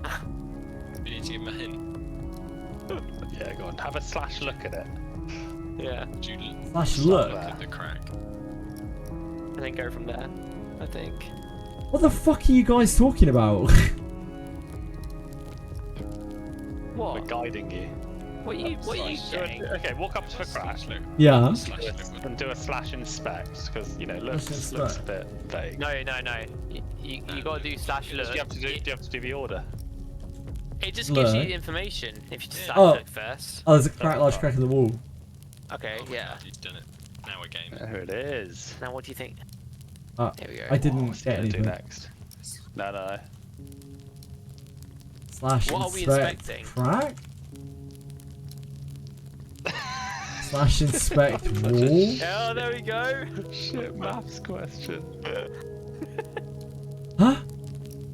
Speaker 20: We need to give him a hint.
Speaker 21: Yeah, go on. Have a slash look at it.
Speaker 6: Yeah.
Speaker 1: Slash look.
Speaker 20: At the crack.
Speaker 6: And then go from there, I think.
Speaker 1: What the fuck are you guys talking about?
Speaker 6: What?
Speaker 21: We're guiding you.
Speaker 6: What are you getting?
Speaker 21: Okay, walk up to the crack.
Speaker 1: Yeah.
Speaker 21: And do a slash inspect, because, you know, looks a bit vague.
Speaker 6: No. You gotta do slash look.
Speaker 21: Do you have to do the order?
Speaker 6: It just gives you
Speaker 1: Look.
Speaker 6: information if you just slash
Speaker 1: Oh.
Speaker 6: look first.
Speaker 1: Oh, there's a large crack in the wall.
Speaker 6: Okay, yeah.
Speaker 20: You've done it. Now we're game.
Speaker 21: There it is.
Speaker 6: Now what do you think? Here we go.
Speaker 1: I didn't
Speaker 21: What's
Speaker 1: get
Speaker 21: gonna do
Speaker 1: anything.
Speaker 21: next? No.
Speaker 1: Slash
Speaker 6: What are we
Speaker 1: inspect
Speaker 6: inspecting?
Speaker 1: crack? Slash inspect wall?
Speaker 6: Oh, there we go.
Speaker 21: Shit, maths question.
Speaker 1: Huh?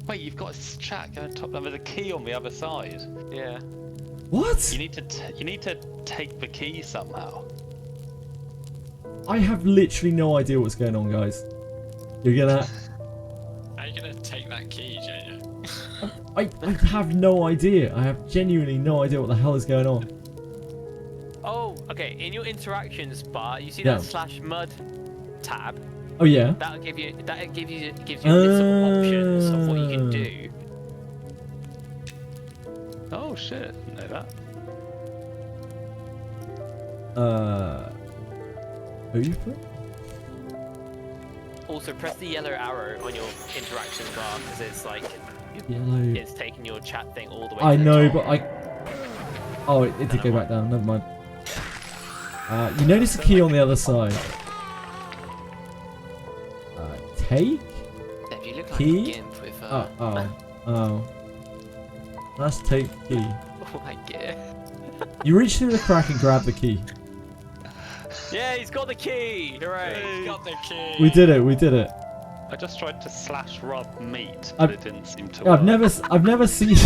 Speaker 21: Wait, you've got a chat going top number, the key on the other side.
Speaker 6: Yeah.
Speaker 1: What?
Speaker 21: You need to take the key somehow.
Speaker 1: I have literally no idea what's going on, guys. You're gonna...
Speaker 20: How are you gonna take that key, JJ?
Speaker 1: I have no idea. I have genuinely no idea what the hell is going on.
Speaker 6: Oh, okay. In your interactions bar, you see
Speaker 1: Yeah.
Speaker 6: that slash mud tab?
Speaker 1: Oh yeah.
Speaker 6: That'll give you a list of options of what you can do.
Speaker 21: Oh shit! Know that.
Speaker 1: Over.
Speaker 6: Also, press the yellow arrow on your interaction bar because it's like
Speaker 1: Yellow.
Speaker 6: it's taking your chat thing all the way.
Speaker 1: I
Speaker 6: to the
Speaker 1: know,
Speaker 6: top.
Speaker 1: but I. Oh, it did go back down. Never mind. You notice a key on the other side. Take.
Speaker 6: If you look like
Speaker 1: Key.
Speaker 6: a gimp with
Speaker 1: Oh. That's take key.
Speaker 6: oh my god.
Speaker 1: You reach through the crack and grab the key.
Speaker 6: Yeah, he's got the key! Hooray!
Speaker 20: He's got the key.
Speaker 1: We did it. We did it.
Speaker 21: I just tried to slash rub meat, but it didn't seem to
Speaker 1: I've
Speaker 21: work.
Speaker 1: I've never seen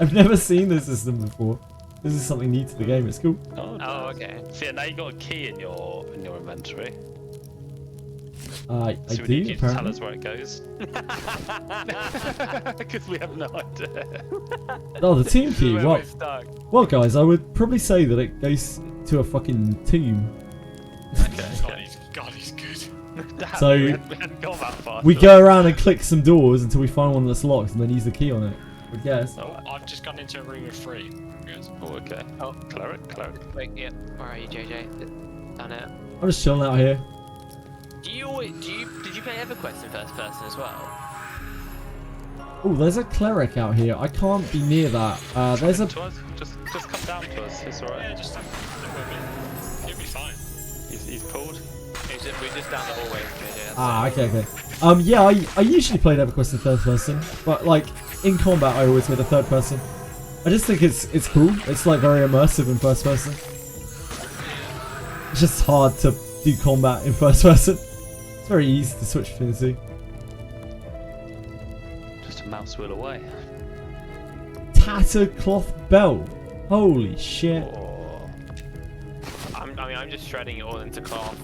Speaker 1: I've never seen this system before. This is something new to the game. It's cool.
Speaker 6: Oh, okay.
Speaker 21: See, now you got a key in your inventory.
Speaker 1: I
Speaker 21: So we
Speaker 1: do
Speaker 21: need you to tell
Speaker 1: apparently.
Speaker 21: us where it goes. Because we have no idea.
Speaker 1: Oh, the team key.
Speaker 21: Where
Speaker 1: Well,
Speaker 21: we're stuck.
Speaker 1: well, guys, I would probably say that it goes to a fucking tomb.
Speaker 20: God, he's good.
Speaker 1: So
Speaker 21: we hadn't gone that far.
Speaker 1: we go around and click some doors until we find one that's locked, and then use the key on it. I guess.
Speaker 20: Oh, I've just gone into a room of 3.
Speaker 21: Oh, okay.
Speaker 6: Oh,
Speaker 21: cleric.
Speaker 6: Wait, yeah. Where are you, JJ? Down there.
Speaker 1: I'm just chilling out here.
Speaker 6: Did you play EverQuest in first person as well?
Speaker 1: Oh, there's a cleric out here. I can't be near that. There's a.
Speaker 21: To us. Just come down to us. It's alright.
Speaker 20: Yeah, just he'll be fine.
Speaker 21: He's pulled.
Speaker 6: We're just down the hallway, JJ.
Speaker 1: Ah, okay. Yeah, I usually played EverQuest in third person, but like in combat, I always made a third person. I just think it's cool. It's like very immersive in first person. It's just hard to do combat in first person. It's very easy to switch between the two.
Speaker 21: Just a mouse wheel away.
Speaker 1: Tattered cloth belt. Holy shit.
Speaker 6: I'm just shredding it all into cloth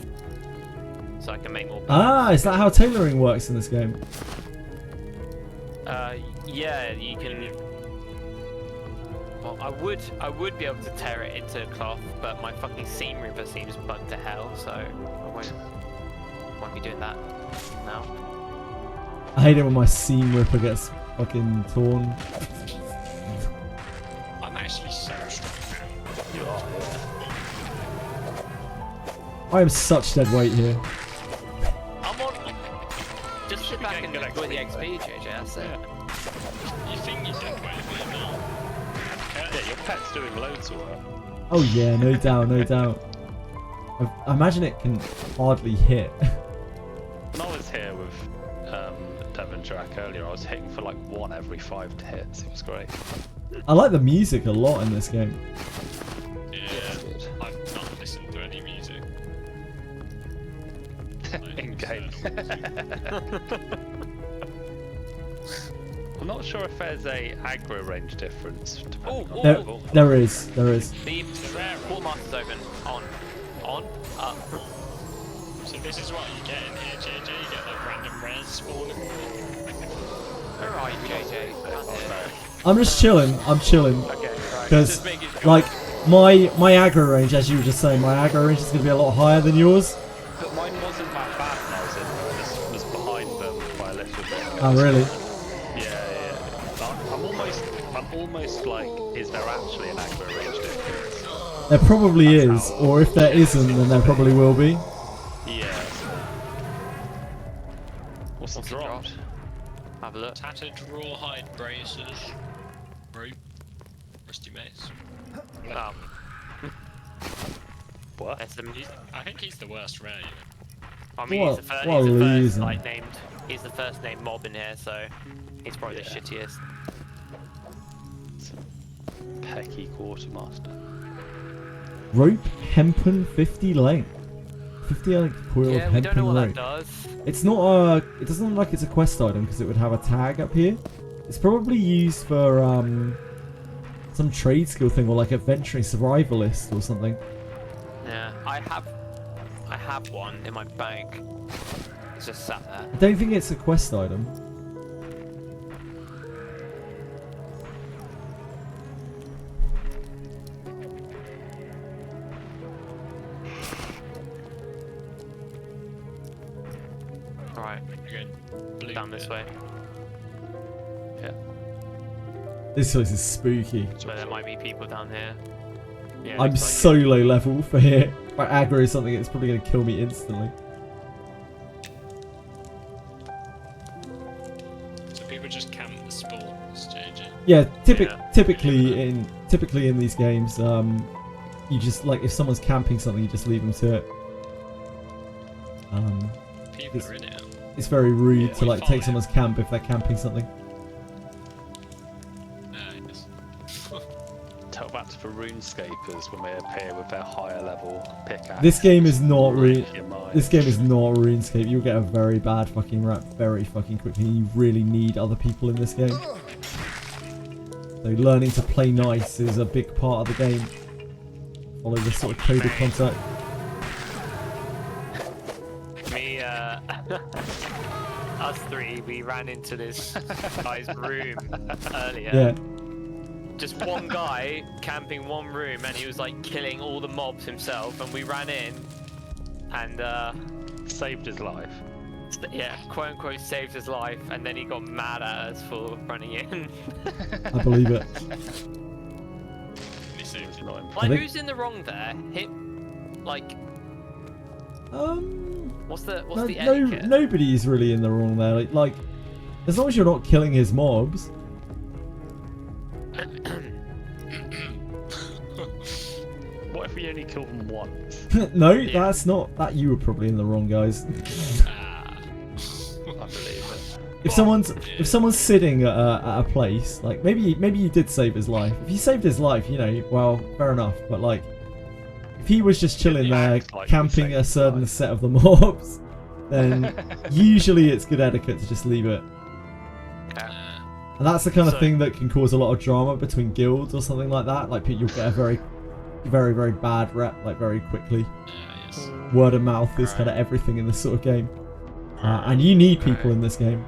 Speaker 6: so I can make more.
Speaker 1: Ah, is that how tailoring works in this game?
Speaker 6: Yeah, you can. Well, I would be able to tear it into cloth, but my fucking seam ripper seems bugged to hell, so I won't be doing that now.
Speaker 1: I hate it when my seam ripper gets fucking torn.
Speaker 20: I'm actually so strong now.
Speaker 21: You are.
Speaker 1: I am such dead weight here.
Speaker 6: I'm on. Just sit back and enjoy the XP, JJ. That's it.
Speaker 20: You think you're dead weight, but you're not.
Speaker 21: Yeah, your pet's doing loads of work.
Speaker 1: Oh yeah, no doubt, no doubt. I imagine it can hardly hit.
Speaker 21: When I was here with Devon Jack earlier, I was hitting for like 1 every 5 hits. It was great.
Speaker 1: I like the music a lot in this game.
Speaker 20: Yeah, I've not listened to any music.
Speaker 21: In game. I'm not sure if there's a aggro range difference.
Speaker 1: There is.
Speaker 6: The quartermaster's open. On, up.
Speaker 20: So this is what you get in here, JJ. You get like random res spawning.
Speaker 6: Where are you, JJ?
Speaker 1: I'm just chilling. I'm chilling.
Speaker 6: Okay, right.
Speaker 1: Because, like, my aggro range, as you were just saying, my aggro range is going to be a lot higher than yours.
Speaker 21: But mine wasn't that bad when I was in there. I just was behind them by a little bit.
Speaker 1: Oh, really?
Speaker 21: Yeah. I'm almost like, is there actually an aggro range difference?
Speaker 1: There probably is, or if there isn't, then there probably will be.
Speaker 21: Yeah. What's the drop?
Speaker 6: Have a look.
Speaker 20: Tattered rawhide braces. Rope. Rusty mace.
Speaker 21: What?
Speaker 20: I think he's the worst rare.
Speaker 6: I mean, he's the first like named. He's the first named mob in here, so he's probably the shittiest.
Speaker 21: Pecky quartermaster.
Speaker 1: Rope hempen 50 length. 50 length coiled
Speaker 6: Yeah, we don't know
Speaker 1: hempen
Speaker 6: what
Speaker 1: rope.
Speaker 6: that does.
Speaker 1: It's not it doesn't look like it's a quest item because it would have a tag up here. It's probably used for some trade skill thing or like adventuring survivalist or something.
Speaker 6: Yeah, I have one in my bank. It's just sat there.
Speaker 1: I don't think it's a quest item.
Speaker 6: way. Yeah.
Speaker 1: This place is spooky.
Speaker 6: But there might be people down here. Yeah,
Speaker 1: I'm
Speaker 6: looks like
Speaker 1: so low level for here. If I aggro something, it's probably going to kill me instantly.
Speaker 20: So people just camp the spawns, JJ.
Speaker 1: Yeah, typically in these games, you just like if someone's camping something, you just leave them to it.
Speaker 20: People are in it.
Speaker 1: It's very rude to like take someone's camp if they're camping something.
Speaker 21: Tell that to the RuneScapers when they appear with their higher level pickaxe.
Speaker 1: This game is not This game is not RuneScape. You'll get a very bad fucking rap very fucking quickly. You really need other people in this game. So learning to play nice is a big part of the game. Follow this sort of code of contact.
Speaker 6: Me, us three, we ran into this guy's room earlier.
Speaker 1: Yeah.
Speaker 6: Just one guy camping one room, and he was like killing all the mobs himself, and we ran in and
Speaker 21: saved his life.
Speaker 6: Yeah, quote unquote saved his life, and then he got mad at us for running in.
Speaker 1: I believe it.
Speaker 6: Like, who's in the wrong there? Like, what's the etiquette?
Speaker 1: Nobody's really in the wrong there. Like, as long as you're not killing his mobs.
Speaker 21: What if we only kill them once?
Speaker 1: No, that's not that. You were probably in the wrong, guys.
Speaker 21: I believe it.
Speaker 1: If someone's sitting at a place, like maybe you did save his life. If you saved his life, you know, well, fair enough. But like, if he was just chilling there, camping a certain set of the mobs, then usually it's good etiquette to just leave it. And that's the kind of thing that can cause a lot of drama between guilds or something like that. Like you'll get a very, very, very bad rep like very quickly. Word of mouth is kind of everything in this sort of game, and you need people in this game.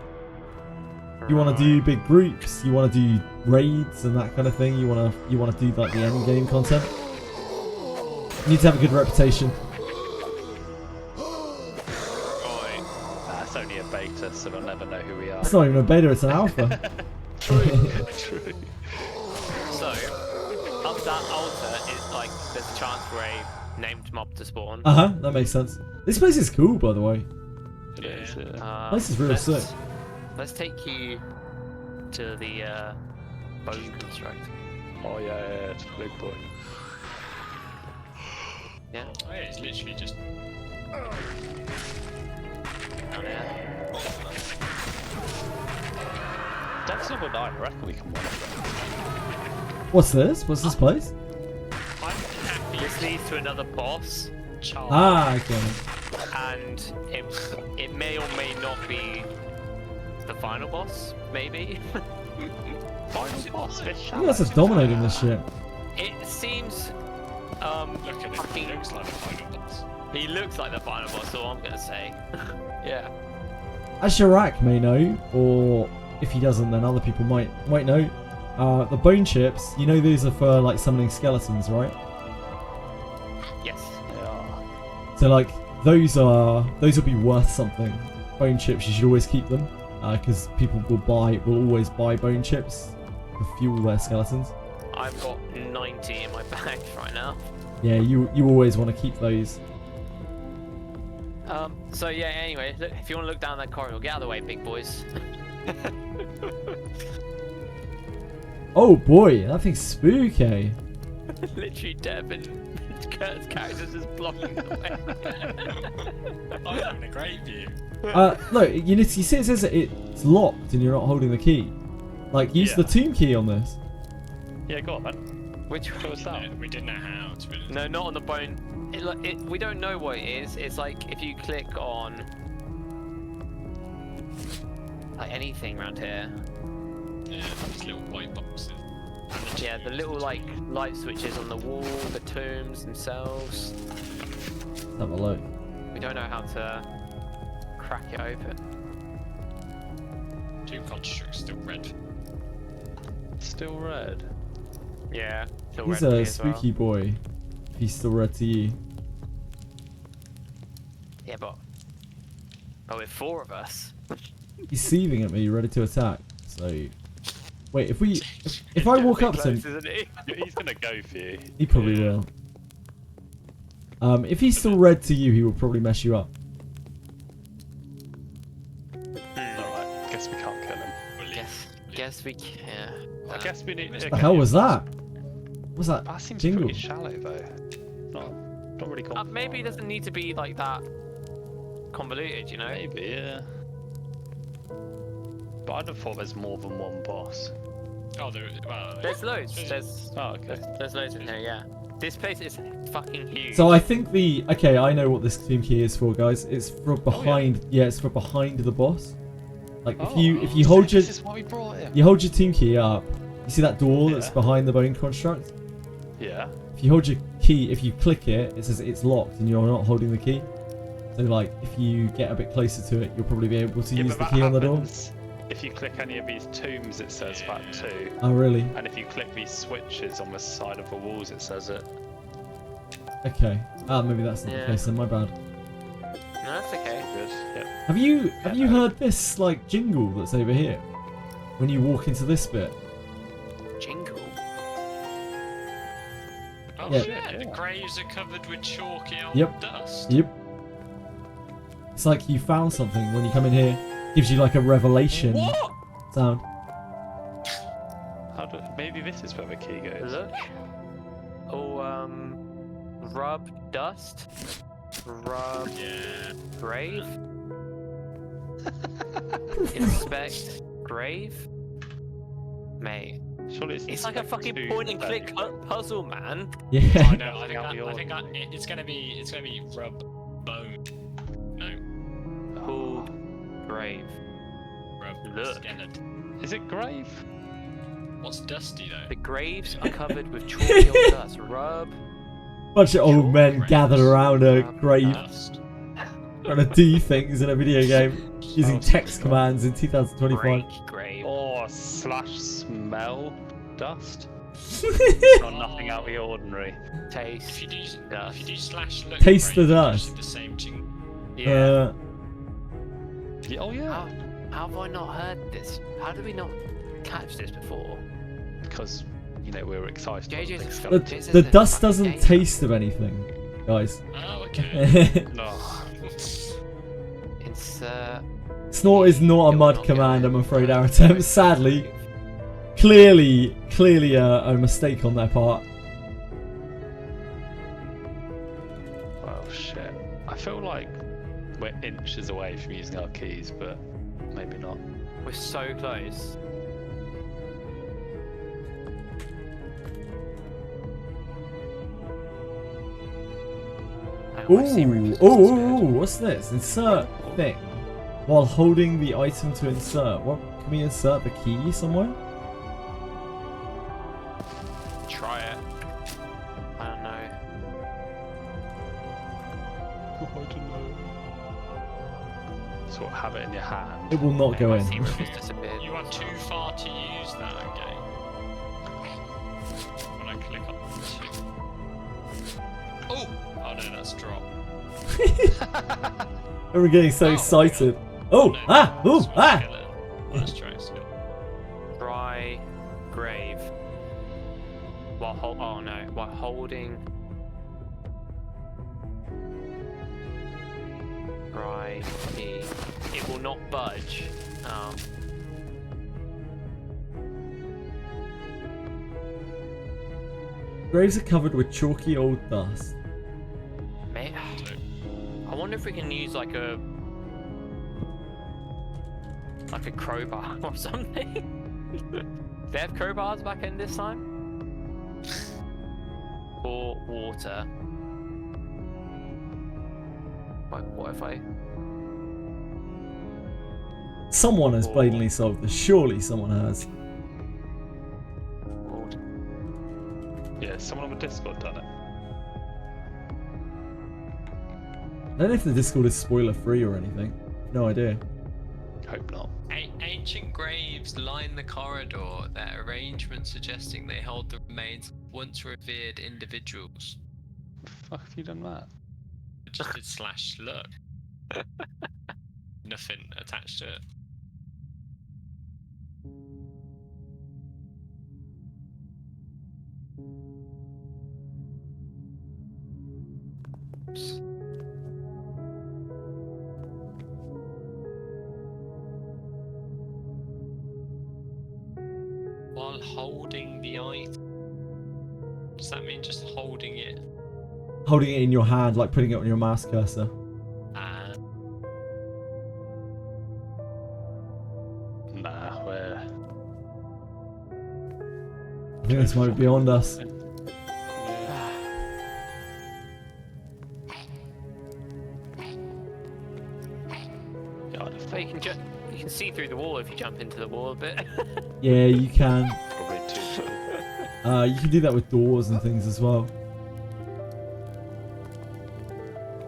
Speaker 1: You want to do big groups, you want to do raids and that kind of thing. You want to do like the end game content. You need to have a good reputation.
Speaker 21: That's only a beta, so they'll never know who we are.
Speaker 1: It's not even a beta; it's an alpha.
Speaker 21: True.
Speaker 6: So, up that altar is like there's a chance for a named mob to spawn.
Speaker 1: That makes sense. This place is cool, by the way.
Speaker 21: It is.
Speaker 1: This is real sick.
Speaker 6: Let's take you to the bone construct.
Speaker 21: Oh yeah, it's a big boy.
Speaker 6: Yeah.
Speaker 20: Oh yeah, it's literally just
Speaker 6: down there.
Speaker 21: That's number 9. I reckon we can win it.
Speaker 1: What's this? What's this place?
Speaker 6: This leads to another boss.
Speaker 1: Okay.
Speaker 6: And it may or may not be the final boss, maybe.
Speaker 21: Final boss?
Speaker 1: You guys are dominating this shit.
Speaker 6: It seems
Speaker 20: look at him, he looks like the final boss.
Speaker 6: He looks like the final boss, so I'm gonna say. Yeah.
Speaker 1: As Shirak may know, or if he doesn't, then other people might know. The bone chips, you know, these are for like summoning skeletons, right?
Speaker 6: Yes.
Speaker 21: They are.
Speaker 1: So like those will be worth something. Bone chips, you should always keep them, because people will always buy bone chips to fuel their skeletons.
Speaker 6: I've got 90 in my bag right now.
Speaker 1: Yeah, you always want to keep those.
Speaker 6: So yeah, anyway, look, if you want to look down that corridor, get out of the way, big boys.
Speaker 1: Oh boy, that thing's spooky.
Speaker 6: Literally, Deb and Kurt's characters just blocking the way.
Speaker 20: I'm having a great view.
Speaker 1: Look, you see it says it's locked and you're not holding the key. Like, use the tomb key on this.
Speaker 21: Yeah, go on, man.
Speaker 6: Which
Speaker 20: we didn't know how to be.
Speaker 6: No, not on the bone. We don't know what it is. It's like if you click on like anything around here.
Speaker 20: Yeah, these little white boxes.
Speaker 6: Yeah, the little like light switches on the wall, the tombs themselves.
Speaker 1: Have a look.
Speaker 6: We don't know how to crack it open.
Speaker 20: Tomb construct's still red.
Speaker 21: Still red.
Speaker 6: Yeah, still
Speaker 1: He's
Speaker 6: red to me
Speaker 1: a
Speaker 6: as
Speaker 1: spooky boy. If he's still red to you.
Speaker 6: Yeah, but with 4 of us.
Speaker 1: He's seething at me, ready to attack. So, wait, if I walk up to him,
Speaker 21: He's gonna go for you.
Speaker 1: he probably will. If he's still red to you, he will probably mess you up.
Speaker 21: Alright, guess we can't kill him.
Speaker 6: Guess we can.
Speaker 21: I guess we need.
Speaker 1: What the hell was that? What was that?
Speaker 21: That seems
Speaker 1: jingle?
Speaker 21: pretty shallow though. Not really cool.
Speaker 6: Maybe it doesn't need to be like that convoluted, you know?
Speaker 21: Maybe, yeah. But I'd have thought there's more than one boss.
Speaker 20: Oh,
Speaker 6: there's loads. There's
Speaker 21: okay.
Speaker 6: There's loads in here, yeah. This place is fucking huge.
Speaker 1: So I think okay, I know what this team key is for, guys. It's for behind. Yeah, it's for behind the boss. Like if you hold your you hold your team key up, you see that door that's behind the bone construct?
Speaker 21: Yeah.
Speaker 1: If you hold your key, if you click it, it says it's locked and you're not holding the key. So like if you get a bit closer to it, you'll probably be able to use the key on the door.
Speaker 21: If you click any of these tombs, it says that too.
Speaker 1: Oh really?
Speaker 21: And if you click these switches on the side of the walls, it says it.
Speaker 1: Okay. Maybe that's not the case then. My bad.
Speaker 6: No, that's okay.
Speaker 21: Good. Yep.
Speaker 1: Have you heard this like jingle that's over here? When you walk into this bit.
Speaker 6: Jingle.
Speaker 20: Oh
Speaker 1: Yeah.
Speaker 20: yeah, the graves are covered with chalky old dust.
Speaker 1: Yep. It's like you found something when you come in here. Gives you like a revelation sound.
Speaker 21: Maybe this is where the key goes.
Speaker 6: Look. Oh, rub dust. Rub grave. Inspect grave. Mate.
Speaker 21: Surely
Speaker 6: it's like a fucking point and click puzzle, man.
Speaker 1: Yeah.
Speaker 20: I know. I think it's gonna be rub bone. No.
Speaker 6: Pull grave.
Speaker 20: Rub
Speaker 6: Look.
Speaker 20: skeleton.
Speaker 21: Is it grave?
Speaker 20: What's dusty though?
Speaker 6: The graves are covered with chalky old dust. Rub.
Speaker 1: Bunch of old men gathered around a grave, trying to do things in a video game using text commands in 2025.
Speaker 6: Grave.
Speaker 21: Or /smell dust. Got nothing out of the ordinary.
Speaker 6: Taste.
Speaker 20: If you do slash look.
Speaker 1: Taste
Speaker 20: grave,
Speaker 1: the
Speaker 20: it's
Speaker 1: dust.
Speaker 20: The same thing.
Speaker 6: Yeah.
Speaker 21: Oh yeah.
Speaker 6: How have I not heard this? How did we not catch this before?
Speaker 21: Because we were excited.
Speaker 1: The dust doesn't taste of anything, guys.
Speaker 20: Oh okay.
Speaker 21: No.
Speaker 6: Insert.
Speaker 1: Snort is not a mud command, I'm afraid, Aratem. Sadly. Clearly a mistake on their part.
Speaker 21: Well, shit. I feel like we're inches away from using our keys, but maybe not.
Speaker 6: We're so close.
Speaker 1: Ooh, what's this? Insert thing. While holding the item to insert. What? Can we insert the key somewhere?
Speaker 6: Try it. I don't know.
Speaker 21: Sort of have it in your hand.
Speaker 1: It will not go in.
Speaker 20: You are too far to use that, okay? When I click on it. Oh no, that's drop.
Speaker 1: We're getting so excited. Oh! Ah! Ooh! Ah!
Speaker 20: Let's try it still.
Speaker 6: Try grave. While holding. Try key. It will not budge. Oh.
Speaker 1: Graves are covered with chalky old dust.
Speaker 6: Mate, I wonder if we can use like a crowbar or something. They have crowbars back in this time? Pour water. What if I...
Speaker 1: Someone has blatantly solved this. Surely someone has.
Speaker 21: Yeah, someone on the Discord done it.
Speaker 1: I don't know if the Discord is spoiler free or anything. No idea.
Speaker 21: Hope not.
Speaker 20: Ancient graves line the corridor, their arrangement suggesting they hold the remains of once revered individuals.
Speaker 21: Fuck have you done that?
Speaker 20: I just did /look. Nothing attached to it. While holding the item. Does that mean just holding it?
Speaker 1: Holding it in your hand, like putting it on your mouse cursor.
Speaker 21: Nah, we're...
Speaker 1: I think this might be beyond us.
Speaker 6: But you can see through the wall if you jump into the wall a bit.
Speaker 1: Yeah, you can.
Speaker 21: Probably too tall.
Speaker 1: You can do that with doors and things as well.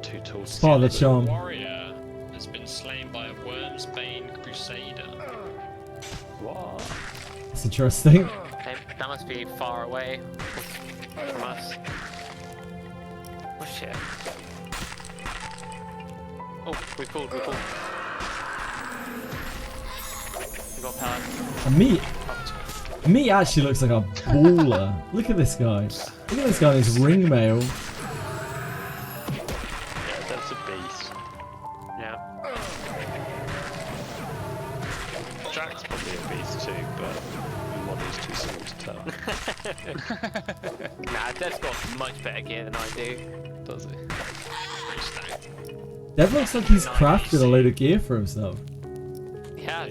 Speaker 21: Too tall.
Speaker 1: It's part of the charm.
Speaker 20: Warrior has been slain by a Wormsbane Crusader.
Speaker 21: What?
Speaker 1: That's interesting.
Speaker 6: Okay, that must be far away from us. Oh shit. Oh, we pulled. We got power.
Speaker 1: And me actually looks like a baller. Look at this guy. Look at this guy in his ring mail.
Speaker 21: Yeah, that's a beast.
Speaker 6: Yeah.
Speaker 21: Jack's probably a beast too, but the model's too small to tell.
Speaker 6: Nah, Dev's got much better gear than I do.
Speaker 21: Does he?
Speaker 1: Dev looks like he's crafted a load of gear for himself.
Speaker 6: Yeah.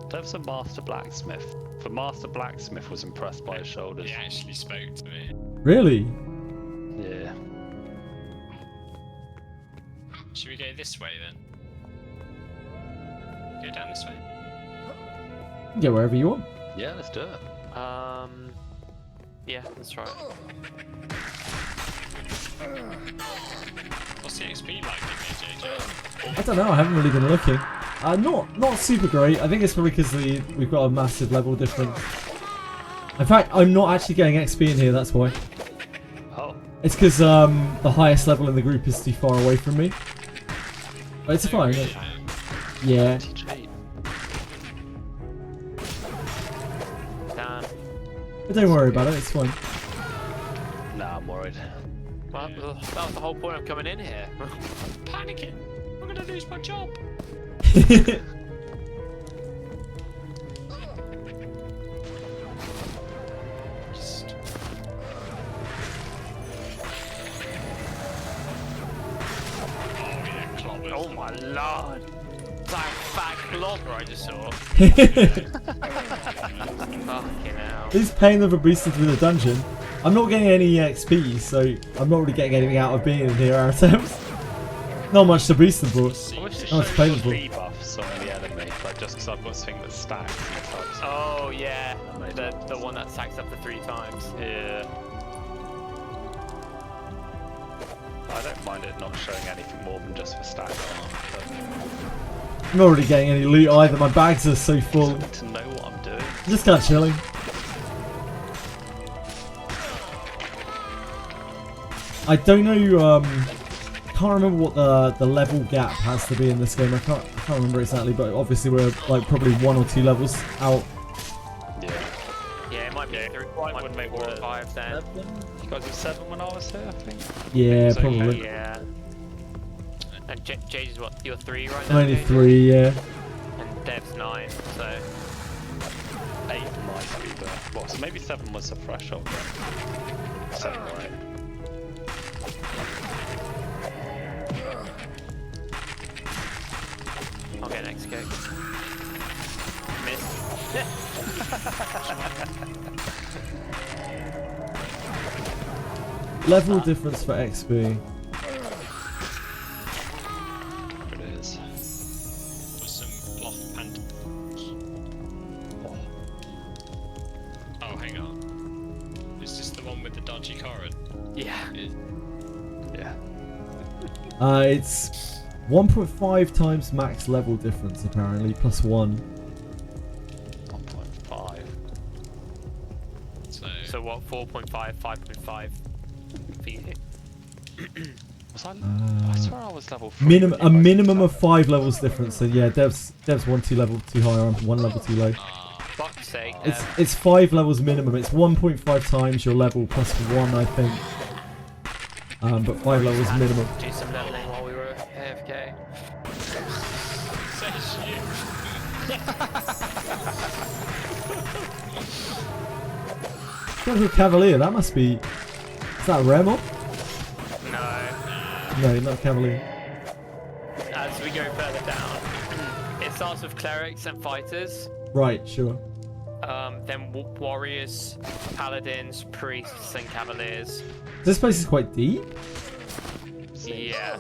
Speaker 21: Dev's a master blacksmith. The master blacksmith was impressed by his shoulders.
Speaker 20: He actually spoke to me.
Speaker 1: Really?
Speaker 21: Yeah.
Speaker 20: Should we go this way then? Go down this way?
Speaker 1: You can go wherever you want.
Speaker 21: Yeah, let's do it.
Speaker 6: Yeah, that's right.
Speaker 20: What's the XP like in here, JJ?
Speaker 1: I don't know, I haven't really been looking. Not super great. I think it's probably because we've got a massive level difference. In fact, I'm not actually getting XP in here, that's why.
Speaker 21: Oh.
Speaker 1: It's because the highest level in the group is too far away from me. But it's fine. Yeah. But don't worry about it, it's fine.
Speaker 21: Nah, I'm worried.
Speaker 6: Well, that was the whole point of coming in here.
Speaker 20: I'm panicking. I'm gonna lose my job.
Speaker 6: Oh my lord! That fat clobber I just saw. Fucking hell.
Speaker 1: Who's paying them for boosting through the dungeon? I'm not getting any XP, so I'm not really getting anything out of being in here ourselves. Not much to boost them for.
Speaker 21: I wish it
Speaker 1: Not much to pay them for.
Speaker 21: debuffs on the enemy, like just because I've got this thing that stacks and it's hard to...
Speaker 6: Oh yeah, the one that stacks up to 3 times.
Speaker 21: Yeah. I don't mind it not showing anything more than just for stacks.
Speaker 1: I'm not really getting any loot either, my bags are so full.
Speaker 21: To know what I'm doing.
Speaker 1: Just kind of chilling. I don't know, can't remember what the level gap has to be in this game. I can't remember exactly, but obviously we're like probably 1 or 2 levels out.
Speaker 6: Yeah, it might be 3, might be 4 or 5 then.
Speaker 21: You guys were 7 when I was here, I think.
Speaker 1: Yeah,
Speaker 21: So,
Speaker 1: probably.
Speaker 6: Yeah. And Jade is what? You're 3 right
Speaker 1: I'm
Speaker 6: now?
Speaker 1: only
Speaker 6: Jade?
Speaker 1: 3, yeah.
Speaker 6: And Dev's 9, so...
Speaker 21: 8 might be the... Well, so maybe 7 was the threshold then. 7 or 8.
Speaker 6: I'll get next kick. Missed.
Speaker 1: Level difference for XP.
Speaker 21: It is.
Speaker 20: With some cloth pantaloons. Oh, hang on. Is this the one with the dodgy corridor?
Speaker 6: Yeah.
Speaker 21: Yeah.
Speaker 1: It's 1.5 times max level difference apparently, plus 1.
Speaker 21: 1.5.
Speaker 6: So what, 4.5, 5.5 for you?
Speaker 21: I swear I was level 3.
Speaker 1: A minimum of 5 levels difference. So yeah, Dev's 2 level too high, or I'm 1 level too low.
Speaker 6: Fuck's sake.
Speaker 1: It's 5 levels minimum. It's 1.5 times your level plus 1, I think. But 5 levels minimum.
Speaker 6: Do some leveling while we were AFK. Says you.
Speaker 1: Cavalier, that must be... Is that a rare mob?
Speaker 6: No.
Speaker 1: No, not Cavalier.
Speaker 6: As we go further down, it starts with clerics and fighters.
Speaker 1: Right, sure.
Speaker 6: Then warriors, paladins, priests, and cavaliers.
Speaker 1: This place is quite deep.
Speaker 6: Yeah.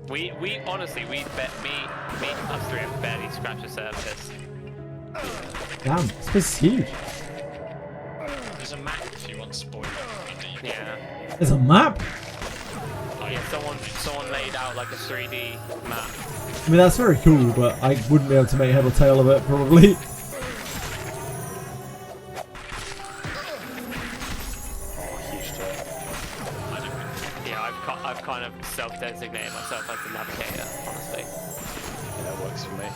Speaker 6: We honestly, me, us three have barely scratched the surface.
Speaker 1: Damn, this place is huge.
Speaker 3: There's a map if you want spoiler.
Speaker 6: Yeah.
Speaker 1: There's a map?
Speaker 6: Yeah, someone laid out like a 3D map.
Speaker 1: I mean, that's very cool, but I wouldn't be able to make head or tail of it, probably.
Speaker 6: Yeah, I've kind of self-designated myself as the navigator, honestly.
Speaker 21: Yeah, that works for me.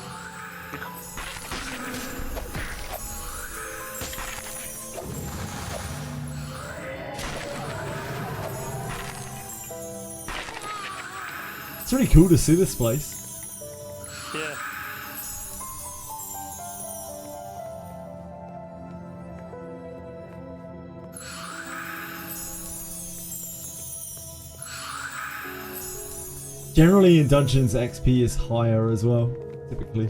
Speaker 1: It's really cool to see this place.
Speaker 21: Yeah.
Speaker 1: Generally in dungeons, XP is higher as well, typically.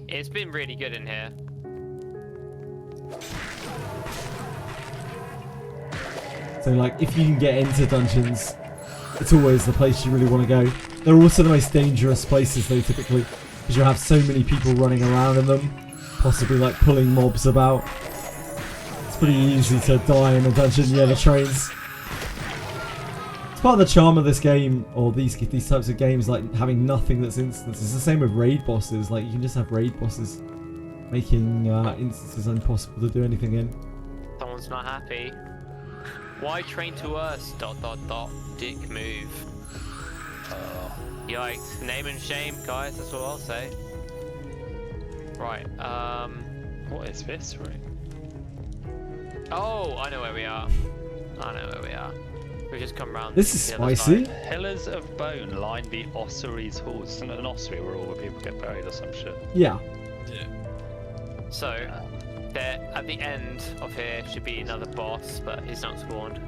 Speaker 6: It's been really good in here.
Speaker 1: So like, if you can get into dungeons, it's always the place you really want to go. They're also the most dangerous places though, typically, because you'll have so many people running around in them, possibly like pulling mobs about. It's pretty easy to die in a dungeon. Yeah, the trains. It's part of the charm of this game, or these types of games, like having nothing that's instance. It's the same with raid bosses. Like you can just have raid bosses, making instances impossible to do anything in.
Speaker 6: Someone's not happy. Why train to us? ... Dick move. Yikes. Name and shame, guys. That's what I'll say. Right.
Speaker 21: What is this room?
Speaker 6: Oh, I know where we are. We've just come round.
Speaker 1: This is spicy.
Speaker 21: Pillars of bone line the ossuary's halls. Isn't it an ossuary where all the people get buried or some shit?
Speaker 1: Yeah.
Speaker 6: Yeah. So, there at the end of here should be another boss, but he's not spawned.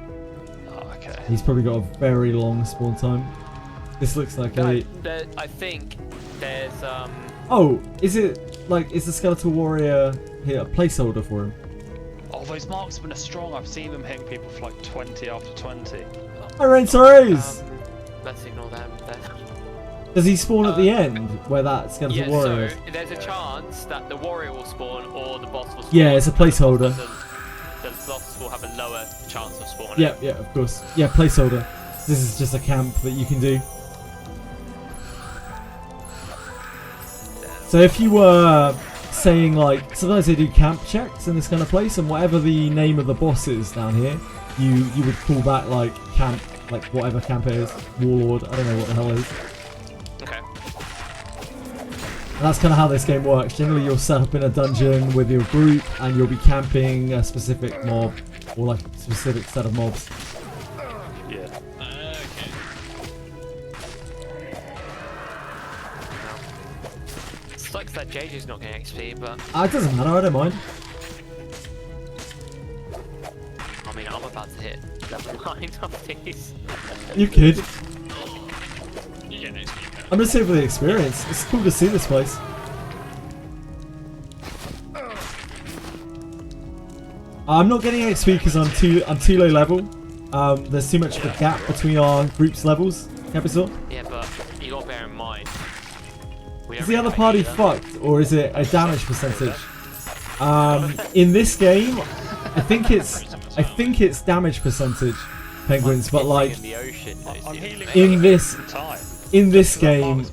Speaker 21: Oh, okay.
Speaker 1: He's probably got a very long spawn time. This looks like
Speaker 6: I think there's
Speaker 1: Oh, is it like is the skeletal warrior here a placeholder for him?
Speaker 21: Oh, those marksmen are strong. I've seen them hitting people for like 20 after 20.
Speaker 1: Let's
Speaker 6: ignore them then.
Speaker 1: Does he spawn at the end where that skeletal warrior is?
Speaker 6: So there's a chance that the warrior will spawn or the boss will spawn.
Speaker 1: Yeah, it's a placeholder.
Speaker 6: The boss will have a lower chance of spawning.
Speaker 1: Yeah, of course. Yeah, placeholder. This is just a camp that you can do. So if you were saying like, sometimes they do camp checks in this kind of place, and whatever the name of the boss is down here, you would call that like camp, like whatever camp it is, warlord, I don't know what the hell it is.
Speaker 6: Okay.
Speaker 1: And that's kind of how this game works. Generally you'll set up in a dungeon with your group and you'll be camping a specific mob, or like a specific set of mobs.
Speaker 21: Yeah.
Speaker 3: Okay.
Speaker 6: Sucks that JJ's not getting XP, but
Speaker 1: It doesn't matter, I don't mind.
Speaker 6: I mean, I'm about to hit level 9 of these.
Speaker 1: You could.
Speaker 3: You get XP.
Speaker 1: I'm just here for the experience. It's cool to see this place. I'm not getting XP because I'm too low level. There's too much of a gap between our group's levels. Capital.
Speaker 6: Yeah, but you gotta bear in mind.
Speaker 1: Is the other party fucked, or is it a damage percentage? In this game, I think it's damage percentage, penguins. But like in this game,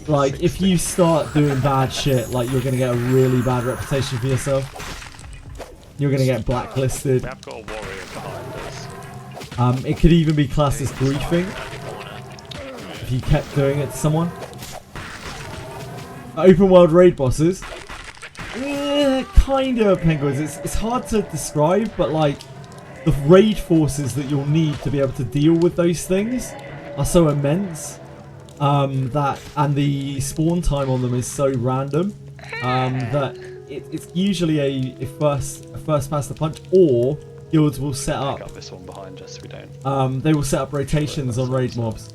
Speaker 1: like if you start doing bad shit, like you're gonna get a really bad reputation for yourself. You're gonna get blacklisted.
Speaker 21: We have got a warrior behind us.
Speaker 1: It could even be classed as griefing. if you kept doing it to someone. Open world raid bosses. Kind of penguins. It's hard to describe, but like the raid forces that you'll need to be able to deal with those things are so immense and the spawn time on them is so random that it's usually a first past the punch, or guilds will set up.
Speaker 21: Got this one behind us. We don't.
Speaker 1: They will set up rotations on raid mobs.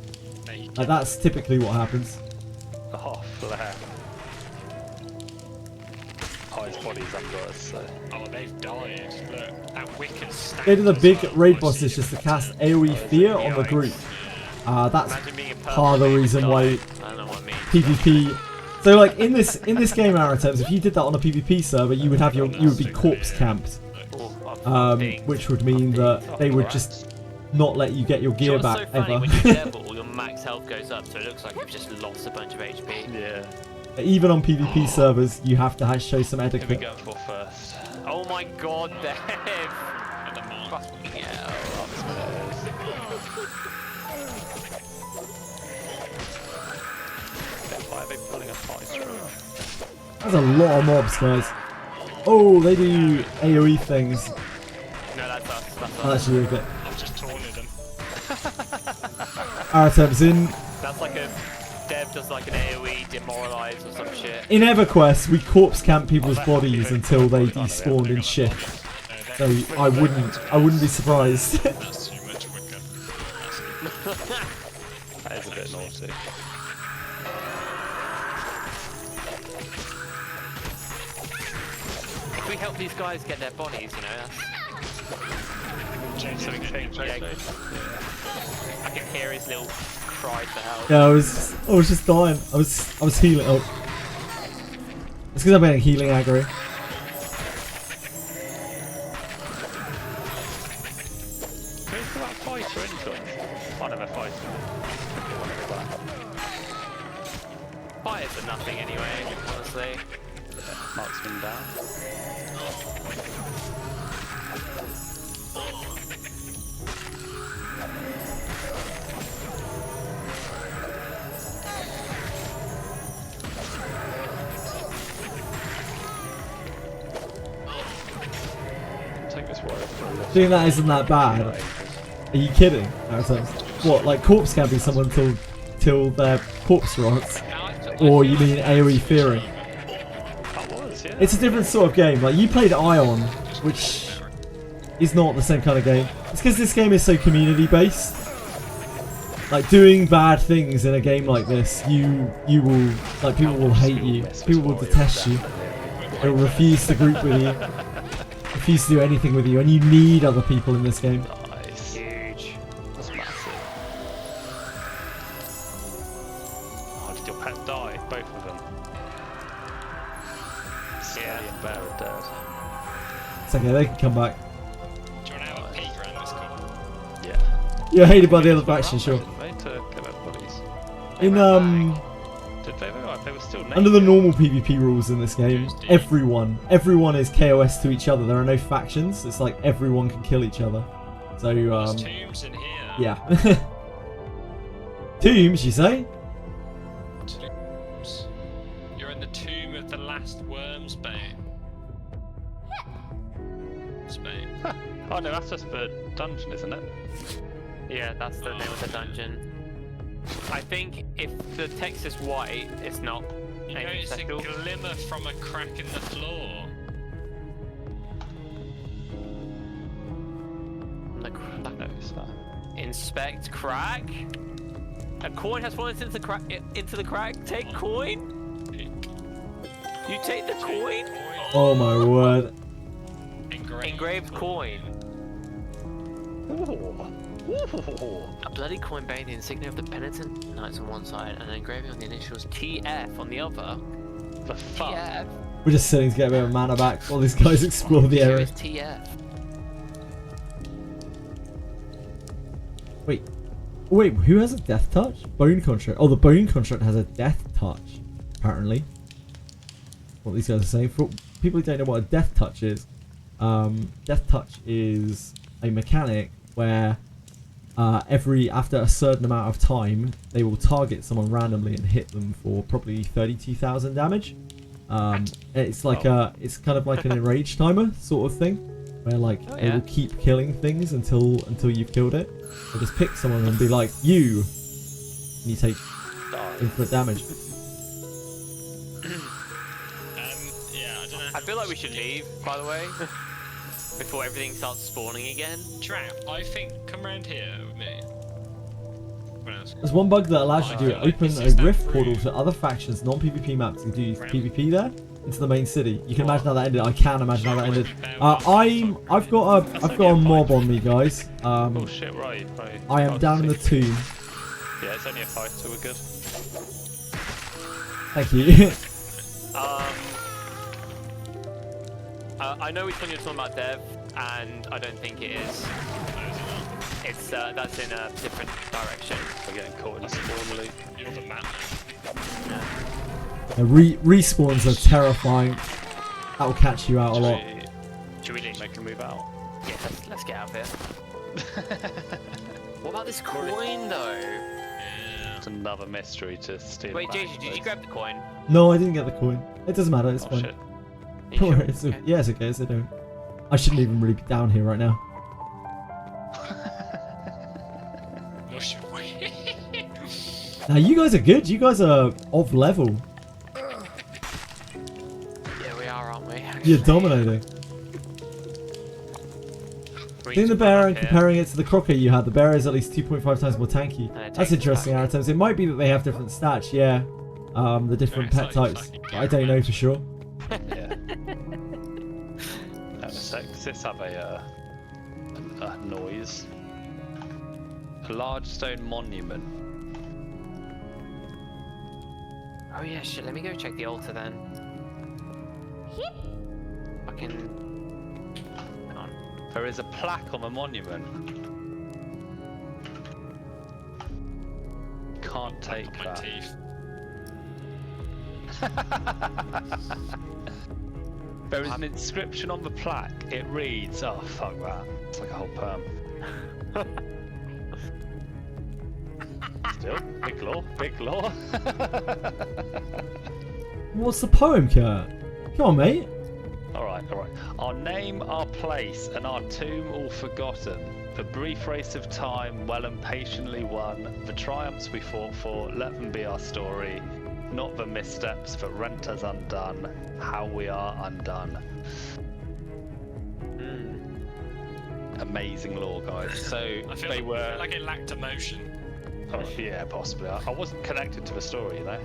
Speaker 1: Like that's typically what happens.
Speaker 21: Oh, flare. Oh, his body's under us. So.
Speaker 3: Oh, they've died. Look, that wick is stacked.
Speaker 1: Go to the big raid bosses just to cast AoE fear on the group. That's part of the reason why PvP. So like in this game, Aratems, if you did that on a PvP server, you would be corpse camped, which would mean that they would just not let you get your gear back
Speaker 6: so funny
Speaker 1: ever.
Speaker 6: when you level, your max health goes up, so it looks like you've just lost a bunch of HP.
Speaker 21: Yeah.
Speaker 1: Even on PvP servers, you have to show some
Speaker 21: Who are we
Speaker 1: etiquette.
Speaker 21: going for first?
Speaker 6: Oh my god, Dev! Fucking hell.
Speaker 21: Why are they pulling a fight through?
Speaker 1: That's a lot of mobs, guys. Oh, they do AoE things.
Speaker 6: No, that's us. That's
Speaker 1: Oh, that's really good.
Speaker 3: I've just taunted them.
Speaker 1: Aratems in.
Speaker 6: That's like a Dev does like an AoE demoralize or some shit.
Speaker 1: In EverQuest, we corpse camp people's bodies until they despawned in shift. So I wouldn't be surprised.
Speaker 3: That's too much quicker.
Speaker 21: That is a bit naughty.
Speaker 6: If we help these guys get their bodies, you know, that's...
Speaker 21: Something changed,
Speaker 6: I can hear his little cry for help.
Speaker 1: Yeah, I was just dying. I was healing. Oh, it's because I'm getting healing aggro.
Speaker 21: Who's that fighter influence? One of a fighter.
Speaker 6: Fighters are nothing anyway, honestly.
Speaker 21: Marksman down. Take this warrior for a look.
Speaker 1: Doing that isn't that bad. Are you kidding? What, like corpse camping someone till their corpse rots? Or you mean AoE fearing? It's a different sort of game. Like you played Ion, which is not the same kind of game. It's because this game is so community based. Like doing bad things in a game like this, you will like people will hate you. People will detest you. They will refuse to group with you. Refuse to do anything with you, and you need other people in this game.
Speaker 21: Nice. Huge. That's massive. Oh, did your pet die? Both of them. Sally and Bear are dead.
Speaker 1: It's okay, they can come back.
Speaker 3: Do you want to have a peek around this corner?
Speaker 21: Yeah.
Speaker 1: You're hated by the other faction, sure.
Speaker 21: They to get their bodies.
Speaker 1: In
Speaker 21: Did they? They were still naked.
Speaker 1: under the normal PvP rules in this game, everyone is KOS to each other. There are no factions. It's like everyone can kill each other. So
Speaker 3: There's tombs in here.
Speaker 1: yeah. Tombs, you say?
Speaker 3: Tombs. You're in the tomb of the last Wormsbane. Spane.
Speaker 21: Oh no, that's just the dungeon, isn't it?
Speaker 6: Yeah, that's the name of the dungeon. I think if the text is white, it's not.
Speaker 3: You notice a glimmer from a crack in the floor.
Speaker 6: Inspect crack. A coin has fallen into the crack. Take coin. You take the coin.
Speaker 1: Oh my word.
Speaker 6: Engraved coin. A bloody coin bearing the insignia of the penitent knights on one side, and an engraving on the initials TF on the other. The fuck? TF.
Speaker 1: We're just sitting to get a bit of mana back while these guys explore the
Speaker 6: Here
Speaker 1: area.
Speaker 6: is TF.
Speaker 1: Wait, who has a death touch? Bone Construct. Oh, the Bone Construct has a death touch, apparently. What these guys are saying. For people who don't know what a death touch is, death touch is a mechanic where after a certain amount of time, they will target someone randomly and hit them for probably 32,000 damage. It's like it's kind of like an enrage timer sort of thing, where like it will keep killing things until you've killed it. So just pick someone and be like, you, and you take infinite damage.
Speaker 6: Yeah, I don't know. I feel like we should leave, by the way, before everything starts spawning again.
Speaker 3: Trap, I think, come around here with me.
Speaker 1: There's one bug that allows you to open a rift portal to other factions, non-PvP maps, and do PvP there into the main city. You can imagine how that ended. I can imagine how that ended. I've got a mob on me, guys.
Speaker 21: Oh shit! Right.
Speaker 1: I am down in the tomb.
Speaker 21: Yeah, it's only a fight, so we're good.
Speaker 1: Thank you.
Speaker 6: I know which one you're talking about, Dev, and I don't think it is. It's that's in a different direction.
Speaker 21: We're getting caught in a spawn loop.
Speaker 3: You're the map.
Speaker 1: Respawns are terrifying. That will catch you out a lot.
Speaker 6: Should we
Speaker 21: make a move out?
Speaker 6: Yeah, let's get out of here. What about this coin, though?
Speaker 21: It's another mystery to steal.
Speaker 6: Wait, JJ, did you grab the coin?
Speaker 1: No, I didn't get the coin. It doesn't matter. It's fine.
Speaker 21: Shit.
Speaker 1: Don't worry. Yeah, it's okay. It's okay. I shouldn't even really be down here right now. Now you guys are good. You guys are of level.
Speaker 6: Yeah, we are, aren't we?
Speaker 1: You're dominating. Seeing the bear and comparing it to the crocker you had, the bear is at least 2.5 times more tanky. That's interesting, Aritems. It might be that they have different stats, yeah. The different pet types. But I don't know for sure.
Speaker 21: Yeah. Does this have a noise? A large stone monument.
Speaker 6: Oh yeah, shit, let me go check the altar then. Fucking... Hang on.
Speaker 21: There is a plaque on the monument. Can't take that. There is an inscription on the plaque. It reads, oh fuck that. It's like a whole poem. Still, big law, big law.
Speaker 1: What's the poem, Kurt? Come on, mate.
Speaker 21: Alright. Our name, our place, and our tomb all forgotten. The brief race of time, well and patiently won. The triumphs we fought for, let them be our story. Not the missteps that rent us undone. How we are undone. Amazing lore, guys. So
Speaker 3: I feel
Speaker 21: they were
Speaker 3: like it lacked emotion.
Speaker 21: Oh yeah, possibly. I wasn't connected to the story, you know.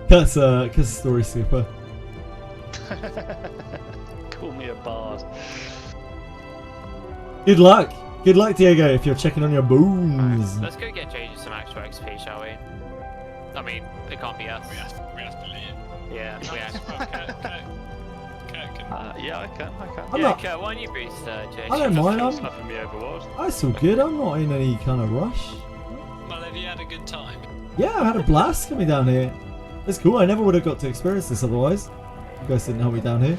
Speaker 1: That's a story super.
Speaker 21: Call me a bard.
Speaker 1: Good luck, Diego. If you're checking on your boons.
Speaker 6: Let's go get JJ some extra XP, shall we? I mean, it can't be us.
Speaker 3: We have to leave.
Speaker 6: Yeah, we have.
Speaker 21: Yeah, I can.
Speaker 6: Kurt, why don't you boost JJ?
Speaker 1: I don't mind.
Speaker 21: Slapping me overboard.
Speaker 1: That's all good. I'm not in any kind of rush.
Speaker 3: Well, have you had a good time?
Speaker 1: Yeah, I had a blast coming down here. It's cool. I never would have got to experience this otherwise. You guys didn't help me down here.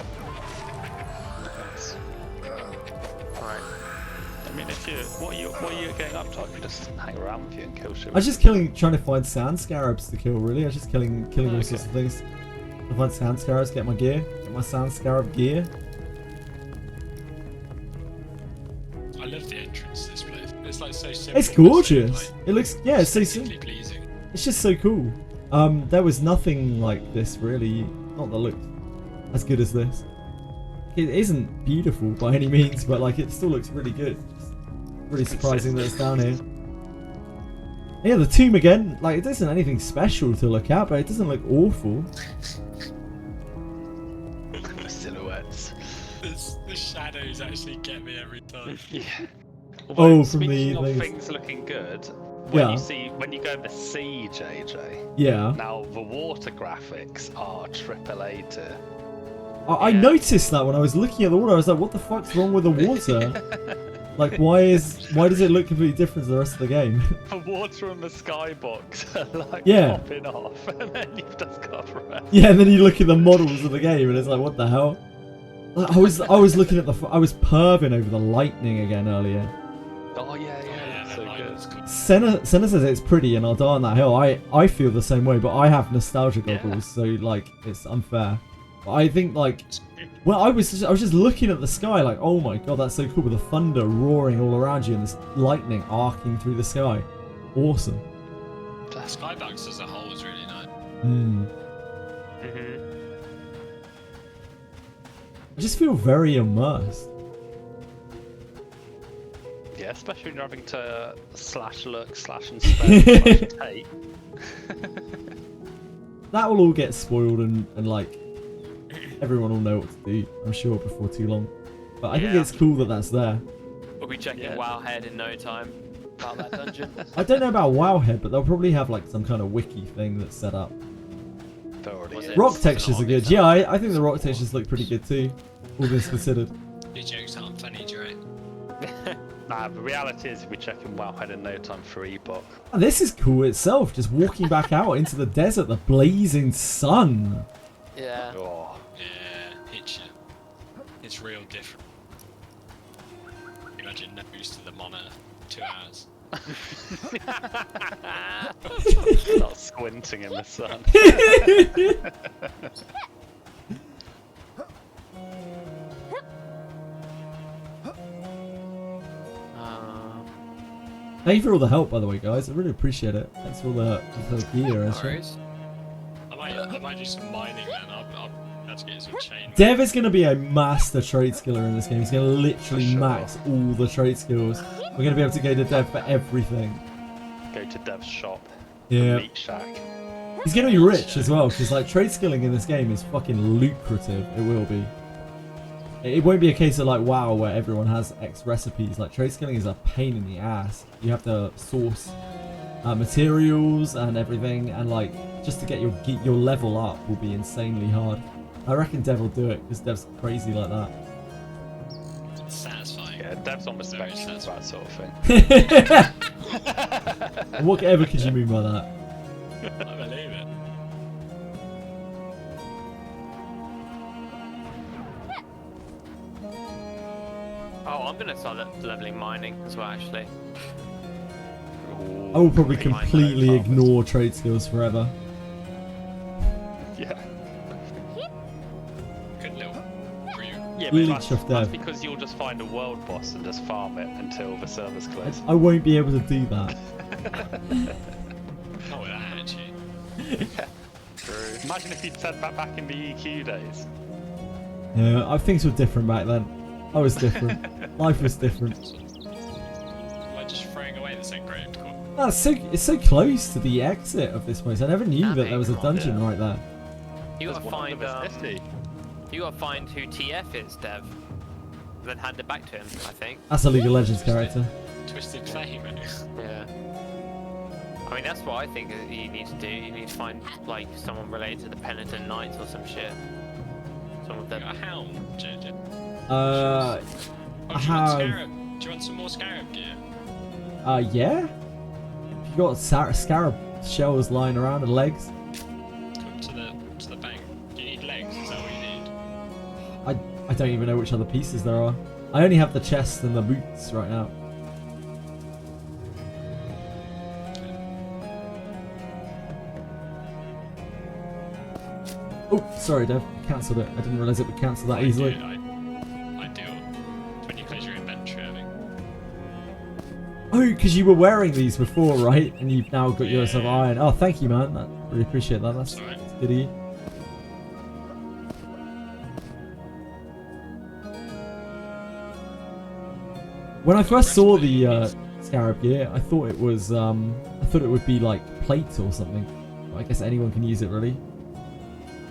Speaker 21: Right. I mean, what are you getting up to? I can just hang around with you and kill shit.
Speaker 1: I was just trying to find sand scarabs to kill. Really, I was just killing all sorts of things. I find sand scarabs, get my gear, get my sand scarab gear.
Speaker 3: I love the entrance to this place. It's like so simple.
Speaker 1: It's gorgeous.
Speaker 3: Like,
Speaker 1: It looks, yeah, it's so simple.
Speaker 3: pleasing.
Speaker 1: It's just so cool. There was nothing like this really, not that looked as good as this. It isn't beautiful by any means, but like it still looks really good. It's really surprising that it's down here. Yeah, the tomb again, like it isn't anything special to look at, but it doesn't look awful.
Speaker 21: Silhouettes.
Speaker 3: The shadows actually get me every time.
Speaker 21: Yeah.
Speaker 1: Oh,
Speaker 21: Although,
Speaker 1: from
Speaker 21: speaking
Speaker 1: the
Speaker 21: of
Speaker 1: things.
Speaker 21: things looking good,
Speaker 1: Yeah.
Speaker 21: when you go in the sea, JJ.
Speaker 1: Yeah.
Speaker 21: Now the water graphics are AAA tier.
Speaker 1: I noticed that when I was looking at the water, I was like, what the fuck's wrong with the water? Like, why does it look completely different to the rest of the game?
Speaker 21: The water and the skybox are like
Speaker 1: Yeah.
Speaker 21: popping off, and then you've just got red.
Speaker 1: Yeah, and then you look at the models of the game, and it's like, what the hell? I was looking at I was perving over the lightning again earlier.
Speaker 21: Oh yeah, so good.
Speaker 1: Senna says it's pretty and I'll die on that hill. I feel the same way, but I have nostalgia goggles, so like it's unfair. But I think like, well, I was just looking at the sky like, oh my god, that's so cool with the thunder roaring all around you and this lightning arcing through the sky. Awesome.
Speaker 3: The skybox as a whole is really nice.
Speaker 1: I just feel very immersed.
Speaker 21: Yeah, especially when you're having to slash look, slash and spell, slash and take.
Speaker 1: That will all get spoiled and like everyone will know what to do, I'm sure, before too long. But I think it's cool that that's there.
Speaker 6: We'll be checking Wowhead in no time about that dungeon.
Speaker 1: I don't know about Wowhead, but they'll probably have like some kind of wiki thing that's set up. Rock textures are good. Yeah, I think the rock textures look pretty good too, all this considered.
Speaker 3: Your jokes aren't funny, Dre.
Speaker 21: Nah, the reality is we're checking Wowhead in no time for Ebook.
Speaker 1: And this is cool itself, just walking back out into the desert, the blazing sun.
Speaker 6: Yeah.
Speaker 21: Oh.
Speaker 3: Yeah, hits you. It's real different. Imagine nose to the monitor, 2 hours.
Speaker 21: Start squinting in the sun.
Speaker 1: Thank you for all the help, by the way, guys. I really appreciate it. Thanks for all the gear and shit.
Speaker 3: I might do some mining then. I'll have to get some chain.
Speaker 1: Dev is going to be a master trade skiller in this game. He's going to literally max all the trade skills. We're going to be able to go to Dev for everything.
Speaker 21: Go to Dev's shop.
Speaker 1: Yeah.
Speaker 21: Meat shack.
Speaker 1: He's going to be rich as well, because like trade skilling in this game is fucking lucrative. It will be. It won't be a case of like WoW where everyone has X recipes. Like trade skilling is a pain in the ass. You have to source materials and everything, and like just to get your level up will be insanely hard. I reckon Dev will do it because Dev's crazy like that.
Speaker 3: It's satisfying.
Speaker 21: Yeah, Dev's on the spectrum for that sort of thing.
Speaker 1: Whatever could you mean by that?
Speaker 3: I believe it.
Speaker 6: Oh, I'm gonna start leveling mining as well, actually.
Speaker 1: I will probably completely ignore trade skills forever.
Speaker 21: Yeah.
Speaker 3: Good little brew.
Speaker 21: Yeah,
Speaker 1: Leech
Speaker 21: but
Speaker 1: of
Speaker 21: that's
Speaker 1: Dev.
Speaker 21: because you'll just find a world boss and just farm it until the server's closed.
Speaker 1: I won't be able to do that.
Speaker 3: Not with that attitude.
Speaker 21: Yeah, true. Imagine if you'd said that back in the EQ days.
Speaker 1: Yeah, things were different back then. I was different. Life was different.
Speaker 3: Am I just throwing away the sacred core?
Speaker 1: It's so close to the exit of this place. I never knew that there was a dungeon right there.
Speaker 6: You gotta find you gotta find who TF is, Dev. And then hand it back to him, I think.
Speaker 1: That's a League of Legends character.
Speaker 3: Twisted flame.
Speaker 6: Yeah. I mean, that's what I think that you need to do. You need to find like someone related to the Penitent Knights or some shit. Some of them.
Speaker 3: A helm, JJ.
Speaker 1: I
Speaker 3: do you want Scarab? Do you want some more Scarab gear?
Speaker 1: Yeah. You got scarab shells lying around and legs.
Speaker 3: Come to the bank. Do you need legs? Is that what you need?
Speaker 1: I don't even know which other pieces there are. I only have the chest and the boots right now. Oh, sorry, Dev. Cancelled it. I didn't realise it would cancel that easily.
Speaker 3: I do. When you close your inventory, I think.
Speaker 1: Oh, because you were wearing these before, right? And you've now got yourself iron. Oh, thank you, man. I really appreciate that. That's good of you. When I first saw the scarab gear, I thought it was I thought it would be like plate or something. But I guess anyone can use it, really.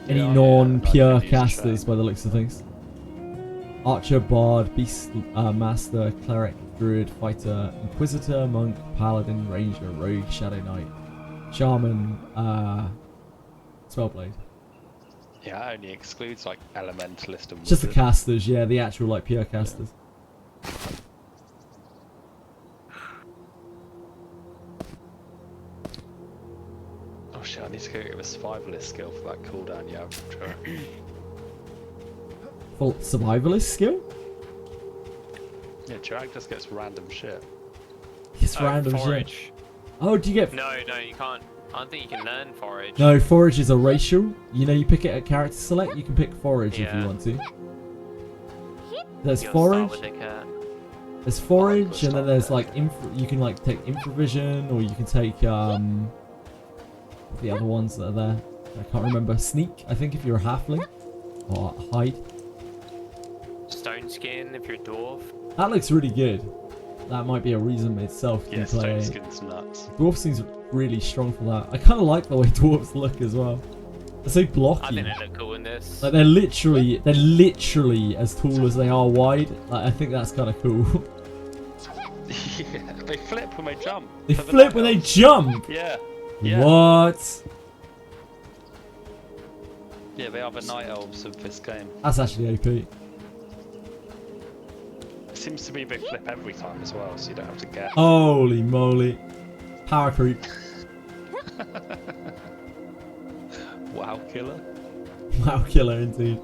Speaker 1: Any non-pure casters, by the looks of things. Archer, Bard, Beast Master, Cleric, Druid, Fighter, Inquisitor, Monk, Paladin, Ranger, Rogue, Shadow Knight, Shaman, Spellblade.
Speaker 21: Yeah, it only excludes like Elementalist and
Speaker 1: It's just the
Speaker 21: Wizard.
Speaker 1: casters, yeah, the actual like pure casters.
Speaker 21: Oh shit, I need to go get a survivalist skill for that cooldown, yeah.
Speaker 1: Full survivalist skill?
Speaker 21: Yeah, Chirac just gets random shit.
Speaker 1: Just random
Speaker 6: forage.
Speaker 1: shit. Oh, do you get...
Speaker 6: No, you can't. I don't think you can learn forage.
Speaker 1: No, forage is a racial. You know, you pick it at character select. You can pick forage if you
Speaker 6: Yeah.
Speaker 1: want to. There's
Speaker 6: You'll
Speaker 1: forage.
Speaker 6: start with the cat.
Speaker 1: There's forage, and then there's like you can like take infravision, or you can take the other ones that are there. I can't remember. Sneak, I think, if you're a halfling, or hide.
Speaker 6: Stone skin if you're a dwarf.
Speaker 1: That looks really good. That might be a reason itself to
Speaker 21: Yeah,
Speaker 1: play.
Speaker 21: Stone Skin's nuts.
Speaker 1: Dwarf seems really strong for that. I kind of like the way dwarves look as well. They're so blocky.
Speaker 6: I think they look cool in this.
Speaker 1: Like they're literally as tall as they are wide. Like, I think that's kind of cool.
Speaker 21: Yeah, they flip when they jump.
Speaker 1: They flip when they jump.
Speaker 21: Yeah.
Speaker 1: What?
Speaker 21: Yeah, they are the night elves of this game.
Speaker 1: That's actually OP.
Speaker 21: It seems to be they flip every time as well, so you don't have to guess.
Speaker 1: Holy moly. Power creep.
Speaker 21: Wow, killer.
Speaker 1: Wow, killer indeed.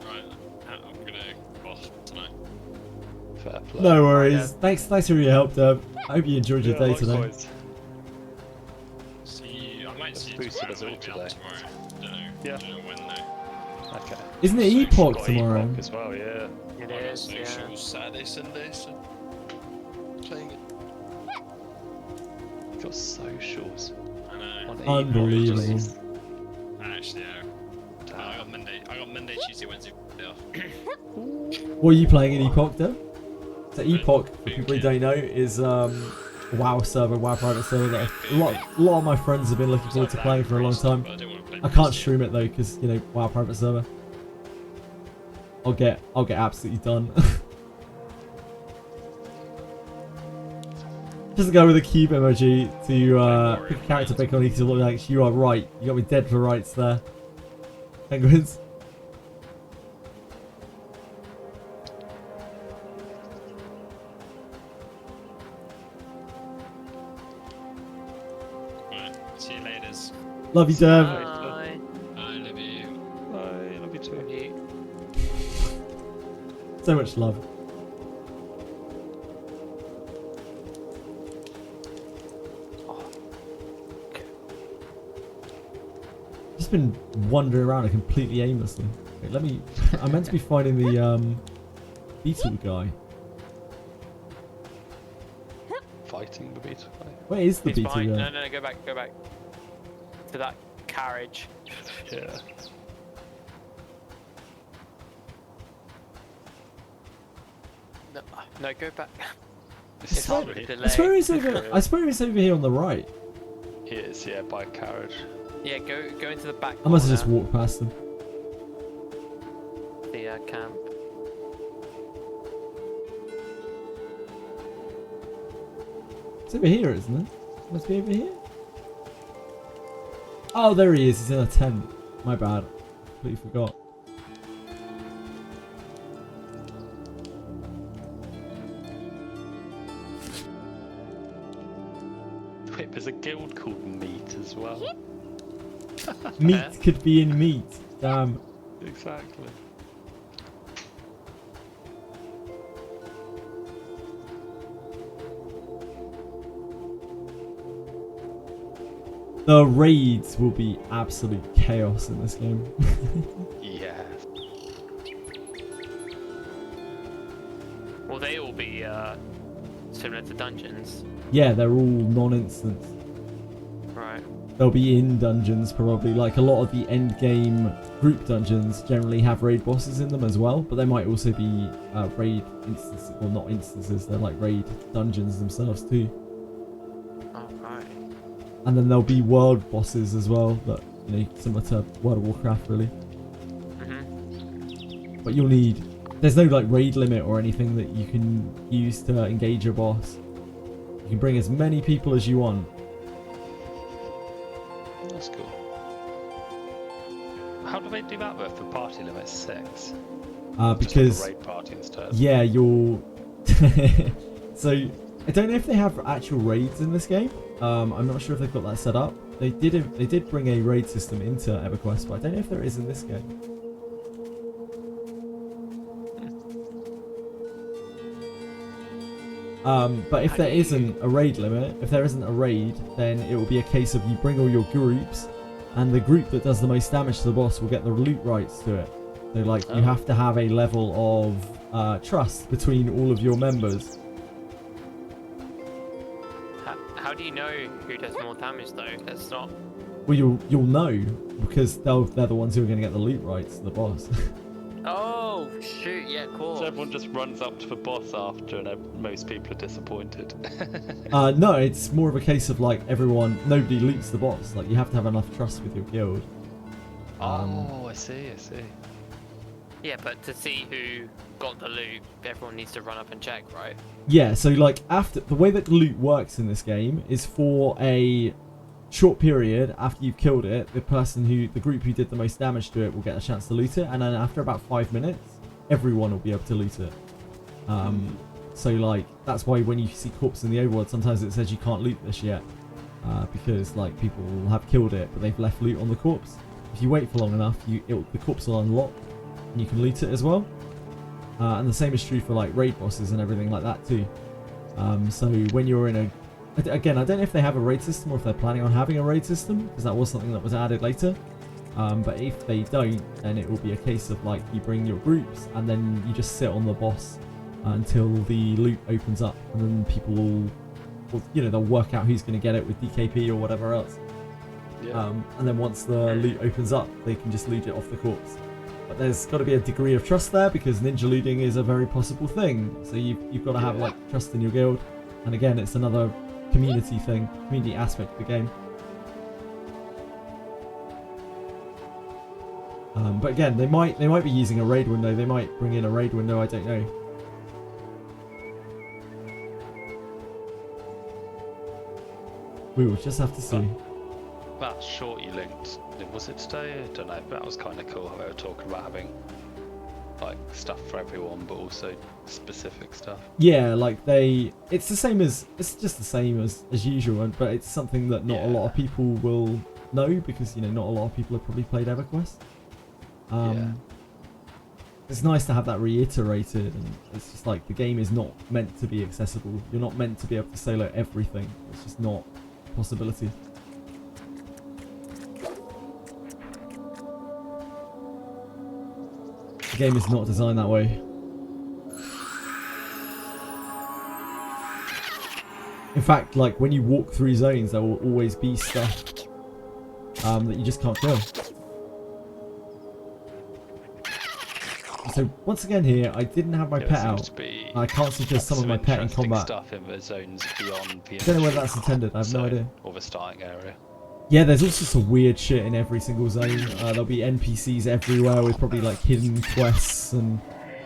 Speaker 3: Right, I'm gonna go off tonight.
Speaker 21: Fair play.
Speaker 1: No worries. Thanks for your help, Deb. I hope you enjoyed your day today.
Speaker 21: likewise.
Speaker 3: See you. I might see you
Speaker 21: boosted us
Speaker 3: tomorrow.
Speaker 21: all
Speaker 3: Maybe out
Speaker 21: today.
Speaker 3: tomorrow. Don't know.
Speaker 21: Yeah.
Speaker 3: Don't know when though.
Speaker 21: Okay.
Speaker 1: Isn't it Epoch
Speaker 21: Got
Speaker 1: tomorrow?
Speaker 21: Epoch as well, yeah.
Speaker 6: It
Speaker 3: I got
Speaker 6: is, yeah.
Speaker 3: socials Saturday, Sunday, so playing it.
Speaker 21: Got socials.
Speaker 3: I know.
Speaker 21: On
Speaker 1: Unbelievable.
Speaker 21: Epoch.
Speaker 3: Actually, yeah. I got Monday, Tuesday, Wednesday day off.
Speaker 1: What are you playing in Epoch, Deb? So Epoch, for people who don't know, is WoW server, WoW private server that a lot of my friends have been looking forward to playing for a long time. I can't stream it though because you know WoW private server. I'll get absolutely done. Just a guy with a cube emoji to pick a character pick on each like you are right. You got me dead for rights there. Penguins.
Speaker 3: Right, see you later.
Speaker 1: Love you, Dev.
Speaker 6: Bye.
Speaker 3: I love you.
Speaker 21: I love you too.
Speaker 1: So much love. Just been wandering around completely aimlessly. Wait, let me. I'm meant to be finding the beetle guy.
Speaker 21: Fighting the beetle guy.
Speaker 1: Where is the
Speaker 6: He's
Speaker 1: beetle
Speaker 6: fine.
Speaker 1: guy?
Speaker 6: No, go back to that carriage.
Speaker 21: Yeah.
Speaker 6: No, go back.
Speaker 1: I swear he's over. I swear he's over here on the right.
Speaker 21: He is, yeah, by carriage.
Speaker 6: Yeah, go into the back.
Speaker 1: I must have
Speaker 6: corner,
Speaker 1: just walked past him.
Speaker 6: the camp.
Speaker 1: It's over here, isn't it? Must be over here. Oh, there he is. He's in a tent. My bad. Completely forgot.
Speaker 21: Wait, there's a guild called Meat as well.
Speaker 1: Meat could be in meat. Damn.
Speaker 21: Exactly.
Speaker 1: The raids will be absolute chaos in this game.
Speaker 21: Yeah.
Speaker 6: Will they all be similar to dungeons?
Speaker 1: Yeah, they're all non-instant.
Speaker 6: Right.
Speaker 1: They'll be in dungeons probably. Like a lot of the end game group dungeons generally have raid bosses in them as well, but they might also be raid instances, or not instances. They're like raid dungeons themselves too.
Speaker 6: Oh, right.
Speaker 1: And then there'll be world bosses as well, that you know, similar to World of Warcraft really.
Speaker 6: Mhm.
Speaker 1: But you'll need. There's no like raid limit or anything that you can use to engage a boss. You can bring as many people as you want.
Speaker 21: That's cool. How do they do that with the party limit 6?
Speaker 1: Because
Speaker 21: like a raid party instead.
Speaker 1: yeah, you're. So I don't know if they have actual raids in this game. I'm not sure if they've got that set up. They did bring a raid system into EverQuest, but I don't know if there is in this game. But if there isn't a raid limit, if there isn't a raid, then it will be a case of you bring all your groups, and the group that does the most damage to the boss will get the loot rights to it. So like you have to have a level of trust between all of your members.
Speaker 6: How do you know who does more damage though? That's not.
Speaker 1: Well, you'll know because they're the ones who are going to get the loot rights to the boss.
Speaker 6: Oh shoot! Yeah, cool.
Speaker 21: So everyone just runs up to the boss after, and most people are disappointed.
Speaker 1: No, it's more of a case of like nobody loots the boss. Like you have to have enough trust with your guild.
Speaker 21: I see.
Speaker 6: Yeah, but to see who got the loot, everyone needs to run up and check, right?
Speaker 1: Yeah, so like after the way that the loot works in this game is for a short period after you've killed it, the group who did the most damage to it will get a chance to loot it, and then after about 5 minutes, everyone will be able to loot it. So like that's why when you see corpses in the overworld, sometimes it says you can't loot this yet, because like people will have killed it, but they've left loot on the corpse. If you wait for long enough, the corpse will unlock, and you can loot it as well. And the same is true for like raid bosses and everything like that too. So when you're in a again, I don't know if they have a raid system or if they're planning on having a raid system, because that was something that was added later. But if they don't, then it will be a case of like you bring your groups and then you just sit on the boss until the loot opens up, and then people will they'll work out who's going to get it with DKP or whatever else.
Speaker 21: Yeah.
Speaker 1: And then once the loot opens up, they can just loot it off the corpse. But there's got to be a degree of trust there, because ninja looting is a very possible thing. So you've got to have like trust in your guild, and again, it's another community aspect of the game. But again, they might be using a raid window. They might bring in a raid window. I don't know. We will just have to see.
Speaker 21: That short you linked, was it today? I don't know, but that was kind of cool how they were talking about having like stuff for everyone, but also specific stuff.
Speaker 1: Yeah, like it's just the same as usual, but it's something that not a lot of people will know, because not a lot of people have probably played EverQuest. It's nice to have that reiterated, and it's just like the game is not meant to be accessible. You're not meant to be able to solo everything. It's just not a possibility. The game is not designed that way. In fact, like when you walk through zones, there will always be stuff that you just can't kill. So once again here, I didn't have my pet out. I can't suggest some of my pet in combat.
Speaker 21: Stuff in the zones beyond the
Speaker 1: I don't know whether that's intended. I have no idea.
Speaker 21: Or the starting area.
Speaker 1: Yeah, there's also some weird shit in every single zone. There'll be NPCs everywhere with probably like hidden quests, and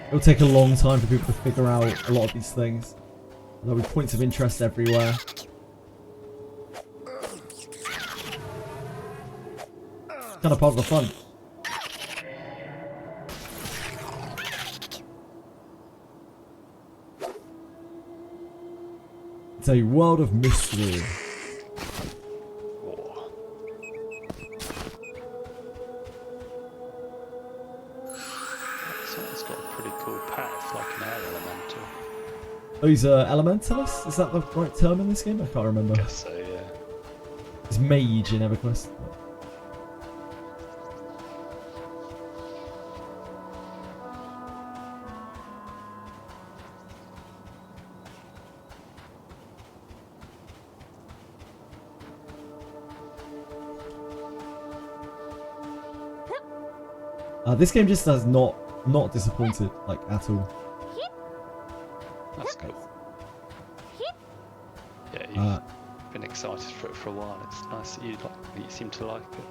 Speaker 1: it'll take a long time for people to figure out a lot of these things. There'll be points of interest everywhere. It's kind of part of the fun. It's a world of mystery.
Speaker 21: It's got a pretty cool path, like an air elemental.
Speaker 1: Those are elementalists? Is that the right term in this game? I can't remember.
Speaker 21: I guess so, yeah.
Speaker 1: It's mage in EverQuest. This game just has not disappointed, like, at all.
Speaker 21: That's cool. Yeah, you've been excited for it for a while. It's nice that you seem to like it.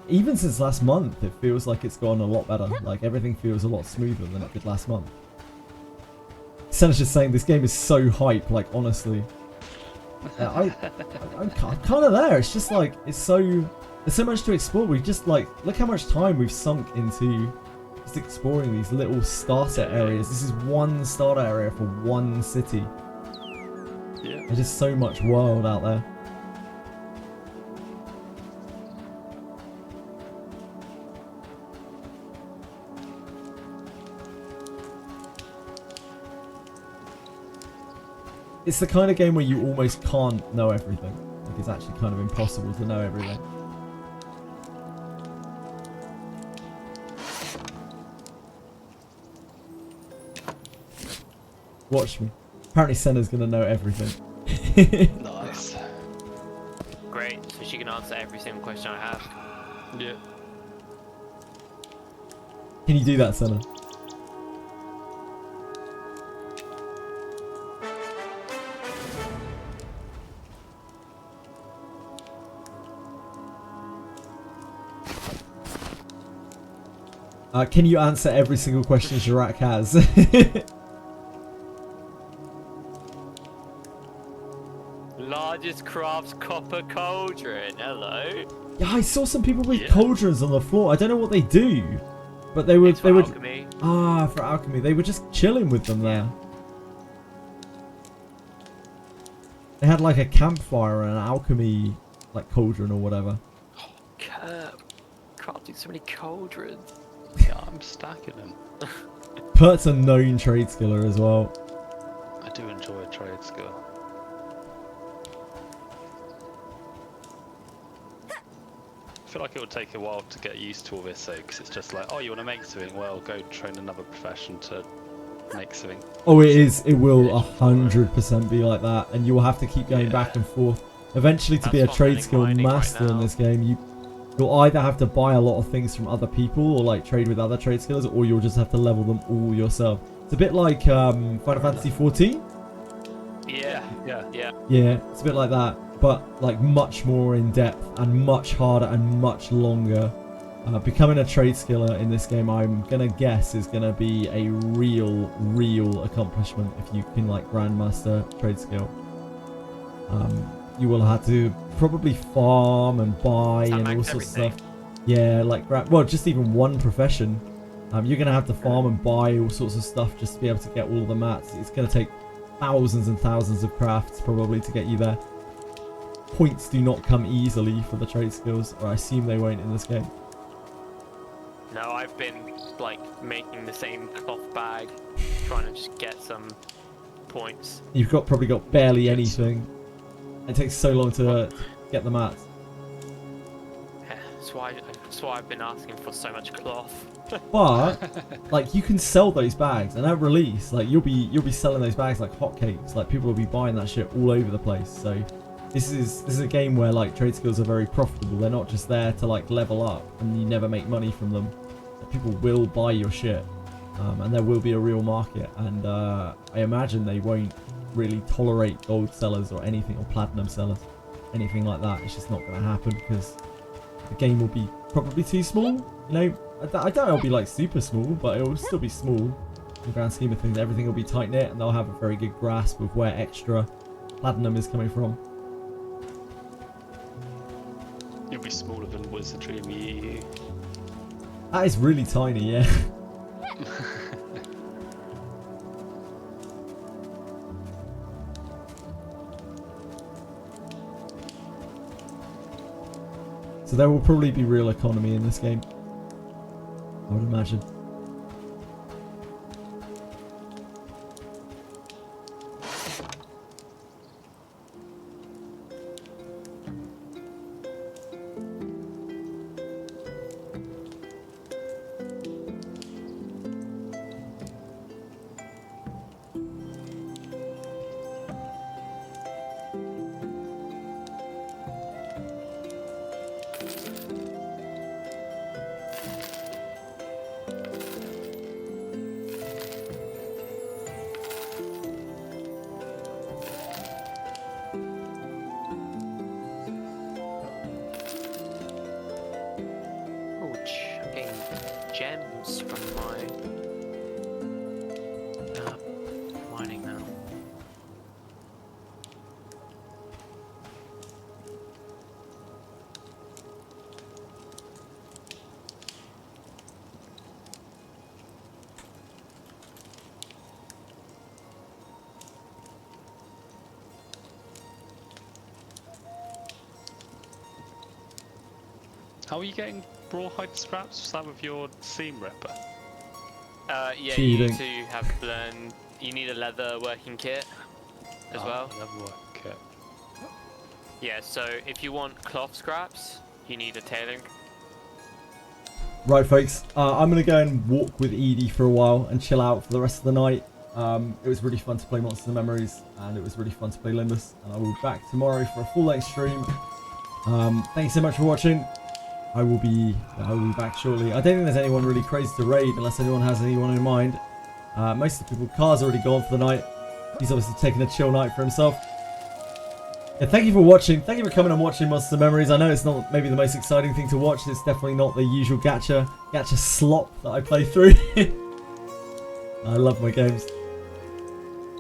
Speaker 1: Even since last month, it feels like it's gone a lot better. Like, everything feels a lot smoother than it did last month. Senna's just saying this game is so hype, like, honestly. I'm kind of there. It's just like, there's so much to explore. We've just like, look how much time we've sunk into just exploring these little starter areas. This is one starter area for one city.
Speaker 21: Yeah.
Speaker 1: There's just so much world out there. it's the kind of game where you almost can't know everything. Like it's actually kind of impossible to know everything. Watch me. Apparently Senna's gonna know everything.
Speaker 6: Nice. Great, so she can answer every single question I ask.
Speaker 21: Yeah.
Speaker 1: Can you do that, Senna? Can you answer every single question Jirak has?
Speaker 6: Largest crafts copper cauldron. Hello.
Speaker 1: Yeah, I saw some people with cauldrons on the floor. I don't know what they do, but they would. They would.
Speaker 6: Alchemy.
Speaker 1: Ah, for alchemy. They were just chilling with them there. They had like a campfire and an alchemy, like cauldron or whatever.
Speaker 6: Crafting so many cauldrons.
Speaker 21: Yeah, I'm stacking them.
Speaker 1: Kurt's a known trade skiller as well.
Speaker 21: I do enjoy a trade skill. I feel like it would take a while to get used to all this though, because it's just like, oh, you want to make something? Well, go train another profession to make something.
Speaker 1: Oh, it is. It will 100% be like that, and you will have to keep going back and forth. Eventually, to be a trade skill master in this game, you'll either have to buy a lot of things from other people, or like trade with other trade skillers, or you'll just have to level them all yourself. It's a bit like Final Fantasy 14.
Speaker 6: Yeah.
Speaker 1: Yeah, it's a bit like that, but like much more in depth and much harder and much longer. Becoming a trade skiller in this game, I'm gonna guess, is gonna be a real accomplishment if you can like grandmaster trade skill. You will have to probably farm and buy and all sorts of stuff. Yeah, like well, just even one profession. You're gonna have to farm and buy all sorts of stuff just to be able to get all of the mats. It's gonna take thousands and thousands of crafts probably to get you there. Points do not come easily for the trade skills, or I assume they won't in this game.
Speaker 6: No, I've been like making the same cloth bag, trying to just get some points.
Speaker 1: You've probably got barely anything. It takes so long to get the mats.
Speaker 6: Yeah, that's why I've been asking for so much cloth.
Speaker 1: But like you can sell those bags, and at release, like you'll be selling those bags like hotcakes. Like people will be buying that shit all over the place. So this is a game where like trade skills are very profitable. They're not just there to like level up and you never make money from them. People will buy your shit, and there will be a real market. And I imagine they won't really tolerate gold sellers or anything, or platinum sellers, anything like that. It's just not going to happen because the game will be probably too small. You know, I doubt it'll be like super small, but it will still be small in the grand scheme of things. Everything will be tight knit, and they'll have a very good grasp of where extra platinum is coming from.
Speaker 21: You'll be smaller than Wizardry in the EU.
Speaker 1: That is really tiny, yeah. So there will probably be real economy in this game, I would imagine.
Speaker 6: Gems from my mining now.
Speaker 21: How are you getting rawhide scraps? Was that with your seam ripper?
Speaker 6: Yeah, you need to have learned. You need a leather working kit. as well.
Speaker 21: Another one. Okay.
Speaker 6: Yeah, so if you want cloth scraps, you need a tailing.
Speaker 1: Right, folks. I'm going to go and walk with Edie for a while and chill out for the rest of the night. It was really fun to play Monsters and Memories, and it was really fun to play Limbus. And I will be back tomorrow for a full-length stream. Thanks so much for watching. I will be back shortly. I don't think there's anyone really crazy to raid unless anyone has anyone in mind. Most of the people, Car's already gone for the night. He's obviously taking a chill night for himself. Yeah, thank you for watching. Thank you for coming and watching Monsters and Memories. I know it's not maybe the most exciting thing to watch. It's definitely not the usual gacha slop that I play through. I love my games.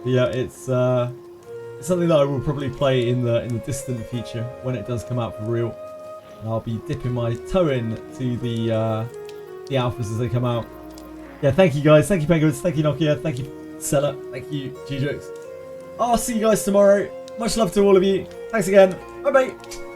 Speaker 1: But yeah, it's something that I will probably play in the distant future when it does come out for real. And I'll be dipping my toe in to the alphas as they come out. Yeah, thank you guys. Thank you Penguins. Thank you Nokia. Thank you Seller. Thank you G-Jokes. I'll see you guys tomorrow. Much love to all of you. Thanks again. Bye bye.